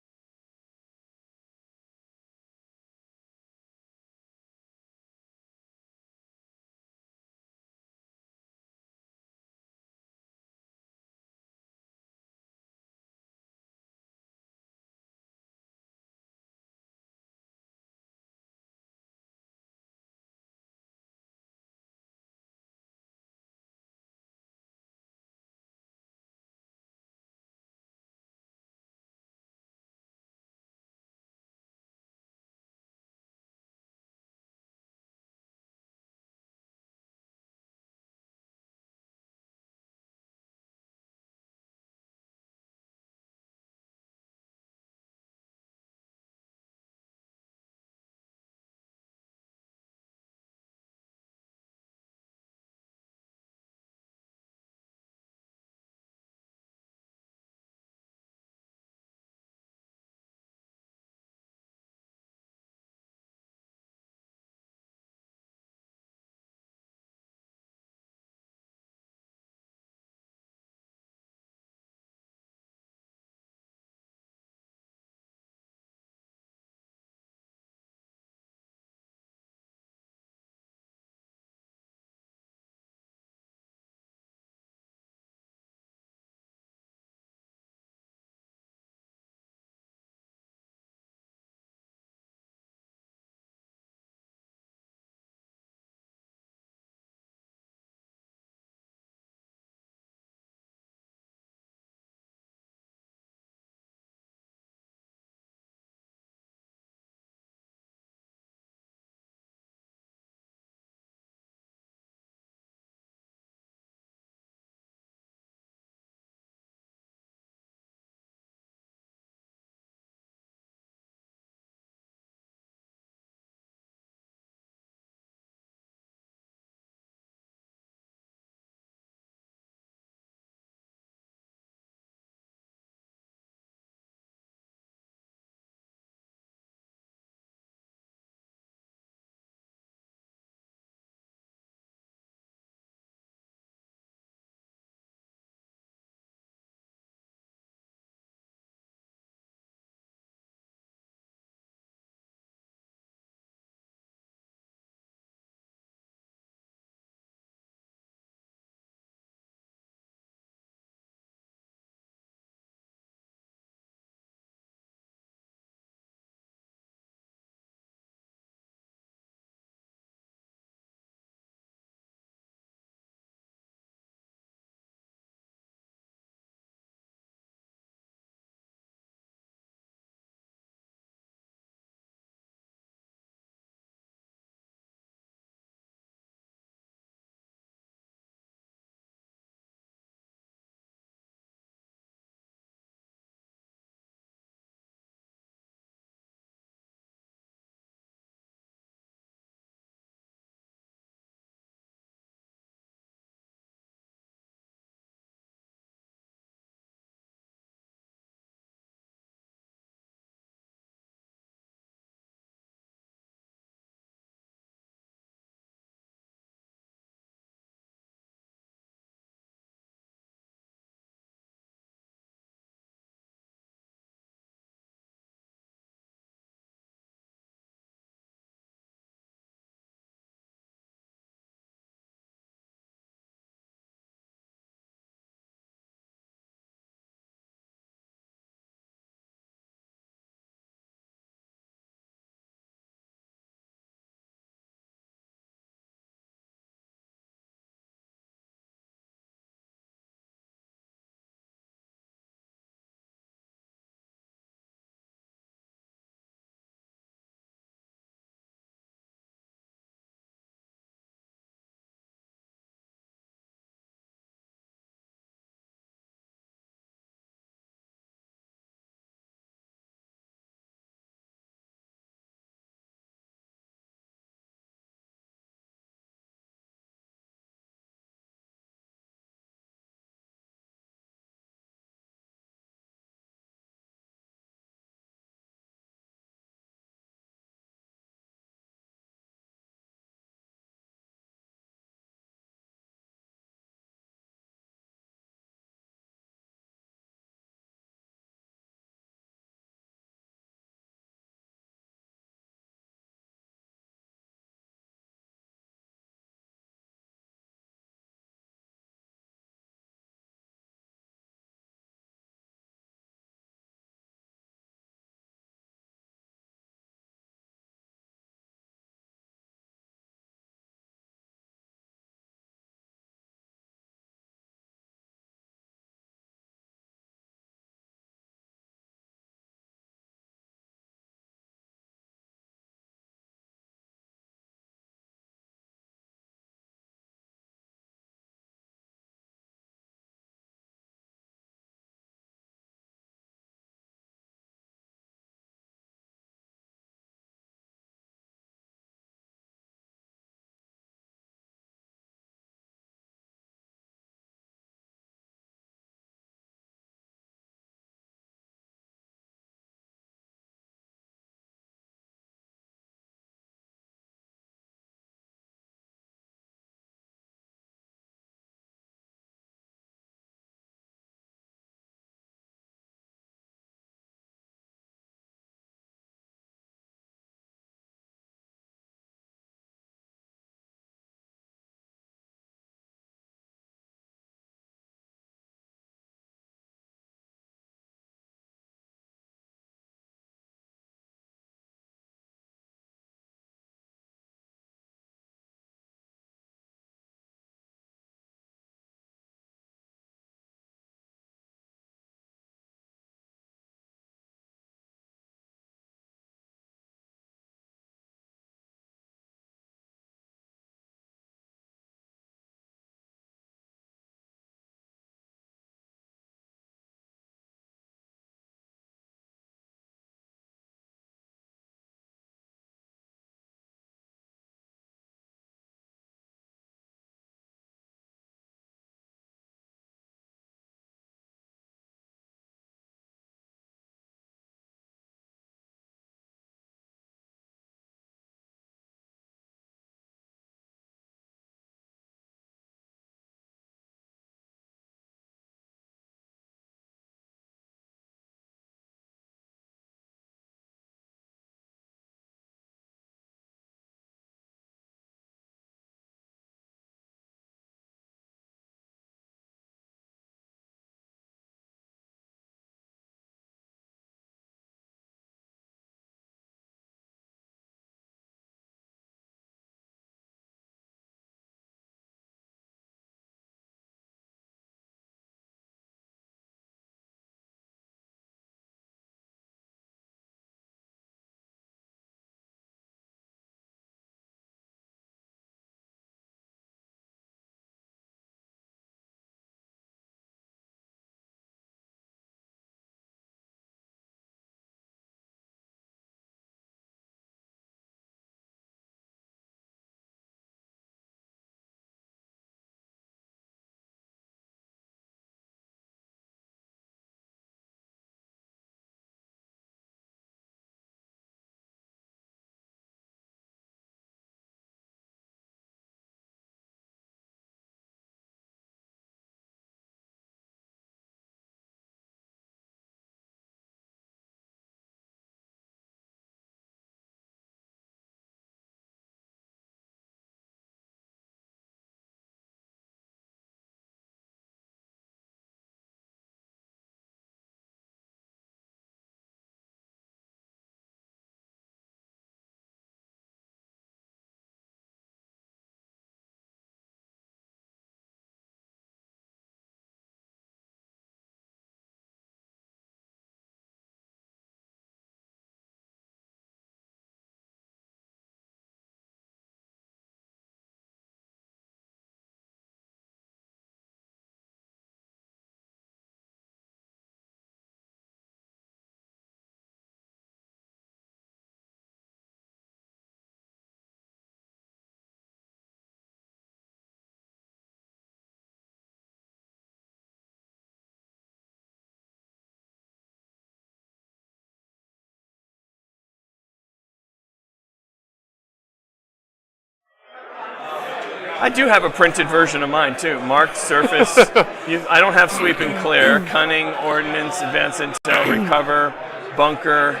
I do have a printed version of mine too. Marked surface. I don't have sweep and clear. Cunning, ordnance, advance intel, recover, bunker,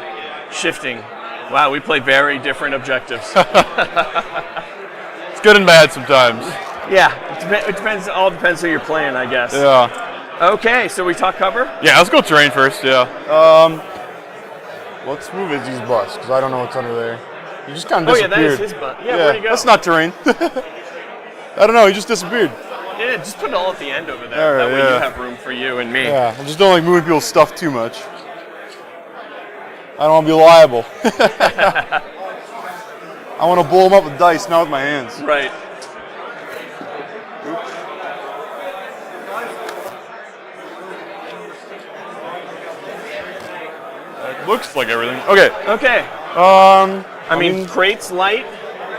shifting. Wow, we play very different objectives. It's good and bad sometimes. Yeah, it depends. All depends who you're playing, I guess. Yeah. Okay, so we talk cover. Yeah, let's go terrain first. Yeah. Let's move Izzy's bus because I don't know what's under there. He just kind of disappeared. Oh yeah, that is his bus. Yeah, where'd he go? That's not terrain. I don't know. He just disappeared. Yeah, just put it all at the end over there. All right, that way you have room for you and me. Yeah, I just don't like moving people's stuff too much. I don't want to be liable. I want to blow them up with dice, not with my hands. Right. Looks like everything. Okay. Okay. I mean, crates light.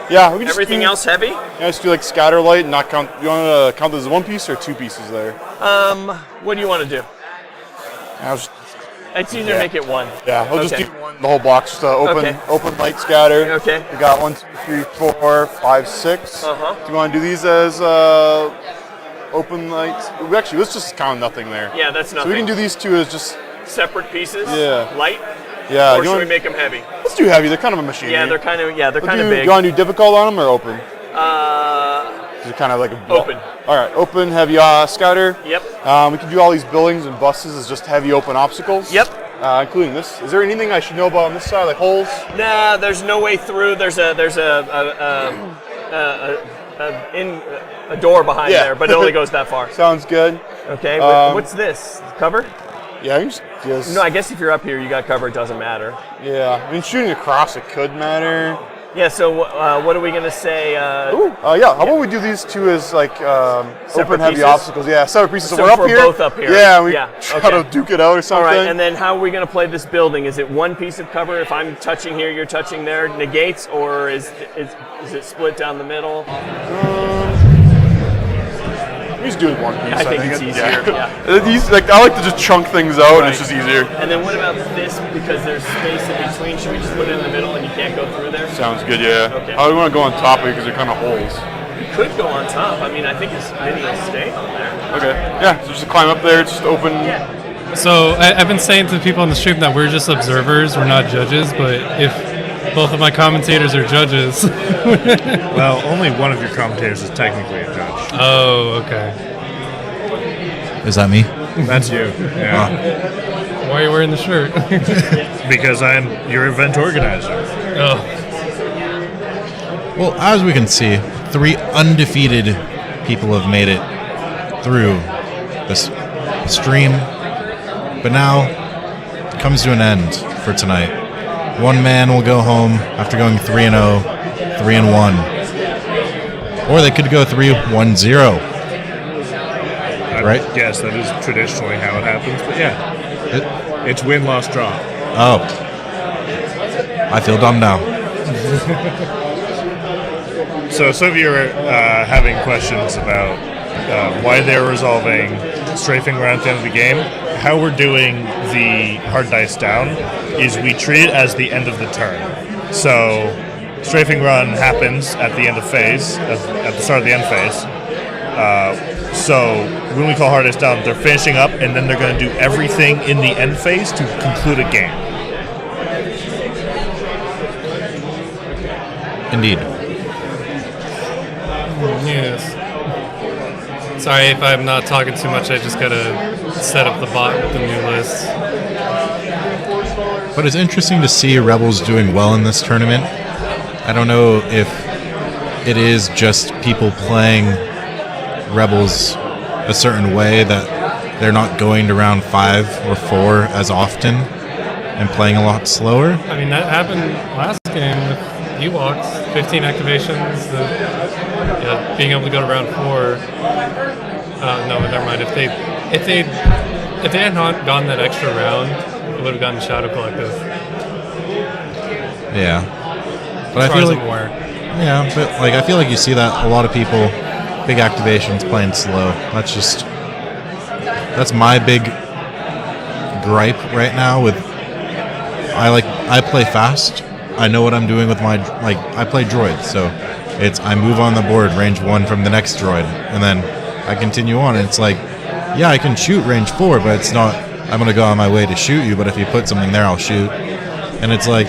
Yeah. We can Everything else heavy. Yeah, just do like scatter light and not count. You want to count this as one piece or two pieces there? What do you want to do? It's easier to make it one. Yeah. I'll just do one, the whole box. Just open light scatter. Okay. We got 1, 2, 3, 4, 5, 6. Do you want to do these as open lights? Actually, let's just count nothing there. Yeah, that's nothing. So we can do these two as just separate pieces. Yeah. Light. Yeah. Or should we make them heavy? Let's do heavy. They're kind of a machine. Yeah, they're kind of big. Do you want to do difficult on them or open? Is it kind of like a open. All right, open, heavy scouter. Yep. We can do all these buildings and buses as just heavy open obstacles. Yep. Including this. Is there anything I should know about on this side, like holes? Nah, there's no way through. There's a door behind there, but it only goes that far. Sounds good. Okay. What's this? Cover? Yeah, just. No, I guess if you're up here, you got cover. It doesn't matter. Yeah, I mean shooting across it could matter. Yeah. So what are we gonna say? Yeah. How about we do these two as like open heavy pieces? obstacles? Yeah, separate pieces. So we're up we're here. both up here. Yeah, we Yeah, try to duke it out or something. All right, and then how are we going to play this building? Is it one piece of cover? If I'm touching here, you're touching there, negates, or is it split down the middle? We just do it one piece. I think it's easier. Yeah. I like to just chunk things out, and it's just easier. And then what about this? Because there's space in between. Should we just put it in the middle and you can't go through there? Sounds good. Yeah. Okay. How do we want to go on top of it because they're kind of holes? You could go on top. I mean, I think it's maybe it'll stay on there. Okay. Yeah. So just climb up there. Just open. Yeah. So I've been saying to people on the stream that we're just observers, we're not judges, but if both of my commentators are judges. Well, only one of your commentators is technically a judge. Oh, okay. Is that me? That's you. Yeah. Why are you wearing the shirt? Because I'm your event organizer. Oh. Well, as we can see, 3 undefeated people have made it through this stream. But now it comes to an end for tonight. One man will go home after going 3-0, 3-1. Or they could go 3-1-0. Right? Yes, that is traditionally how it happens. But yeah, it's win, loss, draw. Oh. I feel dumb now. So some of you are having questions about why they're resolving strafing around at the end of the game. How we're doing the hard dice down is we treat it as the end of the turn. So strafing run happens at the end of phase, at the start of the end phase. So when we call hard dice down, they're finishing up, and then they're going to do everything in the end phase to conclude a game. Indeed. Yes. Sorry if I'm not talking too much. I just gotta set up the bot with the new list. But it's interesting to see Rebels doing well in this tournament. I don't know if it is just people playing Rebels a certain way that they're not going to round 5 or 4 as often and playing a lot slower. I mean, that happened last game with Ewoks, 15 activations, being able to go to round 4. No, never mind. If they had not gone that extra round, it would have gotten Shadow Collective. Yeah, but As I far feel as like I'm aware. Yeah, but like I feel like you see that a lot of people, big activations playing slow. That's my big gripe right now with. I play fast. I know what I'm doing with my I play droid, so It's I move on the board, range 1 from the next droid, and then I continue on. And it's like, yeah, I can shoot range 4, but it's not, I'm going to go on my way to shoot you, but if you put something there, I'll shoot. And it's like,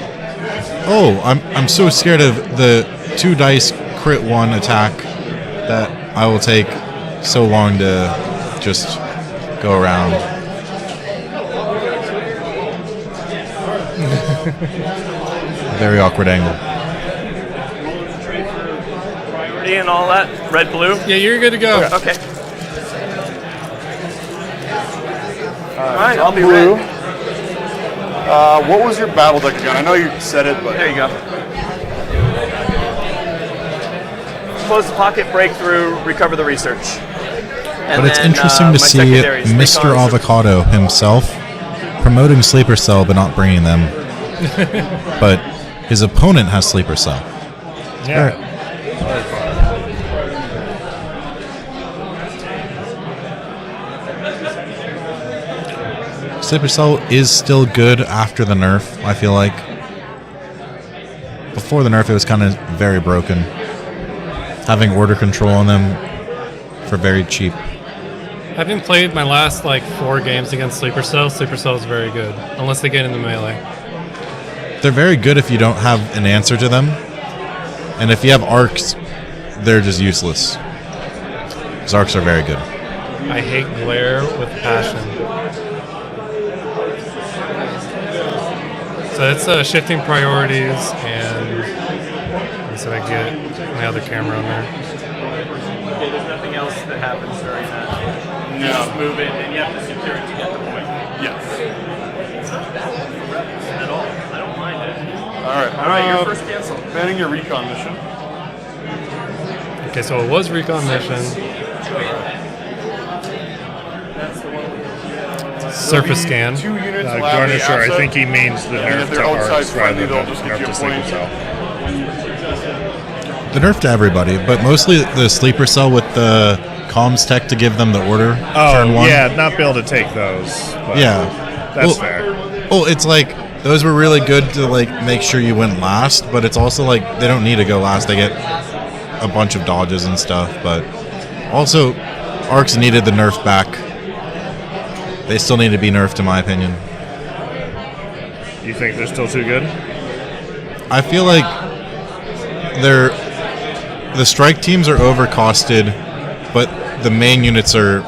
oh, I'm so scared of the 2 dice crit 1 attack that I will take so long to just go around. Very awkward angle. Priority and all that? Red, blue? Yeah, you're good to go. Okay. All right, I'll be blue. red. What was your battle deck again? I know you said it, but There you go. Close the pocket, breakthrough, recover the research. And But it's then, interesting my to see secondaries, Mr. recon, Avocado himself promoting Sleeper Cell but not bringing them. But his opponent has Sleeper Cell. Yeah. Sleeper Cell is still good after the nerf, I feel like. Before the nerf, it was kind of very broken. Having order control on them for very cheap. Having played my last 4 games against Sleeper Cell, Sleeper Cell is very good, unless they get into melee. They're very good if you don't have an answer to them. And if you have arcs, they're just useless. Because arcs are very good. I hate glare with passion. So it's shifting priorities, and so I get my other camera on there. Okay, there's nothing else that happens during that. You just move it, and you have to secure it to get the point. Yes. It's not bad at all. I don't mind it. All right. All right, your first cancel. Banning your recon mission. Okay, so it was recon mission. Surface scan. 2 units will have the Garnisher, I asset, think he means the and nerf if to they're outside arcs friendly, rather they'll than just give nerf you to a Sleeper point. Cell. The nerf to everybody, but mostly the Sleeper Cell with the comms tech to give them the order. Turn 1. Yeah, not be able to take those. But Yeah. That's fair. Well, it's like, those were really good to make sure you went last, but it's also they don't need to go last. They get a bunch of dodges and stuff, but also arcs needed the nerf back. They still need to be nerfed, in my opinion. You think they're still too good? I feel like the strike teams are overcosted, but the main units are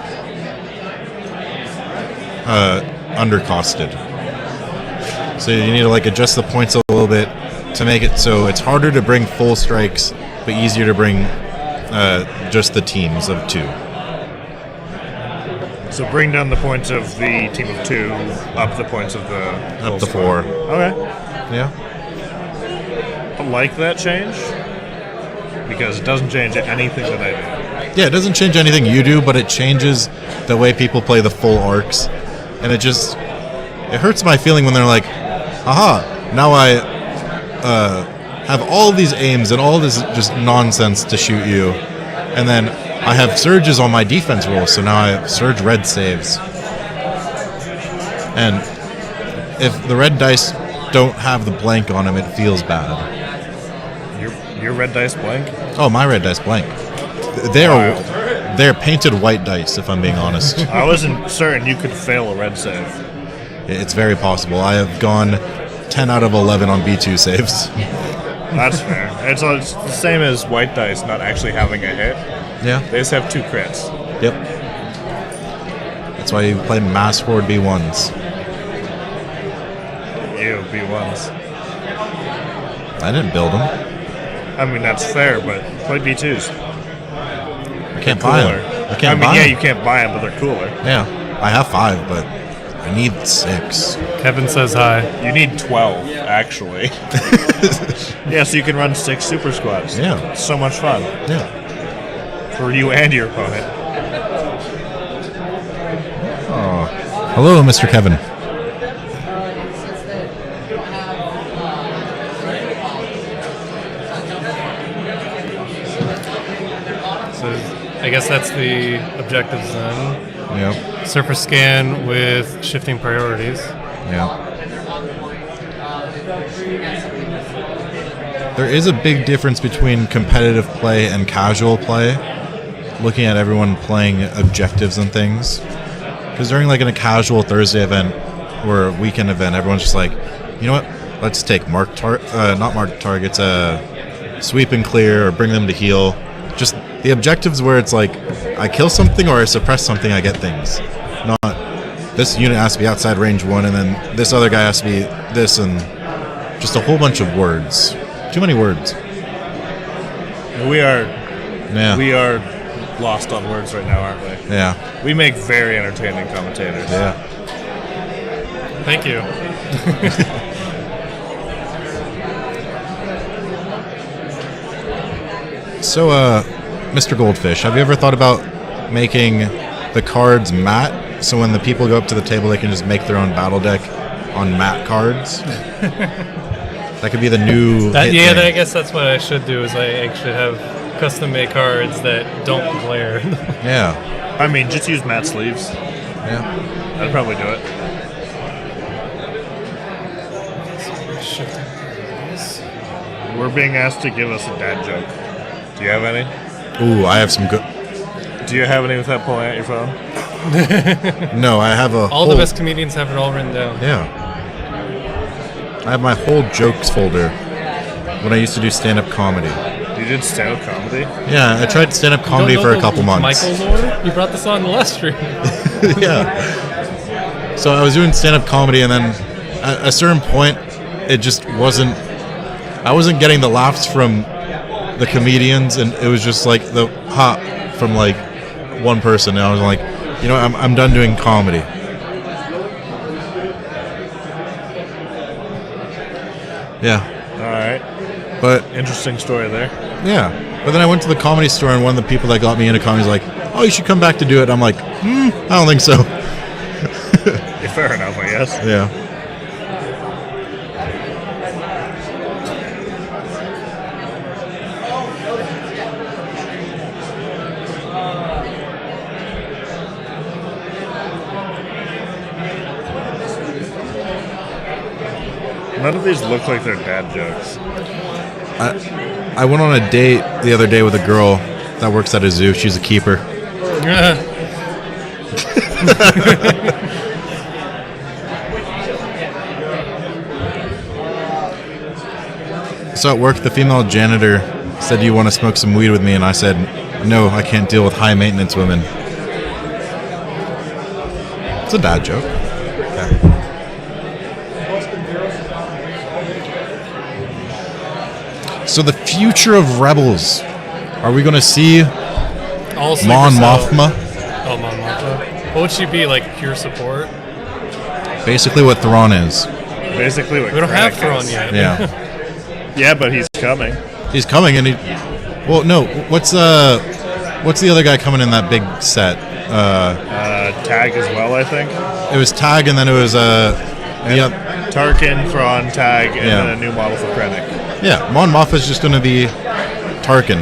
undercosted. So you need to adjust the points a little bit to make it so it's harder to bring full strikes, but easier to bring just the teams of 2. So bring down the points of the team of 2, up the points of the... Up to 4. Okay. Yeah. I like that change, because it doesn't change anything that I do. Yeah, it doesn't change anything you do, but it changes the way people play the full arcs. And it hurts my feeling when they're like, aha, now I have all these aims and all this just nonsense to shoot you. And then I have surges on my defense roll, so now I have surge red saves. And if the red dice don't have the blank on them, it feels bad. Your red dice blank? Oh, my red dice blank. They're painted white dice, if I'm being honest. I wasn't certain you could fail a red save. It's very possible. I have gone 10 out of 11 on B2 saves. That's fair. It's the same as white dice not actually having a hit. Yeah. They just have 2 crits. Yep. That's why you play mass forward B1s. Ew, B1s. I didn't build them. I mean, that's fair, but play B2s. I can't buy them. You can't buy them, but they're cooler. Yeah. I have 5, but I need 6. Kevin says hi. You need 12, actually. Yeah, so you can run 6 super squads. Yeah. It's so much fun. Yeah. For you and your opponent. Oh. Hello, Mr. Kevin. So I guess that's the objectives then. Yep. Surface scan with shifting priorities. Yeah. there is a big difference between competitive play and casual play. Looking at everyone playing objectives and things, because during like in a casual Thursday event or a weekend event, everyone's just like, you know what? Let's take not mark targets, sweep and clear, or bring them to heal. Just the objectives where it's like, I kill something or I suppress something, I get things. Not this unit has to be outside range 1, and then this other guy has to be this, and just a whole bunch of words. Too many words. We are lost on words right now, aren't we? Yeah. We make very entertaining commentators. Yeah. Thank you. So, Mr. Goldfish, have you ever thought about making the cards matte, so when the people go up to the table, they can just make their own battle deck on matte cards? That could be the new hit thing. I guess that's what I should do, is I should have custom-made cards that don't glare. Yeah. I mean, just use matte sleeves. Yeah. I'd probably do it. We're being asked to give us a dad joke. Do you have any? Ooh, I have some good. Do you have any without pulling out your phone? No, I have all the best comedians have it all written down. Yeah. I have my whole jokes folder when I used to do stand-up comedy. You did stand-up comedy? Yeah, I tried stand-up comedy for a couple months. Michael's order? You brought this on the last stream. Yeah. So I was doing stand-up comedy, and then at a certain point, it just wasn't. I wasn't getting the laughs from the comedians, and it was just like the hop from like one person. And I was like, you know, I'm done doing comedy. Yeah. All right. But interesting story there. Yeah. But then I went to the comedy store, and one of the people that got me into comedy was like, "Oh, you should come back to do it." I'm like, I don't think so. Yeah, fair enough, I guess. Yeah. None of these look like they're dad jokes. I went on a date the other day with a girl that works at a zoo. She's a keeper. So at work, the female janitor said, "Do you want to smoke some weed with me?" And I said, "No, I can't deal with high maintenance women." It's a dad joke. So the future of Rebels. Are we going to see Mon Mothma? Oh, Mon Mothma. What would she be, like pure support? Basically what Thrawn is. Basically what we don't have Krennic Thrawn is. yet. Yeah. Yeah, but he's coming. He's coming, and he. Well, no. What's the other guy coming in that big set? Tag as well, I think. It was Tag, and then it was Tarkin, Thrawn, Tag, and Yeah. then a new model for Krennic. Yeah, Mon Mothma's just going to be Tarkin.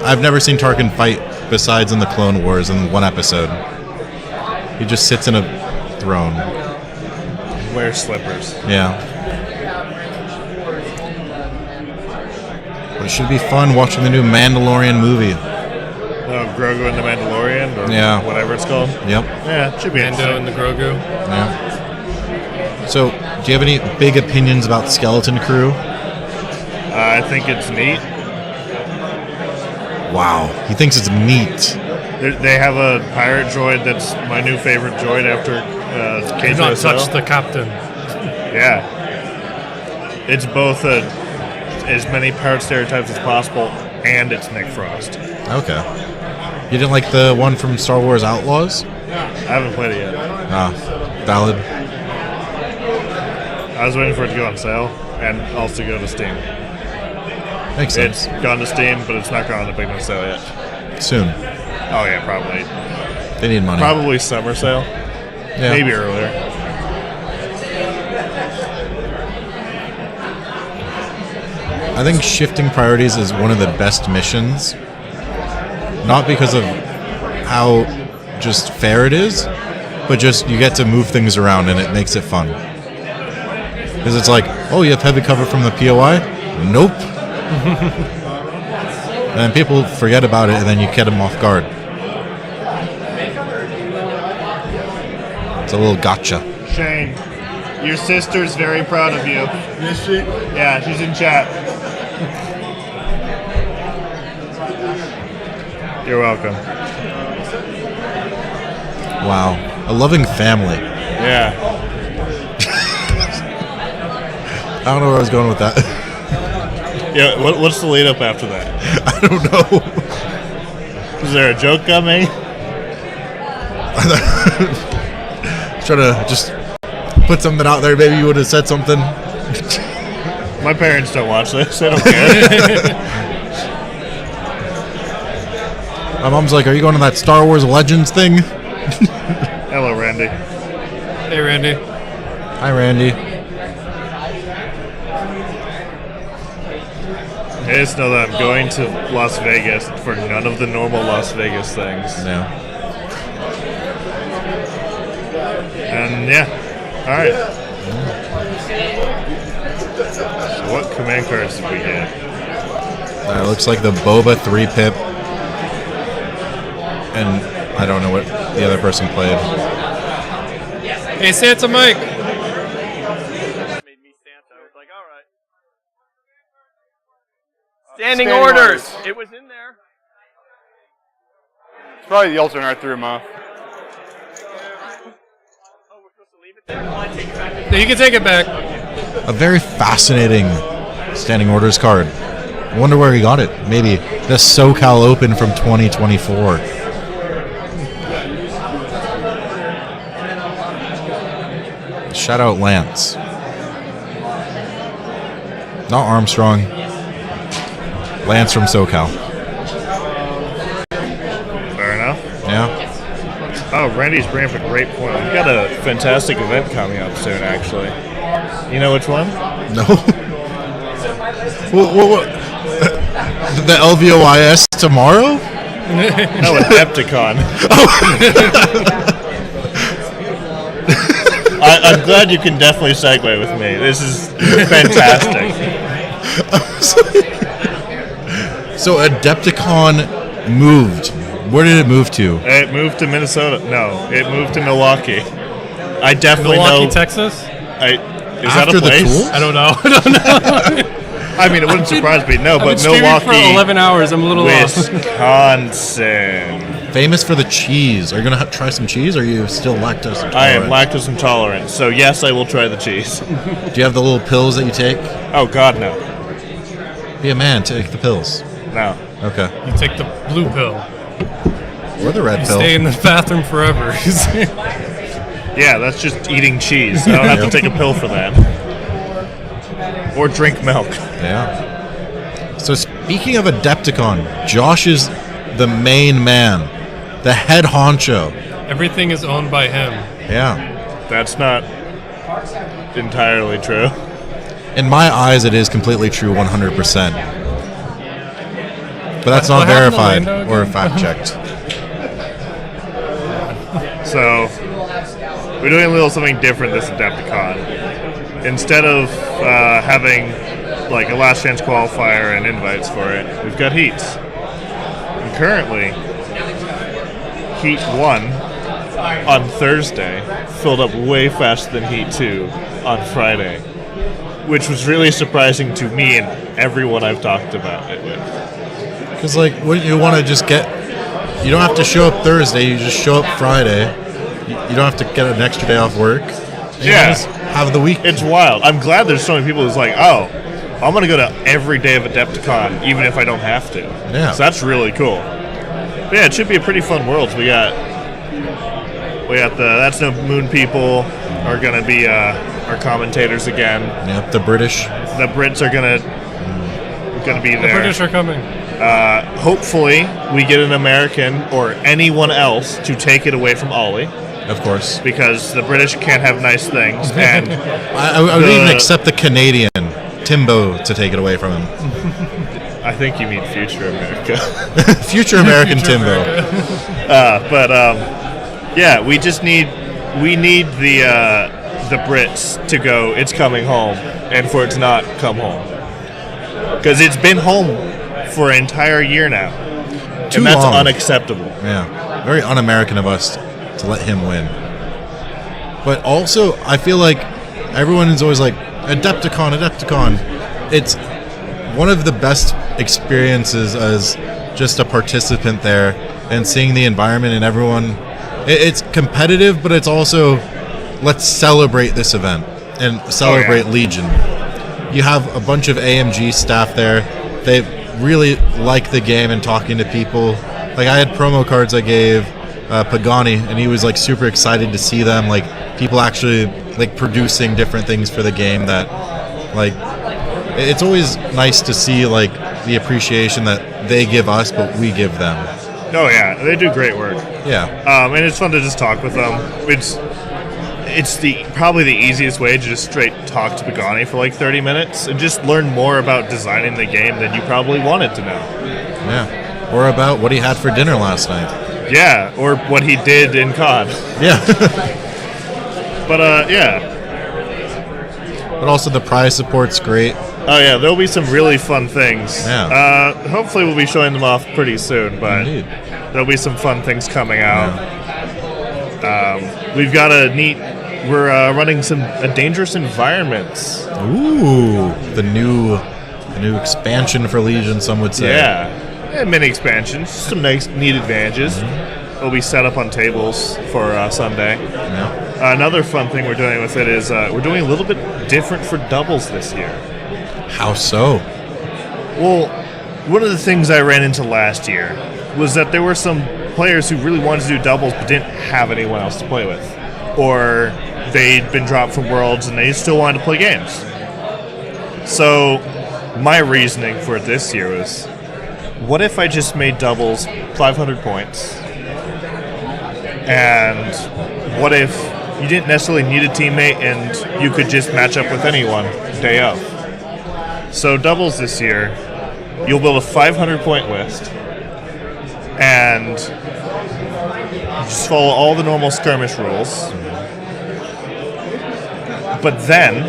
I've never seen Tarkin fight besides in the Clone Wars in one episode. He just sits in a throne. Wears slippers. Yeah. But it should be fun watching the new Mandalorian movie. Oh, Grogu and the Mandalorian, or Yeah. whatever it's called. Yep. Yeah, it should be Mando and the Grogu. Yeah. So, do you have any big opinions about Skeleton Crew? I think it's neat. Wow, he thinks it's meat. They have a pirate droid that's my new favorite droid after Do not touch the captain. Yeah. It's both as many pirate stereotypes as possible, and it's Nick Frost. Okay. You didn't like the one from Star Wars Outlaws? I haven't played it yet. Ah, valid. I was waiting for it to go on sale, and also go to Steam. Makes sense. It's gone to Steam, but it's not gone to big enough sale yet. Soon. Oh yeah, probably. They need money. Probably summer sale. Yeah. Maybe earlier. I think shifting priorities is one of the best missions. Not because of how just fair it is, but just you get to move things around and it makes it fun. Because it's like, oh, you have heavy cover from the POI? Nope. And then people forget about it, and then you get them off guard. It's a little gotcha. Shane, your sister's very proud of you. Is she? Yeah, she's in chat. You're welcome. Wow. A loving family. Yeah. I don't know where I was going with that. Yeah, what's the lead up after that? I don't know. Is there a joke coming? Try to just put something out there. Maybe you would have said something. My parents don't watch this. They don't care. My mom's like, "Are you going to that Star Wars Legends thing?" Hello, Randy. Hey, Randy. Hi, Randy. I just know that I'm going to Las Vegas for none of the normal Las Vegas things. Yeah. And yeah, all right. So what command cards did we get? It looks like the Boba 3-pip. And I don't know what the other person played. Hey, Santa Mike. Standing orders. It was in there. It's probably the alternate I threw him off. No, you can take it back. A very fascinating standing orders card. I wonder where he got it. Maybe the SoCal Open from 2024. Shout out Lance. Not Armstrong. Lance from SoCal. Fair enough. Yeah. Oh, Randy's bringing up a great point. We've got a fantastic event coming up soon, actually. You know which one? No. What? The LVOIS tomorrow? No, Adepticon. I'm glad you can definitely segue with me. This is fantastic. So Adepticon moved. Where did it move to? It moved to Minnesota. No, it moved to Milwaukee. I definitely Milwaukee, know. Texas? Is After that a the place? Tools? I don't know. I mean, it wouldn't surprise me. No, I've been but streaming Milwaukee, for 11 hours. I'm a little lost. Wisconsin. Famous for the cheese. Are you going to try some cheese, or are you still lactose intolerant? I am lactose intolerant, so yes, I will try the cheese. Do you have the little pills that you take? Oh, God, no. Be a man, take the pills. No. Okay. You take the blue pill. Or the red You pill. stay in the bathroom forever. Yeah, that's just eating cheese. I don't have to take a pill for that. Or drink milk. Yeah. So speaking of Adepticon, Josh is the main man, the head honcho. Everything is owned by him. Yeah. That's not entirely true. In my eyes, it is completely true 100%. But that's not What happened to verified Lando or again? fact checked. So, we're doing a little something different this Adepticon. Instead of having like a last chance qualifier and invites for it, we've got heats. And currently, Heat 1 on Thursday filled up way faster than Heat 2 on Friday, which was really surprising to me and everyone I've talked about it with. Because, like, wouldn't you want to just get... You don't have to show up Thursday, you just show up Friday. You don't have to get an extra day off work. You Yeah. just have the week. It's wild. I'm glad there's so many people who's like, oh, I'm going to go to every day of Adepticon, even if I don't have to. Yeah. So that's really cool. But yeah, it should be a pretty fun world. We got the That's No Moon people are going to be our commentators again. Yep, the British. The Brits are going to be The there. British are coming. Hopefully, we get an American or anyone else to take it away from Ollie. Of course. Because the British can't have nice things. And I would even accept the Canadian, Timbo, to take it away from him. I think you mean future America. Future American Timbo. Yeah, we need the Brits to go, it's coming home, and for it to not come home. because it's been home for an entire year now, Too and that's long. unacceptable. Yeah, very un-American of us to let him win. But also, I feel like everyone is always like, Adepticon. It's one of the best experiences as just a participant there and seeing the environment and everyone. It's competitive, but it's also, let's celebrate this event and celebrate Legion. You have a bunch of AMG staff there. They really like the game and talking to people. Like, I had promo cards I gave Pagani, and he was like super excited to see them, like people actually like producing different things for the game. That like, it's always nice to see like the appreciation that they give us, but we give them. Oh yeah, they do great work. Yeah. And it's fun to just talk with them. It's probably the easiest way to just straight talk to Pagani for like 30 minutes and just learn more about designing the game than you probably wanted to know. Yeah. Or about what he had for dinner last night. Yeah, or what he did in COD. Yeah. But yeah. But also the prize support's great. Oh yeah, there'll be some really fun things. Yeah. Hopefully we'll be showing them off pretty soon, but there'll be some fun things coming out. We've got we're running a dangerous environments. Ooh, the new expansion for Legion, some would say. Yeah, mini expansions, some nice, neat advantages. It'll be set up on tables for Sunday. Yeah. Another fun thing we're doing with it is we're doing a little bit different for doubles this year. How so? Well, one of the things I ran into last year was that there were some players who really wanted to do doubles but didn't have anyone else to play with. Or they'd been dropped from Worlds and they still wanted to play games. So my reasoning for it this year was, what if I just made doubles 500 points? And what if you didn't necessarily need a teammate and you could just match up with anyone day of? So doubles this year, you'll build a 500-point list, and you just follow all the normal skirmish rules. But then,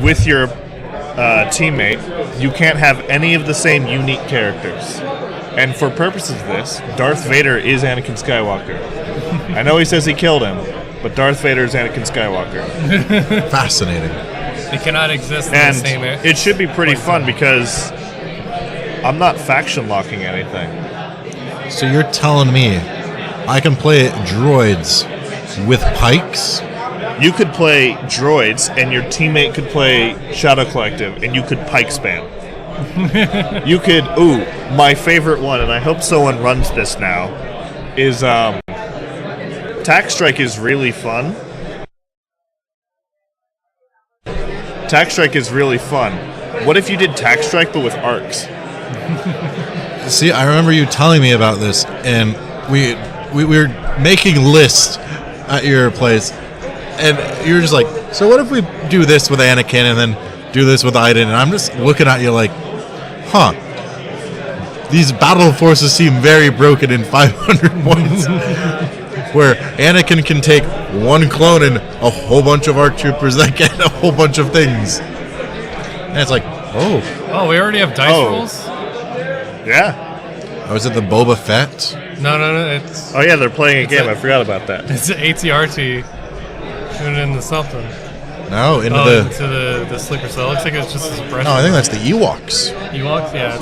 with your teammate, you can't have any of the same unique characters. And for purposes of this, Darth Vader is Anakin Skywalker. I know he says he killed him, but Darth Vader is Anakin Skywalker. Fascinating. They cannot exist in And the same area. it should be pretty fun because I'm not faction locking anything. So you're telling me I can play droids with pikes? You could play droids and your teammate could play Shadow Collective and you could pike spam. You could, my favorite one, and I hope someone runs this now, is Tac Strike is really fun. Tac Strike is really fun. What if you did Tac Strike but with arcs? See, I remember you telling me about this, and we were making lists at your place, and you were just like, so what if we do this with Anakin and then do this with Iden? And I'm just looking at you like, huh, these battle forces seem very broken in 500 points. Where Anakin can take one clone and a whole bunch of ARC troopers that get a whole bunch of things. And it's like, Oh, we already have dice rolls? Yeah. Oh, is it the Boba Fett? No, it's... Oh yeah, they're playing a game, I forgot about that. It's an ATRT. Tune it into something. No, into the sleeper cell. It looks like it's just a suppression. No, I think that's the Ewoks. Ewoks? Yeah.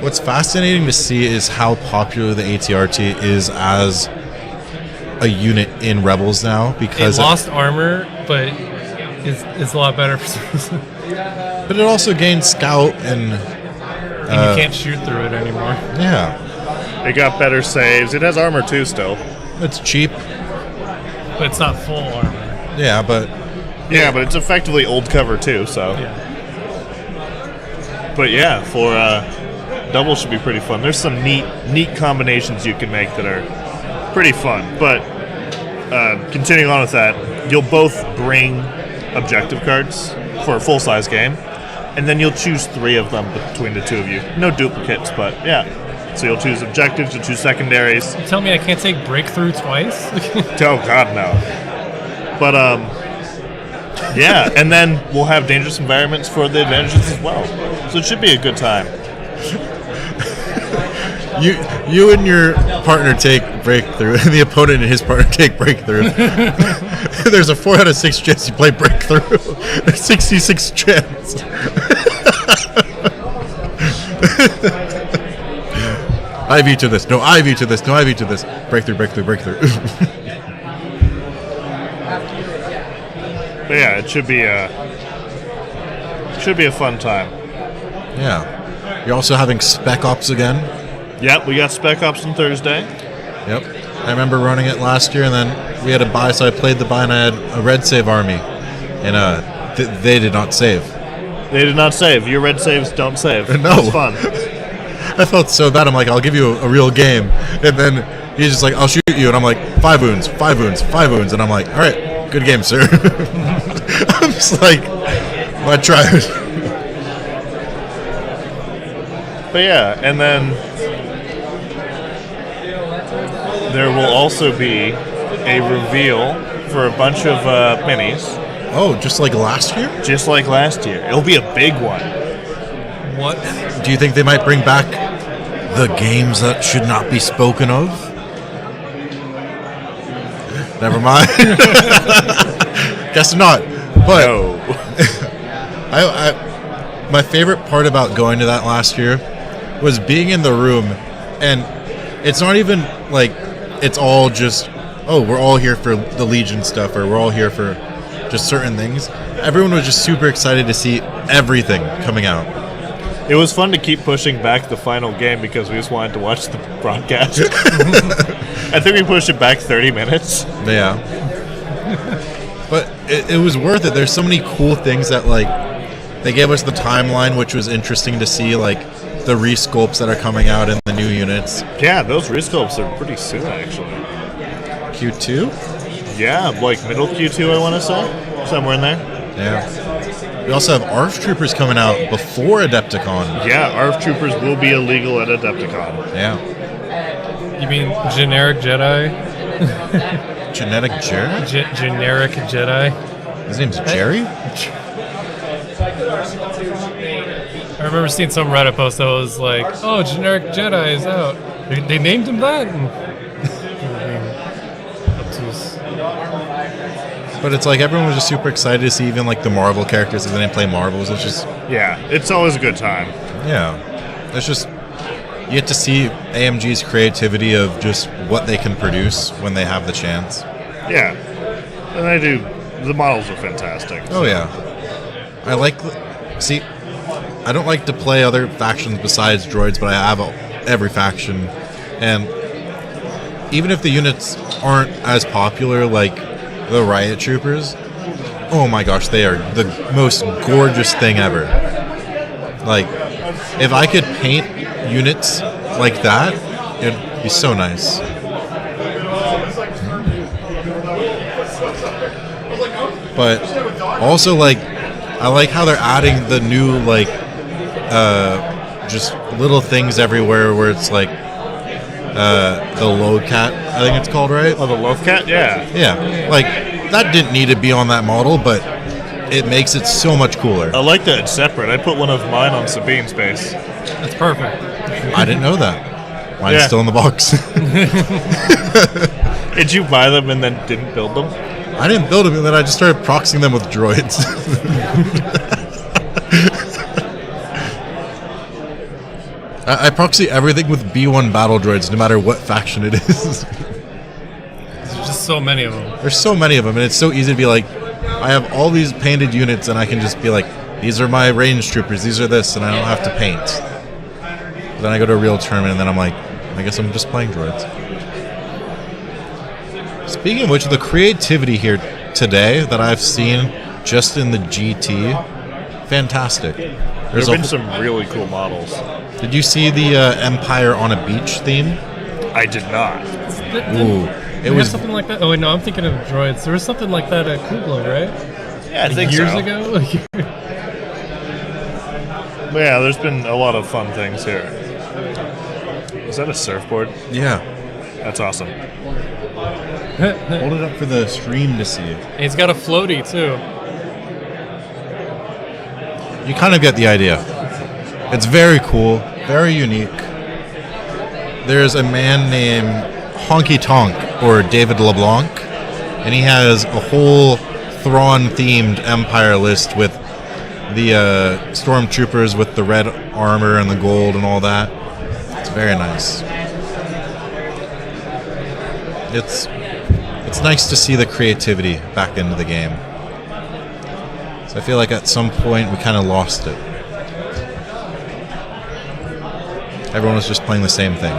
What's fascinating to see is how popular the ATRT is as a unit in Rebels now, because it lost armor, but it's a lot better for some reason. But it also gained scout and you can't shoot through it anymore. Yeah. It got better saves. It has armor too still. It's cheap. But it's not full armor. Yeah, but it's effectively old cover too, so. Yeah. But yeah, for double should be pretty fun. There's some neat combinations you can make that are pretty fun. But continuing on with that, you'll both bring objective cards for a full-size game, and then you'll choose 3 of them between the 2 of you. No duplicates, but yeah. So you'll choose objectives, you'll choose secondaries. You tell me I can't take breakthrough twice? Oh God, no. But Yeah, and then we'll have dangerous environments for the advantages as well. So it should be a good time. You and your partner take breakthrough, and the opponent and his partner take breakthrough. There's a 4 out of 6 chance you play breakthrough. A 66 chance. IV to this. No IV to this. No IV to this. Breakthrough. Breakthrough. But yeah, it should be a fun time. Yeah. You're also having Spec Ops again. Yep, we got Spec Ops on Thursday. Yep. I remember running it last year, and then we had a buy, so I played the buy, and I had a red save army. And they did not save. They did not save. Your red saves don't save. No. It's fun. I felt so bad. I'm like, I'll give you a real game. And then he's just like, I'll shoot you. And I'm like, 5 wounds. And I'm like, all right, good game, sir. I'm just like, I tried. But yeah, and then there will also be a reveal for a bunch of minis. Oh, just like last year? Just like last year. It'll be a big one. What? Do you think they might bring back the games that should not be spoken of? Never mind. Guess not. But no. I my favorite part about going to that last year was being in the room, and it's not even like it's all just, oh, we're all here for the Legion stuff, or we're all here for just certain things. Everyone was just super excited to see everything coming out. It was fun to keep pushing back the final game because we just wanted to watch the broadcast. I think we pushed it back 30 minutes. Yeah. But it was worth it. There's so many cool things that, like, they gave us the timeline, which was interesting to see, like, the resculpts that are coming out in the new units. Yeah, those resculpts are pretty soon, actually. Q2? Yeah, like middle Q2, I want to say. Somewhere in there. Yeah. We also have ARF Troopers coming out before Adepticon. Yeah, ARF Troopers will be illegal at Adepticon. Yeah. You mean generic Jedi? Genetic Jedi? Generic Jedi. His name's Jerry? I remember seeing some Reddit post that was like, oh, generic Jedi is out. They named him that? But it's like everyone was just super excited to see even like the Marvel characters if they didn't play Marvels. It's just... Yeah, it's always a good time. Yeah. It's just... You get to see AMG's creativity of just what they can produce when they have the chance. Yeah. And they do... The models are fantastic. Oh, yeah. I like... See, I don't like to play other factions besides droids, but I have every faction. And even if the units aren't as popular, like the Riot Troopers, oh my gosh, they are the most gorgeous thing ever. Like, if I could paint units like that, it'd be so nice. But also, like, I like how they're adding the new, like, just little things everywhere where it's like the load cat, I think it's called, right? Oh, the loaf cat? Yeah. Yeah. Like, that didn't need to be on that model, but it makes it so much cooler. I like that it's separate. I put one of mine on Sabine's base. That's perfect. I didn't know that. Mine's still in the box. Did you buy them and then didn't build them? I didn't build them, and then I just started proxying them with droids. I proxy everything with B1 battle droids, no matter what faction it is. There's just so many of them. There's so many of them, and it's so easy to be like, I have all these painted units, and I can just be like, these are my range troopers, these are this, and I don't have to paint. But then I go to a real tournament, and then I'm like, I guess I'm just playing droids. Speaking of which, the creativity here today that I've seen just in the GT, fantastic. There's been some really cool models. Did you see the Empire on a beach theme? I did not. Ooh, it was something like that. Oh wait, no, I'm thinking of droids. There was something like that at Kubla, right? Yeah, I think years so. ago. But yeah, there's been a lot of fun things here. Is that a surfboard? Yeah. That's awesome. Hold it up for the stream to see. He's got a floaty too. you kind of get the idea. It's very cool, very unique. There's a man named Honky Tonk, or David LeBlanc, and he has a whole Thrawn-themed Empire list with the stormtroopers with the red armor and the gold and all that. It's very nice. It's nice to see the creativity back into the game. So I feel like at some point we kind of lost it. Everyone was just playing the same thing.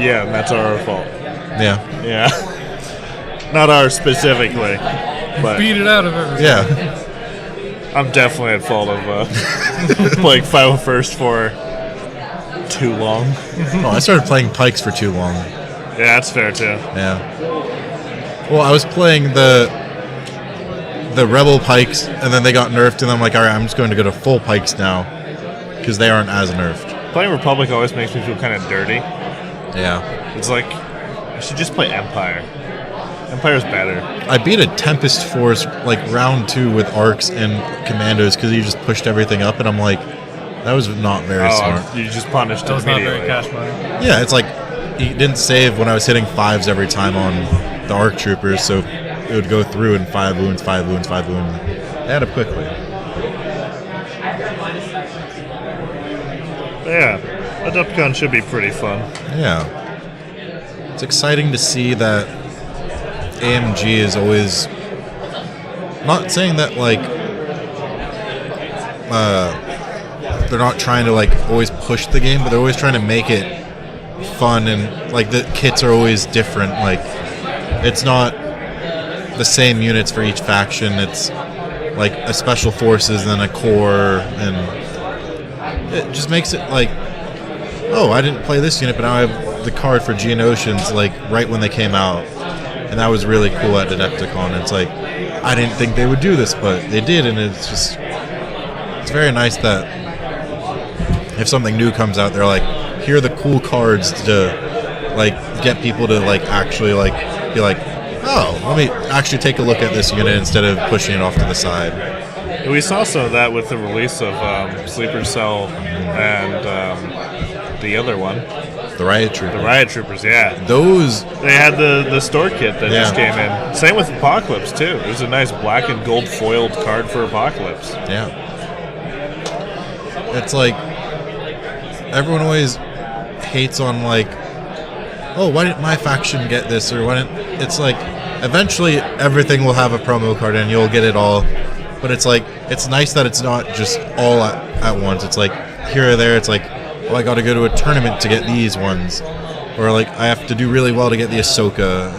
Yeah, and that's our fault. Yeah. Yeah. Not ours specifically, but Beat it out of everything. Yeah. I'm definitely at fault of playing 501st for too long. Oh, I started playing Pikes for too long. Yeah, that's fair too. Yeah. Well, I was playing the Rebel Pikes, and then they got nerfed, and I'm like, all right, I'm just going to go to full Pikes now, because they aren't as nerfed. Playing Republic always makes me feel kind of dirty. Yeah. It's like, I should just play Empire. Empire's better. I beat a Tempest Force like round 2 with Arcs and Commandos because he just pushed everything up, and I'm like, that was not very smart. You just punished That was not very immediately. cash money. Yeah, it's like he didn't save when I was hitting 5s every time on the Arc Troopers, so it would go through in 5 wounds, 5 wounds, 5 wounds. They had it quickly. Yeah, Adepticon should be pretty fun. Yeah. It's exciting to see that AMG is always not saying that like they're not trying to like always push the game, but they're always trying to make it fun, and like the kits are always different. Like it's not the same units for each faction. It's like a special forces and then a core, and it just makes it like, oh, I didn't play this unit, but now I have the card for Geonosians like right when they came out. And that was really cool at Adepticon. It's like, I didn't think they would do this, but they did, and it's very nice that if something new comes out, they're like, here are the cool cards to like get people to like actually like be like, oh, let me actually take a look at this unit instead of pushing it off to the side. We saw some of that with the release of Sleeper Cell and the other one. The Riot Troopers. The Riot Troopers, yeah. Those... They had the store kit that Yeah. just came in. Same with Apocalypse, too. It was a nice black and gold foiled card for Apocalypse. Yeah. It's like, everyone always hates on like, oh, why didn't my faction get this? Or why didn't... It's like, eventually everything will have a promo card and you'll get it all. But it's like, it's nice that it's not just all at once. It's like, here or there, it's like, oh, I gotta go to a tournament to get these ones. Or like, I have to do really well to get the Ahsoka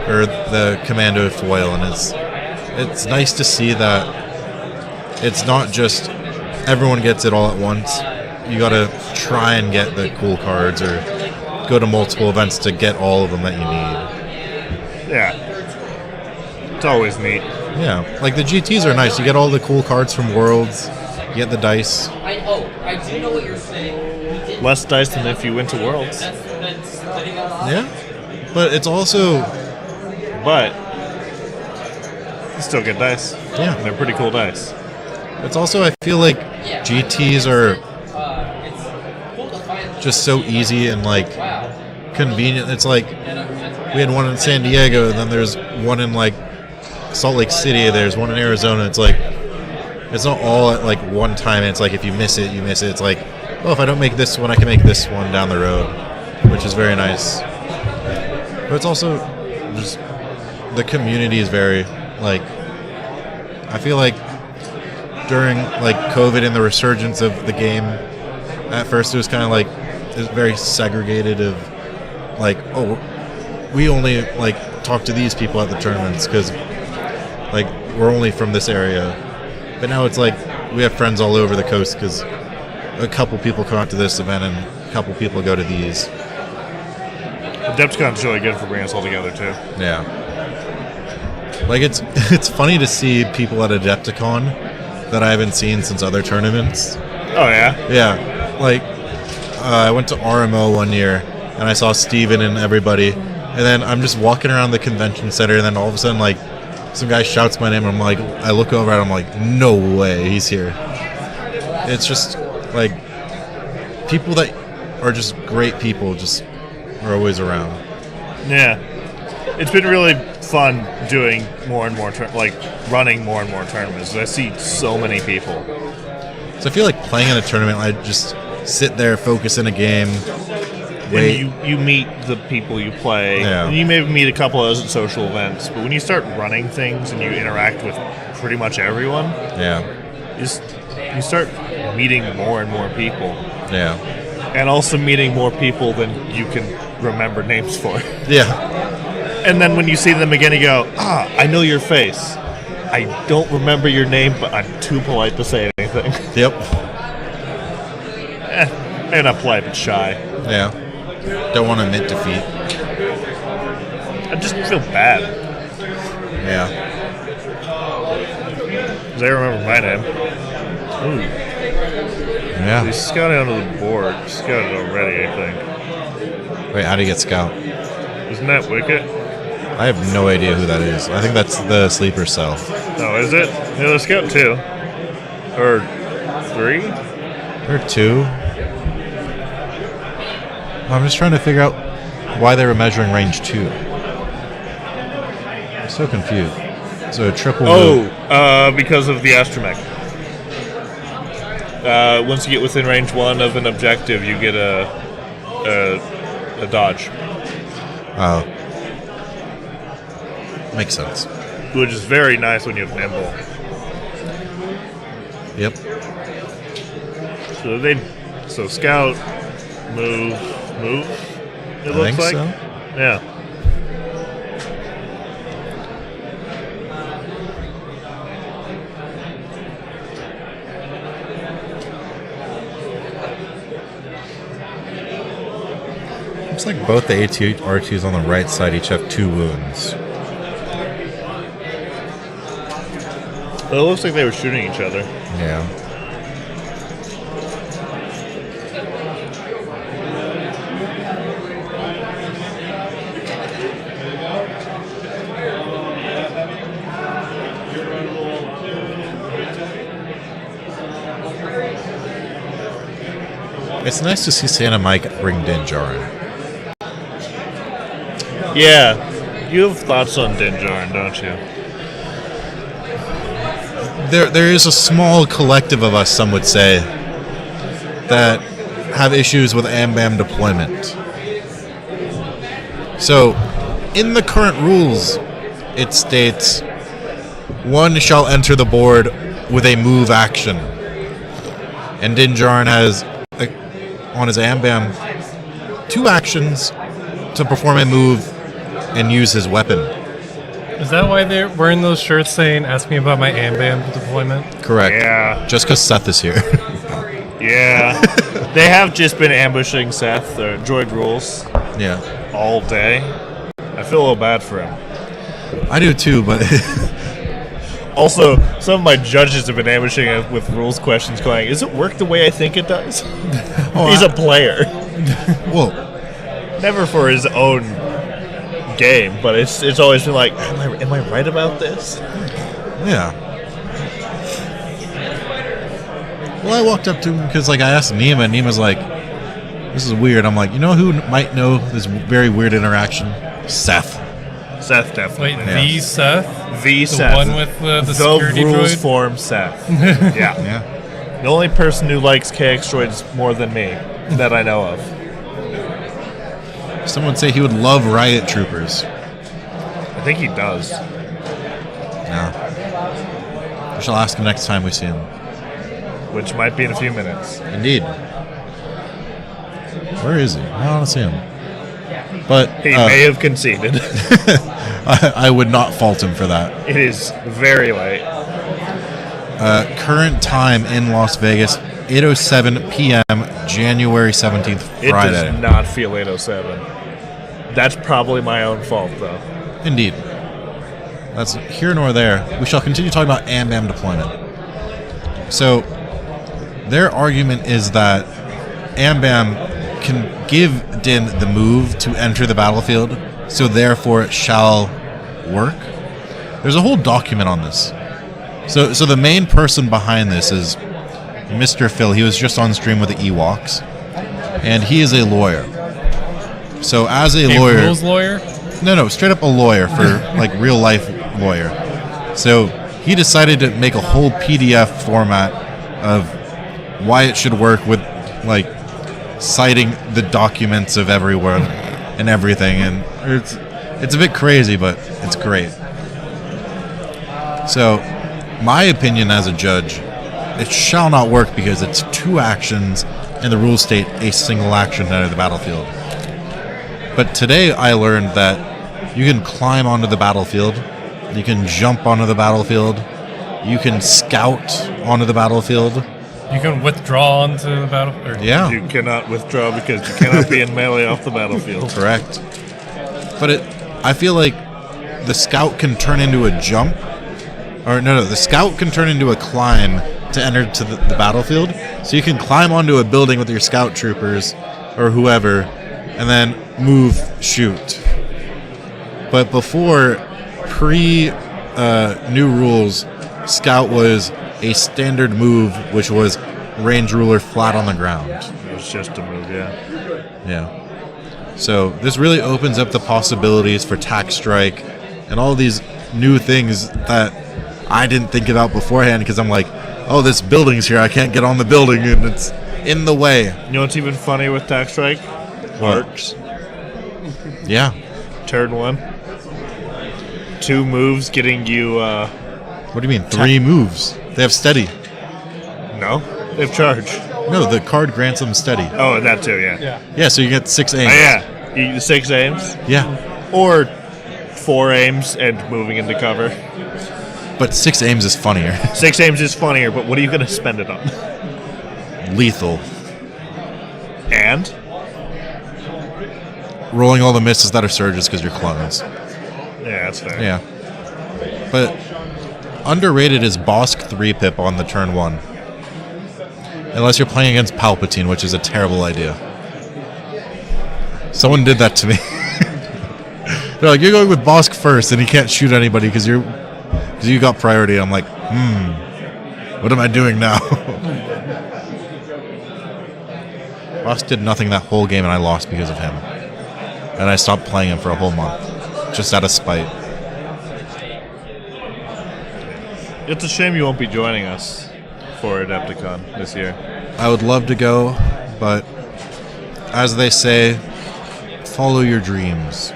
or the Commando foil. And it's nice to see that it's not just everyone gets it all at once. You gotta try and get the cool cards or go to multiple events to get all of them that you need. Yeah. It's always neat. Yeah, like the GTs are nice. You get all the cool cards from Worlds. You get the dice. I do know what you're saying. Less dice than if you went to Worlds. Yeah, but it's also... But you still get dice. Yeah. And they're pretty cool dice. It's also, I feel like GTs are just so easy and like convenient. It's like we had one in San Diego, and then there's one in like Salt Lake City, there's one in Arizona. It's like, it's not all at like one time. It's like if you miss it, you miss it. It's like, oh, if I don't make this one, I can make this one down the road, which is very nice. But it's also just, the community is very, like, I feel like during like COVID and the resurgence of the game, at first it was kind of like, it was very segregated of like, oh, we only like talk to these people at the tournaments because like we're only from this area. But now it's like we have friends all over the coast because a couple people come out to this event and a couple people go to these. Adepticon's really good for bringing us all together too. Yeah. Like it's funny to see people at Adepticon that I haven't seen since other tournaments. Oh yeah? Yeah. Like I went to RMO one year and I saw Steven and everybody, and then I'm just walking around the convention center, and then all of a sudden like some guy shouts my name, and I'm like, I look over at him, like, no way, he's here. It's just like people that are just great people just are always around. Yeah, it's been really fun doing more and more running more and more tournaments. I see so many people. So I feel like playing in a tournament, I just sit there, focus in a game. Wait. And you meet the people you play. Yeah. And you maybe meet a couple of those at social events, but when you start running things and you interact with pretty much everyone, you start meeting more and more people. Yeah. And also meeting more people than you can remember names for. Yeah. And then when you see them again, you go, I know your face. I don't remember your name, but I'm too polite to say anything. Yep. I'm not polite, but shy. Yeah. Don't want to admit defeat. I just feel bad. Yeah. Because I remember my name. Ooh. Yeah. He's scouting onto the board. Scouted already, I think. Wait, how do you get scout? Isn't that Wicket? I have no idea who that is. I think that's the sleeper cell. Oh, is it? Yeah, there's scout 2. Or 3? Or 2. I'm just trying to figure out why they were measuring range 2. I'm so confused. So a triple move. Because of the astromech. Once you get within range 1 of an objective, you get a dodge. Oh. Makes sense. Which is very nice when you have nimble. Yep. So scout, move. It looks think like. so. Yeah. Looks like both the R2s on the right side each have 2 wounds. Well, it looks like they were shooting each other. Yeah. It's nice to see Santa Mike bring Dinjar in. Yeah. You have thoughts on Dinjarin, don't you? There is a small collective of us, some would say, that have issues with AMBAM deployment. So, in the current rules, it states, one shall enter the board with a move action. And Dinjarin has, on his AMBAM, 2 actions to perform a move and use his weapon. Is that why they're wearing those shirts saying, ask me about my AMBAM deployment? Correct. Yeah. Just because Seth is here. Yeah. They have just been ambushing Seth, Droid Rules. Yeah. All day. I feel a little bad for him. I do too, but... Also, some of my judges have been ambushing us with rules questions going, does it work the way I think it does? He's a player. Well, never for his own game, but it's always been like, am I right about this? Yeah. Well, I walked up to him because, I asked Nima, and Nima's like, this is weird. I'm like, you know who might know this very weird interaction? Seth. Seth, definitely. Wait, the Seth? The Seth. One with the security rules droid? form Seth. Yeah. The only person who likes KX droids more than me that I know of. Some would say he would love riot troopers. I think he does. Yeah. We shall ask him next time we see him. Which might be in a few minutes. Indeed. Where is he? I want to see him. But he may have conceded. I would not fault him for that. It is very late. Current time in Las Vegas, 8:07 p.m., January 17th, Friday. It does not feel 8:07. That's probably my own fault, though. Indeed. That's here nor there. We shall continue talking about AMBAM deployment. So, their argument is that AMBAM can give Din the move to enter the battlefield, so therefore it shall work. There's a whole document on this. So the main person behind this is Mr. Phil. He was just on stream with the Ewoks, and he is a lawyer. So as a lawyer, rules lawyer? No, straight up a lawyer for like real life lawyer. So he decided to make a whole PDF format of why it should work with like citing the documents of everyone and everything, and it's a bit crazy, but it's great. So my opinion as a judge, it shall not work because it's 2 actions and the rules state a single action to enter the battlefield. But today I learned that you can climb onto the battlefield, you can jump onto the battlefield, you can scout onto the battlefield. You can withdraw onto the battlefield. Yeah. You cannot withdraw because you cannot be in melee off the battlefield. Correct. But I feel like the scout can turn into a jump. Or no, the scout can turn into a climb to enter to the battlefield. So you can climb onto a building with your scout troopers or whoever, and then move, shoot. But before, new rules, scout was a standard move, which was range ruler flat on the ground. It was just a move, yeah. Yeah. So this really opens up the possibilities for tack strike and all these new things that I didn't think about beforehand, because I'm like, oh, this building's here, I can't get on the building, and it's in the way. You know what's even funny with tack strike? Arcs. Yeah. Turn 1. 2 moves getting you. What do you mean? 3 moves? They have steady. No, they have charge. No, the card grants them steady. Oh, that too, yeah. Yeah, so you get 6 aims. Yeah, you get 6 aims. Yeah. Or 4 aims and moving into cover. But 6 aims is funnier. 6 aims is funnier, but what are you going to spend it on? Lethal. And? Rolling all the misses that are surges because you're clones. Yeah, that's fair. Yeah. But underrated is Bosk 3-pip on the turn 1. Unless you're playing against Palpatine, which is a terrible idea. Someone did that to me. They're like, you're going with Bosk first, and he can't shoot anybody because you got priority. I'm like, what am I doing now? Bosk did nothing that whole game, and I lost because of him. And I stopped playing him for a whole month, just out of spite. It's a shame you won't be joining us for Adepticon this year. I would love to go, but as they say, follow your dreams.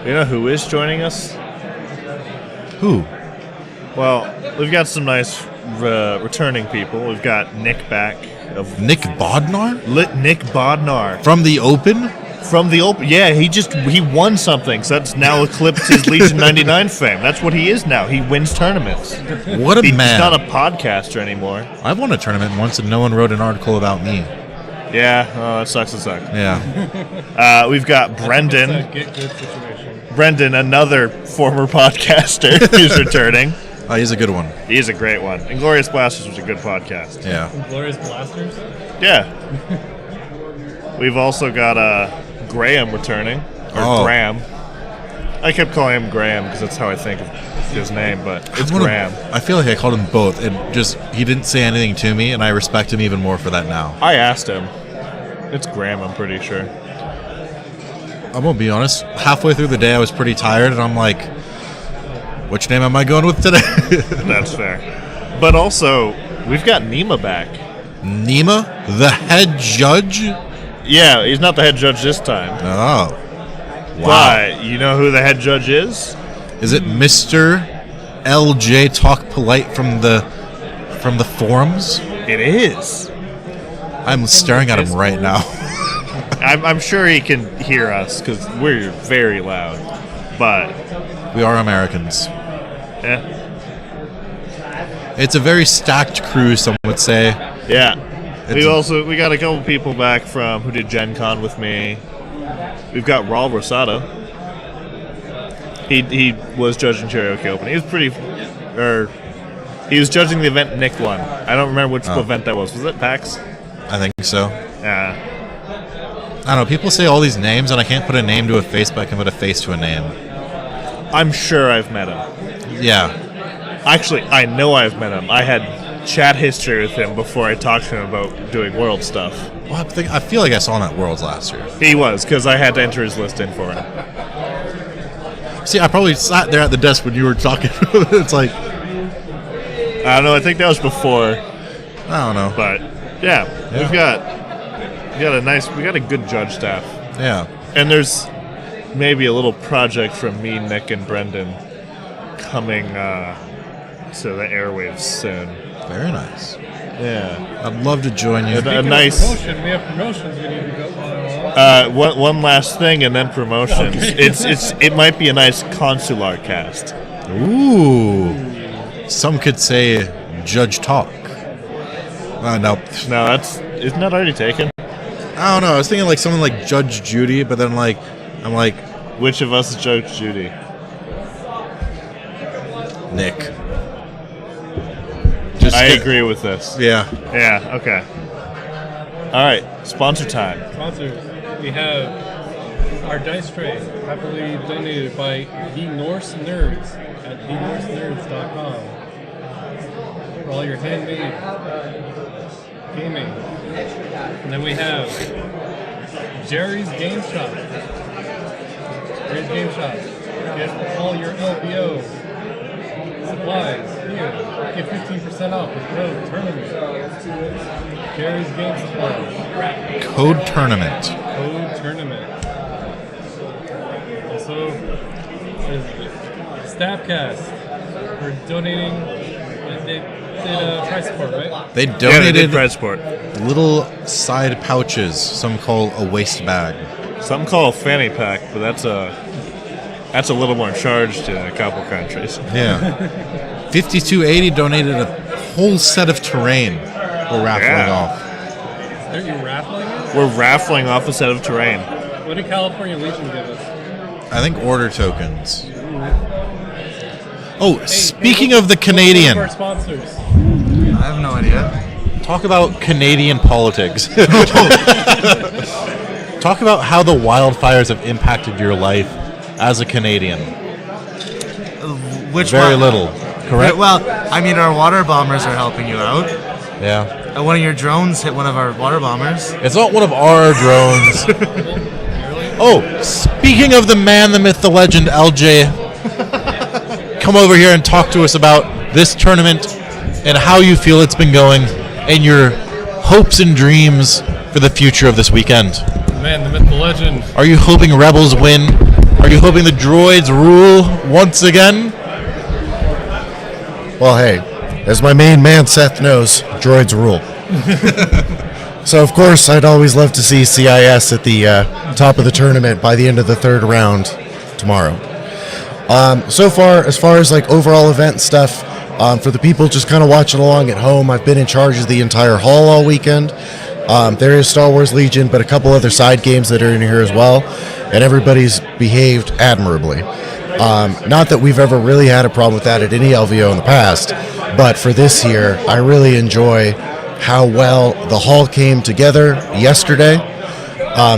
You know who is joining us? Who? Well, we've got some nice returning people. We've got Nick back. Nick Bodnar? Nick Bodnar. From the Open? From the Open. Yeah, he won something, so that's now eclipsed his Legion 99 fame. That's what he is now. He wins tournaments. What a man. He's not a podcaster anymore. I won a tournament once and no one wrote an article about me. Yeah, that sucks to suck. Yeah. We've got Brendan. That's a get good situation. Brendan, another former podcaster, is returning. Oh, he's a good one. He is a great one. Inglorious Blasters was a good podcast. Yeah. Inglorious Blasters? Yeah. We've also got Graham returning. Or Graham. I kept calling him Graham because that's how I think of his name, but it's Graham. I feel like I called him both. It just, he didn't say anything to me, and I respect him even more for that now. I asked him. It's Graham, I'm pretty sure. I won't be honest. Halfway through the day, I was pretty tired, and I'm like, which name am I going with today? That's fair. But also, we've got Nima back. Nima? The head judge? Yeah, he's not the head judge this time. Oh. Wow. But you know who the head judge is? Is it Mr. LJ Talk Polite from the forums? It is. I'm staring at him right now. I'm sure he can hear us because we're very loud. But we are Americans. Yeah. It's a very stacked crew, some would say. Yeah. We got a couple people back from who did Gen Con with me. We've got Raul Rosado. He was judging Karaoke Open. He was judging the event Nick won. I don't remember which event that was. Was it PAX? I think so. Yeah. I don't know. People say all these names, and I can't put a name to a face, but I can put a face to a name. I'm sure I've met him. Yeah. Actually, I know I've met him. I had chat history with him before I talked to him about doing World stuff. Well, I feel like I saw him at Worlds last year. He was, because I had to enter his list in for him. See, I probably sat there at the desk when you were talking. It's like, I don't know. I think that was before. I don't know. But yeah. we got a good judge staff. Yeah. And there's maybe a little project from me, Nick, and Brendan coming to the airwaves soon. Very nice. Yeah. I'd love to join you. A nice. Promotion, we have promotions we need to go. One last thing, and then promotions. Okay. It might be a nice consular cast. Ooh. Some could say Judge Talk. No, isn't that already taken? I don't know. I was thinking like someone like Judge Judy, but then I'm like, which of us is Judge Judy? Nick. I agree with this. Yeah. Yeah. Okay. All right. Sponsor time. Sponsors. We have our dice tray, happily donated by the Norse Nerds at thenorsenerds.com for all your handmade gaming. And then we have Jerry's Game Shop. Jerry's Game Shop. Get all your LVO supplies here. Get 15% off with code tournament. Jerry's Game Supplies. Code tournament. Code tournament. Also, there's Stabcast for donating. They did price support, right? They donated price support. Little side pouches. Some call a waist bag. Some call a fanny pack, but that's a little more charged in a couple countries. Yeah. 5280 donated a whole set of terrain. We're raffling off. Are you raffling it? We're raffling off a set of terrain. What did California Legion give us? I think order tokens. Oh, speaking of the Canadian. Our sponsors. I have no idea. Talk about Canadian politics. Talk about how the wildfires have impacted your life as a Canadian. Which Very one? little, correct? Well, I mean, our water bombers are helping you out. Yeah. One of your drones hit one of our water bombers. It's not one of our drones. Oh, speaking of the man, the myth, the legend, LJ, come over here and talk to us about this tournament and how you feel it's been going and your hopes and dreams for the future of this weekend. Man, the myth, the legend. Are you hoping Rebels win? Are you hoping the droids rule once again? Well, hey, as my main man Seth knows, droids rule. So, of course, I'd always love to see CIS at the top of the tournament by the end of the third round tomorrow. So far, as far as like overall event stuff, for the people just kind of watching along at home, I've been in charge of the entire hall all weekend. There is Star Wars Legion, but a couple other side games that are in here as well, and everybody's behaved admirably. Not that we've ever really had a problem with that at any LVO in the past, but for this year, I really enjoy how well the hall came together yesterday.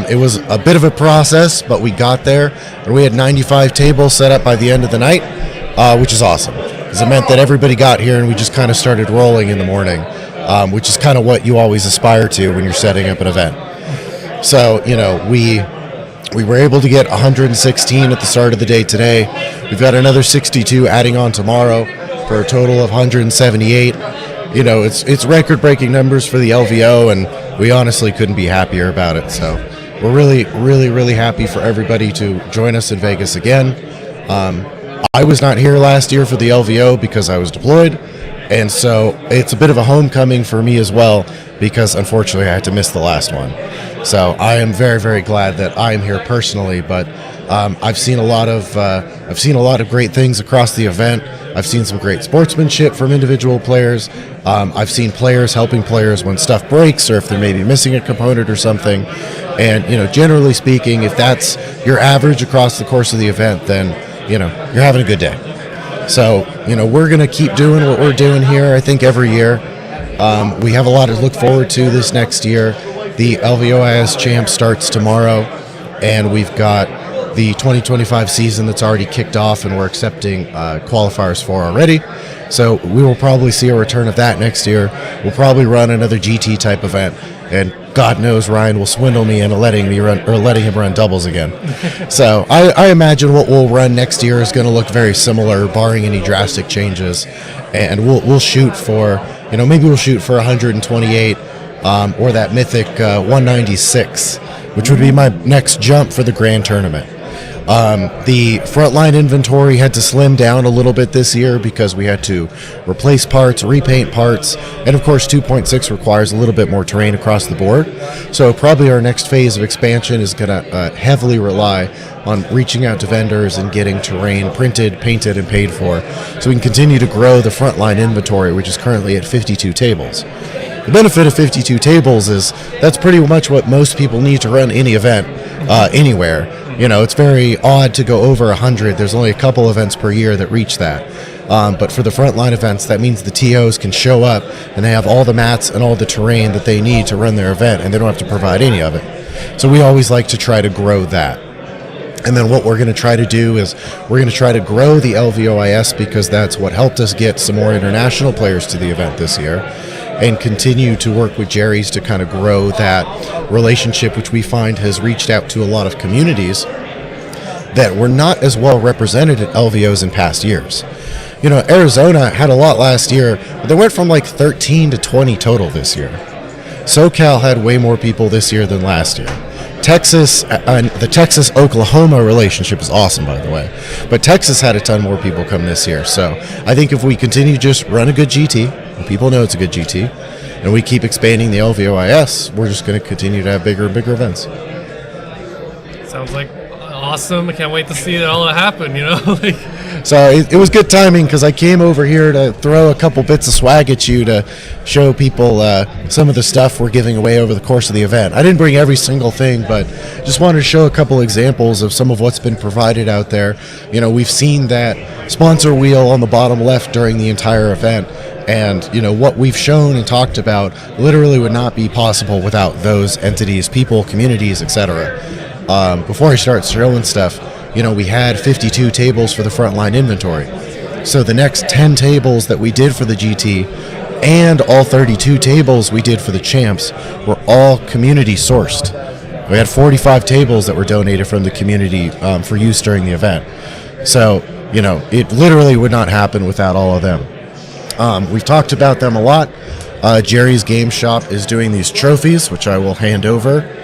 It was a bit of a process, but we got there, and we had 95 tables set up by the end of the night, which is awesome, because it meant that everybody got here and we just kind of started rolling in the morning, which is kind of what you always aspire to when you're setting up an event. So, you know, we were able to get 116 at the start of the day today. We've got another 62 adding on tomorrow for a total of 178. You know, it's record-breaking numbers for the LVO, and we honestly couldn't be happier about it. So we're really, really, really happy for everybody to join us in Vegas again. I was not here last year for the LVO because I was deployed, and so it's a bit of a homecoming for me as well because unfortunately I had to miss the last one. So I am very, very glad that I am here personally, but I've seen a lot of great things across the event. I've seen some great sportsmanship from individual players. I've seen players helping players when stuff breaks or if they're maybe missing a component or something. And, you know, generally speaking, if that's your average across the course of the event, then, you know, you're having a good day. So, you know, we're going to keep doing what we're doing here, I think, every year. We have a lot to look forward to this next year. The LVOIS Champ starts tomorrow, and we've got the 2025 season that's already kicked off and we're accepting qualifiers for already. So we will probably see a return of that next year. We'll probably run another GT type event, and God knows Ryan will swindle me into letting him run doubles again. So I imagine what we'll run next year is going to look very similar, barring any drastic changes. And we'll shoot for, maybe we'll shoot for 128 or that mythic 196, which would be my next jump for the grand tournament. The frontline inventory had to slim down a little bit this year because we had to replace parts, repaint parts, and of course 2.6 requires a little bit more terrain across the board. So probably our next phase of expansion is going to heavily rely on reaching out to vendors and getting terrain printed, painted, and paid for, so we can continue to grow the frontline inventory, which is currently at 52 tables. The benefit of 52 tables is that's pretty much what most people need to run any event anywhere. It's very odd to go over 100. There's only a couple events per year that reach that. But for the frontline events, that means the TOs can show up and they have all the mats and all the terrain that they need to run their event, and they don't have to provide any of it. So we always like to try to grow that. And then what we're going to try to do is we're going to try to grow the LVOIS, because that's what helped us get some more international players to the event this year, and continue to work with Jerry's to kind of grow that relationship, which we find has reached out to a lot of communities that were not as well represented at LVOs in past years. Arizona had a lot last year, but they went from like 13 to 20 total this year. SoCal had way more people this year than last year. Texas, the Texas-Oklahoma relationship is awesome, by the way. But Texas had a ton more people come this year. So I think if we continue to just run a good GT, and people know it's a good GT, and we keep expanding the LVOIS, we're just going to continue to have bigger and bigger events. Sounds like awesome. I can't wait to see it all happen, So it was good timing, because I came over here to throw a couple bits of swag at you to show people some of the stuff we're giving away over the course of the event. I didn't bring every single thing, but just wanted to show a couple examples of some of what's been provided out there. We've seen that sponsor wheel on the bottom left during the entire event, and what we've shown and talked about literally would not be possible without those entities, people, communities, etc. Before I start showing stuff, we had 52 tables for the frontline inventory. So the next 10 tables that we did for the GT and all 32 tables we did for the champs were all community sourced. We had 45 tables that were donated from the community for use during the event. So, it literally would not happen without all of them. We've talked about them a lot. Jerry's Game Shop is doing these trophies, which I will hand over.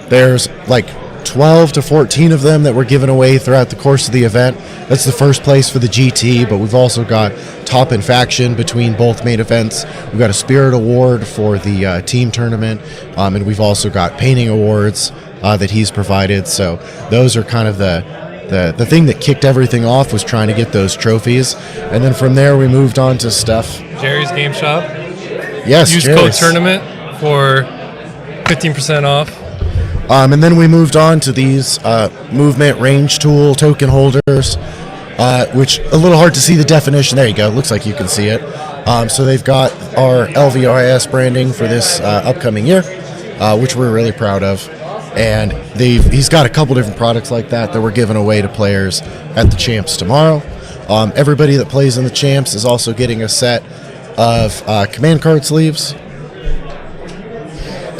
There's like 12 to 14 of them that were given away throughout the course of the event. That's the first place for the GT, but we've also got top in faction between both main events. We've got a Spirit Award for the team tournament, and we've also got painting awards that he's provided. So those are kind of the thing that kicked everything off, was trying to get those trophies. And then from there we moved on to stuff. Jerry's Game Shop. Yes, Use Jerry's. code tournament for 15% off. And then we moved on to these movement range tool token holders, which a little hard to see the definition. There you go. Looks like you can see it. So they've got our LVOIS branding for this upcoming year, which we're really proud of. And he's got a couple different products like that we're giving away to players at the champs tomorrow. Everybody that plays in the champs is also getting a set of command card sleeves.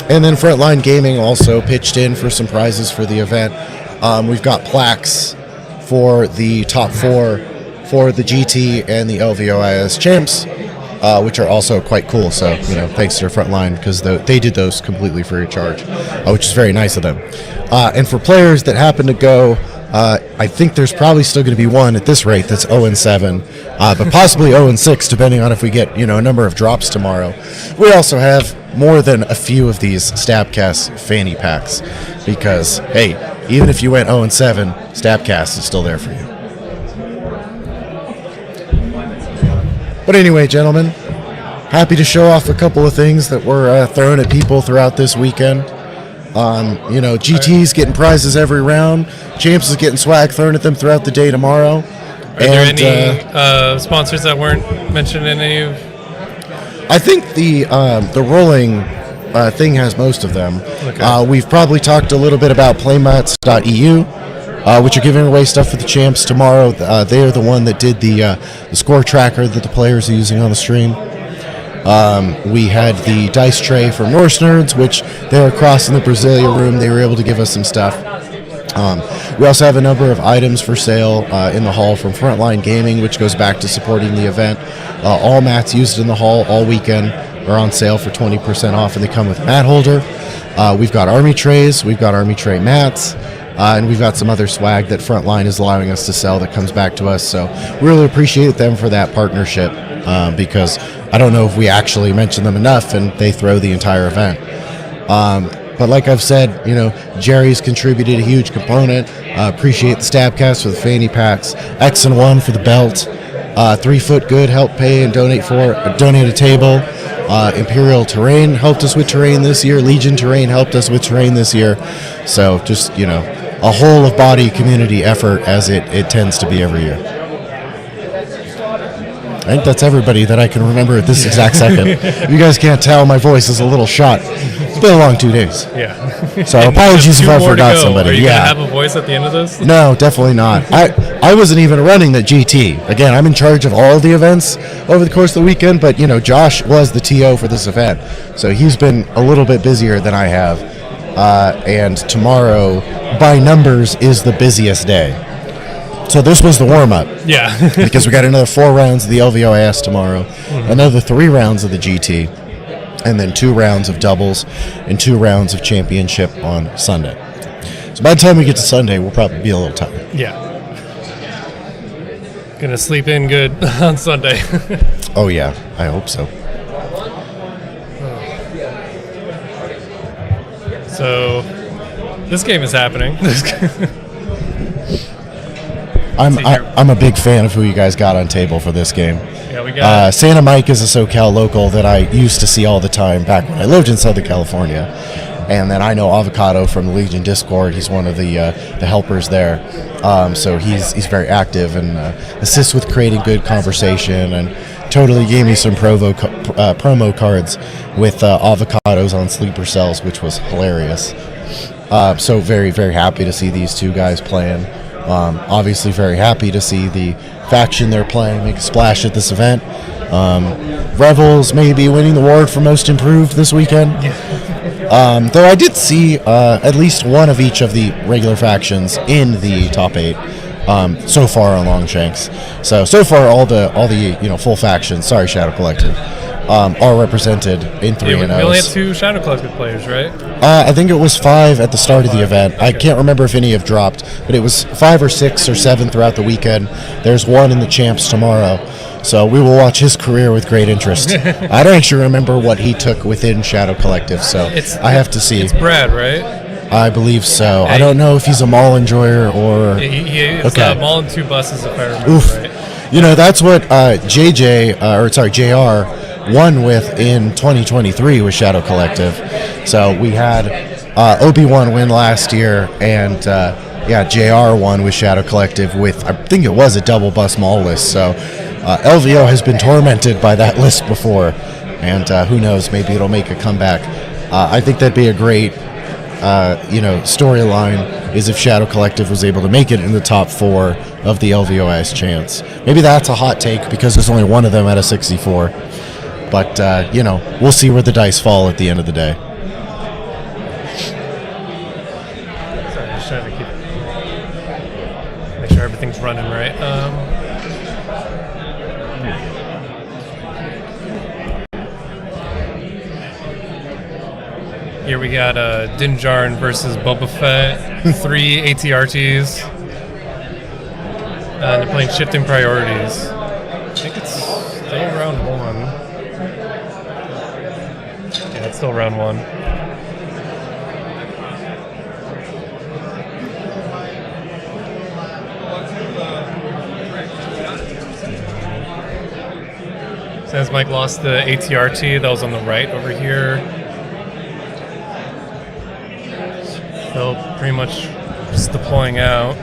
And then Frontline Gaming also pitched in for some prizes for the event. We've got plaques for the top 4 for the GT and the LVOIS champs, which are also quite cool. So, thanks to Frontline, because they did those completely free of charge, which is very nice of them. And for players that happen to go, I think there's probably still going to be one at this rate that's 0-7, but possibly 0-6, depending on if we get a number of drops tomorrow. We also have more than a few of these Stabcast fanny packs, because hey, even if you went 0-7, Stabcast is still there for you. But anyway, gentlemen, happy to show off a couple of things that were thrown at people throughout this weekend. GT's getting prizes every round. Champs is getting swag thrown at them throughout the day tomorrow. Are there any sponsors that weren't mentioned in any of? I think the rolling thing has most of them. Okay. We've probably talked a little bit about playmats.eu, which are giving away stuff for the champs tomorrow. They are the one that did the score tracker that the players are using on the stream. We had the dice tray from Norse Nerds, which they're across in the Brasilia room. They were able to give us some stuff. We also have a number of items for sale in the hall from Frontline Gaming, which goes back to supporting the event. All mats used in the hall all weekend are on sale for 20% off, and they come with a mat holder. We've got army trays, we've got army tray mats, and we've got some other swag that Frontline is allowing us to sell that comes back to us. So we really appreciate them for that partnership, because I don't know if we actually mention them enough, and they throw the entire event. But like I've said, Jerry's contributed a huge component. Appreciate the Stabcast for the fanny packs, X and 1 for the belt, 3 Foot Good helped pay and donate a table. Imperial Terrain helped us with terrain this year. Legion Terrain helped us with terrain this year. So just a whole of body community effort, as it tends to be every year. I think that's everybody that I can remember at this exact second. If you guys can't tell, my voice is a little shot. It's been a long 2 days. Yeah. So apologies if I forgot somebody. Are you gonna have a voice at the end of this? No, definitely not. I wasn't even running the GT. Again, I'm in charge of all the events over the course of the weekend, but Josh was the TO for this event. So he's been a little bit busier than I have. And tomorrow, by numbers, is the busiest day. So this was the warm-up. Yeah. Because we got another 4 rounds of the LVOIS tomorrow, another 3 rounds of the GT, and then 2 rounds of doubles and 2 rounds of championship on Sunday. So by the time we get to Sunday, we'll probably be a little tired. Yeah. Gonna sleep in good on Sunday. Oh yeah, I hope so. So this game is happening. I'm a big fan of who you guys got on table for this game. Yeah, we got Santa Mike is a SoCal local that I used to see all the time back when I lived in Southern California, and then I know Avocado from the Legion Discord. He's one of the helpers there, so he's very active and assists with creating good conversation, and totally gave me some promo cards with avocados on sleeper cells, which was hilarious. So very, very happy to see these 2 guys playing. Obviously very happy to see the faction they're playing make a splash at this event. Rebels may be winning the award for most improved this weekend. Though I did see at least one of each of the regular factions in the top 8 so far on Longshanks. So far all the full factions, sorry Shadow Collective, are represented in 3 and 0s. We only had 2 Shadow Collective players, right? I think it was 5 at the start of the event. I can't remember if any have dropped, but it was 5 or 6 or 7 throughout the weekend. There's 1 in the champs tomorrow, so we will watch his career with great interest. I don't actually remember what he took within Shadow Collective, so I have to see. It's Brad, right? I believe so. I don't know if he's a mall enjoyer or... He is mall and 2 buses, if I remember right. That's what JR won with in 2023 with Shadow Collective. So we had Obi-Wan win last year, and JR won with Shadow Collective with, I think it was a double bus mall list. So LVO has been tormented by that list before, and who knows, maybe it'll make a comeback. I think that'd be a great storyline, is if Shadow Collective was able to make it in the top 4 of the LVOIS chance. Maybe that's a hot take because there's only one of them out of 64. But, we'll see where the dice fall at the end of the day. Sorry, I'm just trying to make sure everything's running right. Here we got Din Djarin versus Boba Fett, 3 ATRTs. They're playing Shifting Priorities. I think it's still round 1. Yeah, it's still round 1. Since Mike lost the ATRT, that was on the right over here. Still pretty much just deploying out.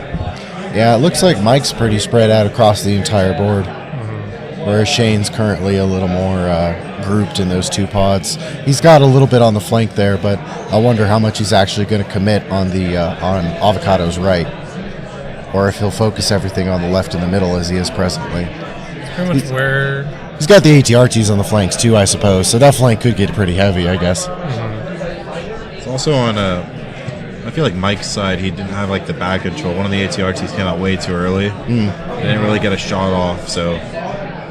Yeah, it looks like Mike's pretty spread out across the entire board. whereas Shane's currently a little more grouped in those two pods. He's got a little bit on the flank there, but I wonder how much he's actually going to commit on the on Avocado's right, or if he'll focus everything on the left and the middle as he is presently. It's pretty much where He's got the ATRTs on the flanks too, I suppose, so that flank could get pretty heavy, I guess. It's also on I feel like Mike's side, he didn't have like the bag control. One of the ATRTs came out way too early. They didn't really get a shot off, so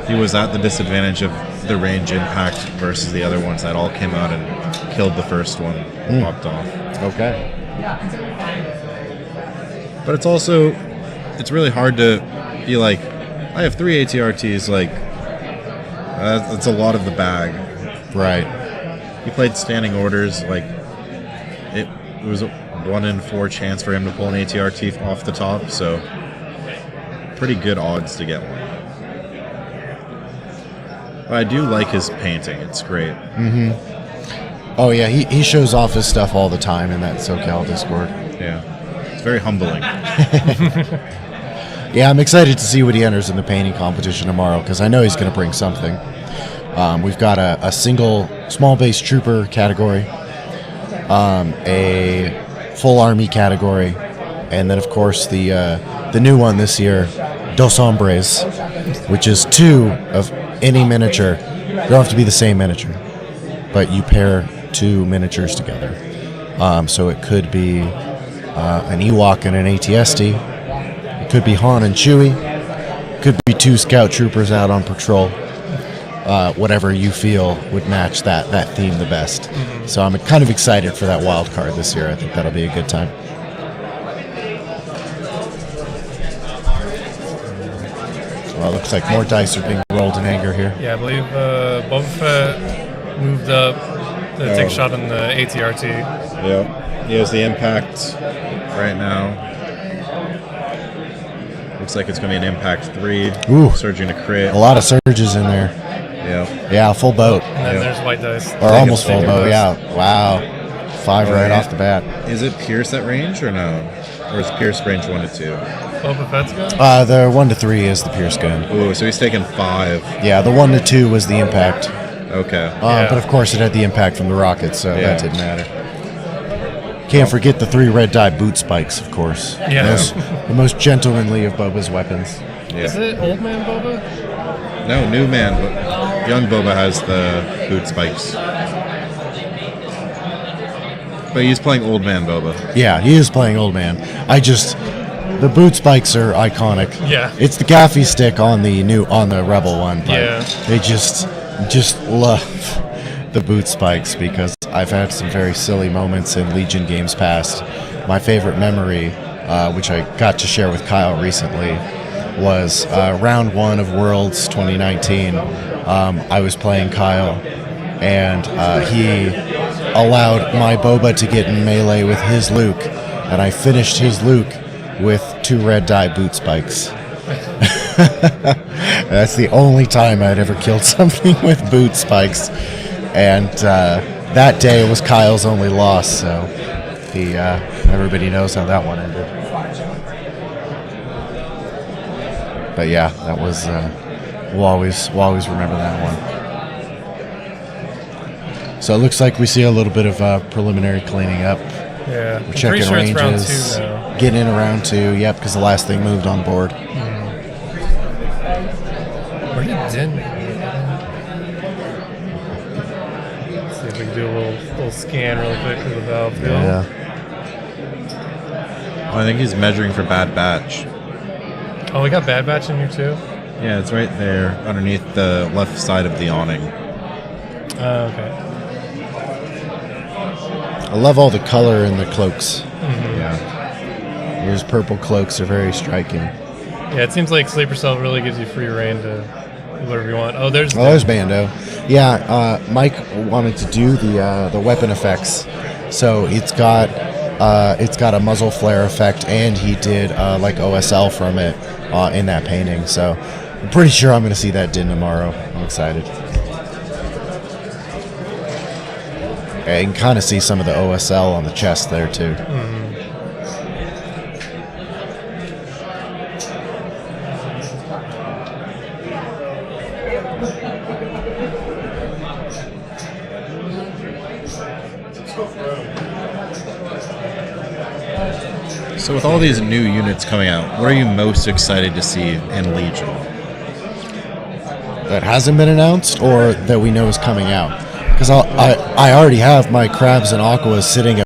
he was at the disadvantage of the range impact versus the other ones that all came out and killed the first one, popped off. Okay. But it's really hard to be like, I have 3 ATRTs, like, that's a lot of the bag. Right. He played standing orders, like, it was a 1 in 4 chance for him to pull an ATRT off the top, so pretty good odds to get one. But I do like his painting, it's great. Oh yeah, he shows off his stuff all the time in that SoCal Discord. Yeah. It's very humbling. Yeah, I'm excited to see what he enters in the painting competition tomorrow, because I know he's going to bring something. We've got a single small base trooper category, a full army category, and then of course the new one this year, Dos Hombres, which is 2 of any miniature. They don't have to be the same miniature, but you pair 2 miniatures together. So it could be an Ewok and an ATST. It could be Han and Chewie. Could be 2 scout troopers out on patrol. Whatever you feel would match that theme the best. So I'm kind of excited for that wild card this year. I think that'll be a good time. Well, it looks like more dice are being rolled in anger here. Yeah, I believe Boba Fett moved up to take a shot on the ATRT. Yeah, he has the impact right now. Looks like it's going to be an impact 3. Ooh. Surging to crit. A lot of surges in there. Yeah. Yeah, full boat. And then there's white dice. Or almost full boat, yeah. Wow. 5 right off the bat. Is it Pierce at range or no? Or is Pierce range 1 to 2? Boba Fett's gun? The 1 to 3 is the Pierce gun. Ooh, so he's taking 5. Yeah, the 1 to 2 was the impact. Okay. But of course it had the impact from the rockets, so that didn't matter. Can't forget the 3 red dye boot spikes, of course. Yeah. The most gentlemanly of Boba's weapons. Yeah. Is it Old Man Boba? No, new man. But young Boba has the boot spikes. But he's playing old man Boba. Yeah, he is playing old man. The boot spikes are iconic. Yeah. It's the gaffy stick on the Rebel one. But Yeah. They just love the boot spikes because I've had some very silly moments in Legion games past. My favorite memory, which I got to share with Kyle recently, was round 1 of Worlds 2019. I was playing Kyle, and he allowed my Boba to get in melee with his Luke, and I finished his Luke with 2 red dye boot spikes. That's the only time I'd ever killed something with boot spikes, and that day was Kyle's only loss, so everybody knows how that one ended. But yeah, that was we'll always remember that one. So it looks like we see a little bit of preliminary cleaning up. Yeah, We're checking sure ranges, it's round 2 now. getting in around 2. Yep, because the last thing moved on board. Where did Din make it? Let's see if we can do a little scan real quick of the battlefield. Yeah. I think he's measuring for Bad Batch. Oh, we got Bad Batch in here too? Yeah, it's right there underneath the left side of the awning. Okay. I love all the color in the cloaks. Yeah. Those purple cloaks are very striking. Yeah, it seems like Sleeper Cell really gives you free reign to do whatever you want. Oh, there's Bando. Yeah, Mike wanted to do the weapon effects, so it's got a muzzle flare effect, and he did like OSL from it in that painting. So I'm pretty sure I'm going to see that Din tomorrow. I'm excited. Yeah, you can kind of see some of the OSL on the chest there too. So with all these new units coming out, what are you most excited to see in Legion? That hasn't been announced or that we know is coming out? Because I already have my crabs and aquas sitting